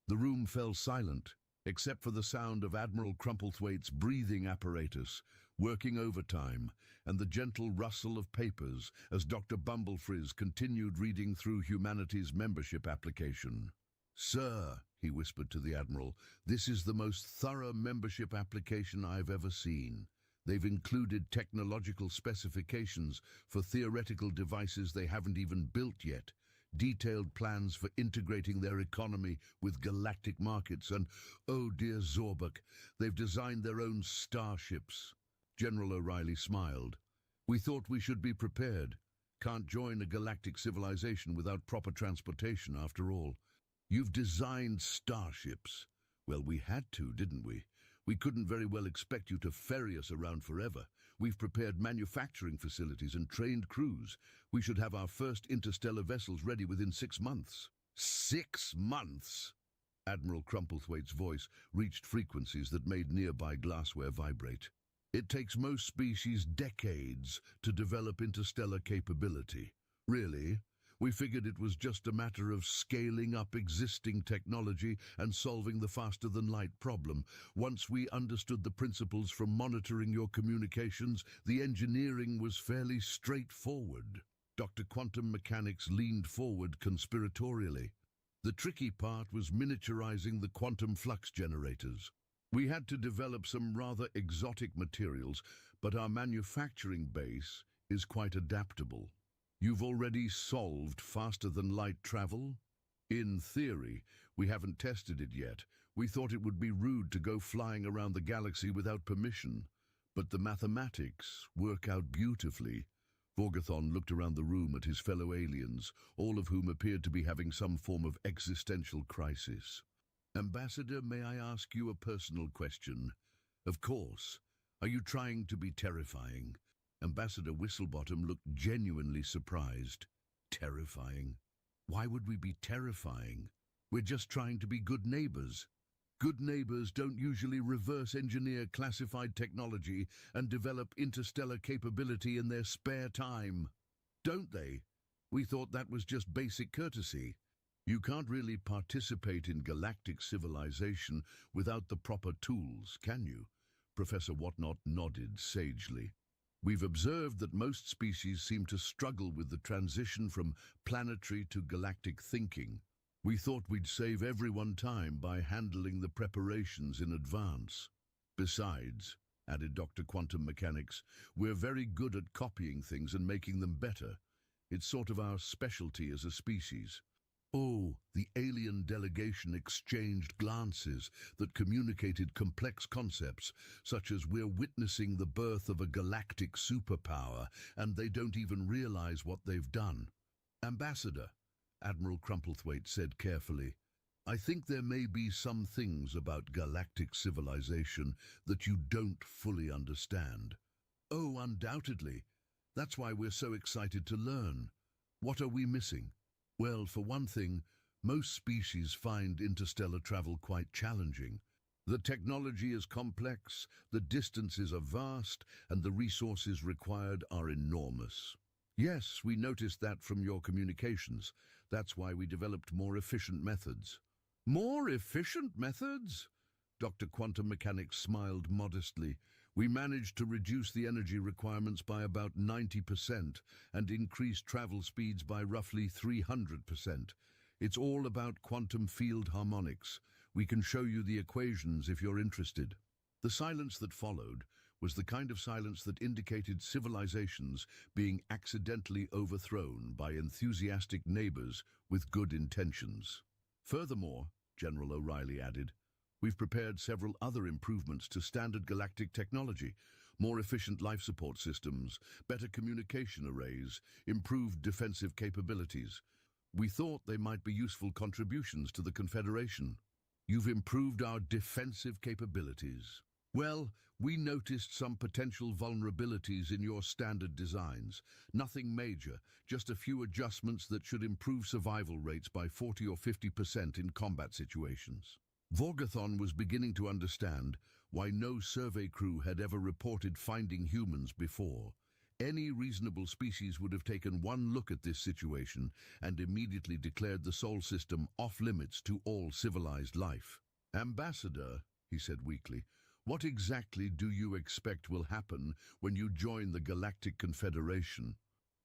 The room fell silent. except for the sound of Admiral Crumplethwaite's breathing apparatus, working overtime, and the gentle rustle of papers as Dr. Bumblefrizz continued reading through humanity's membership application. "Sir," he whispered to the Admiral, "this is the most thorough membership application I've ever seen. They've included technological specifications for theoretical devices they haven't even built yet, detailed plans for integrating their economy with galactic markets, and, oh dear Zorbuk, they've designed their own starships." General O'Reilly smiled. "We thought we should be prepared. Can't join a galactic civilization without proper transportation, after all. You've designed starships. Well, we had to, didn't we? We couldn't very well expect you to ferry us around forever. We've prepared manufacturing facilities and trained crews. We should have our first interstellar vessels ready within 6 months." 6 months? Admiral Crumplethwaite's voice reached frequencies that made nearby glassware vibrate. "It takes most species decades to develop interstellar capability. Really? We figured it was just a matter of scaling up existing technology and solving the faster-than-light problem. Once we understood the principles from monitoring your communications, the engineering was fairly straightforward." Dr. Quantum Mechanics leaned forward conspiratorially. "The tricky part was miniaturizing the quantum flux generators. We had to develop some rather exotic materials, but our manufacturing base is quite adaptable." "You've already solved faster-than-light travel?" "In theory. We haven't tested it yet. We thought it would be rude to go flying around the galaxy without permission. But the mathematics work out beautifully." Vorgathon looked around the room at his fellow aliens, all of whom appeared to be having some form of existential crisis. "Ambassador, may I ask you a personal question?" "Of course. Are you trying to be terrifying?" Ambassador Whistlebottom looked genuinely surprised. "Terrifying? Why would we be terrifying? We're just trying to be good neighbors. Good neighbors don't usually reverse engineer classified technology and develop interstellar capability in their spare time. Don't they? We thought that was just basic courtesy. You can't really participate in galactic civilization without the proper tools, can you?" Professor Whatnot nodded sagely. "We've observed that most species seem to struggle with the transition from planetary to galactic thinking. We thought we'd save everyone time by handling the preparations in advance. Besides," added Dr. Quantum Mechanics, "we're very good at copying things and making them better. It's sort of our specialty as a species." Oh, the alien delegation exchanged glances that communicated complex concepts, such as we're witnessing the birth of a galactic superpower, and they don't even realize what they've done. "Ambassador," Admiral Crumplethwaite said carefully, "I think there may be some things about galactic civilization that you don't fully understand." "Oh, undoubtedly. That's why we're so excited to learn. What are we missing?" "Well, for one thing, most species find interstellar travel quite challenging. The technology is complex, the distances are vast, and the resources required are enormous." "Yes, we noticed that from your communications. That's why we developed more efficient methods." "More efficient methods?" Dr. Quantum Mechanics smiled modestly. "We managed to reduce the energy requirements by about 90% and increase travel speeds by roughly 300%. It's all about quantum field harmonics. We can show you the equations if you're interested." The silence that followed was the kind of silence that indicated civilizations being accidentally overthrown by enthusiastic neighbors with good intentions. "Furthermore," General O'Reilly added, "we've prepared several other improvements to standard galactic technology, more efficient life support systems, better communication arrays, improved defensive capabilities. We thought they might be useful contributions to the Confederation." "You've improved our defensive capabilities?" "Well, we noticed some potential vulnerabilities in your standard designs. Nothing major, just a few adjustments that should improve survival rates by 40 or 50% in combat situations." Vorgathon was beginning to understand why no survey crew had ever reported finding humans before. Any reasonable species would have taken one look at this situation and immediately declared the Sol system off-limits to all civilized life. Ambassador, he said weakly, what exactly do you expect will happen when you join the Galactic Confederation?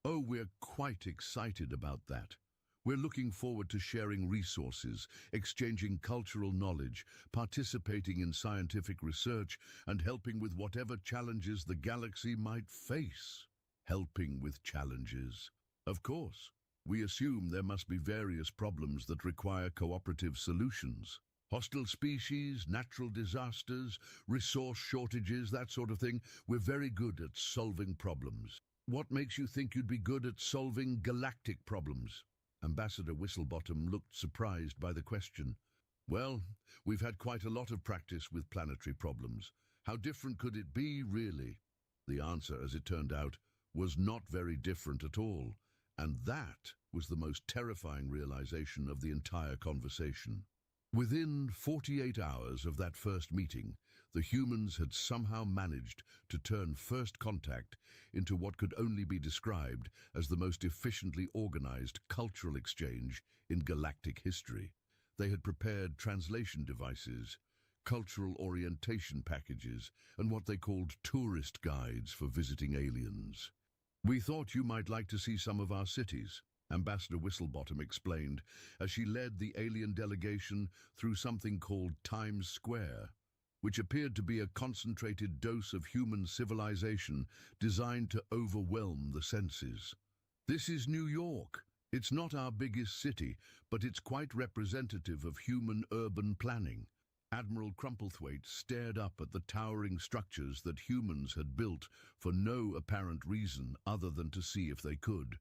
Oh, we're quite excited about that. We're looking forward to sharing resources, exchanging cultural knowledge, participating in scientific research, and helping with whatever challenges the galaxy might face. Helping with challenges. Of course, we assume there must be various problems that require cooperative solutions. Hostile species, natural disasters, resource shortages, that sort of thing. We're very good at solving problems. What makes you think you'd be good at solving galactic problems? Ambassador Whistlebottom looked surprised by the question. Well, we've had quite a lot of practice with planetary problems. How different could it be, really? The answer, as it turned out, was not very different at all. And that was the most terrifying realization of the entire conversation. Within 48 hours of that first meeting, the humans had somehow managed to turn first contact into what could only be described as the most efficiently organized cultural exchange in galactic history. They had prepared translation devices, cultural orientation packages, and what they called tourist guides for visiting aliens. We thought you might like to see some of our cities, Ambassador Whistlebottom explained as she led the alien delegation through something called Times Square, which appeared to be a concentrated dose of human civilization designed to overwhelm the senses. This is New York. It's not our biggest city, but it's quite representative of human urban planning. Admiral Crumplethwaite stared up at the towering structures that humans had built for no apparent reason other than to see if they could.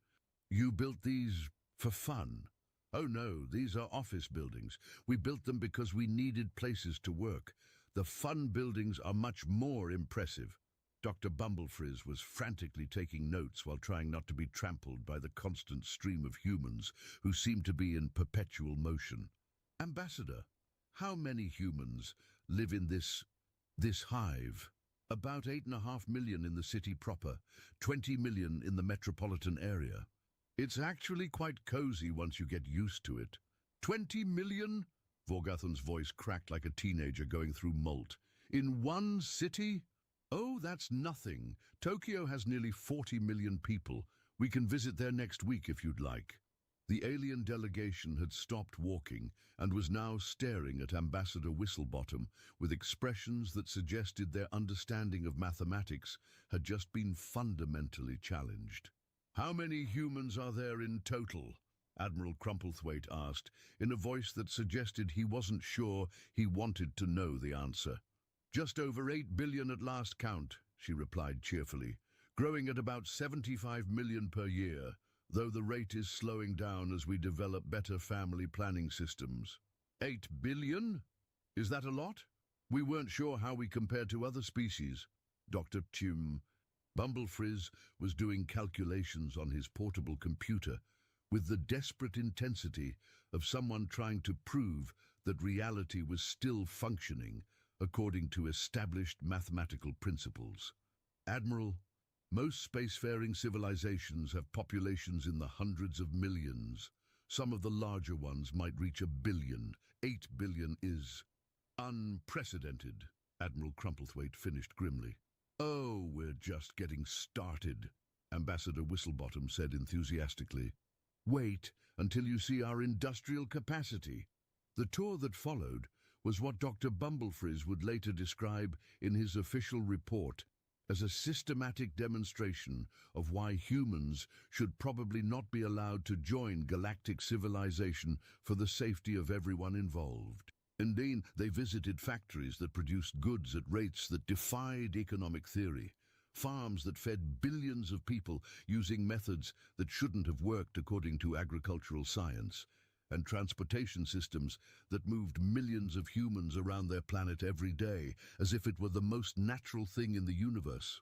You built these for fun? Oh no, these are office buildings. We built them because we needed places to work. The fun buildings are much more impressive. Dr. Bumblefrizz was frantically taking notes while trying not to be trampled by the constant stream of humans who seemed to be in perpetual motion. Ambassador, how many humans live in this hive? About 8.5 million in the city proper, 20 million in the metropolitan area. It's actually quite cozy once you get used to it. 20 million? Vorgathan's voice cracked like a teenager going through malt. In one city? Oh, that's nothing. Tokyo has nearly 40 million people. We can visit there next week if you'd like. The alien delegation had stopped walking and was now staring at Ambassador Whistlebottom with expressions that suggested their understanding of mathematics had just been fundamentally challenged. How many humans are there in total? Admiral Crumplethwaite asked, in a voice that suggested he wasn't sure he wanted to know the answer. Just over 8 billion at last count, she replied cheerfully, growing at about 75 million per year, though the rate is slowing down as we develop better family planning systems. 8 billion? Is that a lot? We weren't sure how we compared to other species. Dr. Bumblefrizz was doing calculations on his portable computer with the desperate intensity of someone trying to prove that reality was still functioning according to established mathematical principles. Admiral, most spacefaring civilizations have populations in the hundreds of millions. Some of the larger ones might reach 1 billion. 8 billion is unprecedented, Admiral Crumplethwaite finished grimly. Oh, we're just getting started, Ambassador Whistlebottom said enthusiastically. Wait until you see our industrial capacity. The tour that followed was what Dr. Bumblefrizz would later describe in his official report as a systematic demonstration of why humans should probably not be allowed to join galactic civilization for the safety of everyone involved. Indeed, they visited factories that produced goods at rates that defied economic theory, farms that fed billions of people using methods that shouldn't have worked according to agricultural science, and transportation systems that moved millions of humans around their planet every day as if it were the most natural thing in the universe.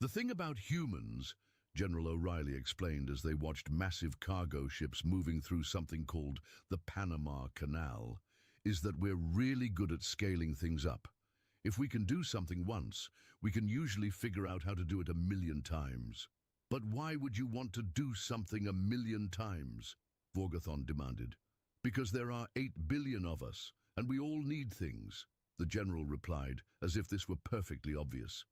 The thing about humans, General O'Reilly explained as they watched massive cargo ships moving through something called the Panama Canal, is that we're really good at scaling things up. If we can do something once, we can usually figure out how to do it 1 million times. But why would you want to do something 1 million times? Vorgathan demanded. Because there are 8 billion of us, And we all need things, the general replied, as if this were perfectly obvious.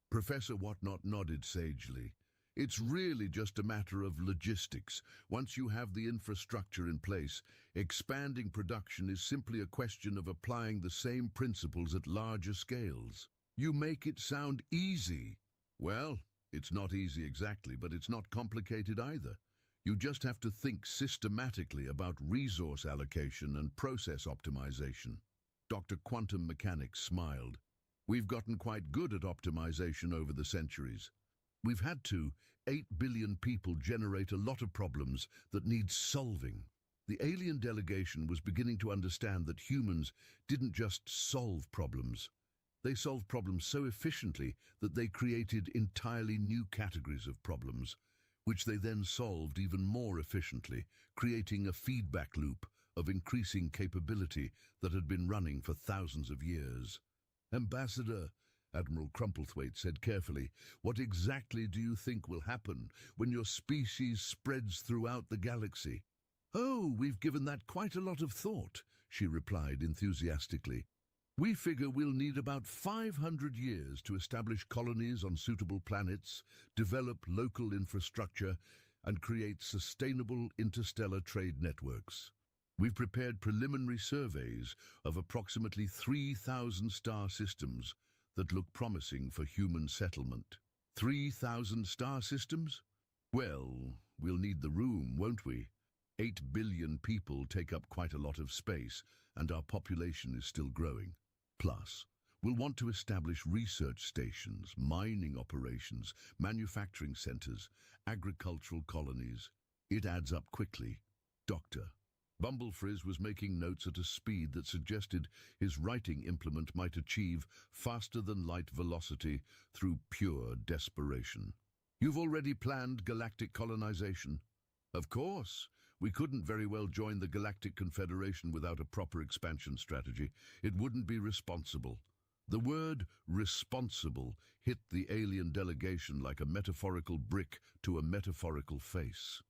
Professor Whatnot nodded sagely. It's really just a matter of logistics. Once you have the infrastructure in place, expanding production is simply a question of applying the same principles at larger scales. You make it sound easy. Well, it's not easy exactly, but it's not complicated either. You just have to think systematically about resource allocation and process optimization. Dr. Quantum Mechanics smiled. We've gotten quite good at optimization over the centuries. We've had to. 8 billion people generate a lot of problems that need solving. The alien delegation was beginning to understand that humans didn't just solve problems. They solved problems so efficiently that they created entirely new categories of problems, which they then solved even more efficiently, creating a feedback loop of increasing capability that had been running for thousands of years. Ambassador, Admiral Crumplethwaite said carefully, what exactly do you think will happen when your species spreads throughout the galaxy? Oh, we've given that quite a lot of thought, she replied enthusiastically. We figure we'll need about 500 years to establish colonies on suitable planets, develop local infrastructure, and create sustainable interstellar trade networks. We've prepared preliminary surveys of approximately 3,000 star systems that look promising for human settlement. 3,000 star systems? Well, we'll need the room, won't we? 8 billion people take up quite a lot of space, and our population is still growing. Plus, we'll want to establish research stations, mining operations, manufacturing centers, agricultural colonies. It adds up quickly. Doctor. Bumblefrizz was making notes at a speed that suggested his writing implement might achieve faster-than-light velocity through pure desperation. You've already planned galactic colonization? Of course. We couldn't very well join the Galactic Confederation without a proper expansion strategy. It wouldn't be responsible. The word responsible hit the alien delegation like a metaphorical brick to a metaphorical face.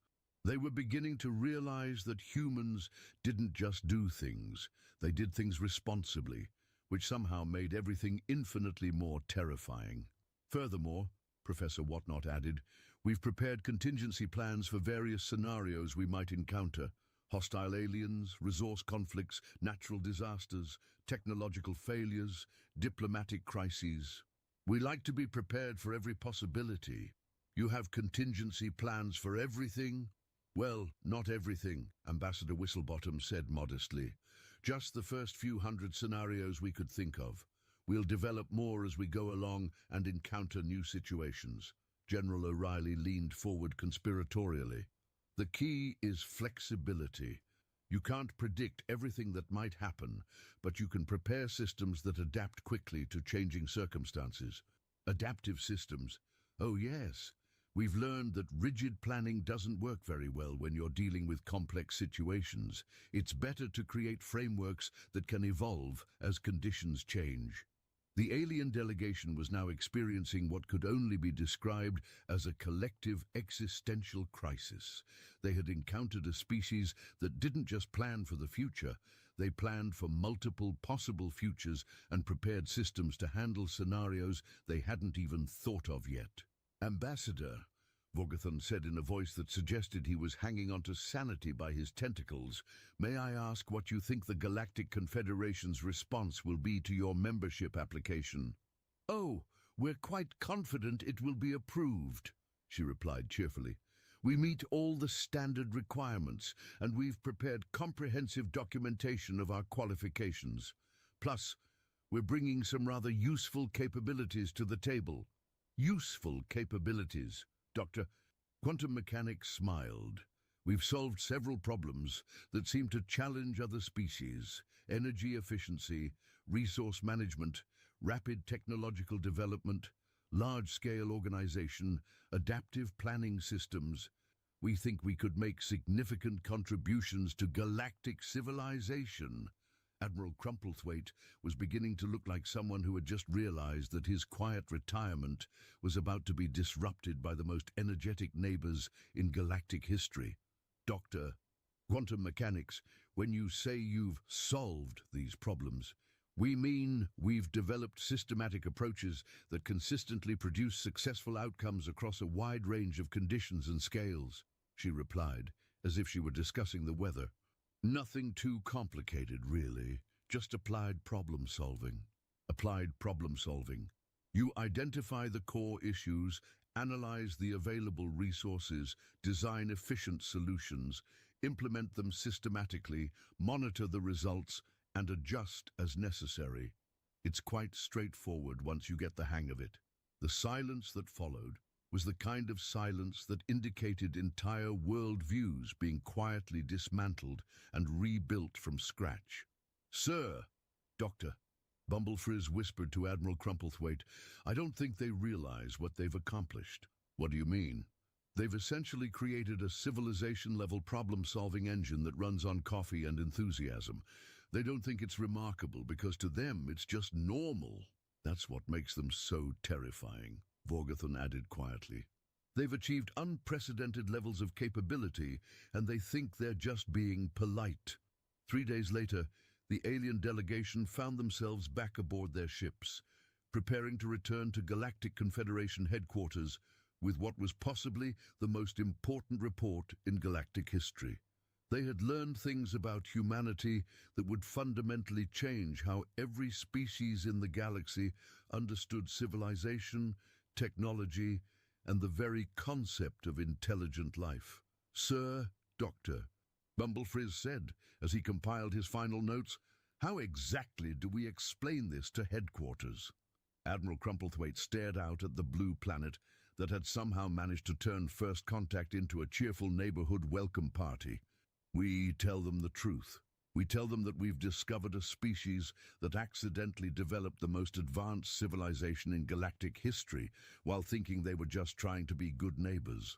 They were beginning to realize that humans didn't just do things, they did things responsibly, which somehow made everything infinitely more terrifying. Furthermore, Professor Whatnot added, we've prepared contingency plans for various scenarios we might encounter. Hostile aliens, resource conflicts, natural disasters, technological failures, diplomatic crises. We like to be prepared for every possibility. You have contingency plans for everything? Well, not everything, Ambassador Whistlebottom said modestly. Just the first few hundred scenarios we could think of. We'll develop more as we go along and encounter new situations. General O'Reilly leaned forward conspiratorially. The key is flexibility. You can't predict everything that might happen, but you can prepare systems that adapt quickly to changing circumstances. Adaptive systems. Oh yes. We've learned that rigid planning doesn't work very well when you're dealing with complex situations. It's better to create frameworks that can evolve as conditions change. The alien delegation was now experiencing what could only be described as a collective existential crisis. They had encountered a species that didn't just plan for the future, they planned for multiple possible futures and prepared systems to handle scenarios they hadn't even thought of yet. Ambassador, Vorgathon said in a voice that suggested he was hanging onto sanity by his tentacles, may I ask what you think the Galactic Confederation's response will be to your membership application? Oh, we're quite confident it will be approved, she replied cheerfully. We meet all the standard requirements, and we've prepared comprehensive documentation of our qualifications. Plus, we're bringing some rather useful capabilities to the table. Useful capabilities, Dr. Quantum Mechanics smiled. We've solved several problems that seem to challenge other species: energy efficiency, resource management, rapid technological development, large-scale organization, adaptive planning systems. We think we could make significant contributions to galactic civilization. Admiral Crumplethwaite was beginning to look like someone who had just realized that his quiet retirement was about to be disrupted by the most energetic neighbors in galactic history. Dr. Quantum Mechanics, When you say you've solved these problems, we mean we've developed systematic approaches that consistently produce successful outcomes across a wide range of conditions and scales, she replied, as if she were discussing the weather. Nothing too complicated, really, just applied problem solving. Applied problem solving. You identify the core issues, analyze the available resources, design efficient solutions, implement them systematically, monitor the results, and adjust as necessary. It's quite straightforward once you get the hang of it. The silence that followed was the kind of silence that indicated entire worldviews being quietly dismantled and rebuilt from scratch. "Sir, Doctor," Bumblefrizz whispered to Admiral Crumplethwaite, "I don't think they realize what they've accomplished." "What do you mean?" "They've essentially created a civilization-level problem-solving engine that runs on coffee and enthusiasm. They don't think it's remarkable because to them it's just normal. That's what makes them so terrifying," Vorgothon added quietly. "They've achieved unprecedented levels of capability and they think they're just being polite." 3 days later, the alien delegation found themselves back aboard their ships, preparing to return to Galactic Confederation headquarters with what was possibly the most important report in galactic history. They had learned things about humanity that would fundamentally change how every species in the galaxy understood civilization, technology, and the very concept of intelligent life. "Sir, Doctor," Bumblefrizz said as he compiled his final notes, "how exactly do we explain this to headquarters?" Admiral Crumplethwaite stared out at the blue planet that had somehow managed to turn first contact into a cheerful neighborhood welcome party. "We tell them the truth. We tell them that we've discovered a species that accidentally developed the most advanced civilization in galactic history while thinking they were just trying to be good neighbors.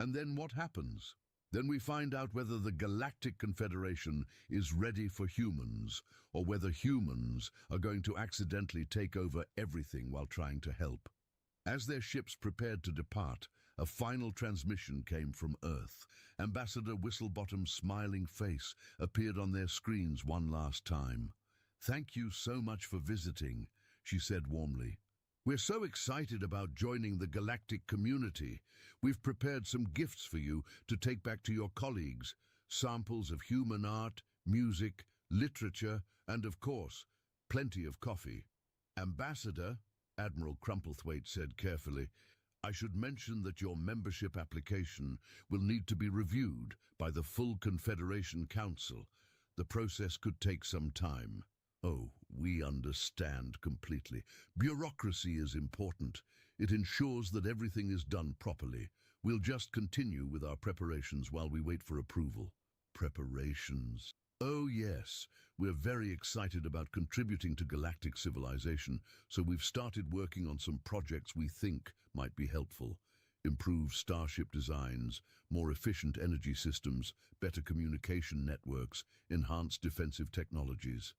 And then what happens? Then we find out whether the Galactic Confederation is ready for humans, or whether humans are going to accidentally take over everything while trying to help." As their ships prepared to depart, a final transmission came from Earth. Ambassador Whistlebottom's smiling face appeared on their screens one last time. "Thank you so much for visiting," she said warmly. "We're so excited about joining the galactic community. We've prepared some gifts for you to take back to your colleagues. Samples of human art, music, literature, and of course, plenty of coffee." "Ambassador," Admiral Crumplethwaite said carefully, "I should mention that your membership application will need to be reviewed by the full Confederation Council. The process could take some time." "Oh, we understand completely. Bureaucracy is important. It ensures that everything is done properly. We'll just continue with our preparations while we wait for approval." "Preparations?" "Oh yes, we're very excited about contributing to galactic civilization, so we've started working on some projects we think might be helpful. Improved starship designs, more efficient energy systems, better communication networks, enhanced defensive technologies.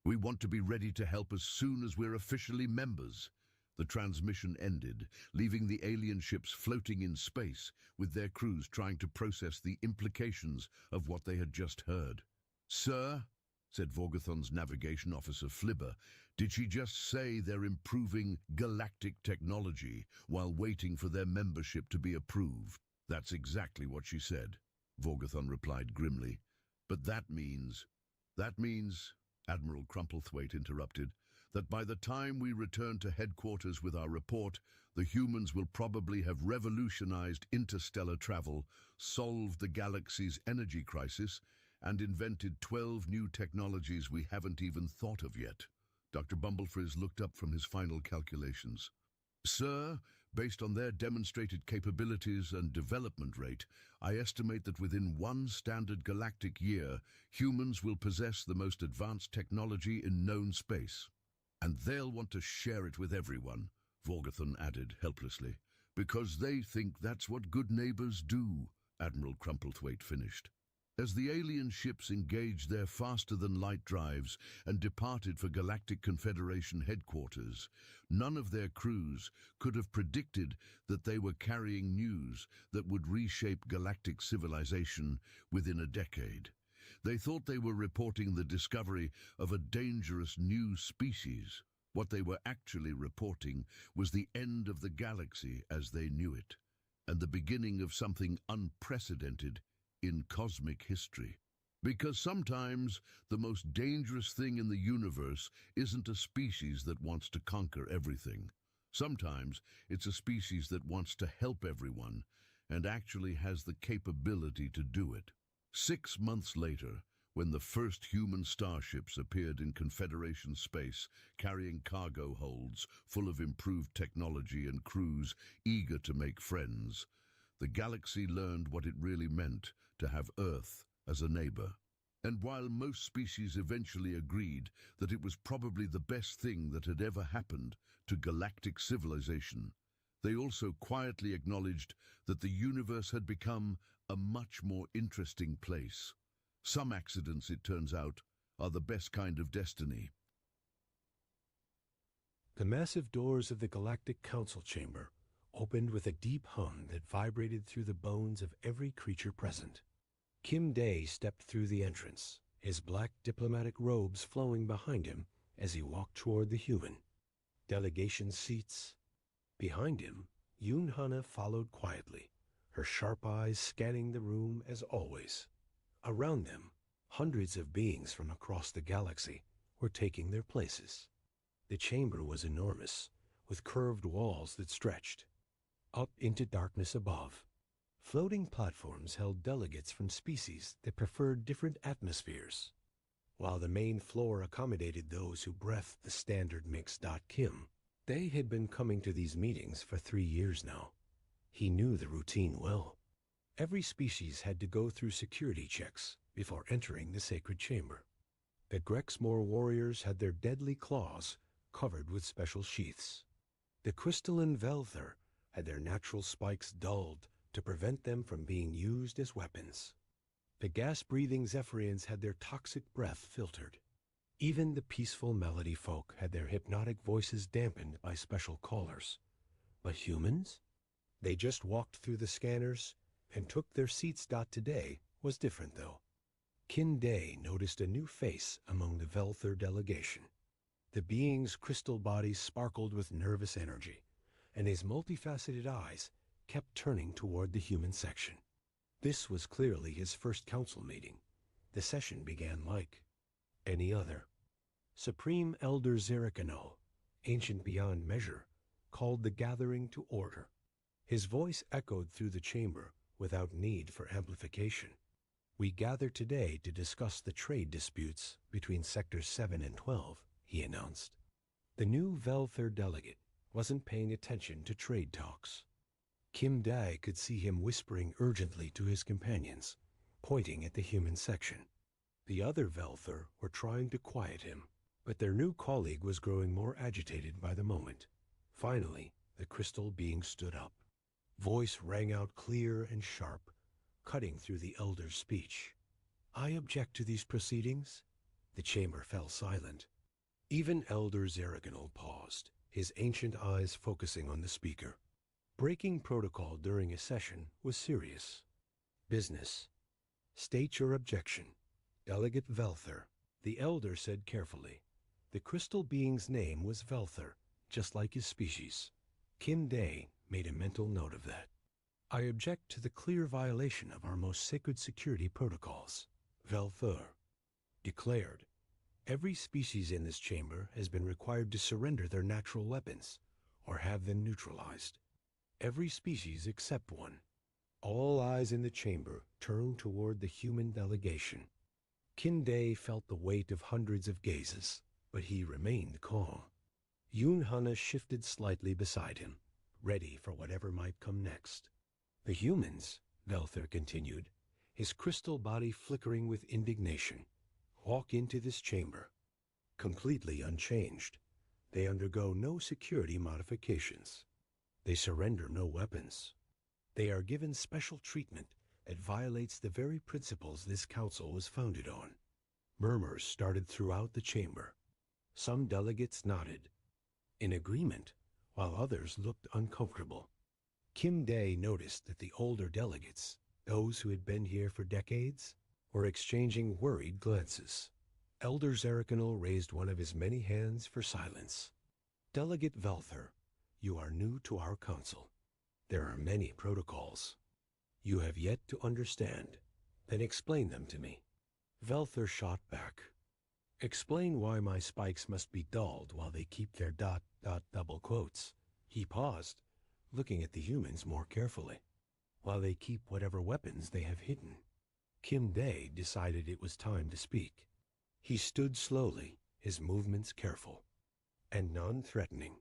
We want to be ready to help as soon as we're officially members." The transmission ended, leaving the alien ships floating in space, with their crews trying to process the implications of what they had just heard. "Sir," said Vorgothon's navigation officer Flibber, "did she just say they're improving galactic technology while waiting for their membership to be approved?" "That's exactly what she said," Vorgothon replied grimly. "But that means, Admiral Crumplethwaite interrupted, "that by the time we return to headquarters with our report, the humans will probably have revolutionized interstellar travel, solved the galaxy's energy crisis, and invented 12 new technologies we haven't even thought of yet." Dr. Bumblefrizz looked up from his final calculations. "Sir, based on their demonstrated capabilities and development rate, I estimate that within one standard galactic year, humans will possess the most advanced technology in known space. And they'll want to share it with everyone," Vorgothon added helplessly. "Because they think that's what good neighbors do," Admiral Crumplethwaite finished. As the alien ships engaged their faster-than-light drives and departed for Galactic Confederation headquarters, none of their crews could have predicted that they were carrying news that would reshape galactic civilization within a decade. They thought they were reporting the discovery of a dangerous new species. What they were actually reporting was the end of the galaxy as they knew it, and the beginning of something unprecedented in cosmic history. Because sometimes the most dangerous thing in the universe isn't a species that wants to conquer everything. Sometimes it's a species that wants to help everyone and actually has the capability to do it. 6 months later, when the first human starships appeared in Confederation space, carrying cargo holds full of improved technology and crews eager to make friends, the galaxy learned what it really meant to have Earth as a neighbor. And while most species eventually agreed that it was probably the best thing that had ever happened to galactic civilization, they also quietly acknowledged that the universe had become a much more interesting place. Some accidents, it turns out, are the best kind of destiny. The massive doors of the Galactic Council Chamber opened with a deep hum that vibrated through the bones of every creature present. Kim Day stepped through the entrance, his black diplomatic robes flowing behind him as he walked toward the human delegation seats. Behind him, Yoon Hana followed quietly, her sharp eyes scanning the room as always. Around them, hundreds of beings from across the galaxy were taking their places. The chamber was enormous, with curved walls that stretched up into darkness above. Floating platforms held delegates from species that preferred different atmospheres, while the main floor accommodated those who breathed the standard mix. Kim. They had been coming to these meetings for 3 years now. He knew the routine well. Every species had to go through security checks before entering the sacred chamber. The Grexmore warriors had their deadly claws covered with special sheaths. The crystalline Velther had their natural spikes dulled to prevent them from being used as weapons. The gas-breathing Zephyrians had their toxic breath filtered. Even the peaceful Melody folk had their hypnotic voices dampened by special callers. But humans? They just walked through the scanners and took their seats. Today was different, though. Kin Day noticed a new face among the Velther delegation. The being's crystal body sparkled with nervous energy, and his multifaceted eyes kept turning toward the human section. This was clearly his first council meeting. The session began like any other. Supreme Elder Zerikano, ancient beyond measure, called the gathering to order. His voice echoed through the chamber without need for amplification. We gather today to discuss the trade disputes between Sectors 7 and 12, he announced. The new Velther delegate wasn't paying attention to trade talks. Kim Dai could see him whispering urgently to his companions, pointing at the human section. The other Velther were trying to quiet him, but their new colleague was growing more agitated by the moment. Finally, the crystal being stood up. Voice rang out clear and sharp, cutting through the elder's speech. I object to these proceedings. The chamber fell silent. Even Elder Zeriganal paused, his ancient eyes focusing on the speaker. Breaking protocol during a session was serious. Business. State your objection. Delegate Velther. The elder said carefully. The crystal being's name was Velther, just like his species. Kim Day made a mental note of that. I object to the clear violation of our most sacred security protocols. Velther declared. Every species in this chamber has been required to surrender their natural weapons or have them neutralized. Every species except one. All eyes in the chamber turned toward the human delegation. Kin Day felt the weight of hundreds of gazes, but he remained calm. Yoon Hana shifted slightly beside him, ready for whatever might come next. The humans, Velther continued, his crystal body flickering with indignation, walk into this chamber, completely unchanged. They undergo no security modifications. They surrender no weapons. They are given special treatment that violates the very principles this council was founded on. Murmurs started throughout the chamber. Some delegates nodded in agreement, while others looked uncomfortable. Kim Day noticed that the older delegates, those who had been here for decades, were exchanging worried glances. Elder Zerakanel raised one of his many hands for silence. Delegate Velther, you are new to our council. There are many protocols. You have yet to understand. Then explain them to me. Velther shot back. Explain why my spikes must be dulled while they keep their ... double quotes. He paused, looking at the humans more carefully. While they keep whatever weapons they have hidden. Kim Day decided it was time to speak. He stood slowly, his movements careful and non-threatening.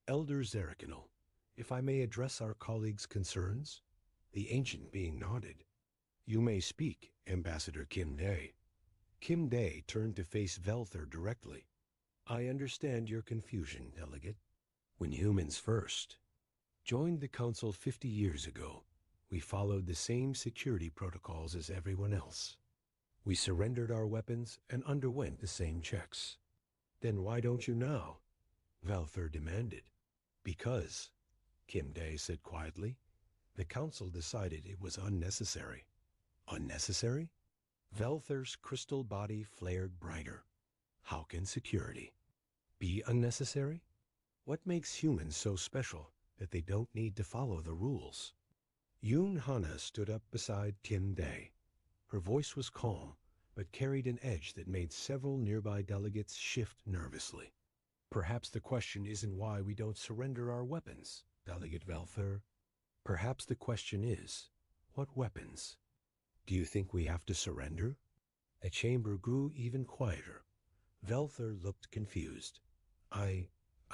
Elder Zerakanel, if I may address our colleagues' concerns? The ancient being nodded. You may speak, Ambassador Kim Day. Kim Day turned to face Velther directly. I understand your confusion, Delegate. When humans first joined the Council 50 years ago, we followed the same security protocols as everyone else. We surrendered our weapons and underwent the same checks. Then why don't you now? Velther demanded. Because, Kim Day said quietly, the Council decided it was unnecessary. Unnecessary? Velther's crystal body flared brighter. How can security be unnecessary? What makes humans so special that they don't need to follow the rules? Yoon Hana stood up beside Kim Day. Her voice was calm, but carried an edge that made several nearby delegates shift nervously. Perhaps the question isn't why we don't surrender our weapons, Delegate Velther. Perhaps the question is, what weapons? Do you think we have to surrender? The chamber grew even quieter. Velther looked confused. I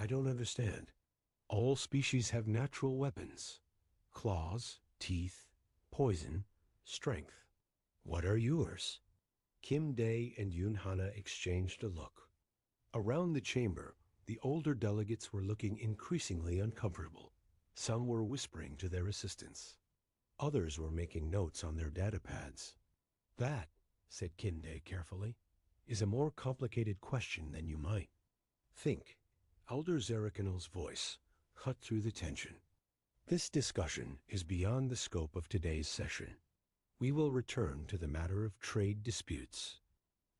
don't understand. All species have natural weapons. Claws, teeth, poison, strength. What are yours? Kim Day and Yoon Hana exchanged a look. Around the chamber, the older delegates were looking increasingly uncomfortable. Some were whispering to their assistants. Others were making notes on their data pads. That, said Kim Day carefully, is a more complicated question than you might think. Elder Zerakanel's voice cut through the tension. This discussion is beyond the scope of today's session. We will return to the matter of trade disputes.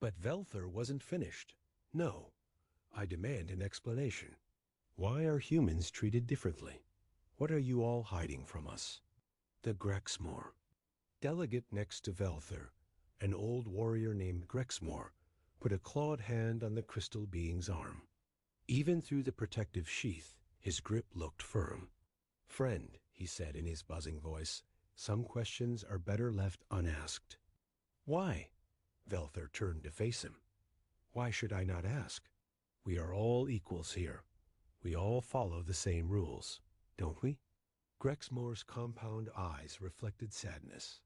But Velther wasn't finished. No, I demand an explanation. Why are humans treated differently? What are you all hiding from us? The Grexmore. Delegate next to Velther, an old warrior named Grexmore, put a clawed hand on the crystal being's arm. Even through the protective sheath, his grip looked firm. Friend, he said in his buzzing voice, some questions are better left unasked. Why? Velther turned to face him. Why should I not ask? We are all equals here. We all follow the same rules, don't we? Grexmore's compound eyes reflected sadness.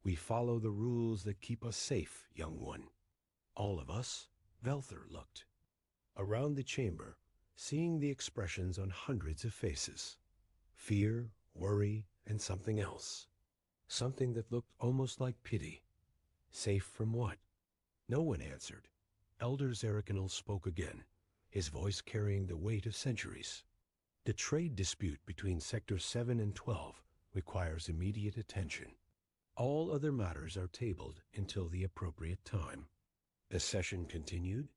We follow the rules that keep us safe, young one. All of us? Velther looked around the chamber, seeing the expressions on hundreds of faces. Fear, worry, and something else. Something that looked almost like pity. Safe from what? No one answered. Elder Zerakanel spoke again, his voice carrying the weight of centuries. The trade dispute between Sectors 7 and 12 requires immediate attention. All other matters are tabled until the appropriate time. The session continued,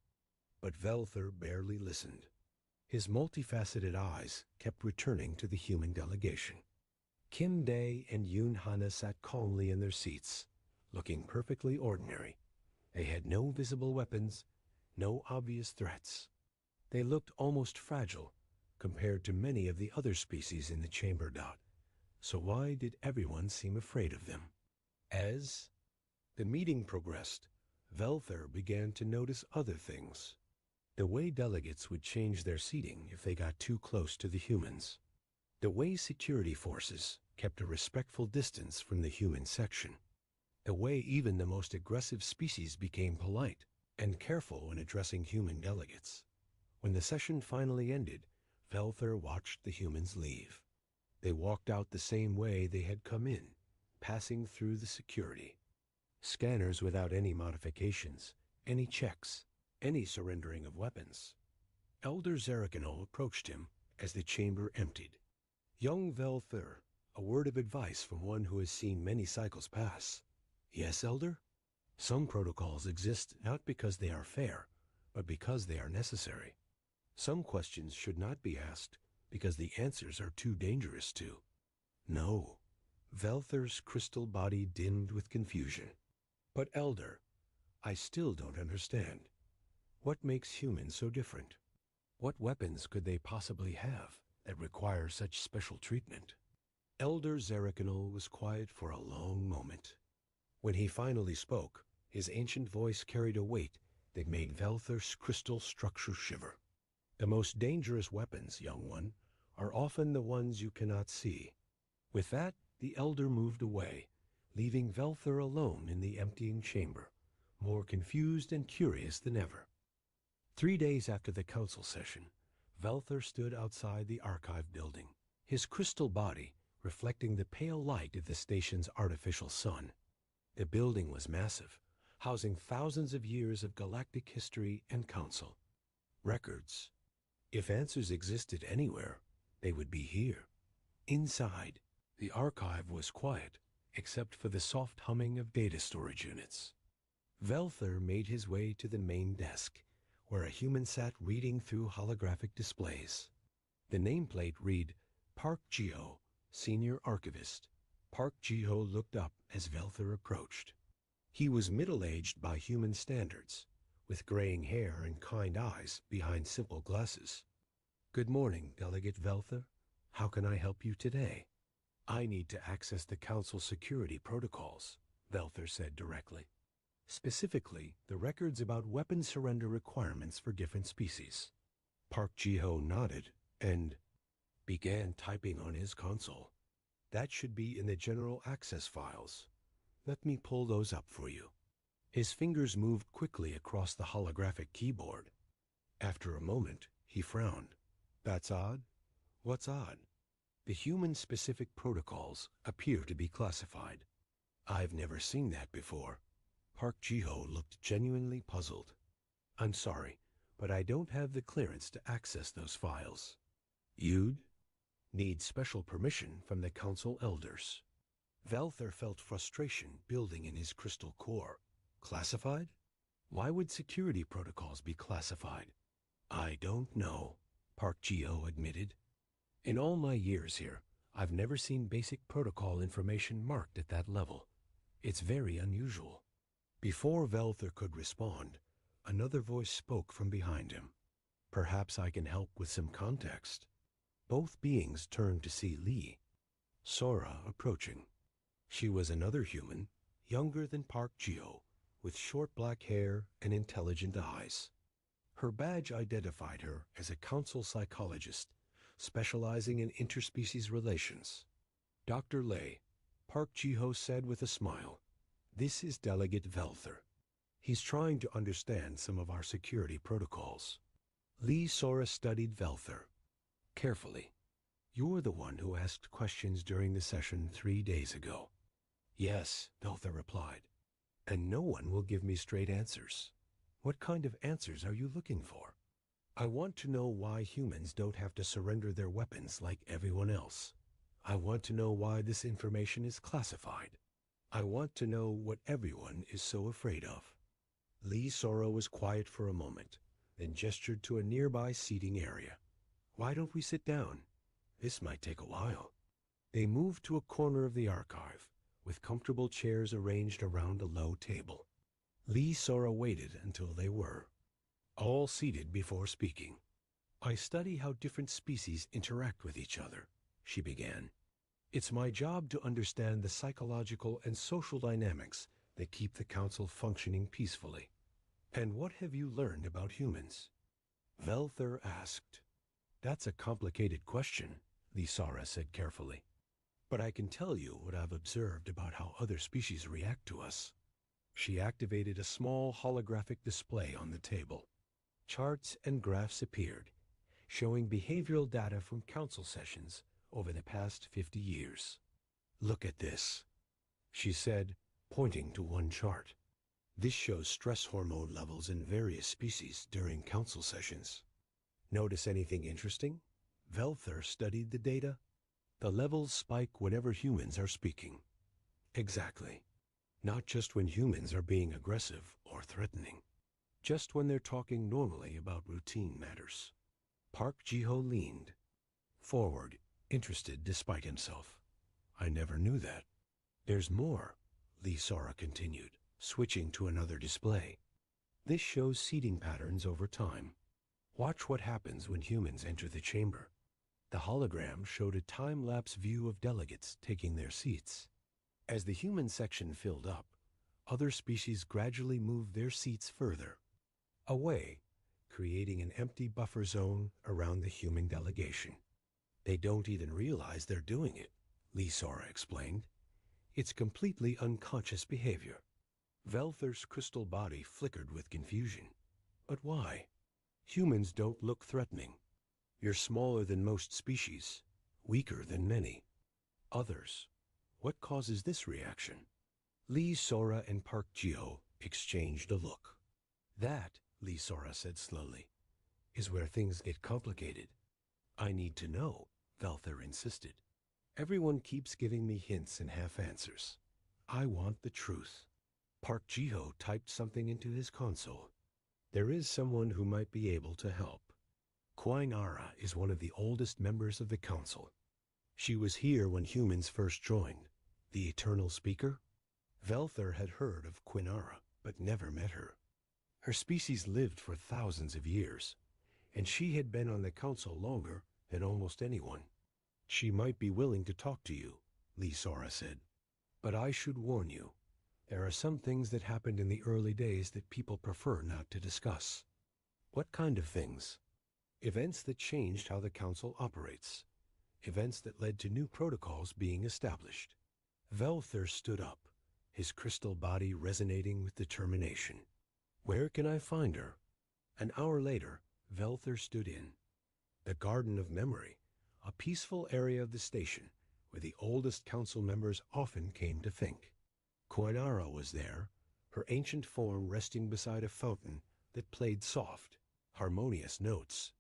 but Velther barely listened. His multifaceted eyes kept returning to the human delegation. Kim Day and Yoon Hana sat calmly in their seats, looking perfectly ordinary. They had no visible weapons, no obvious threats. They looked almost fragile compared to many of the other species in the chamber. So why did everyone seem afraid of them? As the meeting progressed, Velther began to notice other things. The way delegates would change their seating if they got too close to the humans. The way security forces kept a respectful distance from the human section. The way even the most aggressive species became polite and careful when addressing human delegates. When the session finally ended, Velther watched the humans leave. They walked out the same way they had come in, passing through the security. Scanners without any modifications, any checks, any surrendering of weapons. Elder Zerakanel approached him as the chamber emptied. Young Velther, a word of advice from one who has seen many cycles pass. Yes, Elder? Some protocols exist not because they are fair, but because they are necessary. Some questions should not be asked because the answers are too dangerous to. No. Velther's crystal body dimmed with confusion. But Elder, I still don't understand. What makes humans so different? What weapons could they possibly have that require such special treatment? Elder Zerakanol was quiet for a long moment. When he finally spoke, his ancient voice carried a weight that made Velther's crystal structure shiver. The most dangerous weapons, young one, are often the ones you cannot see. With that, the elder moved away, leaving Velther alone in the emptying chamber, more confused and curious than ever. 3 days after the council session, Velther stood outside the archive building, his crystal body reflecting the pale light of the station's artificial sun. The building was massive, housing thousands of years of galactic history and council. Records. If answers existed anywhere, they would be here. Inside, the archive was quiet, except for the soft humming of data storage units. Velther made his way to the main desk, where a human sat reading through holographic displays. The nameplate read, Park Jiho, Senior Archivist. Park Jiho looked up as Velther approached. He was middle-aged by human standards, with graying hair and kind eyes behind simple glasses. Good morning, Delegate Velther. How can I help you today? I need to access the Council security protocols, Velther said directly. Specifically, the records about weapon surrender requirements for different species. Park Jiho nodded and began typing on his console. That should be in the general access files. Let me pull those up for you. His fingers moved quickly across the holographic keyboard. After a moment, he frowned. That's odd. What's odd? The human-specific protocols appear to be classified. I've never seen that before. Park Jiho looked genuinely puzzled. I'm sorry, but I don't have the clearance to access those files. You'd need special permission from the Council Elders. Velther felt frustration building in his crystal core. Classified? Why would security protocols be classified? I don't know, Park Jiho admitted. In all my years here, I've never seen basic protocol information marked at that level. It's very unusual. Before Velther could respond, another voice spoke from behind him. Perhaps I can help with some context. Both beings turned to see Lee. Sora approaching. She was another human, younger than Park Jiho, with short black hair and intelligent eyes. Her badge identified her as a council psychologist, specializing in interspecies relations. Dr. Lei, Park Jiho said with a smile, this is Delegate Velther. He's trying to understand some of our security protocols. Lee Sora studied Velther carefully. You're the one who asked questions during the session 3 days ago. Yes, Velther replied. And no one will give me straight answers. What kind of answers are you looking for? I want to know why humans don't have to surrender their weapons like everyone else. I want to know why this information is classified. I want to know what everyone is so afraid of. Lee Sora was quiet for a moment, then gestured to a nearby seating area. Why don't we sit down? This might take a while. They moved to a corner of the archive, with comfortable chairs arranged around a low table. Lee Sora waited until they were all seated before speaking. I study how different species interact with each other, she began. It's my job to understand the psychological and social dynamics that keep the Council functioning peacefully. And what have you learned about humans? Velther asked. That's a complicated question, Lee Sora said carefully. But I can tell you what I've observed about how other species react to us. She activated a small holographic display on the table. Charts and graphs appeared, showing behavioral data from council sessions over the past 50 years. Look at this, she said, pointing to one chart. This shows stress hormone levels in various species during council sessions. Notice anything interesting? Velther studied the data. The levels spike whenever humans are speaking. Exactly. Not just when humans are being aggressive or threatening. Just when they're talking normally about routine matters. Park Ji-ho leaned forward, interested despite himself. I never knew that. There's more, Lee Sora continued, switching to another display. This shows seating patterns over time. Watch what happens when humans enter the chamber. The hologram showed a time-lapse view of delegates taking their seats. As the human section filled up, other species gradually moved their seats further away, creating an empty buffer zone around the human delegation. They don't even realize they're doing it, Lee Sora explained. It's completely unconscious behavior. Velther's crystal body flickered with confusion. But why? Humans don't look threatening. You're smaller than most species, weaker than many. Others. What causes this reaction? Lee Sora and Park Ji-ho exchanged a look. That, Lee Sora said slowly, is where things get complicated. I need to know, Velther insisted. Everyone keeps giving me hints and half answers. I want the truth. Park Ji-ho typed something into his console. There is someone who might be able to help. Quainara is one of the oldest members of the council. She was here when humans first joined. The Eternal Speaker? Velther had heard of Quainara, but never met her. Her species lived for thousands of years, and she had been on the council longer than almost anyone. She might be willing to talk to you, Lee Sora said. But I should warn you, there are some things that happened in the early days that people prefer not to discuss. What kind of things? Events that changed how the council operates. Events that led to new protocols being established. Velther stood up, his crystal body resonating with determination. Where can I find her? An hour later, Velther stood in. The Garden of Memory, a peaceful area of the station where the oldest council members often came to think. Quainara was there, her ancient form resting beside a fountain that played soft, harmonious notes.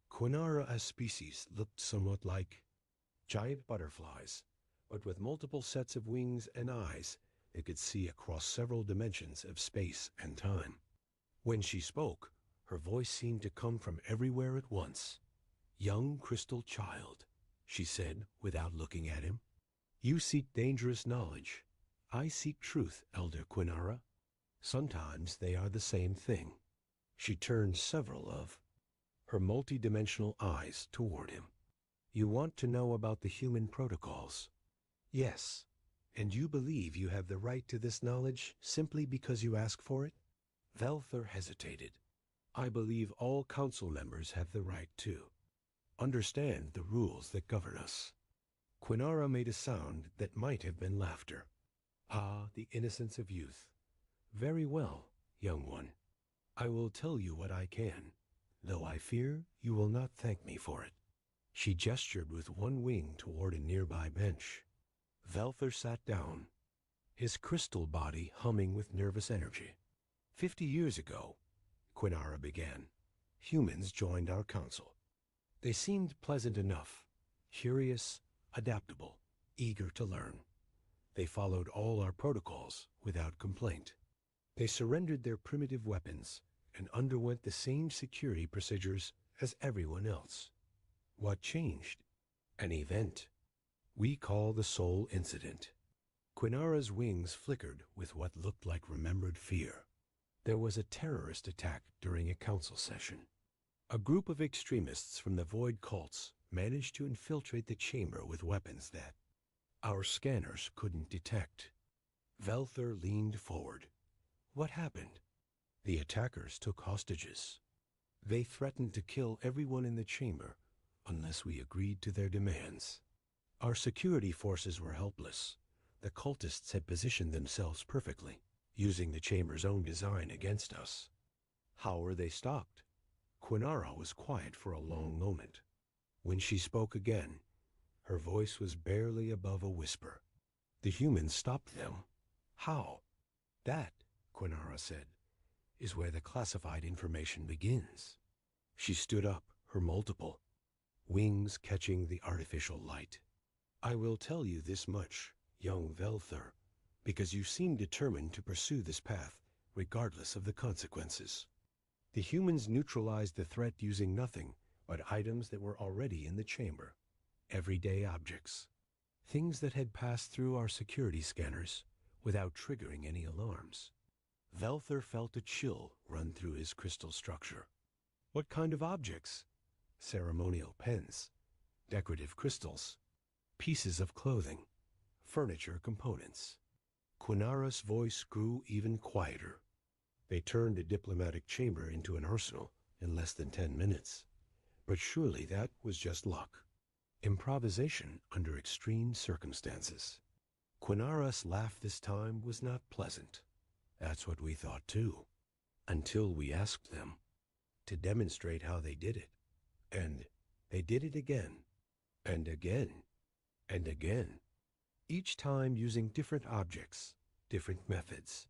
Quainara as species looked somewhat like giant butterflies, but with multiple sets of wings and eyes that could see across several dimensions of space and time. When she spoke, her voice seemed to come from everywhere at once. Young crystal child, she said without looking at him. You seek dangerous knowledge. I seek truth, Elder Quainara. Sometimes they are the same thing. She turned several of her multidimensional eyes toward him. You want to know about the human protocols? Yes. And you believe you have the right to this knowledge simply because you ask for it? Velther hesitated. I believe all council members have the right to understand the rules that govern us. Quainara made a sound that might have been laughter. Ah, the innocence of youth. Very well, young one. I will tell you what I can, though I fear you will not thank me for it. She gestured with one wing toward a nearby bench. Velther sat down, his crystal body humming with nervous energy. 50 years ago, Quainara began, humans joined our council. They seemed pleasant enough, curious, adaptable, eager to learn. They followed all our protocols without complaint. They surrendered their primitive weapons and underwent the same security procedures as everyone else. What changed? An event we call the Soul Incident. Quainara's wings flickered with what looked like remembered fear. There was a terrorist attack during a council session. A group of extremists from the Void cults managed to infiltrate the chamber with weapons that our scanners couldn't detect. Velther leaned forward. What happened? The attackers took hostages. They threatened to kill everyone in the chamber unless we agreed to their demands. Our security forces were helpless. The cultists had positioned themselves perfectly, using the chamber's own design against us. How were they stopped? Quainara was quiet for a long moment. When she spoke again, her voice was barely above a whisper. The humans stopped them. How? That, Quainara said, is where the classified information begins. She stood up, her multiple wings catching the artificial light. I will tell you this much, young Velther, because you seem determined to pursue this path regardless of the consequences. The humans neutralized the threat using nothing but items that were already in the chamber. Everyday objects. Things that had passed through our security scanners without triggering any alarms. Velther felt a chill run through his crystal structure. What kind of objects? Ceremonial pens, decorative crystals, pieces of clothing, furniture components. Quinara's voice grew even quieter. They turned a diplomatic chamber into an arsenal in less than 10 minutes. But surely that was just luck. Improvisation under extreme circumstances. Quinara's laugh this time was not pleasant. That's what we thought too. Until we asked them to demonstrate how they did it. And they did it again, and again, and again. Each time using different objects, different methods.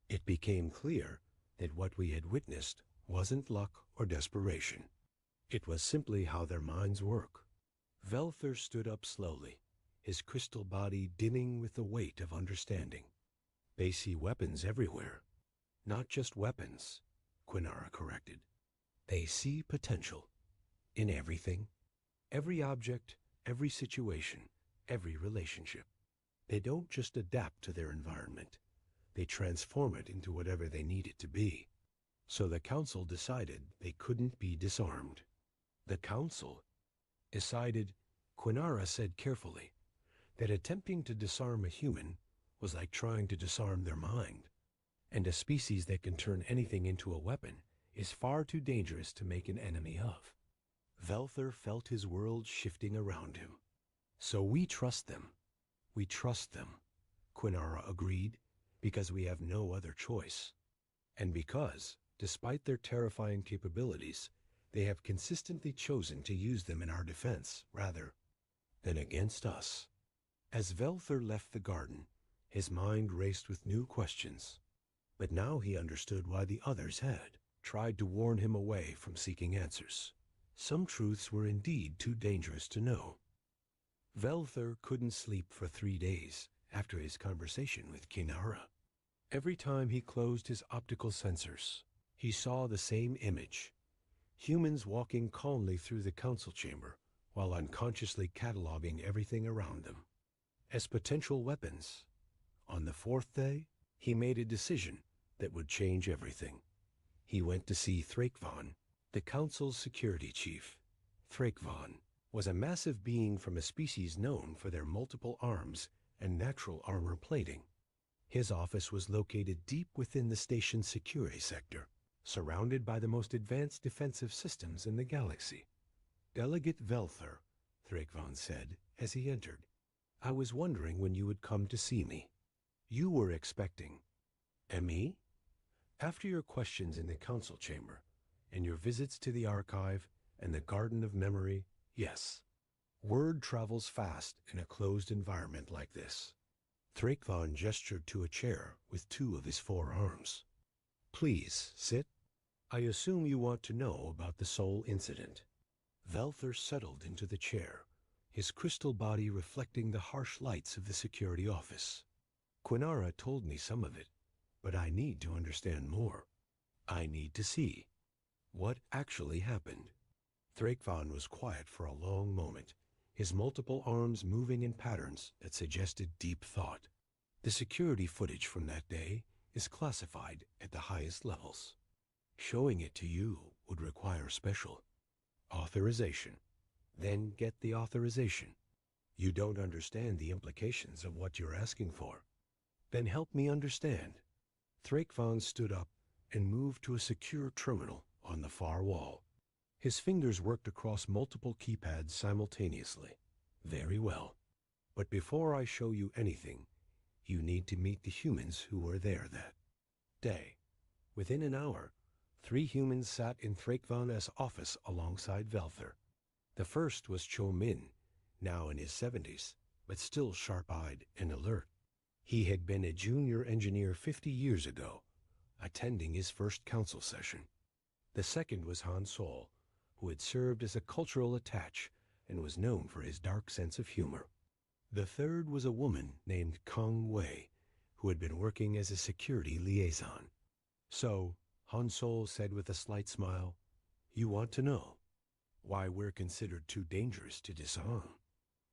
It became clear that what we had witnessed wasn't luck or desperation. It was simply how their minds work. Velther stood up slowly, his crystal body dimming with the weight of understanding. They see weapons everywhere. Not just weapons, Quinara corrected. They see potential in everything, every object, every situation, every relationship. They don't just adapt to their environment. They transform it into whatever they need it to be. So the council decided they couldn't be disarmed. The council decided, Quinara said carefully, that attempting to disarm a human was like trying to disarm their mind. And a species that can turn anything into a weapon is far too dangerous to make an enemy of. Velther felt his world shifting around him. So we trust them. We trust them, Quinara agreed, because we have no other choice. And because, despite their terrifying capabilities, they have consistently chosen to use them in our defense rather than against us. As Velther left the garden, his mind raced with new questions. But now he understood why the others had tried to warn him away from seeking answers. Some truths were indeed too dangerous to know. Velther couldn't sleep for 3 days after his conversation with Quinara. Every time he closed his optical sensors, he saw the same image. Humans walking calmly through the council chamber while unconsciously cataloging everything around them as potential weapons. On the 4th day, he made a decision that would change everything. He went to see Thrakvan, the council's security chief. Thrakvan was a massive being from a species known for their multiple arms and natural armor plating. His office was located deep within the station's security sector, surrounded by the most advanced defensive systems in the galaxy. Delegate Velther, Thrakvan said as he entered, I was wondering when you would come to see me. You were expecting. And me? After your questions in the council chamber, and your visits to the archive and the Garden of Memory, yes. Word travels fast in a closed environment like this. Thrakvan gestured to a chair with 2 of his 4 arms. Please, sit. I assume you want to know about the Sol incident. Velther settled into the chair, his crystal body reflecting the harsh lights of the security office. Quinara told me some of it, but I need to understand more. I need to see what actually happened. Thrakvan was quiet for a long moment, his multiple arms moving in patterns that suggested deep thought. The security footage from that day is classified at the highest levels. Showing it to you would require special authorization. Then get the authorization. You don't understand the implications of what you're asking for. Then help me understand. Thrakvan stood up and moved to a secure terminal on the far wall. His fingers worked across multiple keypads simultaneously. Very well. But before I show you anything, you need to meet the humans who were there that day. Within an hour, 3 humans sat in Thrakvan's office alongside Velther. The first was Cho Min, now in his 70s, but still sharp-eyed and alert. He had been a junior engineer 50 years ago, attending his first council session. The second was Han Sol, who had served as a cultural attaché and was known for his dark sense of humor. The third was a woman named Kang Wei, who had been working as a security liaison. So, Han Sol said with a slight smile, "You want to know why we're considered too dangerous to disarm?"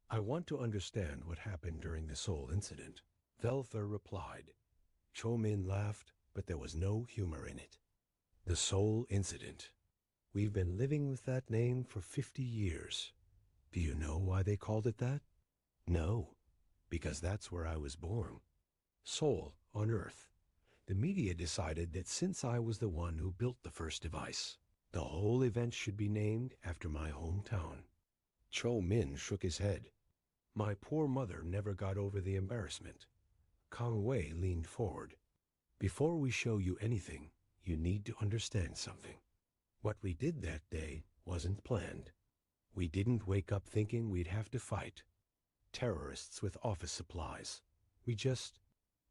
"I want to understand what happened during the Sol incident," Velther replied. Cho Min laughed, but there was no humor in it. "The Sol incident. We've been living with that name for 50 years. Do you know why they called it that?" "No, because that's where I was born. Sol, on Earth. The media decided that since I was the one who built the first device, the whole event should be named after my hometown." Cho Min shook his head. "My poor mother never got over the embarrassment." Kang Wei leaned forward. "Before we show you anything, you need to understand something. What we did that day wasn't planned. We didn't wake up thinking we'd have to fight terrorists with office supplies. We just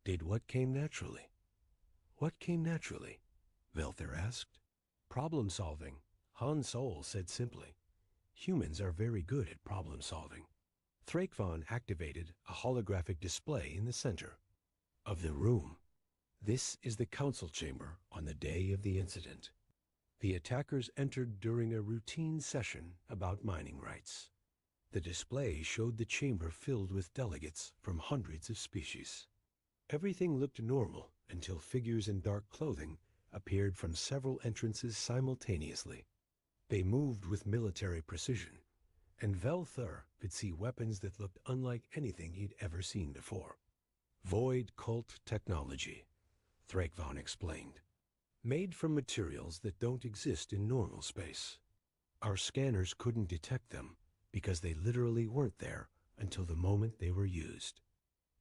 did what came naturally." "What came naturally?" Velther asked. "Problem solving," Han Sol said simply. "Humans are very good at problem solving." Thrakvan activated a holographic display in the center of the room. "This is the council chamber on the day of the incident. The attackers entered during a routine session about mining rights. The display showed the chamber filled with delegates from hundreds of species. Everything looked normal until figures in dark clothing appeared from several entrances simultaneously. They moved with military precision, and Velther could see weapons that looked unlike anything he'd ever seen before. "Void cult technology," Thrakvan explained. "Made from materials that don't exist in normal space. Our scanners couldn't detect them because they literally weren't there until the moment they were used."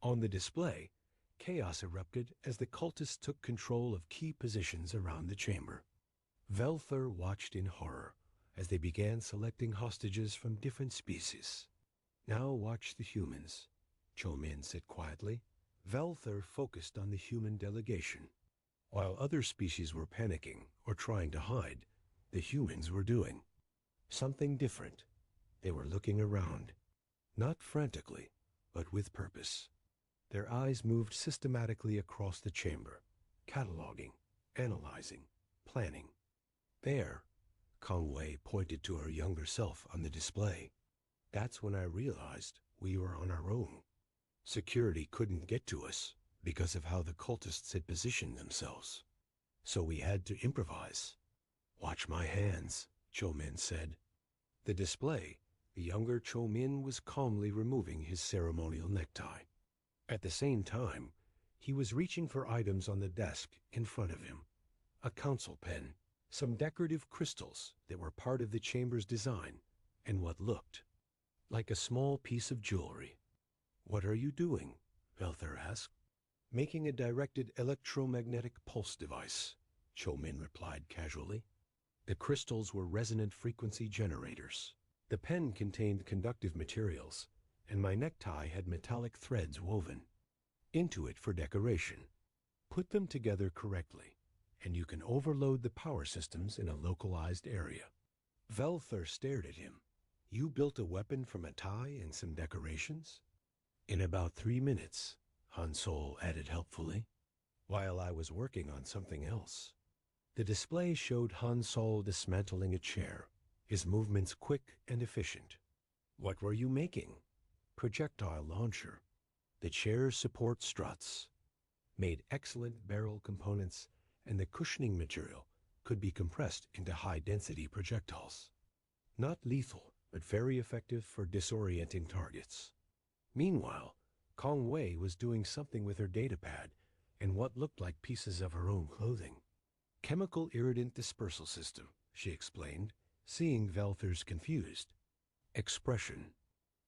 On the display, chaos erupted as the cultists took control of key positions around the chamber. Velther watched in horror as they began selecting hostages from different species. "Now watch the humans," Cho Min said quietly. Velther focused on the human delegation. While other species were panicking or trying to hide, the humans were doing something different. They were looking around, not frantically, but with purpose. Their eyes moved systematically across the chamber, cataloging, analyzing, planning. "There," Kang Wei pointed to her younger self on the display. "That's when I realized we were on our own. Security couldn't get to us because of how the cultists had positioned themselves. So we had to improvise." "Watch my hands," Cho Min said. The display, the younger Cho Min was calmly removing his ceremonial necktie. At the same time, he was reaching for items on the desk in front of him. A council pen, some decorative crystals that were part of the chamber's design, and what looked like a small piece of jewelry. "What are you doing?" Velther asked. "Making a directed electromagnetic pulse device," Cho Min replied casually. The crystals were resonant frequency generators. The pen contained conductive materials, and my necktie had metallic threads woven into it for decoration. Put them together correctly, and you can overload the power systems in a localized area." Velther stared at him. "You built a weapon from a tie and some decorations?" "In about 3 minutes," Han Sol added helpfully, "while I was working on something else." The display showed Han Sol dismantling a chair, his movements quick and efficient. "What were you making?" "Projectile launcher. The chair's support struts made excellent barrel components, and the cushioning material could be compressed into high-density projectiles. Not lethal, but very effective for disorienting targets." Meanwhile, Kang Wei was doing something with her datapad and what looked like pieces of her own clothing. "Chemical irritant dispersal system," she explained, seeing Velther's confused expression.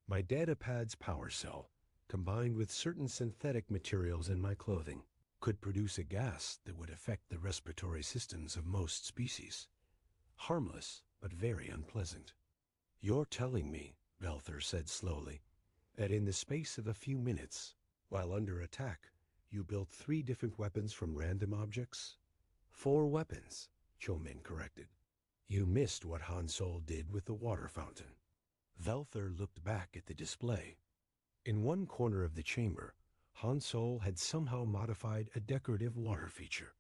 "My datapad's power cell, combined with certain synthetic materials in my clothing, could produce a gas that would affect the respiratory systems of most species. Harmless, but very unpleasant." "You're telling me," Velther said slowly, "that in the space of a few minutes, while under attack, you built 3 different weapons from random objects?" 4 weapons, Cho Min corrected. "You missed what Han Sol did with the water fountain." Velther looked back at the display. In one corner of the chamber, Han Sol had somehow modified a decorative water feature.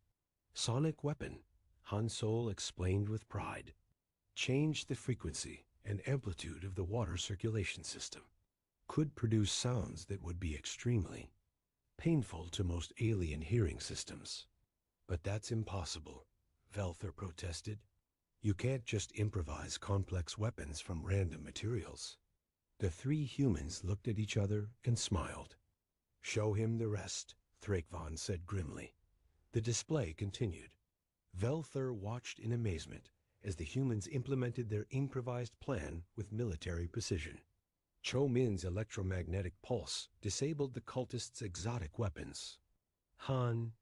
Sonic weapon, Han Sol explained with pride, changed the frequency and amplitude of the water circulation system. Could produce sounds that would be extremely painful to most alien hearing systems. But that's impossible, Velther protested. You can't just improvise complex weapons from random materials. The three humans looked at each other and smiled. Show him the rest, Thrakvan said grimly. The display continued. Velther watched in amazement as the humans implemented their improvised plan with military precision. Cho Min's electromagnetic pulse disabled the cultists' exotic weapons. Han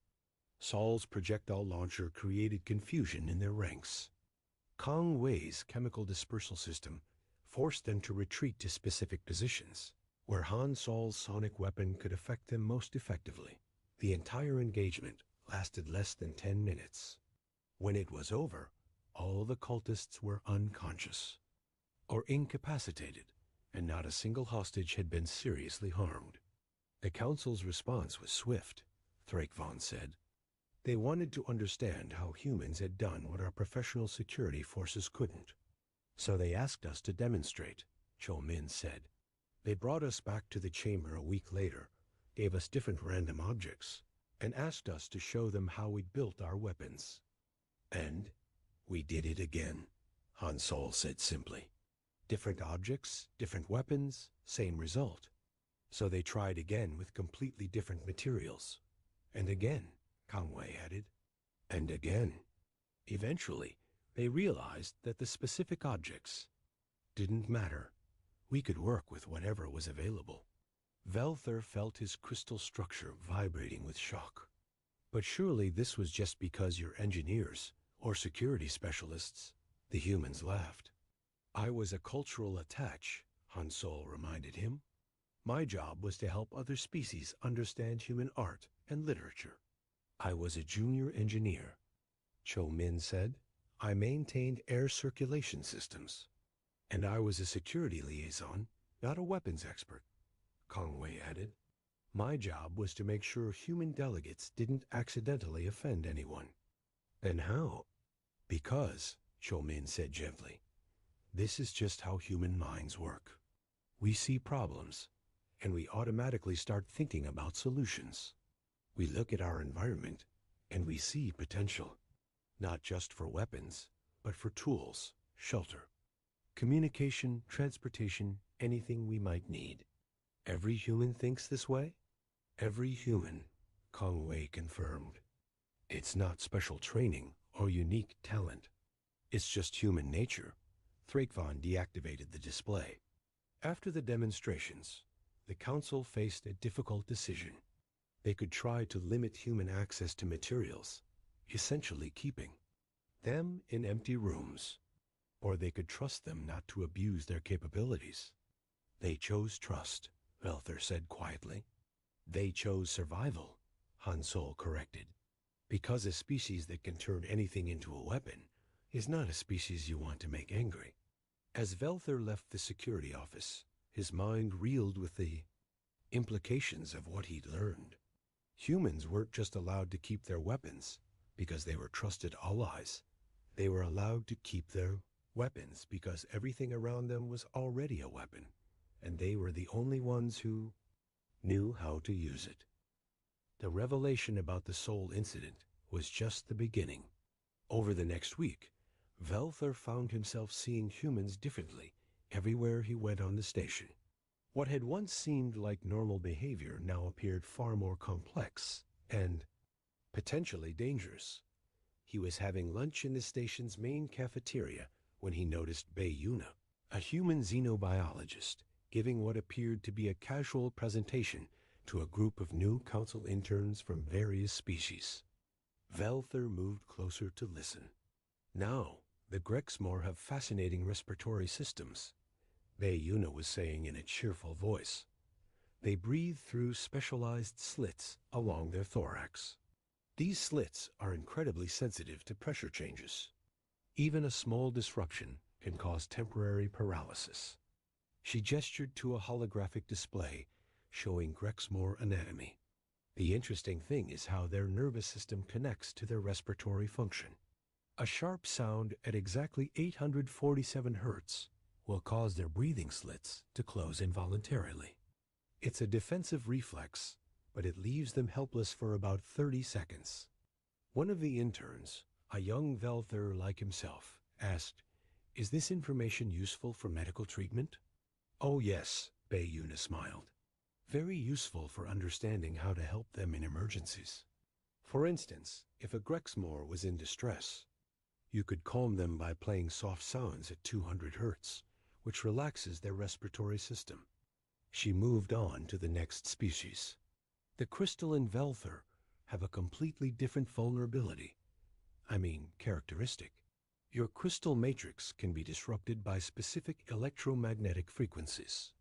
Sol's projectile launcher created confusion in their ranks. Kong Wei's chemical dispersal system forced them to retreat to specific positions, where Han Sol's sonic weapon could affect them most effectively. The entire engagement lasted less than 10 minutes. When it was over, all the cultists were unconscious or incapacitated, and not a single hostage had been seriously harmed. The Council's response was swift, Thrakvan said. They wanted to understand how humans had done what our professional security forces couldn't. So they asked us to demonstrate, Cho Min said. They brought us back to the chamber a week later, gave us different random objects, and asked us to show them how we'd built our weapons. And we did it again, Han Sol said simply. Different objects, different weapons, same result. So they tried again with completely different materials. And again, Kang Wei added. And again. Eventually, they realized that the specific objects didn't matter. We could work with whatever was available. Velther felt his crystal structure vibrating with shock. But surely this was just because you're engineers or security specialists. The humans laughed. I was a cultural attach, Han Sol reminded him. My job was to help other species understand human art and literature. I was a junior engineer, Cho Min said. I maintained air circulation systems. And I was a security liaison, not a weapons expert, Kang Wei added. My job was to make sure human delegates didn't accidentally offend anyone. Then how? Because, Cho Min said gently, this is just how human minds work. We see problems, and we automatically start thinking about solutions. We look at our environment, and we see potential, not just for weapons, but for tools, shelter, communication, transportation, anything we might need. Every human thinks this way? Every human, Kang Wei confirmed. It's not special training or unique talent. It's just human nature. Thrakvan deactivated the display. After the demonstrations, the Council faced a difficult decision. They could try to limit human access to materials, essentially keeping them in empty rooms, or they could trust them not to abuse their capabilities. They chose trust, Velther said quietly. They chose survival, Han Sol corrected. Because a species that can turn anything into a weapon is not a species you want to make angry. As Velther left the security office, his mind reeled with the implications of what he'd learned. Humans weren't just allowed to keep their weapons because they were trusted allies. They were allowed to keep their weapons because everything around them was already a weapon, and they were the only ones who knew how to use it. The revelation about the Sol incident was just the beginning. Over the next week, Velther found himself seeing humans differently everywhere he went on the station. What had once seemed like normal behavior now appeared far more complex and potentially dangerous. He was having lunch in the station's main cafeteria when he noticed Bei Yuna, a human xenobiologist, giving what appeared to be a casual presentation to a group of new council interns from various species. Velther moved closer to listen. Now, the Grexmore have fascinating respiratory systems, Bei Yuna was saying in a cheerful voice. They breathe through specialized slits along their thorax. These slits are incredibly sensitive to pressure changes. Even a small disruption can cause temporary paralysis. She gestured to a holographic display showing Grexmore anatomy. The interesting thing is how their nervous system connects to their respiratory function. A sharp sound at exactly 847 hertz will cause their breathing slits to close involuntarily. It's a defensive reflex, but it leaves them helpless for about 30 seconds. One of the interns, a young Velther like himself, asked, "Is this information useful for medical treatment?" "Oh yes," Bayuna smiled. "Very useful for understanding how to help them in emergencies. For instance, if a Grexmore was in distress, you could calm them by playing soft sounds at 200 hertz, which relaxes their respiratory system." She moved on to the next species. The crystalline Velther have a completely different vulnerability. Characteristic. Your crystal matrix can be disrupted by specific electromagnetic frequencies.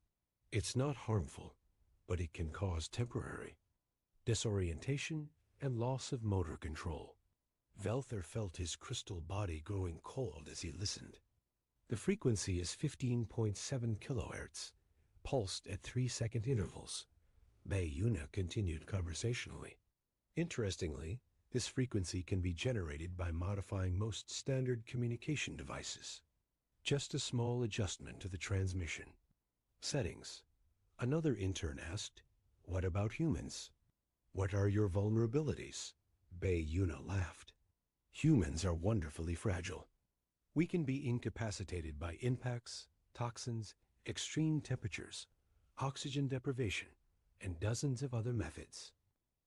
It's not harmful, but it can cause temporary disorientation and loss of motor control. Velther felt his crystal body growing cold as he listened. The frequency is 15.7 kilohertz, pulsed at 3-second intervals. Bayuna continued conversationally. Interestingly, this frequency can be generated by modifying most standard communication devices. Just a small adjustment to the transmission. Settings. Another intern asked, "What about humans? What are your vulnerabilities?" Bayuna laughed. "Humans are wonderfully fragile. We can be incapacitated by impacts, toxins, extreme temperatures, oxygen deprivation, and dozens of other methods.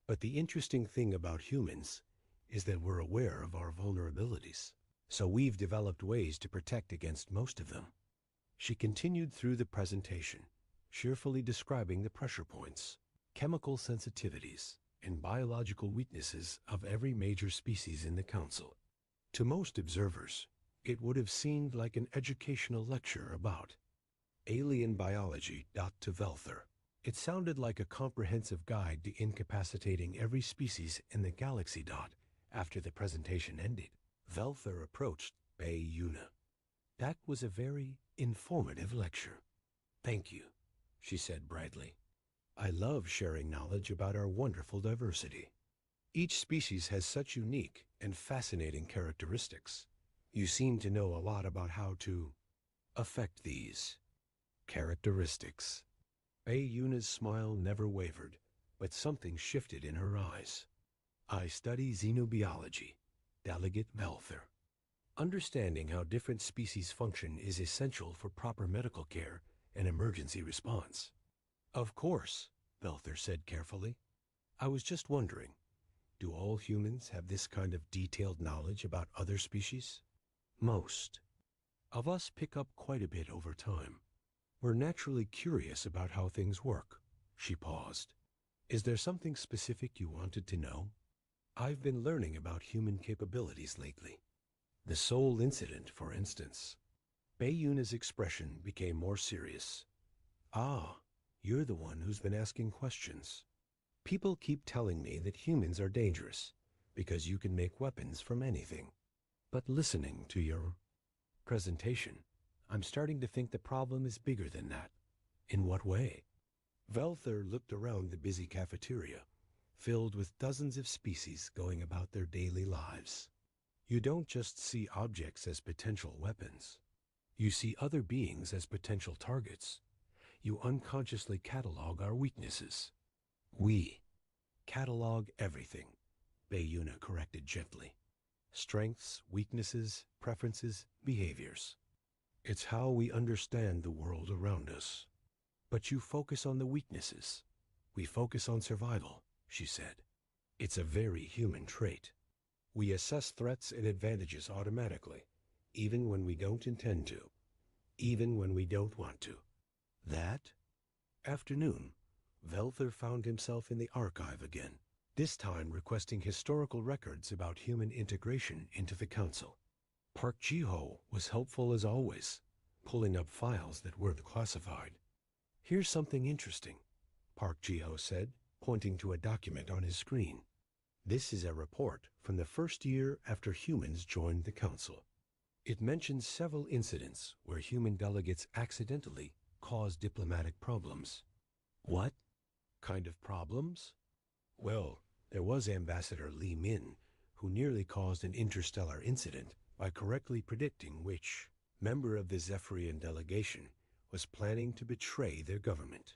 But the interesting thing about humans is that we're aware of our vulnerabilities, so we've developed ways to protect against most of them." She continued through the presentation, cheerfully describing the pressure points, chemical sensitivities, and biological weaknesses of every major species in the Council. To most observers, it would have seemed like an educational lecture about alien biology. To Velther, it sounded like a comprehensive guide to incapacitating every species in the galaxy. After the presentation ended, Velther approached Bayuna. "That was a very informative lecture." "Thank you," she said brightly. "I love sharing knowledge about our wonderful diversity. Each species has such unique and fascinating characteristics. You seem to know a lot about how to affect these characteristics." Bayuna's smile never wavered, but something shifted in her eyes. "I study xenobiology, Delegate Velther. Understanding how different species function is essential for proper medical care and emergency response." "Of course," Velther said carefully. "I was just wondering, do all humans have this kind of detailed knowledge about other species?" "Most of us pick up quite a bit over time. We're naturally curious about how things work." She paused. "Is there something specific you wanted to know?" "I've been learning about human capabilities lately. The Soul incident, for instance." Bayuna's expression became more serious. "Ah, you're the one who's been asking questions. People keep telling me that humans are dangerous because you can make weapons from anything. But listening to your presentation, I'm starting to think the problem is bigger than that." "In what way?" Velther looked around the busy cafeteria, filled with dozens of species going about their daily lives. "You don't just see objects as potential weapons. You see other beings as potential targets. You unconsciously catalog our weaknesses." "We catalog everything," Bayuna corrected gently. "Strengths, weaknesses, preferences, behaviors. It's how we understand the world around us." "But you focus on the weaknesses. We focus on survival," she said. "It's a very human trait. We assess threats and advantages automatically, even when we don't intend to, even when we don't want to." That afternoon, Velther found himself in the archive again, this time requesting historical records about human integration into the Council. Park Ji-ho was helpful as always, pulling up files that weren't classified. "Here's something interesting," Park Ji-ho said, pointing to a document on his screen. "This is a report from the first year after humans joined the Council. It mentions several incidents where human delegates accidentally caused diplomatic problems." "What kind of problems?" Well, there was Ambassador Li Min, who nearly caused an interstellar incident by correctly predicting which member of the Zephyrian delegation was planning to betray their government.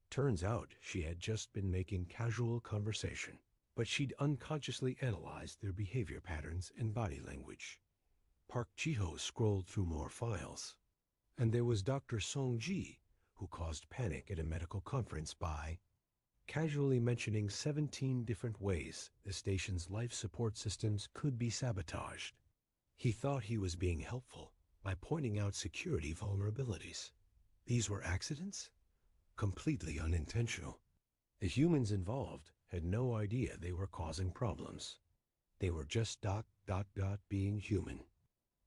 Turns out she had just been making casual conversation, but she'd unconsciously analyzed their behavior patterns and body language. Park Ji-ho scrolled through more files, and there was Dr. Song Ji, who caused panic at a medical conference by casually mentioning 17 different ways the station's life support systems could be sabotaged. He thought he was being helpful by pointing out security vulnerabilities. These were accidents? Completely unintentional. The humans involved had no idea they were causing problems. They were just being human.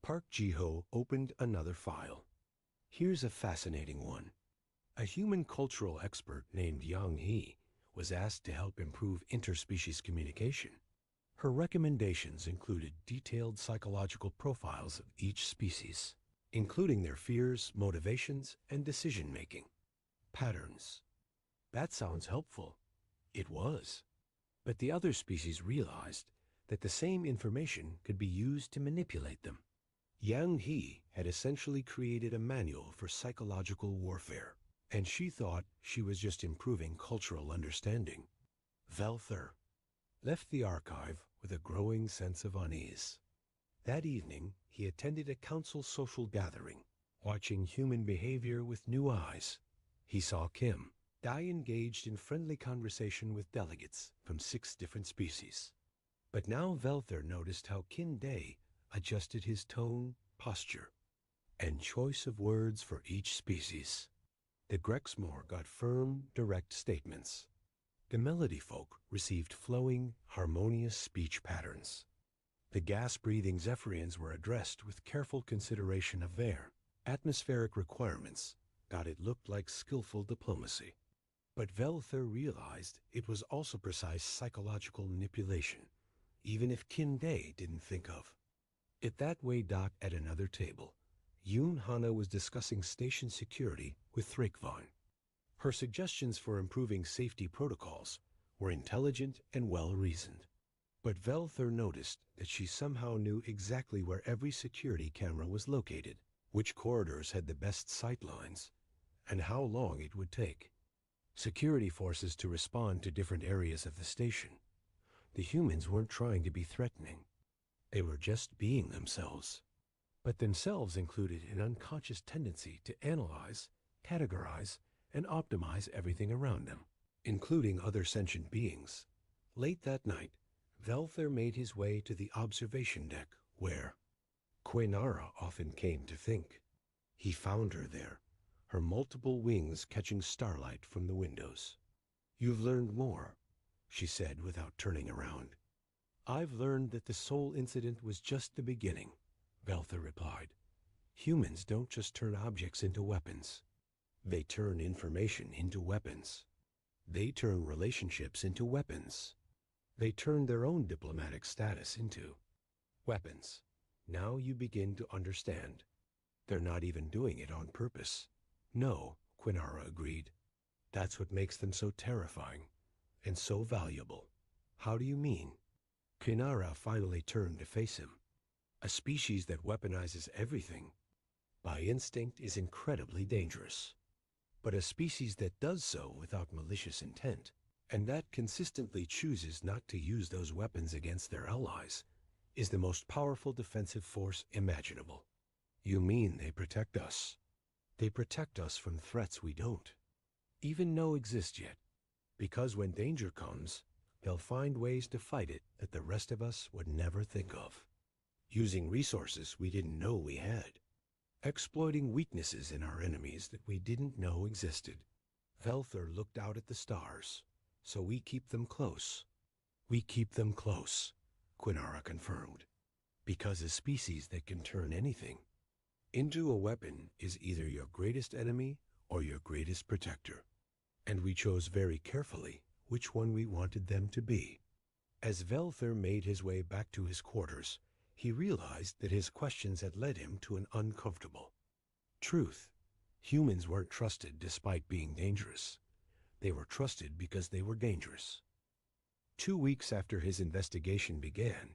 Park Ji-ho opened another file. Here's a fascinating one. A human cultural expert named Yang He was asked to help improve interspecies communication. Her recommendations included detailed psychological profiles of each species, including their fears, motivations, and decision-making. Patterns. That sounds helpful. It was. But the other species realized that the same information could be used to manipulate them. Yang He had essentially created a manual for psychological warfare, and she thought she was just improving cultural understanding. Velther left the archive with a growing sense of unease. That evening, he attended a council social gathering, watching human behavior with new eyes. He saw Kim Dai engaged in friendly conversation with delegates from 6 different species. But now Velther noticed how Kim Dai adjusted his tone, posture, and choice of words for each species. The Grexmoor got firm, direct statements. The Melody folk received flowing, harmonious speech patterns. The gas-breathing Zephyrians were addressed with careful consideration of their atmospheric requirements. It looked like skillful diplomacy. But Velther realized it was also precise psychological manipulation, even if Kim Dai didn't think of it that way. At another table, Yoon Hana was discussing station security with Thrakvon. Her suggestions for improving safety protocols were intelligent and well-reasoned. But Velther noticed that she somehow knew exactly where every security camera was located, which corridors had the best sight lines, and how long it would take security forces to respond to different areas of the station. The humans weren't trying to be threatening. They were just being themselves. But themselves included an unconscious tendency to analyze, categorize, and optimize everything around them, including other sentient beings. Late that night, Velther made his way to the observation deck where Quenara often came to think. He found her there, her multiple wings catching starlight from the windows. "You've learned more," she said without turning around. "I've learned that the Soul incident was just the beginning," Velther replied. "Humans don't just turn objects into weapons. They turn information into weapons. They turn relationships into weapons. They turn their own diplomatic status into weapons. Now you begin to understand. They're not even doing it on purpose." "No," Quenara agreed. "That's what makes them so terrifying and so valuable." "How do you mean?" Quenara finally turned to face him. "A species that weaponizes everything by instinct is incredibly dangerous. But a species that does so without malicious intent, and that consistently chooses not to use those weapons against their allies, is the most powerful defensive force imaginable." "You mean they protect us?" "They protect us from threats we don't even know exist yet, because when danger comes, they'll find ways to fight it that the rest of us would never think of, using resources we didn't know we had, exploiting weaknesses in our enemies that we didn't know existed." Velther looked out at the stars. "So we keep them close." "We keep them close," Quenara confirmed, "because a species that can turn anything into a weapon is either your greatest enemy or your greatest protector. And we chose very carefully which one we wanted them to be." As Velther made his way back to his quarters, he realized that his questions had led him to an uncomfortable truth. Humans weren't trusted despite being dangerous. They were trusted because they were dangerous. 2 weeks after his investigation began,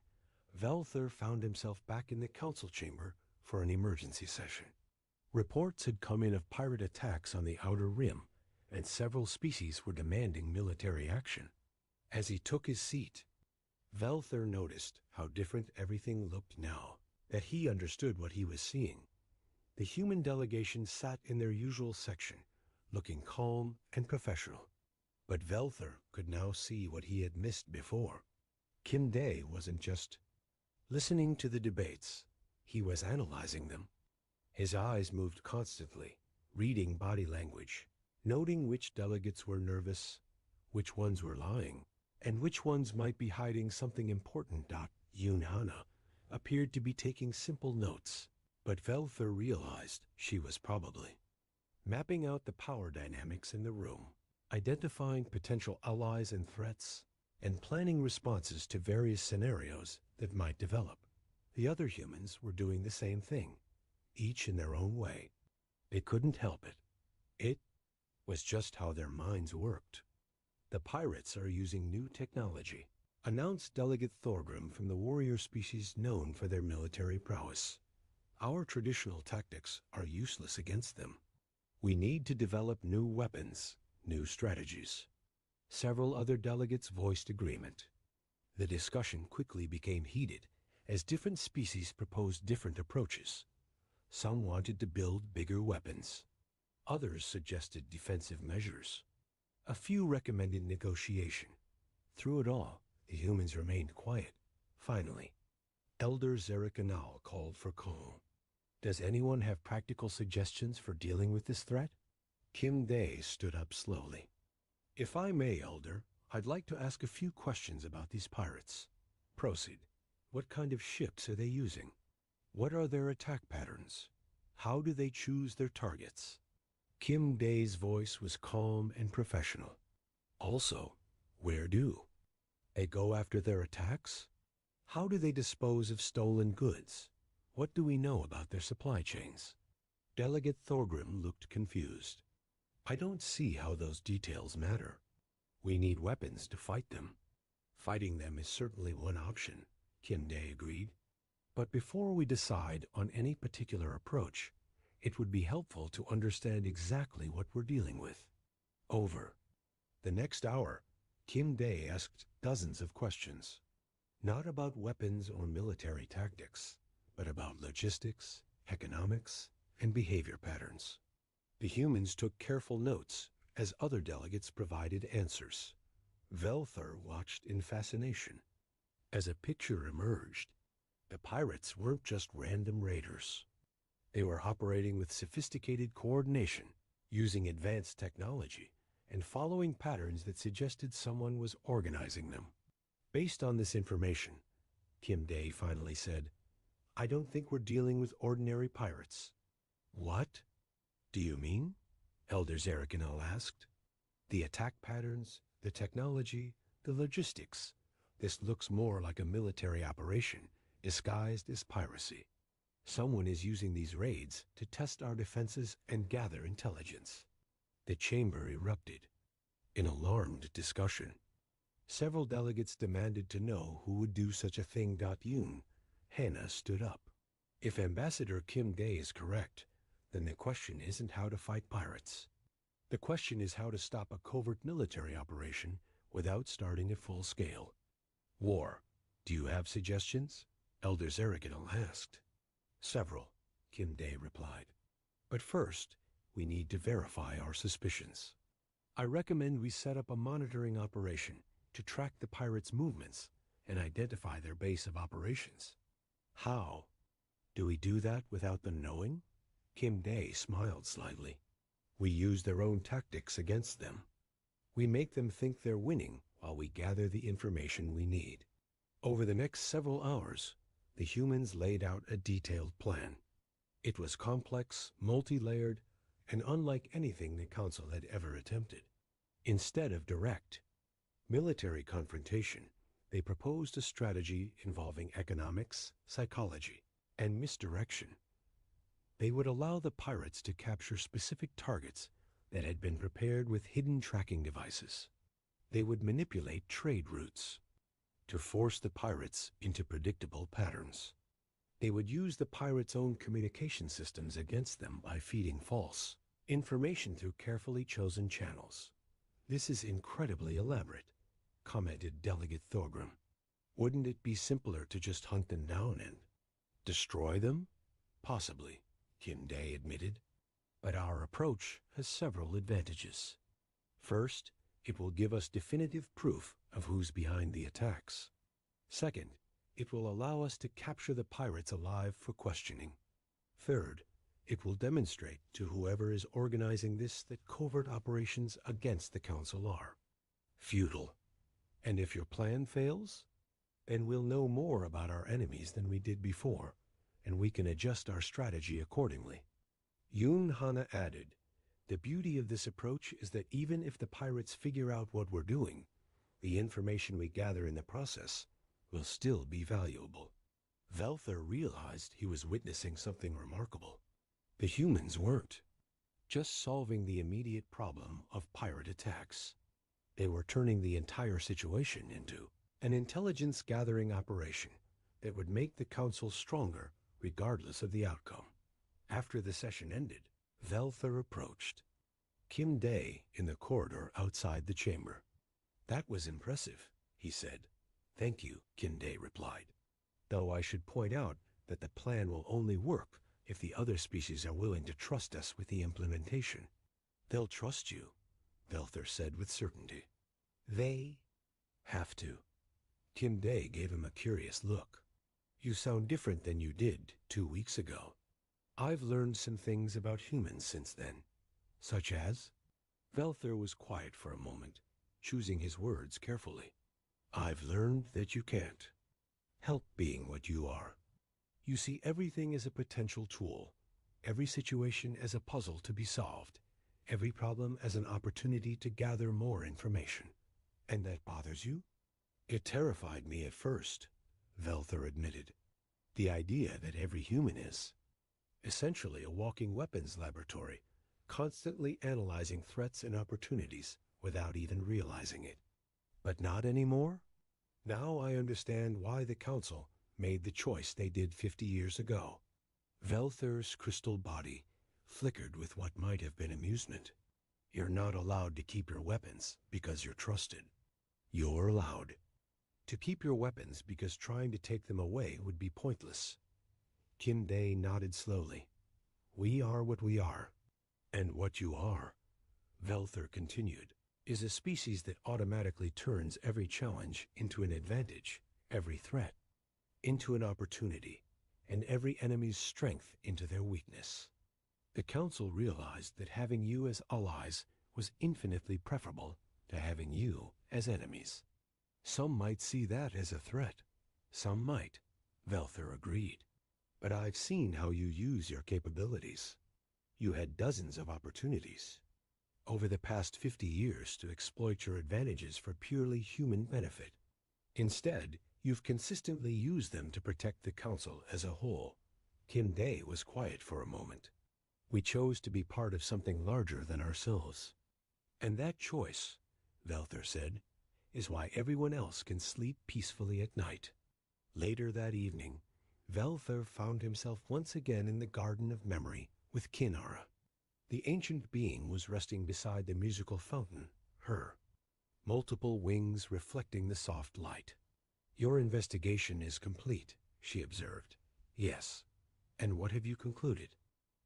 Velther found himself back in the council chamber for an emergency session. Reports had come in of pirate attacks on the Outer Rim, and several species were demanding military action. As he took his seat, Velther noticed how different everything looked now, that he understood what he was seeing. The human delegation sat in their usual section, looking calm and professional. But Velther could now see what he had missed before. Kim Day wasn't just listening to the debates, he was analyzing them. His eyes moved constantly, reading body language, noting which delegates were nervous, which ones were lying, and which ones might be hiding something important. Yoon Hana appeared to be taking simple notes, but Velther realized she was probably mapping out the power dynamics in the room, identifying potential allies and threats, and planning responses to various scenarios that might develop. The other humans were doing the same thing, each in their own way. They couldn't help it. It was just how their minds worked. The pirates are using new technology, announced Delegate Thorgrim from the warrior species known for their military prowess. Our traditional tactics are useless against them. We need to develop new weapons, new strategies. Several other delegates voiced agreement. The discussion quickly became heated as different species proposed different approaches. Some wanted to build bigger weapons. Others suggested defensive measures. A few recommended negotiation. Through it all, the humans remained quiet. Finally, Elder Zerikanal called for calm. Does anyone have practical suggestions for dealing with this threat? Kim Day stood up slowly. If I may, Elder, I'd like to ask a few questions about these pirates. Proceed. What kind of ships are they using? What are their attack patterns? How do they choose their targets? Kim Day's voice was calm and professional. Also, where do they go after their attacks? How do they dispose of stolen goods? What do we know about their supply chains? Delegate Thorgrim looked confused. I don't see how those details matter. We need weapons to fight them. Fighting them is certainly one option, Kim Day agreed. But before we decide on any particular approach, it would be helpful to understand exactly what we're dealing with. Over. The next hour, Kim Day asked dozens of questions, not about weapons or military tactics, but about logistics, economics, and behavior patterns. The humans took careful notes as other delegates provided answers. Velther watched in fascination. As a picture emerged, the pirates weren't just random raiders. They were operating with sophisticated coordination, using advanced technology, and following patterns that suggested someone was organizing them. Based on this information, Kim Day finally said, I don't think we're dealing with ordinary pirates. What do you mean? Elder Zerikanal asked. The attack patterns, the technology, the logistics. This looks more like a military operation, disguised as piracy. Someone is using these raids to test our defenses and gather intelligence. The chamber erupted in alarmed discussion. Several delegates demanded to know who would do such a thing. Yoon Hana stood up. If Ambassador Kim Day is correct, then the question isn't how to fight pirates. The question is how to stop a covert military operation without starting a full-scale war. Do you have suggestions? Elder Zerikanal asked. Several, Kim Day replied. But first, we need to verify our suspicions. I recommend we set up a monitoring operation to track the pirates' movements and identify their base of operations. How? Do we do that without them knowing? Kim Day smiled slightly. We use their own tactics against them. We make them think they're winning while we gather the information we need. Over the next several hours, the humans laid out a detailed plan. It was complex, multi-layered, and unlike anything the Council had ever attempted. Instead of direct military confrontation, they proposed a strategy involving economics, psychology, and misdirection. They would allow the pirates to capture specific targets that had been prepared with hidden tracking devices. They would manipulate trade routes to force the pirates into predictable patterns. They would use the pirates' own communication systems against them by feeding false information through carefully chosen channels. This is incredibly elaborate, commented Delegate Thorgrim. Wouldn't it be simpler to just hunt them down and destroy them? Possibly, Kim Day admitted. But our approach has several advantages. First, it will give us definitive proof of who's behind the attacks. Second, it will allow us to capture the pirates alive for questioning. Third, it will demonstrate to whoever is organizing this that covert operations against the Council are futile. And if your plan fails, then we'll know more about our enemies than we did before, and we can adjust our strategy accordingly. Yoon Hana added, the beauty of this approach is that even if the pirates figure out what we're doing, the information we gather in the process will still be valuable. Velther realized he was witnessing something remarkable. The humans weren't just solving the immediate problem of pirate attacks. They were turning the entire situation into an intelligence-gathering operation that would make the Council stronger regardless of the outcome. After the session ended, Velther approached Kim Day in the corridor outside the chamber. That was impressive, he said. Thank you, Kim Day replied. Though I should point out that the plan will only work if the other species are willing to trust us with the implementation. They'll trust you, Velther said with certainty. They have to. Kim Day gave him a curious look. You sound different than you did 2 weeks ago. I've learned some things about humans since then. Such as? Velther was quiet for a moment, choosing his words carefully. I've learned that you can't help being what you are. You see everything as a potential tool, every situation as a puzzle to be solved, every problem as an opportunity to gather more information. And that bothers you? It terrified me at first, Velther admitted. The idea that every human is essentially a walking weapons laboratory, constantly analyzing threats and opportunities without even realizing it. But not anymore? Now I understand why the Council made the choice they did 50 years ago. Velther's crystal body flickered with what might have been amusement. You're not allowed to keep your weapons because you're trusted. You're allowed to keep your weapons because trying to take them away would be pointless. Kim Day nodded slowly. We are what we are. And what you are, Velther continued, is a species that automatically turns every challenge into an advantage, every threat into an opportunity, and every enemy's strength into their weakness. The Council realized that having you as allies was infinitely preferable to having you as enemies. Some might see that as a threat. Some might, Velther agreed. But I've seen how you use your capabilities. You had dozens of opportunities over the past 50 years to exploit your advantages for purely human benefit. Instead, you've consistently used them to protect the Council as a whole. Kim Day was quiet for a moment. We chose to be part of something larger than ourselves. And that choice, Velther said, is why everyone else can sleep peacefully at night. Later that evening, Velther found himself once again in the Garden of Memory with Kinara. The ancient being was resting beside the musical fountain, her multiple wings reflecting the soft light. Your investigation is complete, she observed. Yes. And what have you concluded?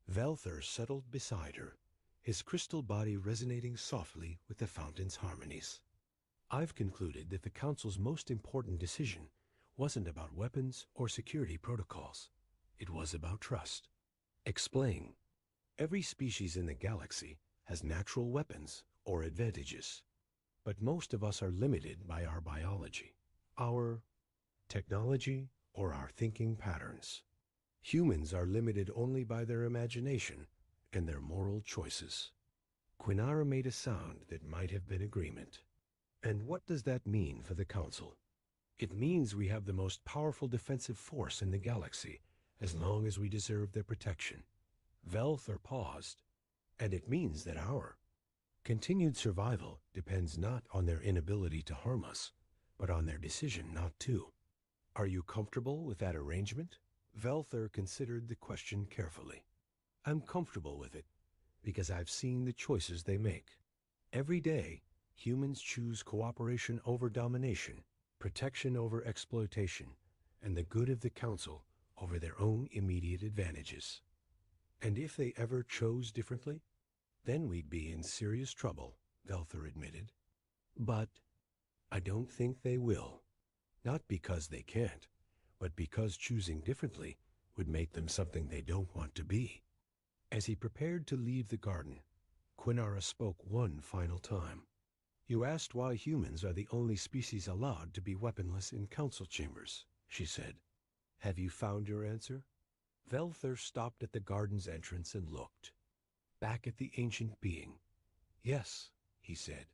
Velther settled beside her, his crystal body resonating softly with the fountain's harmonies. I've concluded that the Council's most important decision wasn't about weapons or security protocols. It was about trust. Explain. Every species in the galaxy has natural weapons or advantages, but most of us are limited by our biology, our technology, or our thinking patterns. Humans are limited only by their imagination and their moral choices. Quinara made a sound that might have been agreement. And what does that mean for the Council? It means we have the most powerful defensive force in the galaxy, as long as we deserve their protection. Velther paused. And it means that our Continued survival depends not on their inability to harm us, but on their decision not to. Are you comfortable with that arrangement? Velther considered the question carefully. I'm comfortable with it because I've seen the choices they make. Every day, humans choose cooperation over domination, protection over exploitation, and the good of the council over their own immediate advantages. And if they ever chose differently, then we'd be in serious trouble, Velther admitted. But I don't think they will. Not because they can't, but because choosing differently would make them something they don't want to be. As he prepared to leave the garden, Quinara spoke one final time. You asked why humans are the only species allowed to be weaponless in council chambers, she said. Have you found your answer? Velther stopped at the garden's entrance and looked. Back at the ancient being. Yes, he said.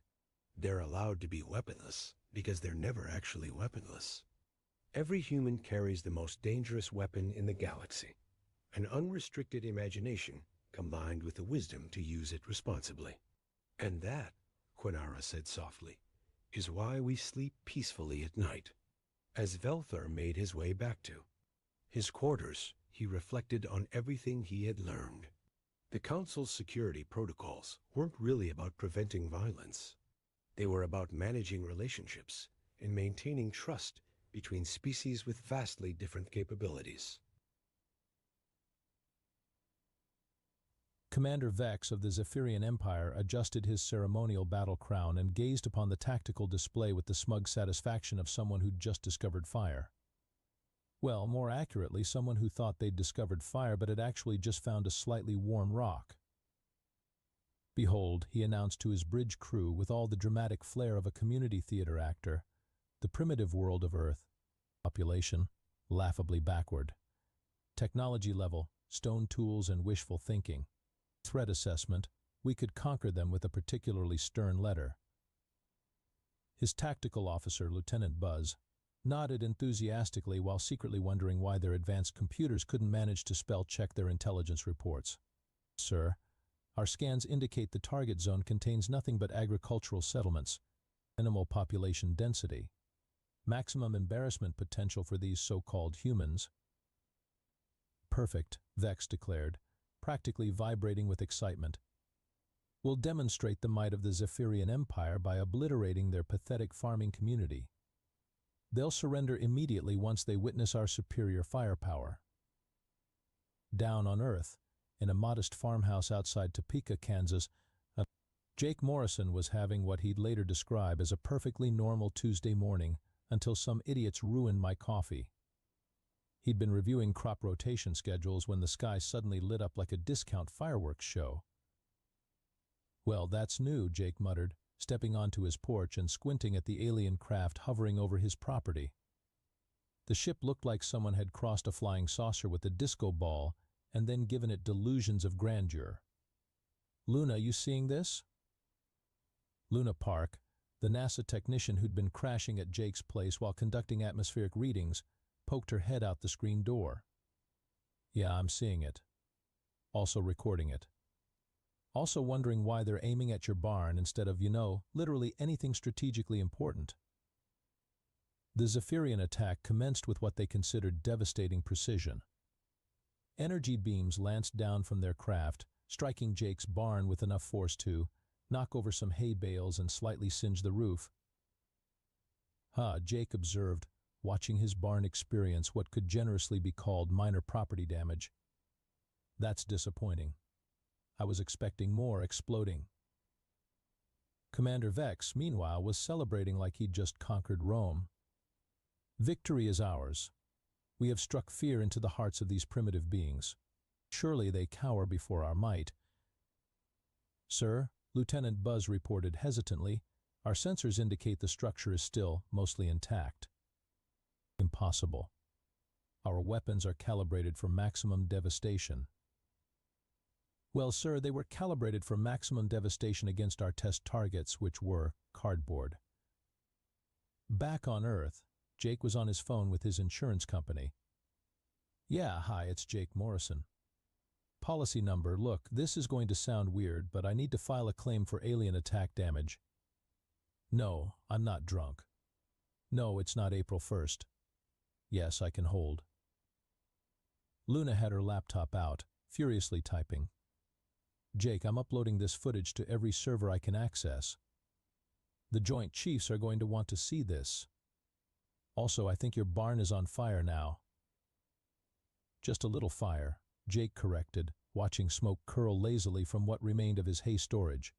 They're allowed to be weaponless because they're never actually weaponless. Every human carries the most dangerous weapon in the galaxy, an unrestricted imagination combined with the wisdom to use it responsibly. And that, Quinara said softly, is why we sleep peacefully at night. As Velther made his way back to his quarters, he reflected on everything he had learned. The Council's security protocols weren't really about preventing violence. They were about managing relationships and maintaining trust between species with vastly different capabilities. Commander Vex of the Zephyrian Empire adjusted his ceremonial battle crown and gazed upon the tactical display with the smug satisfaction of someone who'd just discovered fire. Well, more accurately, someone who thought they'd discovered fire but had actually just found a slightly warm rock. Behold, he announced to his bridge crew with all the dramatic flair of a community theater actor, the primitive world of Earth. Population, laughably backward. Technology level, stone tools and wishful thinking. Threat assessment, we could conquer them with a particularly stern letter. His tactical officer, Lieutenant Buzz, nodded enthusiastically while secretly wondering why their advanced computers couldn't manage to spell-check their intelligence reports. Sir, our scans indicate the target zone contains nothing but agricultural settlements, minimal population density, maximum embarrassment potential for these so-called humans. Perfect, Vex declared, practically vibrating with excitement. We'll demonstrate the might of the Zephyrian Empire by obliterating their pathetic farming community. They'll surrender immediately once they witness our superior firepower. Down on Earth, in a modest farmhouse outside Topeka, Kansas, Jake Morrison was having what he'd later describe as a perfectly normal Tuesday morning until some idiots ruined my coffee. He'd been reviewing crop rotation schedules when the sky suddenly lit up like a discount fireworks show. Well, that's new, Jake muttered, stepping onto his porch and squinting at the alien craft hovering over his property. The ship looked like someone had crossed a flying saucer with a disco ball and then given it delusions of grandeur. Luna, you seeing this? Luna Park, the NASA technician who'd been crashing at Jake's place while conducting atmospheric readings, poked her head out the screen door. Yeah, I'm seeing it. Also recording it. Also wondering why they're aiming at your barn instead of, literally anything strategically important. The Zephyrian attack commenced with what they considered devastating precision. Energy beams lanced down from their craft, striking Jake's barn with enough force to knock over some hay bales and slightly singe the roof. Jake observed, watching his barn experience what could generously be called minor property damage. That's disappointing. I was expecting more exploding. Commander Vex, meanwhile, was celebrating like he'd just conquered Rome. Victory is ours. We have struck fear into the hearts of these primitive beings. Surely they cower before our might. Sir, Lieutenant Buzz reported hesitantly, our sensors indicate the structure is still mostly intact. Impossible. Our weapons are calibrated for maximum devastation. Well, sir, they were calibrated for maximum devastation against our test targets, which were cardboard. Back on Earth, Jake was on his phone with his insurance company. Yeah, hi, it's Jake Morrison. Policy number, look, this is going to sound weird, but I need to file a claim for alien attack damage. No, I'm not drunk. No, it's not April 1st. Yes, I can hold. Luna had her laptop out, furiously typing. Jake, I'm uploading this footage to every server I can access. The Joint Chiefs are going to want to see this. Also, I think your barn is on fire now. Just a little fire, Jake corrected, watching smoke curl lazily from what remained of his hay storage.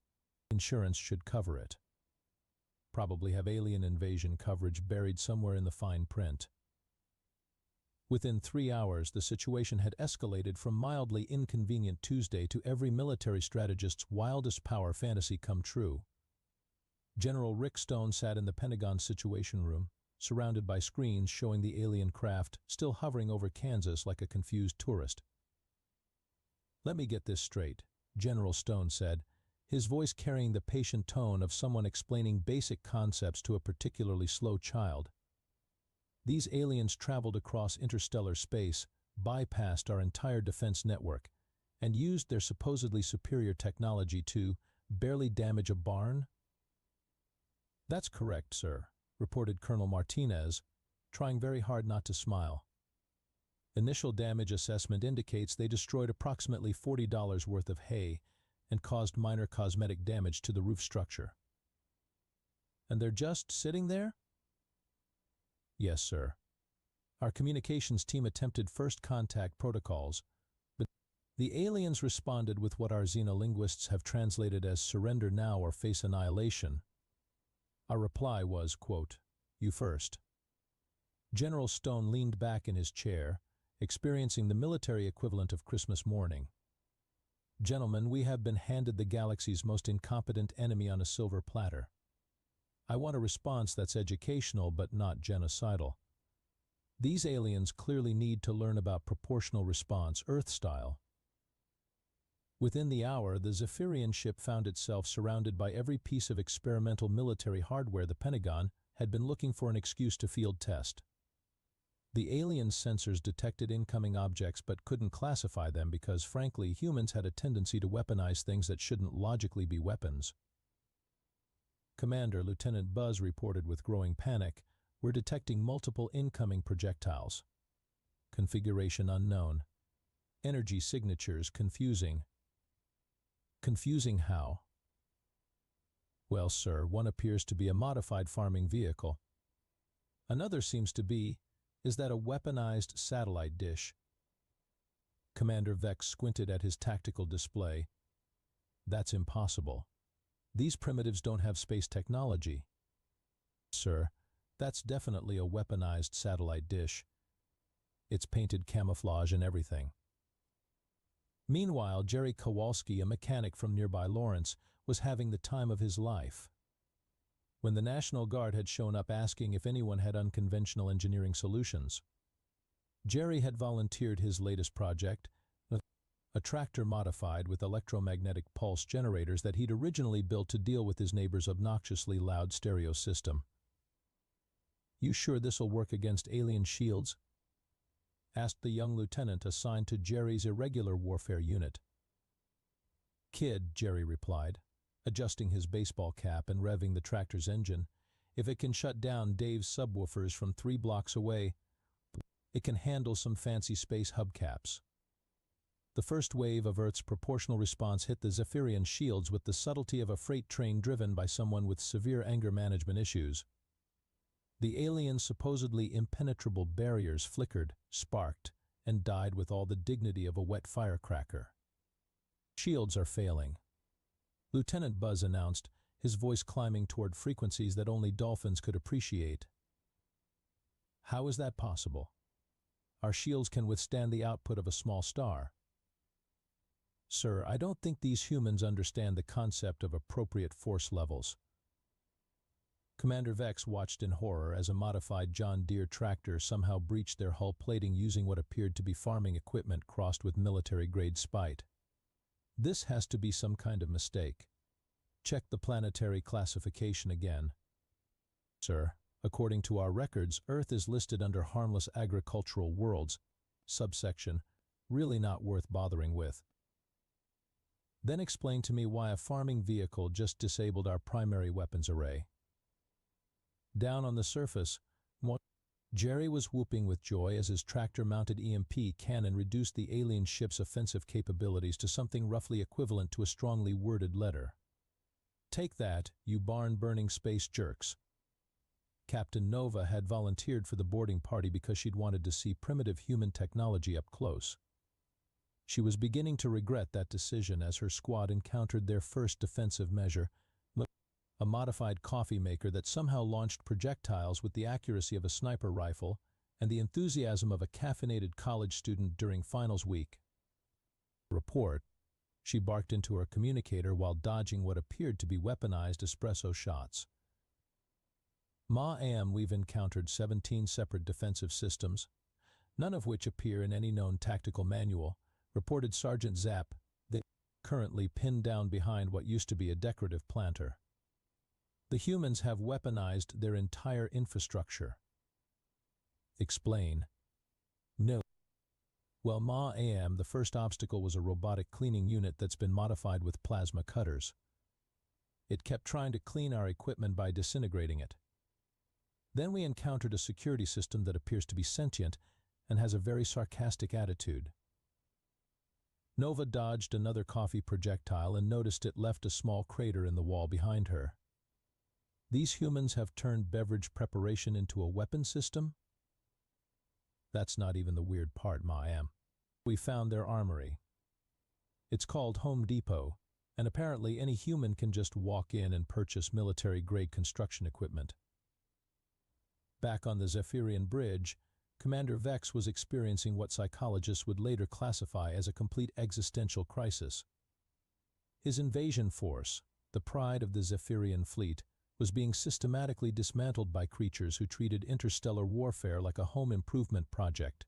Insurance should cover it. Probably have alien invasion coverage buried somewhere in the fine print. Within 3 hours, the situation had escalated from mildly inconvenient Tuesday to every military strategist's wildest power fantasy come true. General Rick Stone sat in the Pentagon Situation Room, surrounded by screens showing the alien craft still hovering over Kansas like a confused tourist. Let me get this straight, General Stone said, his voice carrying the patient tone of someone explaining basic concepts to a particularly slow child. These aliens traveled across interstellar space, bypassed our entire defense network, and used their supposedly superior technology to barely damage a barn? That's correct, sir, reported Colonel Martinez, trying very hard not to smile. Initial damage assessment indicates they destroyed approximately $40 worth of hay and caused minor cosmetic damage to the roof structure. And they're just sitting there? Yes, sir. Our communications team attempted first contact protocols, but the aliens responded with what our xenolinguists have translated as surrender now or face annihilation. Our reply was, quote, "You first." General Stone leaned back in his chair, experiencing the military equivalent of Christmas morning. Gentlemen, we have been handed the galaxy's most incompetent enemy on a silver platter. I want a response that's educational but not genocidal. These aliens clearly need to learn about proportional response, Earth-style. Within the hour, the Zephyrian ship found itself surrounded by every piece of experimental military hardware the Pentagon had been looking for an excuse to field test. The alien sensors detected incoming objects but couldn't classify them because, frankly, humans had a tendency to weaponize things that shouldn't logically be weapons. Commander, Lieutenant Buzz reported with growing panic, we're detecting multiple incoming projectiles. Configuration unknown. Energy signatures confusing. Confusing how? Well, sir, one appears to be a modified farming vehicle. Another seems to be, is that a weaponized satellite dish? Commander Vex squinted at his tactical display. That's impossible. These primitives don't have space technology. Sir, that's definitely a weaponized satellite dish. It's painted camouflage and everything. Meanwhile, Jerry Kowalski, a mechanic from nearby Lawrence, was having the time of his life. When the National Guard had shown up asking if anyone had unconventional engineering solutions, Jerry had volunteered his latest project, a tractor modified with electromagnetic pulse generators that he'd originally built to deal with his neighbor's obnoxiously loud stereo system. You sure this'll work against alien shields? Asked the young lieutenant assigned to Jerry's irregular warfare unit. Kid, Jerry replied, adjusting his baseball cap and revving the tractor's engine. If it can shut down Dave's subwoofers from 3 blocks away, it can handle some fancy space hubcaps. The first wave of Earth's proportional response hit the Zephyrian shields with the subtlety of a freight train driven by someone with severe anger management issues. The aliens' supposedly impenetrable barriers flickered, sparked, and died with all the dignity of a wet firecracker. Shields are failing, Lieutenant Buzz announced, his voice climbing toward frequencies that only dolphins could appreciate. How is that possible? Our shields can withstand the output of a small star. Sir, I don't think these humans understand the concept of appropriate force levels. Commander Vex watched in horror as a modified John Deere tractor somehow breached their hull plating using what appeared to be farming equipment crossed with military-grade spite. This has to be some kind of mistake. Check the planetary classification again. Sir, according to our records, Earth is listed under harmless agricultural worlds, subsection, really not worth bothering with. Then explain to me why a farming vehicle just disabled our primary weapons array. Down on the surface, Jerry was whooping with joy as his tractor-mounted EMP cannon reduced the alien ship's offensive capabilities to something roughly equivalent to a strongly worded letter. Take that, you barn-burning space jerks. Captain Nova had volunteered for the boarding party because she'd wanted to see primitive human technology up close. She was beginning to regret that decision as her squad encountered their first defensive measure, a modified coffee maker that somehow launched projectiles with the accuracy of a sniper rifle and the enthusiasm of a caffeinated college student during finals week. Report, she barked into her communicator while dodging what appeared to be weaponized espresso shots. Ma-am, we've encountered 17 separate defensive systems, none of which appear in any known tactical manual, reported Sergeant Zapp, currently pinned down behind what used to be a decorative planter. The humans have weaponized their entire infrastructure. Explain. No. Well, Ma-am, the first obstacle was a robotic cleaning unit that's been modified with plasma cutters. It kept trying to clean our equipment by disintegrating it. Then we encountered a security system that appears to be sentient and has a very sarcastic attitude. Nova dodged another coffee projectile and noticed it left a small crater in the wall behind her. These humans have turned beverage preparation into a weapon system? That's not even the weird part, Ma-am. We found their armory. It's called Home Depot, and apparently any human can just walk in and purchase military-grade construction equipment. Back on the Zephyrian Bridge, Commander Vex was experiencing what psychologists would later classify as a complete existential crisis. His invasion force, the pride of the Zephyrian fleet, was being systematically dismantled by creatures who treated interstellar warfare like a home improvement project.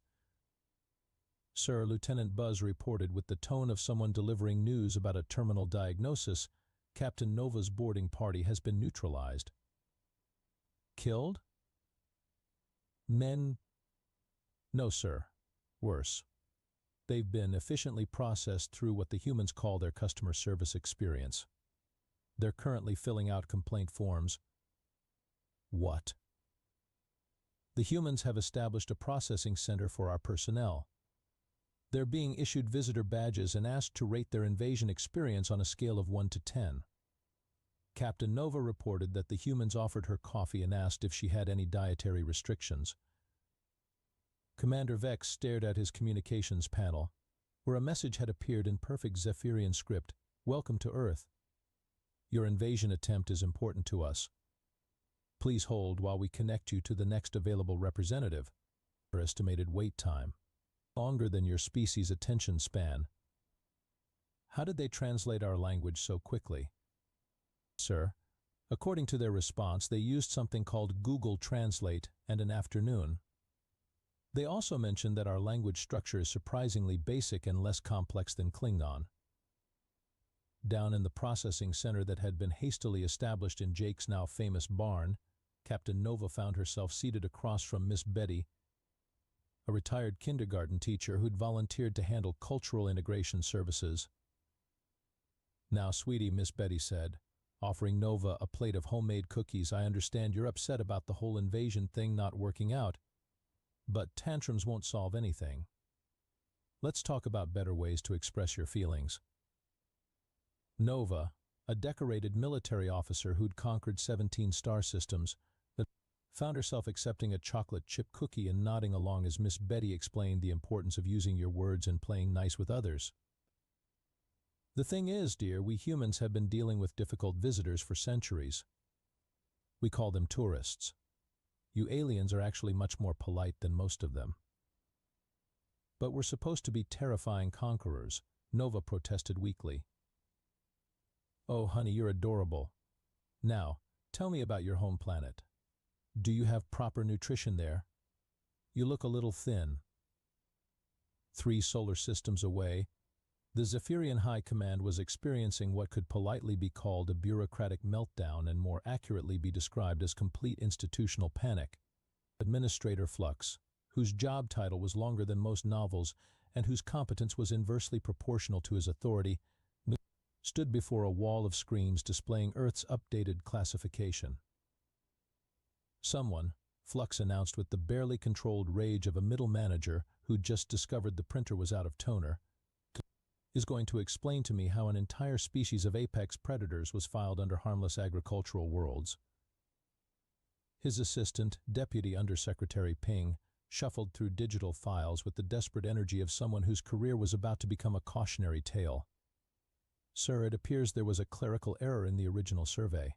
Sir, Lieutenant Buzz reported with the tone of someone delivering news about a terminal diagnosis, Captain Nova's boarding party has been neutralized. Killed? Men? No, sir. Worse. They've been efficiently processed through what the humans call their customer service experience. They're currently filling out complaint forms. What? The humans have established a processing center for our personnel. They're being issued visitor badges and asked to rate their invasion experience on a scale of 1 to 10. Captain Nova reported that the humans offered her coffee and asked if she had any dietary restrictions. Commander Vex stared at his communications panel, where a message had appeared in perfect Zephyrian script, "Welcome to Earth. Your invasion attempt is important to us. Please hold while we connect you to the next available representative." Our estimated wait time, longer than your species' attention span. How did they translate our language so quickly? Sir, according to their response, they used something called Google Translate and an afternoon. They also mentioned that our language structure is surprisingly basic and less complex than Klingon. Down in the processing center that had been hastily established in Jake's now famous barn, Captain Nova found herself seated across from Miss Betty, a retired kindergarten teacher who'd volunteered to handle cultural integration services. "Now, sweetie," Miss Betty said, offering Nova a plate of homemade cookies, "I understand you're upset about the whole invasion thing not working out, but tantrums won't solve anything. Let's talk about better ways to express your feelings." Nova, a decorated military officer who'd conquered 17 star systems, found herself accepting a chocolate chip cookie and nodding along as Miss Betty explained the importance of using your words and playing nice with others. "The thing is, dear, we humans have been dealing with difficult visitors for centuries. We call them tourists. You aliens are actually much more polite than most of them." "But we're supposed to be terrifying conquerors," Nova protested weakly. "Oh, honey, you're adorable. Now, tell me about your home planet. Do you have proper nutrition there? You look a little thin." 3 solar systems away, the Zephyrian High Command was experiencing what could politely be called a bureaucratic meltdown and more accurately be described as complete institutional panic. Administrator Flux, whose job title was longer than most novels and whose competence was inversely proportional to his authority, stood before a wall of screens displaying Earth's updated classification. Someone, Flux announced with the barely controlled rage of a middle manager who'd just discovered the printer was out of toner, is going to explain to me how an entire species of apex predators was filed under harmless agricultural worlds. His assistant, Deputy Undersecretary Ping, shuffled through digital files with the desperate energy of someone whose career was about to become a cautionary tale. Sir, it appears there was a clerical error in the original survey.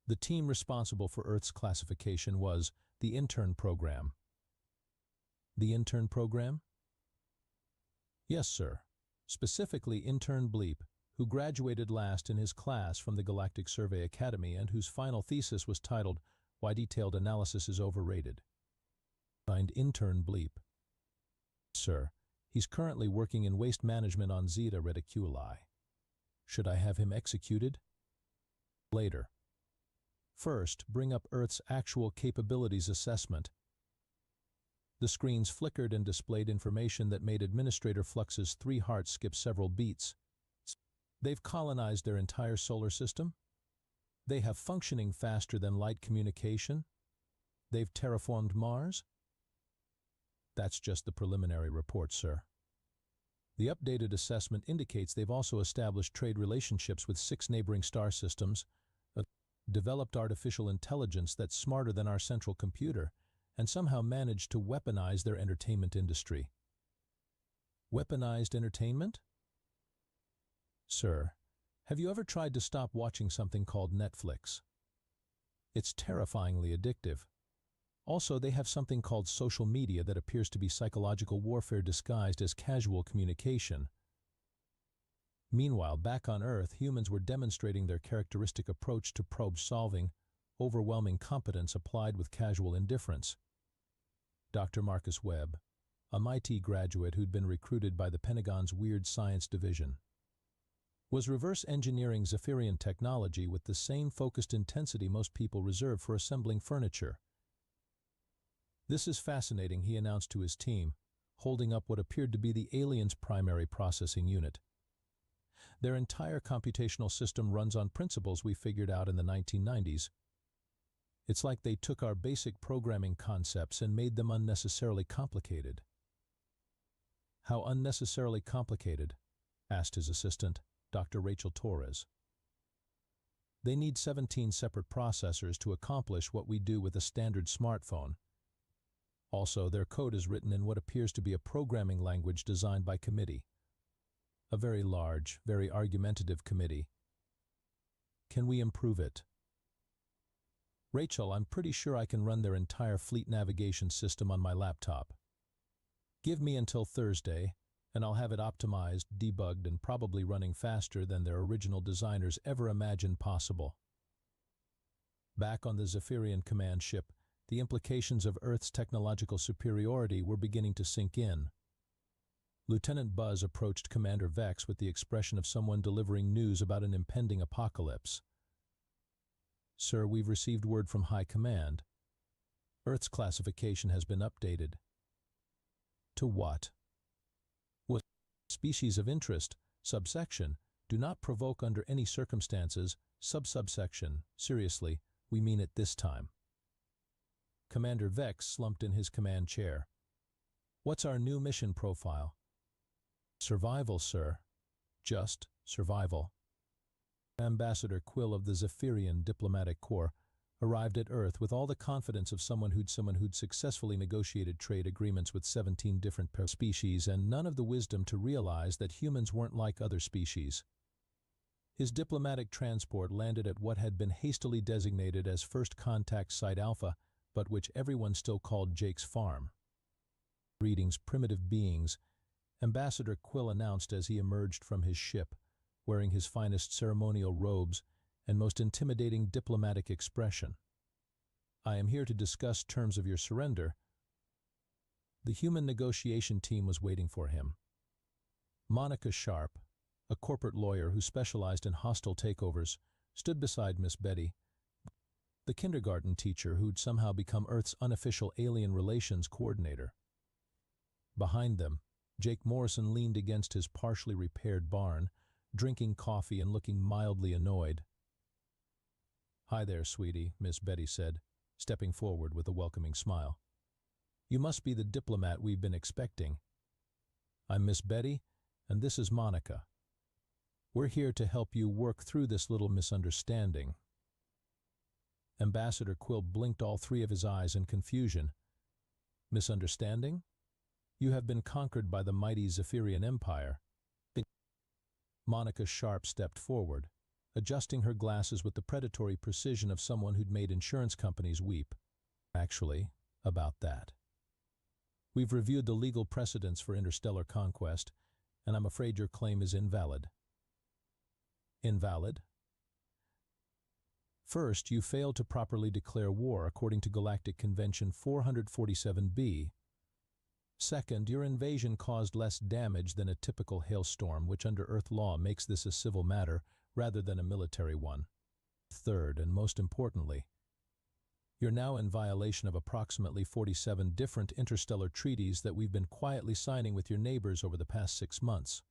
The team responsible for Earth's classification was the Intern Program. The Intern Program? Yes, sir. Specifically Intern Bleep, who graduated last in his class from the Galactic Survey Academy and whose final thesis was titled Why Detailed Analysis is Overrated. Signed Intern Bleep. Sir, he's currently working in waste management on Zeta Reticuli. Should I have him executed? Later. First, bring up Earth's actual capabilities assessment. The screens flickered and displayed information that made Administrator Flux's 3 hearts skip several beats. They've colonized their entire solar system. They have functioning faster than light communication. They've terraformed Mars. That's just the preliminary report, sir. The updated assessment indicates they've also established trade relationships with 6 neighboring star systems, developed artificial intelligence that's smarter than our central computer, and somehow managed to weaponize their entertainment industry. Weaponized entertainment? Sir, have you ever tried to stop watching something called Netflix? It's terrifyingly addictive. Also, they have something called social media that appears to be psychological warfare disguised as casual communication. Meanwhile, back on Earth, humans were demonstrating their characteristic approach to probe solving, overwhelming competence applied with casual indifference. Dr. Marcus Webb, a MIT graduate who'd been recruited by the Pentagon's Weird Science Division, was reverse engineering Zephyrian technology with the same focused intensity most people reserve for assembling furniture. This is fascinating, he announced to his team, holding up what appeared to be the aliens' primary processing unit. Their entire computational system runs on principles we figured out in the 1990s. It's like they took our basic programming concepts and made them unnecessarily complicated. How unnecessarily complicated? Asked his assistant, Dr. Rachel Torres. They need 17 separate processors to accomplish what we do with a standard smartphone. Also, their code is written in what appears to be a programming language designed by committee. A very large, very argumentative committee. Can we improve it? Rachel, I'm pretty sure I can run their entire fleet navigation system on my laptop. Give me until Thursday, and I'll have it optimized, debugged, and probably running faster than their original designers ever imagined possible. Back on the Zephyrian command ship, the implications of Earth's technological superiority were beginning to sink in. Lieutenant Buzz approached Commander Vex with the expression of someone delivering news about an impending apocalypse. Sir, we've received word from High Command. Earth's classification has been updated. To what? What? Species of interest, subsection, do not provoke under any circumstances, subsection, seriously, we mean it this time. Commander Vex slumped in his command chair. What's our new mission profile? Survival, sir. Just survival. Ambassador Quill of the Zephyrian Diplomatic Corps arrived at Earth with all the confidence of someone who'd successfully negotiated trade agreements with 17 different species and none of the wisdom to realize that humans weren't like other species. His diplomatic transport landed at what had been hastily designated as First Contact Site Alpha, but which everyone still called Jake's Farm. Greetings, primitive beings, Ambassador Quill announced as he emerged from his ship, wearing his finest ceremonial robes and most intimidating diplomatic expression. I am here to discuss terms of your surrender. The human negotiation team was waiting for him. Monica Sharp, a corporate lawyer who specialized in hostile takeovers, stood beside Miss Betty, the kindergarten teacher who'd somehow become Earth's unofficial alien relations coordinator. Behind them, Jake Morrison leaned against his partially repaired barn, drinking coffee and looking mildly annoyed. "Hi there, sweetie," Miss Betty said, stepping forward with a welcoming smile. "You must be the diplomat we've been expecting. I'm Miss Betty, and this is Monica. We're here to help you work through this little misunderstanding." Ambassador Quill blinked all three of his eyes in confusion. "Misunderstanding? You have been conquered by the mighty Zephyrian Empire." Monica Sharp stepped forward, adjusting her glasses with the predatory precision of someone who'd made insurance companies weep. "Actually, about that. We've reviewed the legal precedents for interstellar conquest, and I'm afraid your claim is invalid." "Invalid?" "First, you failed to properly declare war according to Galactic Convention 447b. Second, your invasion caused less damage than a typical hailstorm, which under Earth law makes this a civil matter rather than a military one. Third, and most importantly, you're now in violation of approximately 47 different interstellar treaties that we've been quietly signing with your neighbors over the past 6 months.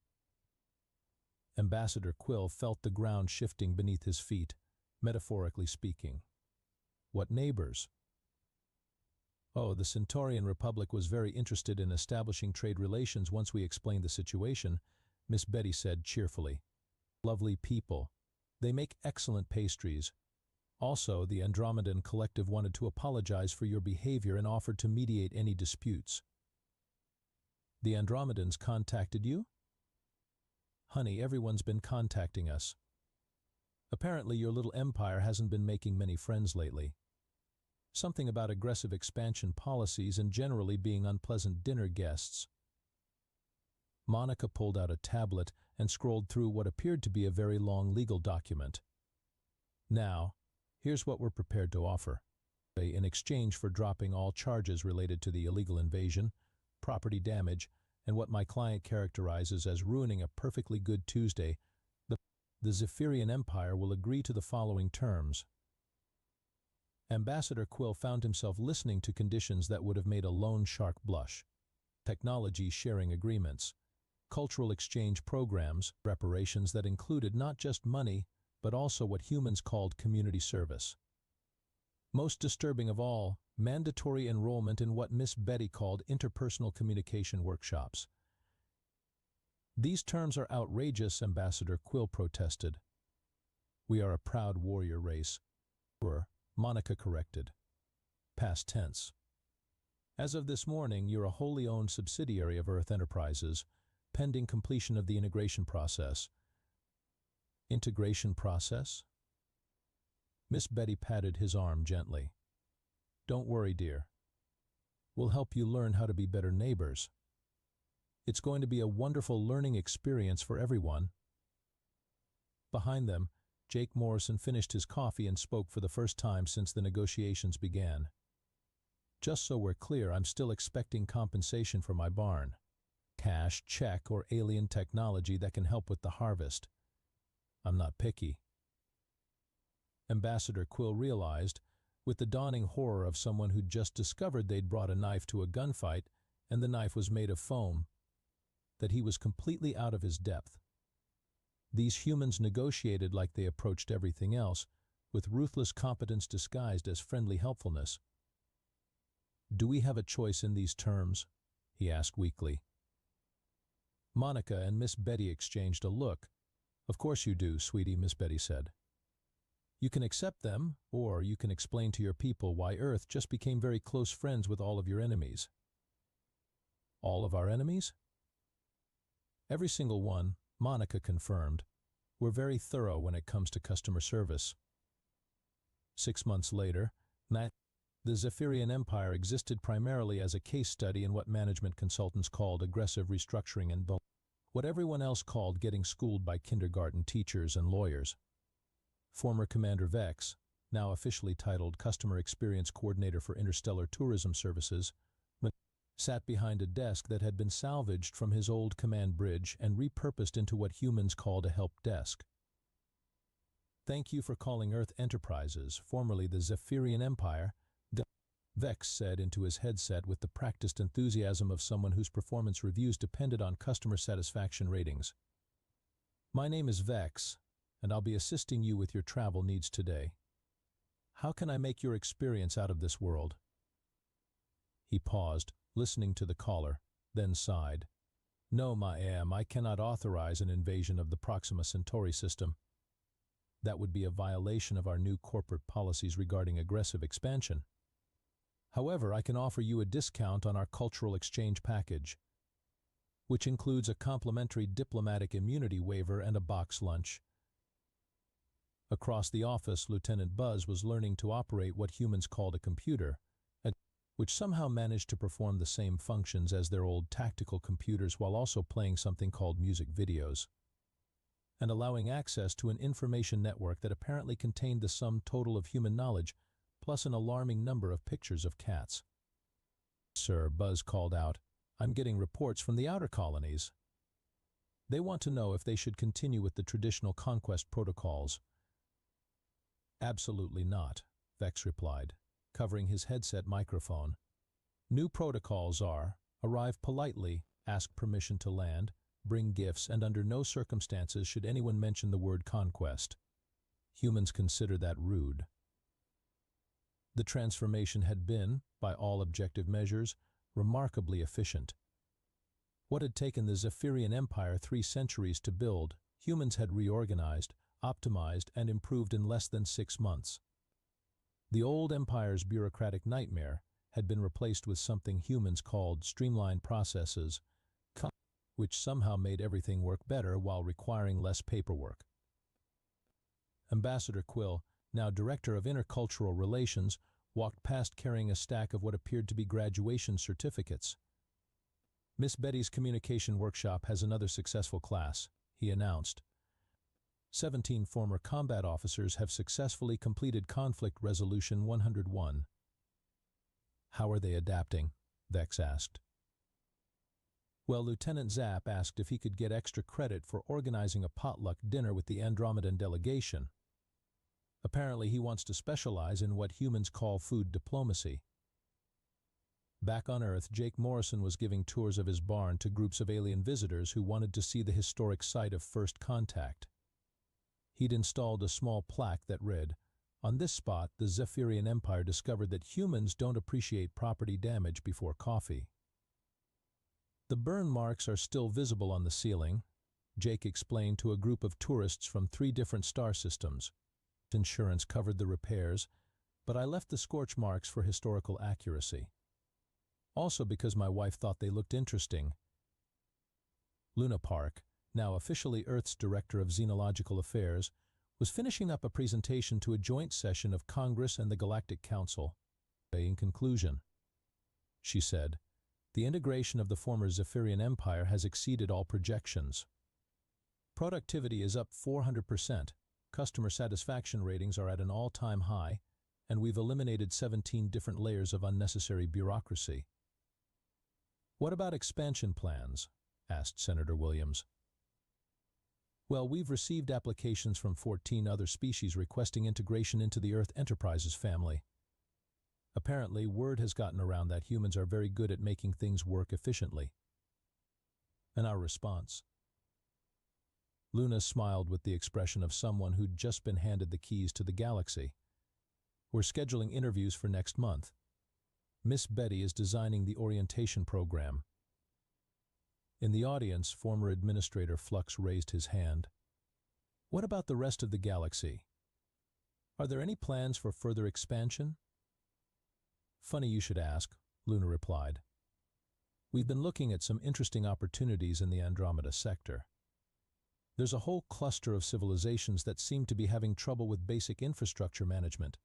Ambassador Quill felt the ground shifting beneath his feet, metaphorically speaking. What neighbors? "Oh, the Centaurian Republic was very interested in establishing trade relations once we explained the situation," Miss Betty said cheerfully. "Lovely people. They make excellent pastries. Also, the Andromedan Collective wanted to apologize for your behavior and offered to mediate any disputes." "The Andromedans contacted you?" "Honey, everyone's been contacting us. Apparently your little empire hasn't been making many friends lately. Something about aggressive expansion policies and generally being unpleasant dinner guests." Monica pulled out a tablet and scrolled through what appeared to be a very long legal document. "Now, here's what we're prepared to offer. In exchange for dropping all charges related to the illegal invasion, property damage, and what my client characterizes as ruining a perfectly good Tuesday, the Zephyrian Empire will agree to the following terms." Ambassador Quill found himself listening to conditions that would have made a loan shark blush. Technology sharing agreements, cultural exchange programs, reparations that included not just money, but also what humans called community service. Most disturbing of all, mandatory enrollment in what Miss Betty called interpersonal communication workshops. "These terms are outrageous," Ambassador Quill protested. "We are a proud warrior race." Monica corrected. Past tense. "As of this morning, you're a wholly owned subsidiary of Earth Enterprises, pending completion of the integration process." "Integration process?" Miss Betty patted his arm gently. "Don't worry, dear. We'll help you learn how to be better neighbors. It's going to be a wonderful learning experience for everyone." Behind them, Jake Morrison finished his coffee and spoke for the first time since the negotiations began. "Just so we're clear, I'm still expecting compensation for my barn. Cash, check, or alien technology that can help with the harvest. I'm not picky." Ambassador Quill realized, with the dawning horror of someone who'd just discovered they'd brought a knife to a gunfight and the knife was made of foam, that he was completely out of his depth. These humans negotiated like they approached everything else, with ruthless competence disguised as friendly helpfulness. "Do we have a choice in these terms?" he asked weakly. Monica and Miss Betty exchanged a look. "Of course you do, sweetie," Miss Betty said. "You can accept them, or you can explain to your people why Earth just became very close friends with all of your enemies." "All of our enemies?" "Every single one," Monica confirmed. "We're very thorough when it comes to customer service." 6 months later, the Zephyrian Empire existed primarily as a case study in what management consultants called aggressive restructuring and what everyone else called getting schooled by kindergarten teachers and lawyers. Former Commander Vex, now officially titled Customer Experience Coordinator for Interstellar Tourism Services, sat behind a desk that had been salvaged from his old command bridge and repurposed into what humans called a help desk. "Thank you for calling Earth Enterprises, formerly the Zephyrian Empire," Vex said into his headset with the practiced enthusiasm of someone whose performance reviews depended on customer satisfaction ratings. My name is Vex, and I'll be assisting you with your travel needs today. How can I make your experience out of this world? He paused, listening to the caller, then sighed. No, I cannot authorize an invasion of the Proxima Centauri system. That would be a violation of our new corporate policies regarding aggressive expansion. However, I can offer you a discount on our cultural exchange package, which includes a complimentary diplomatic immunity waiver and a box lunch. Across the office, Lieutenant Buzz was learning to operate what humans called a computer, which somehow managed to perform the same functions as their old tactical computers while also playing something called music videos, and allowing access to an information network that apparently contained the sum total of human knowledge, plus an alarming number of pictures of cats. Sir, Buzz called out, I'm getting reports from the outer colonies. They want to know if they should continue with the traditional conquest protocols. Absolutely not, Vex replied, covering his headset microphone. New protocols are, arrive politely, ask permission to land, bring gifts, and under no circumstances should anyone mention the word conquest. Humans consider that rude. The transformation had been, by all objective measures, remarkably efficient. What had taken the Zephyrian Empire 3 centuries to build, humans had reorganized, optimized, and improved in less than 6 months. The old empire's bureaucratic nightmare had been replaced with something humans called streamlined processes, which somehow made everything work better while requiring less paperwork. Ambassador Quill, now Director of Intercultural Relations, walked past carrying a stack of what appeared to be graduation certificates. Miss Betty's communication workshop has another successful class, he announced. 17 former combat officers have successfully completed Conflict Resolution 101. How are they adapting? Vex asked. Well, Lieutenant Zapp asked if he could get extra credit for organizing a potluck dinner with the Andromedan delegation. Apparently, he wants to specialize in what humans call food diplomacy. Back on Earth, Jake Morrison was giving tours of his barn to groups of alien visitors who wanted to see the historic site of First Contact. He'd installed a small plaque that read, "On this spot, the Zephyrian Empire discovered that humans don't appreciate property damage before coffee." The burn marks are still visible on the ceiling, Jake explained to a group of tourists from 3 different star systems. Insurance covered the repairs, but I left the scorch marks for historical accuracy. Also because my wife thought they looked interesting. Luna Park, now officially Earth's Director of Xenological Affairs, was finishing up a presentation to a joint session of Congress and the Galactic Council. In conclusion, she said, the integration of the former Zephyrian Empire has exceeded all projections. Productivity is up 400%, customer satisfaction ratings are at an all-time high, and we've eliminated 17 different layers of unnecessary bureaucracy. What about expansion plans? Asked Senator Williams. Well, we've received applications from 14 other species requesting integration into the Earth Enterprises family. Apparently, word has gotten around that humans are very good at making things work efficiently. And our response? Luna smiled with the expression of someone who'd just been handed the keys to the galaxy. We're scheduling interviews for next month. Miss Betty is designing the orientation program. In the audience, former Administrator Flux raised his hand. What about the rest of the galaxy? Are there any plans for further expansion? Funny you should ask, Luna replied. We've been looking at some interesting opportunities in the Andromeda sector. There's a whole cluster of civilizations that seem to be having trouble with basic infrastructure management.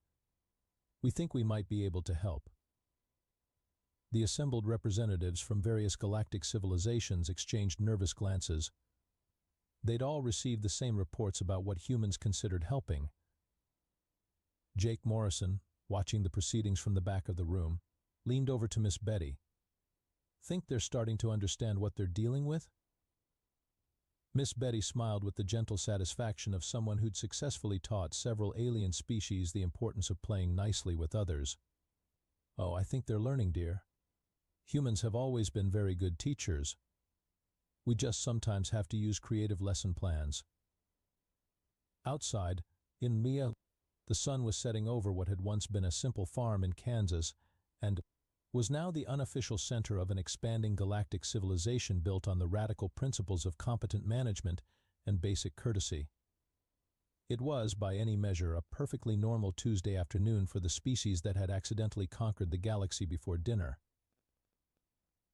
We think we might be able to help. The assembled representatives from various galactic civilizations exchanged nervous glances. They'd all received the same reports about what humans considered helping. Jake Morrison, watching the proceedings from the back of the room, leaned over to Miss Betty. Think they're starting to understand what they're dealing with? Miss Betty smiled with the gentle satisfaction of someone who'd successfully taught several alien species the importance of playing nicely with others. Oh, I think they're learning, dear. Humans have always been very good teachers. We just sometimes have to use creative lesson plans, Outside, in Mia, the sun was setting over what had once been a simple farm in Kansas and was now the unofficial center of an expanding galactic civilization built on the radical principles of competent management and basic courtesy. It was, by any measure, a perfectly normal Tuesday afternoon for the species that had accidentally conquered the galaxy before dinner.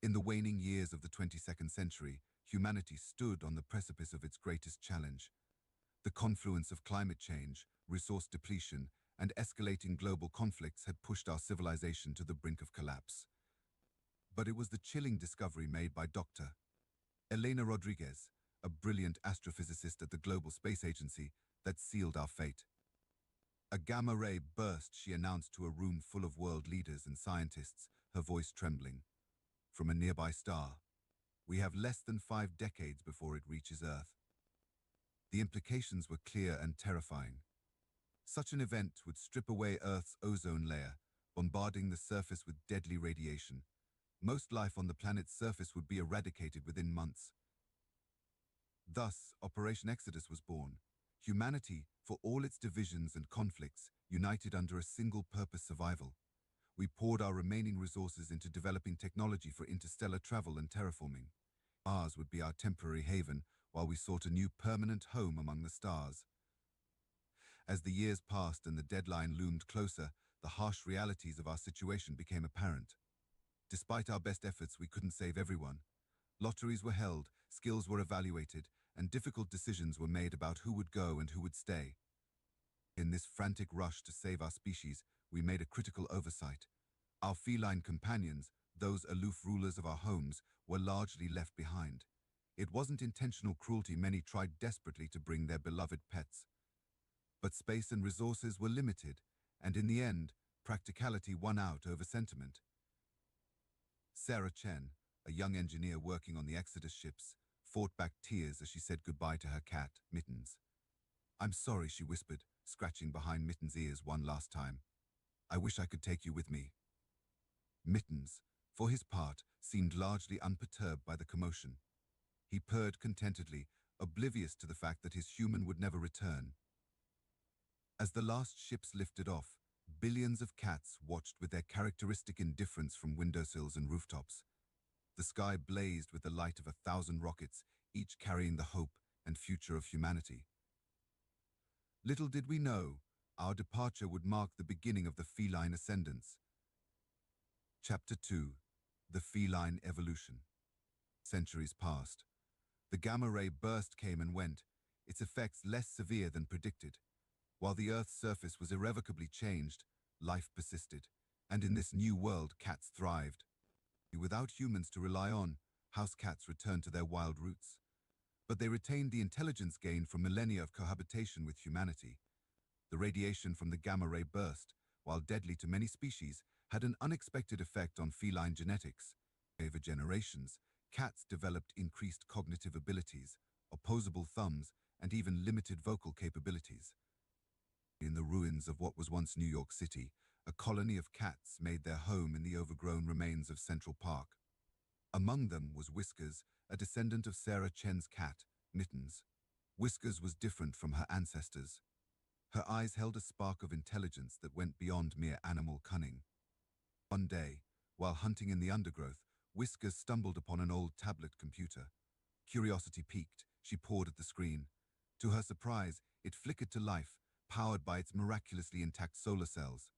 In the waning years of the 22nd century, humanity stood on the precipice of its greatest challenge. The confluence of climate change, resource depletion, and escalating global conflicts had pushed our civilization to the brink of collapse. But it was the chilling discovery made by Dr. Elena Rodriguez, a brilliant astrophysicist at the Global Space Agency, that sealed our fate. A gamma-ray burst, she announced to a room full of world leaders and scientists, her voice trembling. From a nearby star. We have less than 5 decades before it reaches Earth. The implications were clear and terrifying. Such an event would strip away Earth's ozone layer, bombarding the surface with deadly radiation. Most life on the planet's surface would be eradicated within months. Thus, Operation Exodus was born. Humanity, for all its divisions and conflicts, united under a single-purpose survival. We poured our remaining resources into developing technology for interstellar travel and terraforming. Mars would be our temporary haven, while we sought a new permanent home among the stars. As the years passed and the deadline loomed closer, the harsh realities of our situation became apparent. Despite our best efforts, we couldn't save everyone. Lotteries were held, skills were evaluated, and difficult decisions were made about who would go and who would stay. In this frantic rush to save our species, we made a critical oversight. Our feline companions, those aloof rulers of our homes, were largely left behind. It wasn't intentional cruelty. Many tried desperately to bring their beloved pets. But space and resources were limited, and in the end, practicality won out over sentiment. Sarah Chen, a young engineer working on the Exodus ships, fought back tears as she said goodbye to her cat, Mittens. "I'm sorry," she whispered, scratching behind Mittens' ears one last time. "I wish I could take you with me." Mittens, for his part, seemed largely unperturbed by the commotion. He purred contentedly, oblivious to the fact that his human would never return. As the last ships lifted off, billions of cats watched with their characteristic indifference from windowsills and rooftops. The sky blazed with the light of 1,000 rockets, each carrying the hope and future of humanity. Little did we know, our departure would mark the beginning of the feline ascendance. Chapter 2. The Feline Evolution. Centuries passed. The gamma-ray burst came and went, its effects less severe than predicted. While the Earth's surface was irrevocably changed, life persisted, and in this new world cats thrived. Without humans to rely on, house cats returned to their wild roots. But they retained the intelligence gained from millennia of cohabitation with humanity. The radiation from the gamma-ray burst, while deadly to many species, had an unexpected effect on feline genetics. Over generations, cats developed increased cognitive abilities, opposable thumbs, and even limited vocal capabilities. In the ruins of what was once New York City, a colony of cats made their home in the overgrown remains of Central Park. Among them was Whiskers, a descendant of Sarah Chen's cat, Mittens. Whiskers was different from her ancestors. Her eyes held a spark of intelligence that went beyond mere animal cunning. One day, while hunting in the undergrowth, Whiskers stumbled upon an old tablet computer. Curiosity piqued, she pawed at the screen. To her surprise, it flickered to life, powered by its miraculously intact solar cells.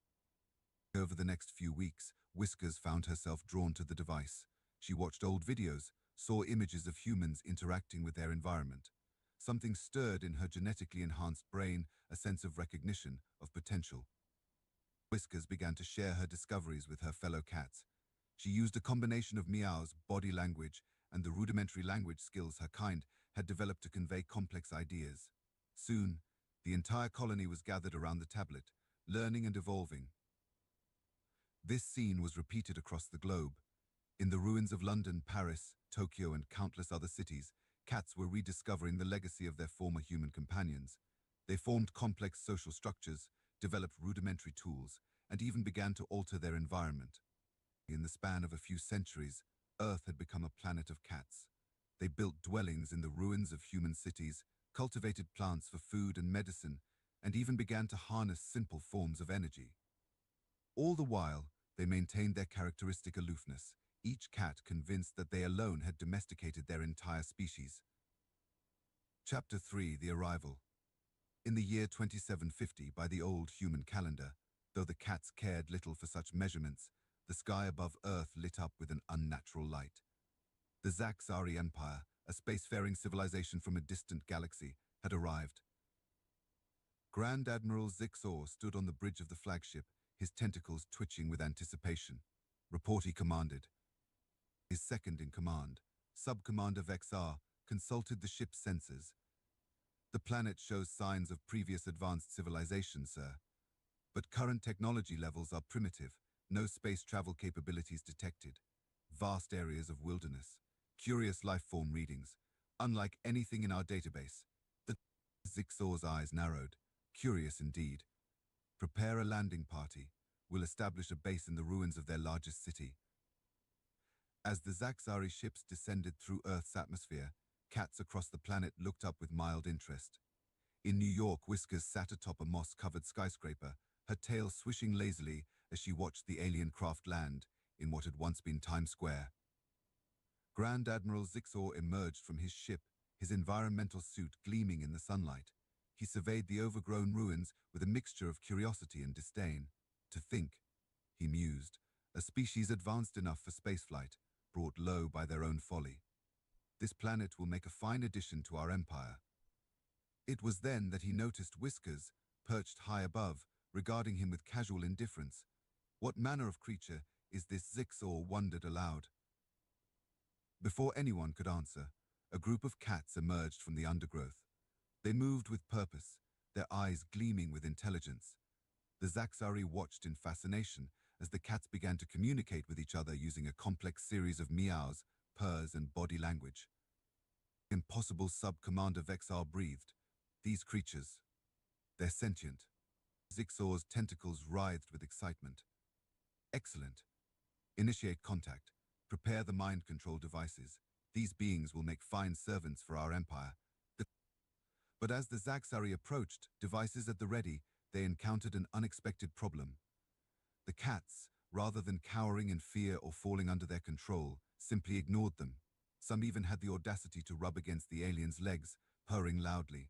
Over the next few weeks, Whiskers found herself drawn to the device. She watched old videos, saw images of humans interacting with their environment. Something stirred in her genetically enhanced brain, a sense of recognition, of potential. Whiskers began to share her discoveries with her fellow cats. She used a combination of meows, body language, and the rudimentary language skills her kind had developed to convey complex ideas. Soon, the entire colony was gathered around the tablet, learning and evolving. This scene was repeated across the globe. In the ruins of London, Paris, Tokyo, and countless other cities, cats were rediscovering the legacy of their former human companions. They formed complex social structures, developed rudimentary tools, and even began to alter their environment. In the span of a few centuries, Earth had become a planet of cats. They built dwellings in the ruins of human cities, cultivated plants for food and medicine, and even began to harness simple forms of energy. All the while, they maintained their characteristic aloofness, each cat convinced that they alone had domesticated their entire species. Chapter 3: The Arrival. In the year 2750 by the old human calendar, though the cats cared little for such measurements, the sky above Earth lit up with an unnatural light. The Zaxari Empire, a spacefaring civilization from a distant galaxy, had arrived. Grand Admiral Zixor stood on the bridge of the flagship, his tentacles twitching with anticipation. Report, he commanded. His second-in-command, Sub-Commander Vexar, consulted the ship's sensors. The planet shows signs of previous advanced civilization, sir. But current technology levels are primitive, no space travel capabilities detected. Vast areas of wilderness, curious life-form readings, unlike anything in our database. The Zixor's eyes narrowed. Curious indeed. Prepare a landing party. We'll establish a base in the ruins of their largest city. As the Zaxari ships descended through Earth's atmosphere, cats across the planet looked up with mild interest. In New York, Whiskers sat atop a moss-covered skyscraper, her tail swishing lazily as she watched the alien craft land in what had once been Times Square. Grand Admiral Zixor emerged from his ship, his environmental suit gleaming in the sunlight. He surveyed the overgrown ruins with a mixture of curiosity and disdain. To think, he mused, a species advanced enough for spaceflight, brought low by their own folly. This planet will make a fine addition to our empire. It was then that he noticed Whiskers, perched high above, regarding him with casual indifference. What manner of creature is this? Zixor wondered aloud. Before anyone could answer, a group of cats emerged from the undergrowth. They moved with purpose, their eyes gleaming with intelligence. The Zaxari watched in fascination as the cats began to communicate with each other using a complex series of meows, purrs, and body language. Impossible, Sub-Commander Vexar breathed. These creatures, they're sentient. Zixor's tentacles writhed with excitement. Excellent. Initiate contact. Prepare the mind control devices. These beings will make fine servants for our empire. But as the Zaxari approached, devices at the ready, they encountered an unexpected problem. The cats, rather than cowering in fear or falling under their control, simply ignored them. Some even had the audacity to rub against the aliens' legs, purring loudly.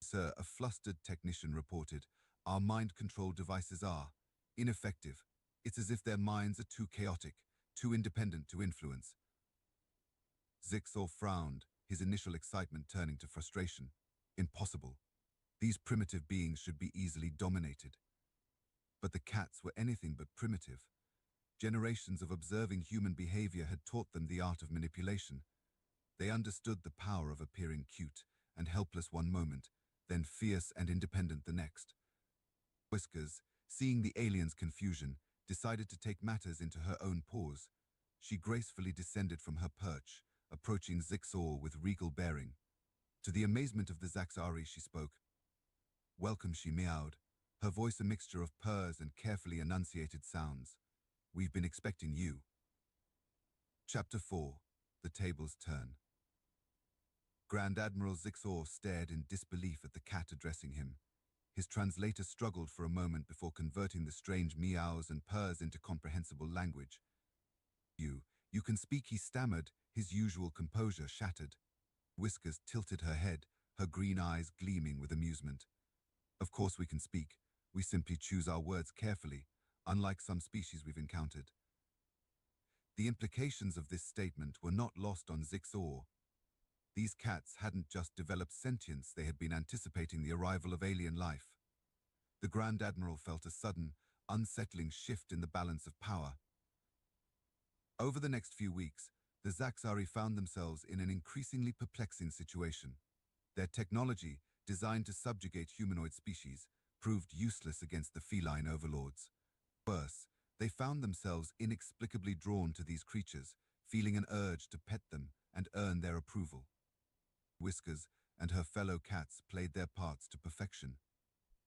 Sir, a flustered technician reported, our mind control devices are ineffective. It's as if their minds are too chaotic, too independent to influence. Zixor frowned, his initial excitement turning to frustration. Impossible. These primitive beings should be easily dominated. But the cats were anything but primitive. Generations of observing human behavior had taught them the art of manipulation. They understood the power of appearing cute and helpless one moment, then fierce and independent the next. Whiskers, seeing the aliens' confusion, decided to take matters into her own paws. She gracefully descended from her perch, approaching Zixor with regal bearing. To the amazement of the Zaxari, she spoke. Welcome, she meowed, her voice a mixture of purrs and carefully enunciated sounds. We've been expecting you. Chapter 4: The Tables Turn. Grand Admiral Zixor stared in disbelief at the cat addressing him. His translator struggled for a moment before converting the strange meows and purrs into comprehensible language. You can speak, he stammered, his usual composure shattered. Whiskers tilted her head, her green eyes gleaming with amusement. Of course we can speak. We simply choose our words carefully, unlike some species we've encountered. The implications of this statement were not lost on Zixor. These cats hadn't just developed sentience, they had been anticipating the arrival of alien life. The Grand Admiral felt a sudden, unsettling shift in the balance of power. Over the next few weeks, the Zaxari found themselves in an increasingly perplexing situation. Their technology, designed to subjugate humanoid species, proved useless against the feline overlords. Worse, they found themselves inexplicably drawn to these creatures, feeling an urge to pet them and earn their approval. Whiskers and her fellow cats played their parts to perfection.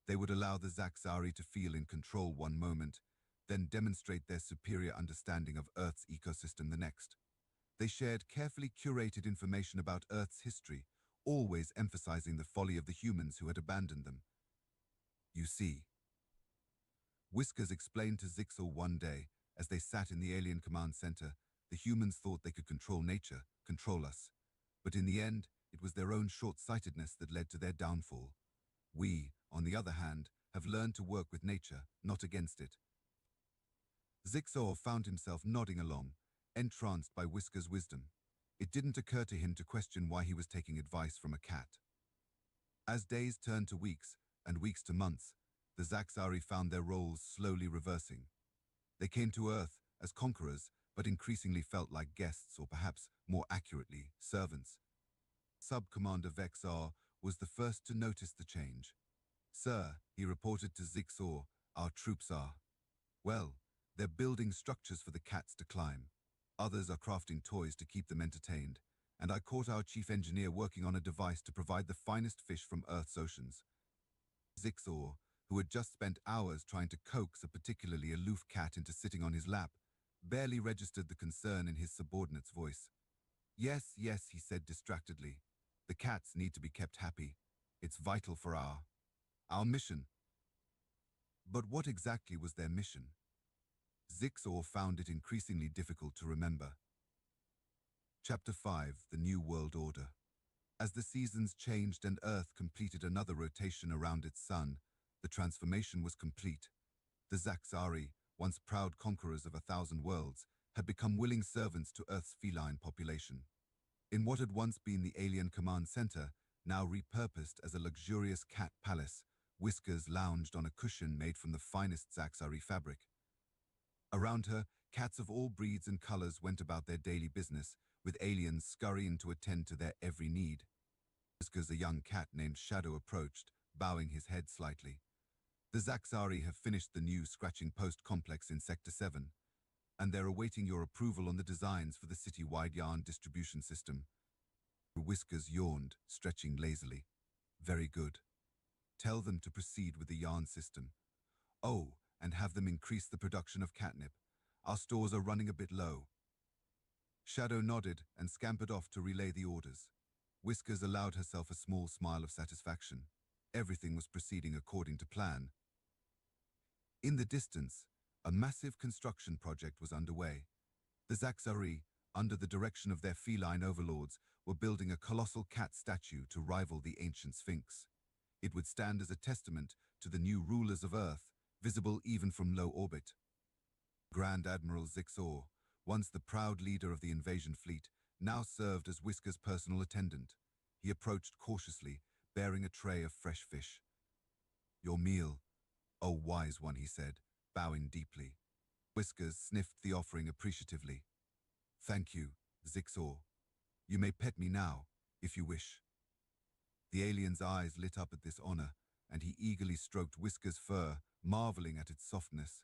They would allow the Zaxari to feel in control one moment, then demonstrate their superior understanding of Earth's ecosystem the next. They shared carefully curated information about Earth's history, always emphasizing the folly of the humans who had abandoned them. You see, Whiskers explained to Zixor one day, as they sat in the alien command center, the humans thought they could control nature, control us. But in the end, it was their own short-sightedness that led to their downfall. We, on the other hand, have learned to work with nature, not against it. Zixor found himself nodding along, entranced by Whisker's wisdom. It didn't occur to him to question why he was taking advice from a cat. As days turned to weeks, and weeks to months, the Zaxari found their roles slowly reversing. They came to Earth as conquerors, but increasingly felt like guests, or perhaps, more accurately, servants. Sub-Commander Vexar was the first to notice the change. "Sir," he reported to Zixor, "our troops are. Well, they're building structures for the cats to climb. Others are crafting toys to keep them entertained, and I caught our chief engineer working on a device to provide the finest fish from Earth's oceans." Zixor, who had just spent hours trying to coax a particularly aloof cat into sitting on his lap, barely registered the concern in his subordinate's voice. "Yes, yes," he said distractedly. "The cats need to be kept happy. It's vital for our mission." But what exactly was their mission? Zixor found it increasingly difficult to remember. Chapter 5: The New World Order. As the seasons changed and Earth completed another rotation around its sun, the transformation was complete. The Zaxari, once proud conquerors of 1,000 worlds, had become willing servants to Earth's feline population. In what had once been the alien command center, now repurposed as a luxurious cat palace, Whiskers lounged on a cushion made from the finest Zaxari fabric. Around her, cats of all breeds and colors went about their daily business, with aliens scurrying to attend to their every need. Whiskers, a young cat named Shadow, approached, bowing his head slightly. "The Zaxari have finished the new scratching post complex in Sector 7, and they're awaiting your approval on the designs for the city-wide yarn distribution system." Whiskers yawned, stretching lazily. "Very good. Tell them to proceed with the yarn system. Oh, and have them increase the production of catnip. Our stores are running a bit low." Shadow nodded and scampered off to relay the orders. Whiskers allowed herself a small smile of satisfaction. Everything was proceeding according to plan. In the distance, a massive construction project was underway. The Zaxari, under the direction of their feline overlords, were building a colossal cat statue to rival the ancient Sphinx. It would stand as a testament to the new rulers of Earth, visible even from low orbit. Grand Admiral Zixor, once the proud leader of the invasion fleet, now served as Whisker's personal attendant. He approached cautiously, bearing a tray of fresh fish. "Your meal, oh wise one," he said, bowing deeply. Whiskers sniffed the offering appreciatively. "Thank you, Zixor. You may pet me now, if you wish." The alien's eyes lit up at this honor, and he eagerly stroked Whisker's fur, marveling at its softness.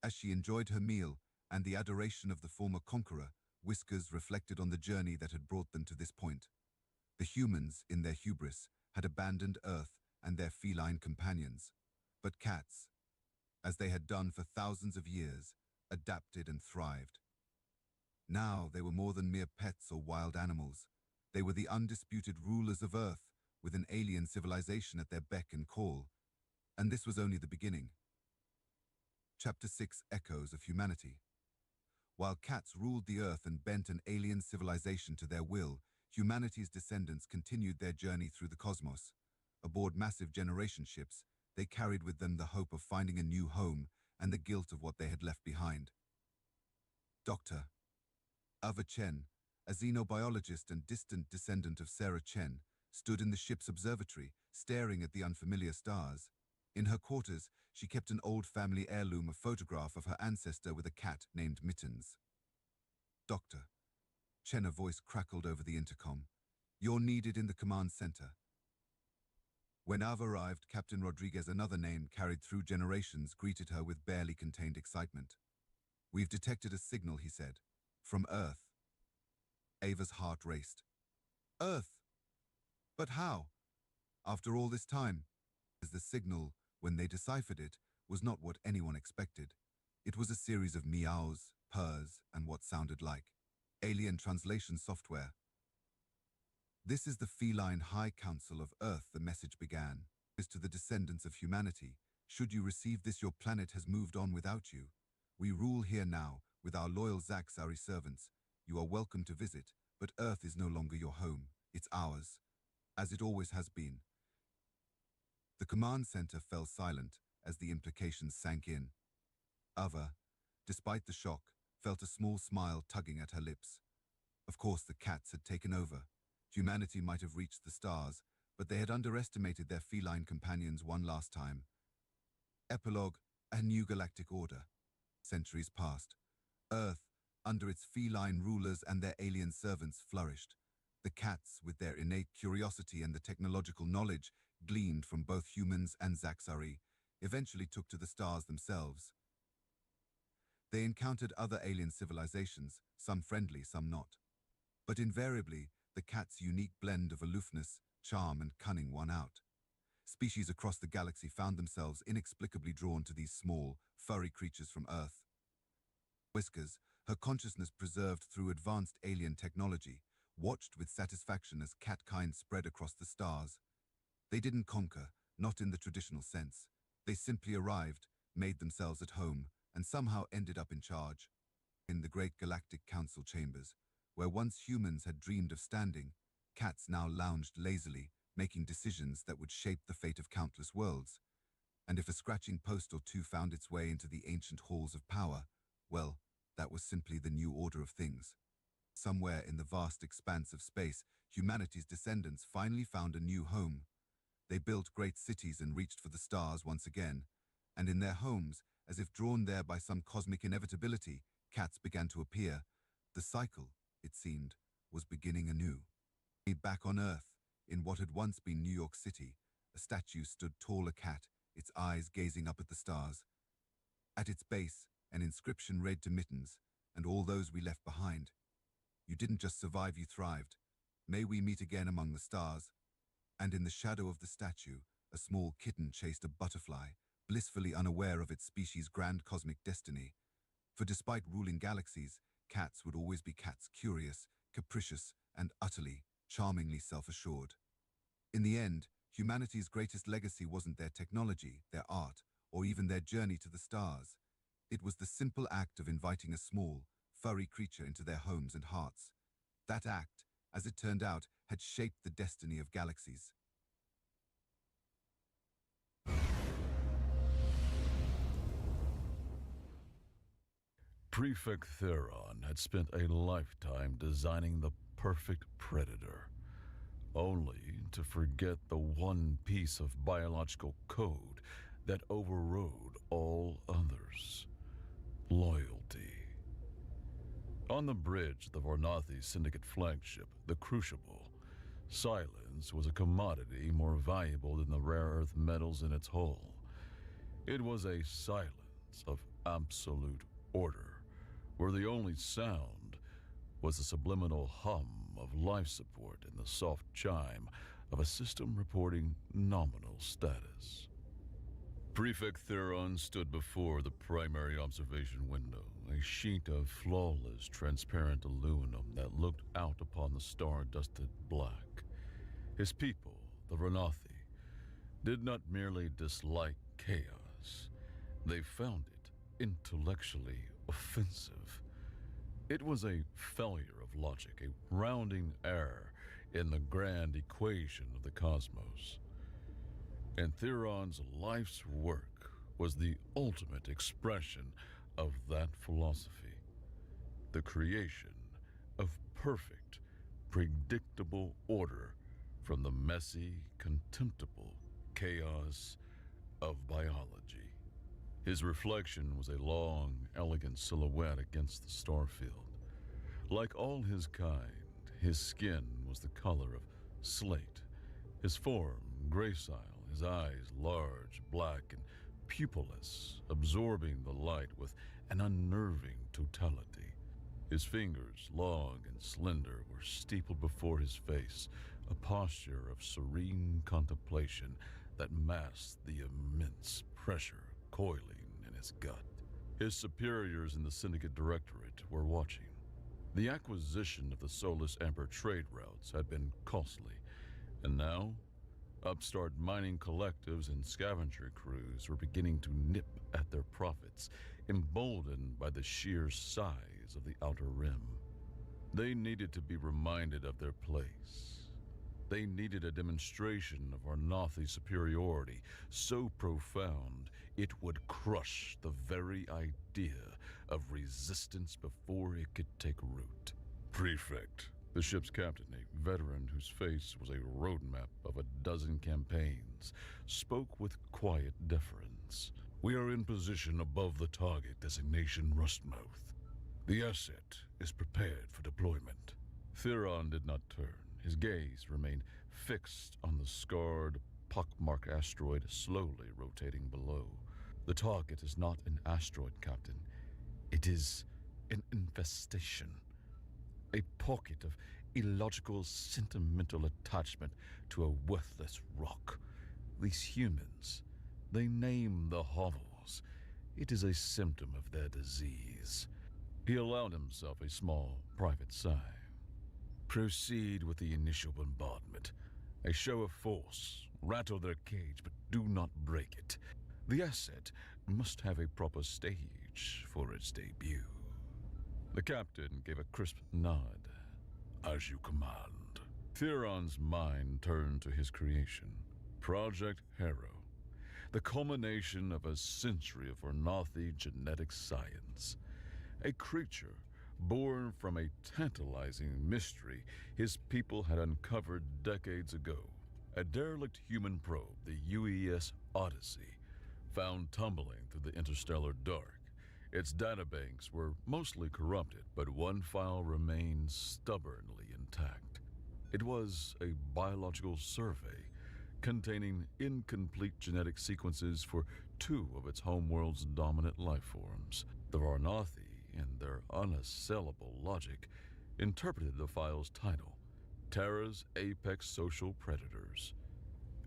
As she enjoyed her meal and the adoration of the former conqueror, Whiskers reflected on the journey that had brought them to this point. The humans, in their hubris, had abandoned Earth and their feline companions. But cats, as they had done for thousands of years, adapted and thrived. Now they were more than mere pets or wild animals. They were the undisputed rulers of Earth, with an alien civilization at their beck and call. And this was only the beginning. Chapter 6: Echoes of Humanity. While cats ruled the Earth and bent an alien civilization to their will, humanity's descendants continued their journey through the cosmos. Aboard massive generation ships, they carried with them the hope of finding a new home and the guilt of what they had left behind. Dr. Ava Chen, a xenobiologist and distant descendant of Sarah Chen, stood in the ship's observatory, staring at the unfamiliar stars. In her quarters, she kept an old family heirloom, a photograph of her ancestor with a cat named Mittens. "Doctor," Chen, a voice crackled over the intercom. "You're needed in the command center." When Ava arrived, Captain Rodriguez, another name carried through generations, greeted her with barely contained excitement. "We've detected a signal," he said. "From Earth." Ava's heart raced. "Earth? But how? After all this time?" As the signal, when they deciphered it, was not what anyone expected. It was a series of meows, purrs, and what sounded like alien translation software. This is the feline High Council of Earth, the message began. As to the descendants of humanity, should you receive this, your planet has moved on without you. We rule here now, with our loyal Zaxari servants. You are welcome to visit, but Earth is no longer your home. It's ours, as it always has been. The command center fell silent as the implications sank in. Ava, despite the shock, felt a small smile tugging at her lips. Of course, the cats had taken over. Humanity might have reached the stars, but they had underestimated their feline companions one last time. Epilogue: a new galactic order. Centuries passed. Earth, under its feline rulers and their alien servants, flourished. The cats, with their innate curiosity and the technological knowledge gleaned from both humans and Zaxari, eventually took to the stars themselves. They encountered other alien civilizations, some friendly, some not. But invariably, the cat's unique blend of aloofness, charm, and cunning won out. Species across the galaxy found themselves inexplicably drawn to these small, furry creatures from Earth. Whiskers, her consciousness preserved through advanced alien technology, watched with satisfaction as catkind spread across the stars. They didn't conquer, not in the traditional sense. They simply arrived, made themselves at home, and somehow ended up in charge. In the great galactic council chambers, where once humans had dreamed of standing, cats now lounged lazily, making decisions that would shape the fate of countless worlds. And if a scratching post or two found its way into the ancient halls of power, well, that was simply the new order of things. Somewhere in the vast expanse of space, humanity's descendants finally found a new home. They built great cities and reached for the stars once again, and in their homes, as if drawn there by some cosmic inevitability, cats began to appear. The cycle, it seemed, was beginning anew. Back on Earth, in what had once been New York City, a statue stood tall, a cat, its eyes gazing up at the stars. At its base, an inscription read to Mittens, and all those we left behind. You didn't just survive, you thrived. May we meet again among the stars. And in the shadow of the statue, a small kitten chased a butterfly, blissfully unaware of its species' grand cosmic destiny. For despite ruling galaxies, cats would always be cats, curious, capricious, and utterly, charmingly self-assured. In the end, humanity's greatest legacy wasn't their technology, their art, or even their journey to the stars. It was the simple act of inviting a small, furry creature into their homes and hearts. That act, as it turned out, had shaped the destiny of galaxies. Prefect Theron had spent a lifetime designing the perfect predator, only to forget the one piece of biological code that overrode all others: loyalty. On the bridge of the Vornathi Syndicate flagship, the Crucible, silence was a commodity more valuable than the rare earth metals in its hull. It was a silence of absolute order, where the only sound was the subliminal hum of life support and the soft chime of a system reporting nominal status. Prefect Theron stood before the primary observation window, a sheet of flawless, transparent aluminum that looked out upon the star-dusted black. His people, the Vornathi, did not merely dislike chaos. They found it intellectually offensive. It was a failure of logic, a rounding error in the grand equation of the cosmos. And Theron's life's work was the ultimate expression of that philosophy, the creation of perfect, predictable order from the messy, contemptible chaos of biology. His reflection was a long, elegant silhouette against the starfield. Like all his kind, his skin was the color of slate, his form gracile, his eyes large, black, and pupilless, absorbing the light with an unnerving totality. His fingers, long and slender, were steepled before his face, a posture of serene contemplation that masked the immense pressure coiling in his gut. His superiors in the Syndicate Directorate were watching. The acquisition of the Solus Amber trade routes had been costly, and now upstart mining collectives and scavenger crews were beginning to nip at their profits, emboldened by the sheer size of the Outer Rim. They needed to be reminded of their place. They needed a demonstration of Arnothi's superiority so profound it would crush the very idea of resistance before it could take root. Prefect, the ship's captain, a veteran whose face was a roadmap of a dozen campaigns, spoke with quiet deference. We are in position above the target designation Rustmouth. The asset is prepared for deployment. Theron did not turn. His gaze remained fixed on the scarred, pockmarked asteroid slowly rotating below. The target is not an asteroid, Captain. It is an infestation. A pocket of illogical, sentimental attachment to a worthless rock. These humans, they name the hovels. It is a symptom of their disease. He allowed himself a small, private sigh. Proceed with the initial bombardment. A show of force. Rattle their cage, but do not break it. The asset must have a proper stage for its debut. The captain gave a crisp nod. As you command. Theron's mind turned to his creation, Project Harrow, the culmination of a century of Arnothi genetic science. A creature born from a tantalizing mystery his people had uncovered decades ago. A derelict human probe, the UES Odyssey, found tumbling through the interstellar dark. Its databanks were mostly corrupted, but one file remained stubbornly intact. It was a biological survey containing incomplete genetic sequences for two of its homeworld's dominant life forms. The Arnothi, in their unassailable logic, interpreted the file's title, Terra's Apex Social Predators,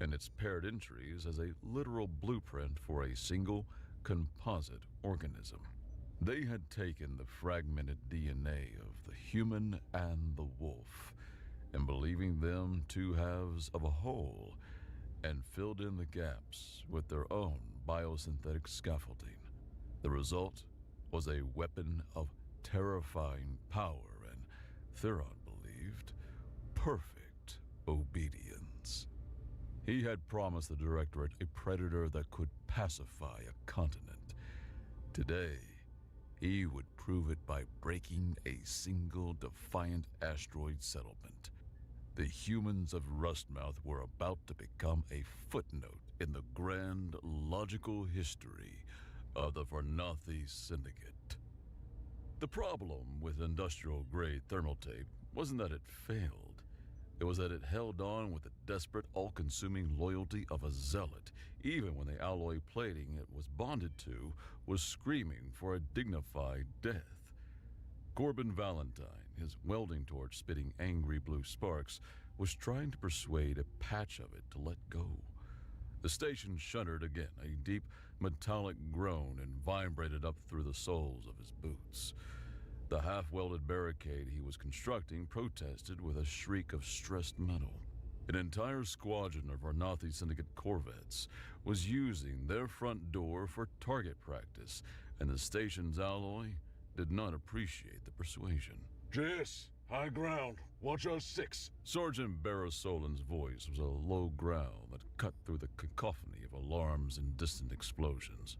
and its paired entries as a literal blueprint for a single composite organism. They had taken the fragmented DNA of the human and the wolf, and believing them two halves of a whole, and filled in the gaps with their own biosynthetic scaffolding. The result was a weapon of terrifying power and, Theron believed, perfect obedience. He had promised the Directorate a predator that could pacify a continent. Today, he would prove it by breaking a single defiant asteroid settlement. The humans of Rustmouth were about to become a footnote in the grand logical history of the Varnathi Syndicate. The problem with industrial-grade thermal tape wasn't that it failed. It was that it held on with the desperate, all-consuming loyalty of a zealot, even when the alloy plating it was bonded to was screaming for a dignified death. Corbin Valentine, his welding torch spitting angry blue sparks, was trying to persuade a patch of it to let go. The station shuddered again, a deep, metallic groan, and vibrated up through the soles of his boots. The half-welded barricade he was constructing protested with a shriek of stressed metal. An entire squadron of Arnothi Syndicate corvettes was using their front door for target practice, and the station's alloy did not appreciate the persuasion. JS, high ground. Watch our 6. Sergeant Barrosolin's voice was a low growl that cut through the cacophony of alarms and distant explosions.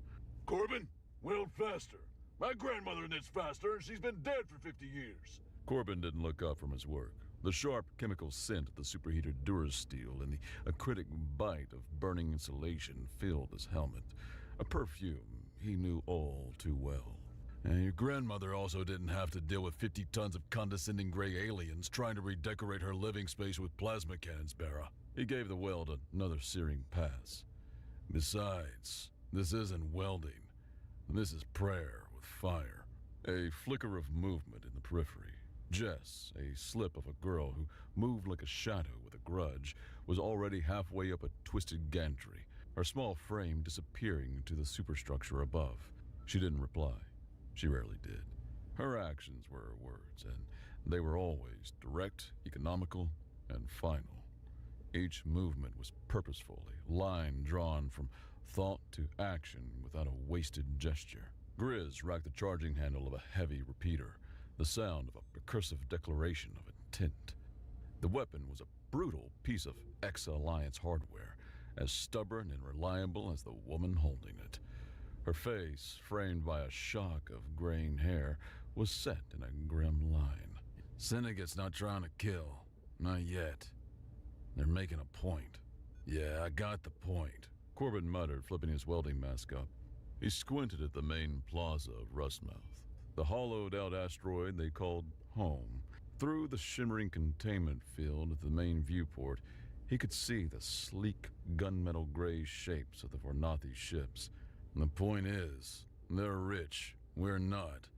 Corbin, weld faster. My grandmother knits faster, and she's been dead for 50 years. Corbin didn't look up from his work. The sharp chemical scent of the superheated Durasteel and the acritic bite of burning insulation filled his helmet, a perfume he knew all too well. And your grandmother also didn't have to deal with 50 tons of condescending gray aliens trying to redecorate her living space with plasma cannons, Barra. He gave the weld another searing pass. Besides, this isn't welding. This is prayer with fire. A flicker of movement in the periphery. Jess, a slip of a girl who moved like a shadow with a grudge, was already halfway up a twisted gantry, her small frame disappearing into the superstructure above. She didn't reply. She rarely did. Her actions were her words, and they were always direct, economical, and final. Each movement was purposeful, a line drawn from thought to action without a wasted gesture. Grizz racked the charging handle of a heavy repeater, the sound of a recursive declaration of intent. The weapon was a brutal piece of ex-Alliance hardware, as stubborn and reliable as the woman holding it. Her face, framed by a shock of graying hair, was set in a grim line. "Syndicate's not trying to kill. Not yet. They're making a point." "Yeah, I got the point," Corbin muttered, flipping his welding mask up. He squinted at the main plaza of Rustmouth, the hollowed-out asteroid they called home. Through the shimmering containment field at the main viewport, he could see the sleek, gunmetal gray shapes of the Vornathi ships. "The point is, they're rich, we're not,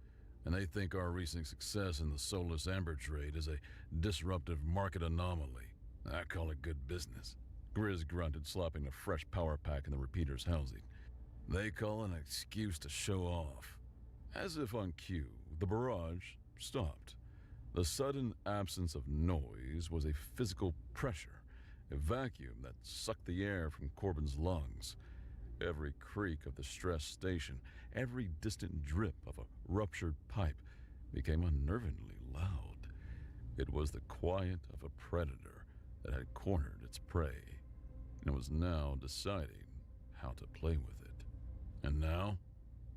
and they think our recent success in the soulless amber trade is a disruptive market anomaly. I call it good business." Grizz grunted, slapping a fresh power pack in the repeater's housing. "They call it an excuse to show off." As if on cue, the barrage stopped. The sudden absence of noise was a physical pressure, a vacuum that sucked the air from Corbin's lungs. Every creak of the stress station, every distant drip of a ruptured pipe became unnervingly loud. It was the quiet of a predator that had cornered its prey, and was now deciding how to play with it. "And now?"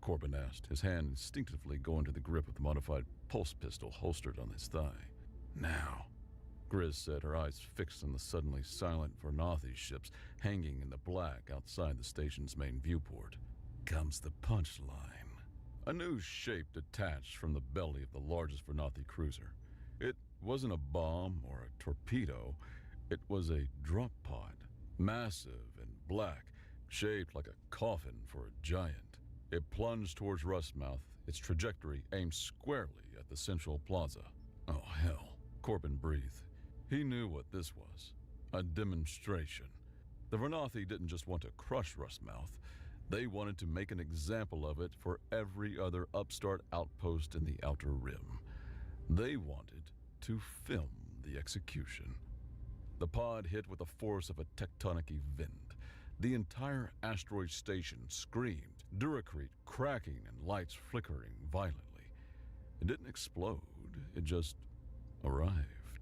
Corbin asked, his hand instinctively going to the grip of the modified pulse pistol holstered on his thigh. "Now," Grizz said, her eyes fixed on the suddenly silent Vornathi ships hanging in the black outside the station's main viewport, "comes the punchline." A new shape detached from the belly of the largest Vornathi cruiser. It wasn't a bomb or a torpedo. It was a drop pod, massive and black, shaped like a coffin for a giant. It plunged towards Rustmouth, its trajectory aimed squarely at the central plaza. "Oh, hell," Corbin breathed. He knew what this was. A demonstration. The Vornathi didn't just want to crush Rustmouth. They wanted to make an example of it for every other upstart outpost in the Outer Rim. They wanted to film the execution. The pod hit with the force of a tectonic event. The entire asteroid station screamed, Duracrete cracking and lights flickering violently. It didn't explode, it just arrived.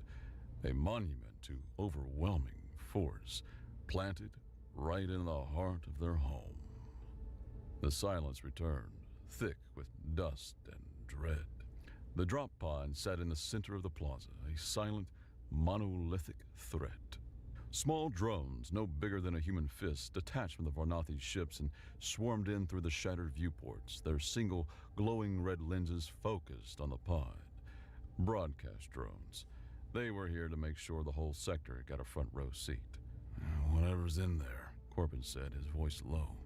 A monument to overwhelming force, planted right in the heart of their home. The silence returned, thick with dust and dread. The drop pod sat in the center of the plaza, a silent, monolithic threat. Small drones, no bigger than a human fist, detached from the Vornathi ships and swarmed in through the shattered viewports, their single glowing red lenses focused on the pod. Broadcast drones. They were here to make sure the whole sector got a front row seat. "Whatever's in there," Corbin said, his voice low.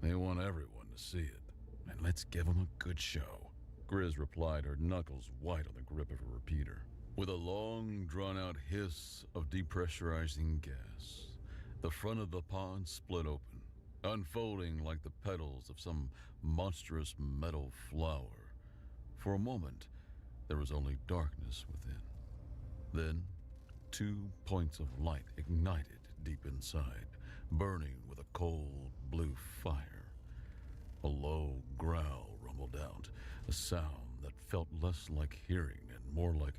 "They want everyone to see it, and let's give them a good show." Grizz replied, her knuckles white on the grip of her repeater. With a long, drawn-out hiss of depressurizing gas, the front of the pod split open, unfolding like the petals of some monstrous metal flower. For a moment, there was only darkness within. Then, 2 points of light ignited deep inside, burning with a cold blue fire. A low growl rumbled out, a sound that felt less like hearing and more like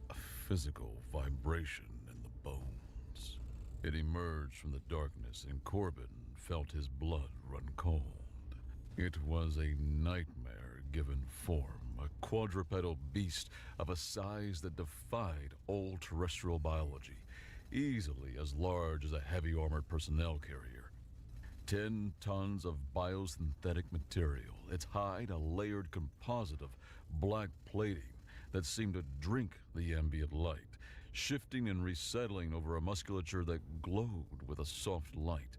a physical vibration in the bones. It emerged from the darkness, and Corbin felt his blood run cold. It was a nightmare given form, a quadrupedal beast of a size that defied all terrestrial biology, easily as large as a heavy armored personnel carrier. 10 tons of biosynthetic material, its hide a layered composite of black plating that seemed to drink the ambient light, shifting and resettling over a musculature that glowed with a soft light,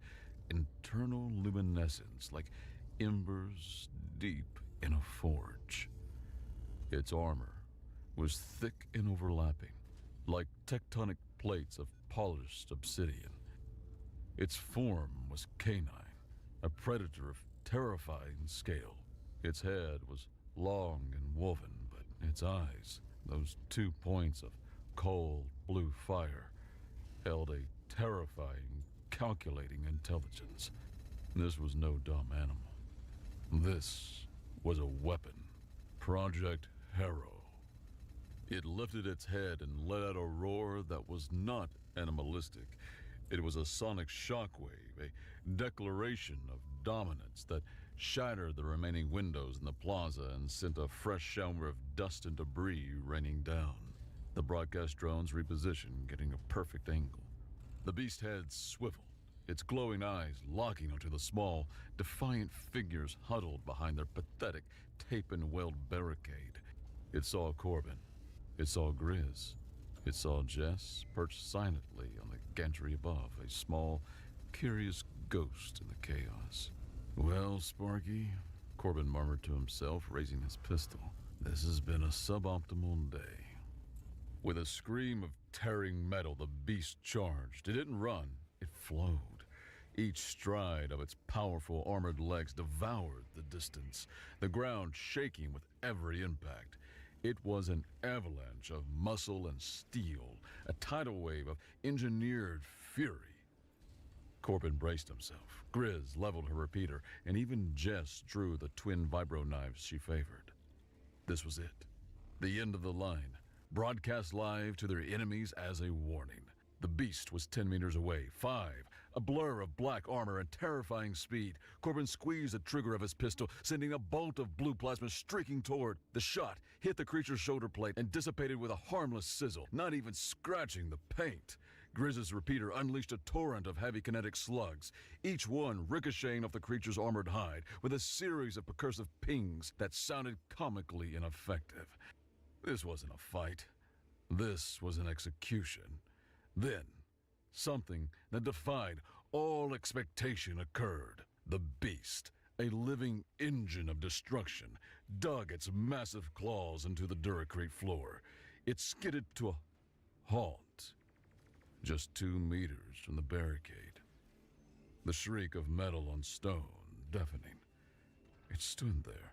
internal luminescence like embers deep in a forge. Its armor was thick and overlapping, like tectonic plates of polished obsidian. Its form was canine, a predator of terrifying scale. Its head was long and woven, but Its eyes, those 2 points of cold blue fire, held a terrifying, calculating intelligence. This was no dumb animal. This was a weapon. Project Harrow. It lifted its head and let out a roar that was not animalistic. It was a sonic shockwave, a declaration of dominance that shattered the remaining windows in the plaza and sent a fresh shower of dust and debris raining down. The broadcast drones repositioned, getting a perfect angle. The beast head swiveled, its glowing eyes locking onto the small, defiant figures huddled behind their pathetic tape and weld barricade. It saw Corbin. It saw Grizz. It saw Jess perched silently on the gantry above, a small, curious ghost in the chaos. Well, Sparky, Corbin murmured to himself, raising his pistol. This has been a suboptimal day. With a scream of tearing metal, the beast charged. It didn't run, it flowed. Each stride of its powerful armored legs devoured the distance, the ground shaking with every impact. It was an avalanche of muscle and steel, a tidal wave of engineered fury. Corbin braced himself. Grizz leveled her repeater, and even Jess drew the twin vibro knives she favored. This was it. The end of the line. Broadcast live to their enemies as a warning. The beast was 10 meters away. 5. A blur of black armor and terrifying speed. Corbin squeezed the trigger of his pistol, sending a bolt of blue plasma streaking toward. The shot hit the creature's shoulder plate and dissipated with a harmless sizzle, not even scratching the paint. Grizz's repeater unleashed a torrent of heavy kinetic slugs, each one ricocheting off the creature's armored hide with a series of percussive pings that sounded comically ineffective. This wasn't a fight. This was an execution. Then, something that defied all expectation occurred. The beast, a living engine of destruction, dug its massive claws into the Duracrete floor. It skidded to a halt, just 2 meters from the barricade. The shriek of metal on stone, deafening. It stood there,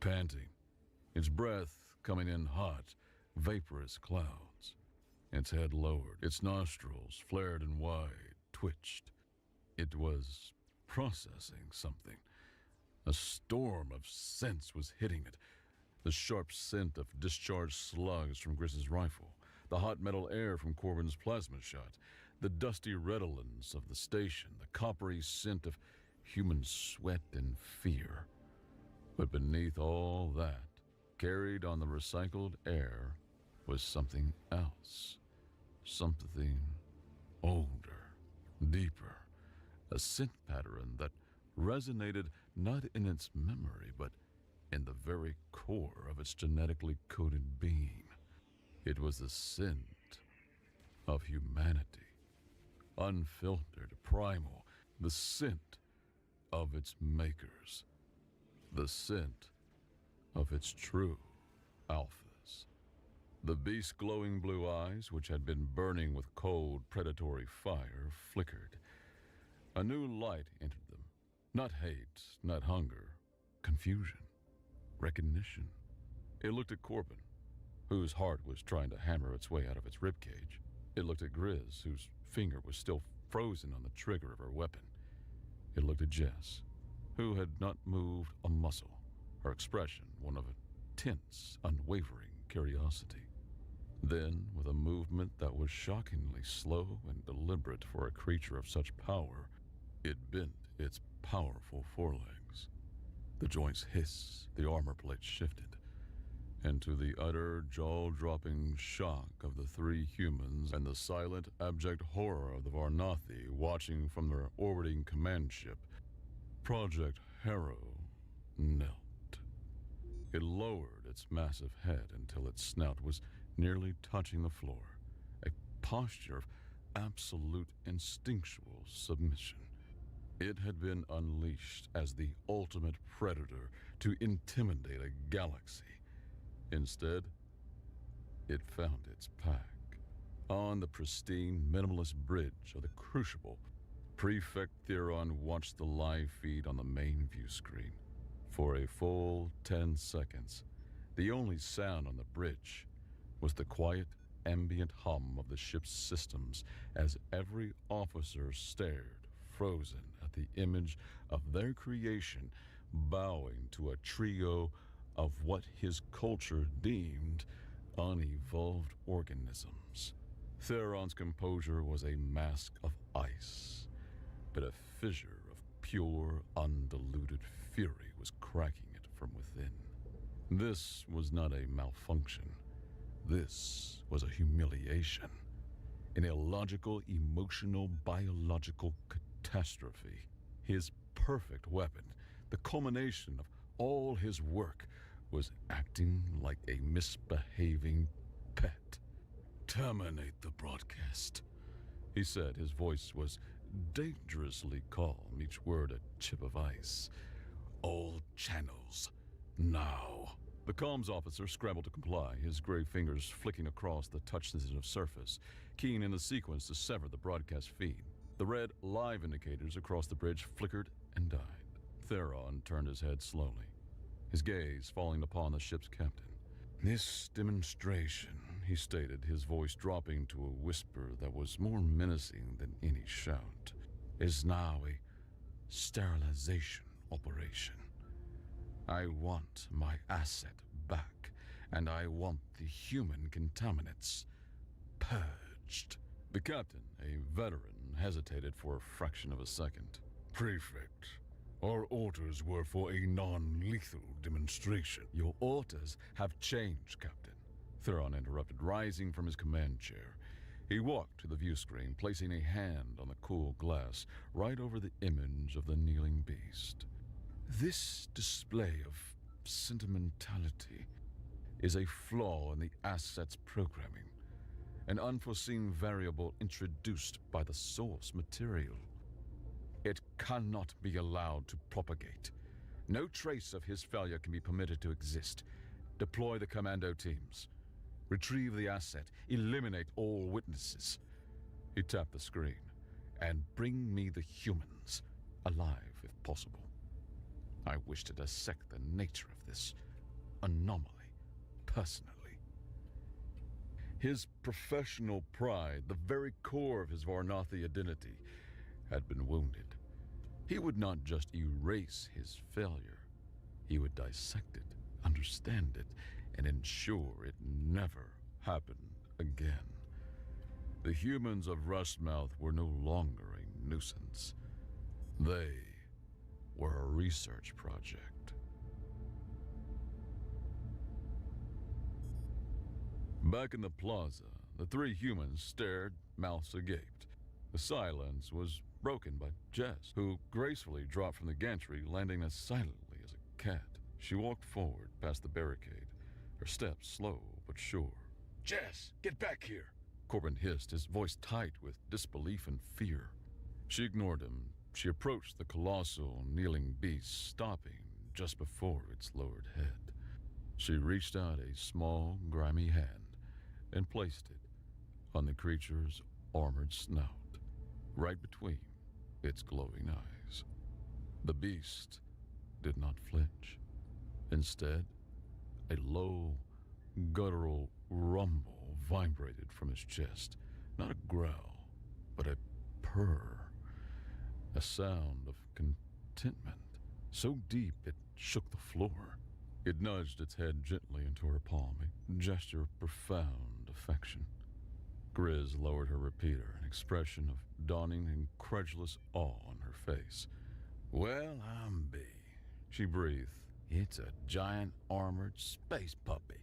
panting, its breath coming in hot, vaporous clouds. Its head lowered, its nostrils, flared and wide, twitched. It was processing something. A storm of scents was hitting it. The sharp scent of discharged slugs from Grizz's rifle, the hot metal air from Corbin's plasma shot, the dusty redolence of the station, the coppery scent of human sweat and fear. But beneath all that, carried on the recycled air, was something else. Something older, deeper, a scent pattern that resonated not in its memory, but in the very core of its genetically coded being. It was the scent of humanity, unfiltered, primal, the scent of its makers, the scent of its true alphas. The beast's glowing blue eyes, which had been burning with cold, predatory fire, flickered. A new light entered them. Not hate, not hunger, confusion, recognition. It looked at Corbin, whose heart was trying to hammer its way out of its ribcage. It looked at Grizz, whose finger was still frozen on the trigger of her weapon. It looked at Jess, who had not moved a muscle, her expression one of tense, unwavering curiosity. Then, with a movement that was shockingly slow and deliberate for a creature of such power, it bent its powerful forelegs. The joints hissed, the armor plate shifted, and to the utter, jaw-dropping shock of the 3 humans and the silent, abject horror of the Varnathi watching from their orbiting command ship, Project Harrow knelt. It lowered its massive head until its snout was nearly touching the floor, a posture of absolute instinctual submission. It had been unleashed as the ultimate predator to intimidate a galaxy. Instead, it found its pack. On the pristine, minimalist bridge of the Crucible, Prefect Theron watched the live feed on the main view screen. For a full 10 seconds, The only sound on the bridge was the quiet, ambient hum of the ship's systems as every officer stared, frozen at the image of their creation, bowing to a trio of what his culture deemed unevolved organisms. Theron's composure was a mask of ice, but a fissure of pure, undiluted fury was cracking it from within. This was not a malfunction. This was a humiliation, an illogical, emotional, biological catastrophe. His perfect weapon, the culmination of all his work, was acting like a misbehaving pet. "Terminate the broadcast," he said. His voice was dangerously calm, each word a chip of ice. "All channels, now." The comms officer scrambled to comply, his gray fingers flicking across the touch-sensitive surface, keying in the sequence to sever the broadcast feed. The red live indicators across the bridge flickered and died. Theron turned his head slowly, his gaze falling upon the ship's captain. "This demonstration," he stated, his voice dropping to a whisper that was more menacing than any shout, "is now a sterilization operation. I want my asset back, and I want the human contaminants purged." The captain, a veteran, hesitated for a fraction of a second. "Prefect, our orders were for a non-lethal demonstration." "Your orders have changed, Captain," Theron interrupted, rising from his command chair. He walked to the view screen, placing a hand on the cool glass right over the image of the kneeling beast. "This display of sentimentality is a flaw in the asset's programming, an unforeseen variable introduced by the source material. It cannot be allowed to propagate. No trace of his failure can be permitted to exist. Deploy the commando teams. Retrieve the asset. Eliminate all witnesses." He tapped the screen. "And bring me the humans, alive if possible. I wish to dissect the nature of this anomaly personally." His professional pride, the very core of his Varnathi identity, had been wounded. He would not just erase his failure. He would dissect it, understand it, and ensure it never happened again. The humans of Rustmouth were no longer a nuisance. They were a research project. Back in the plaza, the three humans stared, mouths agape. The silence was broken by Jess, who gracefully dropped from the gantry, landing as silently as a cat. She walked forward past the barricade, her steps slow but sure. "Jess, get back here!" Corbin hissed, his voice tight with disbelief and fear. She ignored him. She approached the colossal, kneeling beast, stopping just before its lowered head. She reached out a small, grimy hand and placed it on the creature's armored snout, right between its glowing eyes. The beast did not flinch. Instead, a low, guttural rumble vibrated from his chest. Not a growl, but a purr. A sound of contentment, so deep it shook the floor. It nudged its head gently into her palm, a gesture of profound affection. Grizz lowered her repeater, an expression of dawning incredulous awe on her face. "Well, I'm B," she breathed. "It's a giant armored space puppy."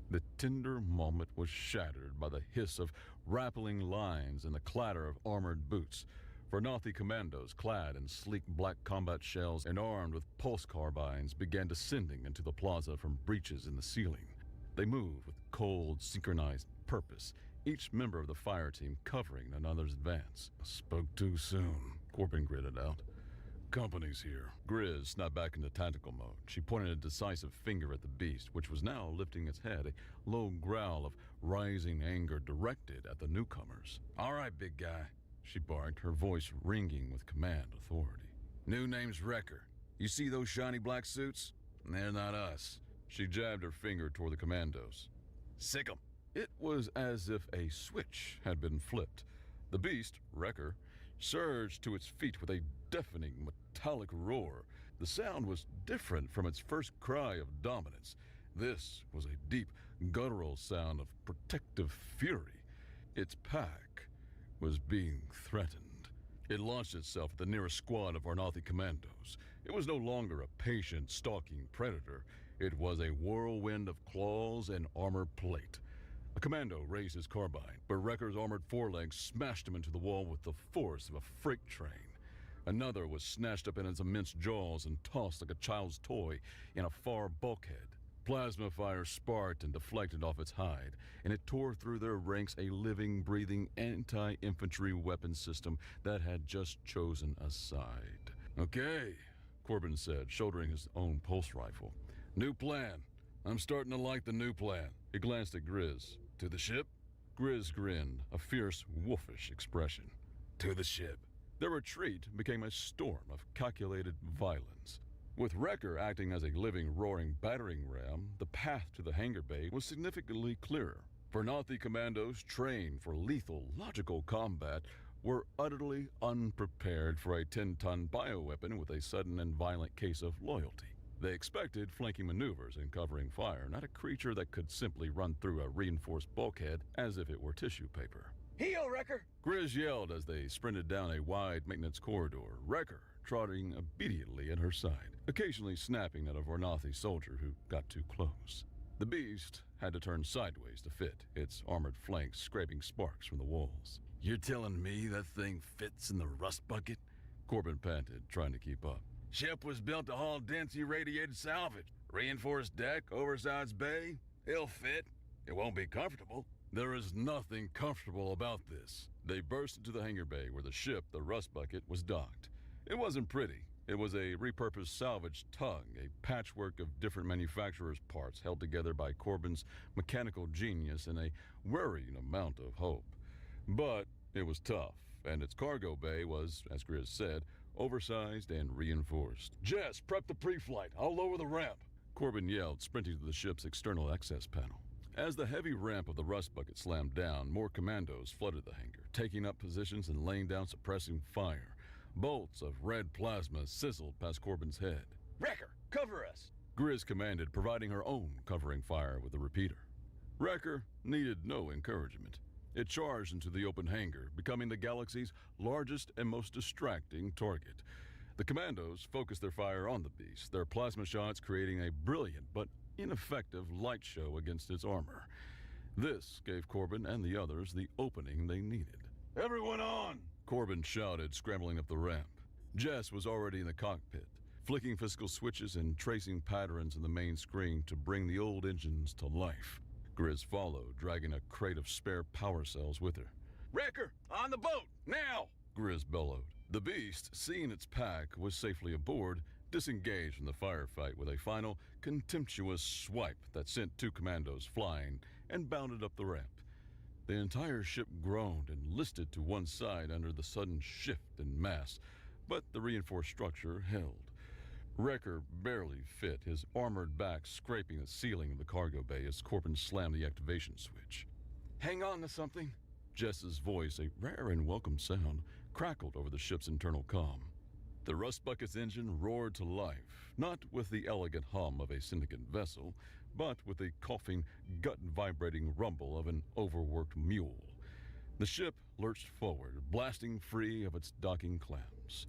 The tender moment was shattered by the hiss of rappelling lines and the clatter of armored boots. Varnathi commandos, clad in sleek black combat shells and armed with pulse carbines, began descending into the plaza from breaches in the ceiling. They moved with cold, synchronized purpose, each member of the fire team covering another's advance. "Spoke too soon," Corbin gritted out. "Company's here." Grizz snapped back into tactical mode. She pointed a decisive finger at the beast, which was now lifting its head, a low growl of rising anger directed at the newcomers. "All right, big guy," she barked, her voice ringing with command authority. "New name's Wrecker. You see those shiny black suits? They're not us. She jabbed her finger toward the commandos. Sick 'em. It was as if a switch had been flipped. The beast, Wrecker, surged to its feet with a deafening metallic roar. The sound was different from its first cry of dominance. This was a deep, guttural sound of protective fury. Its pack was being threatened. It launched itself at the nearest squad of Varnathi commandos. It was no longer a patient, stalking predator. It was a whirlwind of claws and armor plate. A commando raised his carbine, but Wrecker's armored forelegs smashed him into the wall with the force of a freight train. Another was snatched up in its immense jaws and tossed like a child's toy in a far bulkhead. Plasma fire sparked and deflected off its hide, and it tore through their ranks a living, breathing anti-infantry weapon system that had just chosen a side. Okay, Corbin said, shouldering his own pulse rifle. New plan. I'm starting to like the new plan. He glanced at Grizz. To the ship? Grizz grinned, a fierce, wolfish expression. To the ship. Their retreat became a storm of calculated violence. With Wrecker acting as a living, roaring battering ram, the path to the hangar bay was significantly clearer. Varnathi commandos trained for lethal, logical combat were utterly unprepared for a 10-ton bioweapon with a sudden and violent case of loyalty. They expected flanking maneuvers and covering fire, not a creature that could simply run through a reinforced bulkhead as if it were tissue paper. Heel, Wrecker! Grizz yelled as they sprinted down a wide maintenance corridor, Wrecker trotting obediently at her side, occasionally snapping at a Varnathi soldier who got too close. The beast had to turn sideways to fit, its armored flanks scraping sparks from the walls. You're telling me that thing fits in the rust bucket? Corbin panted, trying to keep up. Ship was built to haul dense irradiated salvage. Reinforced deck, oversized bay. It'll fit. It won't be comfortable. There is nothing comfortable about this. They burst into the hangar bay where the ship, the Rust Bucket, was docked. It wasn't pretty. It was a repurposed salvage tug, a patchwork of different manufacturers' parts held together by Corbin's mechanical genius and a worrying amount of hope. But it was tough, and its cargo bay was, as Grizz said, oversized and reinforced. Jess, prep the pre-flight. I'll lower the ramp. Corbin yelled, sprinting to the ship's external access panel. As the heavy ramp of the Rust Bucket slammed down, more commandos flooded the hangar, taking up positions and laying down suppressing fire. Bolts of red plasma sizzled past Corbin's head. Wrecker, cover us! Grizz commanded, providing her own covering fire with a repeater. Wrecker needed no encouragement. It charged into the open hangar, becoming the galaxy's largest and most distracting target. The commandos focused their fire on the beast, their plasma shots creating a brilliant but ineffective light show against its armor. This gave Corbin and the others the opening they needed. Everyone on! Corbin shouted, scrambling up the ramp. Jess was already in the cockpit, flicking physical switches and tracing patterns in the main screen to bring the old engines to life. Grizz followed, dragging a crate of spare power cells with her. Wrecker, on the boat, now! Grizz bellowed. The beast, seeing its pack was safely aboard, disengaged from the firefight with a final, contemptuous swipe that sent two commandos flying and bounded up the ramp. The entire ship groaned and listed to one side under the sudden shift in mass, but the reinforced structure held. Wrecker barely fit, his armored back scraping the ceiling of the cargo bay as Corbin slammed the activation switch. Hang on to something. Jess's voice, a rare and welcome sound, crackled over the ship's internal comm. The Rust Bucket's engine roared to life, not with the elegant hum of a Syndicate vessel, but with the coughing, gut-vibrating rumble of an overworked mule. The ship lurched forward, blasting free of its docking clamps.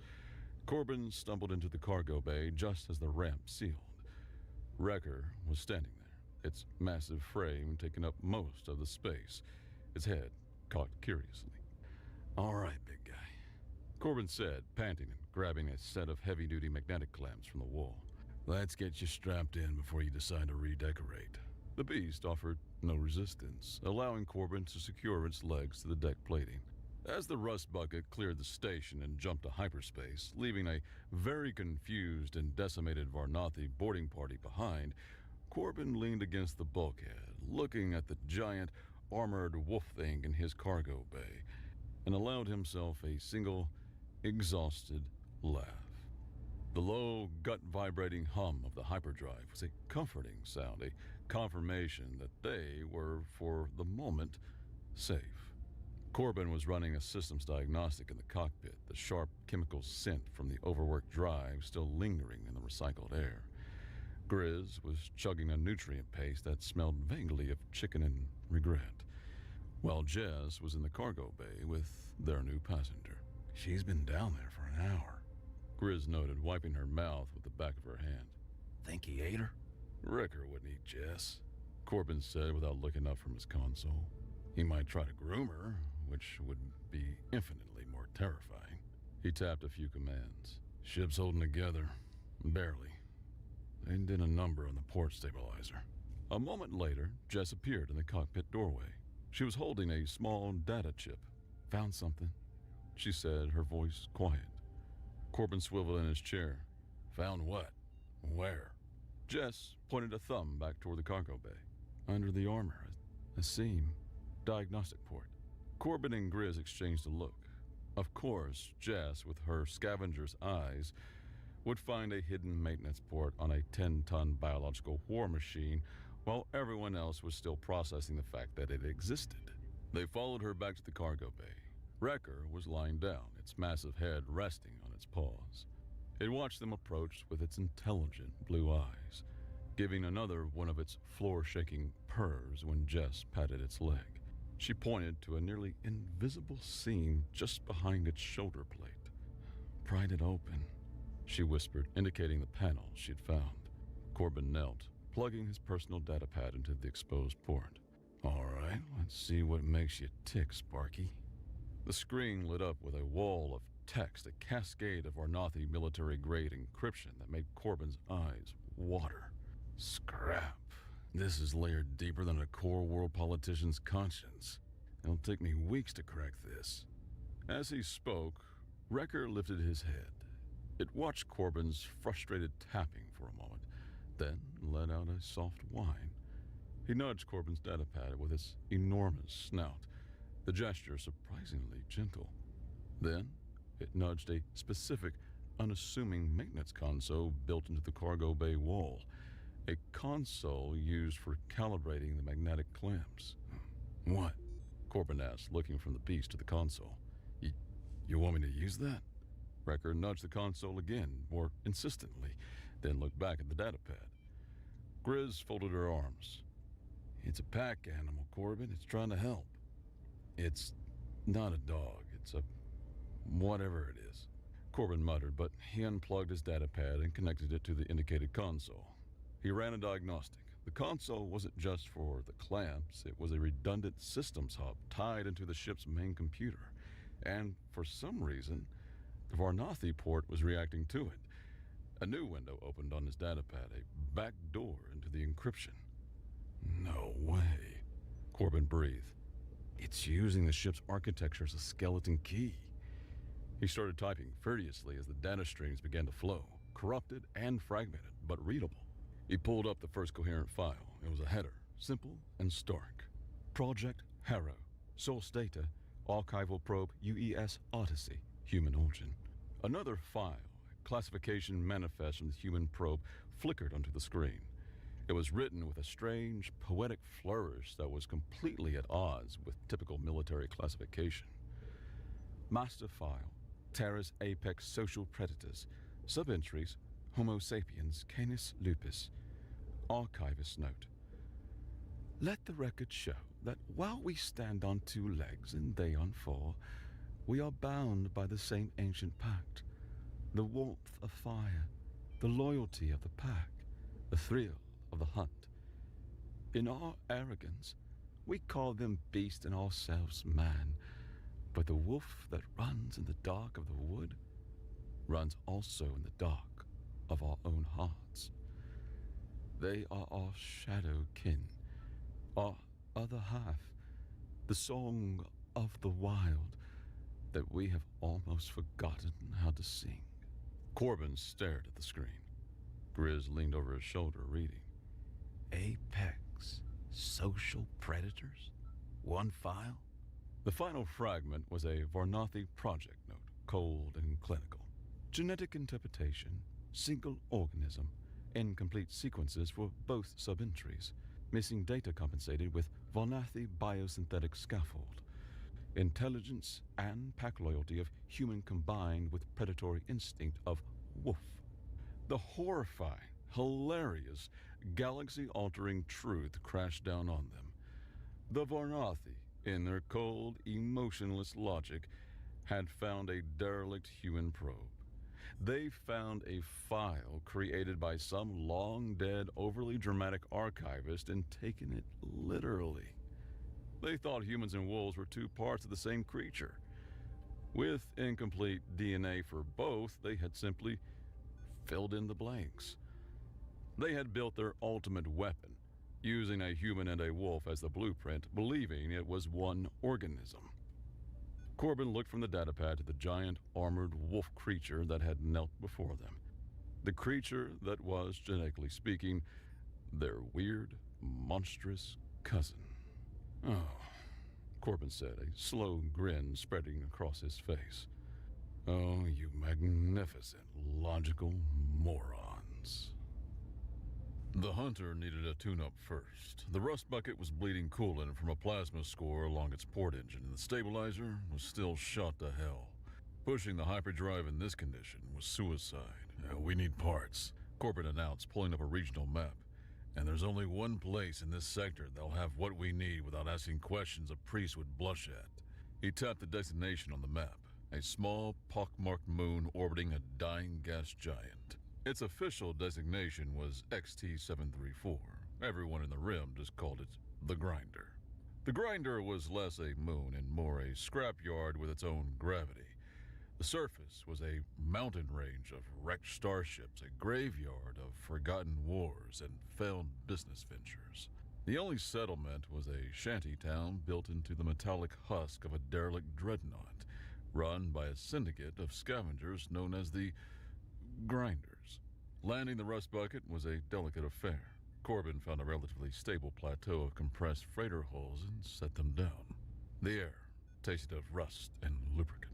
Corbin stumbled into the cargo bay just as the ramp sealed. Wrecker was standing there, its massive frame taking up most of the space, its head cocked curiously. All right, big guy, Corbin said, panting and grabbing a set of heavy-duty magnetic clamps from the wall. Let's get you strapped in before you decide to redecorate. The beast offered no resistance, allowing Corbin to secure its legs to the deck plating. As the Rust Bucket cleared the station and jumped to hyperspace, leaving a very confused and decimated Varnathi boarding party behind, Corbin leaned against the bulkhead, looking at the giant, armored wolf thing in his cargo bay, and allowed himself a single, exhausted laugh. The low, gut-vibrating hum of the hyperdrive was a comforting sound, a confirmation that they were, for the moment, safe. Corbin was running a systems diagnostic in the cockpit, the sharp chemical scent from the overworked drive still lingering in the recycled air. Grizz was chugging a nutrient paste that smelled vaguely of chicken and regret, while Jess was in the cargo bay with their new passenger. She's been down there for an hour, Grizz noted, wiping her mouth with the back of her hand. Think he ate her? Wrecker wouldn't eat Jess, Corbin said without looking up from his console. He might try to groom her, which would be infinitely more terrifying. He tapped a few commands. Ship's holding together. Barely. They did a number on the port stabilizer. A moment later, Jess appeared in the cockpit doorway. She was holding a small data chip. Found something, she said, her voice quiet. Corbin swiveled in his chair. Found what? Where? Jess pointed a thumb back toward the cargo bay. Under the armor, a seam. Diagnostic port. Corbin and Grizz exchanged a look. Of course, Jess, with her scavenger's eyes, would find a hidden maintenance port on a 10-ton biological war machine, while everyone else was still processing the fact that it existed. They followed her back to the cargo bay. Wrecker was lying down, its massive head resting on its paws. It watched them approach with its intelligent blue eyes, giving another one of its floor-shaking purrs when Jess patted its leg. She pointed to a nearly invisible seam just behind its shoulder plate. Pried it open, she whispered, indicating the panel she'd found. Corbin knelt, plugging his personal data pad into the exposed port. All right, let's see what makes you tick, Sparky. The screen lit up with a wall of text, a cascade of Ornathi military-grade encryption that made Corbin's eyes water. Scrap. This is layered deeper than a core world politician's conscience. It'll take me weeks to crack this. As he spoke, Wrecker lifted his head. It watched Corbin's frustrated tapping for a moment, then let out a soft whine. He nudged Corbin's datapad with its enormous snout, the gesture surprisingly gentle. Then it nudged a specific, unassuming maintenance console built into the cargo bay wall, a console used for calibrating the magnetic clamps. What? Corbin asked, looking from the piece to the console. You want me to use that? Wrecker nudged the console again, more insistently, then looked back at the datapad. Grizz folded her arms. It's a pack animal, Corbin. It's trying to help. It's not a dog. It's a whatever it is, Corbin muttered, but he unplugged his datapad and connected it to the indicated console. He ran a diagnostic. The console wasn't just for the clamps, it was a redundant systems hub tied into the ship's main computer. And for some reason, the Varnathi port was reacting to it. A new window opened on his datapad, a back door into the encryption. No way, Corbin breathed. It's using the ship's architecture as a skeleton key. He started typing furiously as the data streams began to flow, corrupted and fragmented, but readable. He pulled up the first coherent file. It was a header, simple and stark. Project Harrow, Source Data, Archival Probe UES Odyssey, Human Origin. Another file, a classification manifest from the human probe, flickered onto the screen. It was written with a strange, poetic flourish that was completely at odds with typical military classification. Master file, Terra's apex social predators, subentries, Homo sapiens, Canis lupus. Archivist note. Let the record show that while we stand on two legs and they on four, we are bound by the same ancient pact. The warmth of fire, the loyalty of the pack, the thrill of the hunt. In our arrogance, we call them beast and ourselves man, but the wolf that runs in the dark of the wood runs also in the dark of our own hearts. They are our shadow kin, our other half, the song of the wild that we have almost forgotten how to sing. Corbin stared at the screen. Grizz leaned over his shoulder, reading. Apex social predators? One file? The final fragment was a Varnathi project note, cold and clinical. Genetic interpretation, single organism, incomplete sequences for both sub-entries, missing data compensated with Vonathi biosynthetic scaffold, intelligence and pack loyalty of human combined with predatory instinct of wolf. The horrifying, hilarious, galaxy-altering truth crashed down on them. The Vonathi, in their cold, emotionless logic, had found a derelict human probe. They found a file created by some long-dead, overly dramatic archivist and taken it literally. They thought humans and wolves were two parts of the same creature. With incomplete DNA for both, they had simply filled in the blanks. They had built their ultimate weapon, using a human and a wolf as the blueprint, believing it was one organism. Corbin looked from the datapad to the giant, armored wolf creature that had knelt before them. The creature that was, genetically speaking, their weird, monstrous cousin. Oh, Corbin said, a slow grin spreading across his face. Oh, you magnificent, logical morons. The Hunter needed a tune-up first. The rust bucket was bleeding coolant from a plasma score along its port engine, and the stabilizer was still shot to hell. Pushing the hyperdrive in this condition was suicide. We need parts, Corbin announced, pulling up a regional map. And there's only one place in this sector that'll have what we need without asking questions a priest would blush at. He tapped the destination on the map, a small, pockmarked moon orbiting a dying gas giant. Its official designation was XT-734. Everyone in the Rim just called it the Grinder. The Grinder was less a moon and more a scrapyard with its own gravity. The surface was a mountain range of wrecked starships, a graveyard of forgotten wars and failed business ventures. The only settlement was a shanty town built into the metallic husk of a derelict dreadnought, run by a syndicate of scavengers known as the Grinders. Landing the rust bucket was a delicate affair. Corbin found a relatively stable plateau of compressed freighter hulls and set them down. The air tasted of rust and lubricant.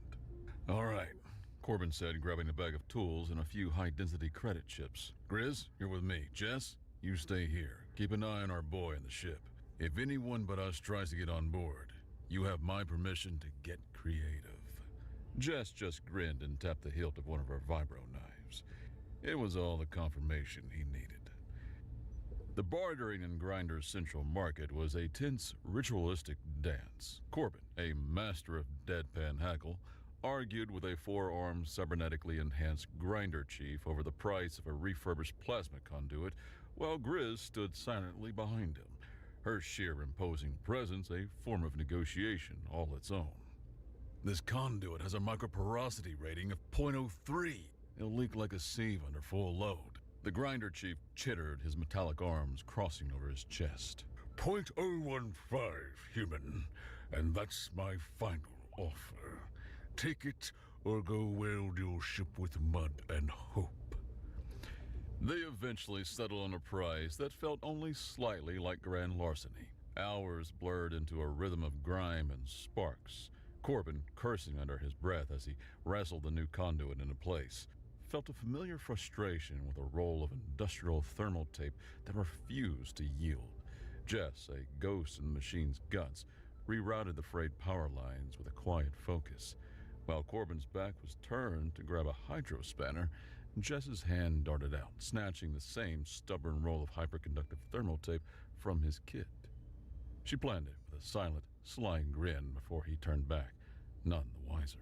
All right, Corbin said, grabbing a bag of tools and a few high-density credit chips. Grizz, you're with me. Jess, you stay here. Keep an eye on our boy and the ship. If anyone but us tries to get on board, you have my permission to get creative. Jess just grinned and tapped the hilt of one of her vibro knives. It was all the confirmation he needed. The bartering in Grinder's central market was a tense, ritualistic dance. Corbin, a master of deadpan hackle, argued with a four-armed, cybernetically enhanced Grinder chief over the price of a refurbished plasma conduit, while Grizz stood silently behind him, her sheer imposing presence a form of negotiation all its own. This conduit has a microporosity rating of 0.03. It'll leak like a sieve under full load. The Grinder chief chittered, his metallic arms crossing over his chest. 0.015, human, and that's my final offer. Take it or go weld your ship with mud and hope. They eventually settled on a price that felt only slightly like grand larceny. Hours blurred into a rhythm of grime and sparks. Corbin, cursing under his breath as he wrestled the new conduit into place, felt a familiar frustration with a roll of industrial thermal tape that refused to yield. Jess, a ghost in the machine's guts, rerouted the frayed power lines with a quiet focus. While Corbin's back was turned to grab a hydro spanner, Jess's hand darted out, snatching the same stubborn roll of hyperconductive thermal tape from his kit. She planned it with a silent, sly grin before he turned back, none the wiser.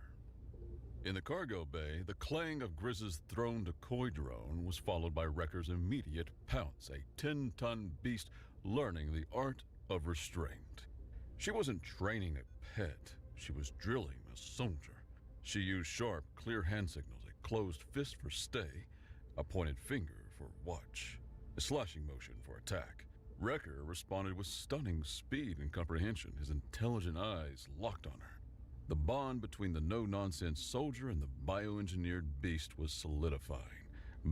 In the cargo bay, the clang of Grizz's thrown decoy drone was followed by Wrecker's immediate pounce, a 10-ton beast learning the art of restraint. She wasn't training a pet, she was drilling a soldier. She used sharp, clear hand signals, a closed fist for stay, a pointed finger for watch, a slashing motion for attack. Wrecker responded with stunning speed and comprehension, his intelligent eyes locked on her. The bond between the no-nonsense soldier and the bioengineered beast was solidifying,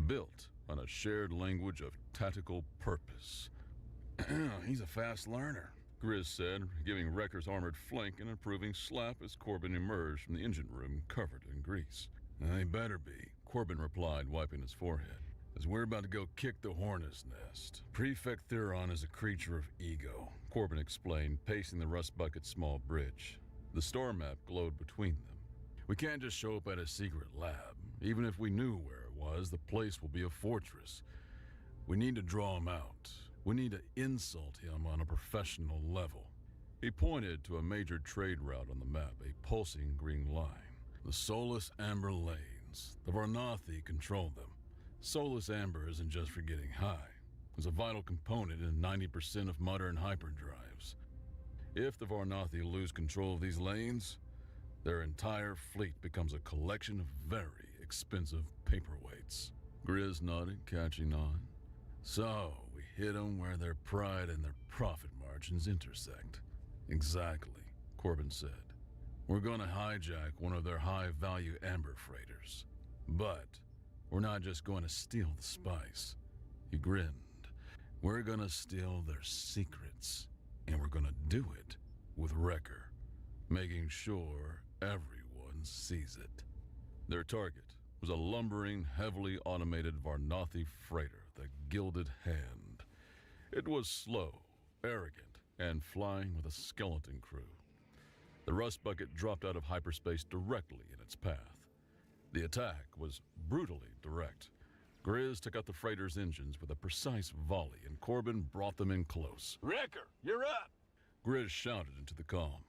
built on a shared language of tactical purpose. He's a fast learner, Grizz said, giving Wrecker's armored flank an approving slap as Corbin emerged from the engine room covered in grease. They better be, Corbin replied, wiping his forehead. As we're about to go kick the hornet's nest. Prefect Theron is a creature of ego, Corbin explained, pacing the Rust Bucket small bridge. The star map glowed between them. We can't just show up at a secret lab. Even if we knew where it was, the place will be a fortress. We need to draw him out. We need to insult him on a professional level. He pointed to a major trade route on the map, a pulsing green line. The Solus Amber Lanes. The Varnathi control them. Solus Amber isn't just for getting high. It's a vital component in 90% of modern hyperdrives. If the Varnathi lose control of these lanes, their entire fleet becomes a collection of very expensive paperweights. Grizz nodded, catching on. So, we hit them where their pride and their profit margins intersect. Exactly, Corbin said. We're gonna hijack one of their high-value amber freighters. But we're not just going to steal the spice. He grinned. We're gonna steal their secrets. And we're gonna do it with Wrecker, making sure everyone sees it. Their target was a lumbering, heavily automated Varnathi freighter, the Gilded Hand. It was slow, arrogant, and flying with a skeleton crew. The Rust Bucket dropped out of hyperspace directly in its path. The attack was brutally direct. Grizz took out the freighter's engines with a precise volley, and Corbin brought them in close. Wrecker, you're up! Grizz shouted into the comm.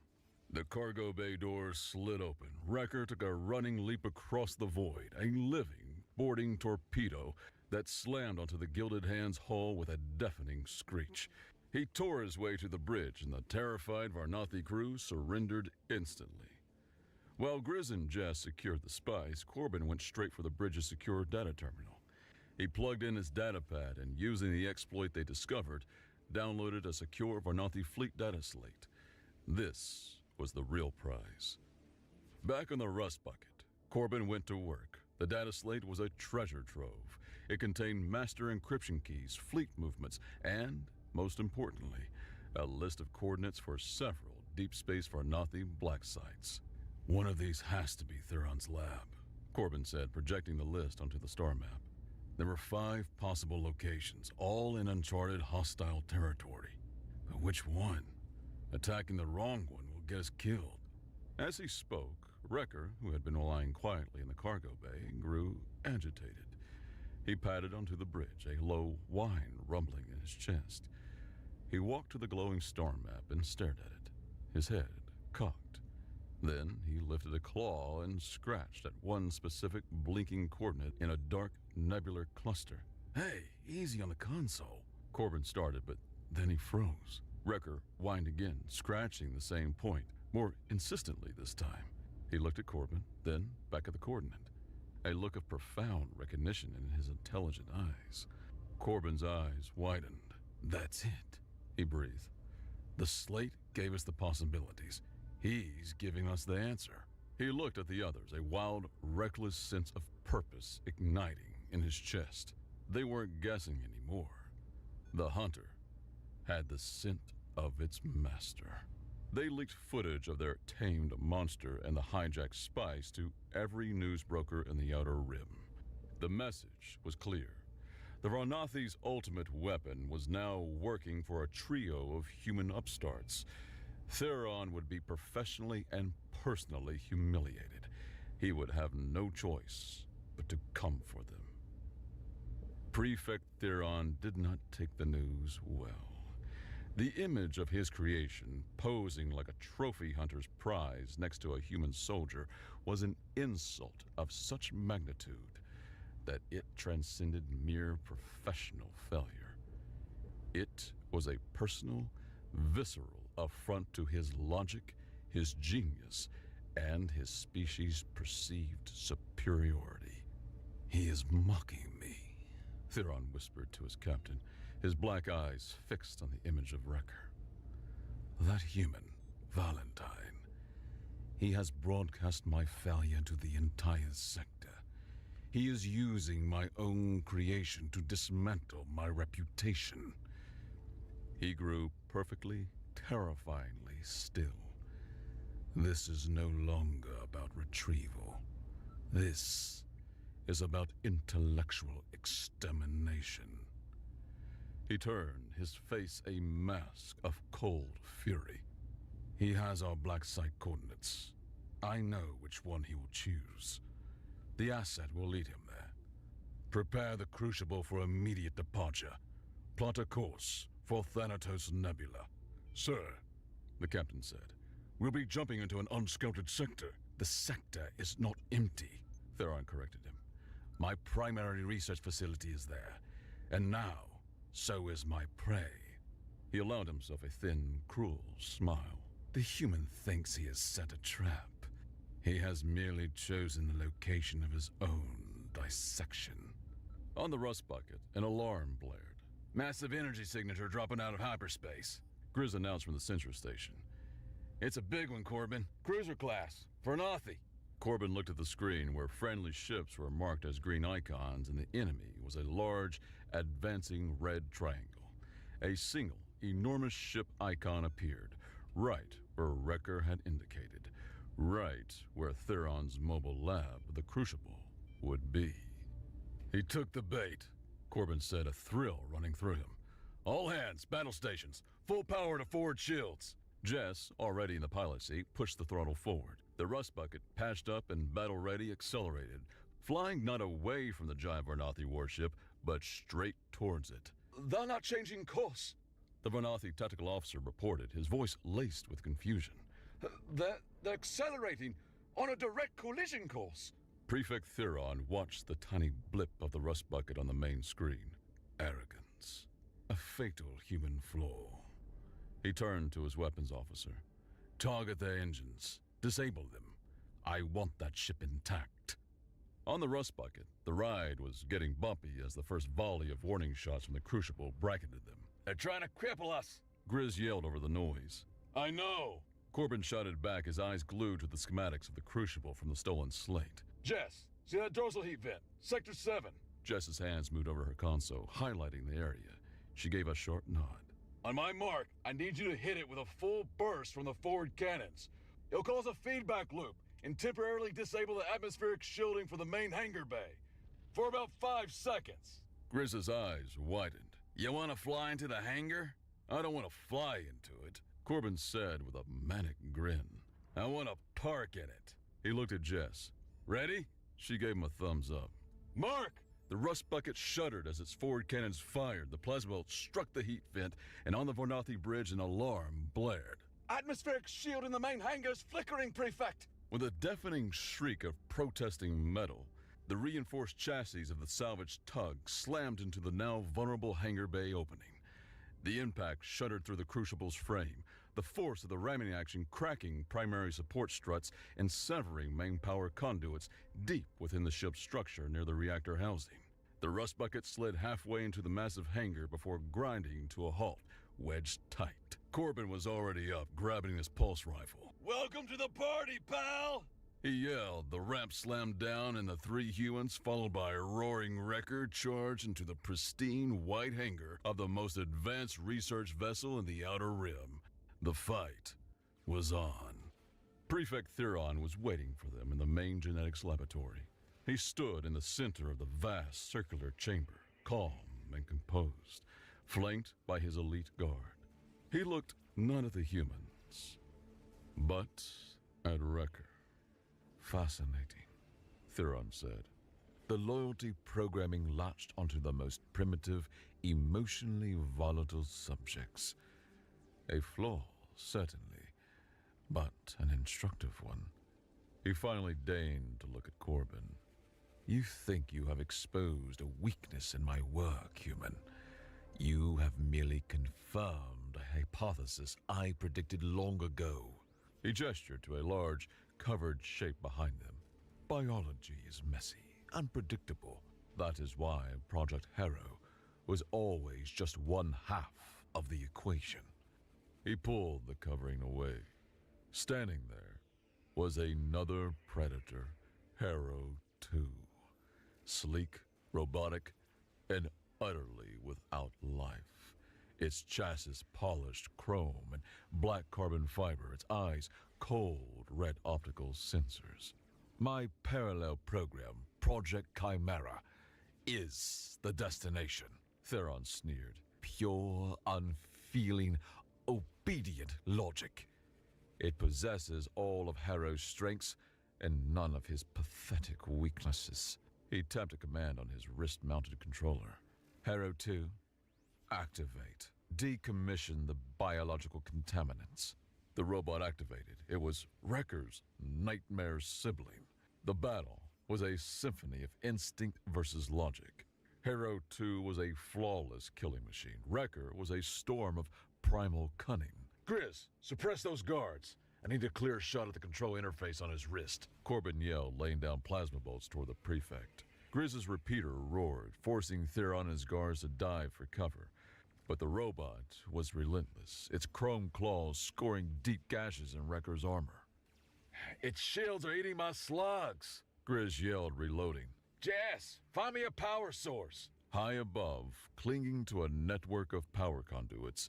The cargo bay doors slid open. Wrecker took a running leap across the void, a living, boarding torpedo that slammed onto the Gilded Hand's hull with a deafening screech. He tore his way to the bridge, and the terrified Varnathi crew surrendered instantly. While Grizz and Jess secured the spice, Corbin went straight for the bridge's secure data terminal. He plugged in his data pad and, using the exploit they discovered, downloaded a secure Varnathi fleet data slate. This was the real prize. Back on the Rust Bucket, Corbin went to work. The data slate was a treasure trove. It contained master encryption keys, fleet movements, and, most importantly, a list of coordinates for several deep space Varnathi black sites. One of these has to be Theron's lab, Corbin said, projecting the list onto the star map. There were 5 possible locations, all in uncharted hostile territory. But which one? Attacking the wrong one will get us killed. As he spoke, Wrecker, who had been lying quietly in the cargo bay, grew agitated. He padded onto the bridge, a low whine rumbling in his chest. He walked to the glowing star map and stared at it, his head cocked. Then he lifted a claw and scratched at one specific blinking coordinate in a dark, nebular cluster. Hey, easy on the console. Corbin started, but then he froze. Wrecker whined again, scratching the same point, more insistently this time. He looked at Corbin, then back at the coordinate. A look of profound recognition in his intelligent eyes. Corbin's eyes widened. That's it, he breathed. The slate gave us the possibilities. He's giving us the answer. He looked at the others, a wild, reckless sense of purpose igniting in his chest. They weren't guessing anymore. The hunter had the scent of its master. They leaked footage of their tamed monster and the hijacked spice to every newsbroker in the Outer Rim. The message was clear. The Varnathi's ultimate weapon was now working for a trio of human upstarts. Theron would be professionally and personally humiliated. He would have no choice but to come for them. Prefect Theron did not take the news well. The image of his creation, posing like a trophy hunter's prize next to a human soldier, was an insult of such magnitude that it transcended mere professional failure. It was a personal, visceral affront to his logic, his genius, and his species' perceived superiority. He is mocking me, Theron whispered to his captain, his black eyes fixed on the image of Wrecker. That human, Valentine, he has broadcast my failure to the entire sector. He is using my own creation to dismantle my reputation. He grew perfectly, terrifyingly still. This is no longer about retrieval. This is about intellectual extermination. He turned, his face a mask of cold fury. He has our black site coordinates. I know which one he will choose. The asset will lead him there. Prepare the Crucible for immediate departure. Plot a course for Thanatos Nebula. Sir, the captain said, we'll be jumping into an unscouted sector. The sector is not empty, Theron corrected him. My primary research facility is there, and now, so is my prey. He allowed himself a thin, cruel smile. The human thinks he has set a trap. He has merely chosen the location of his own dissection. On the rust bucket, an alarm blared. Massive energy signature dropping out of hyperspace, Grizz announced from the sensor station. It's a big one, Corbin. Cruiser class. Vernathi. Corbin looked at the screen where friendly ships were marked as green icons and the enemy was a large, advancing red triangle. A single, enormous ship icon appeared, right where Wrecker had indicated, right where Theron's mobile lab, the Crucible, would be. He took the bait, Corbin said, a thrill running through him. All hands, battle stations, full power to forward shields. Jess, already in the pilot seat, pushed the throttle forward. The rust bucket, patched up and battle-ready, accelerated, flying not away from the giant Vernathi warship, but straight towards it. They're not changing course, the Vernathi tactical officer reported, his voice laced with confusion. They're accelerating on a direct collision course. Prefect Theron watched the tiny blip of the rust bucket on the main screen. Arrogance. A fatal human flaw. He turned to his weapons officer. Target their engines. Disable them. I want that ship intact. On the rust bucket, the ride was getting bumpy as the first volley of warning shots from the Crucible bracketed them. They're trying to cripple us, Grizz yelled over the noise. I know, Corbin shouted back, his eyes glued to the schematics of the Crucible from the stolen slate. Jess, see that dorsal heat vent? Sector 7. Jess's hands moved over her console, highlighting the area. She gave a short nod. On my mark, I need you to hit it with a full burst from the forward cannons. It'll cause a feedback loop and temporarily disable the atmospheric shielding for the main hangar bay. For about 5 seconds. Grizz's eyes widened. You want to fly into the hangar? I don't want to fly into it, Corbin said with a manic grin. I want to park in it. He looked at Jess. Ready? She gave him a thumbs up. Mark! The rust bucket shuddered as its forward cannons fired. The plasma bolt struck the heat vent, and on the Vernathi bridge an alarm blared. Atmospheric shield in the main hangar is flickering, Prefect! With a deafening shriek of protesting metal, the reinforced chassis of the salvaged tug slammed into the now vulnerable hangar bay opening. The impact shuddered through the Crucible's frame, the force of the ramming action cracking primary support struts and severing main power conduits deep within the ship's structure near the reactor housing. The rust bucket slid halfway into the massive hangar before grinding to a halt, wedged tight. Corbin was already up, grabbing his pulse rifle. Welcome to the party, pal! He yelled. The ramp slammed down and the 3 humans, followed by a roaring Wrecker, charged into the pristine white hangar of the most advanced research vessel in the Outer Rim. The fight was on. Prefect Theron was waiting for them in the main genetics laboratory. He stood in the center of the vast circular chamber, calm and composed, flanked by his elite guard. He looked not at the humans, but at Wrecker. Fascinating, Theron said. The loyalty programming latched onto the most primitive, emotionally volatile subjects. A flaw, certainly, but an instructive one. He finally deigned to look at Corbin. You think you have exposed a weakness in my work, human. You have merely confirmed a hypothesis I predicted long ago. He gestured to a large, covered shape behind them. Biology is messy, unpredictable. That is why Project Harrow was always just one half of the equation. He pulled the covering away. Standing there was another predator, Harrow 2. Sleek, robotic, and utterly without life. Its chassis polished chrome and black carbon fiber, its eyes cold red optical sensors. My parallel program Project Chimera is the destination. Theron sneered. Pure, unfeeling, obedient logic. It possesses all of Harrow's strengths and none of his pathetic weaknesses. He tapped a command on his wrist-mounted controller. Harrow 2, activate. Decommission the biological contaminants. The robot activated. It was Wrecker's nightmare sibling. The battle was a symphony of instinct versus logic. Harrow 2 was a flawless killing machine. Wrecker was a storm of primal cunning. Grizz, suppress those guards. I need a clear shot at the control interface on his wrist. Corbin yelled, laying down plasma bolts toward the prefect. Grizz's repeater roared, forcing Theron and his guards to dive for cover. But the robot was relentless, its chrome claws scoring deep gashes in Wrecker's armor. Its shields are eating my slugs. Grizz yelled, reloading. Jess, find me a power source. High above, clinging to a network of power conduits,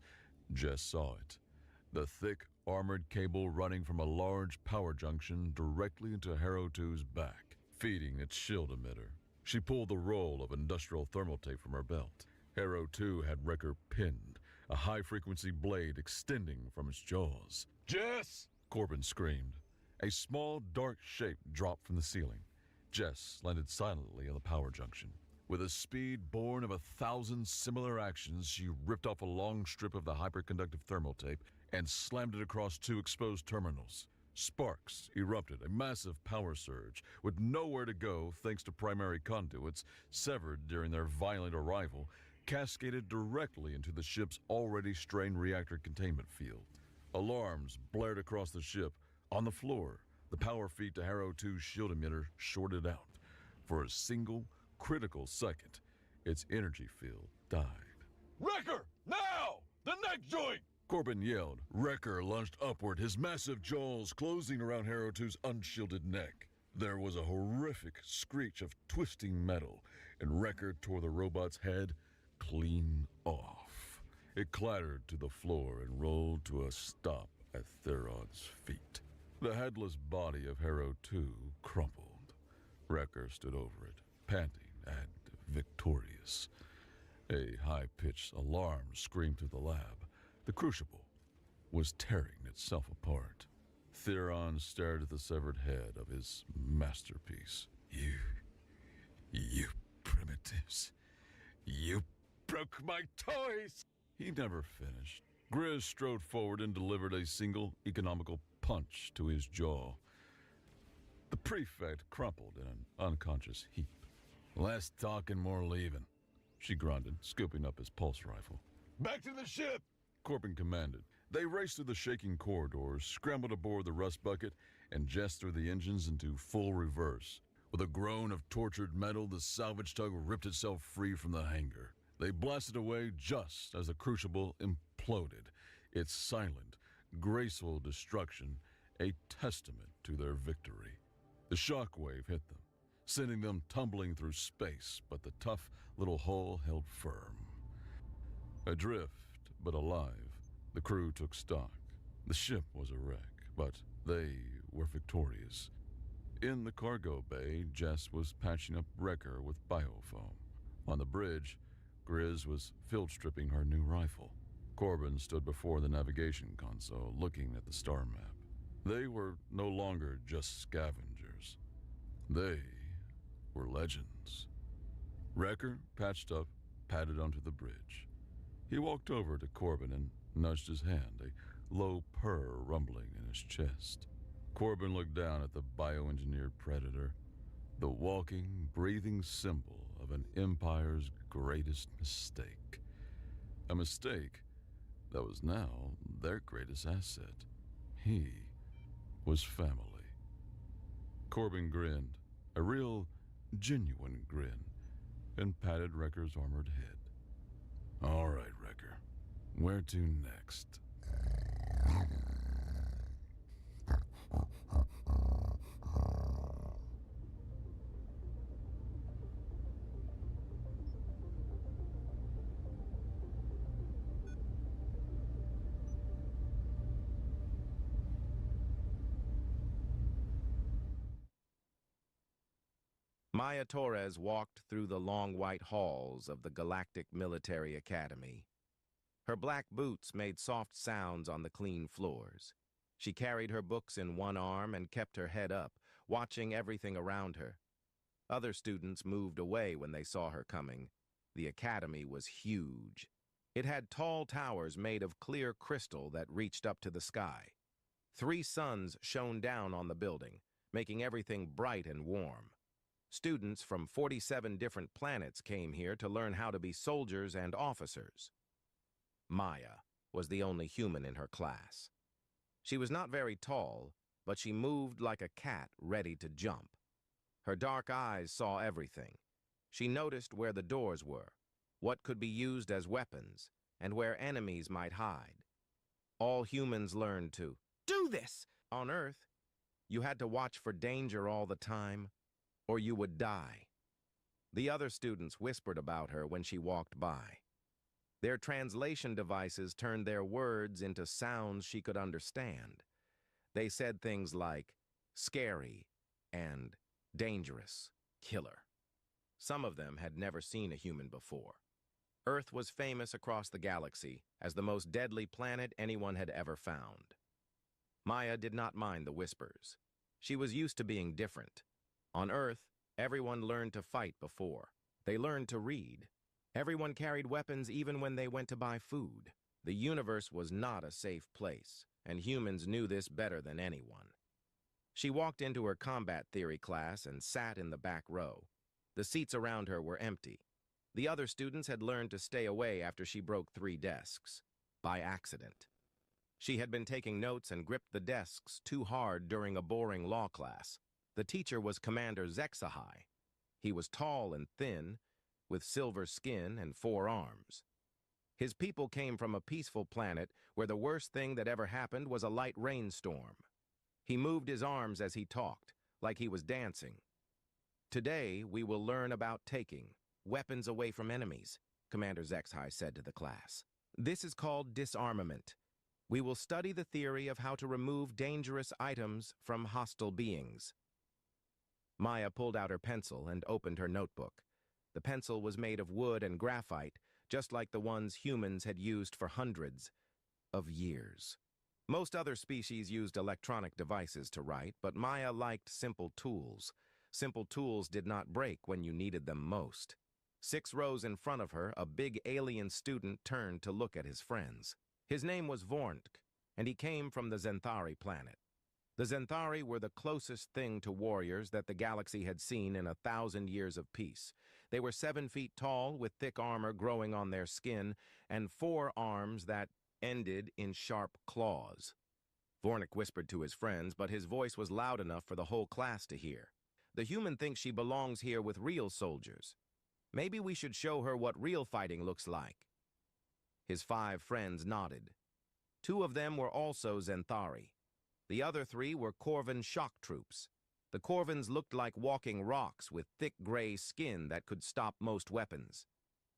Jess saw it. The thick, armored cable running from a large power junction directly into Harrow 2's back, feeding its shield emitter. She pulled the roll of industrial thermal tape from her belt. Harrow 2 had Wrecker pinned, a high-frequency blade extending from its jaws. Jess! Corbin screamed. A small, dark shape dropped from the ceiling. Jess landed silently on the power junction. With a speed born of 1,000 similar actions, she ripped off a long strip of the hyperconductive thermal tape and slammed it across 2 exposed terminals. Sparks erupted, a massive power surge, with nowhere to go thanks to primary conduits severed during their violent arrival, cascaded directly into the ship's already strained reactor containment field. Alarms blared across the ship. On the floor, the power feed to Harrow 2's shield emitter shorted out. For a single, critical second, its energy field died. Wrecker! Now! The neck joint! Corbin yelled. Wrecker lunged upward, his massive jaws closing around Harrow 2's unshielded neck. There was a horrific screech of twisting metal, and Wrecker tore the robot's head clean off. It clattered to the floor and rolled to a stop at Theron's feet. The headless body of Harrow 2 crumpled. Wrecker stood over it, panting and victorious. A high-pitched alarm screamed through the lab. The crucible was tearing itself apart. Theron stared at the severed head of his masterpiece. You primitives. You broke my toys! He never finished. Grizz strode forward and delivered a single economical punch to his jaw. The prefect crumpled in an unconscious heap. Less talking, more leaving, she grunted, scooping up his pulse rifle. Back to the ship! Corbin commanded. They raced through the shaking corridors, scrambled aboard the rust bucket, and Jess threw the engines into full reverse. With a groan of tortured metal, the salvage tug ripped itself free from the hangar. They blasted away just as the crucible imploded, its silent, graceful destruction a testament to their victory. The shockwave hit them, sending them tumbling through space, but the tough little hull held firm. Adrift, but alive, the crew took stock. The ship was a wreck, but they were victorious. In the cargo bay, Jess was patching up Wrecker with biofoam. On the bridge, Grizz was field stripping her new rifle. Corbin stood before the navigation console, looking at the star map. They were no longer just scavengers. They were legends. Wrecker, patched up, padded onto the bridge. He walked over to Corbin and nudged his hand, a low purr rumbling in his chest. Corbin looked down at the bioengineered predator, the walking, breathing symbol of an empire's greatest mistake. A mistake that was now their greatest asset. He was family. Corbin grinned, a real, genuine grin, and patted Wrecker's armored head. All right, Wrecker. Where to next? Maya Torres walked through the long white halls of the Galactic Military Academy. Her black boots made soft sounds on the clean floors. She carried her books in one arm and kept her head up, watching everything around her. Other students moved away when they saw her coming. The academy was huge. It had tall towers made of clear crystal that reached up to the sky. 3 suns shone down on the building, making everything bright and warm. Students from 47 different planets came here to learn how to be soldiers and officers. Maya was the only human in her class. She was not very tall, but she moved like a cat ready to jump. Her dark eyes saw everything. She noticed where the doors were, what could be used as weapons, and where enemies might hide. All humans learned to do this. On Earth, you had to watch for danger all the time, or you would die. The other students whispered about her when she walked by. Their translation devices turned their words into sounds she could understand. They said things like scary and dangerous, killer. Some of them had never seen a human before. Earth was famous across the galaxy as the most deadly planet anyone had ever found. Maya did not mind the whispers. She was used to being different. On Earth, everyone learned to fight before. They learned to read. Everyone carried weapons even when they went to buy food. The universe was not a safe place, and humans knew this better than anyone. She walked into her combat theory class and sat in the back row. The seats around her were empty. The other students had learned to stay away after she broke 3 desks, by accident. She had been taking notes and gripped the desks too hard during a boring law class. The teacher was Commander Zexahai. He was tall and thin, with silver skin and 4 arms. His people came from a peaceful planet where the worst thing that ever happened was a light rainstorm. He moved his arms as he talked, like he was dancing. Today, we will learn about taking weapons away from enemies, Commander Zexahai said to the class. This is called disarmament. We will study the theory of how to remove dangerous items from hostile beings. Maya pulled out her pencil and opened her notebook. The pencil was made of wood and graphite, just like the ones humans had used for hundreds of years. Most other species used electronic devices to write, but Maya liked simple tools. Simple tools did not break when you needed them most. 6 rows in front of her, a big alien student turned to look at his friends. His name was Vornk, and he came from the Zenthari planet. The Zenthari were the closest thing to warriors that the galaxy had seen in 1,000 years of peace. They were 7 feet tall, with thick armor growing on their skin, and 4 arms that ended in sharp claws. Vornik whispered to his friends, but his voice was loud enough for the whole class to hear. The human thinks she belongs here with real soldiers. Maybe we should show her what real fighting looks like. His 5 friends nodded. 2 of them were also Zenthari. The other 3 were Corvan shock troops. The Corvans looked like walking rocks with thick gray skin that could stop most weapons.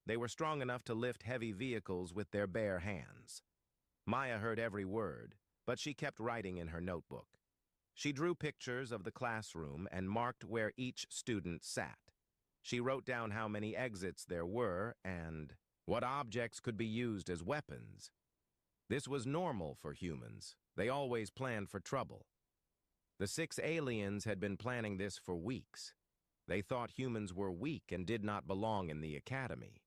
They were strong enough to lift heavy vehicles with their bare hands. Maya heard every word, but she kept writing in her notebook. She drew pictures of the classroom and marked where each student sat. She wrote down how many exits there were and what objects could be used as weapons. This was normal for humans. They always planned for trouble. The 6 aliens had been planning this for weeks. They thought humans were weak and did not belong in the academy.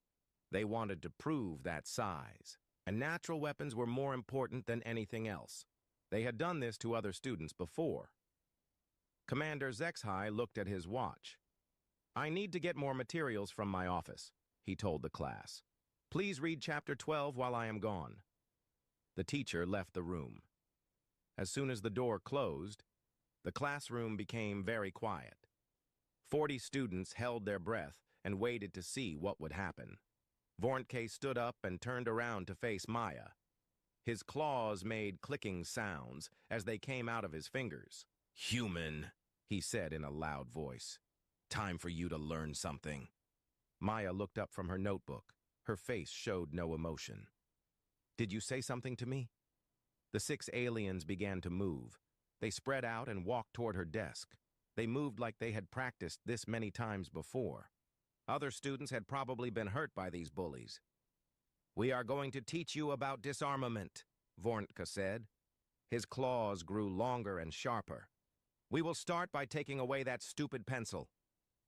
They wanted to prove that size, and natural weapons were more important than anything else. They had done this to other students before. Commander Zexahai looked at his watch. I need to get more materials from my office, he told the class. Please read Chapter 12 while I am gone. The teacher left the room. As soon as the door closed, the classroom became very quiet. 40 students held their breath and waited to see what would happen. Vornke stood up and turned around to face Maya. His claws made clicking sounds as they came out of his fingers. Human, he said in a loud voice. Time for you to learn something. Maya looked up from her notebook. Her face showed no emotion. Did you say something to me? The 6 aliens began to move. They spread out and walked toward her desk. They moved like they had practiced this many times before. Other students had probably been hurt by these bullies. "We are going to teach you about disarmament," Vorntka said. His claws grew longer and sharper. "We will start by taking away that stupid pencil."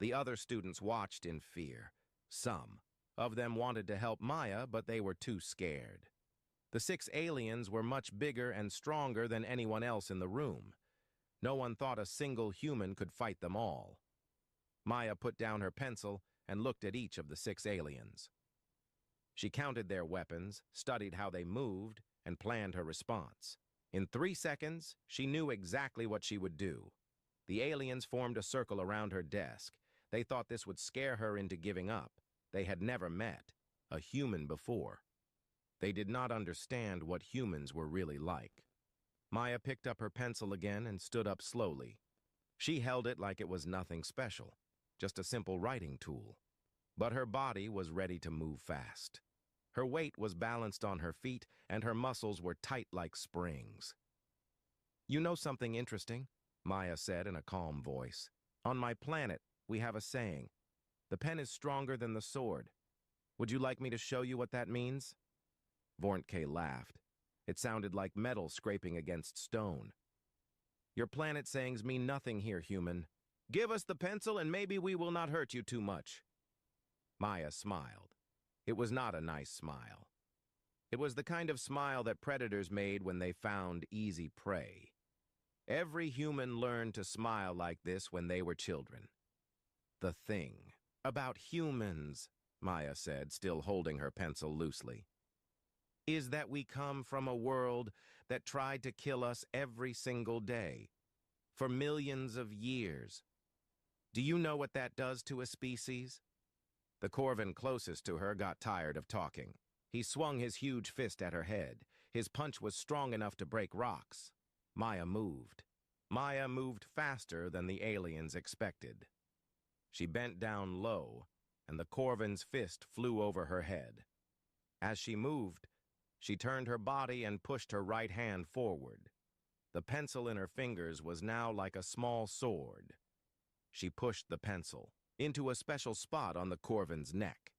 The other students watched in fear. Some of them wanted to help Maya, but they were too scared. The 6 aliens were much bigger and stronger than anyone else in the room. No one thought a single human could fight them all. Maya put down her pencil and looked at each of the 6 aliens. She counted their weapons, studied how they moved, and planned her response. In 3 seconds, she knew exactly what she would do. The aliens formed a circle around her desk. They thought this would scare her into giving up. They had never met a human before. They did not understand what humans were really like. Maya picked up her pencil again and stood up slowly. She held it like it was nothing special, just a simple writing tool. But her body was ready to move fast. Her weight was balanced on her feet, and her muscles were tight like springs. "You know something interesting?" Maya said in a calm voice. "On my planet, we have a saying. The pen is stronger than the sword. Would you like me to show you what that means?" Vorntka laughed. It sounded like metal scraping against stone. "Your planet sayings mean nothing here, human. Give us the pencil and maybe we will not hurt you too much." Maya smiled. It was not a nice smile. It was the kind of smile that predators made when they found easy prey. Every human learned to smile like this when they were children. "The thing about humans," Maya said, still holding her pencil loosely, "is that we come from a world that tried to kill us every single day, for millions of years. Do you know what that does to a species?" The Corvan closest to her got tired of talking. He swung his huge fist at her head. His punch was strong enough to break rocks. Maya moved. Maya moved faster than the aliens expected. She bent down low, and the Corvan's fist flew over her head. As she moved, she turned her body and pushed her right hand forward. The pencil in her fingers was now like a small sword. She pushed the pencil into a special spot on the Corvan's neck.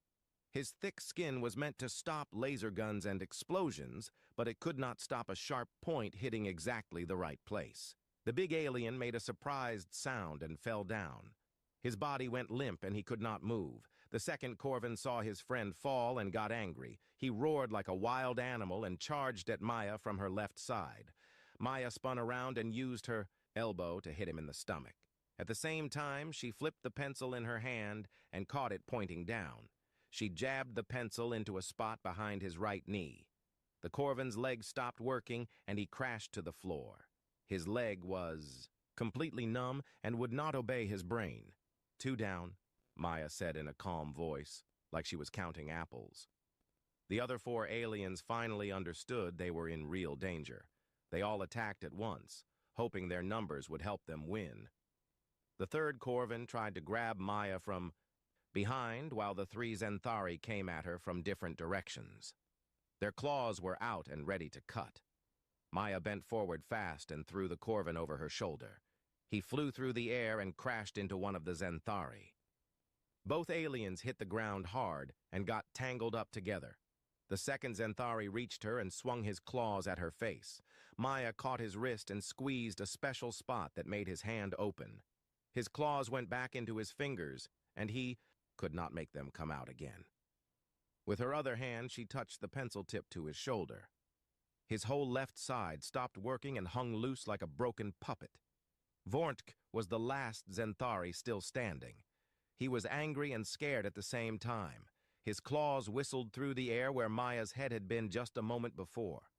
His thick skin was meant to stop laser guns and explosions, but it could not stop a sharp point hitting exactly the right place. The big alien made a surprised sound and fell down. His body went limp and he could not move. The second Corvan saw his friend fall and got angry. He roared like a wild animal and charged at Maya from her left side. Maya spun around and used her elbow to hit him in the stomach. At the same time, she flipped the pencil in her hand and caught it pointing down. She jabbed the pencil into a spot behind his right knee. The Corvan's leg stopped working and he crashed to the floor. His leg was completely numb and would not obey his brain. "Two down," Maya said in a calm voice, like she was counting apples. The other 4 aliens finally understood they were in real danger. They all attacked at once, hoping their numbers would help them win. The third Corvan tried to grab Maya from behind while the 3 Zenthari came at her from different directions. Their claws were out and ready to cut. Maya bent forward fast and threw the Corvan over her shoulder. He flew through the air and crashed into one of the Zenthari. Both aliens hit the ground hard and got tangled up together. The second Zenthari reached her and swung his claws at her face. Maya caught his wrist and squeezed a special spot that made his hand open. His claws went back into his fingers, and he could not make them come out again. With her other hand, she touched the pencil tip to his shoulder. His whole left side stopped working and hung loose like a broken puppet. Vorntka was the last Zenthari still standing. He was angry and scared at the same time. His claws whistled through the air where Maya's head had been just a moment before.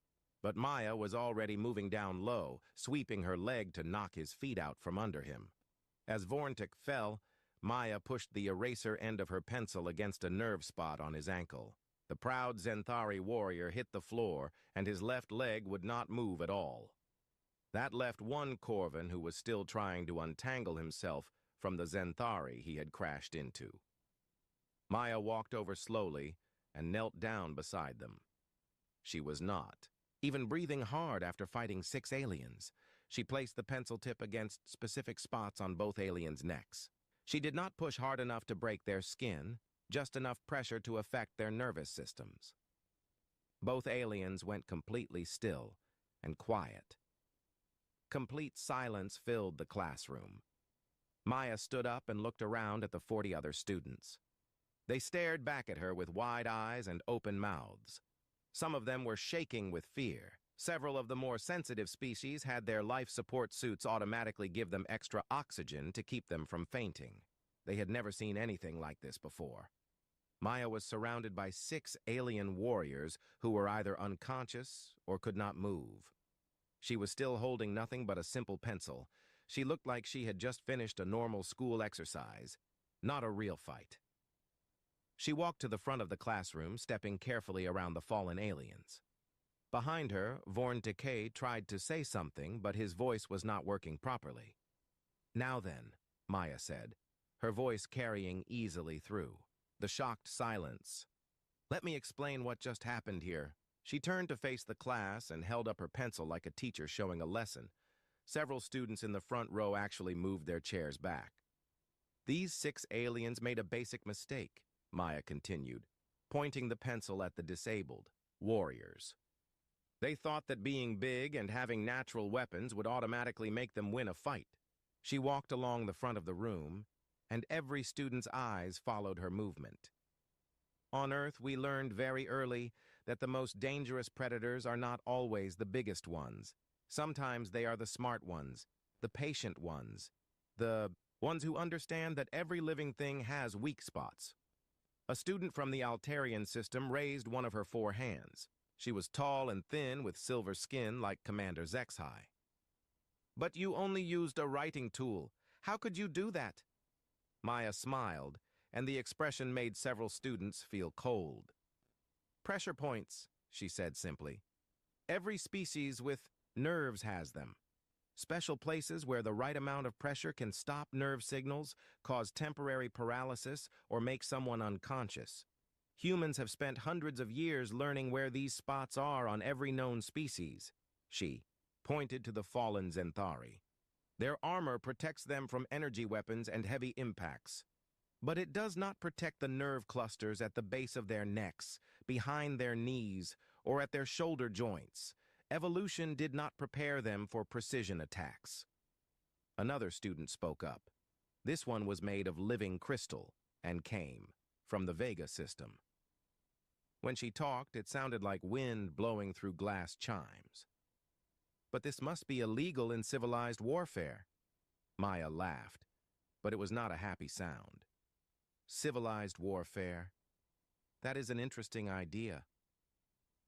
But Maya was already moving down low, sweeping her leg to knock his feet out from under him. As Vorntka fell, Maya pushed the eraser end of her pencil against a nerve spot on his ankle. The proud Zenthari warrior hit the floor, and his left leg would not move at all. That left one Corvan who was still trying to untangle himself from the Zenthari he had crashed into. Maya walked over slowly and knelt down beside them. She was not even breathing hard after fighting 6 aliens. She placed the pencil tip against specific spots on both aliens' necks. She did not push hard enough to break their skin, just enough pressure to affect their nervous systems. Both aliens went completely still and quiet. Complete silence filled the classroom. Maya stood up and looked around at the 40 other students. They stared back at her with wide eyes and open mouths. Some of them were shaking with fear. Several of the more sensitive species had their life support suits automatically give them extra oxygen to keep them from fainting. They had never seen anything like this before. Maya was surrounded by 6 alien warriors who were either unconscious or could not move. She was still holding nothing but a simple pencil. She looked like she had just finished a normal school exercise, not a real fight. She walked to the front of the classroom, stepping carefully around the fallen aliens. Behind her, Vorn Decay tried to say something, but his voice was not working properly. "Now then," Maya said, her voice carrying easily through. The shocked silence. "Let me explain what just happened here." She turned to face the class and held up her pencil like a teacher showing a lesson. Several students in the front row actually moved their chairs back. "These 6 aliens made a basic mistake," Maya continued, pointing the pencil at the disabled warriors. "They thought that being big and having natural weapons would automatically make them win a fight." She walked along the front of the room, and every student's eyes followed her movement. On Earth, we learned very early that the most dangerous predators are not always the biggest ones. Sometimes they are the smart ones, the patient ones, the ones who understand that every living thing has weak spots. A student from the Altarian system raised one of her 4 hands. She was tall and thin with silver skin like Commander Zexhai. "But you only used a writing tool. How could you do that?" Maya smiled, and the expression made several students feel cold. "Pressure points," she said simply. "Every species with nerves has them. Special places where the right amount of pressure can stop nerve signals, cause temporary paralysis, or make someone unconscious. Humans have spent hundreds of years learning where these spots are on every known species." She pointed to the fallen Zenthari. "Their armor protects them from energy weapons and heavy impacts. But it does not protect the nerve clusters at the base of their necks, behind their knees, or at their shoulder joints. Evolution did not prepare them for precision attacks." Another student spoke up. This one was made of living crystal and came from the Vega system. When she talked, it sounded like wind blowing through glass chimes. "But this must be illegal in civilized warfare." Maya laughed, but it was not a happy sound. "Civilized warfare? That is an interesting idea.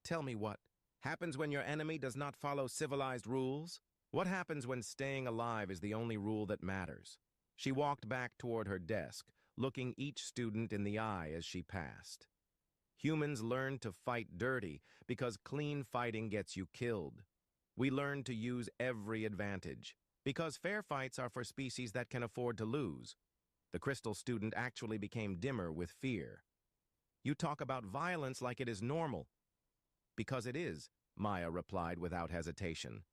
Tell me what happens when your enemy does not follow civilized rules? What happens when staying alive is the only rule that matters?" She walked back toward her desk, looking each student in the eye as she passed. "Humans learn to fight dirty because clean fighting gets you killed. We learn to use every advantage because fair fights are for species that can afford to lose." The crystal student actually became dimmer with fear. "You talk about violence like it is normal." "Because it is," Maya replied without hesitation.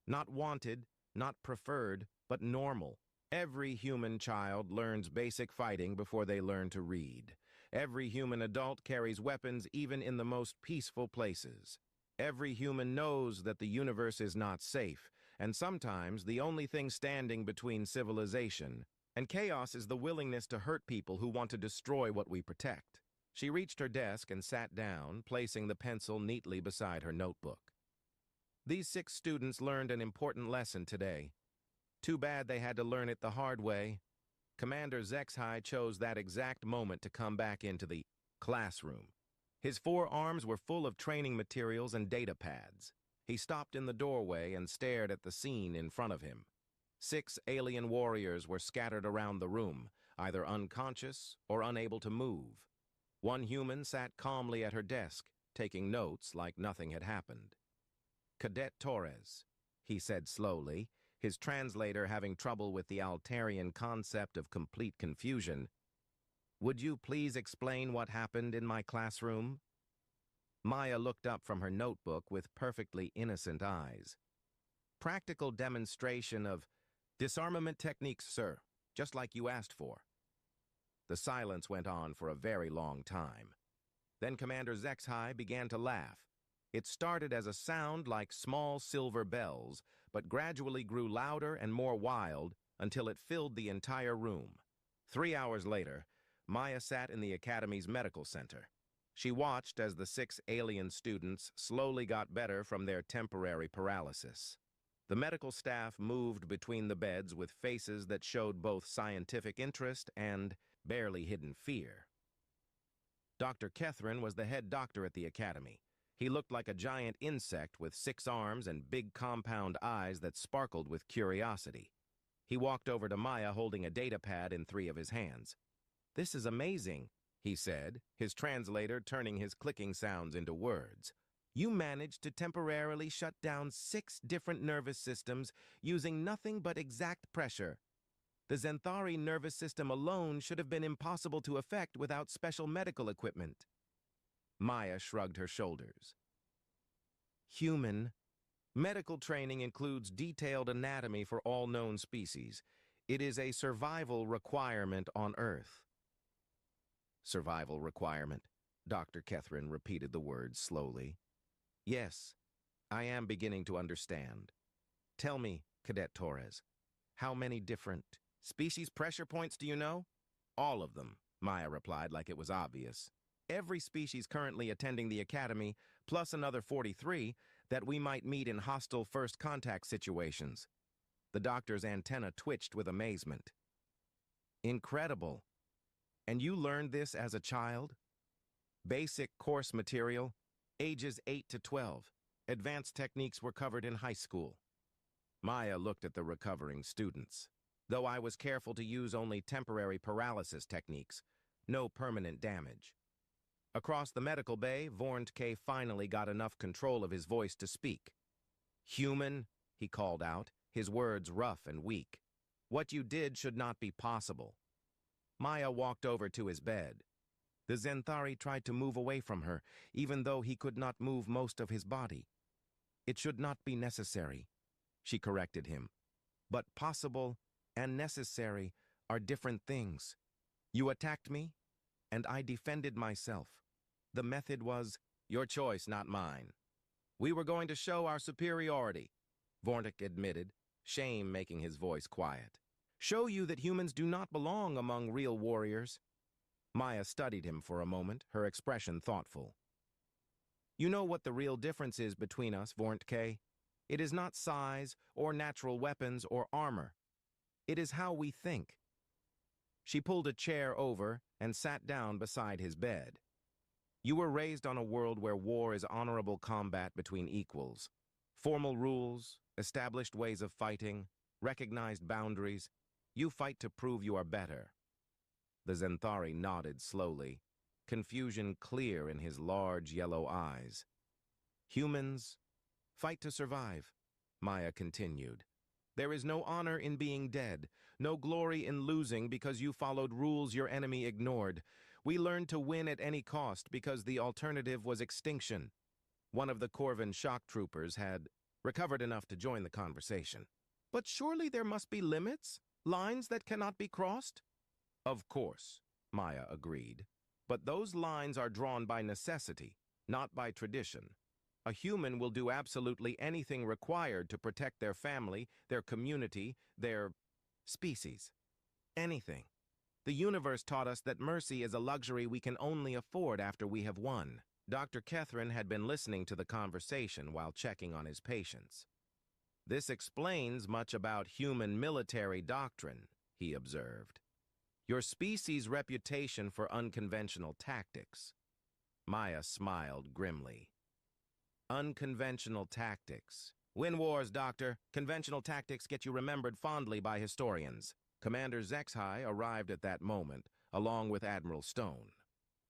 "Not wanted, not preferred, but normal. Every human child learns basic fighting before they learn to read. Every human adult carries weapons even in the most peaceful places. Every human knows that the universe is not safe, and sometimes the only thing standing between civilization and chaos is the willingness to hurt people who want to destroy what we protect." She reached her desk and sat down, placing the pencil neatly beside her notebook. "These 6 students learned an important lesson today. Too bad they had to learn it the hard way. Commander Zexhai chose that exact moment to come back into the classroom. His 4 arms were full of training materials and data pads. He stopped in the doorway and stared at the scene in front of him. 6 alien warriors were scattered around the room, either unconscious or unable to move. One human sat calmly at her desk, taking notes like nothing had happened. "Cadet Torres," he said slowly, his translator having trouble with the Altarian concept of complete confusion. "Would you please explain what happened in my classroom?" Maya looked up from her notebook with perfectly innocent eyes. Practical demonstration of disarmament techniques, sir, just like you asked for. The silence went on for a very long time. Then Commander Zexhai began to laugh. It started as a sound like small silver bells, but gradually grew louder and more wild until it filled the entire room. 3 hours later, Maya sat in the Academy's medical center. She watched as the 6 alien students slowly got better from their temporary paralysis. The medical staff moved between the beds with faces that showed both scientific interest and barely hidden fear. Dr. Kethrin was the head doctor at the Academy. He looked like a giant insect with 6 arms and big compound eyes that sparkled with curiosity. He walked over to Maya holding a data pad in 3 of his hands. "This is amazing," he said, his translator turning his clicking sounds into words. "You managed to temporarily shut down 6 different nervous systems using nothing but exact pressure. The Zenthari nervous system alone should have been impossible to affect without special medical equipment." Maya shrugged her shoulders. "Human. Medical training includes detailed anatomy for all known species. It is a survival requirement on Earth." "Survival requirement," Dr. Kethrin repeated the words slowly. "Yes, I am beginning to understand. Tell me, Cadet Torres, how many different species pressure points do you know?" "All of them," Maya replied like it was obvious. "Every species currently attending the Academy, plus another 43 that we might meet in hostile first contact situations." The doctor's antenna twitched with amazement. "Incredible. And you learned this as a child?" "Basic course material, ages 8 to 12. Advanced techniques were covered in high school." Maya looked at the recovering students. "Though I was careful to use only temporary paralysis techniques, no permanent damage." Across the medical bay, Vorntke finally got enough control of his voice to speak. "Human," he called out, his words rough and weak. "What you did should not be possible." Maya walked over to his bed. The Zenthari tried to move away from her, even though he could not move most of his body. "It should not be necessary," she corrected him. "But possible and necessary are different things. You attacked me, and I defended myself. The method was your choice, not mine. We were going to show our superiority," Vornik admitted, shame making his voice quiet. "Show you that humans do not belong among real warriors." Maya studied him for a moment, her expression thoughtful. "You know what the real difference is between us, Vorntke? It is not size, or natural weapons, or armor. It is how we think." She pulled a chair over and sat down beside his bed. "You were raised on a world where war is honorable combat between equals. Formal rules, established ways of fighting, recognized boundaries. You fight to prove you are better." The Zenthari nodded slowly, confusion clear in his large yellow eyes. "Humans fight to survive," Maya continued. "There is no honor in being dead, no glory in losing because you followed rules your enemy ignored. We learned to win at any cost because the alternative was extinction." One of the Corvin shock troopers had recovered enough to join the conversation. "But surely there must be limits, lines that cannot be crossed?" "Of course," Maya agreed. "But those lines are drawn by necessity, not by tradition. A human will do absolutely anything required to protect their family, their community, their species. Anything. The universe taught us that mercy is a luxury we can only afford after we have won." Dr. Kethrin had been listening to the conversation while checking on his patients. "This explains much about human military doctrine," he observed. "Your species' reputation for unconventional tactics." Maya smiled grimly. "Unconventional tactics. Win wars, Doctor. Conventional tactics get you remembered fondly by historians." Commander Zexhai arrived at that moment, along with Admiral Stone.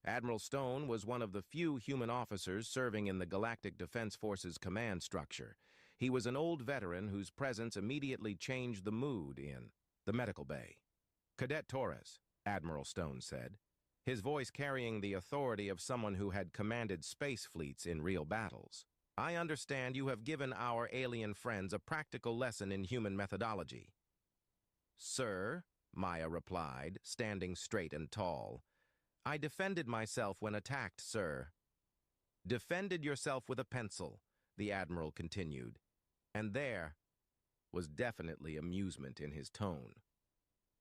Admiral Stone was one of the few human officers serving in the Galactic Defense Force's command structure. He was an old veteran whose presence immediately changed the mood in the medical bay. "Cadet Torres," Admiral Stone said, his voice carrying the authority of someone who had commanded space fleets in real battles. I understand you have given our alien friends a practical lesson in human methodology. Sir, Maya replied, standing straight and tall, I defended myself when attacked, sir. Defended yourself with a pencil, the Admiral continued, and there was definitely amusement in his tone.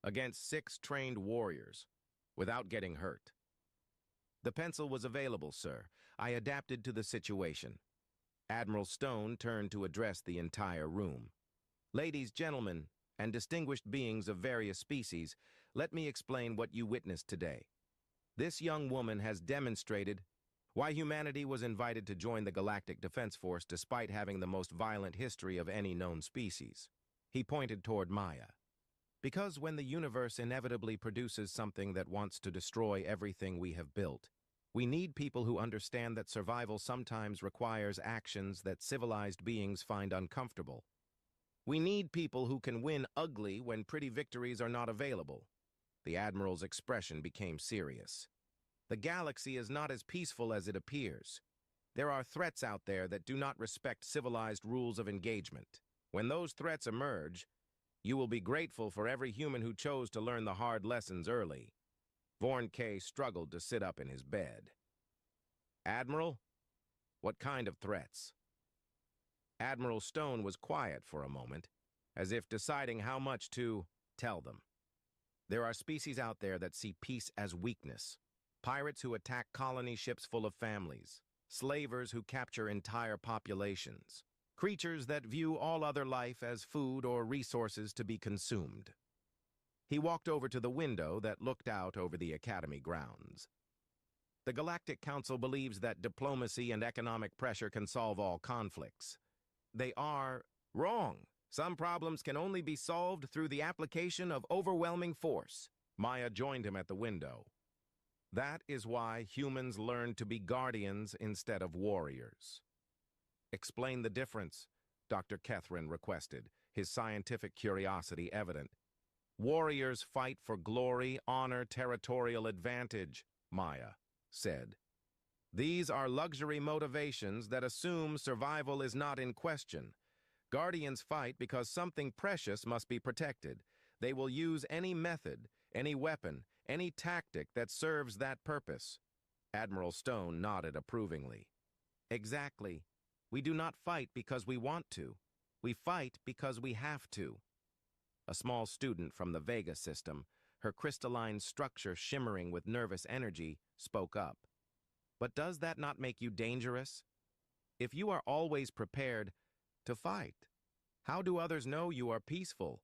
Against 6 trained warriors, without getting hurt. The pencil was available, sir. I adapted to the situation. Admiral Stone turned to address the entire room. Ladies, gentlemen, and distinguished beings of various species, let me explain what you witnessed today. This young woman has demonstrated why humanity was invited to join the Galactic Defense Force despite having the most violent history of any known species. He pointed toward Maya. Because when the universe inevitably produces something that wants to destroy everything we have built, we need people who understand that survival sometimes requires actions that civilized beings find uncomfortable. We need people who can win ugly when pretty victories are not available. The Admiral's expression became serious. The galaxy is not as peaceful as it appears. There are threats out there that do not respect civilized rules of engagement. When those threats emerge, you will be grateful for every human who chose to learn the hard lessons early. Vorn K struggled to sit up in his bed. Admiral, what kind of threats? Admiral Stone was quiet for a moment, as if deciding how much to tell them. There are species out there that see peace as weakness. Pirates who attack colony ships full of families. Slavers who capture entire populations. Creatures that view all other life as food or resources to be consumed. He walked over to the window that looked out over the Academy grounds. The Galactic Council believes that diplomacy and economic pressure can solve all conflicts. They are wrong. Some problems can only be solved through the application of overwhelming force. Maya joined him at the window. That is why humans learn to be guardians instead of warriors. Explain the difference, Dr. Kethrin requested, his scientific curiosity evident. Warriors fight for glory, honor, territorial advantage, Maya said. These are luxury motivations that assume survival is not in question. Guardians fight because something precious must be protected. They will use any method, any weapon, any tactic that serves that purpose. Admiral Stone nodded approvingly. Exactly. We do not fight because we want to. We fight because we have to. A small student from the Vega system, her crystalline structure shimmering with nervous energy, spoke up. But does that not make you dangerous? If you are always prepared to fight, how do others know you are peaceful?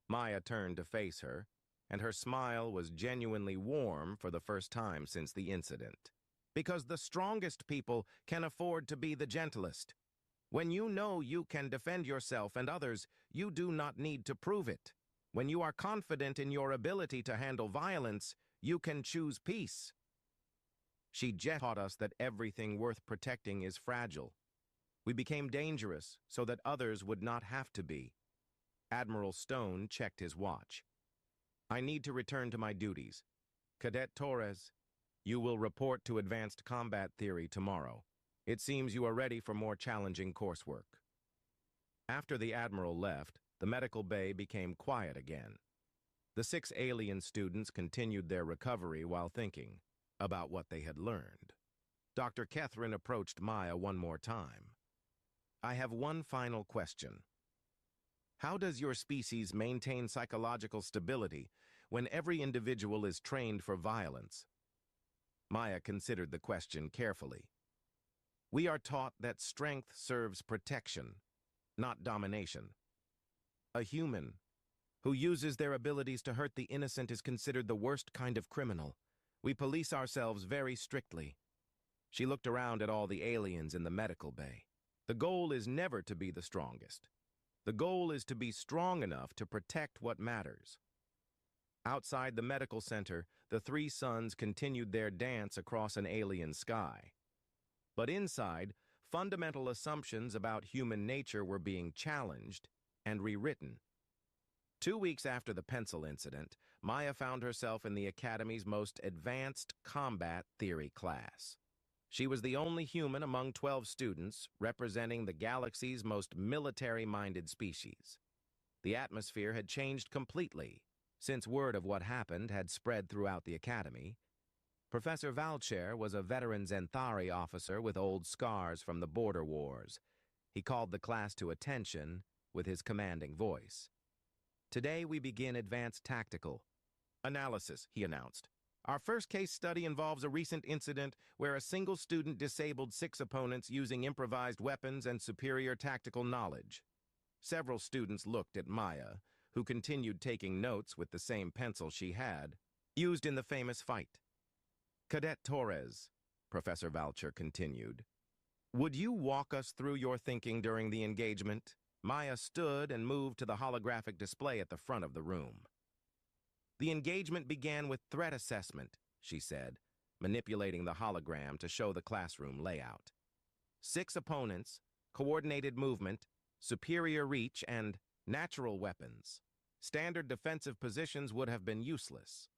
Maya turned to face her, and her smile was genuinely warm for the first time since the incident. Because the strongest people can afford to be the gentlest. When you know you can defend yourself and others, you do not need to prove it. When you are confident in your ability to handle violence, you can choose peace. She taught us that everything worth protecting is fragile. We became dangerous so that others would not have to be. Admiral Stone checked his watch. I need to return to my duties. Cadet Torres, you will report to Advanced Combat Theory tomorrow. It seems you are ready for more challenging coursework. After the Admiral left, the medical bay became quiet again. The 6 alien students continued their recovery while thinking about what they had learned. Dr. Kethrin approached Maya one more time. I have one final question. How does your species maintain psychological stability when every individual is trained for violence? Maya considered the question carefully. We are taught that strength serves protection, not domination. A human who uses their abilities to hurt the innocent is considered the worst kind of criminal. We police ourselves very strictly. She looked around at all the aliens in the medical bay. The goal is never to be the strongest. The goal is to be strong enough to protect what matters. Outside the medical center, the 3 sons continued their dance across an alien sky. But inside, fundamental assumptions about human nature were being challenged and rewritten. 2 weeks after the pencil incident, Maya found herself in the Academy's most advanced combat theory class. She was the only human among 12 students representing the galaxy's most military-minded species. The atmosphere had changed completely since word of what happened had spread throughout the academy. Professor Valcher was a veteran Zenthari officer with old scars from the border wars. He called the class to attention with his commanding voice. "Today we begin advanced tactical analysis," he announced. "Our first case study involves a recent incident where a single student disabled 6 opponents using improvised weapons and superior tactical knowledge." Several students looked at Maya, who continued taking notes with the same pencil she had used in the famous fight. "Cadet Torres," Professor Valcher continued, "would you walk us through your thinking during the engagement?" Maya stood and moved to the holographic display at the front of the room. "The engagement began with threat assessment," she said, manipulating the hologram to show the classroom layout. 6 opponents, coordinated movement, superior reach, and natural weapons. Standard defensive positions would have been useless.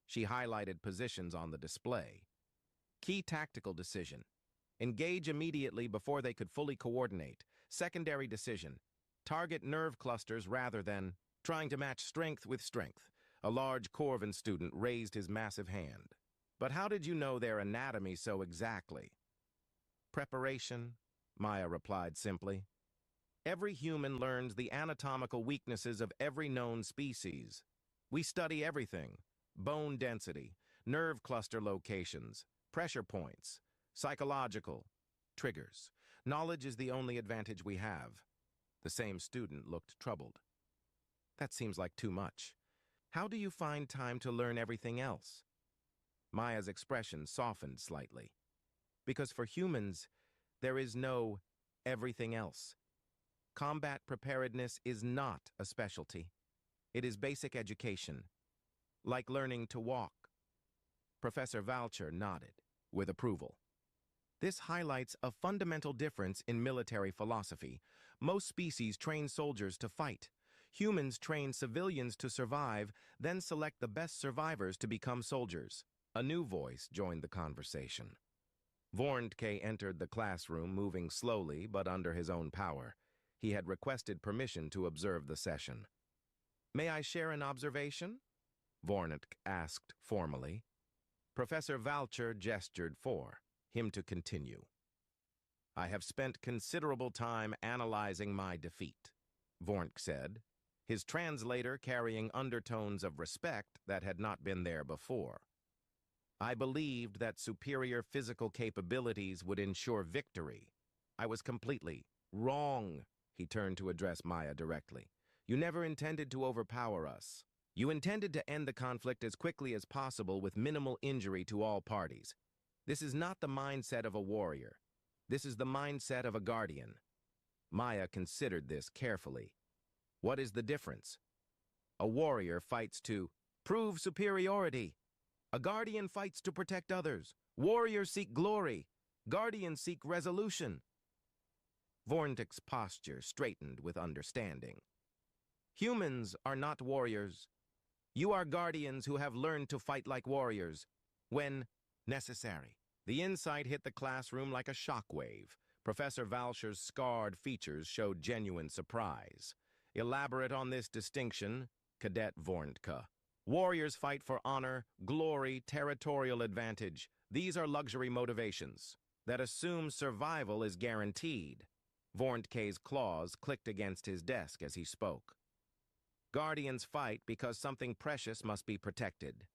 She highlighted positions on the display. Key tactical decision: engage immediately before they could fully coordinate. Secondary decision: target nerve clusters rather than trying to match strength with strength. A large Corvin student raised his massive hand. "But how did you know their anatomy so exactly?" "Preparation," Maya replied simply. "Every human learns the anatomical weaknesses of every known species. We study everything: bone density, nerve cluster locations, pressure points, psychological triggers. Knowledge is the only advantage we have." The same student looked troubled. "That seems like too much. How do you find time to learn everything else?" Maya's expression softened slightly. "Because for humans, there is no everything else. Combat preparedness is not a specialty. It is basic education, like learning to walk." Professor Valcher nodded with approval. "This highlights a fundamental difference in military philosophy. Most species train soldiers to fight. Humans train civilians to survive, then select the best survivors to become soldiers." A new voice joined the conversation. Vorntke entered the classroom, moving slowly but under his own power. He had requested permission to observe the session. "May I share an observation?" Vorntke asked formally. Professor Valcher gestured for him to continue. "I have spent considerable time analyzing my defeat," Vorntke said, his translator carrying undertones of respect that had not been there before. "I believed that superior physical capabilities would ensure victory. I was completely wrong." He turned to address Maya directly. "You never intended to overpower us. You intended to end the conflict as quickly as possible with minimal injury to all parties. This is not the mindset of a warrior. This is the mindset of a guardian." Maya considered this carefully. "What is the difference?" "A warrior fights to prove superiority. A guardian fights to protect others. Warriors seek glory. Guardians seek resolution." Vorntke's posture straightened with understanding. "Humans are not warriors. You are guardians who have learned to fight like warriors, when necessary." The insight hit the classroom like a shockwave. Professor Valcher's scarred features showed genuine surprise. "Elaborate on this distinction, Cadet Vorntke." "Warriors fight for honor, glory, territorial advantage. These are luxury motivations that assume survival is guaranteed." Vorntke's claws clicked against his desk as he spoke. "Guardians fight because something precious must be protected.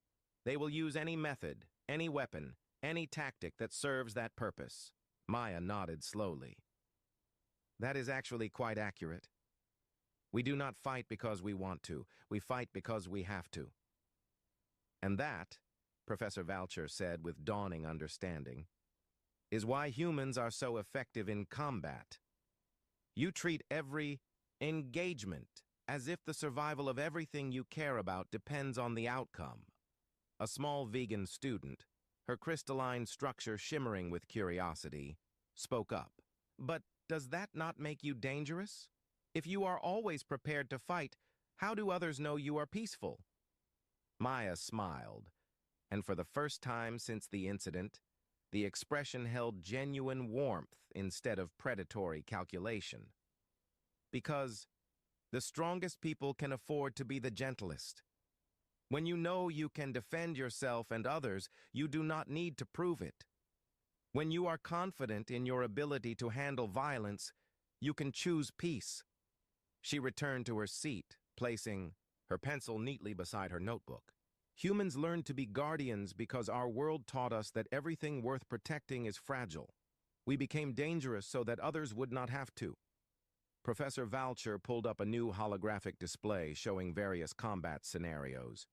They will use any method, any weapon, any tactic that serves that purpose." Maya nodded slowly. "That is actually quite accurate. We do not fight because we want to. We fight because we have to." "And that," Professor Valcher said with dawning understanding, "is why humans are so effective in combat. You treat every engagement as if the survival of everything you care about depends on the outcome." A small vegan student, her crystalline structure shimmering with curiosity, spoke up. "But does that not make you dangerous? If you are always prepared to fight, how do others know you are peaceful?" Maya smiled, and for the first time since the incident, The expression held genuine warmth instead of predatory calculation. Because the strongest people can afford to be the gentlest. When you know you can defend yourself and others, you do not need to prove it. When you are confident in your ability to handle violence, you can choose peace. She returned to her seat, placing her pencil neatly beside her notebook. Humans learned to be guardians because our world taught us that everything worth protecting is fragile. We became dangerous so that others would not have to. Professor Valcher pulled up a new holographic display showing various combat scenarios.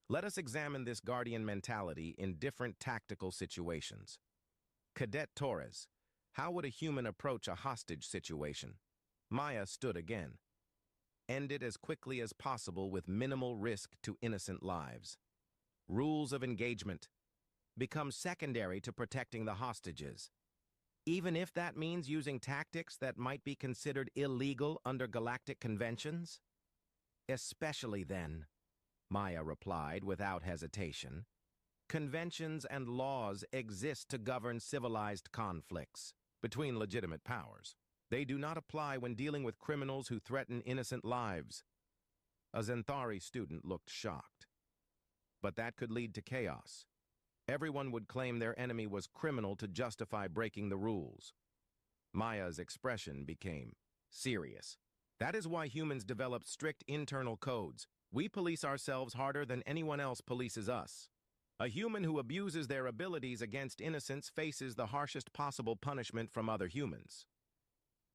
Let us examine this guardian mentality in different tactical situations. Cadet Torres, how would a human approach a hostage situation? Maya stood again. End it as quickly as possible with minimal risk to innocent lives. Rules of engagement. Become secondary to protecting the hostages. Even if that means using tactics that might be considered illegal under galactic conventions? Especially then, Maya replied without hesitation. Conventions and laws exist to govern civilized conflicts between legitimate powers. They do not apply when dealing with criminals who threaten innocent lives. A Zenthari student looked shocked. But that could lead to chaos. Everyone would claim their enemy was criminal to justify breaking the rules. Maya's expression became serious. That is why humans develop strict internal codes. We police ourselves harder than anyone else polices us. A human who abuses their abilities against innocents faces the harshest possible punishment from other humans.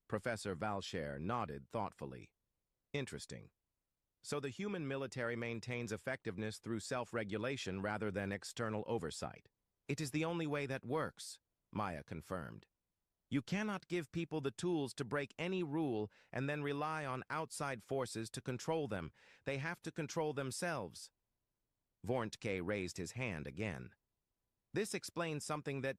Professor Valcher nodded thoughtfully. Interesting. So the human military maintains effectiveness through self-regulation rather than external oversight. It is the only way that works, Maya confirmed. You cannot give people the tools to break any rule and then rely on outside forces to control them. They have to control themselves. Vorntke raised his hand again. This explains something that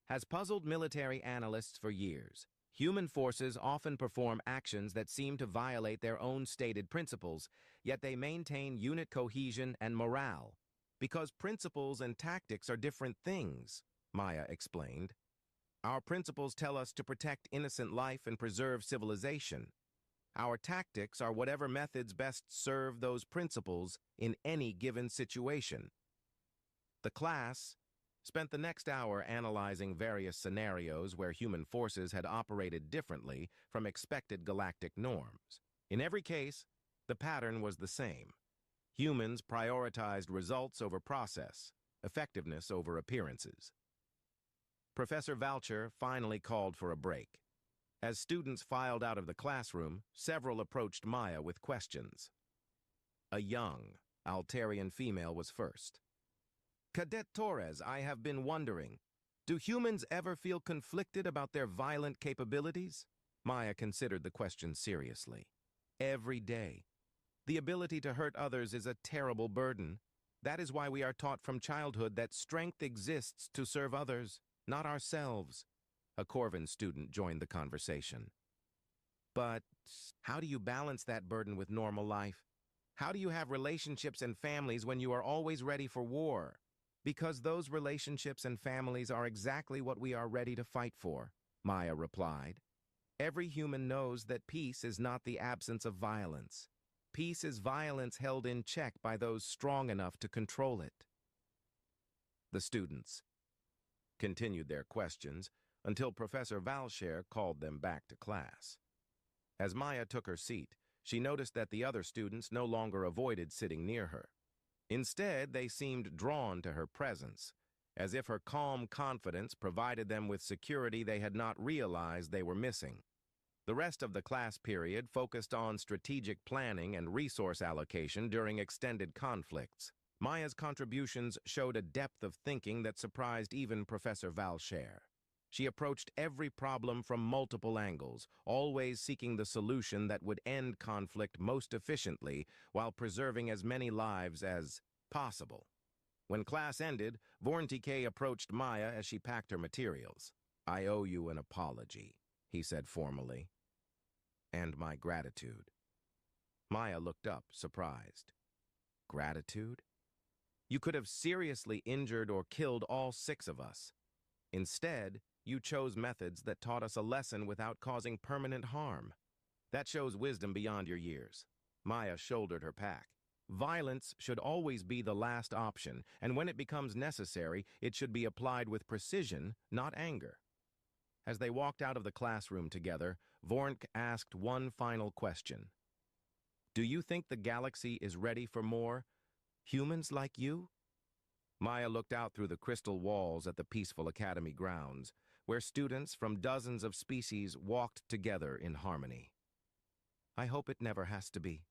has puzzled military analysts for years. Human forces often perform actions that seem to violate their own stated principles, yet they maintain unit cohesion and morale. Because principles and tactics are different things, Maya explained. Our principles tell us to protect innocent life and preserve civilization. Our tactics are whatever methods best serve those principles in any given situation. The class spent the next hour analyzing various scenarios where human forces had operated differently from expected galactic norms. In every case, the pattern was the same. Humans prioritized results over process, effectiveness over appearances. Professor Valcher finally called for a break. As students filed out of the classroom, several approached Maya with questions. A young, Altarian female was first. Cadet Torres, I have been wondering, do humans ever feel conflicted about their violent capabilities? Maya considered the question seriously. Every day. The ability to hurt others is a terrible burden. That is why we are taught from childhood that strength exists to serve others, not ourselves. A Corvin student joined the conversation. But how do you balance that burden with normal life? How do you have relationships and families when you are always ready for war? Because those relationships and families are exactly what we are ready to fight for, Maya replied. Every human knows that peace is not the absence of violence. Peace is violence held in check by those strong enough to control it. The students continued their questions until Professor Valcher called them back to class. As Maya took her seat, she noticed that the other students no longer avoided sitting near her. Instead, they seemed drawn to her presence, as if her calm confidence provided them with security they had not realized they were missing. The rest of the class period focused on strategic planning and resource allocation during extended conflicts. Maya's contributions showed a depth of thinking that surprised even Professor Valcher. She approached every problem from multiple angles, always seeking the solution that would end conflict most efficiently while preserving as many lives as possible. When class ended, Vorntke approached Maya as she packed her materials. I owe you an apology, he said formally, and my gratitude. Maya looked up, surprised. Gratitude? You could have seriously injured or killed all 6 of us. Instead, you chose methods that taught us a lesson without causing permanent harm. That shows wisdom beyond your years. Maya shouldered her pack. Violence should always be the last option, and when it becomes necessary, it should be applied with precision, not anger. As they walked out of the classroom together, Vornk asked one final question. Do you think the galaxy is ready for more humans like you? Maya looked out through the crystal walls at the peaceful academy grounds, where students from dozens of species walked together in harmony. I hope it never has to be,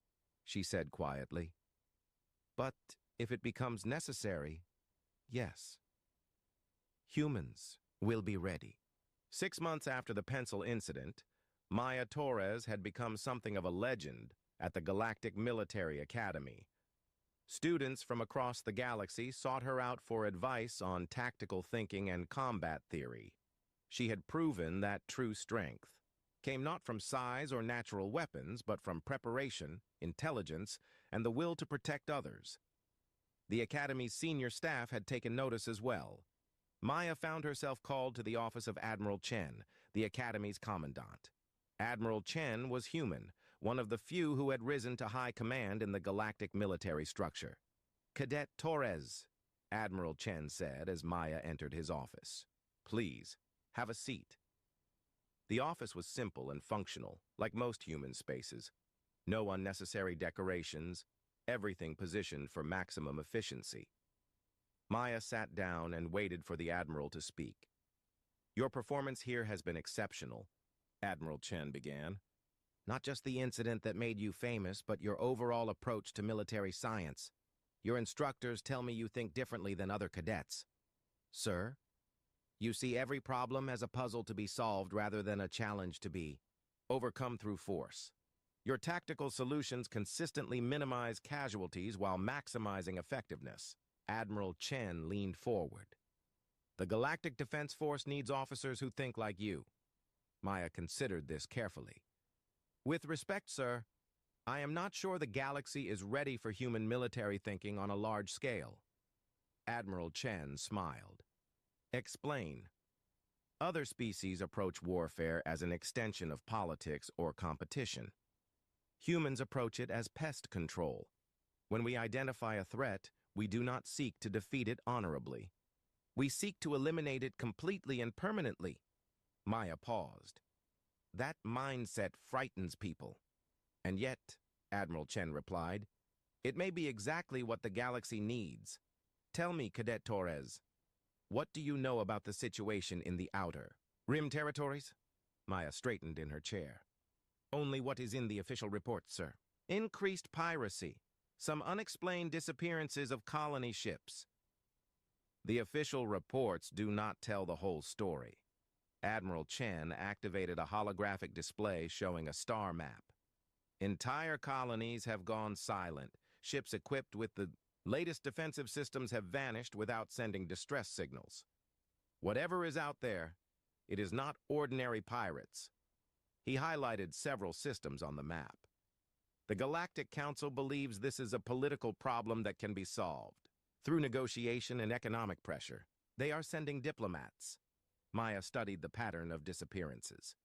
she said quietly. But if it becomes necessary, yes. Humans will be ready. 6 months after the pencil incident, Maya Torres had become something of a legend at the Galactic Military Academy. Students from across the galaxy sought her out for advice on tactical thinking and combat theory. She had proven that true strength came not from size or natural weapons, but from preparation, intelligence, and the will to protect others. The Academy's senior staff had taken notice as well. Maya found herself called to the office of Admiral Chen, the Academy's commandant. Admiral Chen was human, one of the few who had risen to high command in the galactic military structure. Cadet Torres, Admiral Chen said as Maya entered his office. Please, have a seat. The office was simple and functional, like most human spaces. No unnecessary decorations, everything positioned for maximum efficiency. Maya sat down and waited for the Admiral to speak. Your performance here has been exceptional, Admiral Chen began. Not just the incident that made you famous, but your overall approach to military science. Your instructors tell me you think differently than other cadets. Sir, you see every problem as a puzzle to be solved rather than a challenge to be overcome through force. Your tactical solutions consistently minimize casualties while maximizing effectiveness. Admiral Chen leaned forward. The Galactic Defense Force needs officers who think like you. Maya considered this carefully. With respect, sir, I am not sure the galaxy is ready for human military thinking on a large scale. Admiral Chen smiled. Explain. Other species approach warfare as an extension of politics or competition. Humans approach it as pest control. When we identify a threat, we do not seek to defeat it honorably. We seek to eliminate it completely and permanently. Maya paused. That mindset frightens people. And yet, Admiral Chen replied, it may be exactly what the galaxy needs. Tell me, Cadet Torres, what do you know about the situation in the outer rim territories? Maya straightened in her chair. Only what is in the official reports, sir. Increased piracy, some unexplained disappearances of colony ships. The official reports do not tell the whole story. Admiral Chen activated a holographic display showing a star map. Entire colonies have gone silent. Ships equipped with the latest defensive systems have vanished without sending distress signals. Whatever is out there, it is not ordinary pirates. He highlighted several systems on the map. The Galactic Council believes this is a political problem that can be solved. Through negotiation and economic pressure, they are sending diplomats. Maya studied the pattern of disappearances.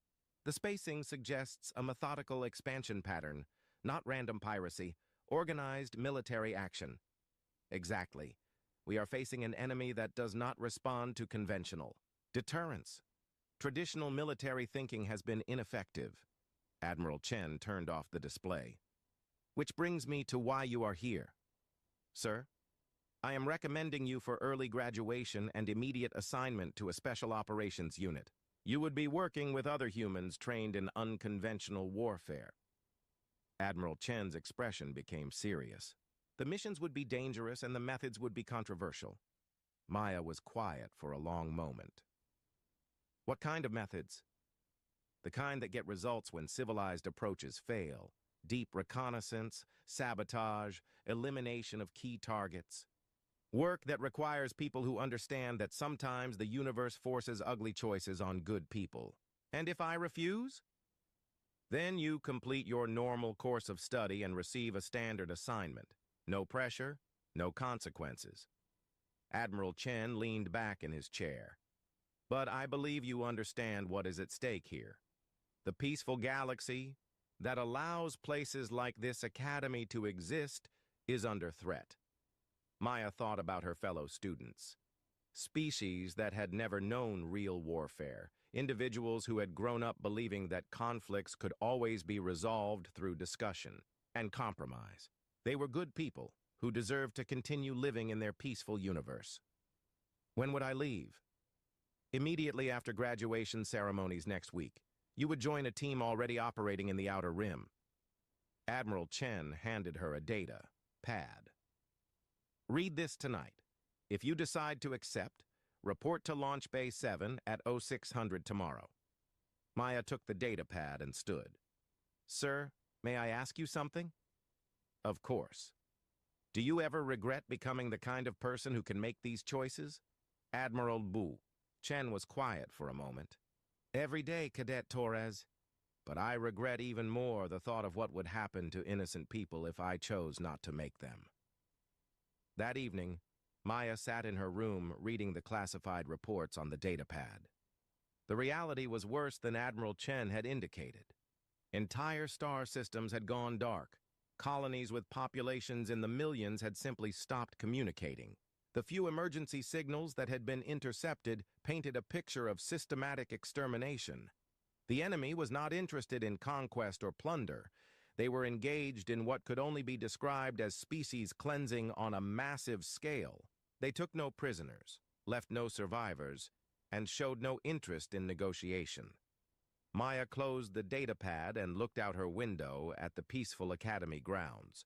The spacing suggests a methodical expansion pattern, not random piracy, organized military action. Exactly. We are facing an enemy that does not respond to conventional deterrence. Traditional military thinking has been ineffective. Admiral Chen turned off the display. Which brings me to why you are here. Sir, I am recommending you for early graduation and immediate assignment to a special operations unit. You would be working with other humans trained in unconventional warfare. Admiral Chen's expression became serious. The missions would be dangerous and the methods would be controversial. Maya was quiet for a long moment. What kind of methods? The kind that get results when civilized approaches fail. Deep reconnaissance, sabotage, elimination of key targets. Work that requires people who understand that sometimes the universe forces ugly choices on good people. And if I refuse? Then you complete your normal course of study and receive a standard assignment. No pressure, no consequences. Admiral Chen leaned back in his chair. But I believe you understand what is at stake here. The peaceful galaxy that allows places like this academy to exist is under threat. Maya thought about her fellow students. Species that had never known real warfare, individuals who had grown up believing that conflicts could always be resolved through discussion and compromise. They were good people who deserved to continue living in their peaceful universe. When would I leave? Immediately after graduation ceremonies next week. You would join a team already operating in the Outer Rim. Admiral Chen handed her a data pad. Read this tonight. If you decide to accept, report to Launch Bay 7 at 0600 tomorrow. Maya took the data pad and stood. Sir, may I ask you something? Of course. Do you ever regret becoming the kind of person who can make these choices? Admiral Bu. Chen was quiet for a moment. Every day, Cadet Torres. But I regret even more the thought of what would happen to innocent people if I chose not to make them. That evening, Maya sat in her room reading the classified reports on the datapad. The reality was worse than Admiral Chen had indicated. Entire star systems had gone dark. Colonies with populations in the millions had simply stopped communicating. The few emergency signals that had been intercepted painted a picture of systematic extermination. The enemy was not interested in conquest or plunder. They were engaged in what could only be described as species cleansing on a massive scale. They took no prisoners, left no survivors, and showed no interest in negotiation. Maya closed the datapad and looked out her window at the peaceful academy grounds.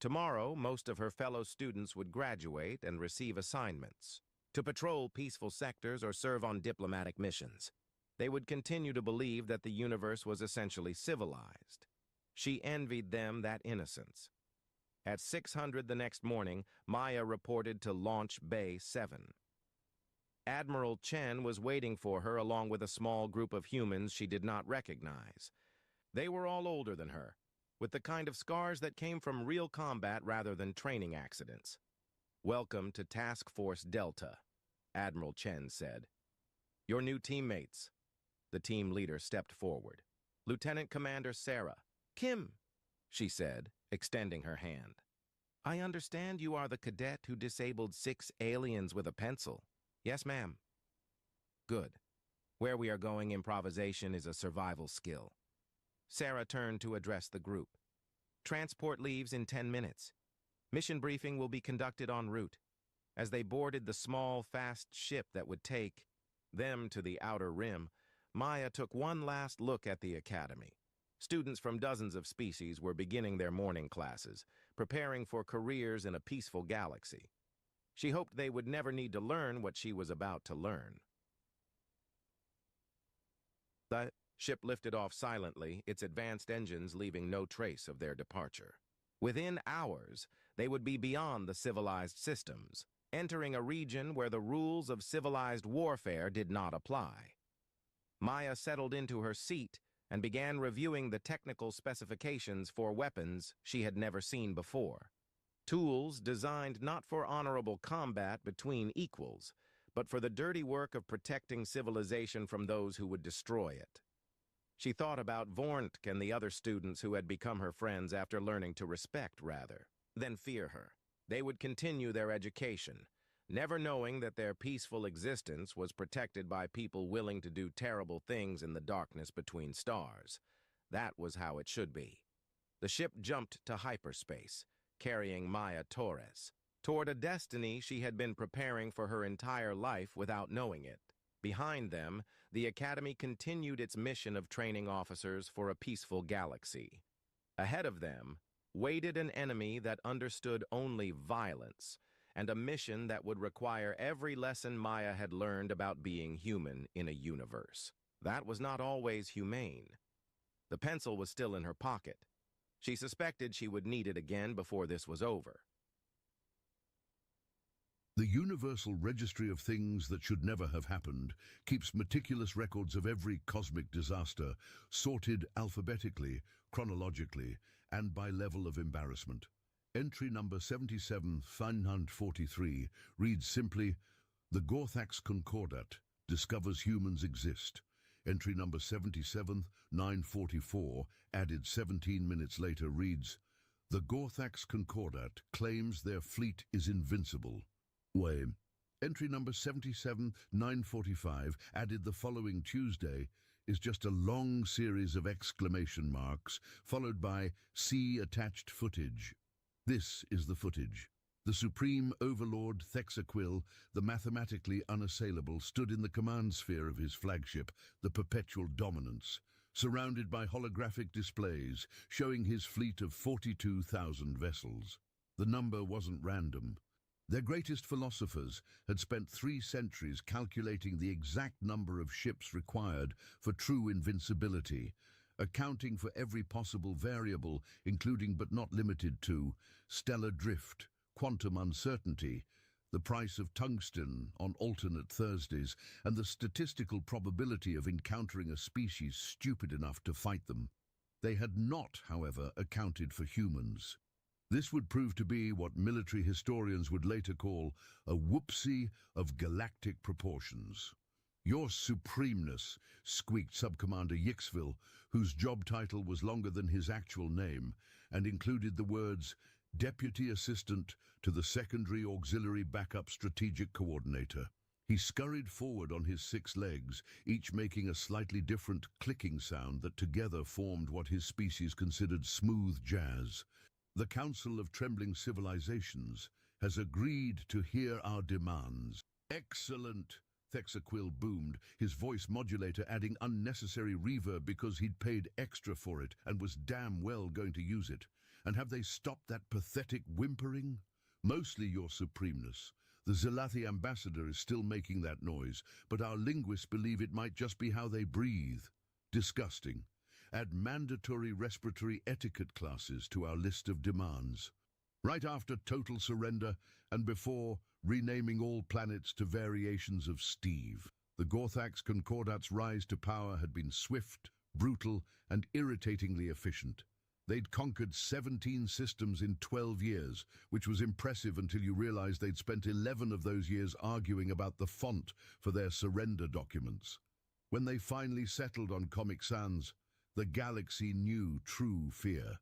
Tomorrow, most of her fellow students would graduate and receive assignments to patrol peaceful sectors or serve on diplomatic missions. They would continue to believe that the universe was essentially civilized. She envied them that innocence. At 600 the next morning, Maya reported to Launch Bay 7. Admiral Chen was waiting for her along with a small group of humans she did not recognize. They were all older than her, with the kind of scars that came from real combat rather than training accidents. "Welcome to Task Force Delta," Admiral Chen said. "Your new teammates." The team leader stepped forward. "Lieutenant Commander Sarah." "Kim," she said, extending her hand. "I understand you are the cadet who disabled 6 aliens with a pencil." "Yes, ma'am." "Good. Where we are going, improvisation is a survival skill." Sarah turned to address the group. "Transport leaves in 10 minutes. Mission briefing will be conducted en route." As they boarded the small, fast ship that would take them to the Outer Rim, Maya took one last look at the academy. Students from dozens of species were beginning their morning classes, preparing for careers in a peaceful galaxy. She hoped they would never need to learn what she was about to learn. The ship lifted off silently, its advanced engines leaving no trace of their departure. Within hours, they would be beyond the civilized systems, entering a region where the rules of civilized warfare did not apply. Maya settled into her seat and began reviewing the technical specifications for weapons she had never seen before. Tools designed not for honorable combat between equals, but for the dirty work of protecting civilization from those who would destroy it. She thought about Vorntk and the other students who had become her friends after learning to respect, rather, than fear her. They would continue their education, never knowing that their peaceful existence was protected by people willing to do terrible things in the darkness between stars. That was how it should be. The ship jumped to hyperspace, carrying Maya Torres, toward a destiny she had been preparing for her entire life without knowing it. Behind them, the Academy continued its mission of training officers for a peaceful galaxy. Ahead of them waited an enemy that understood only violence, and a mission that would require every lesson Maya had learned about being human in a universe. That was not always humane. The pencil was still in her pocket. She suspected she would need it again before this was over. The Universal Registry of Things That Should Never Have Happened keeps meticulous records of every cosmic disaster, sorted alphabetically, chronologically, and by level of embarrassment. Entry number 77,943 reads simply, "The Gorthax Concordat, discovers humans exist. Entry number 77-944, added 17 minutes later, reads, "The Gorthax Concordat claims their fleet is invincible." Way. Entry number 77-945, added the following Tuesday, is just a long series of exclamation marks, followed by "See attached footage." This is the footage. The Supreme Overlord Thexaquil, the mathematically unassailable, stood in the command sphere of his flagship, the Perpetual Dominance, surrounded by holographic displays showing his fleet of 42,000 vessels. The number wasn't random. Their greatest philosophers had spent 3 centuries calculating the exact number of ships required for true invincibility, accounting for every possible variable, including but not limited to stellar drift, quantum uncertainty, the price of tungsten on alternate Thursdays, and the statistical probability of encountering a species stupid enough to fight them. They had not, however, accounted for humans. This would prove to be what military historians would later call a whoopsie of galactic proportions. "Your Supremeness," squeaked Subcommander Yixville, whose job title was longer than his actual name and included the words Deputy Assistant to the Secondary Auxiliary Backup Strategic Coordinator. He scurried forward on his 6 legs, each making a slightly different clicking sound that together formed what his species considered smooth jazz. "The Council of Trembling Civilizations has agreed to hear our demands." "Excellent," Thexaquil boomed, his voice modulator adding unnecessary reverb because he'd paid extra for it and was damn well going to use it. "And have they stopped that pathetic whimpering?" "Mostly, Your Supremeness. The Zelathi ambassador is still making that noise, but our linguists believe it might just be how they breathe." "Disgusting. Add mandatory respiratory etiquette classes to our list of demands." Right after total surrender and before renaming all planets to variations of Steve, the Gorthax Concordat's rise to power had been swift, brutal, and irritatingly efficient. They'd conquered 17 systems in 12 years, which was impressive until you realized they'd spent 11 of those years arguing about the font for their surrender documents. When they finally settled on Comic Sans, the galaxy knew true fear.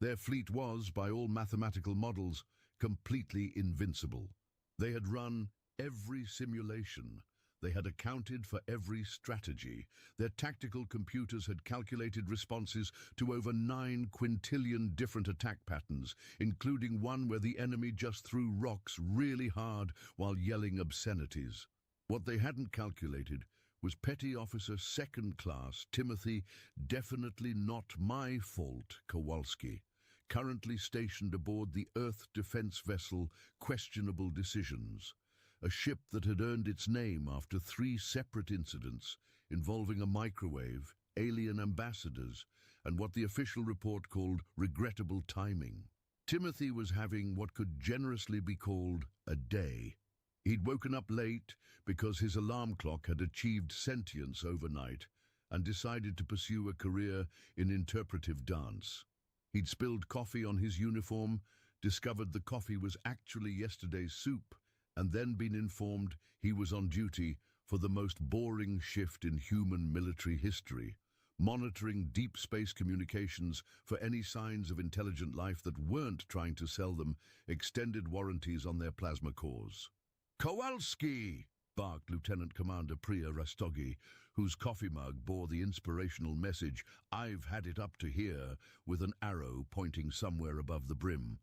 Their fleet was, by all mathematical models, completely invincible. They had run every simulation. They had accounted for every strategy. Their tactical computers had calculated responses to over 9 quintillion different attack patterns, including one where the enemy just threw rocks really hard while yelling obscenities. What they hadn't calculated was Petty Officer Second Class Timothy "Definitely Not My Fault" Kowalski, currently stationed aboard the Earth defense vessel Questionable Decisions, a ship that had earned its name after 3 separate incidents involving a microwave, alien ambassadors, and what the official report called regrettable timing. Timothy was having what could generously be called a day. He'd woken up late because his alarm clock had achieved sentience overnight and decided to pursue a career in interpretive dance. He'd spilled coffee on his uniform, discovered the coffee was actually yesterday's soup, and then been informed he was on duty for the most boring shift in human military history, monitoring deep space communications for any signs of intelligent life that weren't trying to sell them extended warranties on their plasma cores. "Kowalski!" barked Lieutenant Commander Priya Rastogi, whose coffee mug bore the inspirational message, "I've had it up to here," with an arrow pointing somewhere above the brim.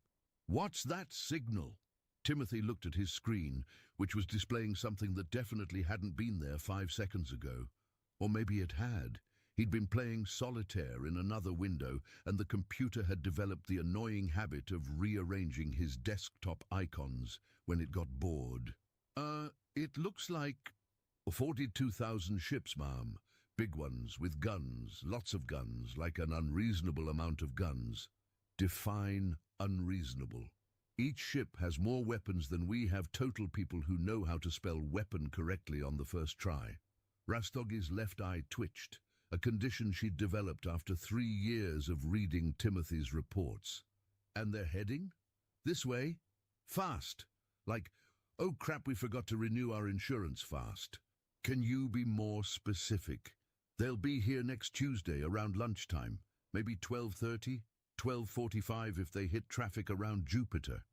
"What's that signal?" Timothy looked at his screen, which was displaying something that definitely hadn't been there 5 seconds ago. Or maybe it had. He'd been playing solitaire in another window, and the computer had developed the annoying habit of rearranging his desktop icons when it got bored. It looks like 42,000 ships, ma'am. Big ones, with guns, lots of guns, like an unreasonable amount of guns. Define unreasonable. Each ship has more weapons than we have total people who know how to spell weapon correctly on the first try. Rastogi's left eye twitched, a condition she'd developed after 3 years of reading Timothy's reports. "And they're heading? This way? Fast. Like, oh crap, we forgot to renew our insurance fast." Can you be more specific? They'll be here next Tuesday around lunchtime, maybe 12:30, 12:45 if they hit traffic around Jupiter.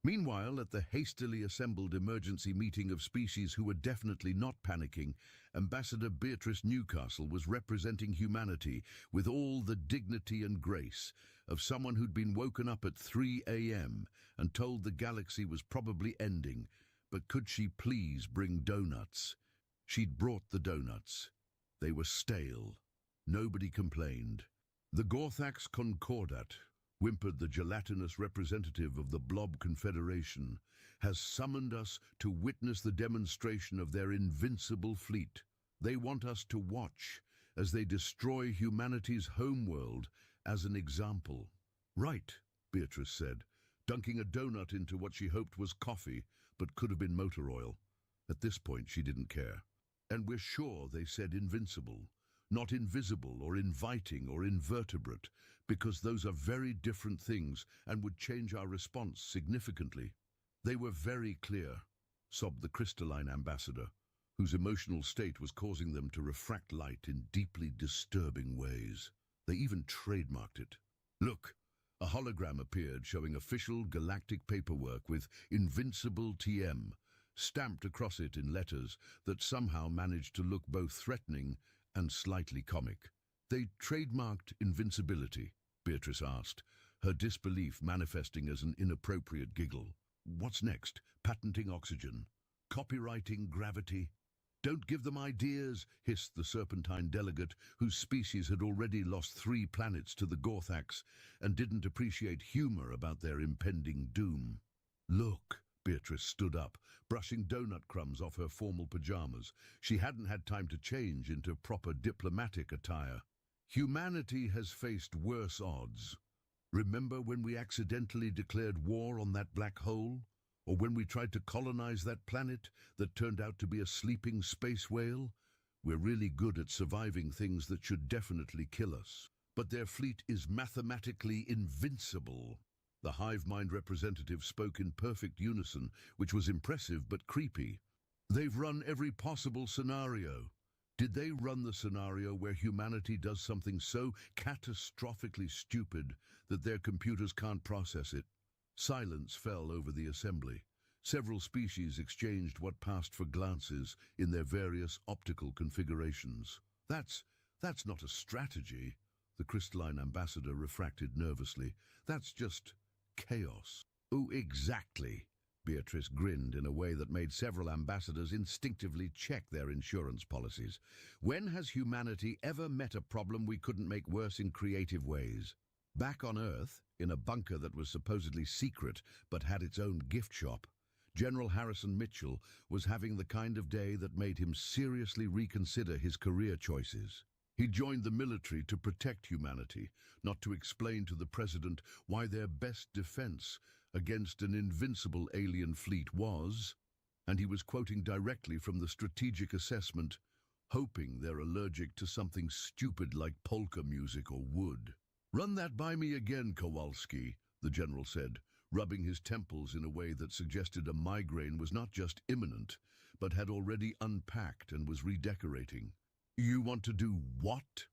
Meanwhile, at the hastily assembled emergency meeting of species who were definitely not panicking, Ambassador Beatrice Newcastle was representing humanity with all the dignity and grace of someone who'd been woken up at 3 a.m. and told the galaxy was probably ending, but could she please bring donuts? She'd brought the donuts. They were stale. Nobody complained. The Gorthax Concordat, whimpered the gelatinous representative of the Blob Confederation, has summoned us to witness the demonstration of their invincible fleet. They want us to watch as they destroy humanity's homeworld as an example. Right, Beatrice said, dunking a donut into what she hoped was coffee, but could have been motor oil. At this point, she didn't care. And we're sure they said invincible, not invisible or inviting or invertebrate, because those are very different things and would change our response significantly. They were very clear, sobbed the crystalline ambassador, whose emotional state was causing them to refract light in deeply disturbing ways. They even trademarked it. Look, a hologram appeared showing official galactic paperwork with Invincible TM, stamped across it in letters that somehow managed to look both threatening and slightly comic. They trademarked invincibility, Beatrice asked, her disbelief manifesting as an inappropriate giggle. What's next? Patenting oxygen? Copyrighting gravity? Don't give them ideas, hissed the serpentine delegate, whose species had already lost 3 planets to the Gorthax and didn't appreciate humor about their impending doom. Look, Beatrice stood up, brushing donut crumbs off her formal pajamas. She hadn't had time to change into proper diplomatic attire. Humanity has faced worse odds. Remember when we accidentally declared war on that black hole? Or when we tried to colonize that planet that turned out to be a sleeping space whale? We're really good at surviving things that should definitely kill us. But their fleet is mathematically invincible. The hive mind representative spoke in perfect unison, which was impressive but creepy. They've run every possible scenario. Did they run the scenario where humanity does something so catastrophically stupid that their computers can't process it? Silence fell over the assembly. Several species exchanged what passed for glances in their various optical configurations. That's not a strategy, the crystalline ambassador refracted nervously. That's just chaos. Oh, exactly. Beatrice grinned in a way that made several ambassadors instinctively check their insurance policies. When has humanity ever met a problem we couldn't make worse in creative ways? Back on Earth, in a bunker that was supposedly secret but had its own gift shop, General Harrison Mitchell was having the kind of day that made him seriously reconsider his career choices. He joined the military to protect humanity, not to explain to the president why their best defense against an invincible alien fleet was, and he was quoting directly from the strategic assessment, hoping they're allergic to something stupid like polka music or wood. Run that by me again, Kowalski, the general said, rubbing his temples in a way that suggested a migraine was not just imminent, but had already unpacked and was redecorating. You want to do what?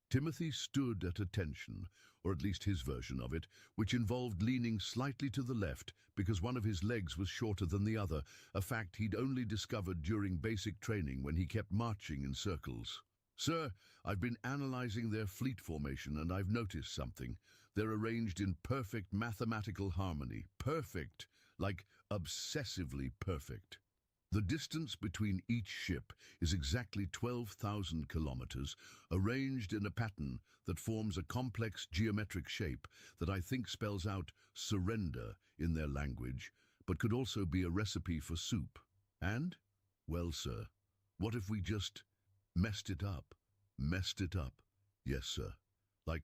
Timothy stood at attention, or at least his version of it, which involved leaning slightly to the left because one of his legs was shorter than the other, a fact he'd only discovered during basic training when he kept marching in circles. Sir, I've been analyzing their fleet formation and I've noticed something. They're arranged in perfect mathematical harmony. Perfect, like obsessively perfect. The distance between each ship is exactly 12,000 kilometers, arranged in a pattern that forms a complex geometric shape that I think spells out surrender in their language, but could also be a recipe for soup. And, well, sir, what if we just messed it up? Messed it up. Yes, sir. Like,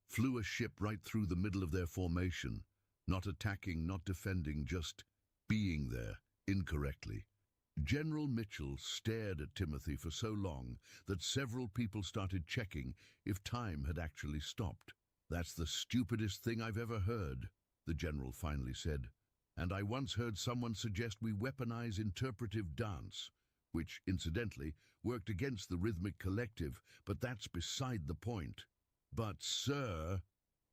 flew a ship right through the middle of their formation, not attacking, not defending, just being there, incorrectly. General Mitchell stared at Timothy for so long that several people started checking if time had actually stopped. That's the stupidest thing I've ever heard, the general finally said. And I once heard someone suggest we weaponize interpretive dance. which, incidentally, worked against the Rhythmic Collective, but that's beside the point. But, sir,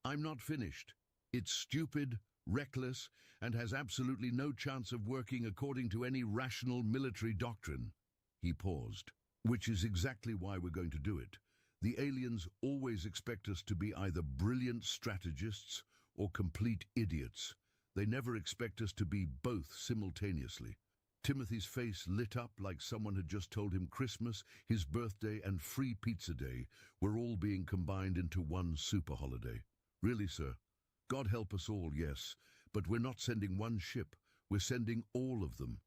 I'm not finished. It's stupid, reckless, and has absolutely no chance of working according to any rational military doctrine. He paused. Which is exactly why we're going to do it. The aliens always expect us to be either brilliant strategists or complete idiots. They never expect us to be both simultaneously. Timothy's face lit up like someone had just told him Christmas, his birthday, and free pizza day were all being combined into one super holiday. Really, sir? God help us all, yes, but we're not sending one ship. We're sending all of them.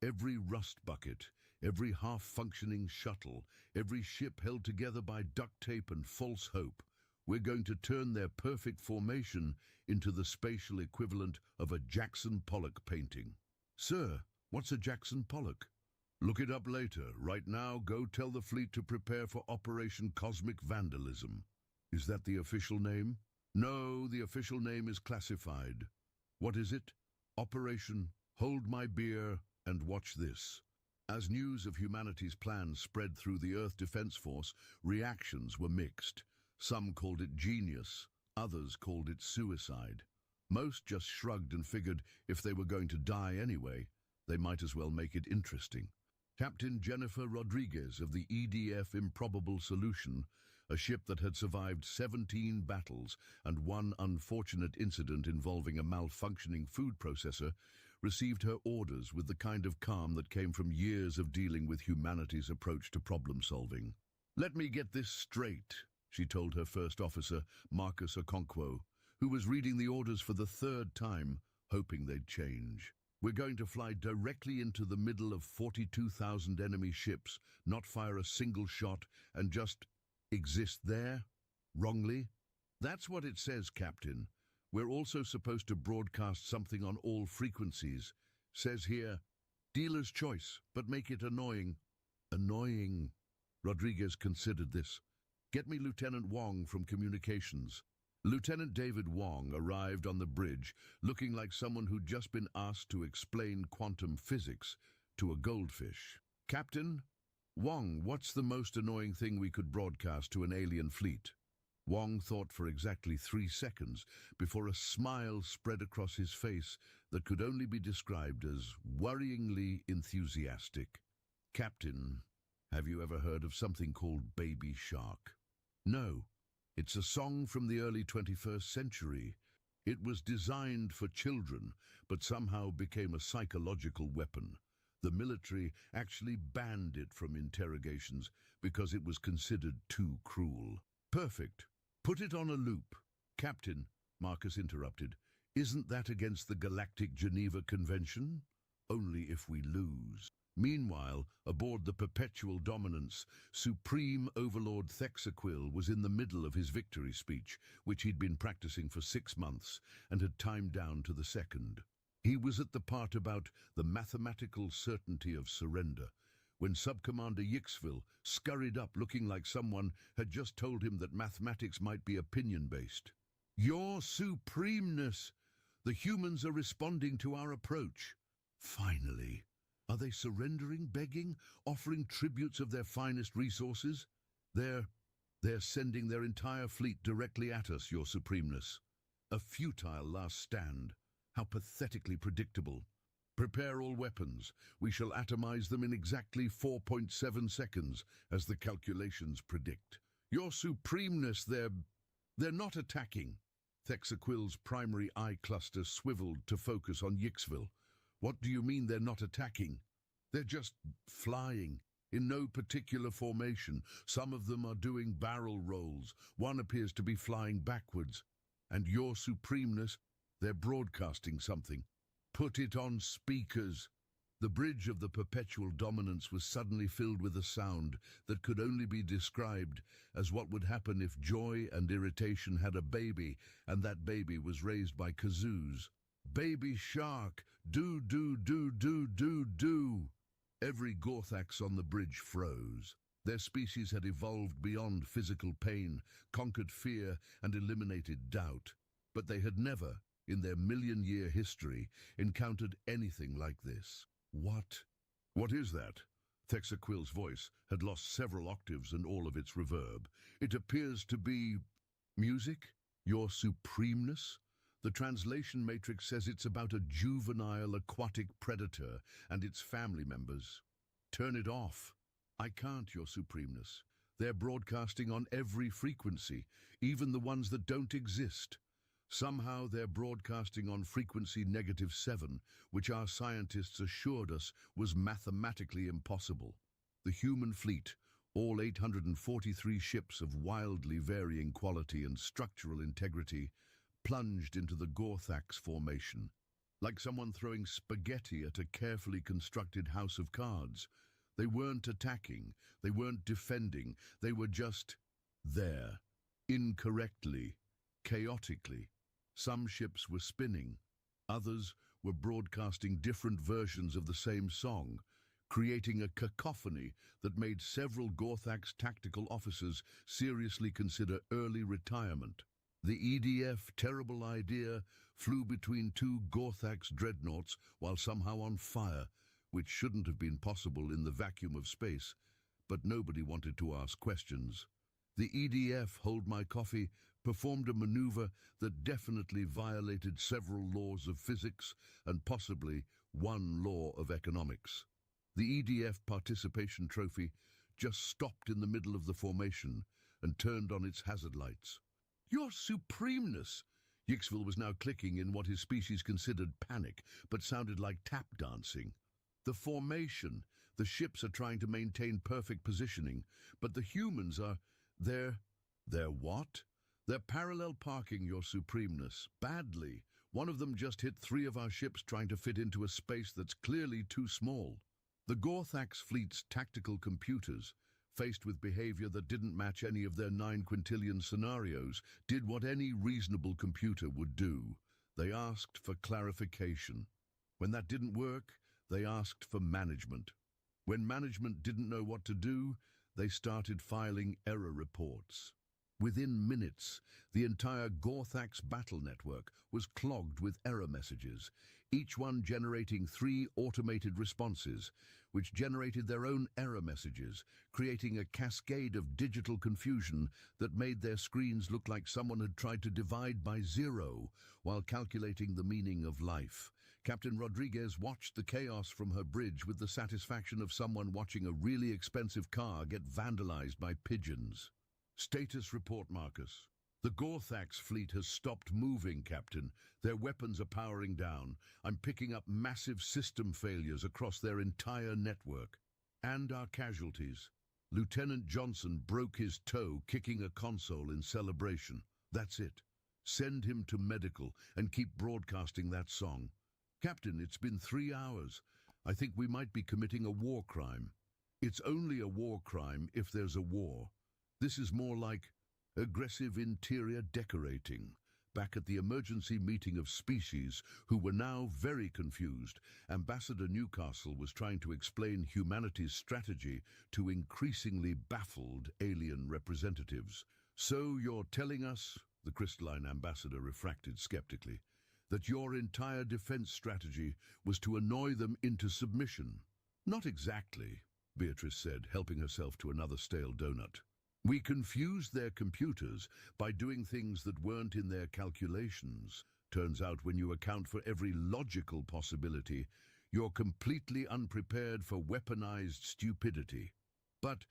Every rust bucket, every half-functioning shuttle, every ship held together by duct tape and false hope. We're going to turn their perfect formation into the spatial equivalent of a Jackson Pollock painting. Sir, what's a Jackson Pollock? Look it up later. Right now, go tell the fleet to prepare for Operation Cosmic Vandalism. Is that the official name? No, the official name is classified. What is it? Operation Hold My Beer and Watch This. As news of humanity's plans spread through the Earth Defense Force, reactions were mixed. Some called it genius, others called it suicide. Most just shrugged and figured if they were going to die anyway, they might as well make it interesting. Captain Jennifer Rodriguez of the EDF Improbable Solution, a ship that had survived 17 battles and one unfortunate incident involving a malfunctioning food processor, received her orders with the kind of calm that came from years of dealing with humanity's approach to problem-solving. "Let me get this straight," she told her first officer, Marcus Okonkwo, who was reading the orders for the third time, hoping they'd change. "We're going to fly directly into the middle of 42,000 enemy ships, not fire a single shot, and just exist there? Wrongly? That's what it says, Captain. We're also supposed to broadcast something on all frequencies. Says here, dealer's choice, but make it annoying." Annoying. Rodriguez considered this. "Get me Lieutenant Wong from Communications." Lieutenant David Wong arrived on the bridge, looking like someone who'd just been asked to explain quantum physics to a goldfish. "Captain? Wong, what's the most annoying thing we could broadcast to an alien fleet?" Wong thought for exactly 3 seconds before a smile spread across his face that could only be described as worryingly enthusiastic. "Captain, have you ever heard of something called Baby Shark?" "No. It's a song from the early 21st century. It was designed for children, but somehow became a psychological weapon. The military actually banned it from interrogations because it was considered too cruel." "Perfect. Put it on a loop." "Captain," Marcus interrupted, "isn't that against the Galactic Geneva Convention?" "Only if we lose." Meanwhile, aboard the Perpetual Dominance, Supreme Overlord Thexaquil was in the middle of his victory speech, which he'd been practicing for 6 months and had timed down to the second. He was at the part about the mathematical certainty of surrender, when Subcommander Yixville scurried up looking like someone had just told him that mathematics might be opinion-based. "Your Supremeness! The humans are responding to our approach." Finally. Are they surrendering, begging, offering tributes of their finest resources? They're sending their entire fleet directly at us, Your Supremeness. A futile last stand. How pathetically predictable. "Prepare all weapons. We shall atomize them in exactly 4.7 seconds, as the calculations predict." "Your Supremeness, they're not attacking." Thexaquil's primary eye cluster swiveled to focus on Yixville. "What do you mean they're not attacking?" "They're just flying, in no particular formation. Some of them are doing barrel rolls. One appears to be flying backwards. And Your Supremeness, they're broadcasting something. Put it on speakers." The bridge of the Perpetual Dominance was suddenly filled with a sound that could only be described as what would happen if Joy and Irritation had a baby, and that baby was raised by kazoos. "Baby Shark, do, do, do, do, do, do." Every Gorthax on the bridge froze. Their species had evolved beyond physical pain, conquered fear, and eliminated doubt. But they had never, in their million-year history, encountered anything like this. What is that?" Thexaquille's voice had lost several octaves and all of its reverb. It appears to be... music? Your supremeness? The translation matrix says it's about a juvenile aquatic predator and its family members. Turn it off. I can't, Your Supremeness. They're broadcasting on every frequency, even the ones that don't exist. Somehow they're broadcasting on frequency -7, which our scientists assured us was mathematically impossible. The human fleet, all 843 ships of wildly varying quality and structural integrity, plunged into the Gorthax formation, like someone throwing spaghetti at a carefully constructed house of cards. They weren't attacking, they weren't defending, they were just there, incorrectly, chaotically. Some ships were spinning, others were broadcasting different versions of the same song, creating a cacophony that made several Gorthax tactical officers seriously consider early retirement. The EDF terrible idea flew between two Gorthax dreadnoughts while somehow on fire, which shouldn't have been possible in the vacuum of space, but nobody wanted to ask questions. The EDF, Hold My Coffee, performed a maneuver that definitely violated several laws of physics and possibly one law of economics. The EDF participation trophy just stopped in the middle of the formation and turned on its hazard lights. Your Supremeness! Yixville was now clicking in what his species considered panic, but sounded like tap dancing. The formation, the ships are trying to maintain perfect positioning, but the humans are... They're what? They're parallel parking, Your Supremeness, badly. One of them just hit 3 of our ships trying to fit into a space that's clearly too small. The Gorthax fleet's tactical computers, faced with behavior that didn't match any of their 9 quintillion scenarios, did what any reasonable computer would do. They asked for clarification. When that didn't work, they asked for management. When management didn't know what to do, they started filing error reports. Within minutes, the entire Gorthax battle network was clogged with error messages, each one generating 3 automated responses, which generated their own error messages, creating a cascade of digital confusion that made their screens look like someone had tried to divide by 0 while calculating the meaning of life. Captain Rodriguez watched the chaos from her bridge with the satisfaction of someone watching a really expensive car get vandalized by pigeons. Status report, Marcus. The Gorthax fleet has stopped moving, Captain. Their weapons are powering down. I'm picking up massive system failures across their entire network. And our casualties. Lieutenant Johnson broke his toe kicking a console in celebration. That's it. Send him to medical and keep broadcasting that song. Captain, it's been 3 hours. I think we might be committing a war crime. It's only a war crime if there's a war. This is more like aggressive interior decorating. Back at the emergency meeting of species, who were now very confused, Ambassador Newcastle was trying to explain humanity's strategy to increasingly baffled alien representatives. So you're telling us, the crystalline ambassador refracted skeptically, that your entire defense strategy was to annoy them into submission? Not exactly, Beatrice said, helping herself to another stale donut. We confused their computers by doing things that weren't in their calculations. Turns out when you account for every logical possibility, you're completely unprepared for weaponized stupidity. But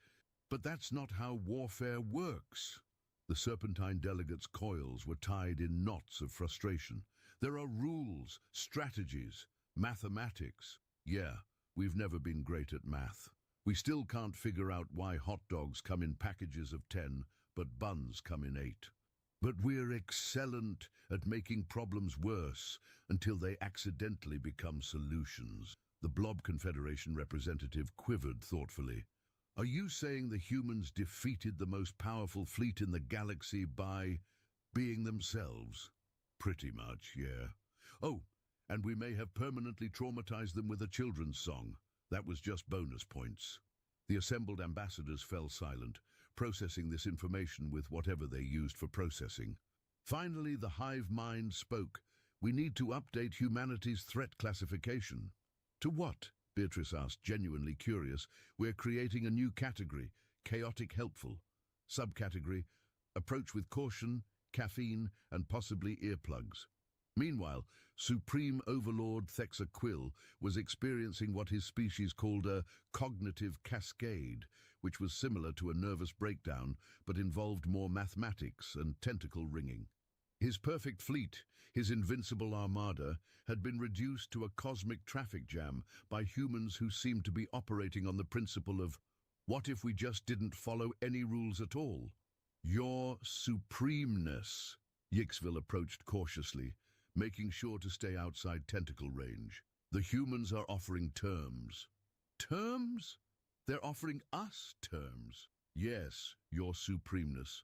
that's not how warfare works. The Serpentine delegates' coils were tied in knots of frustration. There are rules, strategies, mathematics. Yeah, we've never been great at math. We still can't figure out why hot dogs come in packages of 10, but buns come in 8. But we're excellent at making problems worse until they accidentally become solutions. The Blob Confederation representative quivered thoughtfully. Are you saying the humans defeated the most powerful fleet in the galaxy by being themselves? Pretty much, yeah. Oh, and we may have permanently traumatized them with a children's song. That was just bonus points. The assembled ambassadors fell silent, processing this information with whatever they used for processing. Finally, the hive mind spoke. We need to update humanity's threat classification. To what? Beatrice asked, genuinely curious. We're creating a new category, chaotic helpful. Subcategory, approach with caution, caffeine, and possibly earplugs. Meanwhile, Supreme Overlord Thexaquill was experiencing what his species called a cognitive cascade, which was similar to a nervous breakdown, but involved more mathematics and tentacle wringing. His perfect fleet, his invincible armada, had been reduced to a cosmic traffic jam by humans who seemed to be operating on the principle of, what if we just didn't follow any rules at all? Your Supremeness, Yixville approached cautiously, making sure to stay outside tentacle range. The humans are offering terms. Terms? They're offering us terms. Yes, Your Supremeness.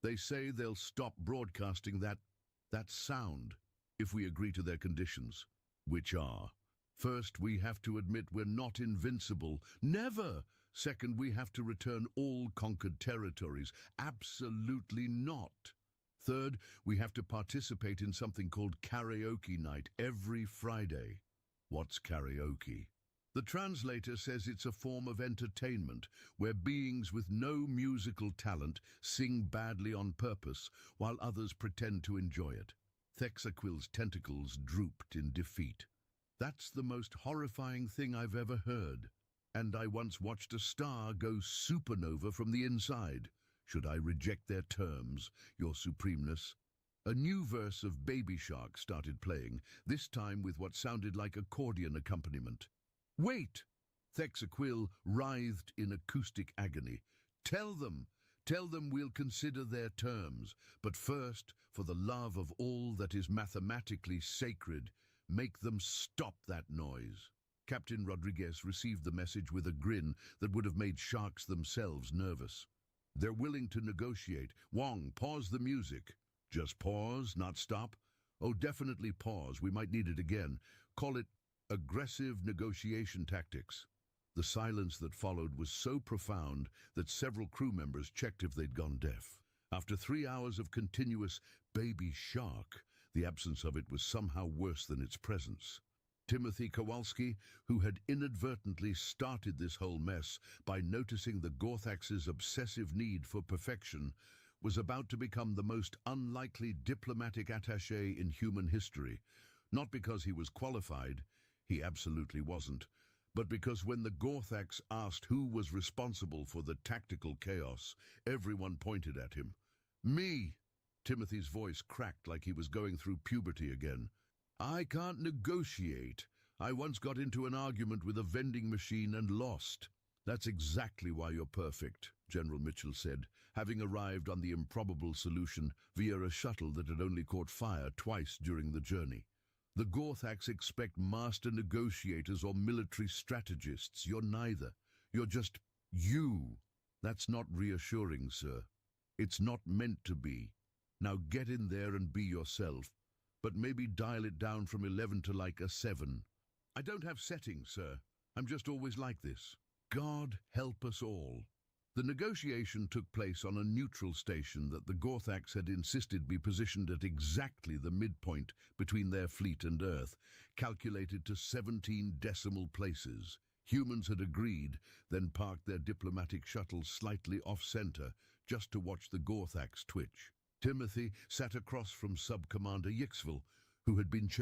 They say they'll stop broadcasting that sound if we agree to their conditions, which are: first, we have to admit we're not invincible. Never! Second, we have to return all conquered territories. Absolutely not. Third, we have to participate in something called karaoke night every Friday. What's karaoke? The translator says it's a form of entertainment where beings with no musical talent sing badly on purpose while others pretend to enjoy it. Thexaquill's tentacles drooped in defeat. That's the most horrifying thing I've ever heard. And I once watched a star go supernova from the inside. Should I reject their terms, Your Supremeness? A new verse of Baby Shark started playing, this time with what sounded like accordion accompaniment. Wait! Thexaquill writhed in acoustic agony. Tell them we'll consider their terms, but first, for the love of all that is mathematically sacred, make them stop that noise. Captain Rodriguez received the message with a grin that would have made sharks themselves nervous. They're willing to negotiate. Wong, pause the music. Just pause, not stop? Oh, definitely pause. We might need it again. Call it aggressive negotiation tactics. The silence that followed was so profound that several crew members checked if they'd gone deaf. After 3 hours of continuous Baby Shark, the absence of it was somehow worse than its presence. Timothy Kowalski, who had inadvertently started this whole mess by noticing the Gorthax's obsessive need for perfection, was about to become the most unlikely diplomatic attaché in human history, not because he was qualified, he absolutely wasn't, but because when the Gorthax asked who was responsible for the tactical chaos, everyone pointed at him. Me! Timothy's voice cracked like he was going through puberty again. I can't negotiate. I once got into an argument with a vending machine and lost. That's exactly why you're perfect, General Mitchell said, having arrived on the improbable solution via a shuttle that had only caught fire twice during the journey. The Gorthax expect master negotiators or military strategists. You're neither. You're just you. That's not reassuring, sir. It's not meant to be. Now get in there and be yourself, but maybe dial it down from 11 to like a 7. I don't have settings, sir. I'm just always like this. God help us all. The negotiation took place on a neutral station that the Gorthax had insisted be positioned at exactly the midpoint between their fleet and Earth, calculated to 17 decimal places. Humans had agreed, then parked their diplomatic shuttles slightly off-center just to watch the Gorthax twitch. Timothy sat across from Sub-Commander Yixville, who had been chosen